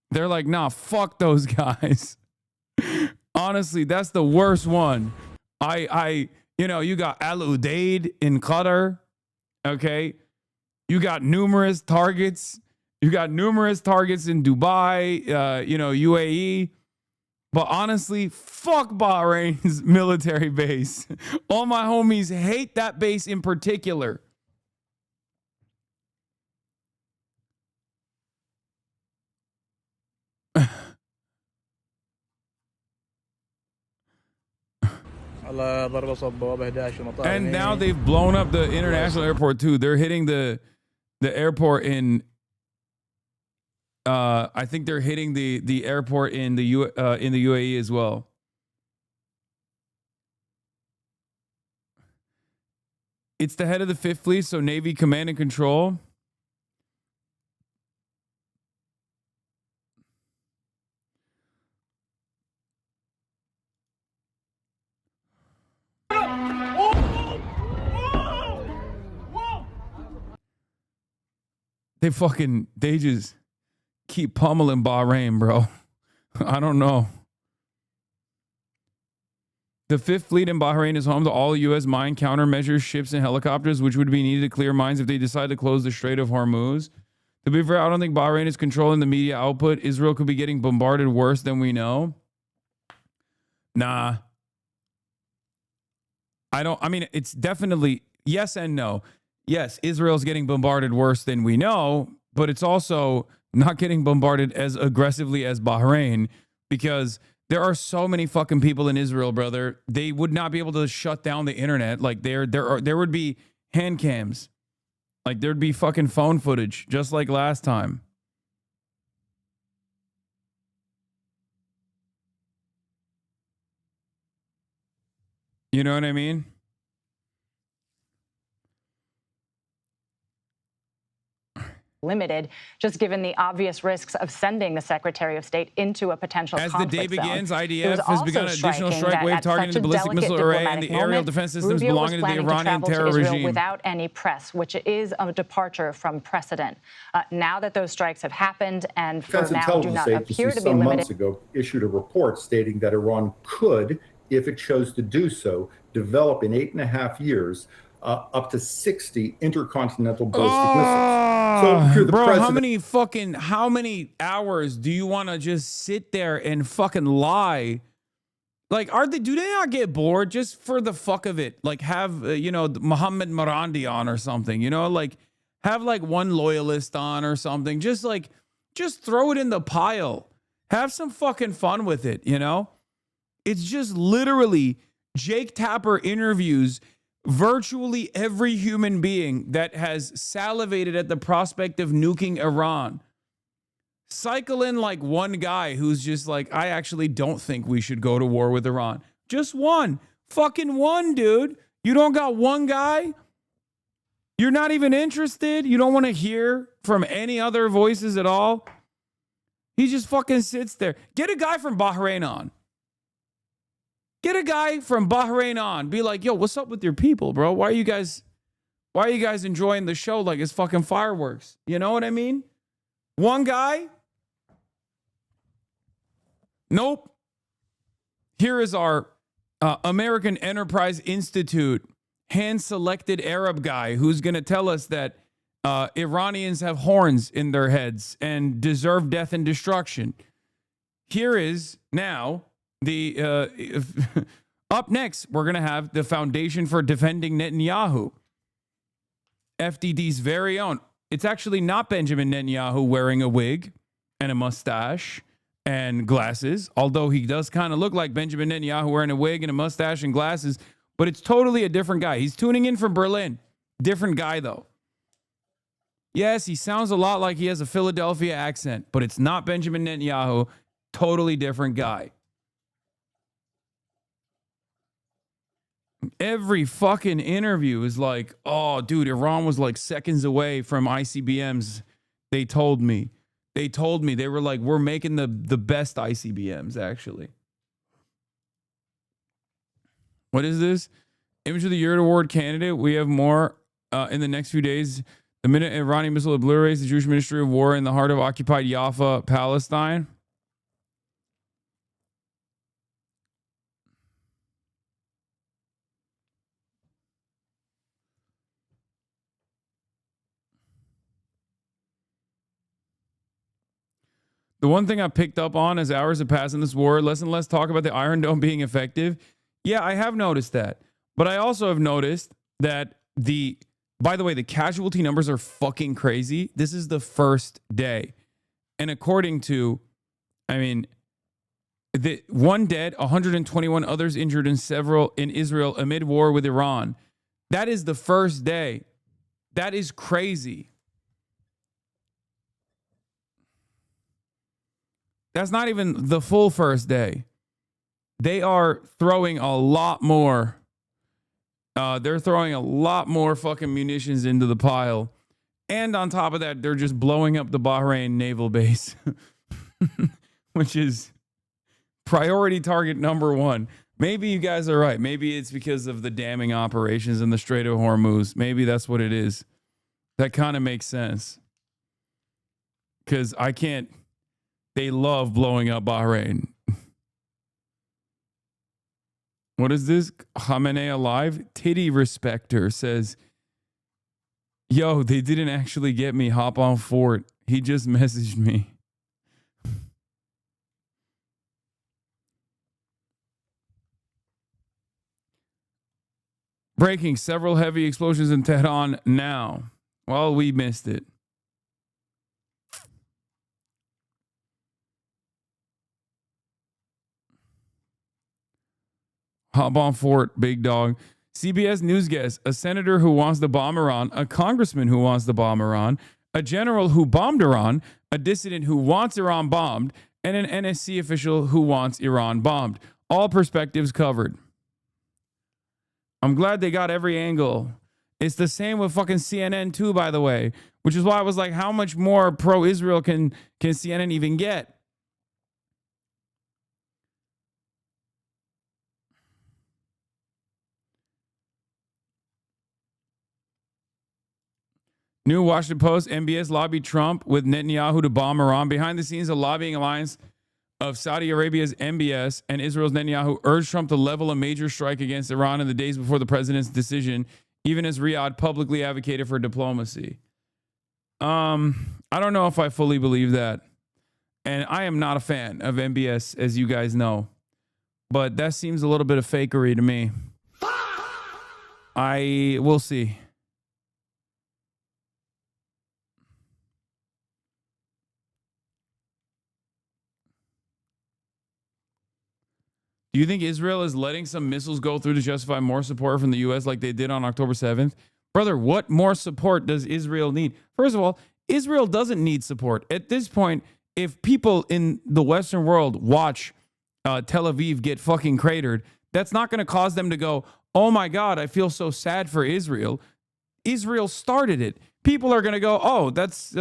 They're like, nah, fuck those guys. Honestly, that's the worst one. You got Al Udeid in Qatar. Okay. You got numerous targets. You got numerous targets in Dubai, UAE. But honestly, fuck Bahrain's military base. All my homies hate that base in particular. And now they've blown up the international airport too. They're hitting the airport in I think they're hitting the airport in the UAE as well. It's the head of the Fifth Fleet, so Navy command and control. They just keep pummeling Bahrain, bro. I don't know. The Fifth Fleet in Bahrain is home to all U.S. mine countermeasures, ships, and helicopters, which would be needed to clear mines if they decide to close the Strait of Hormuz. To be fair, I don't think Bahrain is controlling the media output. Israel could be getting bombarded worse than we know. Nah. It's definitely yes and no. Yes, Israel's getting bombarded worse than we know, but it's also not getting bombarded as aggressively as Bahrain, because there are so many fucking people in Israel, brother. They would not be able to shut down the internet. Like there would be hand cams. Like there'd be fucking phone footage, just like last time. You know what I mean? limited, just given the obvious risks of sending the Secretary of State into a potential As the conflict day begins, zone. IDF has begun an additional strike wave targeting the ballistic missile array and the aerial defense systems belonging to the Iranian terror regime. Without any press, which is a departure from precedent. Now that those strikes have happened and for Defense now do not Intelligence appear Agency to be some limited. months ago issued a report stating that Iran could, if it chose to do so, develop in 8.5 years up to 60 intercontinental ballistic missiles. So if you're the bro, president, how many hours do you want to just sit there and fucking lie? Like, do they not get bored just for the fuck of it? Like, have, Mohammed Marandi on or something, like, have like one loyalist on or something. Just throw it in the pile. Have some fucking fun with it, It's just literally Jake Tapper interviews virtually every human being that has salivated at the prospect of nuking Iran. Cycle in like one guy who's just like, I actually don't think we should go to war with Iran. Just one. Fucking one, dude. You don't got one guy? You're not even interested? You don't want to hear from any other voices at all? He just fucking sits there. Get a guy from Bahrain on. Get a guy from Bahrain on. Be like, yo, what's up with your people, bro? Why are you guys enjoying the show like it's fucking fireworks? You know what I mean? One guy? Nope. Here is our American Enterprise Institute hand-selected Arab guy who's going to tell us that Iranians have horns in their heads and deserve death and destruction. Here is now up next, we're going to have the Foundation for Defending Netanyahu, FDD's very own. It's actually not Benjamin Netanyahu wearing a wig and a mustache and glasses, although he does kind of look like Benjamin Netanyahu wearing a wig and a mustache and glasses, but it's totally a different guy. He's tuning in from Berlin. Different guy, though. Yes, he sounds a lot like he has a Philadelphia accent, but it's not Benjamin Netanyahu. Totally different guy. Every fucking interview is like, oh, dude, Iran was like seconds away from ICBMs. They told me. They were like, we're making the best ICBMs, actually. What is this? Image of the Year award candidate. We have more in the next few days. The minute Iranian missile obliterates the Jewish Ministry of War in the heart of occupied Jaffa, Palestine. The one thing I picked up on as hours have passed in this war, less and less talk about the Iron Dome being effective. Yeah, I have noticed that. But I also have noticed that by the way, the casualty numbers are fucking crazy. This is the first day. And according to, one dead, 121 others injured in Israel amid war with Iran. That is the first day. That is crazy. That's not even the full first day. They are throwing a lot more. They're throwing a lot more fucking munitions into the pile. And on top of that, they're just blowing up the Bahrain naval base, which is priority target number one. Maybe you guys are right. Maybe it's because of the damming operations in the Strait of Hormuz. Maybe that's what it is. That kind of makes sense. Because they love blowing up Bahrain. What is this? Khamenei alive? Titty Respecter says, yo, they didn't actually get me. Hop on Fort. He just messaged me. Breaking, several heavy explosions in Tehran now. Well, we missed it. Hop on Fort, big dog. CBS News guest, a senator who wants to bomb Iran, a congressman who wants to bomb Iran, a general who bombed Iran, a dissident who wants Iran bombed, and an NSC official who wants Iran bombed. All perspectives covered. I'm glad they got every angle. It's the same with fucking CNN too, by the way, which is why I was like, how much more pro-Israel can CNN even get? New Washington Post, MBS lobbied Trump with Netanyahu to bomb Iran. Behind the scenes, a lobbying alliance of Saudi Arabia's MBS and Israel's Netanyahu urged Trump to level a major strike against Iran in the days before the president's decision, even as Riyadh publicly advocated for diplomacy. I don't know if I fully believe that. And I am not a fan of MBS, as you guys know. But that seems a little bit of fakery to me. We'll see. Do you think Israel is letting some missiles go through to justify more support from the U.S. like they did on October 7th? Brother, what more support does Israel need? First of all, Israel doesn't need support. At this point, if people in the Western world watch Tel Aviv get fucking cratered, that's not going to cause them to go, oh my God, I feel so sad for Israel. Israel started it. People are going to go, oh, that's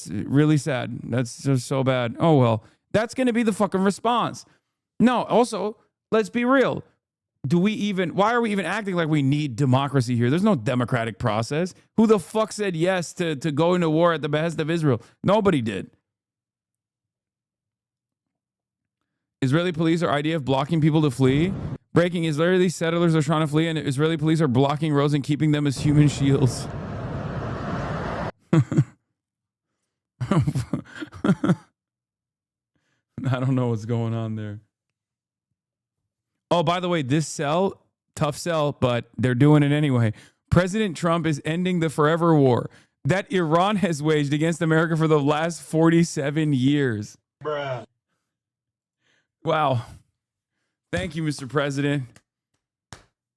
really sad. That's just so bad. Oh, well, that's going to be the fucking response. No, also, let's be real. Why are we even acting like we need democracy here? There's no democratic process. Who the fuck said yes to go into war at the behest of Israel? Nobody did. Israeli police are idea of blocking people to flee. Breaking Israeli settlers are trying to flee, and Israeli police are blocking roads and keeping them as human shields. I don't know what's going on there. Oh, by the way, this sell, tough sell, but they're doing it anyway. President Trump is ending the forever war that Iran has waged against America for the last 47 years. Bruh. Wow. Thank you, Mr. President.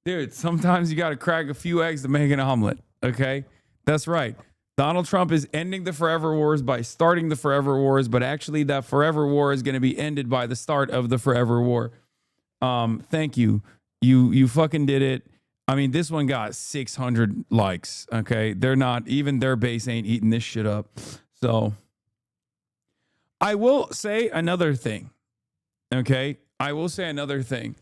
Dude, sometimes you got to crack a few eggs to make an omelet, okay? That's right. Donald Trump is ending the forever wars by starting the forever wars, but actually that forever war is going to be ended by the start of the forever war. Thank you. You fucking did it. I mean, this one got 600 likes. Okay. They're not, even their base ain't eating this shit up. So I will say another thing. Okay. I will say another thing.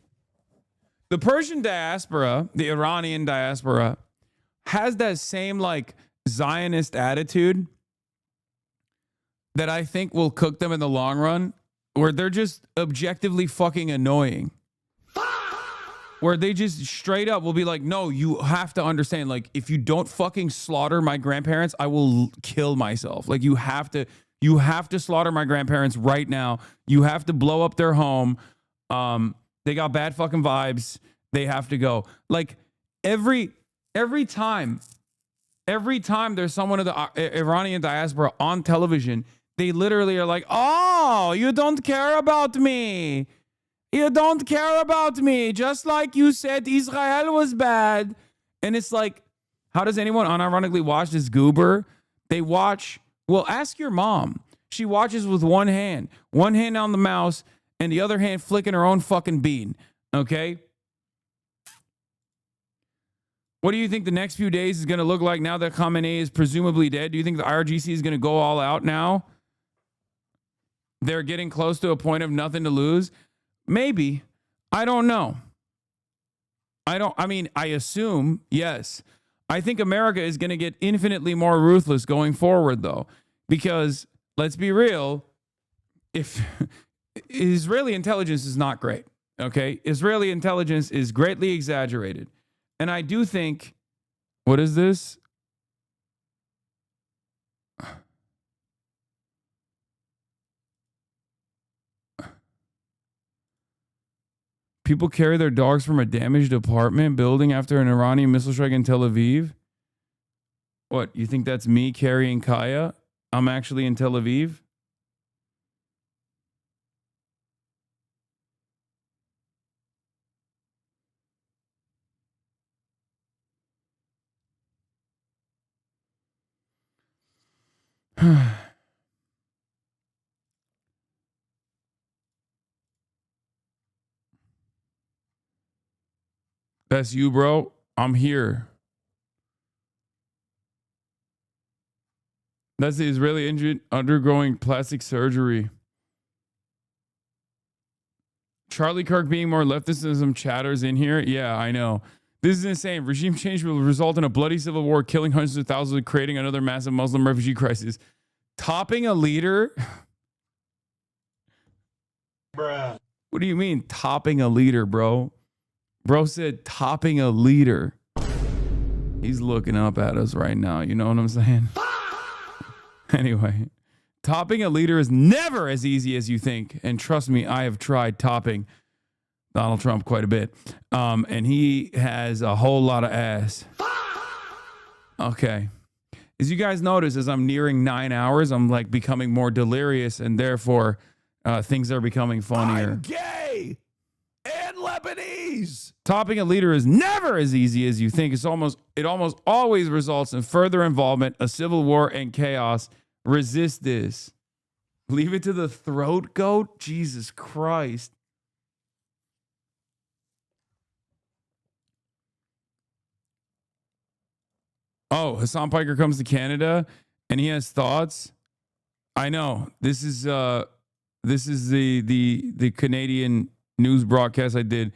The Persian diaspora, the Iranian diaspora, has that same like Zionist attitude that I think will cook them in the long run, where they're just objectively fucking annoying. Where they just straight up will be like, no, you have to understand, like, if you don't fucking slaughter my grandparents, I will kill myself. Like, you have to slaughter my grandparents right now. You have to blow up their home. They got bad fucking vibes. They have to go. Like, every time there's someone of the Iranian diaspora on television, they literally are like, oh, you don't care about me. You don't care about me. Just like you said Israel was bad. And it's like, how does anyone unironically watch this goober? They watch, well, ask your mom. She watches with one hand on the mouse and the other hand flicking her own fucking bean. Okay? What do you think the next few days is going to look like now that Khamenei is presumably dead? Do you think the IRGC is going to go all out now? They're getting close to a point of nothing to lose. Maybe. I don't know. I assume, yes. I think America is going to get infinitely more ruthless going forward, though, because let's be real, if Israeli intelligence is not great, okay? Israeli intelligence is greatly exaggerated. And I do think, what is this? People carry their dogs from a damaged apartment building after an Iranian missile strike in Tel Aviv. What, you think that's me carrying Kaya? I'm actually in Tel Aviv. That's you, bro. I'm here. That's the Israeli injured undergoing plastic surgery. Charlie Kirk being more leftist than some chatters in here. Yeah, I know. This is insane. Regime change will result in a bloody civil war, killing hundreds of thousands, creating another massive Muslim refugee crisis. Topping a leader? Bruh. What do you mean topping a leader, bro? Bro said topping a leader. He's looking up at us right now. You know what I'm saying? Anyway, topping a leader is never as easy as you think. And trust me, I have tried topping Donald Trump quite a bit. And he has a whole lot of ass. Okay. As you guys notice, as I'm nearing 9 hours, I'm like becoming more delirious, and therefore things are becoming funnier. I'm gay and Lebanese. Topping a leader is never as easy as you think. It almost always results in further involvement, a civil war, and chaos. Resist this. Leave it to the throat goat? Jesus Christ. Oh, Hasan Piker comes to Canada and he has thoughts. I know. This is the Canadian news broadcast I did.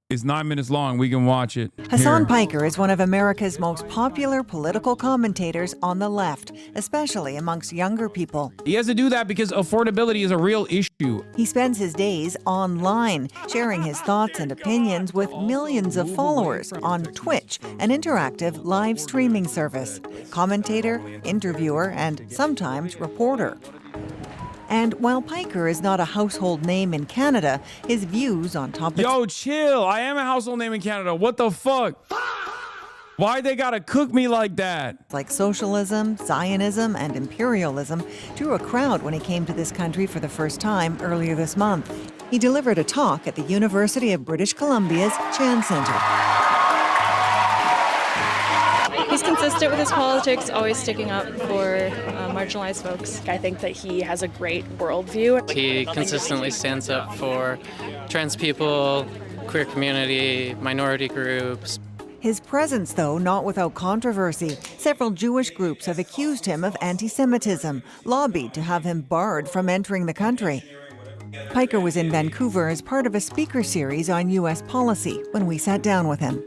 It's 9 minutes long. We can watch it. Hasan Piker is one of America's most popular political commentators on the left, especially amongst younger people. He has to do that because affordability is a real issue. He spends his days online, sharing his thoughts and opinions with millions of followers on Twitch, an interactive live streaming service. Commentator, interviewer, and sometimes reporter. And while Piker is not a household name in Canada, his views on topics... Yo, chill. I am a household name in Canada. What the fuck? Why they gotta cook me like that? Like socialism, Zionism, and imperialism drew a crowd when he came to this country for the first time earlier this month. He delivered a talk at the University of British Columbia's Chan Center. He's consistent with his politics, always sticking up for marginalized folks. I think that he has a great worldview. He consistently stands up for trans people, queer community, minority groups. His presence, though, not without controversy. Several Jewish groups have accused him of anti-Semitism, lobbied to have him barred from entering the country. Piker was in Vancouver as part of a speaker series on U.S. policy when we sat down with him.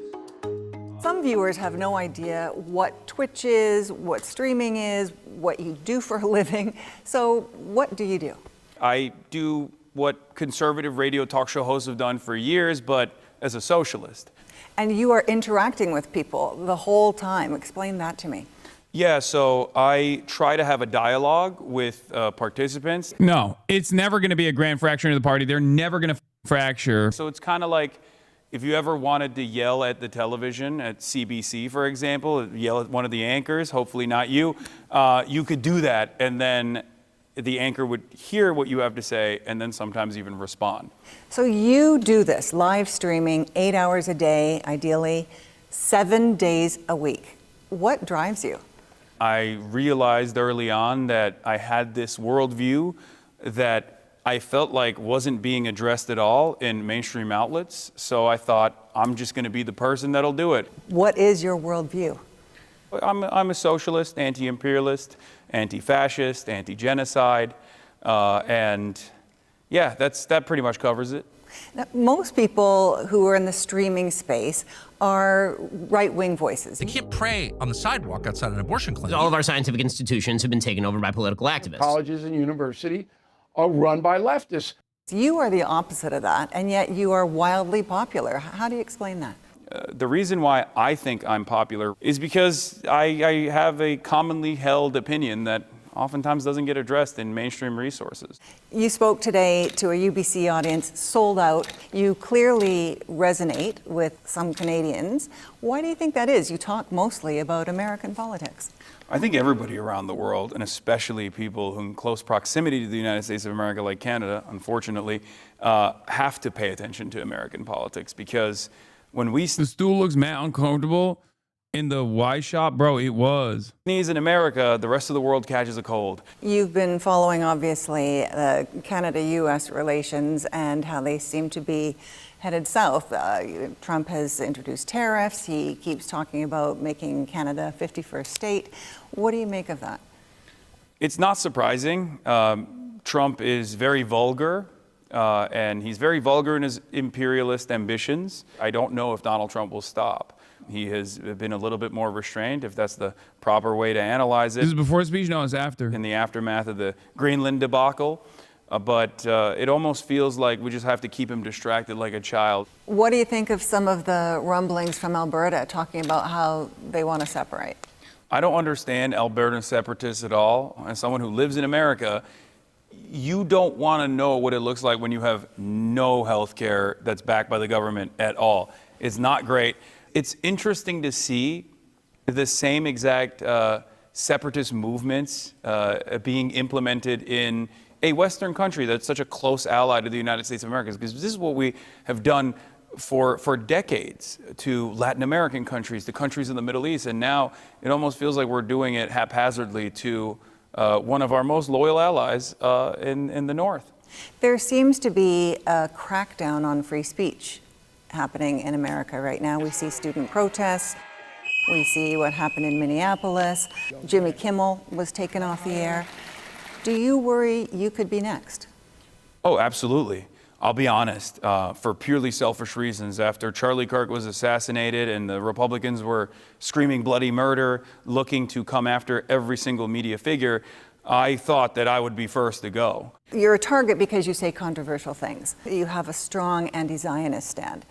Some viewers have no idea what Twitch is, what streaming is, what you do for a living. So what do you do? I do what conservative radio talk show hosts have done for years, but as a socialist. And you are interacting with people the whole time. Explain that to me. Yeah, so I try to have a dialogue with participants. No, it's never going to be a grand fracturing of the party. They're never going to fracture. So it's kind of like if you ever wanted to yell at the television, at CBC, for example, yell at one of the anchors, hopefully not you, you could do that, and then the anchor would hear what you have to say and then sometimes even respond. So you do this, live streaming, 8 hours a day, ideally, 7 days a week. What drives you? I realized early on that I had this worldview that I felt like wasn't being addressed at all in mainstream outlets. So I thought, I'm just going to be the person that'll do it. What is your worldview? I'm a socialist, anti-imperialist, anti-fascist, anti-genocide, and yeah, that pretty much covers it. Now, most people who are in the streaming space are right-wing voices. They can't pray on the sidewalk outside an abortion clinic. All of our scientific institutions have been taken over by political activists. Colleges and universities are run by leftists. You are the opposite of that, and yet you are wildly popular. How do you explain that? The reason why I think I'm popular is because I have a commonly held opinion that oftentimes doesn't get addressed in mainstream resources. You spoke today to a UBC audience, sold out. You clearly resonate with some Canadians. Why do you think that is? You talk mostly about American politics. I think everybody around the world, and especially people who in close proximity to the United States of America, like Canada, unfortunately, have to pay attention to American politics, because when we... The stool looks mad uncomfortable in the Y shop, bro, it was. Sneeze in America, the rest of the world catches a cold. You've been following, obviously, Canada-U.S. relations and how they seem to be headed south. Trump has introduced tariffs. He keeps talking about making Canada a 51st state. What do you make of that? It's not surprising. Trump is very vulgar, and he's very vulgar in his imperialist ambitions. I don't know if Donald Trump will stop. He has been a little bit more restrained, if that's the proper way to analyze it. This is before his speech? No, it's after. In the aftermath of the Greenland debacle. But it almost feels like we just have to keep him distracted like a child. What do you think of some of the rumblings from Alberta talking about how they want to separate? I don't understand Alberta separatists at all. As someone who lives in America, you don't want to know what it looks like when you have no health care that's backed by the government at all. It's not great. It's interesting to see the same exact separatist movements being implemented in a Western country that's such a close ally to the United States of America, because this is what we have done for decades to Latin American countries, to countries in the Middle East, and now it almost feels like we're doing it haphazardly to one of our most loyal allies in the North. There seems to be a crackdown on free speech happening in America right now. We see student protests. We see what happened in Minneapolis. Jimmy Kimmel was taken off the air. Do you worry you could be next? Oh, absolutely. I'll be honest, for purely selfish reasons, after Charlie Kirk was assassinated and the Republicans were screaming bloody murder, looking to come after every single media figure, I thought that I would be first to go. You're a target because you say controversial things. You have a strong anti-Zionist stand.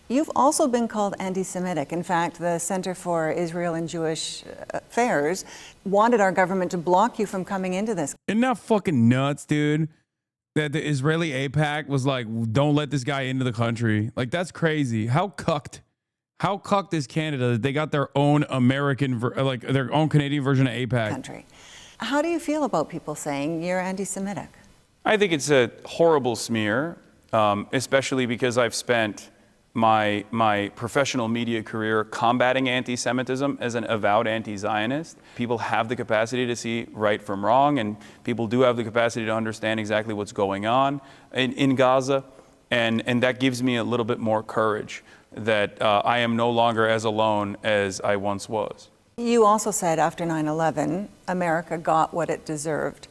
You've also been called anti-Semitic. In fact, the Center for Israel and Jewish Affairs wanted our government to block you from coming into this. Isn't that fucking nuts, dude? That the Israeli AIPAC was like, don't let this guy into the country. Like, that's crazy. How cucked is Canada that they got their own American, like their own Canadian version of AIPAC? Country. How do you feel about people saying you're anti-Semitic? I think it's a horrible smear, especially because I've spent my professional media career combating anti-Semitism as an avowed anti-Zionist. People have the capacity to see right from wrong, and people do have the capacity to understand exactly what's going on in Gaza, and that gives me a little bit more courage that I am no longer as alone as I once was. You also said after 9/11, America got what it deserved.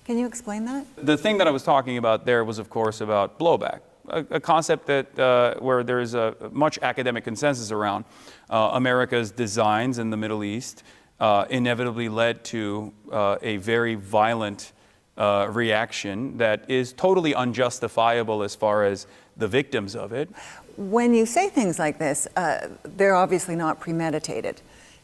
Can you explain that? The thing that I was talking about there was, of course, about blowback. A concept that where there is a much academic consensus around. America's designs in the Middle East inevitably led to a very violent reaction that is totally unjustifiable as far as the victims of it. When you say things like this, they're obviously not premeditated.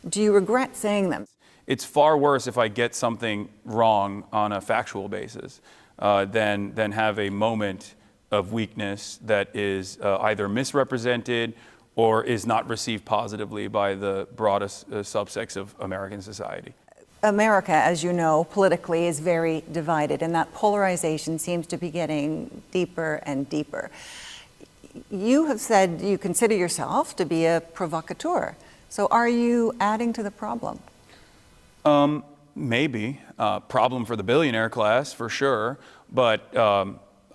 Do you regret saying them? It's far worse if I get something wrong on a factual basis than have a moment of weakness that is either misrepresented or is not received positively by the broadest subsects of American society. America, as you know, politically is very divided, and that polarization seems to be getting deeper and deeper. You have said you consider yourself to be a provocateur. So are you adding to the problem? Maybe. Problem for the billionaire class, for sure. But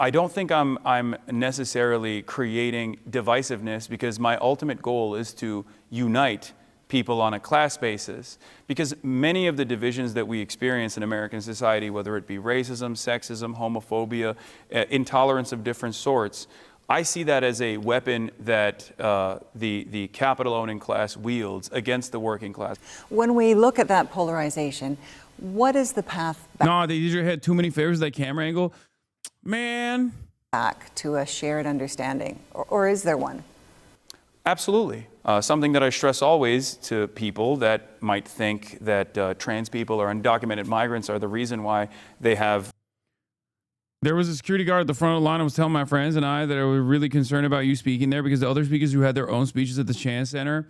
I don't think I'm necessarily creating divisiveness, because my ultimate goal is to unite people on a class basis. Because many of the divisions that we experience in American society, whether it be racism, sexism, homophobia, intolerance of different sorts, I see that as a weapon that the capital-owning class wields against the working class. When we look at that polarization, what is the path back? No, they usually had too many favors of that camera angle. Man. Back to a shared understanding, or is there one? Absolutely. Something that I stress always to people that might think that trans people or undocumented migrants are the reason why they have. There was a security guard at the front of the line. I was telling my friends and I that I was really concerned about you speaking there, because the other speakers who had their own speeches at the Chance Center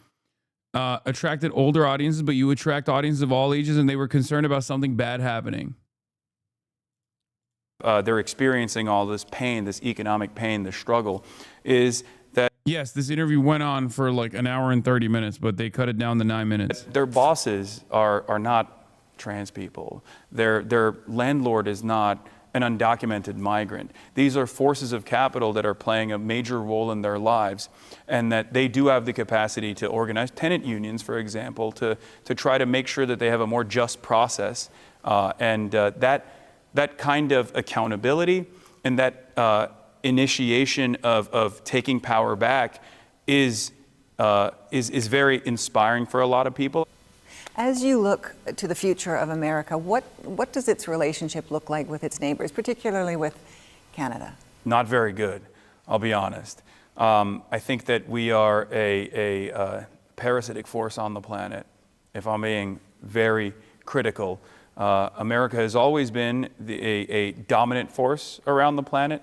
attracted older audiences, but you attract audiences of all ages, and they were concerned about something bad happening. They're experiencing all this pain, this economic pain, this struggle, is that... Yes, this interview went on for like an hour and 30 minutes, but they cut it down to 9 minutes. Their bosses are not trans people. Their landlord is not an undocumented migrant. These are forces of capital that are playing a major role in their lives, and that they do have the capacity to organize tenant unions, for example, to try to make sure that they have a more just process That kind of accountability and that initiation of taking power back is very inspiring for a lot of people. As you look to the future of America, what does its relationship look like with its neighbors, particularly with Canada? Not very good, I'll be honest. I think that we are a parasitic force on the planet, if I'm being very critical. America has always been a dominant force around the planet,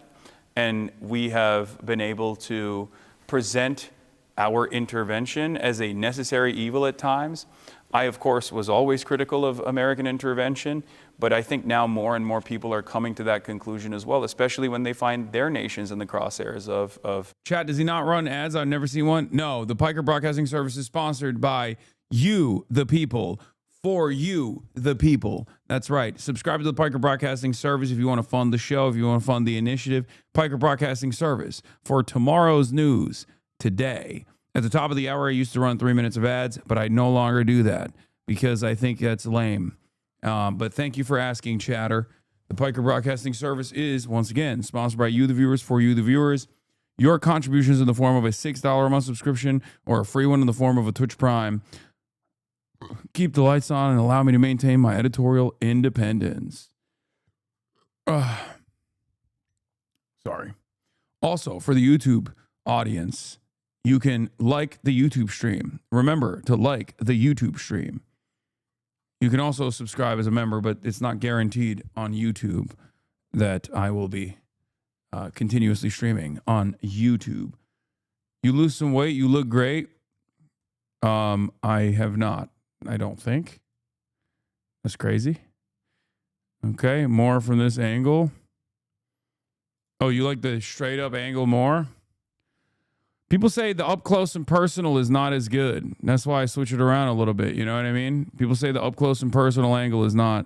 and we have been able to present our intervention as a necessary evil at times. I, of course, was always critical of American intervention, but I think now more and more people are coming to that conclusion as well, especially when they find their nations in the crosshairs of... Chat, does he not run ads? I've never seen one. No, the Piker Broadcasting Service is sponsored by you, the people, for you, the people. That's right. Subscribe to the Piker Broadcasting Service if you want to fund the show, if you want to fund the initiative. Piker Broadcasting Service for tomorrow's news today. At the top of the hour, I used to run 3 minutes of ads, but I no longer do that because I think that's lame. But thank you for asking, chatter. The Piker Broadcasting Service is, once again, sponsored by you, the viewers, for you, the viewers. Your contributions in the form of a $6 a month subscription or a free one in the form of a Twitch Prime keep the lights on and allow me to maintain my editorial independence. Sorry. Also, for the YouTube audience, you can like the YouTube stream. Remember to like the YouTube stream. You can also subscribe as a member, but it's not guaranteed on YouTube that I will be continuously streaming on YouTube. You lose some weight, you look great. I have not, I don't think. That's crazy. Okay, more from this angle. Oh, you like the straight up angle more? People say the up close and personal is not as good. That's why I switch it around a little bit. You know what I mean? People say the up close and personal angle is not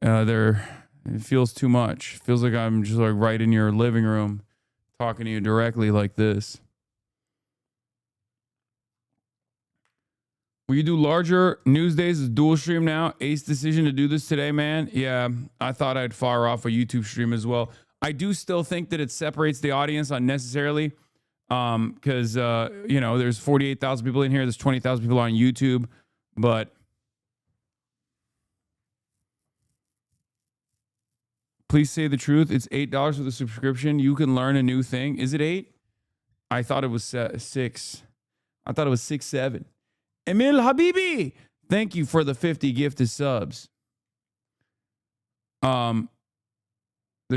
there. It feels too much. It feels like I'm just like right in your living room talking to you directly like this. Will you do larger news days as dual stream now? Ace decision to do this today, man. Yeah, I thought I'd fire off a YouTube stream as well. I do still think that it separates the audience unnecessarily. Because, you know, there's 48,000 people in here. There's 20,000 people on YouTube. But please say the truth. It's $8 for the subscription. You can learn a new thing. Is it 8? I thought it was 6. I thought it was 6, 7. Emil Habibi, thank you for the 50 gifted subs. The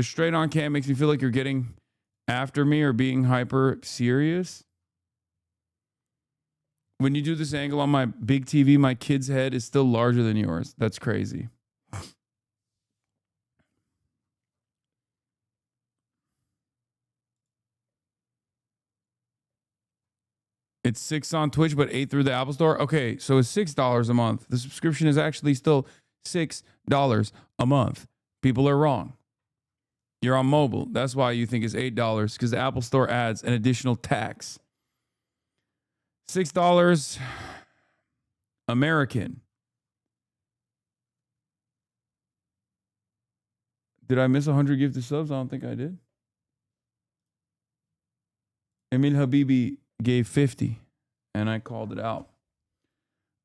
straight on cam makes me feel like you're getting after me or being hyper serious. When you do this angle on my big TV, my kid's head is still larger than yours. That's crazy. It's $6 on Twitch, but $8 through the Apple Store. Okay, so it's $6 a month. The subscription is actually still $6 a month. People are wrong. You're on mobile. That's why you think it's $8, because the Apple Store adds an additional tax. $6 American. Did I miss 100 gifted subs? I don't think I did. Emil Habibi gave 50, and I called it out.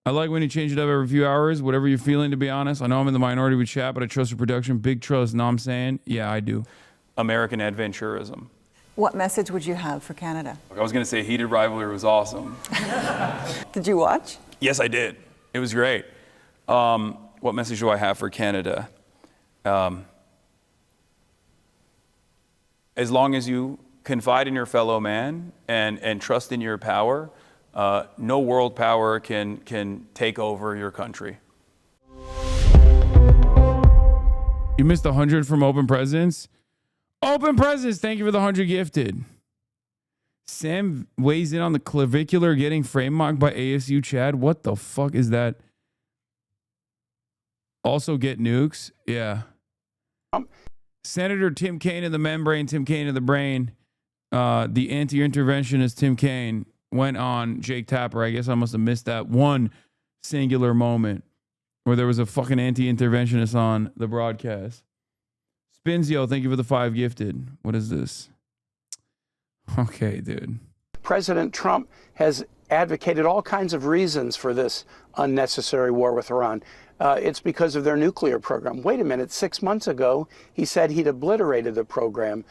I like when you change it up every few hours, whatever you're feeling, to be honest. I know I'm in the minority with chat, but I trust your production. Big trust, know what I'm saying? Yeah, I do. American adventurism. What message would you have for Canada? I was going to say Heated Rivalry was awesome. Did you watch? Yes, I did. It was great. What message do I have for Canada? As long as you confide in your fellow man and trust in your power, no world power can take over your country. You missed 100 from Open Presidents? Open Presidents, thank you for the 100 gifted. Sam weighs in on the clavicular getting frame mocked by ASU Chad. What the fuck is that? Also get nukes? Yeah. Senator Tim Kaine in the membrane, Tim Kaine in the brain. The anti-interventionist Tim Kaine went on Jake Tapper. I guess I must have missed that one singular moment where there was a fucking anti-interventionist on the broadcast. Spinzio, thank you for the 5 gifted. What is this? Okay, dude. President Trump has advocated all kinds of reasons for this unnecessary war with Iran. It's because of their nuclear program. Wait a minute, 6 months ago, he said he'd obliterated the program.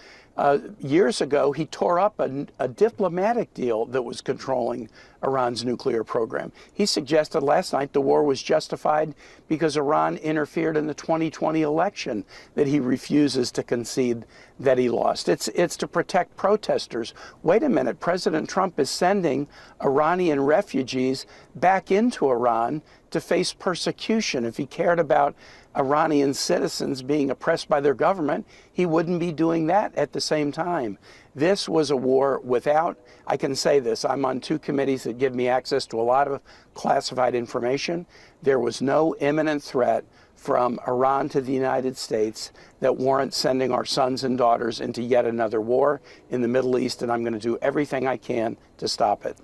Years ago, he tore up a diplomatic deal that was controlling Iran's nuclear program. He suggested last night the war was justified because Iran interfered in the 2020 election that he refuses to concede that he lost. It's to protect protesters. Wait a minute, President Trump is sending Iranian refugees back into Iran to face persecution. If he cared about Iranian citizens being oppressed by their government, he wouldn't be doing that at the same time. This was a war without, I can say this, I'm on 2 committees that give me access to a lot of classified information. There was no imminent threat from Iran to the United States that warrants sending our sons and daughters into yet another war in the Middle East, and I'm going to do everything I can to stop it.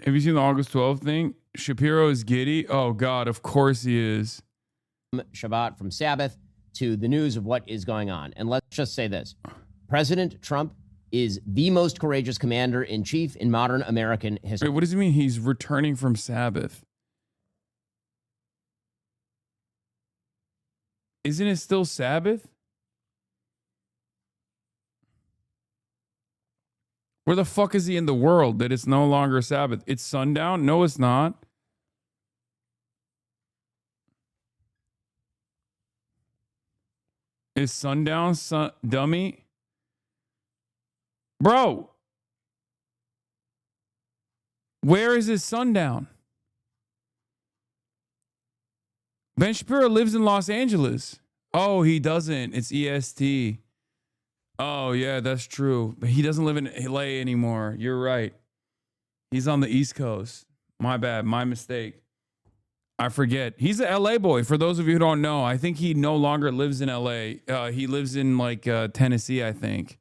Have you seen the August 12th thing? Shapiro is giddy. Oh, God, of course he is. Shabbat from Sabbath to the news of what is going on. And let's just say this. President Trump is the most courageous commander-in-chief in modern American history. Wait, what does it mean he's returning from Sabbath? Isn't it still Sabbath? Where the fuck is he in the world that it's no longer Sabbath? It's sundown? No, it's not. Is sundown dummy? Bro. Where is his sundown? Ben Shapiro lives in Los Angeles. Oh, he doesn't. It's EST. Oh, yeah, that's true. But he doesn't live in LA anymore. You're right. He's on the East Coast. My bad. My mistake. I forget. He's an LA boy. For those of you who don't know, I think he no longer lives in LA. He lives in like Tennessee, I think.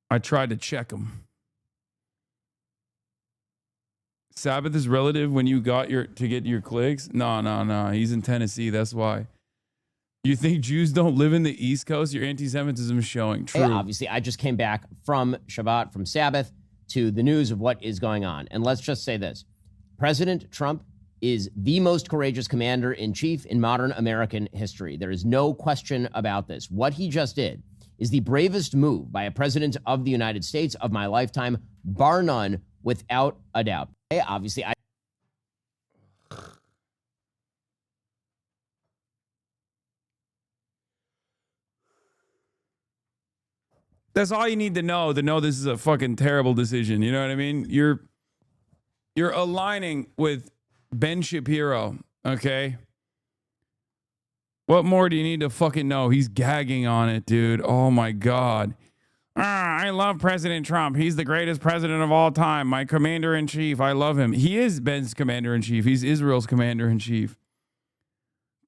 I tried to check him. Sabbath is relative when you got to get your clicks? No. He's in Tennessee. That's why. You think Jews don't live in the East Coast? Your anti-Semitism is showing. True. Hey, obviously, I just came back from Shabbat, from Sabbath, to the news of what is going on. And let's just say this. President Trump is the most courageous commander-in-chief in modern American history. There is no question about this. What he just did is the bravest move by a president of the United States of my lifetime, bar none, without a doubt. Hey, obviously, That's all you need to know this is a fucking terrible decision. You know what I mean? You're aligning with Ben Shapiro, okay? What more do you need to fucking know? He's gagging on it, dude. Oh my God. I love President Trump. He's the greatest president of all time. My commander-in-chief. I love him. He is Ben's commander-in-chief. He's Israel's commander-in-chief.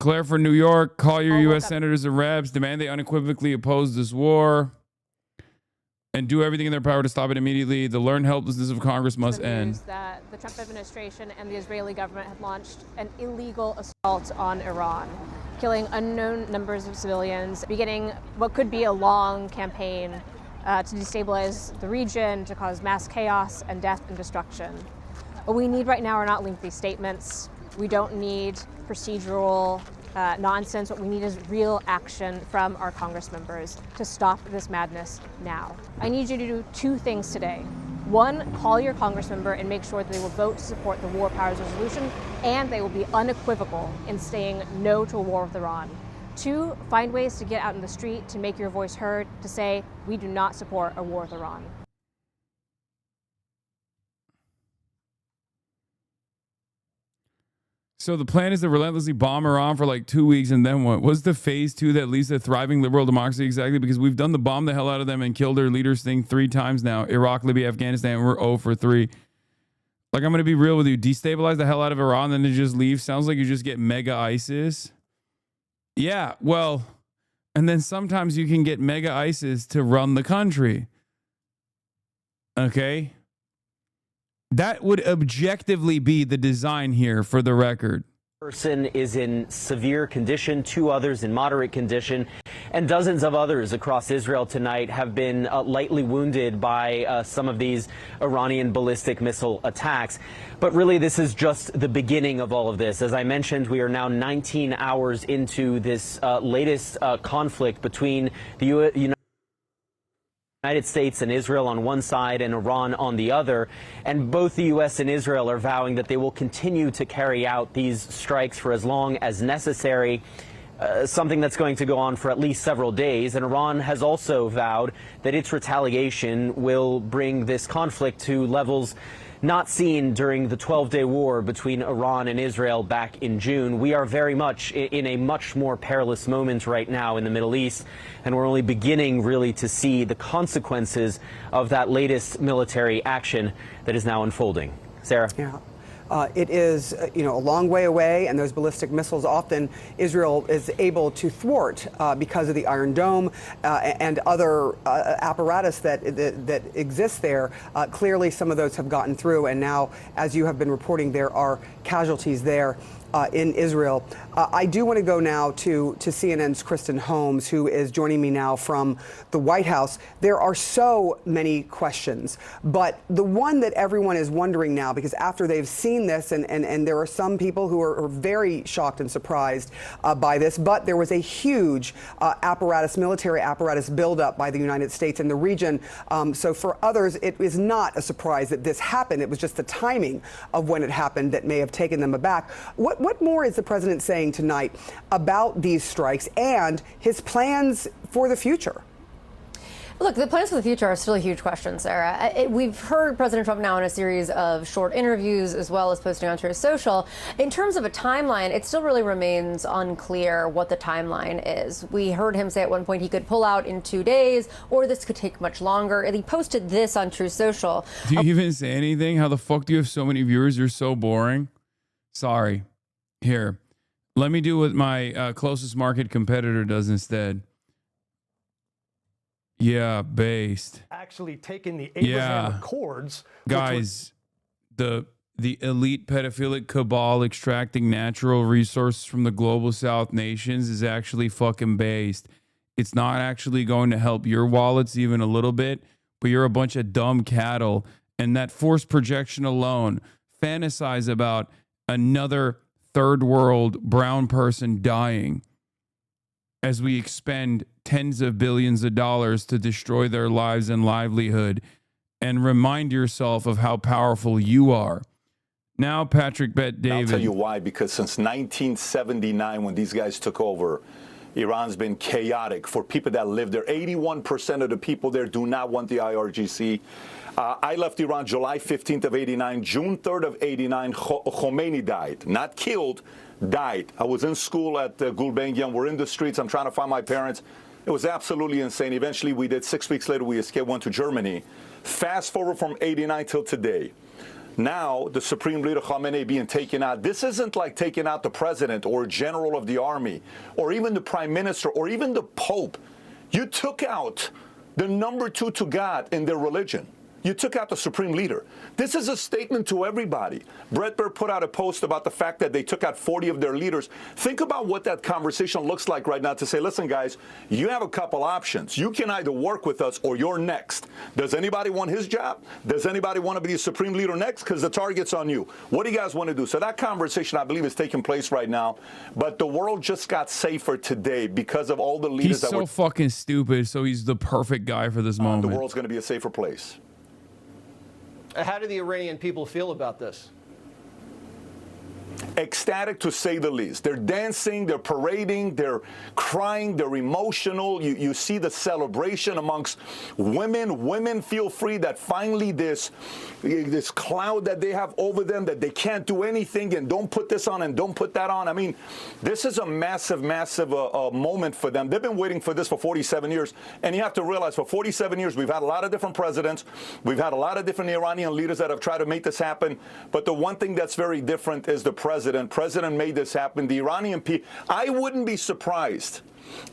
Claire for New York, call your U.S. senators and reps. Demand they unequivocally oppose this war and do everything in their power to stop it immediately. The learned helplessness of Congress must end. That the Trump administration and the Israeli government have launched an illegal assault on Iran, killing unknown numbers of civilians, beginning what could be a long campaign to destabilize the region, to cause mass chaos and death and destruction. What we need right now are not lengthy statements. We don't need procedural nonsense. What we need is real action from our Congress members to stop this madness now. I need you to do 2 things today. 1, call your Congress member and make sure that they will vote to support the War Powers Resolution, and they will be unequivocal in saying no to a war with Iran. 2, find ways to get out in the street to make your voice heard, to say we do not support a war with Iran. So the plan is to relentlessly bomb Iran for like 2 weeks, and then what? What's the phase 2 that leads to a thriving liberal democracy exactly? Because we've done the bomb the hell out of them and killed their leaders thing 3 times now. Iraq, Libya, Afghanistan, we're 0 for 3. Like, I'm going to be real with you. Destabilize the hell out of Iran, then they just leave. Sounds like you just get mega ISIS. Yeah, well, and then sometimes you can get mega ISIS to run the country. Okay? That would objectively be the design here, for the record. Person is in severe condition, 2 others in moderate condition, and dozens of others across Israel tonight have been lightly wounded by some of these Iranian ballistic missile attacks. But really, this is just the beginning of all of this. As I mentioned, we are now 19 hours into this latest conflict between the United States and Israel on one side and Iran on the other, and both the U.S. and Israel are vowing that they will continue to carry out these strikes for as long as necessary, something that's going to go on for at least several days. And Iran has also vowed that its retaliation will bring this conflict to levels not seen during the 12-day war between Iran and Israel back in June. We are very much in a much more perilous moment right now in the Middle East, and we're only beginning really to see the consequences of that latest military action that is now unfolding. Sarah? Yeah. It is, a long way away, and those ballistic missiles often Israel is able to thwart because of the Iron Dome and other apparatus that exists there. Clearly, some of those have gotten through, and now, as you have been reporting, there are casualties there in Israel. I do want to go now to CNN's Kristen Holmes, who is joining me now from the White House. There are so many questions, but the one that everyone is wondering now, because after they've seen this, and there are some people who are very shocked and surprised by this, but there was a huge military apparatus buildup by the United States in the region. So for others, it is not a surprise that this happened. It was just the timing of when it happened that may have taken them aback. What more is the president saying tonight about these strikes and his plans for the future? Look, the plans for the future are still a huge question, Sarah. We've heard President Trump now in a series of short interviews as well as posting on Truth Social. In terms of a timeline, it still really remains unclear what the timeline is. We heard him say at one point he could pull out in 2 days, or this could take much longer. And he posted this on Truth Social. Do you even say anything? How the fuck do you have so many viewers? You're so boring. Sorry. Here, let me do what my closest market competitor does instead. Yeah, based. Actually taken the Abraham Accords. Guys, the elite pedophilic cabal extracting natural resources from the global South nations is actually fucking based. It's not actually going to help your wallets even a little bit, but you're a bunch of dumb cattle. And that forced projection alone, fantasize about another third world brown person dying as we expend tens of billions of dollars to destroy their lives and livelihood, and remind yourself of how powerful you are. Now, Patrick Bet David. I'll tell you why, because since 1979, when these guys took over, Iran's been chaotic for people that live there. 81% of the people there do not want the IRGC. I left Iran July 15th of 89. June 3rd of 89, Khamenei died. Not killed, died. I was in school at Gulbenkian. We're in the streets. I'm trying to find my parents. It was absolutely insane. Eventually, we did. 6 weeks later, we escaped, went to Germany. Fast forward from 89 till today. Now, the Supreme Leader Khamenei being taken out. This isn't like taking out the president or general of the army or even the prime minister or even the Pope. You took out the number 2 to God in their religion. You took out the supreme leader. This is a statement to everybody. Brett Baer put out a post about the fact that they took out 40 of their leaders. Think about what that conversation looks like right now to say, listen, guys, you have a couple options. You can either work with us or you're next. Does anybody want his job? Does anybody want to be the supreme leader next? Because the target's on you. What do you guys want to do? So that conversation, I believe, is taking place right now. But the world just got safer today because of all the leaders that were... He's so fucking stupid, so he's the perfect guy for this moment. The world's going to be a safer place. How do the Iranian people feel about this? Ecstatic, to say the least. They're dancing, they're parading, they're crying, they're emotional. You see the celebration amongst women. Women feel free that finally this cloud that they have over them, that they can't do anything and don't put this on and don't put that on. I mean, this is a massive, massive moment for them. They've been waiting for this for 47 years. And you have to realize for 47 years, we've had a lot of different presidents. We've had a lot of different Iranian leaders that have tried to make this happen. But the one thing that's very different is the president. President made this happen. The Iranian people, I wouldn't be surprised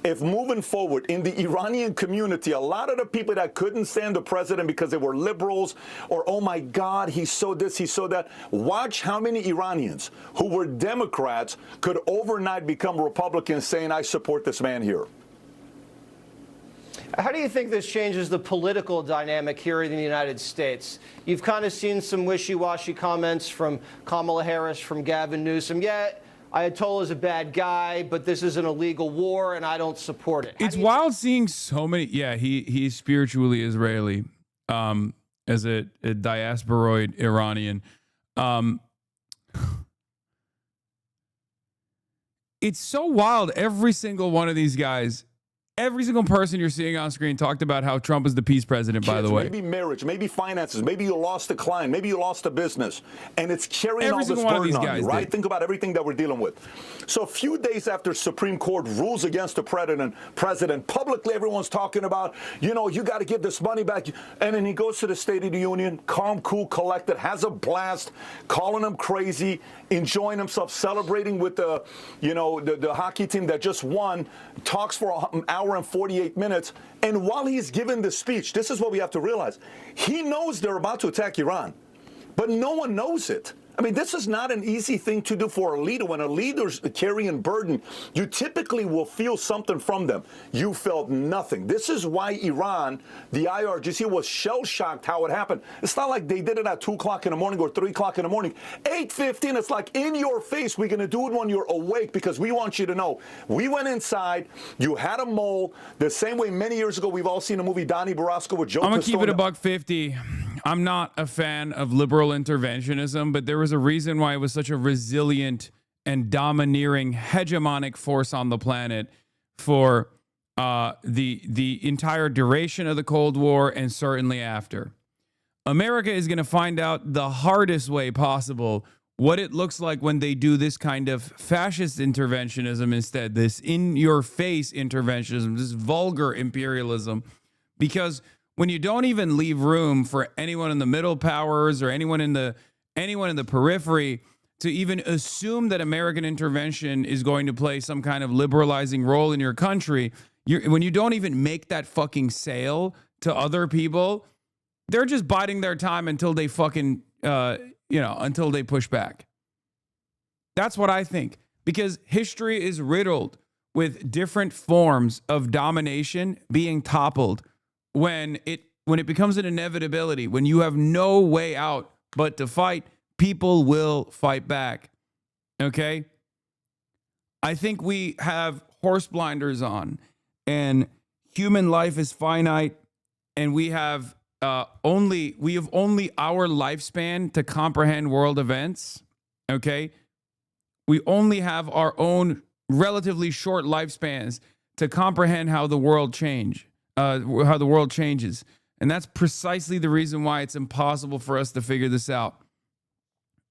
if moving forward in the Iranian community, a lot of the people that couldn't stand the president because they were liberals or, oh my God, he saw this, he saw that. Watch how many Iranians who were Democrats could overnight become Republicans saying, I support this man here. How do you think this changes the political dynamic here in the United States? You've kind of seen some wishy-washy comments from Kamala Harris, from Gavin Newsom. Yeah, Ayatollah is a bad guy, but this is an illegal war, and I don't support it. It's wild seeing so many. Yeah, he's spiritually Israeli, as a diasporoid Iranian. It's so wild. Every single one of these guys. Every single person you're seeing on screen talked about how Trump is the peace president, by the way. Maybe marriage, maybe finances, maybe you lost a client, maybe you lost a business, and it's carrying all this burden on you, right? Think about everything that we're dealing with. So a few days after Supreme Court rules against the president, publicly everyone's talking about, you know, you got to give this money back. And then he goes to the State of the Union, calm, cool, collected, has a blast, calling him crazy, enjoying himself, celebrating with the, you know, the hockey team that just won, talks for an hour and 48 minutes. And while he's giving the speech, this is what we have to realize. He knows they're about to attack Iran, but no one knows it. I mean, this is not an easy thing to do for a leader. When a leader's carrying burden, you typically will feel something from them. You felt nothing. This is why Iran, the IRGC, was shell-shocked how it happened. It's not like they did it at 2 o'clock in the morning or 3 o'clock in the morning. 8:15, it's like in your face. We're going to do it when you're awake because we want you to know. We went inside. You had a mole. The same way many years ago, we've all seen the movie Donnie Brasco with Joe I'm going to keep it Pistone. $150. I'm not a fan of liberal interventionism, but there was a reason why it was such a resilient and domineering hegemonic force on the planet for the entire duration of the Cold War and certainly after. America is going to find out the hardest way possible what it looks like when they do this kind of fascist interventionism instead, this in-your-face interventionism, this vulgar imperialism, because when you don't even leave room for anyone in the middle powers or anyone in the periphery to even assume that American intervention is going to play some kind of liberalizing role in your country, when you don't even make that fucking sale to other people, they're just biding their time until they fucking, until they push back. That's what I think, because history is riddled with different forms of domination being toppled when it becomes an inevitability, when you have no way out but to fight. People will fight back. Okay? I think we have horse blinders on, and human life is finite, and we have only our lifespan to comprehend world events. Okay? We only have our own relatively short lifespans to comprehend how the world changes. And that's precisely the reason why it's impossible for us to figure this out.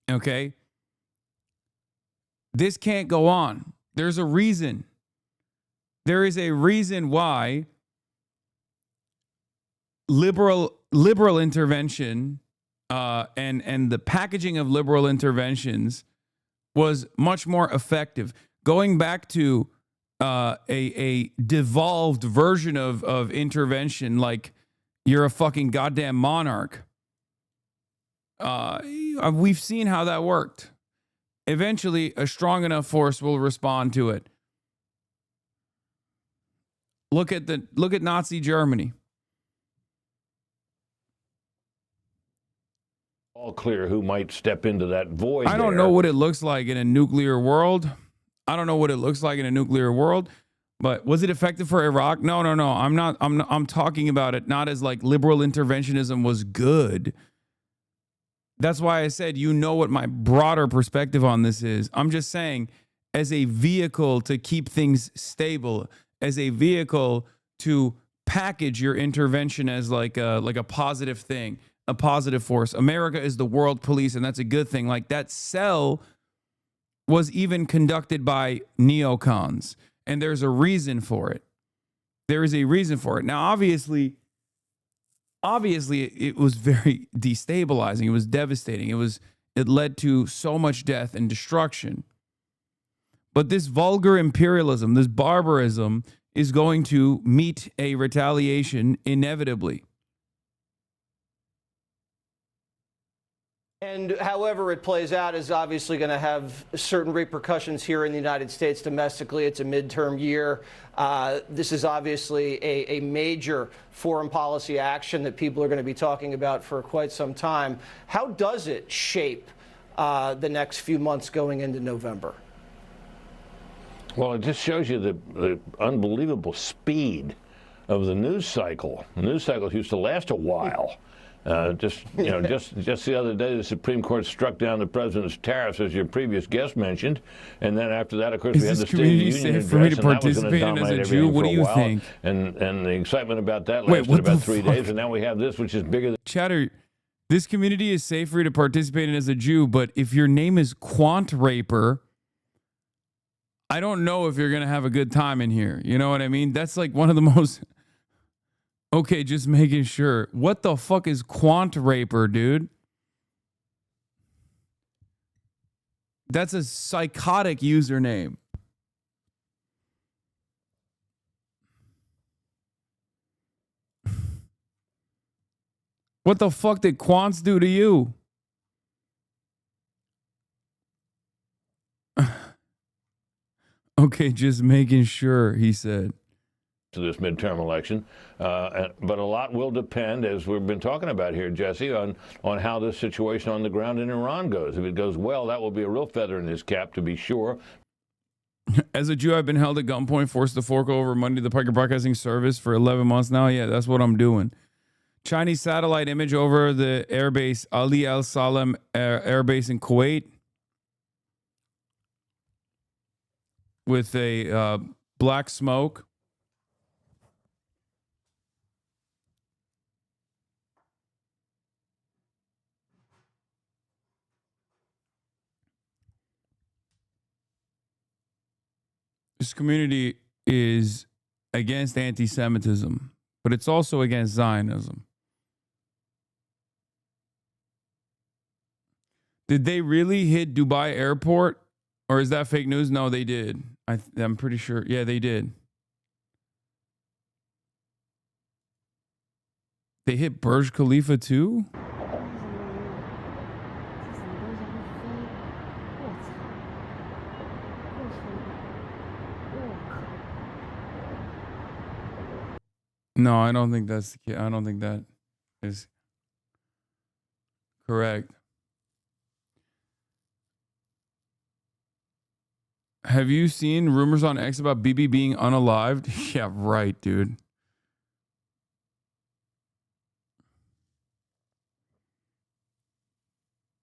Okay? This can't go on. There's a reason. There is a reason why liberal intervention and the packaging of liberal interventions was much more effective. Going back to a devolved version of intervention, like you're a fucking goddamn monarch. We've seen how that worked. Eventually, a strong enough force will respond to it. Look at Nazi Germany. All clear who might step into that void. I don't know what it looks like in a nuclear world. But was it effective for Iraq? No. I'm talking about it not as like liberal interventionism was good. That's why I said, you know what my broader perspective on this is. I'm just saying, as a vehicle to keep things stable, as a vehicle to package your intervention as like a positive thing, a positive force. America is the world police, and that's a good thing. Like, that cell was even conducted by neocons, and there's a reason for it. There is a reason for it. Now, obviously, it was very destabilizing. It was devastating. it led to so much death and destruction. But this vulgar imperialism, this barbarism, is going to meet a retaliation inevitably. And however it plays out is obviously going to have certain repercussions here in the United States domestically. It's a midterm year. This is obviously a major foreign policy action that people are going to be talking about for quite some time. How does it shape the next few months going into November? Well, it just shows you the unbelievable speed of the news cycle. The news cycles used to last a while. Just the other day, the Supreme Court struck down the president's tariffs, as your previous guest mentioned, and then after that, of course, we had the State of the Union address, for me to and that was participate going to in as dominate a Jew? everything What for do a you while. think? And the excitement about that lasted about 3 days, and now we have this, which is bigger than. Chatter, this community is safe for you to participate in as a Jew, but if your name is Quant Raper, I don't know if you're going to have a good time in here. You know what I mean? That's like one of the most... Okay, just making sure. What the fuck is Quant Raper, dude? That's a psychotic username. What the fuck did Quants do to you? Okay, just making sure, he said. To this midterm election, but a lot will depend, as we've been talking about here, Jesse, on how this situation on the ground in Iran goes. If it goes well, that will be a real feather in his cap, to be sure. As a Jew, I've been held at gunpoint, forced to fork over money to the Piker Broadcasting Service for 11 months now. Yeah, that's what I'm doing. Chinese satellite image over the airbase Ali Al Salem airbase in Kuwait with a black smoke. This community is against anti-Semitism, but it's also against Zionism. Did they really hit Dubai airport? Or is that fake news? No, they did. I'm pretty sure. Yeah, they did. They hit Burj Khalifa too? No, I don't think that's the case. I don't think that is correct. Have you seen rumors on X about BB being unalived? Yeah, right, dude.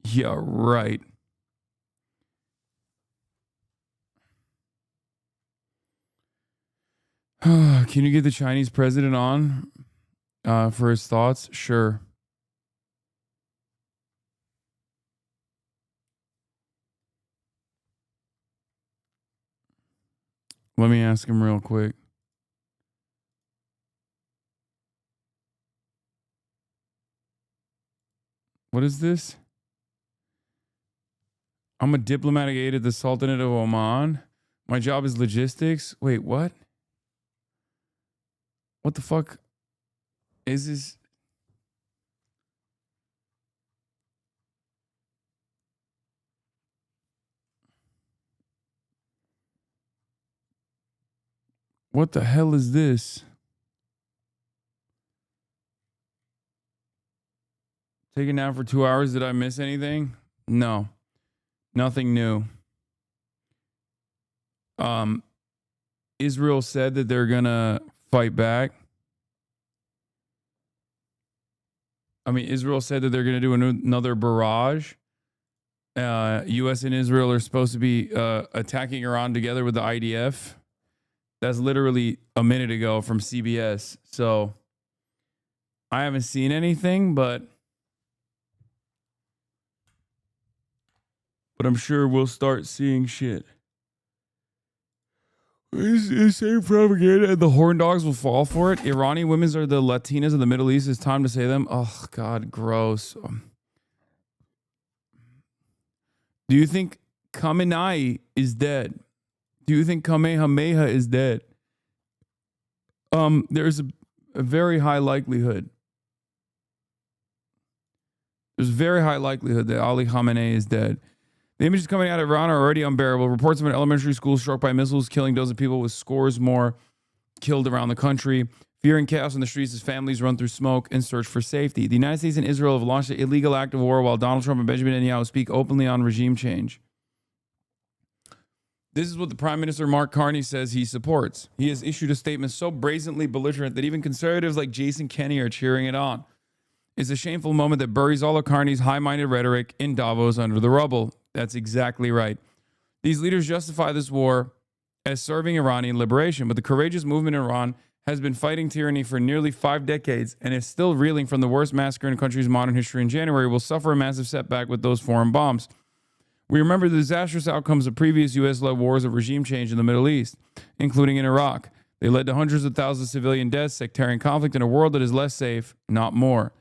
Yeah, right. Can you get the Chinese president on for his thoughts? Sure. Let me ask him real quick. What is this? I'm a diplomatic aide at the Sultanate of Oman. My job is logistics. Wait, what? What the fuck is this? What the hell is this? Taking out for 2 hours. Did I miss anything? No. Nothing new. Israel said that they're gonna fight back. I mean, Israel said that they're gonna do another barrage. U.S. and Israel are supposed to be attacking Iran together with the IDF. That's literally a minute ago from CBS. So I haven't seen anything, but I'm sure we'll start seeing shit. It's same propaganda, and the horn dogs will fall for it. Iranian women are the Latinas of the Middle East. It's time to say them. Oh, God, gross. Do you think Khamenei is dead? Do you think Kamehameha is dead? There's a very high likelihood. There's a very high likelihood that Ali Khamenei is dead. The images coming out of Iran are already unbearable. Reports of an elementary school struck by missiles, killing dozens of people, with scores more killed around the country. Fear and chaos in the streets as families run through smoke and search for safety. The United States and Israel have launched an illegal act of war while Donald Trump and Benjamin Netanyahu speak openly on regime change. This is what the Prime Minister Mark Carney says he supports. He has issued a statement so brazenly belligerent that even conservatives like Jason Kenney are cheering it on. It's a shameful moment that buries all of Carney's high-minded rhetoric in Davos under the rubble. That's exactly right. These leaders justify this war as serving Iranian liberation, but the courageous movement in Iran has been fighting tyranny for nearly 5 decades and is still reeling from the worst massacre in the country's modern history. In January, will suffer a massive setback with those foreign bombs. We remember the disastrous outcomes of previous U.S.-led wars of regime change in the Middle East, including in Iraq. They led to hundreds of thousands of civilian deaths, sectarian conflict, and a world that is less safe, not more.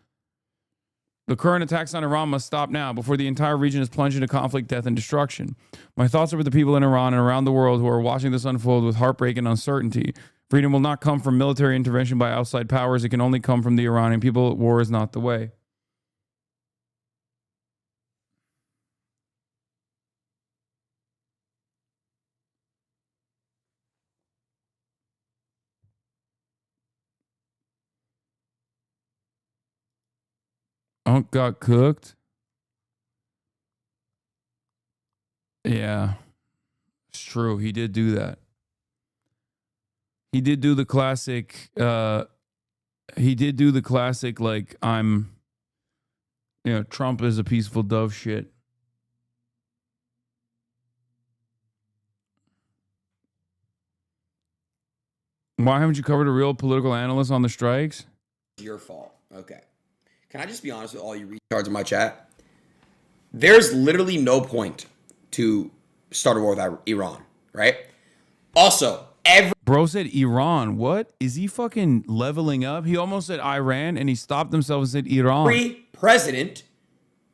The current attacks on Iran must stop now before the entire region is plunged into conflict, death, and destruction. My thoughts are with the people in Iran and around the world who are watching this unfold with heartbreak and uncertainty. Freedom will not come from military intervention by outside powers. It can only come from the Iranian people. War is not the way. Unc got cooked. Yeah, it's true. He did do that. He did do the classic. Like, Trump is a peaceful dove shit. Why haven't you covered a real political analyst on the strikes? Your fault. Okay. Can I just be honest with all you retards in my chat? There's literally no point to start a war with Iran, right? Also, Bro said Iran. What? Is he fucking leveling up? He almost said Iran and he stopped himself and said Iran. every president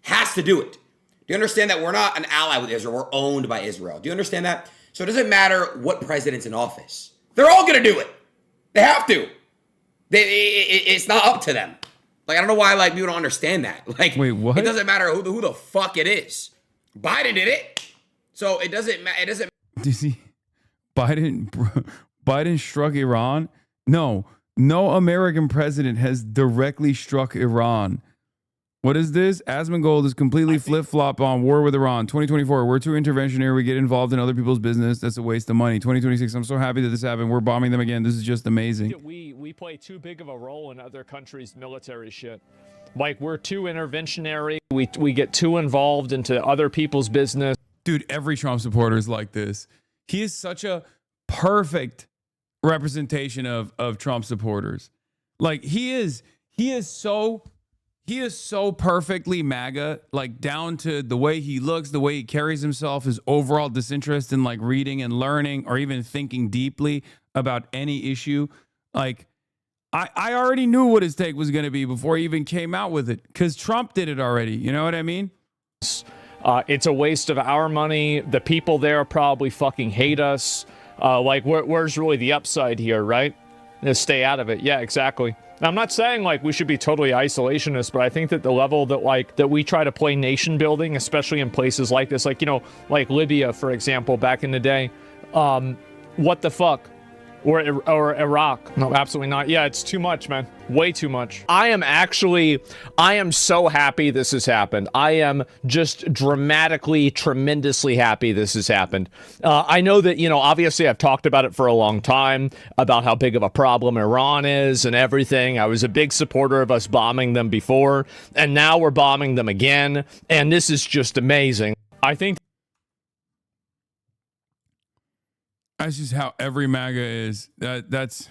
has to do it. Do you understand that we're not an ally with Israel? We're owned by Israel. Do you understand that? So it doesn't matter what president's in office. They're all going to do it. They have to. It's not up to them. Like, I don't know why, like, people don't understand that. Like, wait, what? It doesn't matter who the fuck it is. Biden did it. So it doesn't matter. It doesn't. Did he? Biden struck Iran? No American president has directly struck Iran. What is this? Asmongold is completely flip-flop on war with Iran. 2024, we're too interventionary. We get involved in other people's business. That's a waste of money. 2026, I'm so happy that this happened. We're bombing them again. This is just amazing. We play too big of a role in other countries' military shit. Like, we're too interventionary. We get too involved into other people's business. Dude, every Trump supporter is like this. He is such a perfect representation of Trump supporters. Like, he is so perfectly MAGA, like, down to the way he looks, the way he carries himself, his overall disinterest in, like, reading and learning or even thinking deeply about any issue. Like, I already knew what his take was going to be before he even came out with it, because Trump did it already. You know what I mean? It's a waste of our money. The people there probably fucking hate us. Like, where's really the upside here, right? Just stay out of it. Yeah, exactly. Now, I'm not saying, like, we should be totally isolationist, but I think that the level that we try to play nation building, especially in places like this, like, like Libya, for example, back in the day, what the fuck? Or Iraq. No, absolutely not. Yeah, it's too much, man. Way too much. I am so happy this has happened. I am just dramatically, tremendously happy this has happened. I know that, obviously I've talked about it for a long time, about how big of a problem Iran is and everything. I was a big supporter of us bombing them before, and now we're bombing them again. And this is just amazing. I think that's just how every MAGA is. That's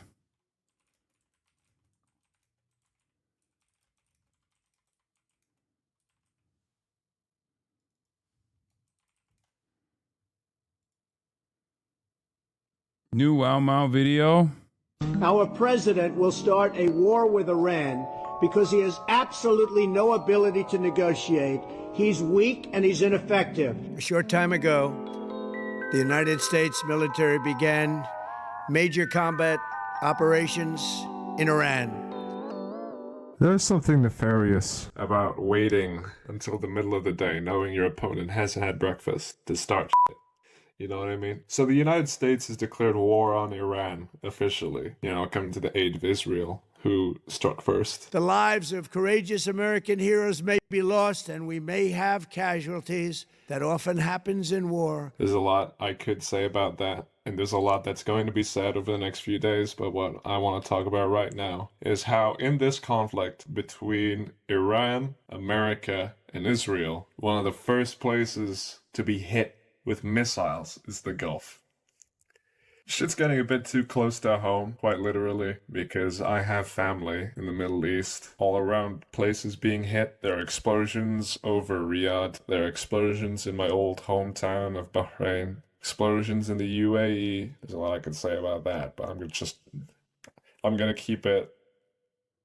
new Wow Mao video. Our president will start a war with Iran because he has absolutely no ability to negotiate. He's weak and he's ineffective. A short time ago, the United States military began major combat operations in Iran. There's something nefarious about waiting until the middle of the day, knowing your opponent hasn't had breakfast, to start shit. You know what I mean? So the United States has declared war on Iran officially, coming to the aid of Israel, who struck first. The lives of courageous American heroes may be lost, and we may have casualties. That often happens in war. There's a lot I could say about that, and there's a lot that's going to be said over the next few days, but what I want to talk about right now is how in this conflict between Iran, America, and Israel, one of the first places to be hit with missiles is the Gulf. Shit's getting a bit too close to home, quite literally, because I have family in the Middle East. All around places being hit. There are explosions over Riyadh. There are explosions in my old hometown of Bahrain. Explosions in the UAE. There's a lot I could say about that, but I'm gonna keep it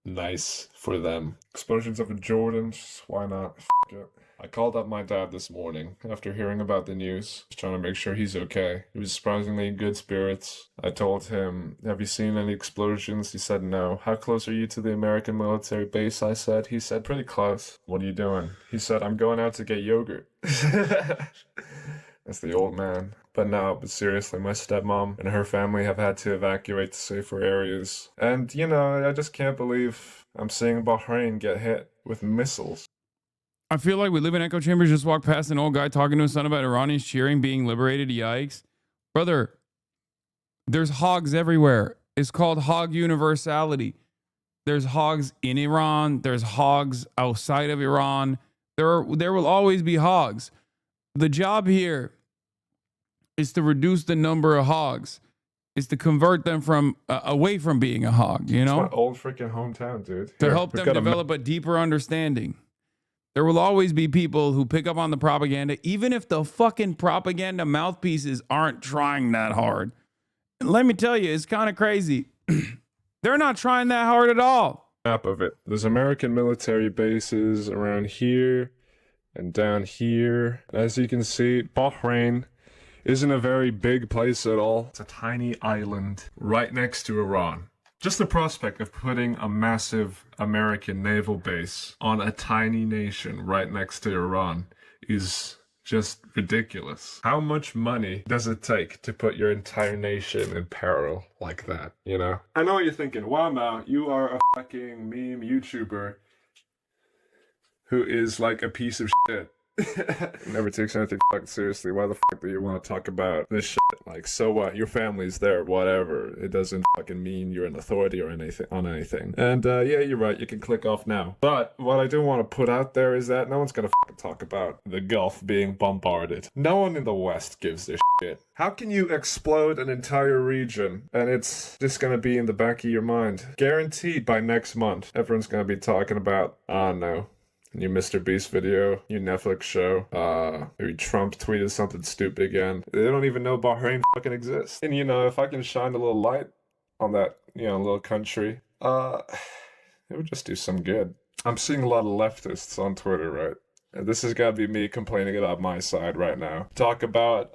nice for them. Explosions over Jordan, why not? F it. I called up my dad this morning after hearing about the news, just trying to make sure he's okay. He was surprisingly in good spirits. I told him, have you seen any explosions? He said no. How close are you to the American military base? I said. He said, pretty close. What are you doing? He said, I'm going out to get yogurt. That's the old man. But seriously, my stepmom and her family have had to evacuate to safer areas. And, I just can't believe I'm seeing Bahrain get hit with missiles. I feel like we live in echo chambers. Just walked past an old guy talking to his son about Iranians cheering, being liberated. Yikes. Brother, there's hogs everywhere. It's called hog universality. There's hogs in Iran. There's hogs outside of Iran. There will always be hogs. The job here is to reduce the number of hogs. Is to convert them from away from being a hog, It's my old freaking hometown, dude. To help them develop a deeper understanding. There will always be people who pick up on the propaganda, even if the fucking propaganda mouthpieces aren't trying that hard. And let me tell you, it's kind of crazy. They're not trying that hard at all. Map of it. There's American military bases around here and down here. As you can see, Bahrain isn't a very big place at all. It's a tiny island right next to Iran. Just the prospect of putting a massive American naval base on a tiny nation right next to Iran is just ridiculous. How much money does it take to put your entire nation in peril like that, I know what you're thinking. Wow, now you are a fucking meme YouTuber who is like a piece of shit. Never takes anything fucking seriously. Why the fuck do you want to talk about this shit? Like, so what? Your family's there, whatever. It doesn't fucking mean you're an authority or anything on anything. And yeah, you're right. You can click off now. But what I do want to put out there is that no one's gonna fucking talk about the Gulf being bombarded. No one in the West gives a shit. How can you explode an entire region and it's just gonna be in the back of your mind? Guaranteed by next month, everyone's gonna be talking about, no. New Mr. Beast video, new Netflix show, maybe Trump tweeted something stupid again. They don't even know Bahrain fucking exists. And if I can shine a little light on that, little country, it would just do some good. I'm seeing a lot of leftists on Twitter, right? And this has got to be me complaining about my side right now. Talk about,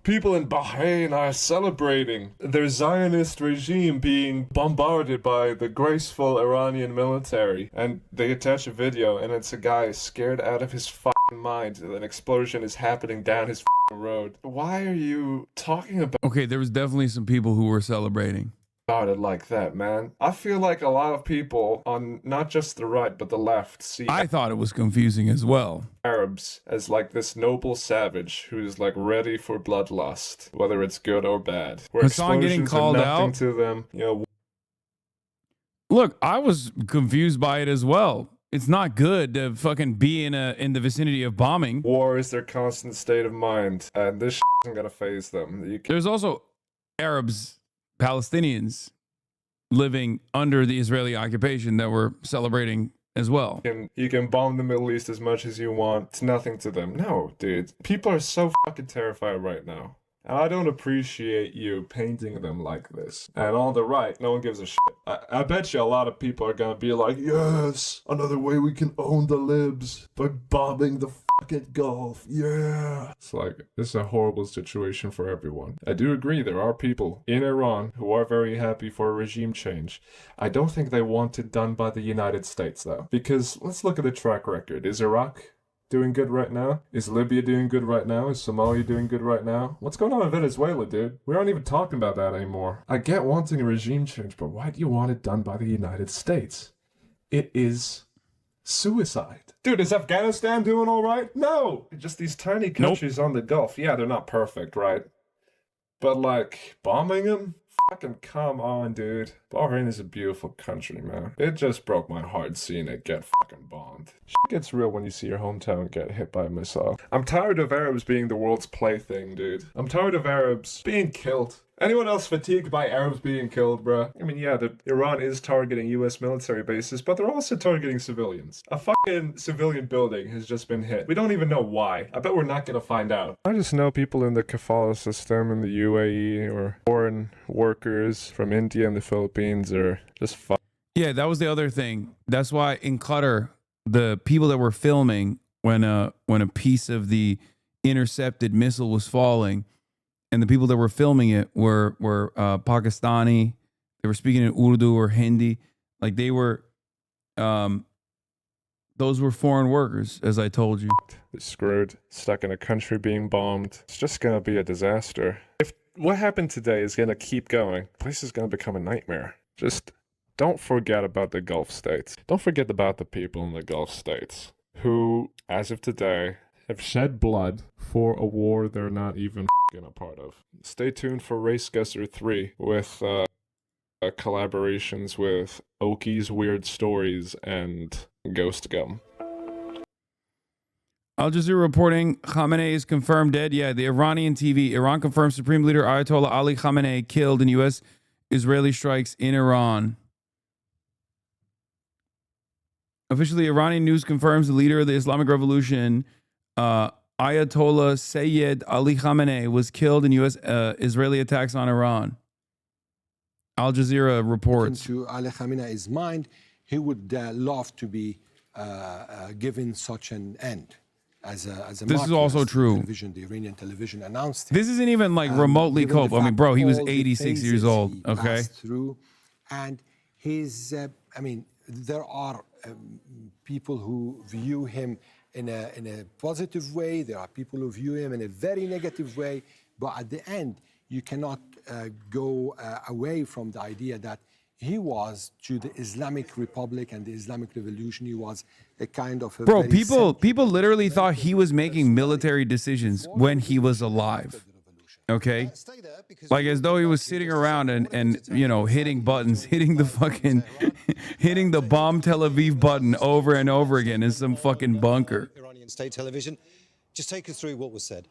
people in Bahrain are celebrating their Zionist regime being bombarded by the graceful Iranian military. And they attach a video, and it's a guy scared out of his fucking mind that an explosion is happening down his fucking road. Why are you talking about... Okay, there was definitely some people who were celebrating. About it like that, man. I feel like a lot of people on not just the right but the left see I thought it was confusing as well. Arabs as like this noble savage who's like ready for bloodlust, whether it's good or bad. Where Hasan getting called out to them, Look, I was confused by it as well. It's not good to fucking be in the vicinity of bombing. War is their constant state of mind, and this isn't gonna faze them. There's also Arabs, Palestinians living under the Israeli occupation that were celebrating as well. You can bomb the Middle East as much as you want. It's nothing to them. No, dude. People are so fucking terrified right now. And I don't appreciate you painting them like this. And on the right, no one gives a shit. I bet you a lot of people are gonna be like, yes, another way we can own the libs by bombing the fucking Gulf. Yeah. It's like, this is a horrible situation for everyone. I do agree there are people in Iran who are very happy for a regime change. I don't think they want it done by the United States, though. Because let's look at the track record. Is Iraq doing good right now? Is Libya doing good right now? Is Somalia doing good right now? What's going on in Venezuela, dude? We aren't even talking about that anymore. I get wanting a regime change, but why do you want it done by the United States? It is suicide. Dude, is Afghanistan doing all right? No! Just these tiny countries on the Gulf. Yeah, they're not perfect, right? But like, bombing them? Fucking come on, dude. Bahrain is a beautiful country, man. It just broke my heart seeing it get fucking bombed. Shit gets real when you see your hometown get hit by a missile. I'm tired of Arabs being the world's plaything, dude. I'm tired of Arabs being killed. Anyone else fatigued by Arabs being killed, bruh? I mean, yeah, Iran is targeting US military bases, but they're also targeting civilians. A fucking civilian building has just been hit. We don't even know why. I bet we're not gonna find out. I just know people in the kafala system in the UAE or foreign workers from India and the Philippines are just Yeah, that was the other thing. That's why in Qatar, the people that were filming when a piece of the intercepted missile was falling, and the people that were filming it were Pakistani. They were speaking in Urdu or Hindi. Like they were, those were foreign workers, as I told you. They're screwed, stuck in a country being bombed. It's just gonna be a disaster. If what happened today is gonna keep going, the place is gonna become a nightmare. Just don't forget about the Gulf states. Don't forget about the people in the Gulf states who, as of today, have shed blood for a war they're not even a part of. Stay tuned for Race Guesser 3 with collaborations with Oki's Weird Stories and Ghost Gum. Al Jazeera reporting Khamenei is confirmed dead. Yeah, the Iranian TV. Iran confirms Supreme Leader Ayatollah Ali Khamenei killed in U.S.-Israeli strikes in Iran. Officially, Iranian news confirms the leader of the Islamic Revolution, Ayatollah Sayyid Ali Khamenei, was killed in U.S.-Israeli attacks on Iran. Al Jazeera reports. To Ali Khamenei's mind, he would love to be given such an end. As a this is also true. The Iranian television announced this isn't even like remotely cope. I mean, bro, he was 86 years old. Okay. Through, and his, I mean, there are people who view him in a positive way. There are people who view him in a very negative way. But at the end, you cannot go away from the idea that he was to the Islamic Republic and the Islamic Revolution. He was a kind of a bro. People literally thought he was making military decisions when he was alive. Okay, like as though he was sitting around and you know hitting buttons, hitting the fucking, hitting the bomb Tel Aviv button over and over again in some fucking bunker. Iranian state television. Just take us through what was said.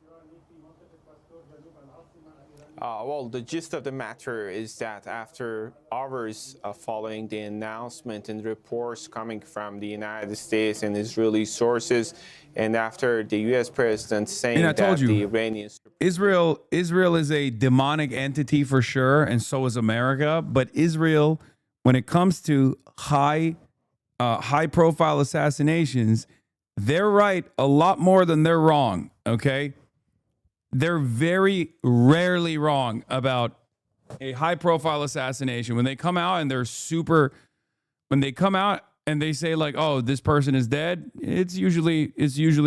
Well, the gist of the matter is that after hours following the announcement and reports coming from the United States and Israeli sources, and after the U.S. president saying that the Iranians... Israel is a demonic entity for sure, and so is America. But Israel, when it comes to high-profile assassinations, they're right a lot more than they're wrong, okay? They're very rarely wrong about a high-profile assassination. When they come out and when they come out and they say like, "Oh, this person is dead," it's usually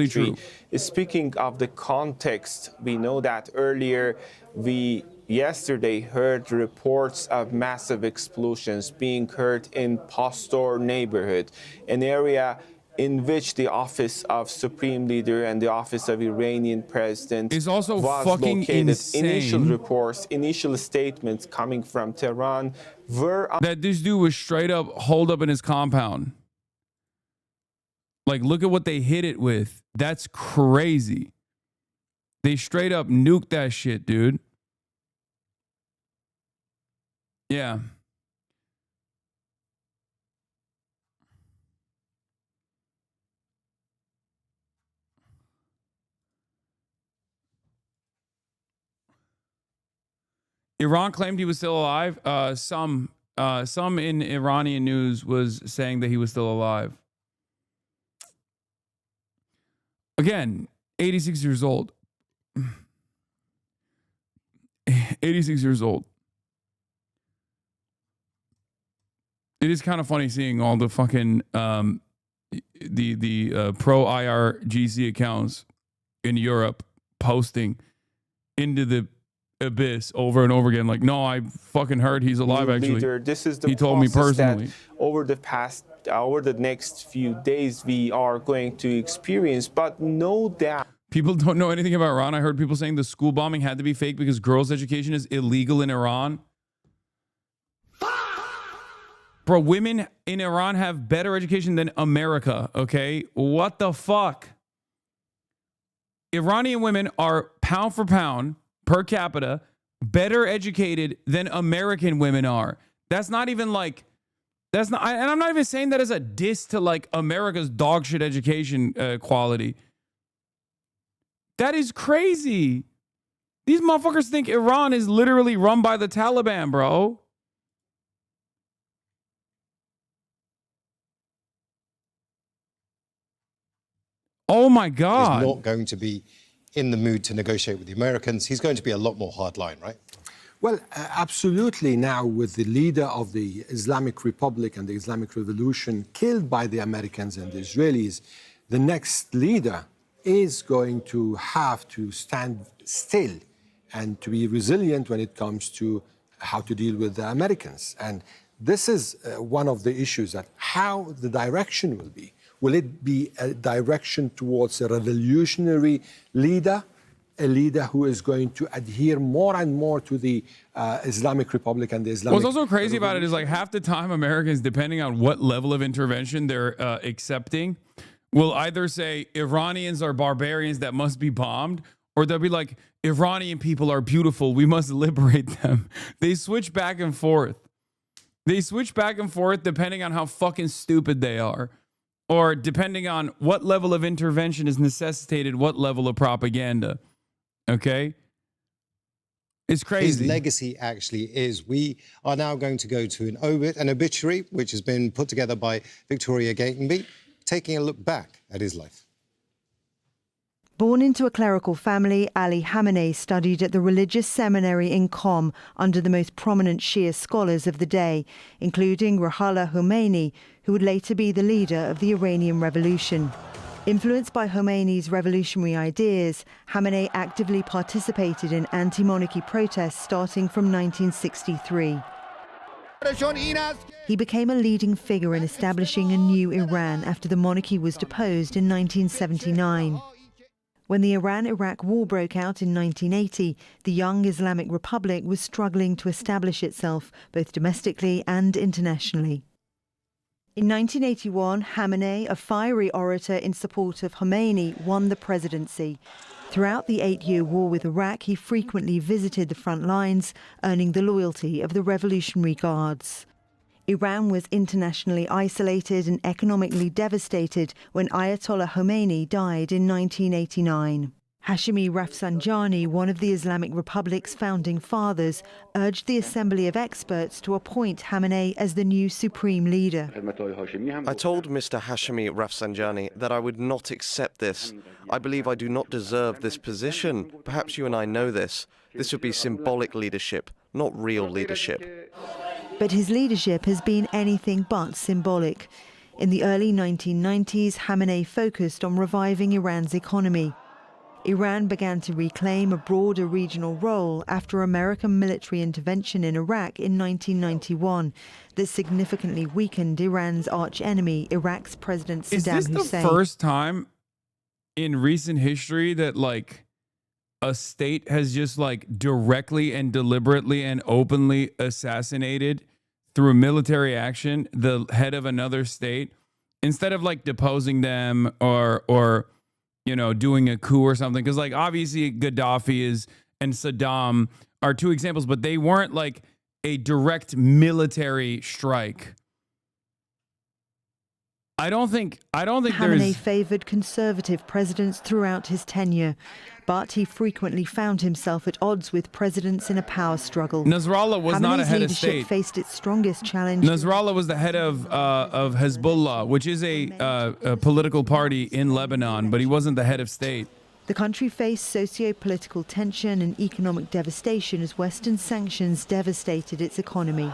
true. Speaking of the context, we know that earlier we yesterday heard reports of massive explosions being heard in Pastor neighborhood, an area in which the office of Supreme Leader and the office of Iranian President is also was fucking located. insane. Initial reports, initial statements coming from Tehran were that this dude was straight up holed up in his compound. Like, look at what they hit it with. That's crazy. They straight up nuked that shit, dude. Yeah. Iran claimed he was still alive. Some in Iranian news was saying that he was still alive. Again, 86 years old. 86 years old. It is kind of funny seeing all the fucking pro IRGC accounts in Europe posting into the abyss over and over again. Like, no, I fucking heard he's alive. Actually, Leader, this is the he told me personally. Over the next few days, we are going to experience, but no doubt. People don't know anything about Iran. I heard people saying the school bombing had to be fake because girls' education is illegal in Iran. Bro, women in Iran have better education than America, okay? What the fuck? Iranian women are pound for pound, per capita, better educated than American women are. That's not even like, and I'm not even saying that as a diss to like America's dog shit education quality. That is crazy. These motherfuckers think Iran is literally run by the Taliban, bro. Oh my God. He's not going to be in the mood to negotiate with the Americans. He's going to be a lot more hardline, right? Well, absolutely. Now, with the leader of the Islamic Republic and the Islamic Revolution killed by the Americans and the Israelis, the next leader is going to have to stand still and to be resilient when it comes to how to deal with the Americans. And this is one of the issues, that how the direction will be. Will it be a direction towards a revolutionary leader, a leader who is going to adhere more and more to the Islamic Republic and the Islamic What's also crazy about it is like half the time Americans, depending on what level of intervention they're accepting, will either say Iranians are barbarians that must be bombed, or they'll be like, Iranian people are beautiful, we must liberate them. They switch back and forth. They switch back and forth depending on how fucking stupid they are, or depending on what level of intervention is necessitated, what level of propaganda. Okay? It's crazy. His legacy actually is, we are now going to go to an obituary, which has been put together by Victoria Gatenby, taking a look back at his life. Born into a clerical family, Ali Khamenei studied at the religious seminary in Qom under the most prominent Shia scholars of the day, including Ruhollah Khomeini, who would later be the leader of the Iranian Revolution. Influenced by Khomeini's revolutionary ideas, Khamenei actively participated in anti-monarchy protests starting from 1963. He became a leading figure in establishing a new Iran after the monarchy was deposed in 1979. When the Iran-Iraq war broke out in 1980, the young Islamic Republic was struggling to establish itself, both domestically and internationally. In 1981, Khamenei, a fiery orator in support of Khomeini, won the presidency. Throughout the 8-year war with Iraq, he frequently visited the front lines, earning the loyalty of the Revolutionary Guards. Iran was internationally isolated and economically devastated when Ayatollah Khomeini died in 1989. Hashemi Rafsanjani, one of the Islamic Republic's founding fathers, urged the Assembly of Experts to appoint Khamenei as the new supreme leader. I told Mr. Hashemi Rafsanjani that I would not accept this. I believe I do not deserve this position. Perhaps you and I know this. This would be symbolic leadership, not real leadership. But his leadership has been anything but symbolic. In the early 1990s, Khamenei focused on reviving Iran's economy. Iran began to reclaim a broader regional role after American military intervention in Iraq in 1991 that significantly weakened Iran's archenemy, Iraq's President Saddam Hussein. Is this the first time in recent history that like a state has just like directly and deliberately and openly assassinated through military action the head of another state, instead of like deposing them or you know, doing a coup or something? Because like obviously Gaddafi and Saddam are two examples, but they weren't like a direct military strike. I don't think Khamenei there's. favoured conservative presidents throughout his tenure, but he frequently found himself at odds with presidents in a power struggle. Nasrallah was not a head of leadership state. faced its strongest challenge. Nasrallah was the head of Hezbollah, which is a political party in Lebanon, but he wasn't the head of state. The country faced socio-political tension and economic devastation as Western sanctions devastated its economy.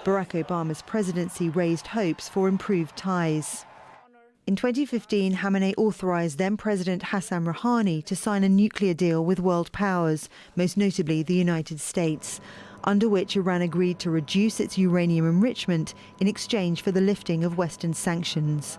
Barack Obama's presidency raised hopes for improved ties. In 2015, Khamenei authorized then-President Hassan Rouhani to sign a nuclear deal with world powers, most notably the United States, under which Iran agreed to reduce its uranium enrichment in exchange for the lifting of Western sanctions.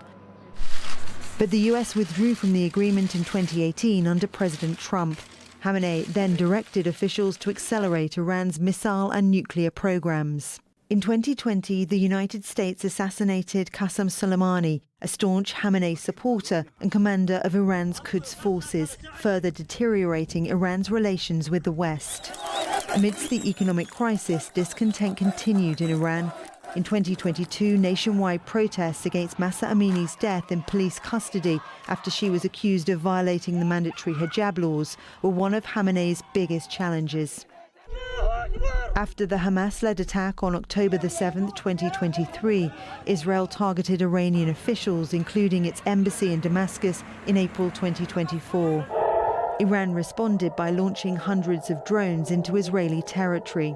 But the US withdrew from the agreement in 2018 under President Trump. Khamenei then directed officials to accelerate Iran's missile and nuclear programs. In 2020, the United States assassinated Qasem Soleimani, a staunch Khamenei supporter and commander of Iran's Quds forces, further deteriorating Iran's relations with the West. Amidst the economic crisis, discontent continued in Iran. In 2022, nationwide protests against Mahsa Amini's death in police custody after she was accused of violating the mandatory hijab laws were one of Khamenei's biggest challenges. After the Hamas-led attack on October 7, 2023, Israel targeted Iranian officials, including its embassy in Damascus, in April 2024. Iran responded by launching hundreds of drones into Israeli territory.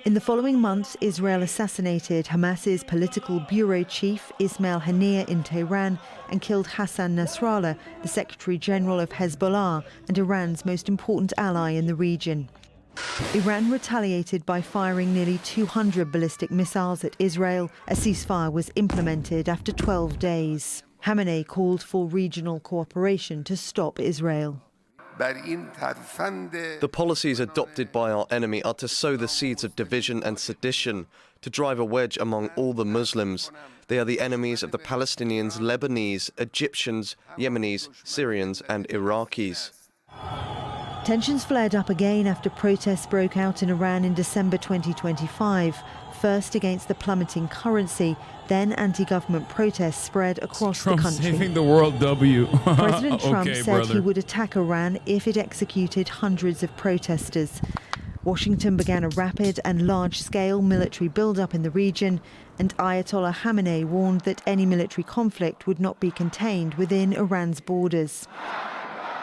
In the following months, Israel assassinated Hamas's political bureau chief, Ismail Haniyeh, in Tehran and killed Hassan Nasrallah, the Secretary General of Hezbollah and Iran's most important ally in the region. Iran retaliated by firing nearly 200 ballistic missiles at Israel. A ceasefire was implemented after 12 days. Khamenei called for regional cooperation to stop Israel. The policies adopted by our enemy are to sow the seeds of division and sedition, to drive a wedge among all the Muslims. They are the enemies of the Palestinians, Lebanese, Egyptians, Yemenis, Syrians, and Iraqis. Tensions flared up again after protests broke out in Iran in December 2025, first against the plummeting currency, then anti-government protests spread across the country. Saving the world, W. President Trump Okay, said brother. he would attack Iran if it executed hundreds of protesters. Washington began a rapid and large-scale military build-up in the region, and Ayatollah Khamenei warned that any military conflict would not be contained within Iran's borders.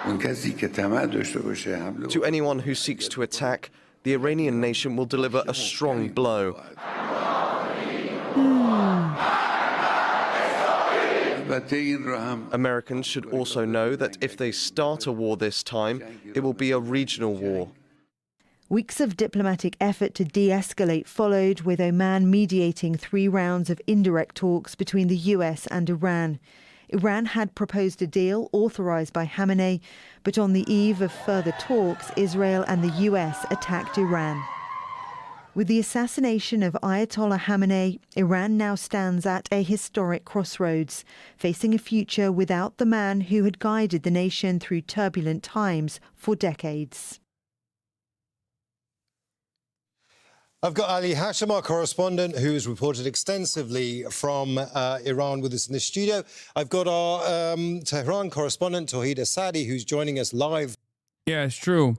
To anyone who seeks to attack, the Iranian nation will deliver a strong blow. Americans should also know that if they start a war this time, it will be a regional war. Weeks of diplomatic effort to de-escalate followed, with Oman mediating 3 rounds of indirect talks between the US and Iran. Iran had proposed a deal authorized by Khamenei, but on the eve of further talks, Israel and the US attacked Iran. With the assassination of Ayatollah Khamenei, Iran now stands at a historic crossroads, facing a future without the man who had guided the nation through turbulent times for decades. I've got Ali Hashim, our correspondent, who's reported extensively from Iran with us in the studio. I've got our Tehran correspondent, Tawhid Asadi, who's joining us live. Yeah, it's true.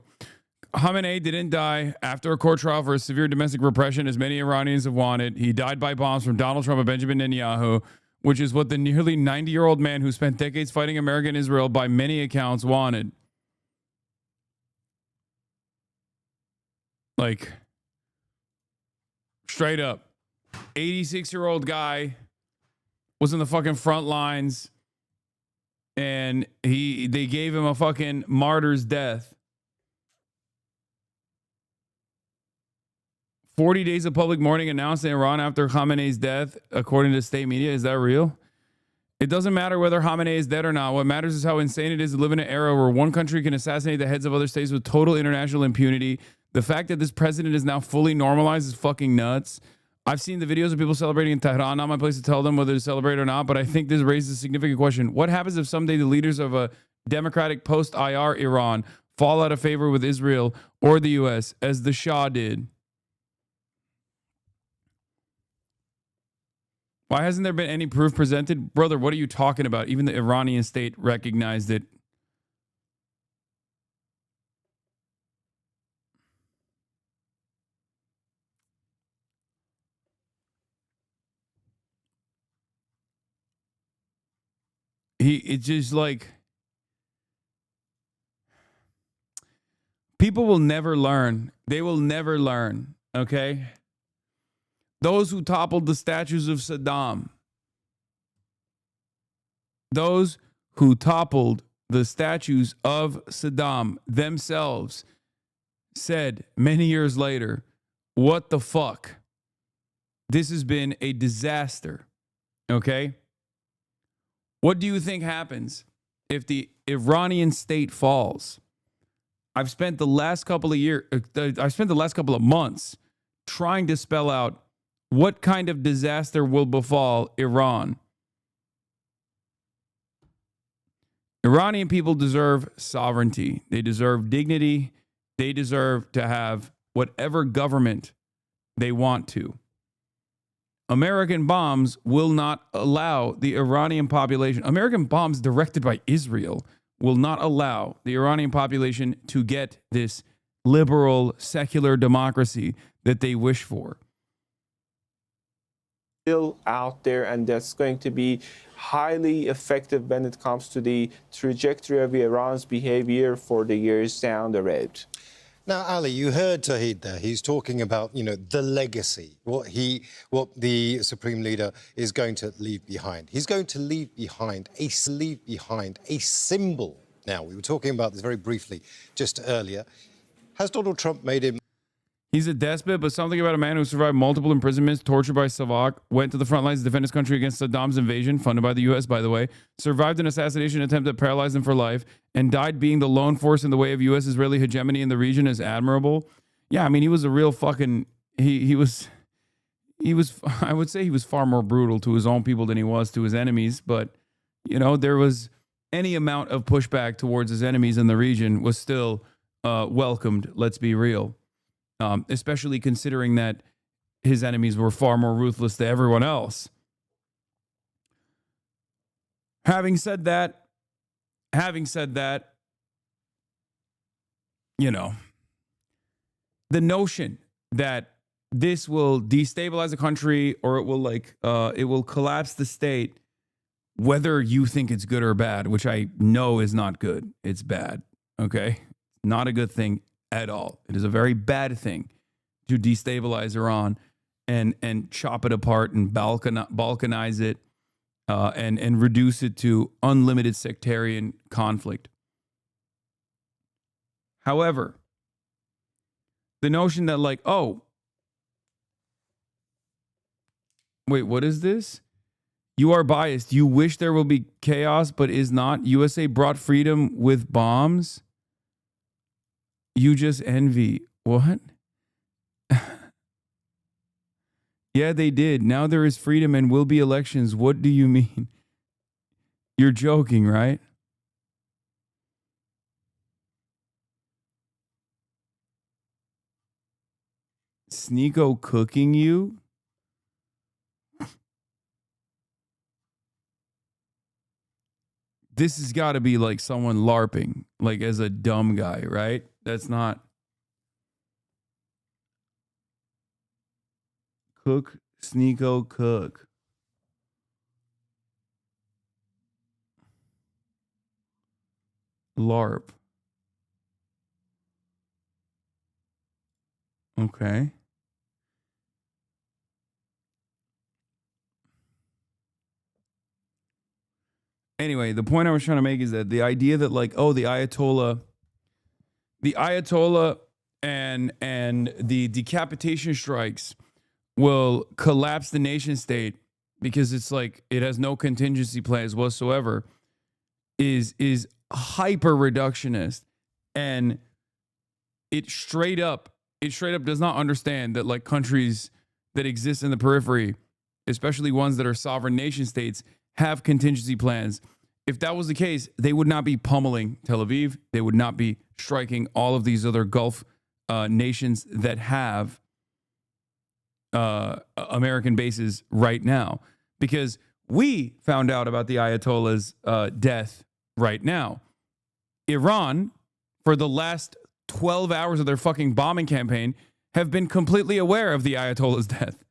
Khamenei didn't die after a court trial for a severe domestic repression, as many Iranians have wanted. He died by bombs from Donald Trump and Benjamin Netanyahu, which is what the nearly 90-year-old man who spent decades fighting America and Israel by many accounts wanted. Like, straight up, 86-year-old guy was in the fucking front lines, and they gave him a fucking martyr's death. 40 days of public mourning announced in Iran after Khamenei's death, according to state media. Is that real? It doesn't matter whether Khamenei is dead or not. What matters is how insane it is to live in an era where one country can assassinate the heads of other states with total international impunity. The fact that this president is now fully normalized is fucking nuts. I've seen the videos of people celebrating in Tehran. Not my place to tell them whether to celebrate or not, but I think this raises a significant question. What happens if someday the leaders of a democratic post-IR Iran fall out of favor with Israel or the U.S., as the Shah did? Why hasn't there been any proof presented? Brother, what are you talking about? Even the Iranian state recognized it. It's just like, people will never learn. They will never learn, okay? Those who toppled the statues of Saddam, those who toppled the statues of Saddam themselves said many years later, what the fuck? This has been a disaster, okay? What do you think happens if the Iranian state falls? I've spent the last couple of months trying to spell out what kind of disaster will befall Iran. Iranian people deserve sovereignty. They deserve dignity. They deserve to have whatever government they want to. American bombs will not allow the Iranian population, American bombs directed by Israel, will not allow the Iranian population to get this liberal, secular democracy that they wish for. Still out there, and that's going to be highly effective when it comes to the trajectory of Iran's behavior for the years down the road. Now, Ali, you heard Tawhid there. He's talking about, the legacy, what the Supreme Leader is going to leave behind. He's going to leave behind a symbol. Now, we were talking about this very briefly just earlier. Has Donald Trump made him? He's a despot, but something about a man who survived multiple imprisonments, tortured by Savak, went to the front lines to defend his country against Saddam's invasion, funded by the U.S., by the way, survived an assassination attempt that paralyzed him for life, and died being the lone force in the way of U.S.-Israeli hegemony in the region is admirable. Yeah, I mean, he was a real fucking... He was... I would say he was far more brutal to his own people than he was to his enemies, but, there was any amount of pushback towards his enemies in the region was still welcomed, let's be real. Especially considering that his enemies were far more ruthless than everyone else. Having said that, the notion that this will destabilize a country or it will collapse the state, whether you think it's good or bad, which I know is not good, it's bad, okay? Not a good thing at all. It is a very bad thing to destabilize Iran and chop it apart and balkanize it and reduce it to unlimited sectarian conflict. However, the notion that wait, what is this? You are biased. You wish there will be chaos, but is not. USA brought freedom with bombs. You just envy. What? Yeah, they did. Now there is freedom and will be elections. What do you mean? You're joking, right? Sneeko cooking you? This has got to be like someone LARPing, like as a dumb guy, right? That's not. Cook, Sneeko, cook. LARP. Okay. Anyway, the point I was trying to make is that the idea that the Ayatollah and the decapitation strikes will collapse the nation state because it's it has no contingency plans whatsoever is hyper reductionist, and it straight up does not understand that countries that exist in the periphery, especially ones that are sovereign nation states, have contingency plans. If that was the case, they would not be pummeling Tel Aviv. They would not be striking all of these other Gulf nations that have American bases right now. because we found out about the Ayatollah's death right now. Iran, for the last 12 hours of their fucking bombing campaign, have been completely aware of the Ayatollah's death.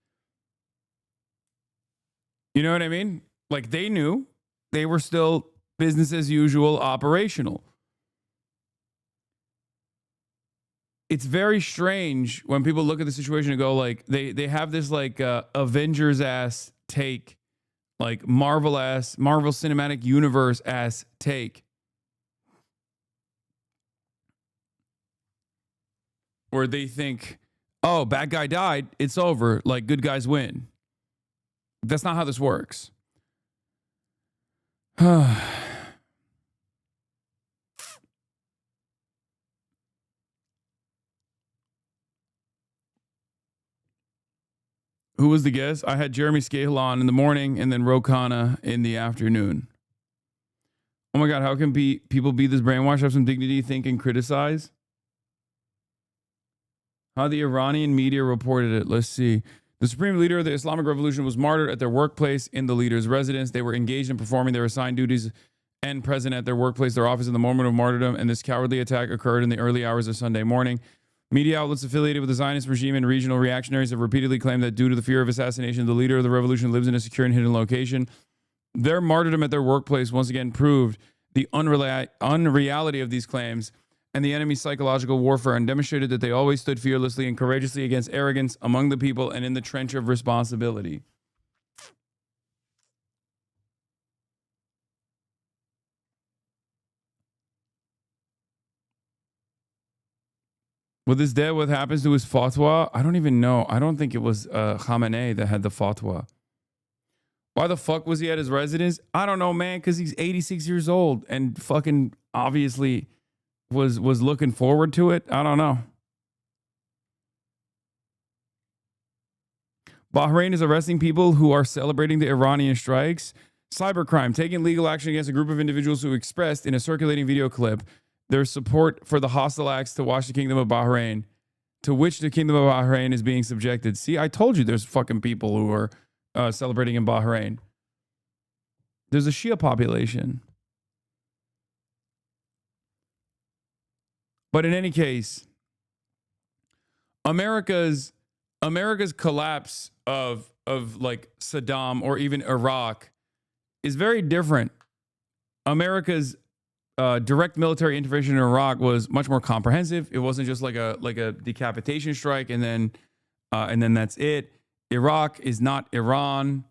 You know what I mean? Like, they knew. They were still business as usual, operational. It's very strange when people look at the situation and go, like, they have this, like, Avengers-ass take, like, Marvel Cinematic Universe-ass take, where they think, oh, bad guy died, it's over, like, good guys win. That's not how this works. Who was the guest? I had Jeremy Scahill on in the morning and then Ro Khanna in the afternoon. Oh my God, how can people be this brainwashed, have some dignity, think, and criticize? How the Iranian media reported it. Let's see. The supreme leader of the Islamic Revolution was martyred at their workplace in the leader's residence. They were engaged in performing their assigned duties and present at their workplace, their office in the moment of martyrdom, and this cowardly attack occurred in the early hours of Sunday morning. Media outlets affiliated with the Zionist regime and regional reactionaries have repeatedly claimed that due to the fear of assassination, the leader of the revolution lives in a secure and hidden location. Their martyrdom at their workplace once again proved the unreality of these claims and the enemy's psychological warfare, and demonstrated that they always stood fearlessly and courageously against arrogance among the people and in the trench of responsibility. With his death, what happens to his fatwa? I don't even know. I don't think it was Khamenei that had the fatwa. Why the fuck was he at his residence? I don't know, man, because he's 86 years old and fucking obviously was looking forward to it. I don't know. Bahrain is arresting people who are celebrating the Iranian strikes. Cybercrime, taking legal action against a group of individuals who expressed in a circulating video clip their support for the hostile acts to watch the Kingdom of Bahrain, to which the Kingdom of Bahrain is being subjected. See, I told you there's fucking people who are celebrating in Bahrain. There's a Shia population. But in any case, America's collapse of like Saddam or even Iraq is very different. America's direct military intervention in Iraq was much more comprehensive. It wasn't just like a decapitation strike and then that's it. Iraq is not Iran.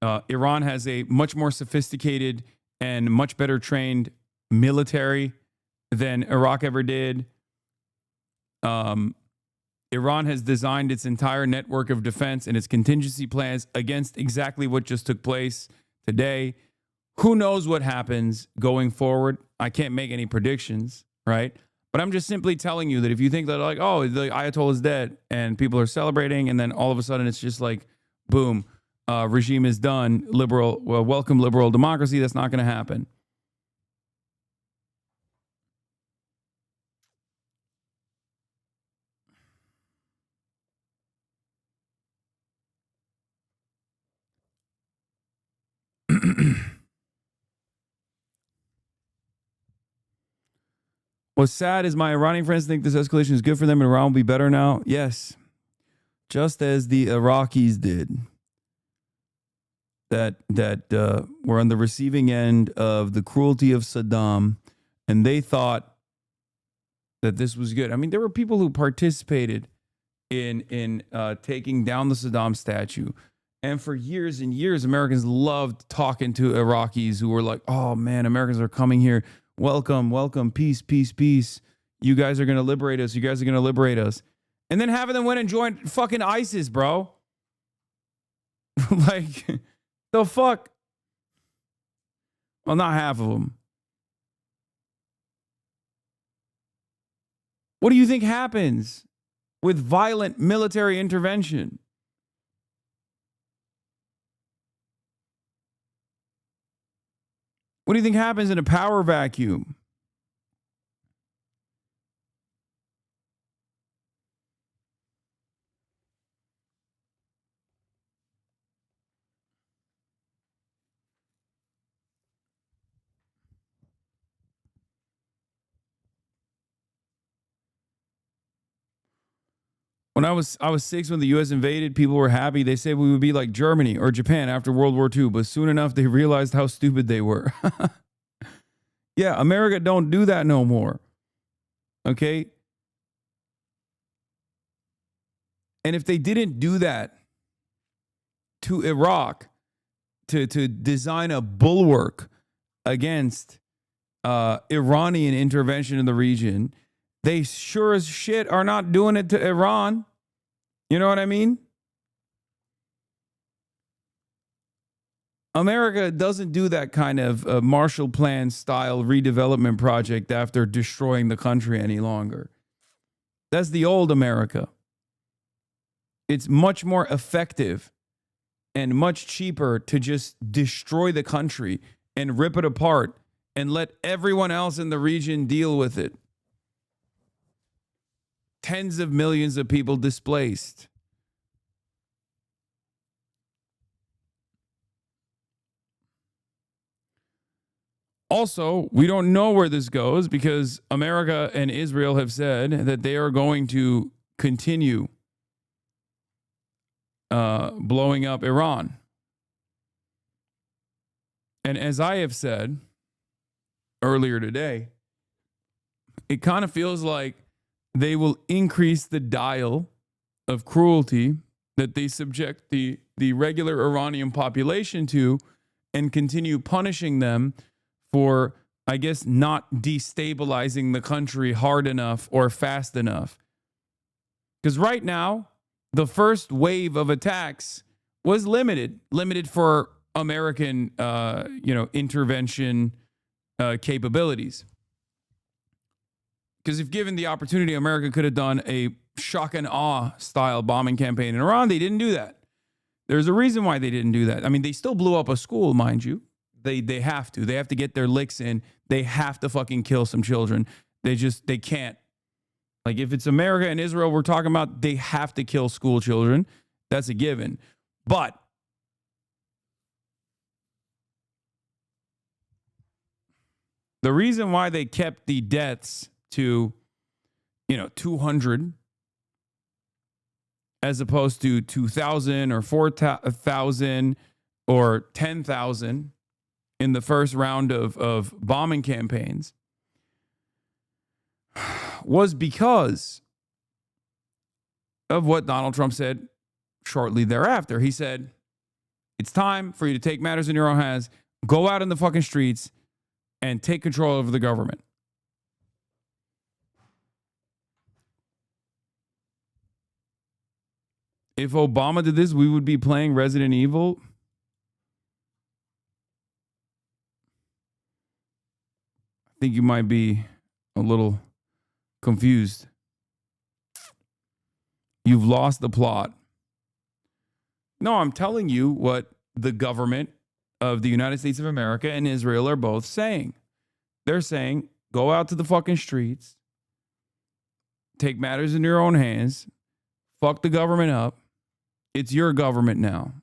Iran has a much more sophisticated and much better trained military than Iraq ever did. Iran has designed its entire network of defense and its contingency plans against exactly what just took place today. Who knows what happens going forward? I can't make any predictions, right? But I'm just simply telling you that if you think that, like, oh, the Ayatollah is dead and people are celebrating, and then all of a sudden it's just like, boom, regime is done, welcome liberal democracy, that's not going to happen. What's sad is my Iranian friends think this escalation is good for them and Iran will be better now. Yes, just as the Iraqis did. That were on the receiving end of the cruelty of Saddam, and they thought that this was good. I mean, there were people who participated in taking down the Saddam statue. And for years and years, Americans loved talking to Iraqis who were like, oh man, Americans are coming here. Welcome, welcome, peace, peace, peace. You guys are going to liberate us. You guys are going to liberate us. And then having them went and join fucking ISIS, bro. Like, the fuck? Well, not half of them. What do you think happens with violent military intervention? What do you think happens in a power vacuum? When I was 6 when the U.S. invaded, people were happy. They said we would be like Germany or Japan after World War II, but soon enough they realized how stupid they were. Yeah, America don't do that no more. Okay? And if they didn't do that to Iraq to design a bulwark against Iranian intervention in the region, they sure as shit are not doing it to Iran. You know what I mean? America doesn't do that kind of Marshall Plan style redevelopment project after destroying the country any longer. That's the old America. It's much more effective and much cheaper to just destroy the country and rip it apart and let everyone else in the region deal with it. Tens of millions of people displaced. Also, we don't know where this goes because America and Israel have said that they are going to continue blowing up Iran. And as I have said earlier today, it kind of feels like they will increase the dial of cruelty that they subject the regular Iranian population to and continue punishing them for, I guess, not destabilizing the country hard enough or fast enough. Because right now, the first wave of attacks was limited for American, intervention capabilities. Because if given the opportunity, America could have done a shock and awe style bombing campaign in Iran. They didn't do that. There's a reason why they didn't do that. I mean, they still blew up a school, mind you. They have to. They have to get their licks in. They have to fucking kill some children. They can't. Like, if it's America and Israel we're talking about, they have to kill school children. That's a given. But the reason why they kept the deaths to, 200 as opposed to 2,000 or 4,000 or 10,000 in the first round of bombing campaigns was because of what Donald Trump said shortly thereafter. He said, it's time for you to take matters in your own hands, go out in the fucking streets, and take control over the government. If Obama did this, we would be playing Resident Evil. I think you might be a little confused. You've lost the plot. No, I'm telling you what the government of the United States of America and Israel are both saying. They're saying, go out to the fucking streets, take matters in your own hands, fuck the government up. It's your government now.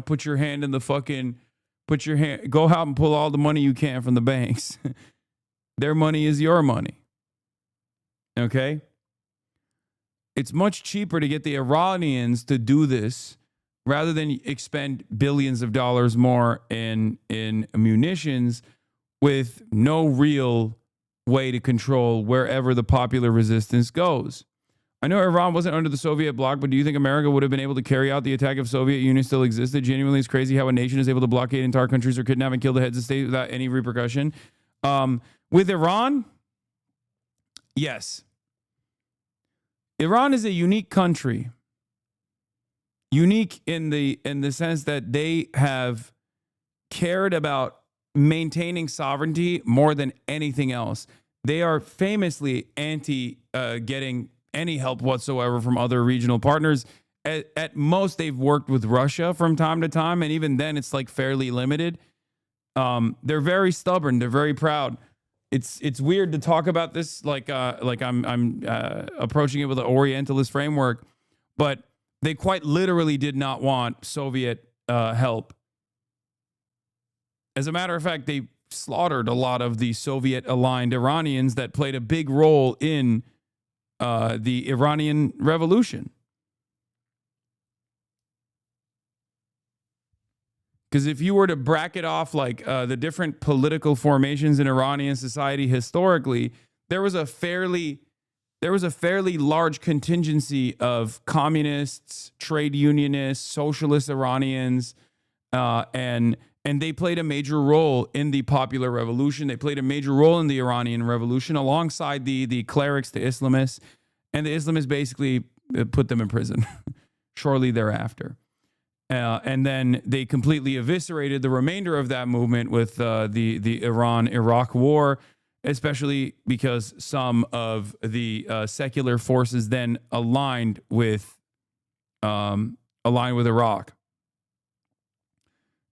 Put your hand in the fucking, go out and pull all the money you can from the banks. Their money is your money. Okay? It's much cheaper to get the Iranians to do this rather than expend billions of dollars more in munitions with no real way to control wherever the popular resistance goes. I know Iran wasn't under the Soviet bloc, but do you think America would have been able to carry out the attack if Soviet Union still existed? Genuinely, it's crazy how a nation is able to blockade entire countries or kidnap and kill the heads of state without any repercussion. With Iran, yes. Iran is a unique country. Unique in the sense that they have cared about maintaining sovereignty more than anything else. They are famously anti getting any help whatsoever from other regional partners. At most, they've worked with Russia from time to time, and even then, it's like fairly limited. They're very stubborn. They're very proud. It's weird to talk about this like I'm approaching it with an Orientalist framework, but they quite literally did not want Soviet help. As a matter of fact, they slaughtered a lot of the Soviet-aligned Iranians that played a big role in the Iranian Revolution. Because if you were to bracket off like the different political formations in Iranian society historically, there was a fairly large contingency of communists, trade unionists, socialist Iranians, and they played a major role in the popular revolution. They played a major role in the Iranian revolution alongside the clerics, the Islamists, and the Islamists basically put them in prison shortly thereafter. And then they completely eviscerated the remainder of that movement with the Iran-Iraq war, especially because some of the secular forces then aligned with Iraq.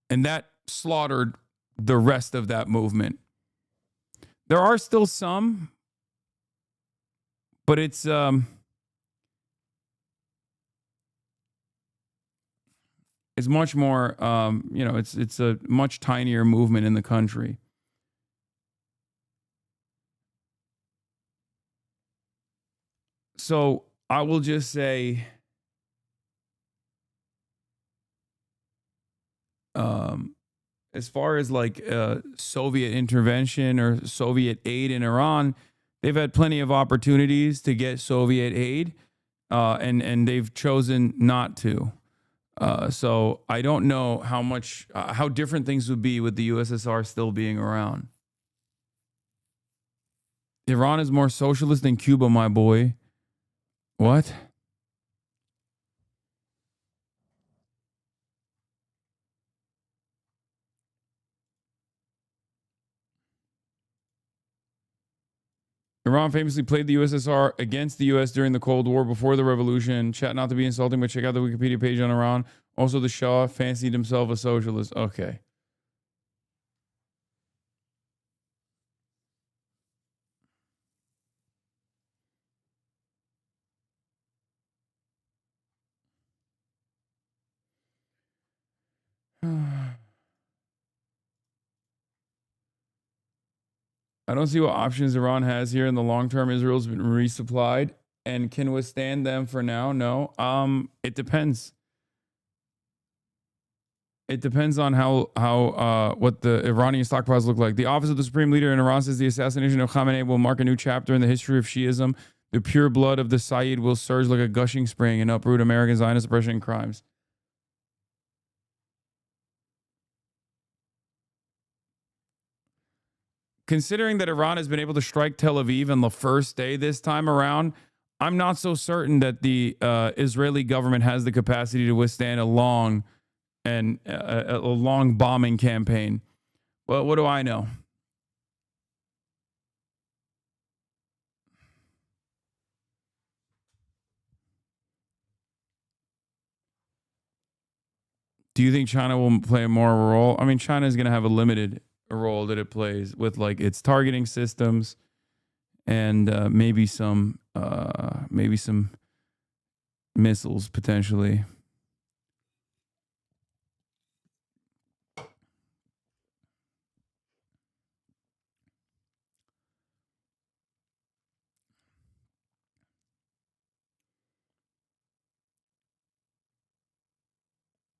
And that slaughtered the rest of that movement. There are still some, but it's much more, it's a much tinier movement in the country. So I will just say, as far as like Soviet intervention or Soviet aid in Iran, they've had plenty of opportunities to get Soviet aid, and they've chosen not to. So I don't know how different things would be with the USSR still being around. Iran is more socialist than Cuba, my boy. What? Iran famously played the USSR against the US during the Cold War before the revolution. Chat not to be insulting, but check out the Wikipedia page on Iran. Also, the Shah fancied himself a socialist. Okay. I don't see what options Iran has here in the long term. Israel's been resupplied and can withstand them for now. No. It depends. It depends on how what the Iranian stockpiles look like. The office of the supreme leader in Iran says the assassination of Khamenei will mark a new chapter in the history of Shiism. The pure blood of the Sayyid will surge like a gushing spring and uproot American Zionist oppression and crimes. Considering that Iran has been able to strike Tel Aviv on the first day this time around, I'm not so certain that the Israeli government has the capacity to withstand a long bombing campaign. Well, what do I know? Do you think China will play more of a role? I mean, China is going to have a limited role that it plays with like its targeting systems and maybe some missiles potentially.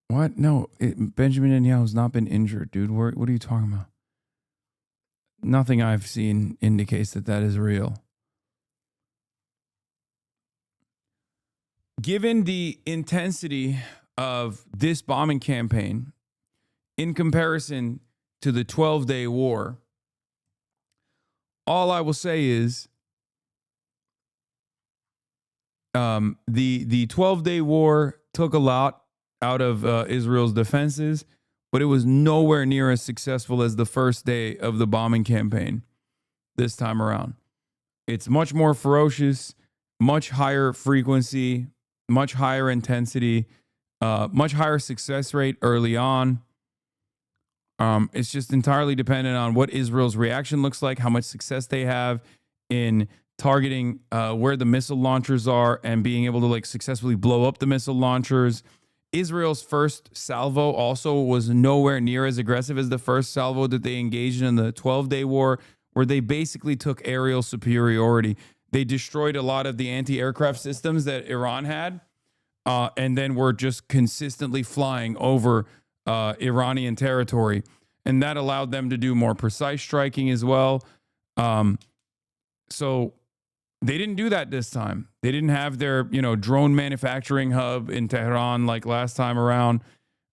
What? No, Benjamin Netanyahu's not been injured, dude. What are you talking about? Nothing I've seen indicates that that is real. Given the intensity of this bombing campaign in comparison to the 12-day war, all I will say is the 12-day war took a lot out of Israel's defenses, but it was nowhere near as successful as the first day of the bombing campaign this time around. It's much more ferocious, much higher frequency, much higher intensity, much higher success rate early on. It's just entirely dependent on what Israel's reaction looks like, how much success they have in targeting where the missile launchers are and being able to like successfully blow up the missile launchers. Israel's first salvo also was nowhere near as aggressive as the first salvo that they engaged in the 12-day war, where they basically took aerial superiority. They destroyed a lot of the anti-aircraft systems that Iran had, and then were just consistently flying over Iranian territory. And that allowed them to do more precise striking as well. So they didn't do that this time. They didn't have their, drone manufacturing hub in Tehran like last time around.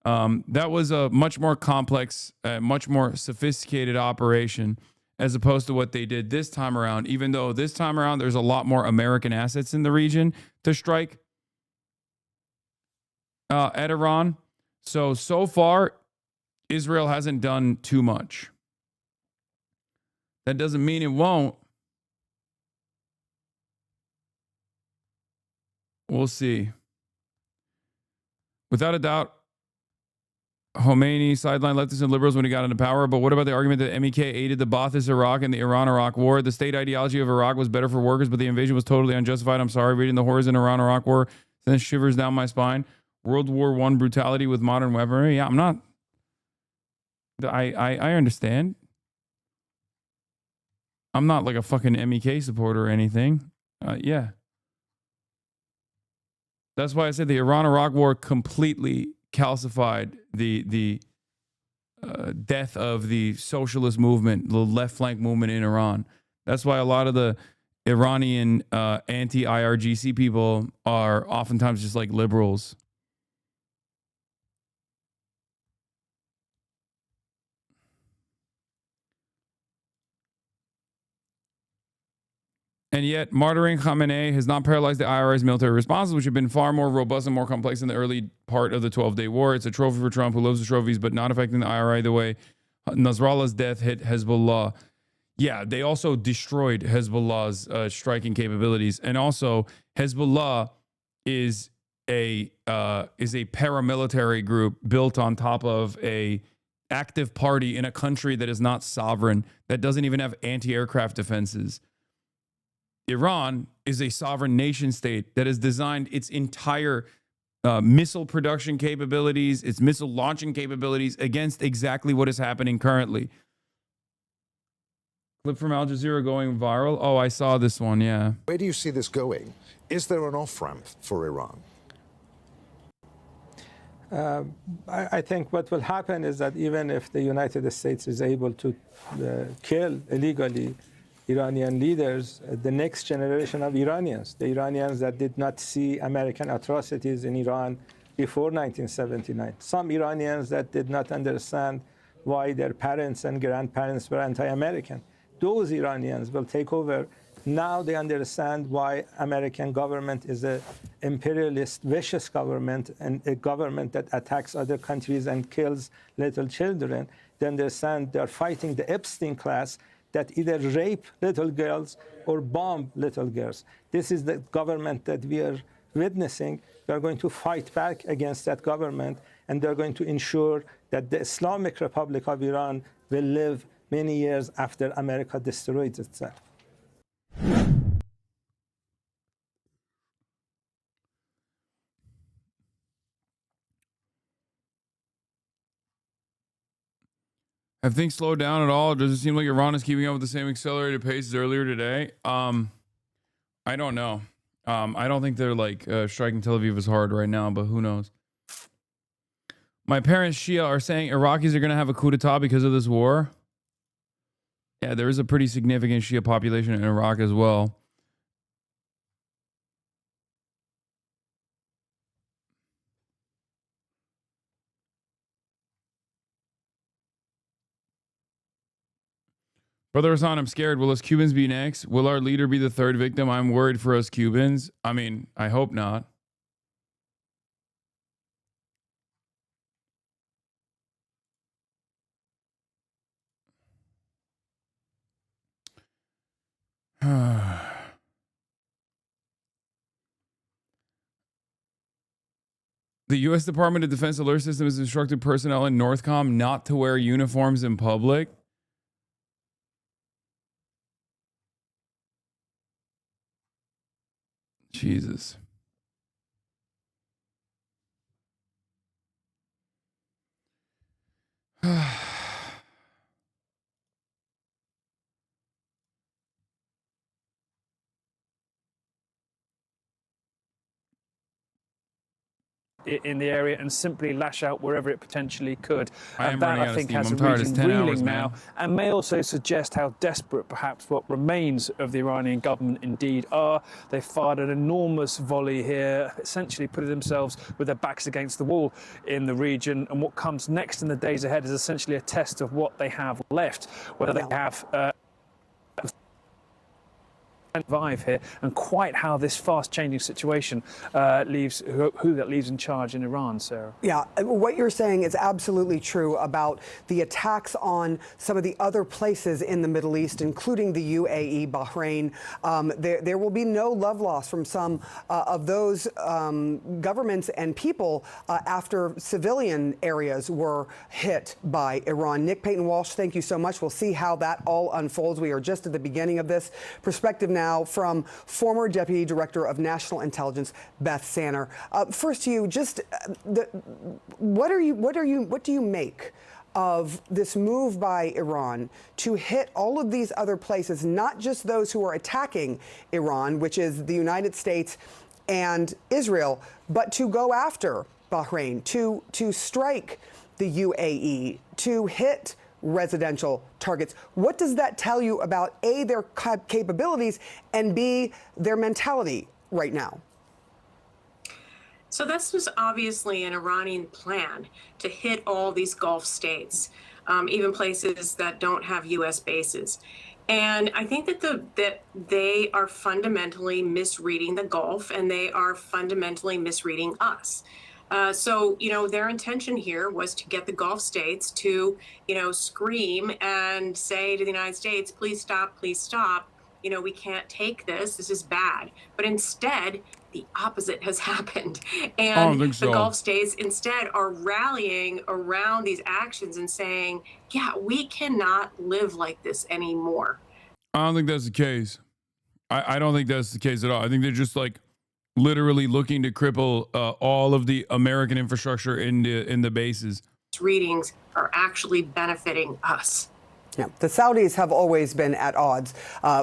That was a much more complex, much more sophisticated operation as opposed to what they did this time around, even though this time around there's a lot more American assets in the region to strike at Iran. So far, Israel hasn't done too much. That doesn't mean it won't. We'll see. Without a doubt, Khomeini sidelined leftists and liberals when he got into power, but what about the argument that MEK aided the Ba'athist Iraq and the Iran-Iraq war? The state ideology of Iraq was better for workers, but the invasion was totally unjustified. I'm sorry, reading the horrors in Iran-Iraq war sends shivers down my spine. World War I brutality with modern weaponry. Yeah, I'm not... I understand. I'm not like a fucking MEK supporter or anything. Yeah. That's why I said the Iran-Iraq war completely calcified the death of the socialist movement, the left flank movement in Iran. That's why a lot of the Iranian anti-IRGC people are oftentimes just like liberals. And yet, martyring Khamenei has not paralyzed the IRA's military responses, which have been far more robust and more complex in the early part of the 12-day war. It's a trophy for Trump, who loves the trophies, but not affecting the IRA the way Nasrallah's death hit Hezbollah. Yeah, they also destroyed Hezbollah's striking capabilities. And also, Hezbollah is a paramilitary group built on top of a active party in a country that is not sovereign, that doesn't even have anti-aircraft defenses. Iran is a sovereign nation state that has designed its entire missile production capabilities, its missile launching capabilities against exactly what is happening currently. Clip from Al Jazeera going viral. Oh, I saw this one, yeah. Where do you see this going? Is there an off-ramp for Iran? I think what will happen is that even if the United States is able to kill illegally Iranian leaders, the next generation of Iranians, the Iranians that did not see American atrocities in Iran before 1979, some Iranians that did not understand why their parents and grandparents were anti-American, those Iranians will take over. Now they understand why American government is an imperialist, vicious government, and a government that attacks other countries and kills little children. They understand they're fighting the Epstein class that either rape little girls or bomb little girls. This is the government that we are witnessing. We are going to fight back against that government, and they're going to ensure that the Islamic Republic of Iran will live many years after America destroys itself. Have things slowed down at all? Does it seem like Iran is keeping up with the same accelerated pace as earlier today? I don't know. I don't think they're like striking Tel Aviv as hard right now, but who knows? My parents, Shia, are saying Iraqis are going to have a coup d'etat because of this war. Yeah, there is a pretty significant Shia population in Iraq as well. Brother Hasan, I'm scared. Will us Cubans be next? Will our leader be the third victim? I'm worried for us Cubans. I mean, I hope not. The U.S. Department of Defense alert system has instructed personnel in NORTHCOM not to wear uniforms in public. Jesus. in the area and simply lash out wherever it potentially could. I am And that, running out I of think, steam. has I'm a tired. region It's 10 reeling hours, now, man. and may also suggest how desperate perhaps what remains of the Iranian government indeed are. They fired an enormous volley here, essentially putting themselves with their backs against the wall in the region, and what comes next in the days ahead is essentially a test of what they have left, whether they have survive here, and quite how this fast-changing situation leaves who that leaves in charge in Iran, Sarah. Yeah, what you're saying is absolutely true about the attacks on some of the other places in the Middle East, including the UAE, Bahrain. There will be no love lost from some of those governments and people after civilian areas were hit by Iran. Nick Payton-Walsh, thank you so much. We'll see how that all unfolds. We are just at the beginning of this. Perspective now from former Deputy Director of National Intelligence, Beth Sanner. First to you, just what do you make of this move by Iran to hit all of these other places, not just those who are attacking Iran, which is the United States and Israel, but to go after Bahrain, to strike the UAE, to hit residential targets? What does that tell you about A, their capabilities, and B, their mentality right now? So this was obviously an Iranian plan to hit all these Gulf states, even places that don't have U.S. bases. And I think that they are fundamentally misreading the Gulf, and they are fundamentally misreading us. So, their intention here was to get the Gulf states to, scream and say to the United States, please stop, please stop. We can't take this. This is bad. But instead, the opposite has happened. And the Gulf states instead are rallying around these actions and saying, yeah, we cannot live like this anymore. I don't think that's the case. I don't think that's the case at all. I think they're just literally looking to cripple all of the American infrastructure in the bases. Readings are actually benefiting us. Yeah, the Saudis have always been at odds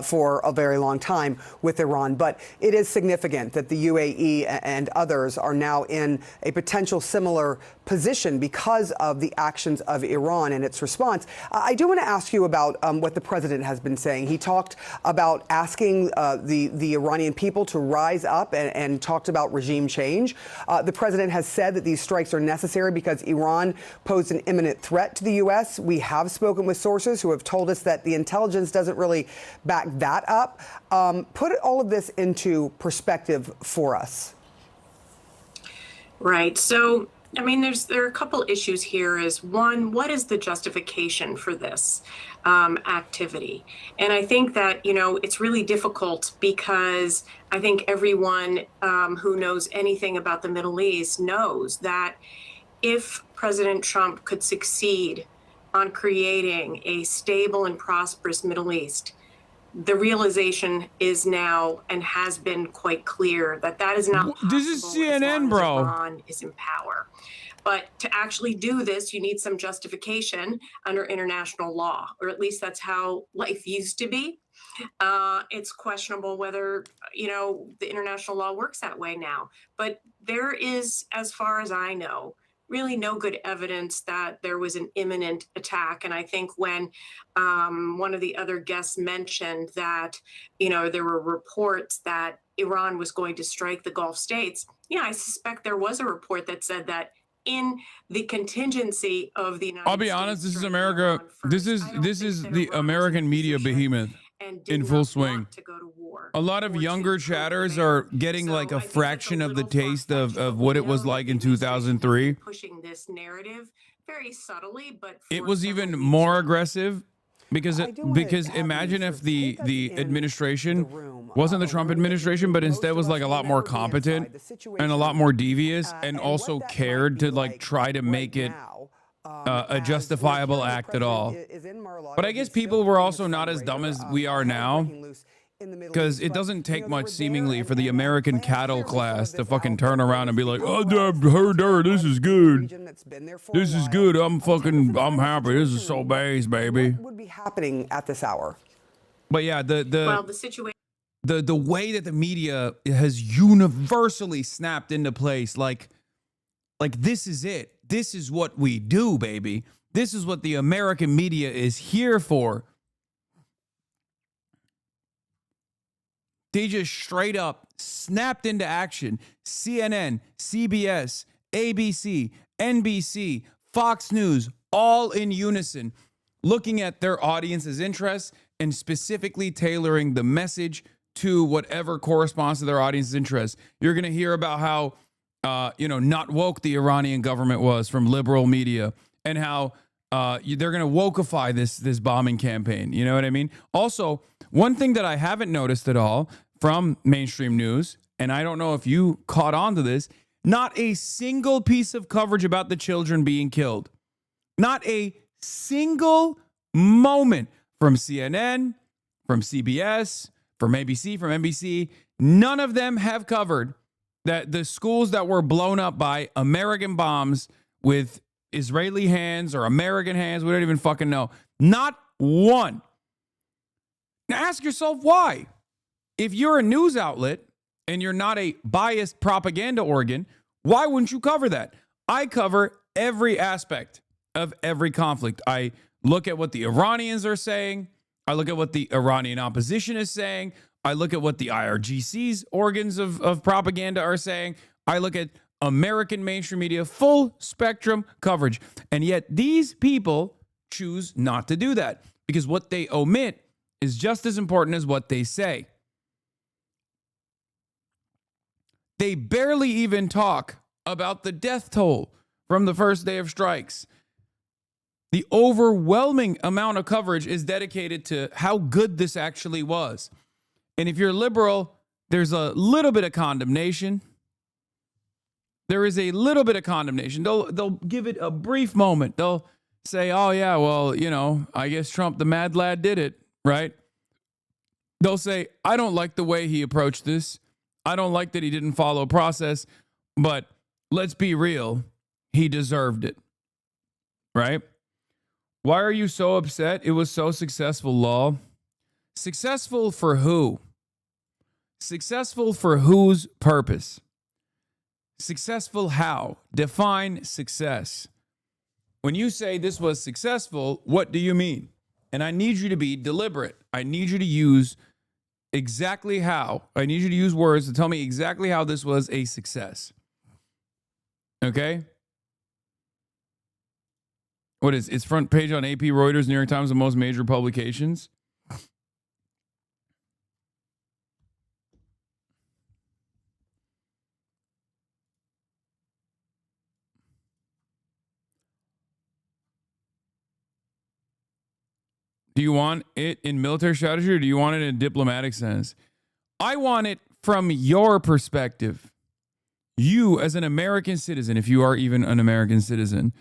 for a very long time with Iran, but it is significant that the UAE and others are now in a potential similar position because of the actions of Iran and its response. I do want to ask you about what the president has been saying. He talked about asking the Iranian people to rise up and talked about regime change. The president has said that these strikes are necessary because Iran posed an imminent threat to the U.S. We have spoken with sources who have told us that the intelligence doesn't really back that up. Put all of this into perspective for us. Right. So, there are a couple issues here. Is one, what is the justification for this activity? And I think that, it's really difficult because I think everyone who knows anything about the Middle East knows that if President Trump could succeed on creating a stable and prosperous Middle East, the realization is now and has been quite clear that that is not possible. This is CNN, bro. Iran is in power. But to actually do this, you need some justification under international law, or at least that's how life used to be. It's questionable whether, the international law works that way now. But there is, as far as I know, really no good evidence that there was an imminent attack. And I think when one of the other guests mentioned that, there were reports that Iran was going to strike the Gulf states, I suspect there was a report that said that in the contingency of the United States. I'll be honest, this is America. This is the American media behemoth in full swing. A lot of younger chatters are getting a fraction of the taste of what it was like in 2003. Pushing this narrative very subtly, but it was even more aggressive because imagine if the administration wasn't the Trump administration, but instead was a lot more competent and a lot more devious and also cared to try to make it a justifiable act at all. But I guess people were also not as dumb as we are now, because it doesn't take much seemingly for the American cattle class to fucking turn around and be like, oh, I've heard her, this is good. This is good. I'm happy. This is so base, baby. What would be happening at this hour? But yeah, the situation. The way that the media has universally snapped into place, Like, this is it. This is what we do, baby. This is what the American media is here for. They just straight up snapped into action. CNN, CBS, ABC, NBC, Fox News, all in unison, looking at their audience's interests and specifically tailoring the message to whatever corresponds to their audience's interests. You're going to hear about how, not woke the Iranian government was from liberal media, and how they're going to wokeify this bombing campaign. You know what I mean? Also, one thing that I haven't noticed at all from mainstream news, and I don't know if you caught on to this, not a single piece of coverage about the children being killed. Not a single moment from CNN, from CBS, from ABC, from NBC. None of them have covered that the schools that were blown up by American bombs with Israeli hands or American hands, we don't even fucking know. Not one. Now ask yourself why. If you're a news outlet and you're not a biased propaganda organ, why wouldn't you cover that? I cover every aspect of every conflict. I look at what the Iranians are saying. I look at what the Iranian opposition is saying. I look at what the IRGC's organs of propaganda are saying. I look at American mainstream media, full spectrum coverage. And yet these people choose not to do that because what they omit is just as important as what they say. They barely even talk about the death toll from the first day of strikes. The overwhelming amount of coverage is dedicated to how good this actually was. And if you're liberal, there's a little bit of condemnation. There is a little bit of condemnation. They'll give it a brief moment. They'll say, oh, yeah, well, I guess Trump, the mad lad, did it, right? They'll say, I don't like the way he approached this. I don't like that he didn't follow process, but let's be real. He deserved it, right? Why are you so upset? It was so successful, Law. Successful for who? Successful for whose purpose? Successful how? Define success. When you say this was successful, what do you mean? And I need you to be deliberate. I need you to use exactly how. I need you to use words to tell me exactly how this was a success. Okay? What is it's front page on AP, Reuters, New York Times, and most major publications? Do you want it in military strategy or do you want it in a diplomatic sense? I want it from your perspective. You as an American citizen, if you are even an American citizen.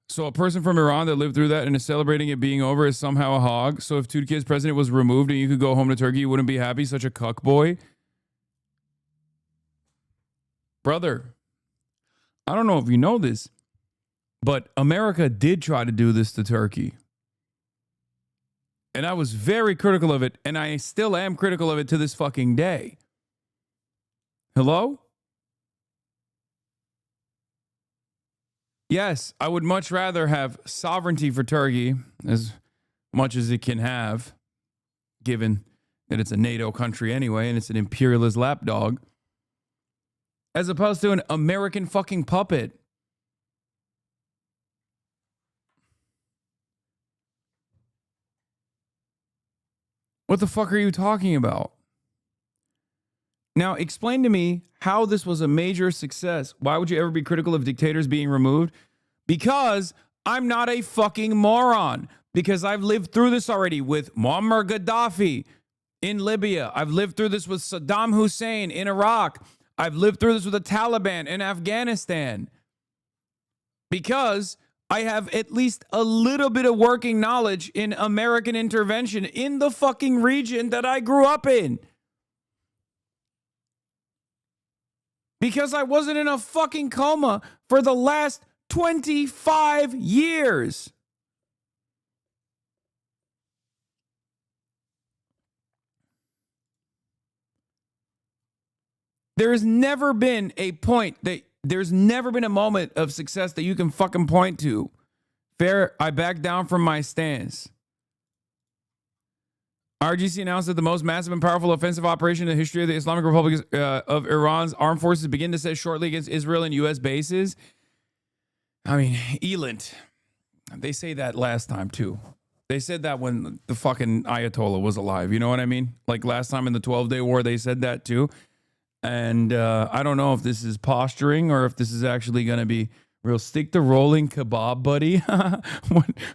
So a person from Iran that lived through that and is celebrating it being over is somehow a hog. So if Turkey's president was removed and you could go home to Turkey, you wouldn't be happy? Such a cuck boy. Brother, I don't know if you know this, but America did try to do this to Turkey. And I was very critical of it, and I still am critical of it to this fucking day. Hello? Yes, I would much rather have sovereignty for Turkey, as much as it can have, given that it's a NATO country anyway, and it's an imperialist lapdog, as opposed to an American fucking puppet. What the fuck are you talking about? Now, explain to me how this was a major success. Why would you ever be critical of dictators being removed? Because I'm not a fucking moron. Because I've lived through this already with Muammar Gaddafi in Libya. I've lived through this with Saddam Hussein in Iraq. I've lived through this with the Taliban in Afghanistan. Because I have at least a little bit of working knowledge in American intervention in the fucking region that I grew up in. Because I wasn't in a fucking coma for the last 25 years. There has never been a point that there's never been a moment of success that you can fucking point to. Fair, I back down from my stance. RGC announced that the most massive and powerful offensive operation in the history of the Islamic Republic of Iran's armed forces begin to set shortly against Israel and U.S. bases. I mean, Elint. They say that last time, too. They said that when the fucking Ayatollah was alive. You know what I mean? Like last time in the 12-Day War, they said that, too. And I don't know if this is posturing or if this is actually going to be real. Stick to rolling kebab, buddy.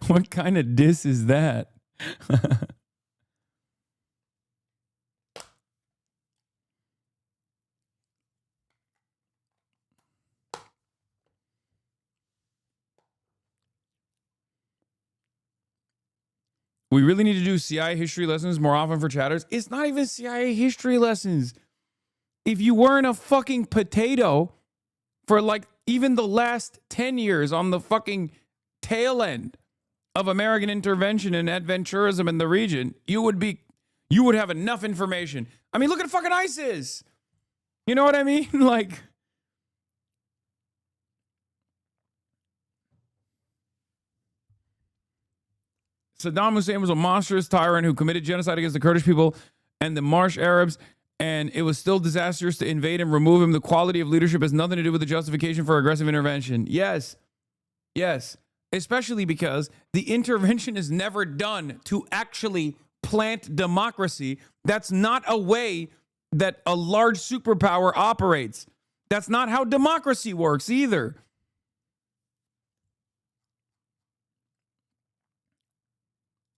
What kind of diss is that? We really need to do CIA history lessons more often for chatters. It's not even CIA history lessons. If you weren't a fucking potato for like even the last 10 years on the fucking tail end of American intervention and adventurism in the region, you would have enough information. I mean, look at fucking ISIS. You know what I mean? Like, Saddam Hussein was a monstrous tyrant who committed genocide against the Kurdish people and the Marsh Arabs, and it was still disastrous to invade and remove him. The quality of leadership has nothing to do with the justification for aggressive intervention. Yes. Yes. Especially because the intervention is never done to actually plant democracy. That's not a way that a large superpower operates. That's not how democracy works either.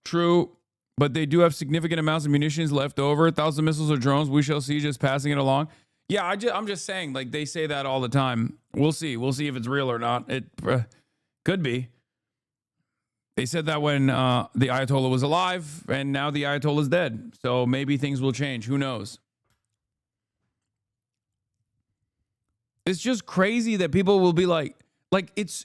True, but they do have significant amounts of munitions left over. 1,000 missiles or drones. We shall see, just passing it along. Yeah, I'm just saying, like, they say that all the time. We'll see. We'll see if it's real or not. It could be. They said that when the Ayatollah was alive, and now the Ayatollah is dead. So maybe things will change. Who knows? It's just crazy that people will be like it's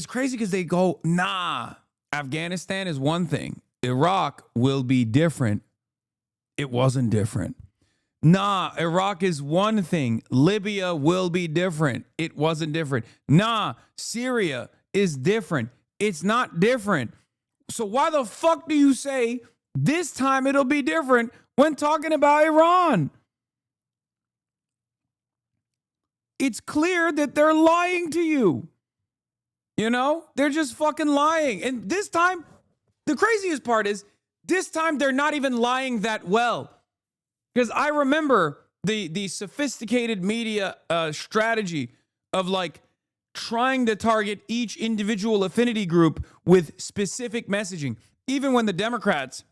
crazy because they go, nah. Afghanistan is one thing. Iraq will be different. It wasn't different. Nah, Iraq is one thing. Libya will be different. It wasn't different. Nah, Syria is different. It's not different. So why the fuck do you say this time it'll be different when talking about Iran? It's clear that they're lying to you. You know, they're just fucking lying. And this time, the craziest part is this time they're not even lying that well. Because I remember the sophisticated media strategy of like trying to target each individual affinity group with specific messaging. Even when the Democrats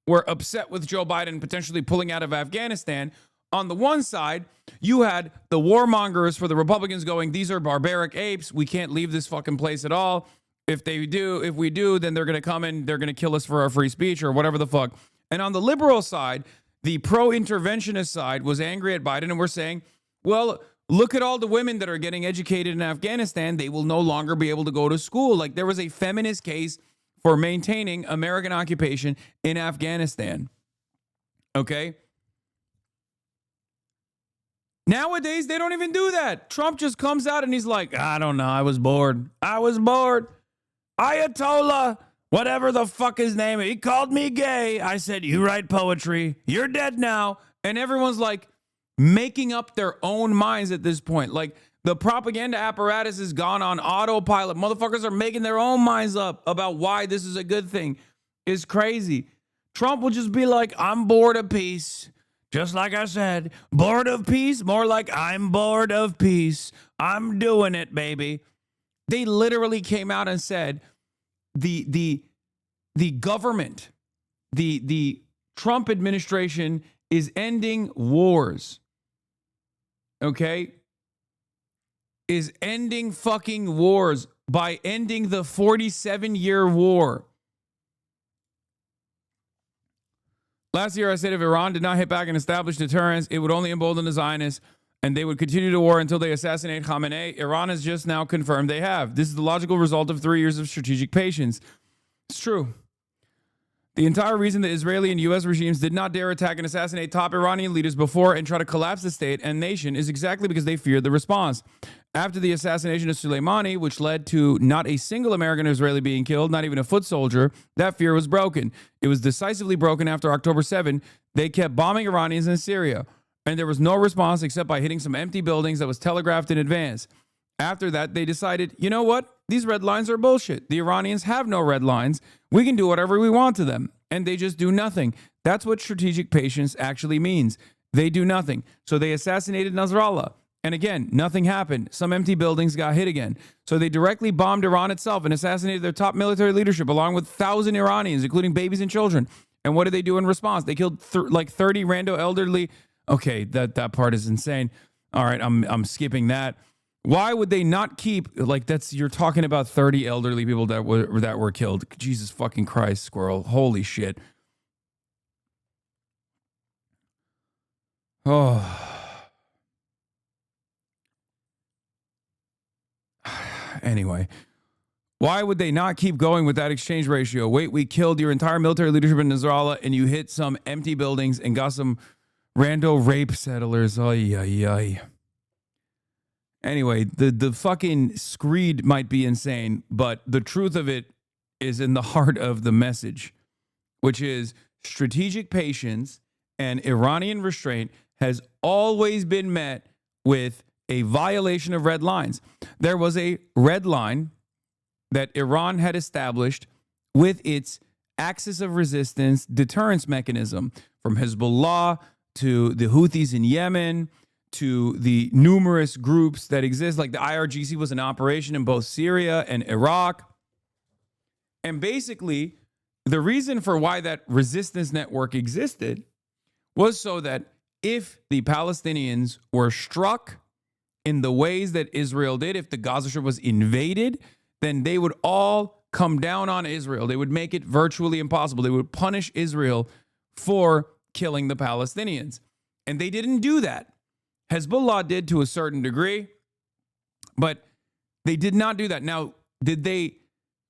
were upset with Joe Biden potentially pulling out of Afghanistan, on the one side, you had the warmongers for the Republicans going, these are barbaric apes. We can't leave this fucking place at all. If we do, then they're going to come in, they're going to kill us for our free speech or whatever the fuck. And on the liberal side, the pro-interventionist side was angry at Biden and we're saying, well, look at all the women that are getting educated in Afghanistan. They will no longer be able to go to school. Like there was a feminist case for maintaining American occupation in Afghanistan. Okay? Nowadays, they don't even do that. Trump just comes out and he's like, I don't know. I was bored. Ayatollah, whatever the fuck his name is. He called me gay. I said, you write poetry. You're dead now. And everyone's like making up their own minds at this point. Like the propaganda apparatus has gone on autopilot. Motherfuckers are making their own minds up about why this is a good thing. It's crazy. Trump will just be like, I'm bored of peace. Just like I said, bored of peace, more like I'm bored of peace. I'm doing it, baby. They literally came out and said the government, the Trump administration is ending wars. Okay? Is ending fucking wars by ending the 47-year war. Last year, I said if Iran did not hit back and establish deterrence, it would only embolden the Zionists, and they would continue the war until they assassinate Khamenei. Iran has just now confirmed they have. This is the logical result of 3 years of strategic patience. It's true. The entire reason the Israeli and U.S. regimes did not dare attack and assassinate top Iranian leaders before and try to collapse the state and nation is exactly because they feared the response. After the assassination of Soleimani, which led to not a single American or Israeli being killed, not even a foot soldier, that fear was broken. It was decisively broken after October 7. They kept bombing Iranians in Syria, and there was no response except by hitting some empty buildings that was telegraphed in advance. After that, they decided, you know what? These red lines are bullshit. The Iranians have no red lines. We can do whatever we want to them. And they just do nothing. That's what strategic patience actually means. They do nothing. So they assassinated Nasrallah. And again, nothing happened. Some empty buildings got hit again. So they directly bombed Iran itself and assassinated their top military leadership along with 1,000 Iranians, including babies and children. And what did they do in response? They killed like 30 rando elderly. Okay, that part is insane. All right, I'm skipping that. Why would they not keep, like, you're talking about 30 elderly people that were killed. Jesus fucking Christ, Squirrel. Holy shit. Oh. Anyway, why would they not keep going with that exchange ratio? Wait, we killed your entire military leadership in Nasrallah and you hit some empty buildings and got some rando rape settlers. Ay, ay, ay. Anyway, the fucking screed might be insane, but the truth of it is in the heart of the message, which is strategic patience and Iranian restraint has always been met with a violation of red lines. There was a red line that Iran had established with its axis of resistance deterrence mechanism, from Hezbollah to the Houthis in Yemen, to the numerous groups that exist, like the IRGC was in operation in both Syria and Iraq. And basically, the reason for why that resistance network existed was so that if the Palestinians were struck in the ways that Israel did, if the Gaza Strip was invaded, then they would all come down on Israel. They would make it virtually impossible. They would punish Israel for killing the Palestinians. And they didn't do that. Hezbollah did to a certain degree, but they did not do that. Now, did they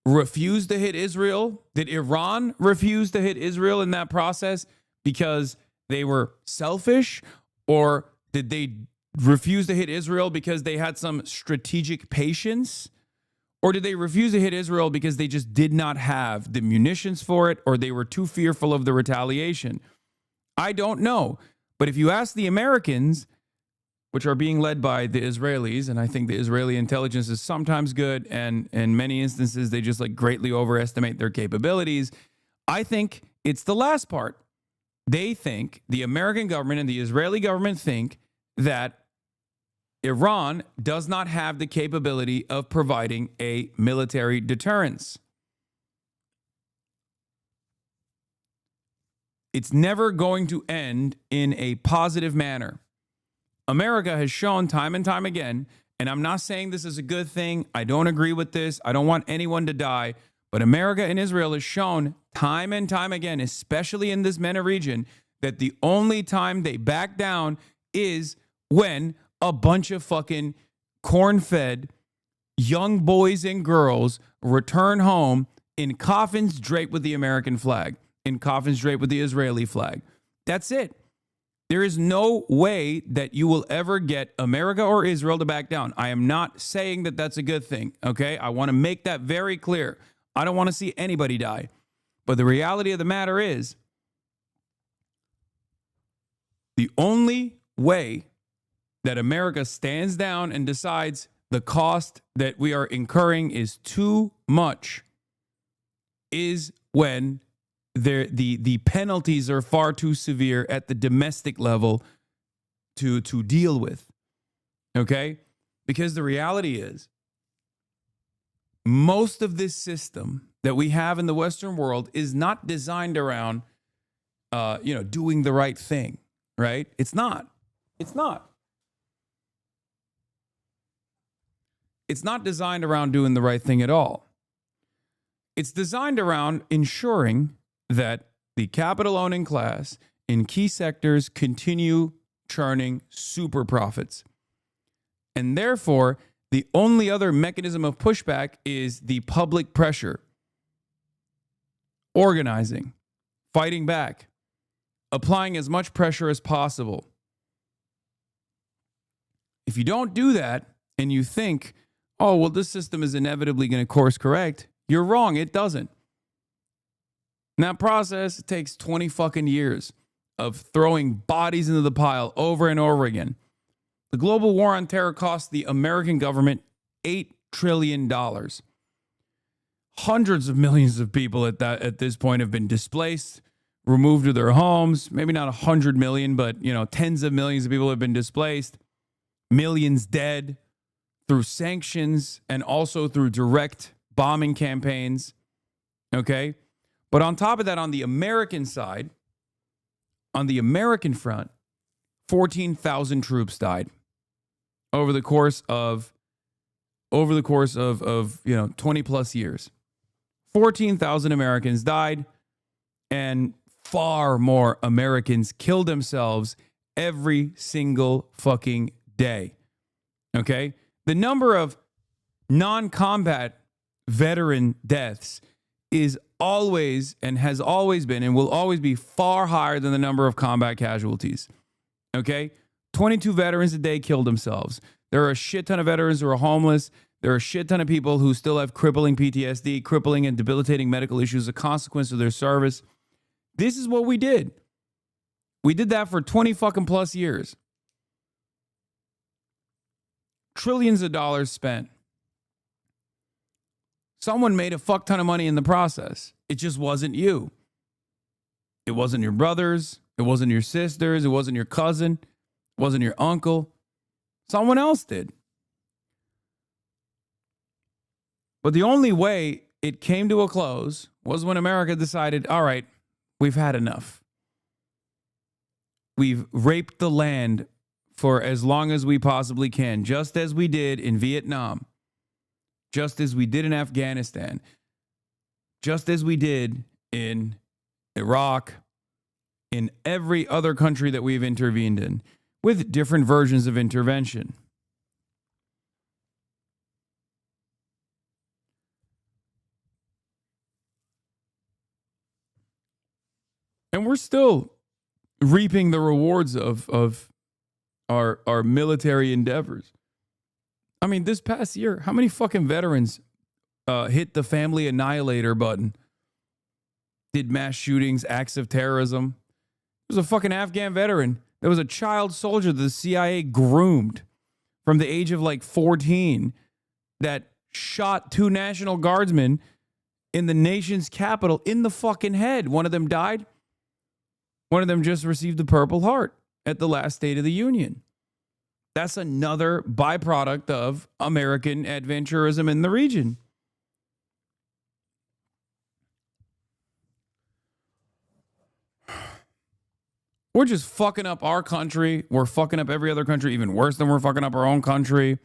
refuse to hit Israel? Did Iran refuse to hit Israel in that process because they were selfish? Or did they refuse to hit Israel because they had some strategic patience? Or did they refuse to hit Israel because they just did not have the munitions for it, or they were too fearful of the retaliation? I don't know. But if you ask the Americans, which are being led by the Israelis, and I think the Israeli intelligence is sometimes good, and in many instances, they just like greatly overestimate their capabilities. I think it's the last part. They think, the American government and the Israeli government think, that Iran does not have the capability of providing a military deterrence. It's never going to end in a positive manner. America has shown time and time again, and I'm not saying this is a good thing. I don't agree with this. I don't want anyone to die. But America and Israel has shown time and time again, especially in this MENA region, that the only time they back down is when a bunch of fucking corn-fed young boys and girls return home in coffins draped with the American flag, in coffins draped with the Israeli flag. That's it. There is no way that you will ever get America or Israel to back down. I am not saying that that's a good thing, okay? I want to make that very clear. I don't want to see anybody die. But the reality of the matter is, the only way that America stands down and decides the cost that we are incurring is too much is when the penalties are far too severe at the domestic level to deal with. Okay? Because the reality is, most of this system that we have in the Western world is not designed around, doing the right thing, right? It's not. It's not. It's not designed around doing the right thing at all. It's designed around ensuring that the capital owning class in key sectors continue churning super profits. And therefore, the only other mechanism of pushback is the public pressure, organizing, fighting back, applying as much pressure as possible. If you don't do that and you think, oh, well, this system is inevitably going to course correct, you're wrong. It doesn't. And that process takes 20 fucking years of throwing bodies into the pile over and over again. The global war on terror cost the American government $8 trillion. Hundreds of millions of people at this point have been displaced, removed to their homes. Maybe not 100 million, but tens of millions of people have been displaced. Millions dead through sanctions and also through direct bombing campaigns. Okay? But on top of that, on the American side, on the American front, 14,000 troops died over the course of 20 plus years. 14,000 Americans died, and far more Americans killed themselves every single fucking day. Okay? The number of non-combat veteran deaths is always and has always been and will always be far higher than the number of combat casualties. Okay? 22 veterans a day killed themselves. There are a shit ton of veterans who are homeless. There are a shit ton of people who still have crippling PTSD, crippling and debilitating medical issues as a consequence of their service. This is what we did. We did that for 20 fucking plus years. Trillions of dollars spent. Someone made a fuck ton of money in the process. It just wasn't you. It wasn't your brothers. It wasn't your sisters. It wasn't your cousin. It wasn't your uncle. Someone else did. But the only way it came to a close was when America decided, all right, we've had enough. We've raped the land for as long as we possibly can, just as we did in Vietnam, just as we did in Afghanistan, just as we did in Iraq, in every other country that we've intervened in, with different versions of intervention. And we're still reaping the rewards of our military endeavors. I mean, this past year, how many fucking veterans hit the family annihilator button? Did mass shootings, acts of terrorism? There was a fucking Afghan veteran. There was a child soldier that the CIA groomed from the age of like 14 that shot 2 National Guardsmen in the nation's capital in the fucking head. One of them died. One of them just received the Purple Heart at the last State of the Union. That's another byproduct of American adventurism in the region. We're just fucking up our country. We're fucking up every other country, even worse than we're fucking up our own country.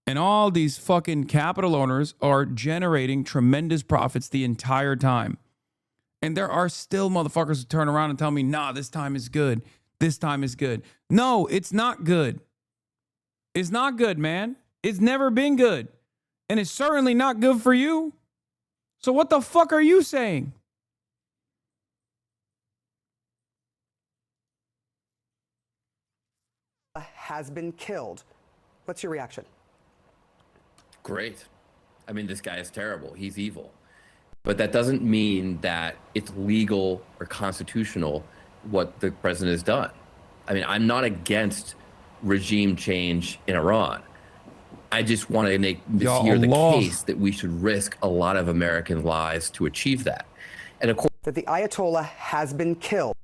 And all these fucking capital owners are generating tremendous profits the entire time. And there are still motherfuckers who turn around and tell me, nah, this time is good. This time is good. No, it's not good. It's not good, man. It's never been good. And it's certainly not good for you. So what the fuck are you saying? Has been killed. What's your reaction? Great. I mean, this guy is terrible. He's evil. But that doesn't mean that it's legal or constitutional what the president has done. I mean, I'm not against regime change in Iran. I just want to make this here the case that we should risk a lot of American lives to achieve that. And of course, that the Ayatollah has been killed.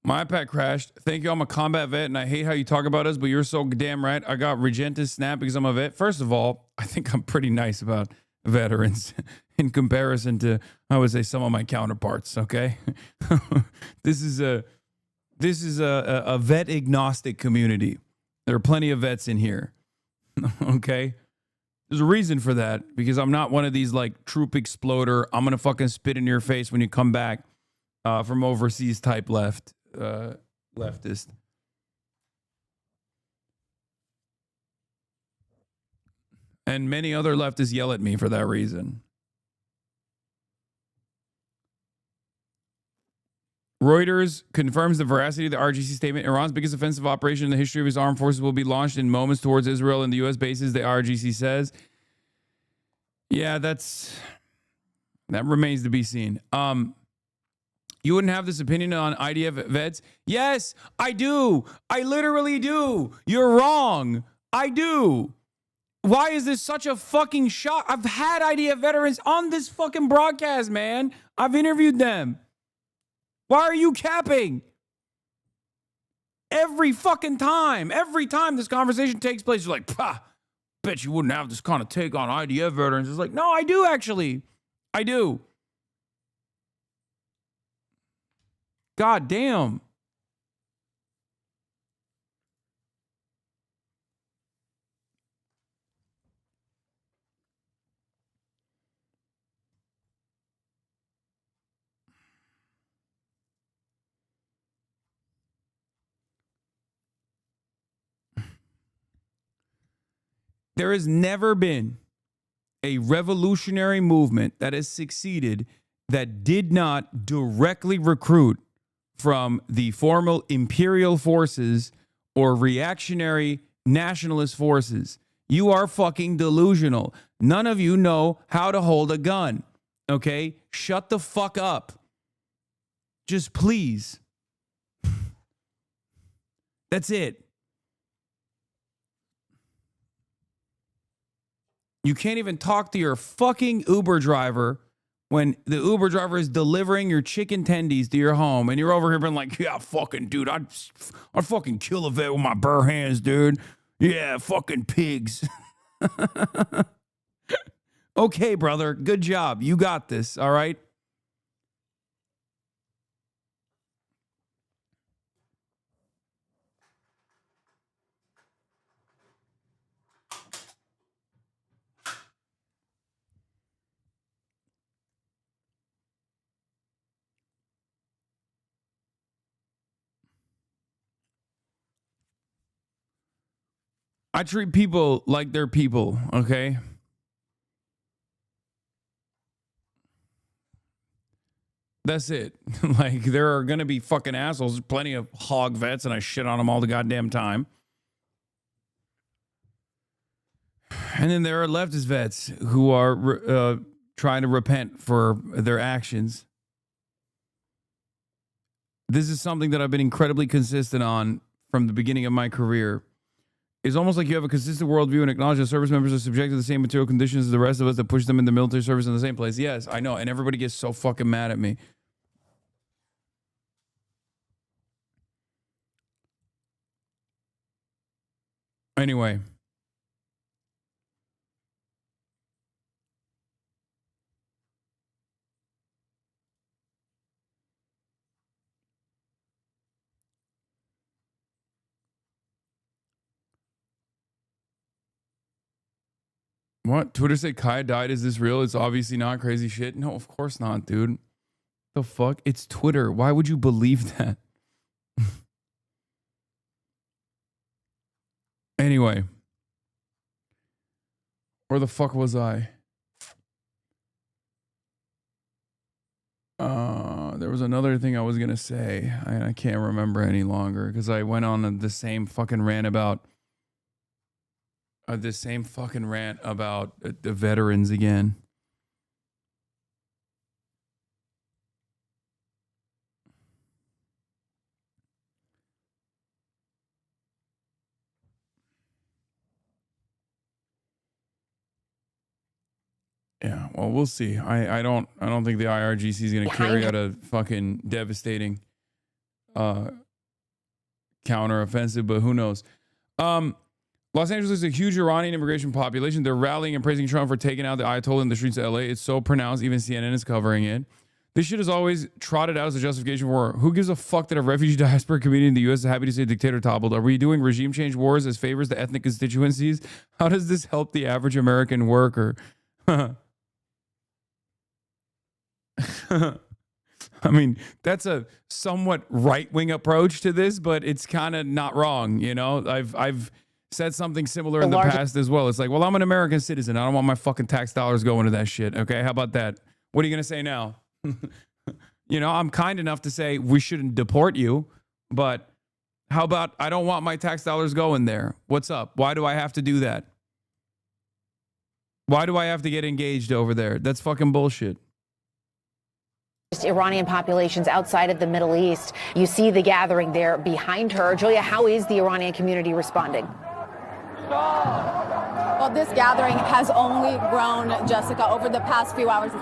My iPad crashed. Thank you. I'm a combat vet, and I hate how you talk about us, but you're so damn right. I got Regentis Snap because I'm a vet. First of all, I think I'm pretty nice about veterans in comparison to, I would say, some of my counterparts, okay? This is a vet agnostic community. There are plenty of vets in here, okay? There's a reason for that, because I'm not one of these, like, troop exploder, I'm going to fucking spit in your face when you come back from overseas type leftist. And many other leftists yell at me for that reason. Reuters confirms the veracity of the RGC statement. Iran's biggest offensive operation in the history of its armed forces will be launched in moments towards Israel and the U.S. bases, the RGC says. Yeah, that remains to be seen. You wouldn't have this opinion on IDF vets? Yes, I do. I literally do. You're wrong. I do. Why is this such a fucking shock? I've had IDF veterans on this fucking broadcast, man. I've interviewed them. Why are you capping? Every time this conversation takes place, you're like, pah, bet you wouldn't have this kind of take on IDF veterans. It's like, no, I do actually. I do. God damn. There has never been a revolutionary movement that has succeeded that did not directly recruit from the formal imperial forces or reactionary nationalist forces. You are fucking delusional. None of you know how to hold a gun. Okay? Shut the fuck up. Just please. That's it. You can't even talk to your fucking Uber driver when the Uber driver is delivering your chicken tendies to your home, and you're over here being like, yeah, fucking dude, I'd fucking kill a vet with my bare hands, dude. Yeah, fucking pigs. Okay, brother, good job. You got this, all right? I treat people like they're people, okay? That's it. Like, there are going to be fucking assholes. There's plenty of hog vets, and I shit on them all the goddamn time. And then there are leftist vets who are trying to repent for their actions. This is something that I've been incredibly consistent on from the beginning of my career. It's almost like you have a consistent worldview and acknowledge that service members are subject to the same material conditions as the rest of us that push them into military service in the same place. Yes, I know. And everybody gets so fucking mad at me. Anyway. What? Twitter said Kaya died. Is this real? It's obviously not crazy shit. No, of course not, dude. The fuck? It's Twitter. Why would you believe that? Anyway. Where the fuck was I? There was another thing I was going to say. I can't remember any longer because I went on the same fucking rant about the veterans again. Yeah, well, we'll see. I don't think the IRGC is going to carry out a fucking devastating counteroffensive, but who knows? Los Angeles is a huge Iranian immigration population. They're rallying and praising Trump for taking out the Ayatollah in the streets of LA. It's so pronounced, even CNN is covering it. This shit is always trotted out as a justification for war. Who gives a fuck that a refugee diaspora community in the U.S. is happy to see a dictator toppled? Are we doing regime change wars as favors to ethnic constituencies? How does this help the average American worker? I mean, that's a somewhat right-wing approach to this, but it's kind of not wrong, you know? I've said something similar in the past as well. It's like, well, I'm an American citizen. I don't want my fucking tax dollars going to that shit. Okay, how about that? What are you going to say now? You know, I'm kind enough to say we shouldn't deport you, but how about I don't want my tax dollars going there? What's up? Why do I have to do that? Why do I have to get engaged over there? That's fucking bullshit. Iranian populations outside of the Middle East. You see the gathering there behind her. Julia, how is the Iranian community responding? Well, this gathering has only grown, Jessica, over the past few hours,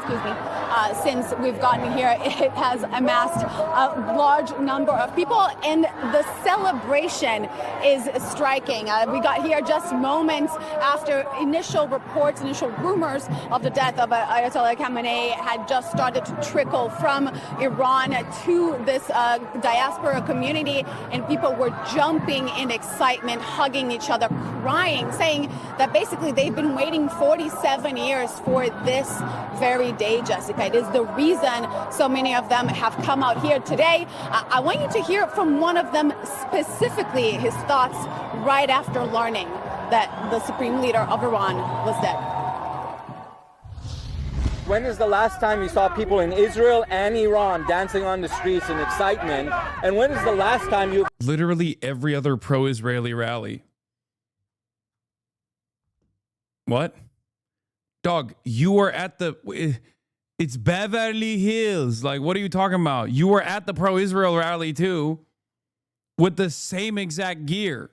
since we've gotten here. It has amassed a large number of people, and the celebration is striking. We got here just moments after initial reports, initial rumors of the death of Ayatollah Khamenei had just started to trickle from Iran to this diaspora community, and people were jumping in excitement, hugging each other, crying, saying that basically they've been waiting 47 years for this very day, Jessica. It is the reason so many of them have come out here today. I want you to hear from one of them specifically, his thoughts right after learning that the supreme leader of Iran was dead. When is the last time you saw people in Israel and Iran dancing on the streets in excitement? And when is the last time you... Literally every other pro-Israeli rally. What? Dog, you were at the... It's Beverly Hills. Like, what are you talking about? You were at the pro-Israel rally, too, with the same exact gear.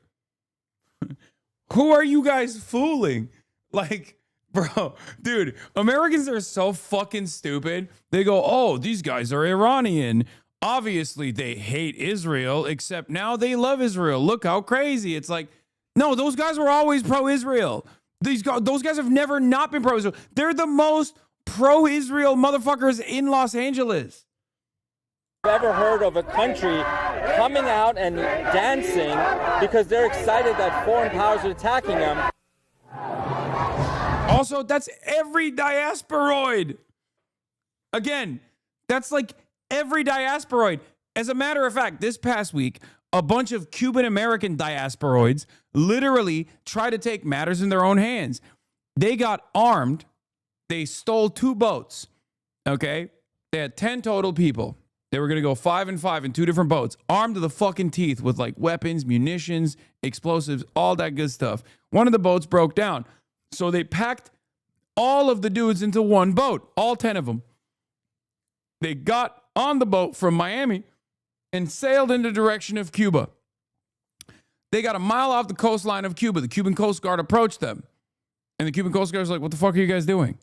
Who are you guys fooling? Like, bro, dude, Americans are so fucking stupid. They go, oh, these guys are Iranian. Obviously, they hate Israel, except now they love Israel. Look how crazy. It's like, no, those guys were always pro-Israel. Those guys have never not been pro-Israel. They're the most pro-Israel motherfuckers in Los Angeles. Ever heard of a country coming out and dancing because they're excited that foreign powers are attacking them? Also, that's every diasporoid. Again, that's like every diasporoid. As a matter of fact, this past week, a bunch of Cuban-American diasporoids literally tried to take matters in their own hands. They got armed. They stole 2 boats, okay? They had 10 total people. They were going to go 5 and 5 in 2 different boats, armed to the fucking teeth with like weapons, munitions, explosives, all that good stuff. One of the boats broke down. So they packed all of the dudes into one boat, all 10 of them. They got on the boat from Miami and sailed in the direction of Cuba. They got a mile off the coastline of Cuba. The Cuban Coast Guard approached them. And the Cuban Coast Guard was like, what the fuck are you guys doing?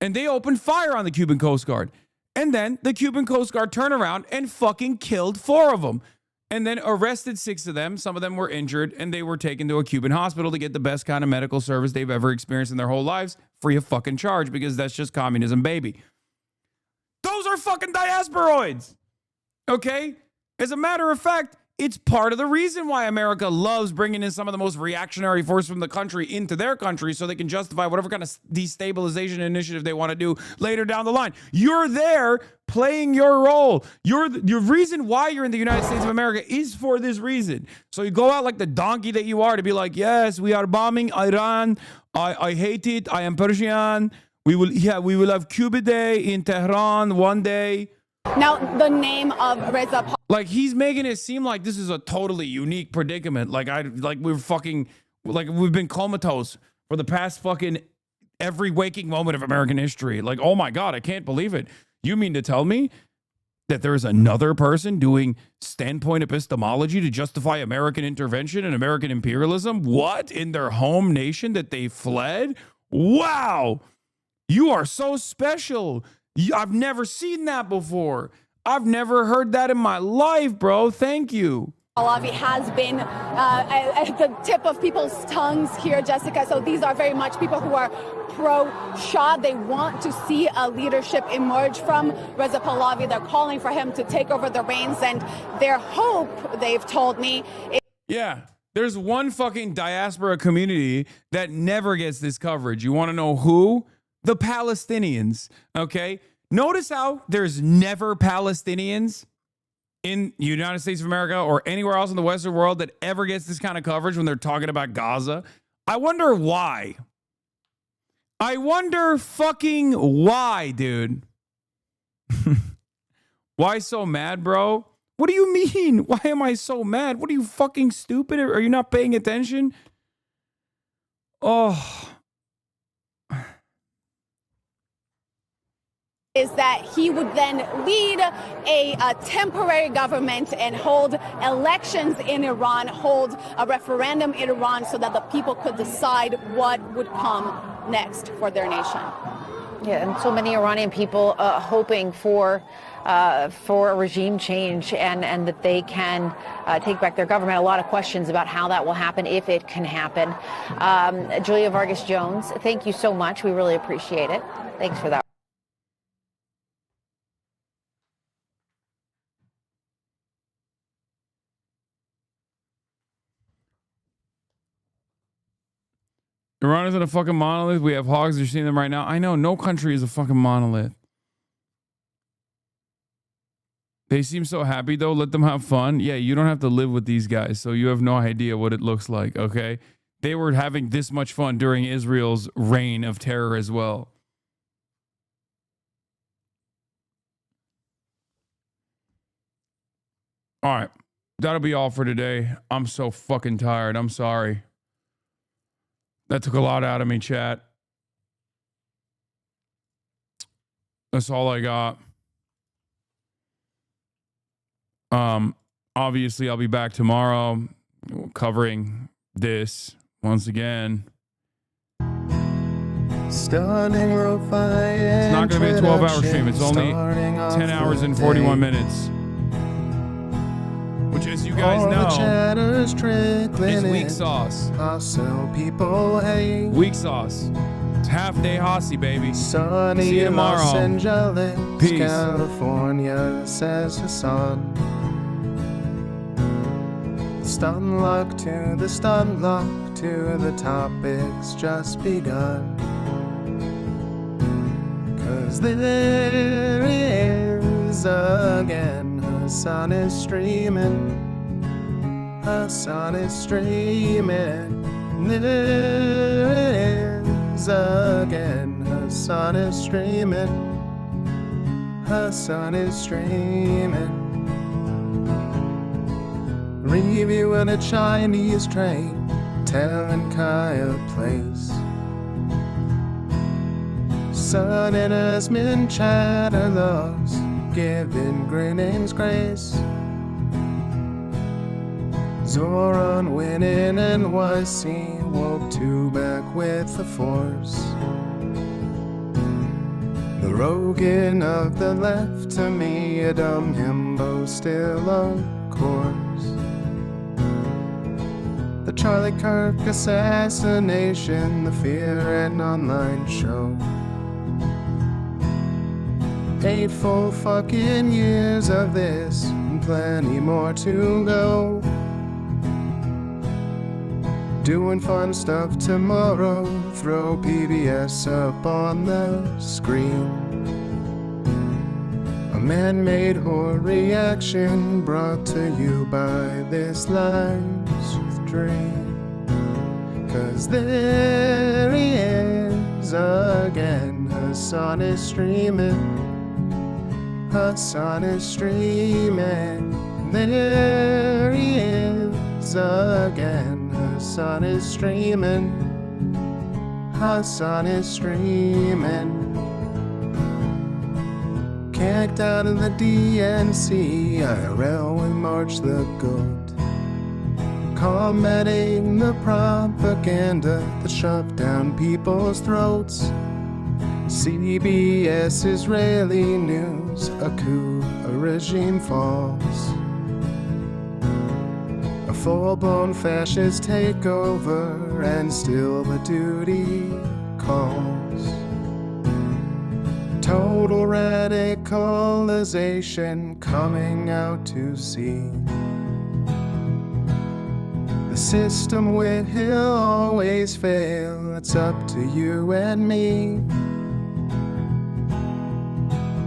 And they opened fire on the Cuban Coast Guard. And then the Cuban Coast Guard turned around and fucking killed 4 of them. And then arrested 6 of them. Some of them were injured, and they were taken to a Cuban hospital to get the best kind of medical service they've ever experienced in their whole lives, free of fucking charge, because that's just communism, baby. Those are fucking diasporoids. Okay? As a matter of fact, it's part of the reason why America loves bringing in some of the most reactionary force from the country into their country so they can justify whatever kind of destabilization initiative they want to do later down the line. You're there playing your role. Your reason why you're in the United States of America is for this reason. So you go out like the donkey that you are to be like, yes, we are bombing Iran. I hate it. I am Persian. We will have Cuba Day in Tehran one day. Now, the name of Reza... Like, he's making it seem like this is a totally unique predicament. Like we've been comatose for the past fucking every waking moment of American history. Like, oh my God, I can't believe it. You mean to tell me that there's another person doing standpoint epistemology to justify American intervention and American imperialism? What? In their home nation that they fled? Wow. You are so special. I've never seen that before. I've never heard that in my life, bro. Thank you. Pahlavi has been at the tip of people's tongues here, Jessica. So these are very much people who are pro-Shah. They want to see a leadership emerge from Reza Pahlavi. They're calling for him to take over the reins. And their hope, they've told me... Yeah, there's one fucking diaspora community that never gets this coverage. You want to know who? The Palestinians, okay? Notice how there's never Palestinians. in the United States of America or anywhere else in the Western world that ever gets this kind of coverage when they're talking about Gaza. I wonder why. I wonder fucking why, dude. Why so mad, bro? What do you mean? Why am I so mad? What are you, fucking stupid? Are you not paying attention? Oh. Is that he would then lead a temporary government and hold elections in Iran, hold a referendum in Iran so that the people could decide what would come next for their nation. Yeah, and so many Iranian people hoping for a regime change and that they can take back their government. A lot of questions about how that will happen, if it can happen. Julia Vargas Jones, thank you so much. We really appreciate it. Thanks for that. Iran isn't a fucking monolith. We have hogs. You're seeing them right now. I know. No country is a fucking monolith. They seem so happy, though. Let them have fun. Yeah, you don't have to live with these guys, so you have no idea what it looks like, okay? They were having this much fun during Israel's reign of terror as well. All right. That'll be all for today. I'm so fucking tired. I'm sorry. That took a lot out of me, chat. That's all I got. Obviously, I'll be back tomorrow covering this once again. Starting Ro-Fi. It's not going to be a 12-hour stream. It's only 10 hours and 41 minutes. Which, as you guys know, is weak sauce. People hate. Weak sauce. It's half day Hossie, baby. Sunny See you tomorrow. Los Angeles, Peace. California, says Hasan. Stun luck to the stun luck to the topic's just begun. 'Cause there he is again. Hasan is streaming. Hasan is streaming. There it is again. Hasan is streaming. Hasan is streaming. Reviewing a Chinese train, telling Kaya place. Sun and Asmin chatter loves, giving Grenin's grace. Zoran winning NYC, woke two back with the force. The Rogan of the left, to me a dumb himbo still of course. The Charlie Kirk assassination, the Fear and Online show. 8 full fucking years of this, and plenty more to go. Doing fun stuff tomorrow, throw PBS up on the screen. A man-made horror reaction brought to you by this life's dream. 'Cause there he is again, Hasan is streaming. Hasan is streaming. There he is again, Hasan is streaming. Hasan is streaming. Kicked out of the DNC, IRL with March the Goat. Combating the propaganda that shoved down people's throats. CBS Israeli news, a coup, a regime falls. A full-blown fascist takeover, and still the duty calls. Total radicalization coming out to see. The system will always fail, it's up to you and me.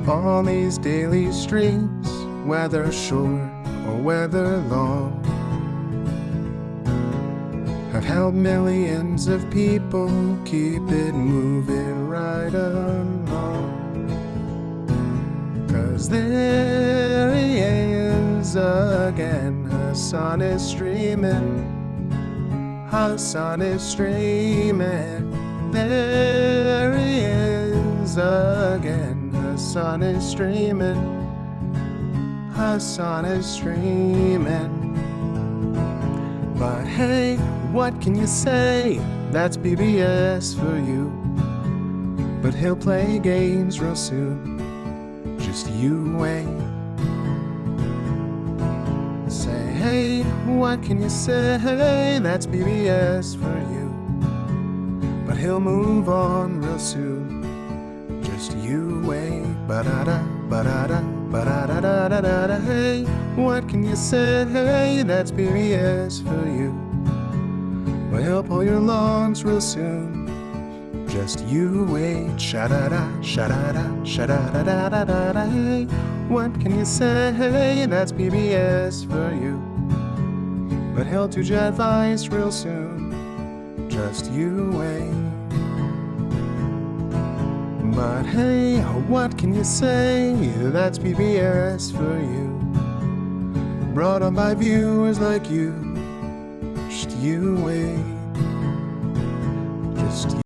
On these daily streets, whether short or whether long, have helped millions of people keep it moving right along. 'Cause there he is again, Hasan is streaming, Hasan is streaming. There he is again, Hasan is streaming, Hasan is streaming. But hey, what can you say? That's PBS for you. But he'll play games real soon, just you wait. Say, hey, what can you say? That's PBS for you. But he'll move on real soon, just you wait. Ba-da-da, ba-da-da, ba-da-da-da-da-da. Hey, what can you say? That's PBS for you. But he'll pull your lungs real soon, just you wait. Sha-da-da, sha-da-da, sha-da-da-da-da-da. Hey, what can you say? That's PBS for you. But he'll do your advice real soon, just you wait. But hey, what can you say? That's PBS for you. Brought on by viewers like you, just you wait.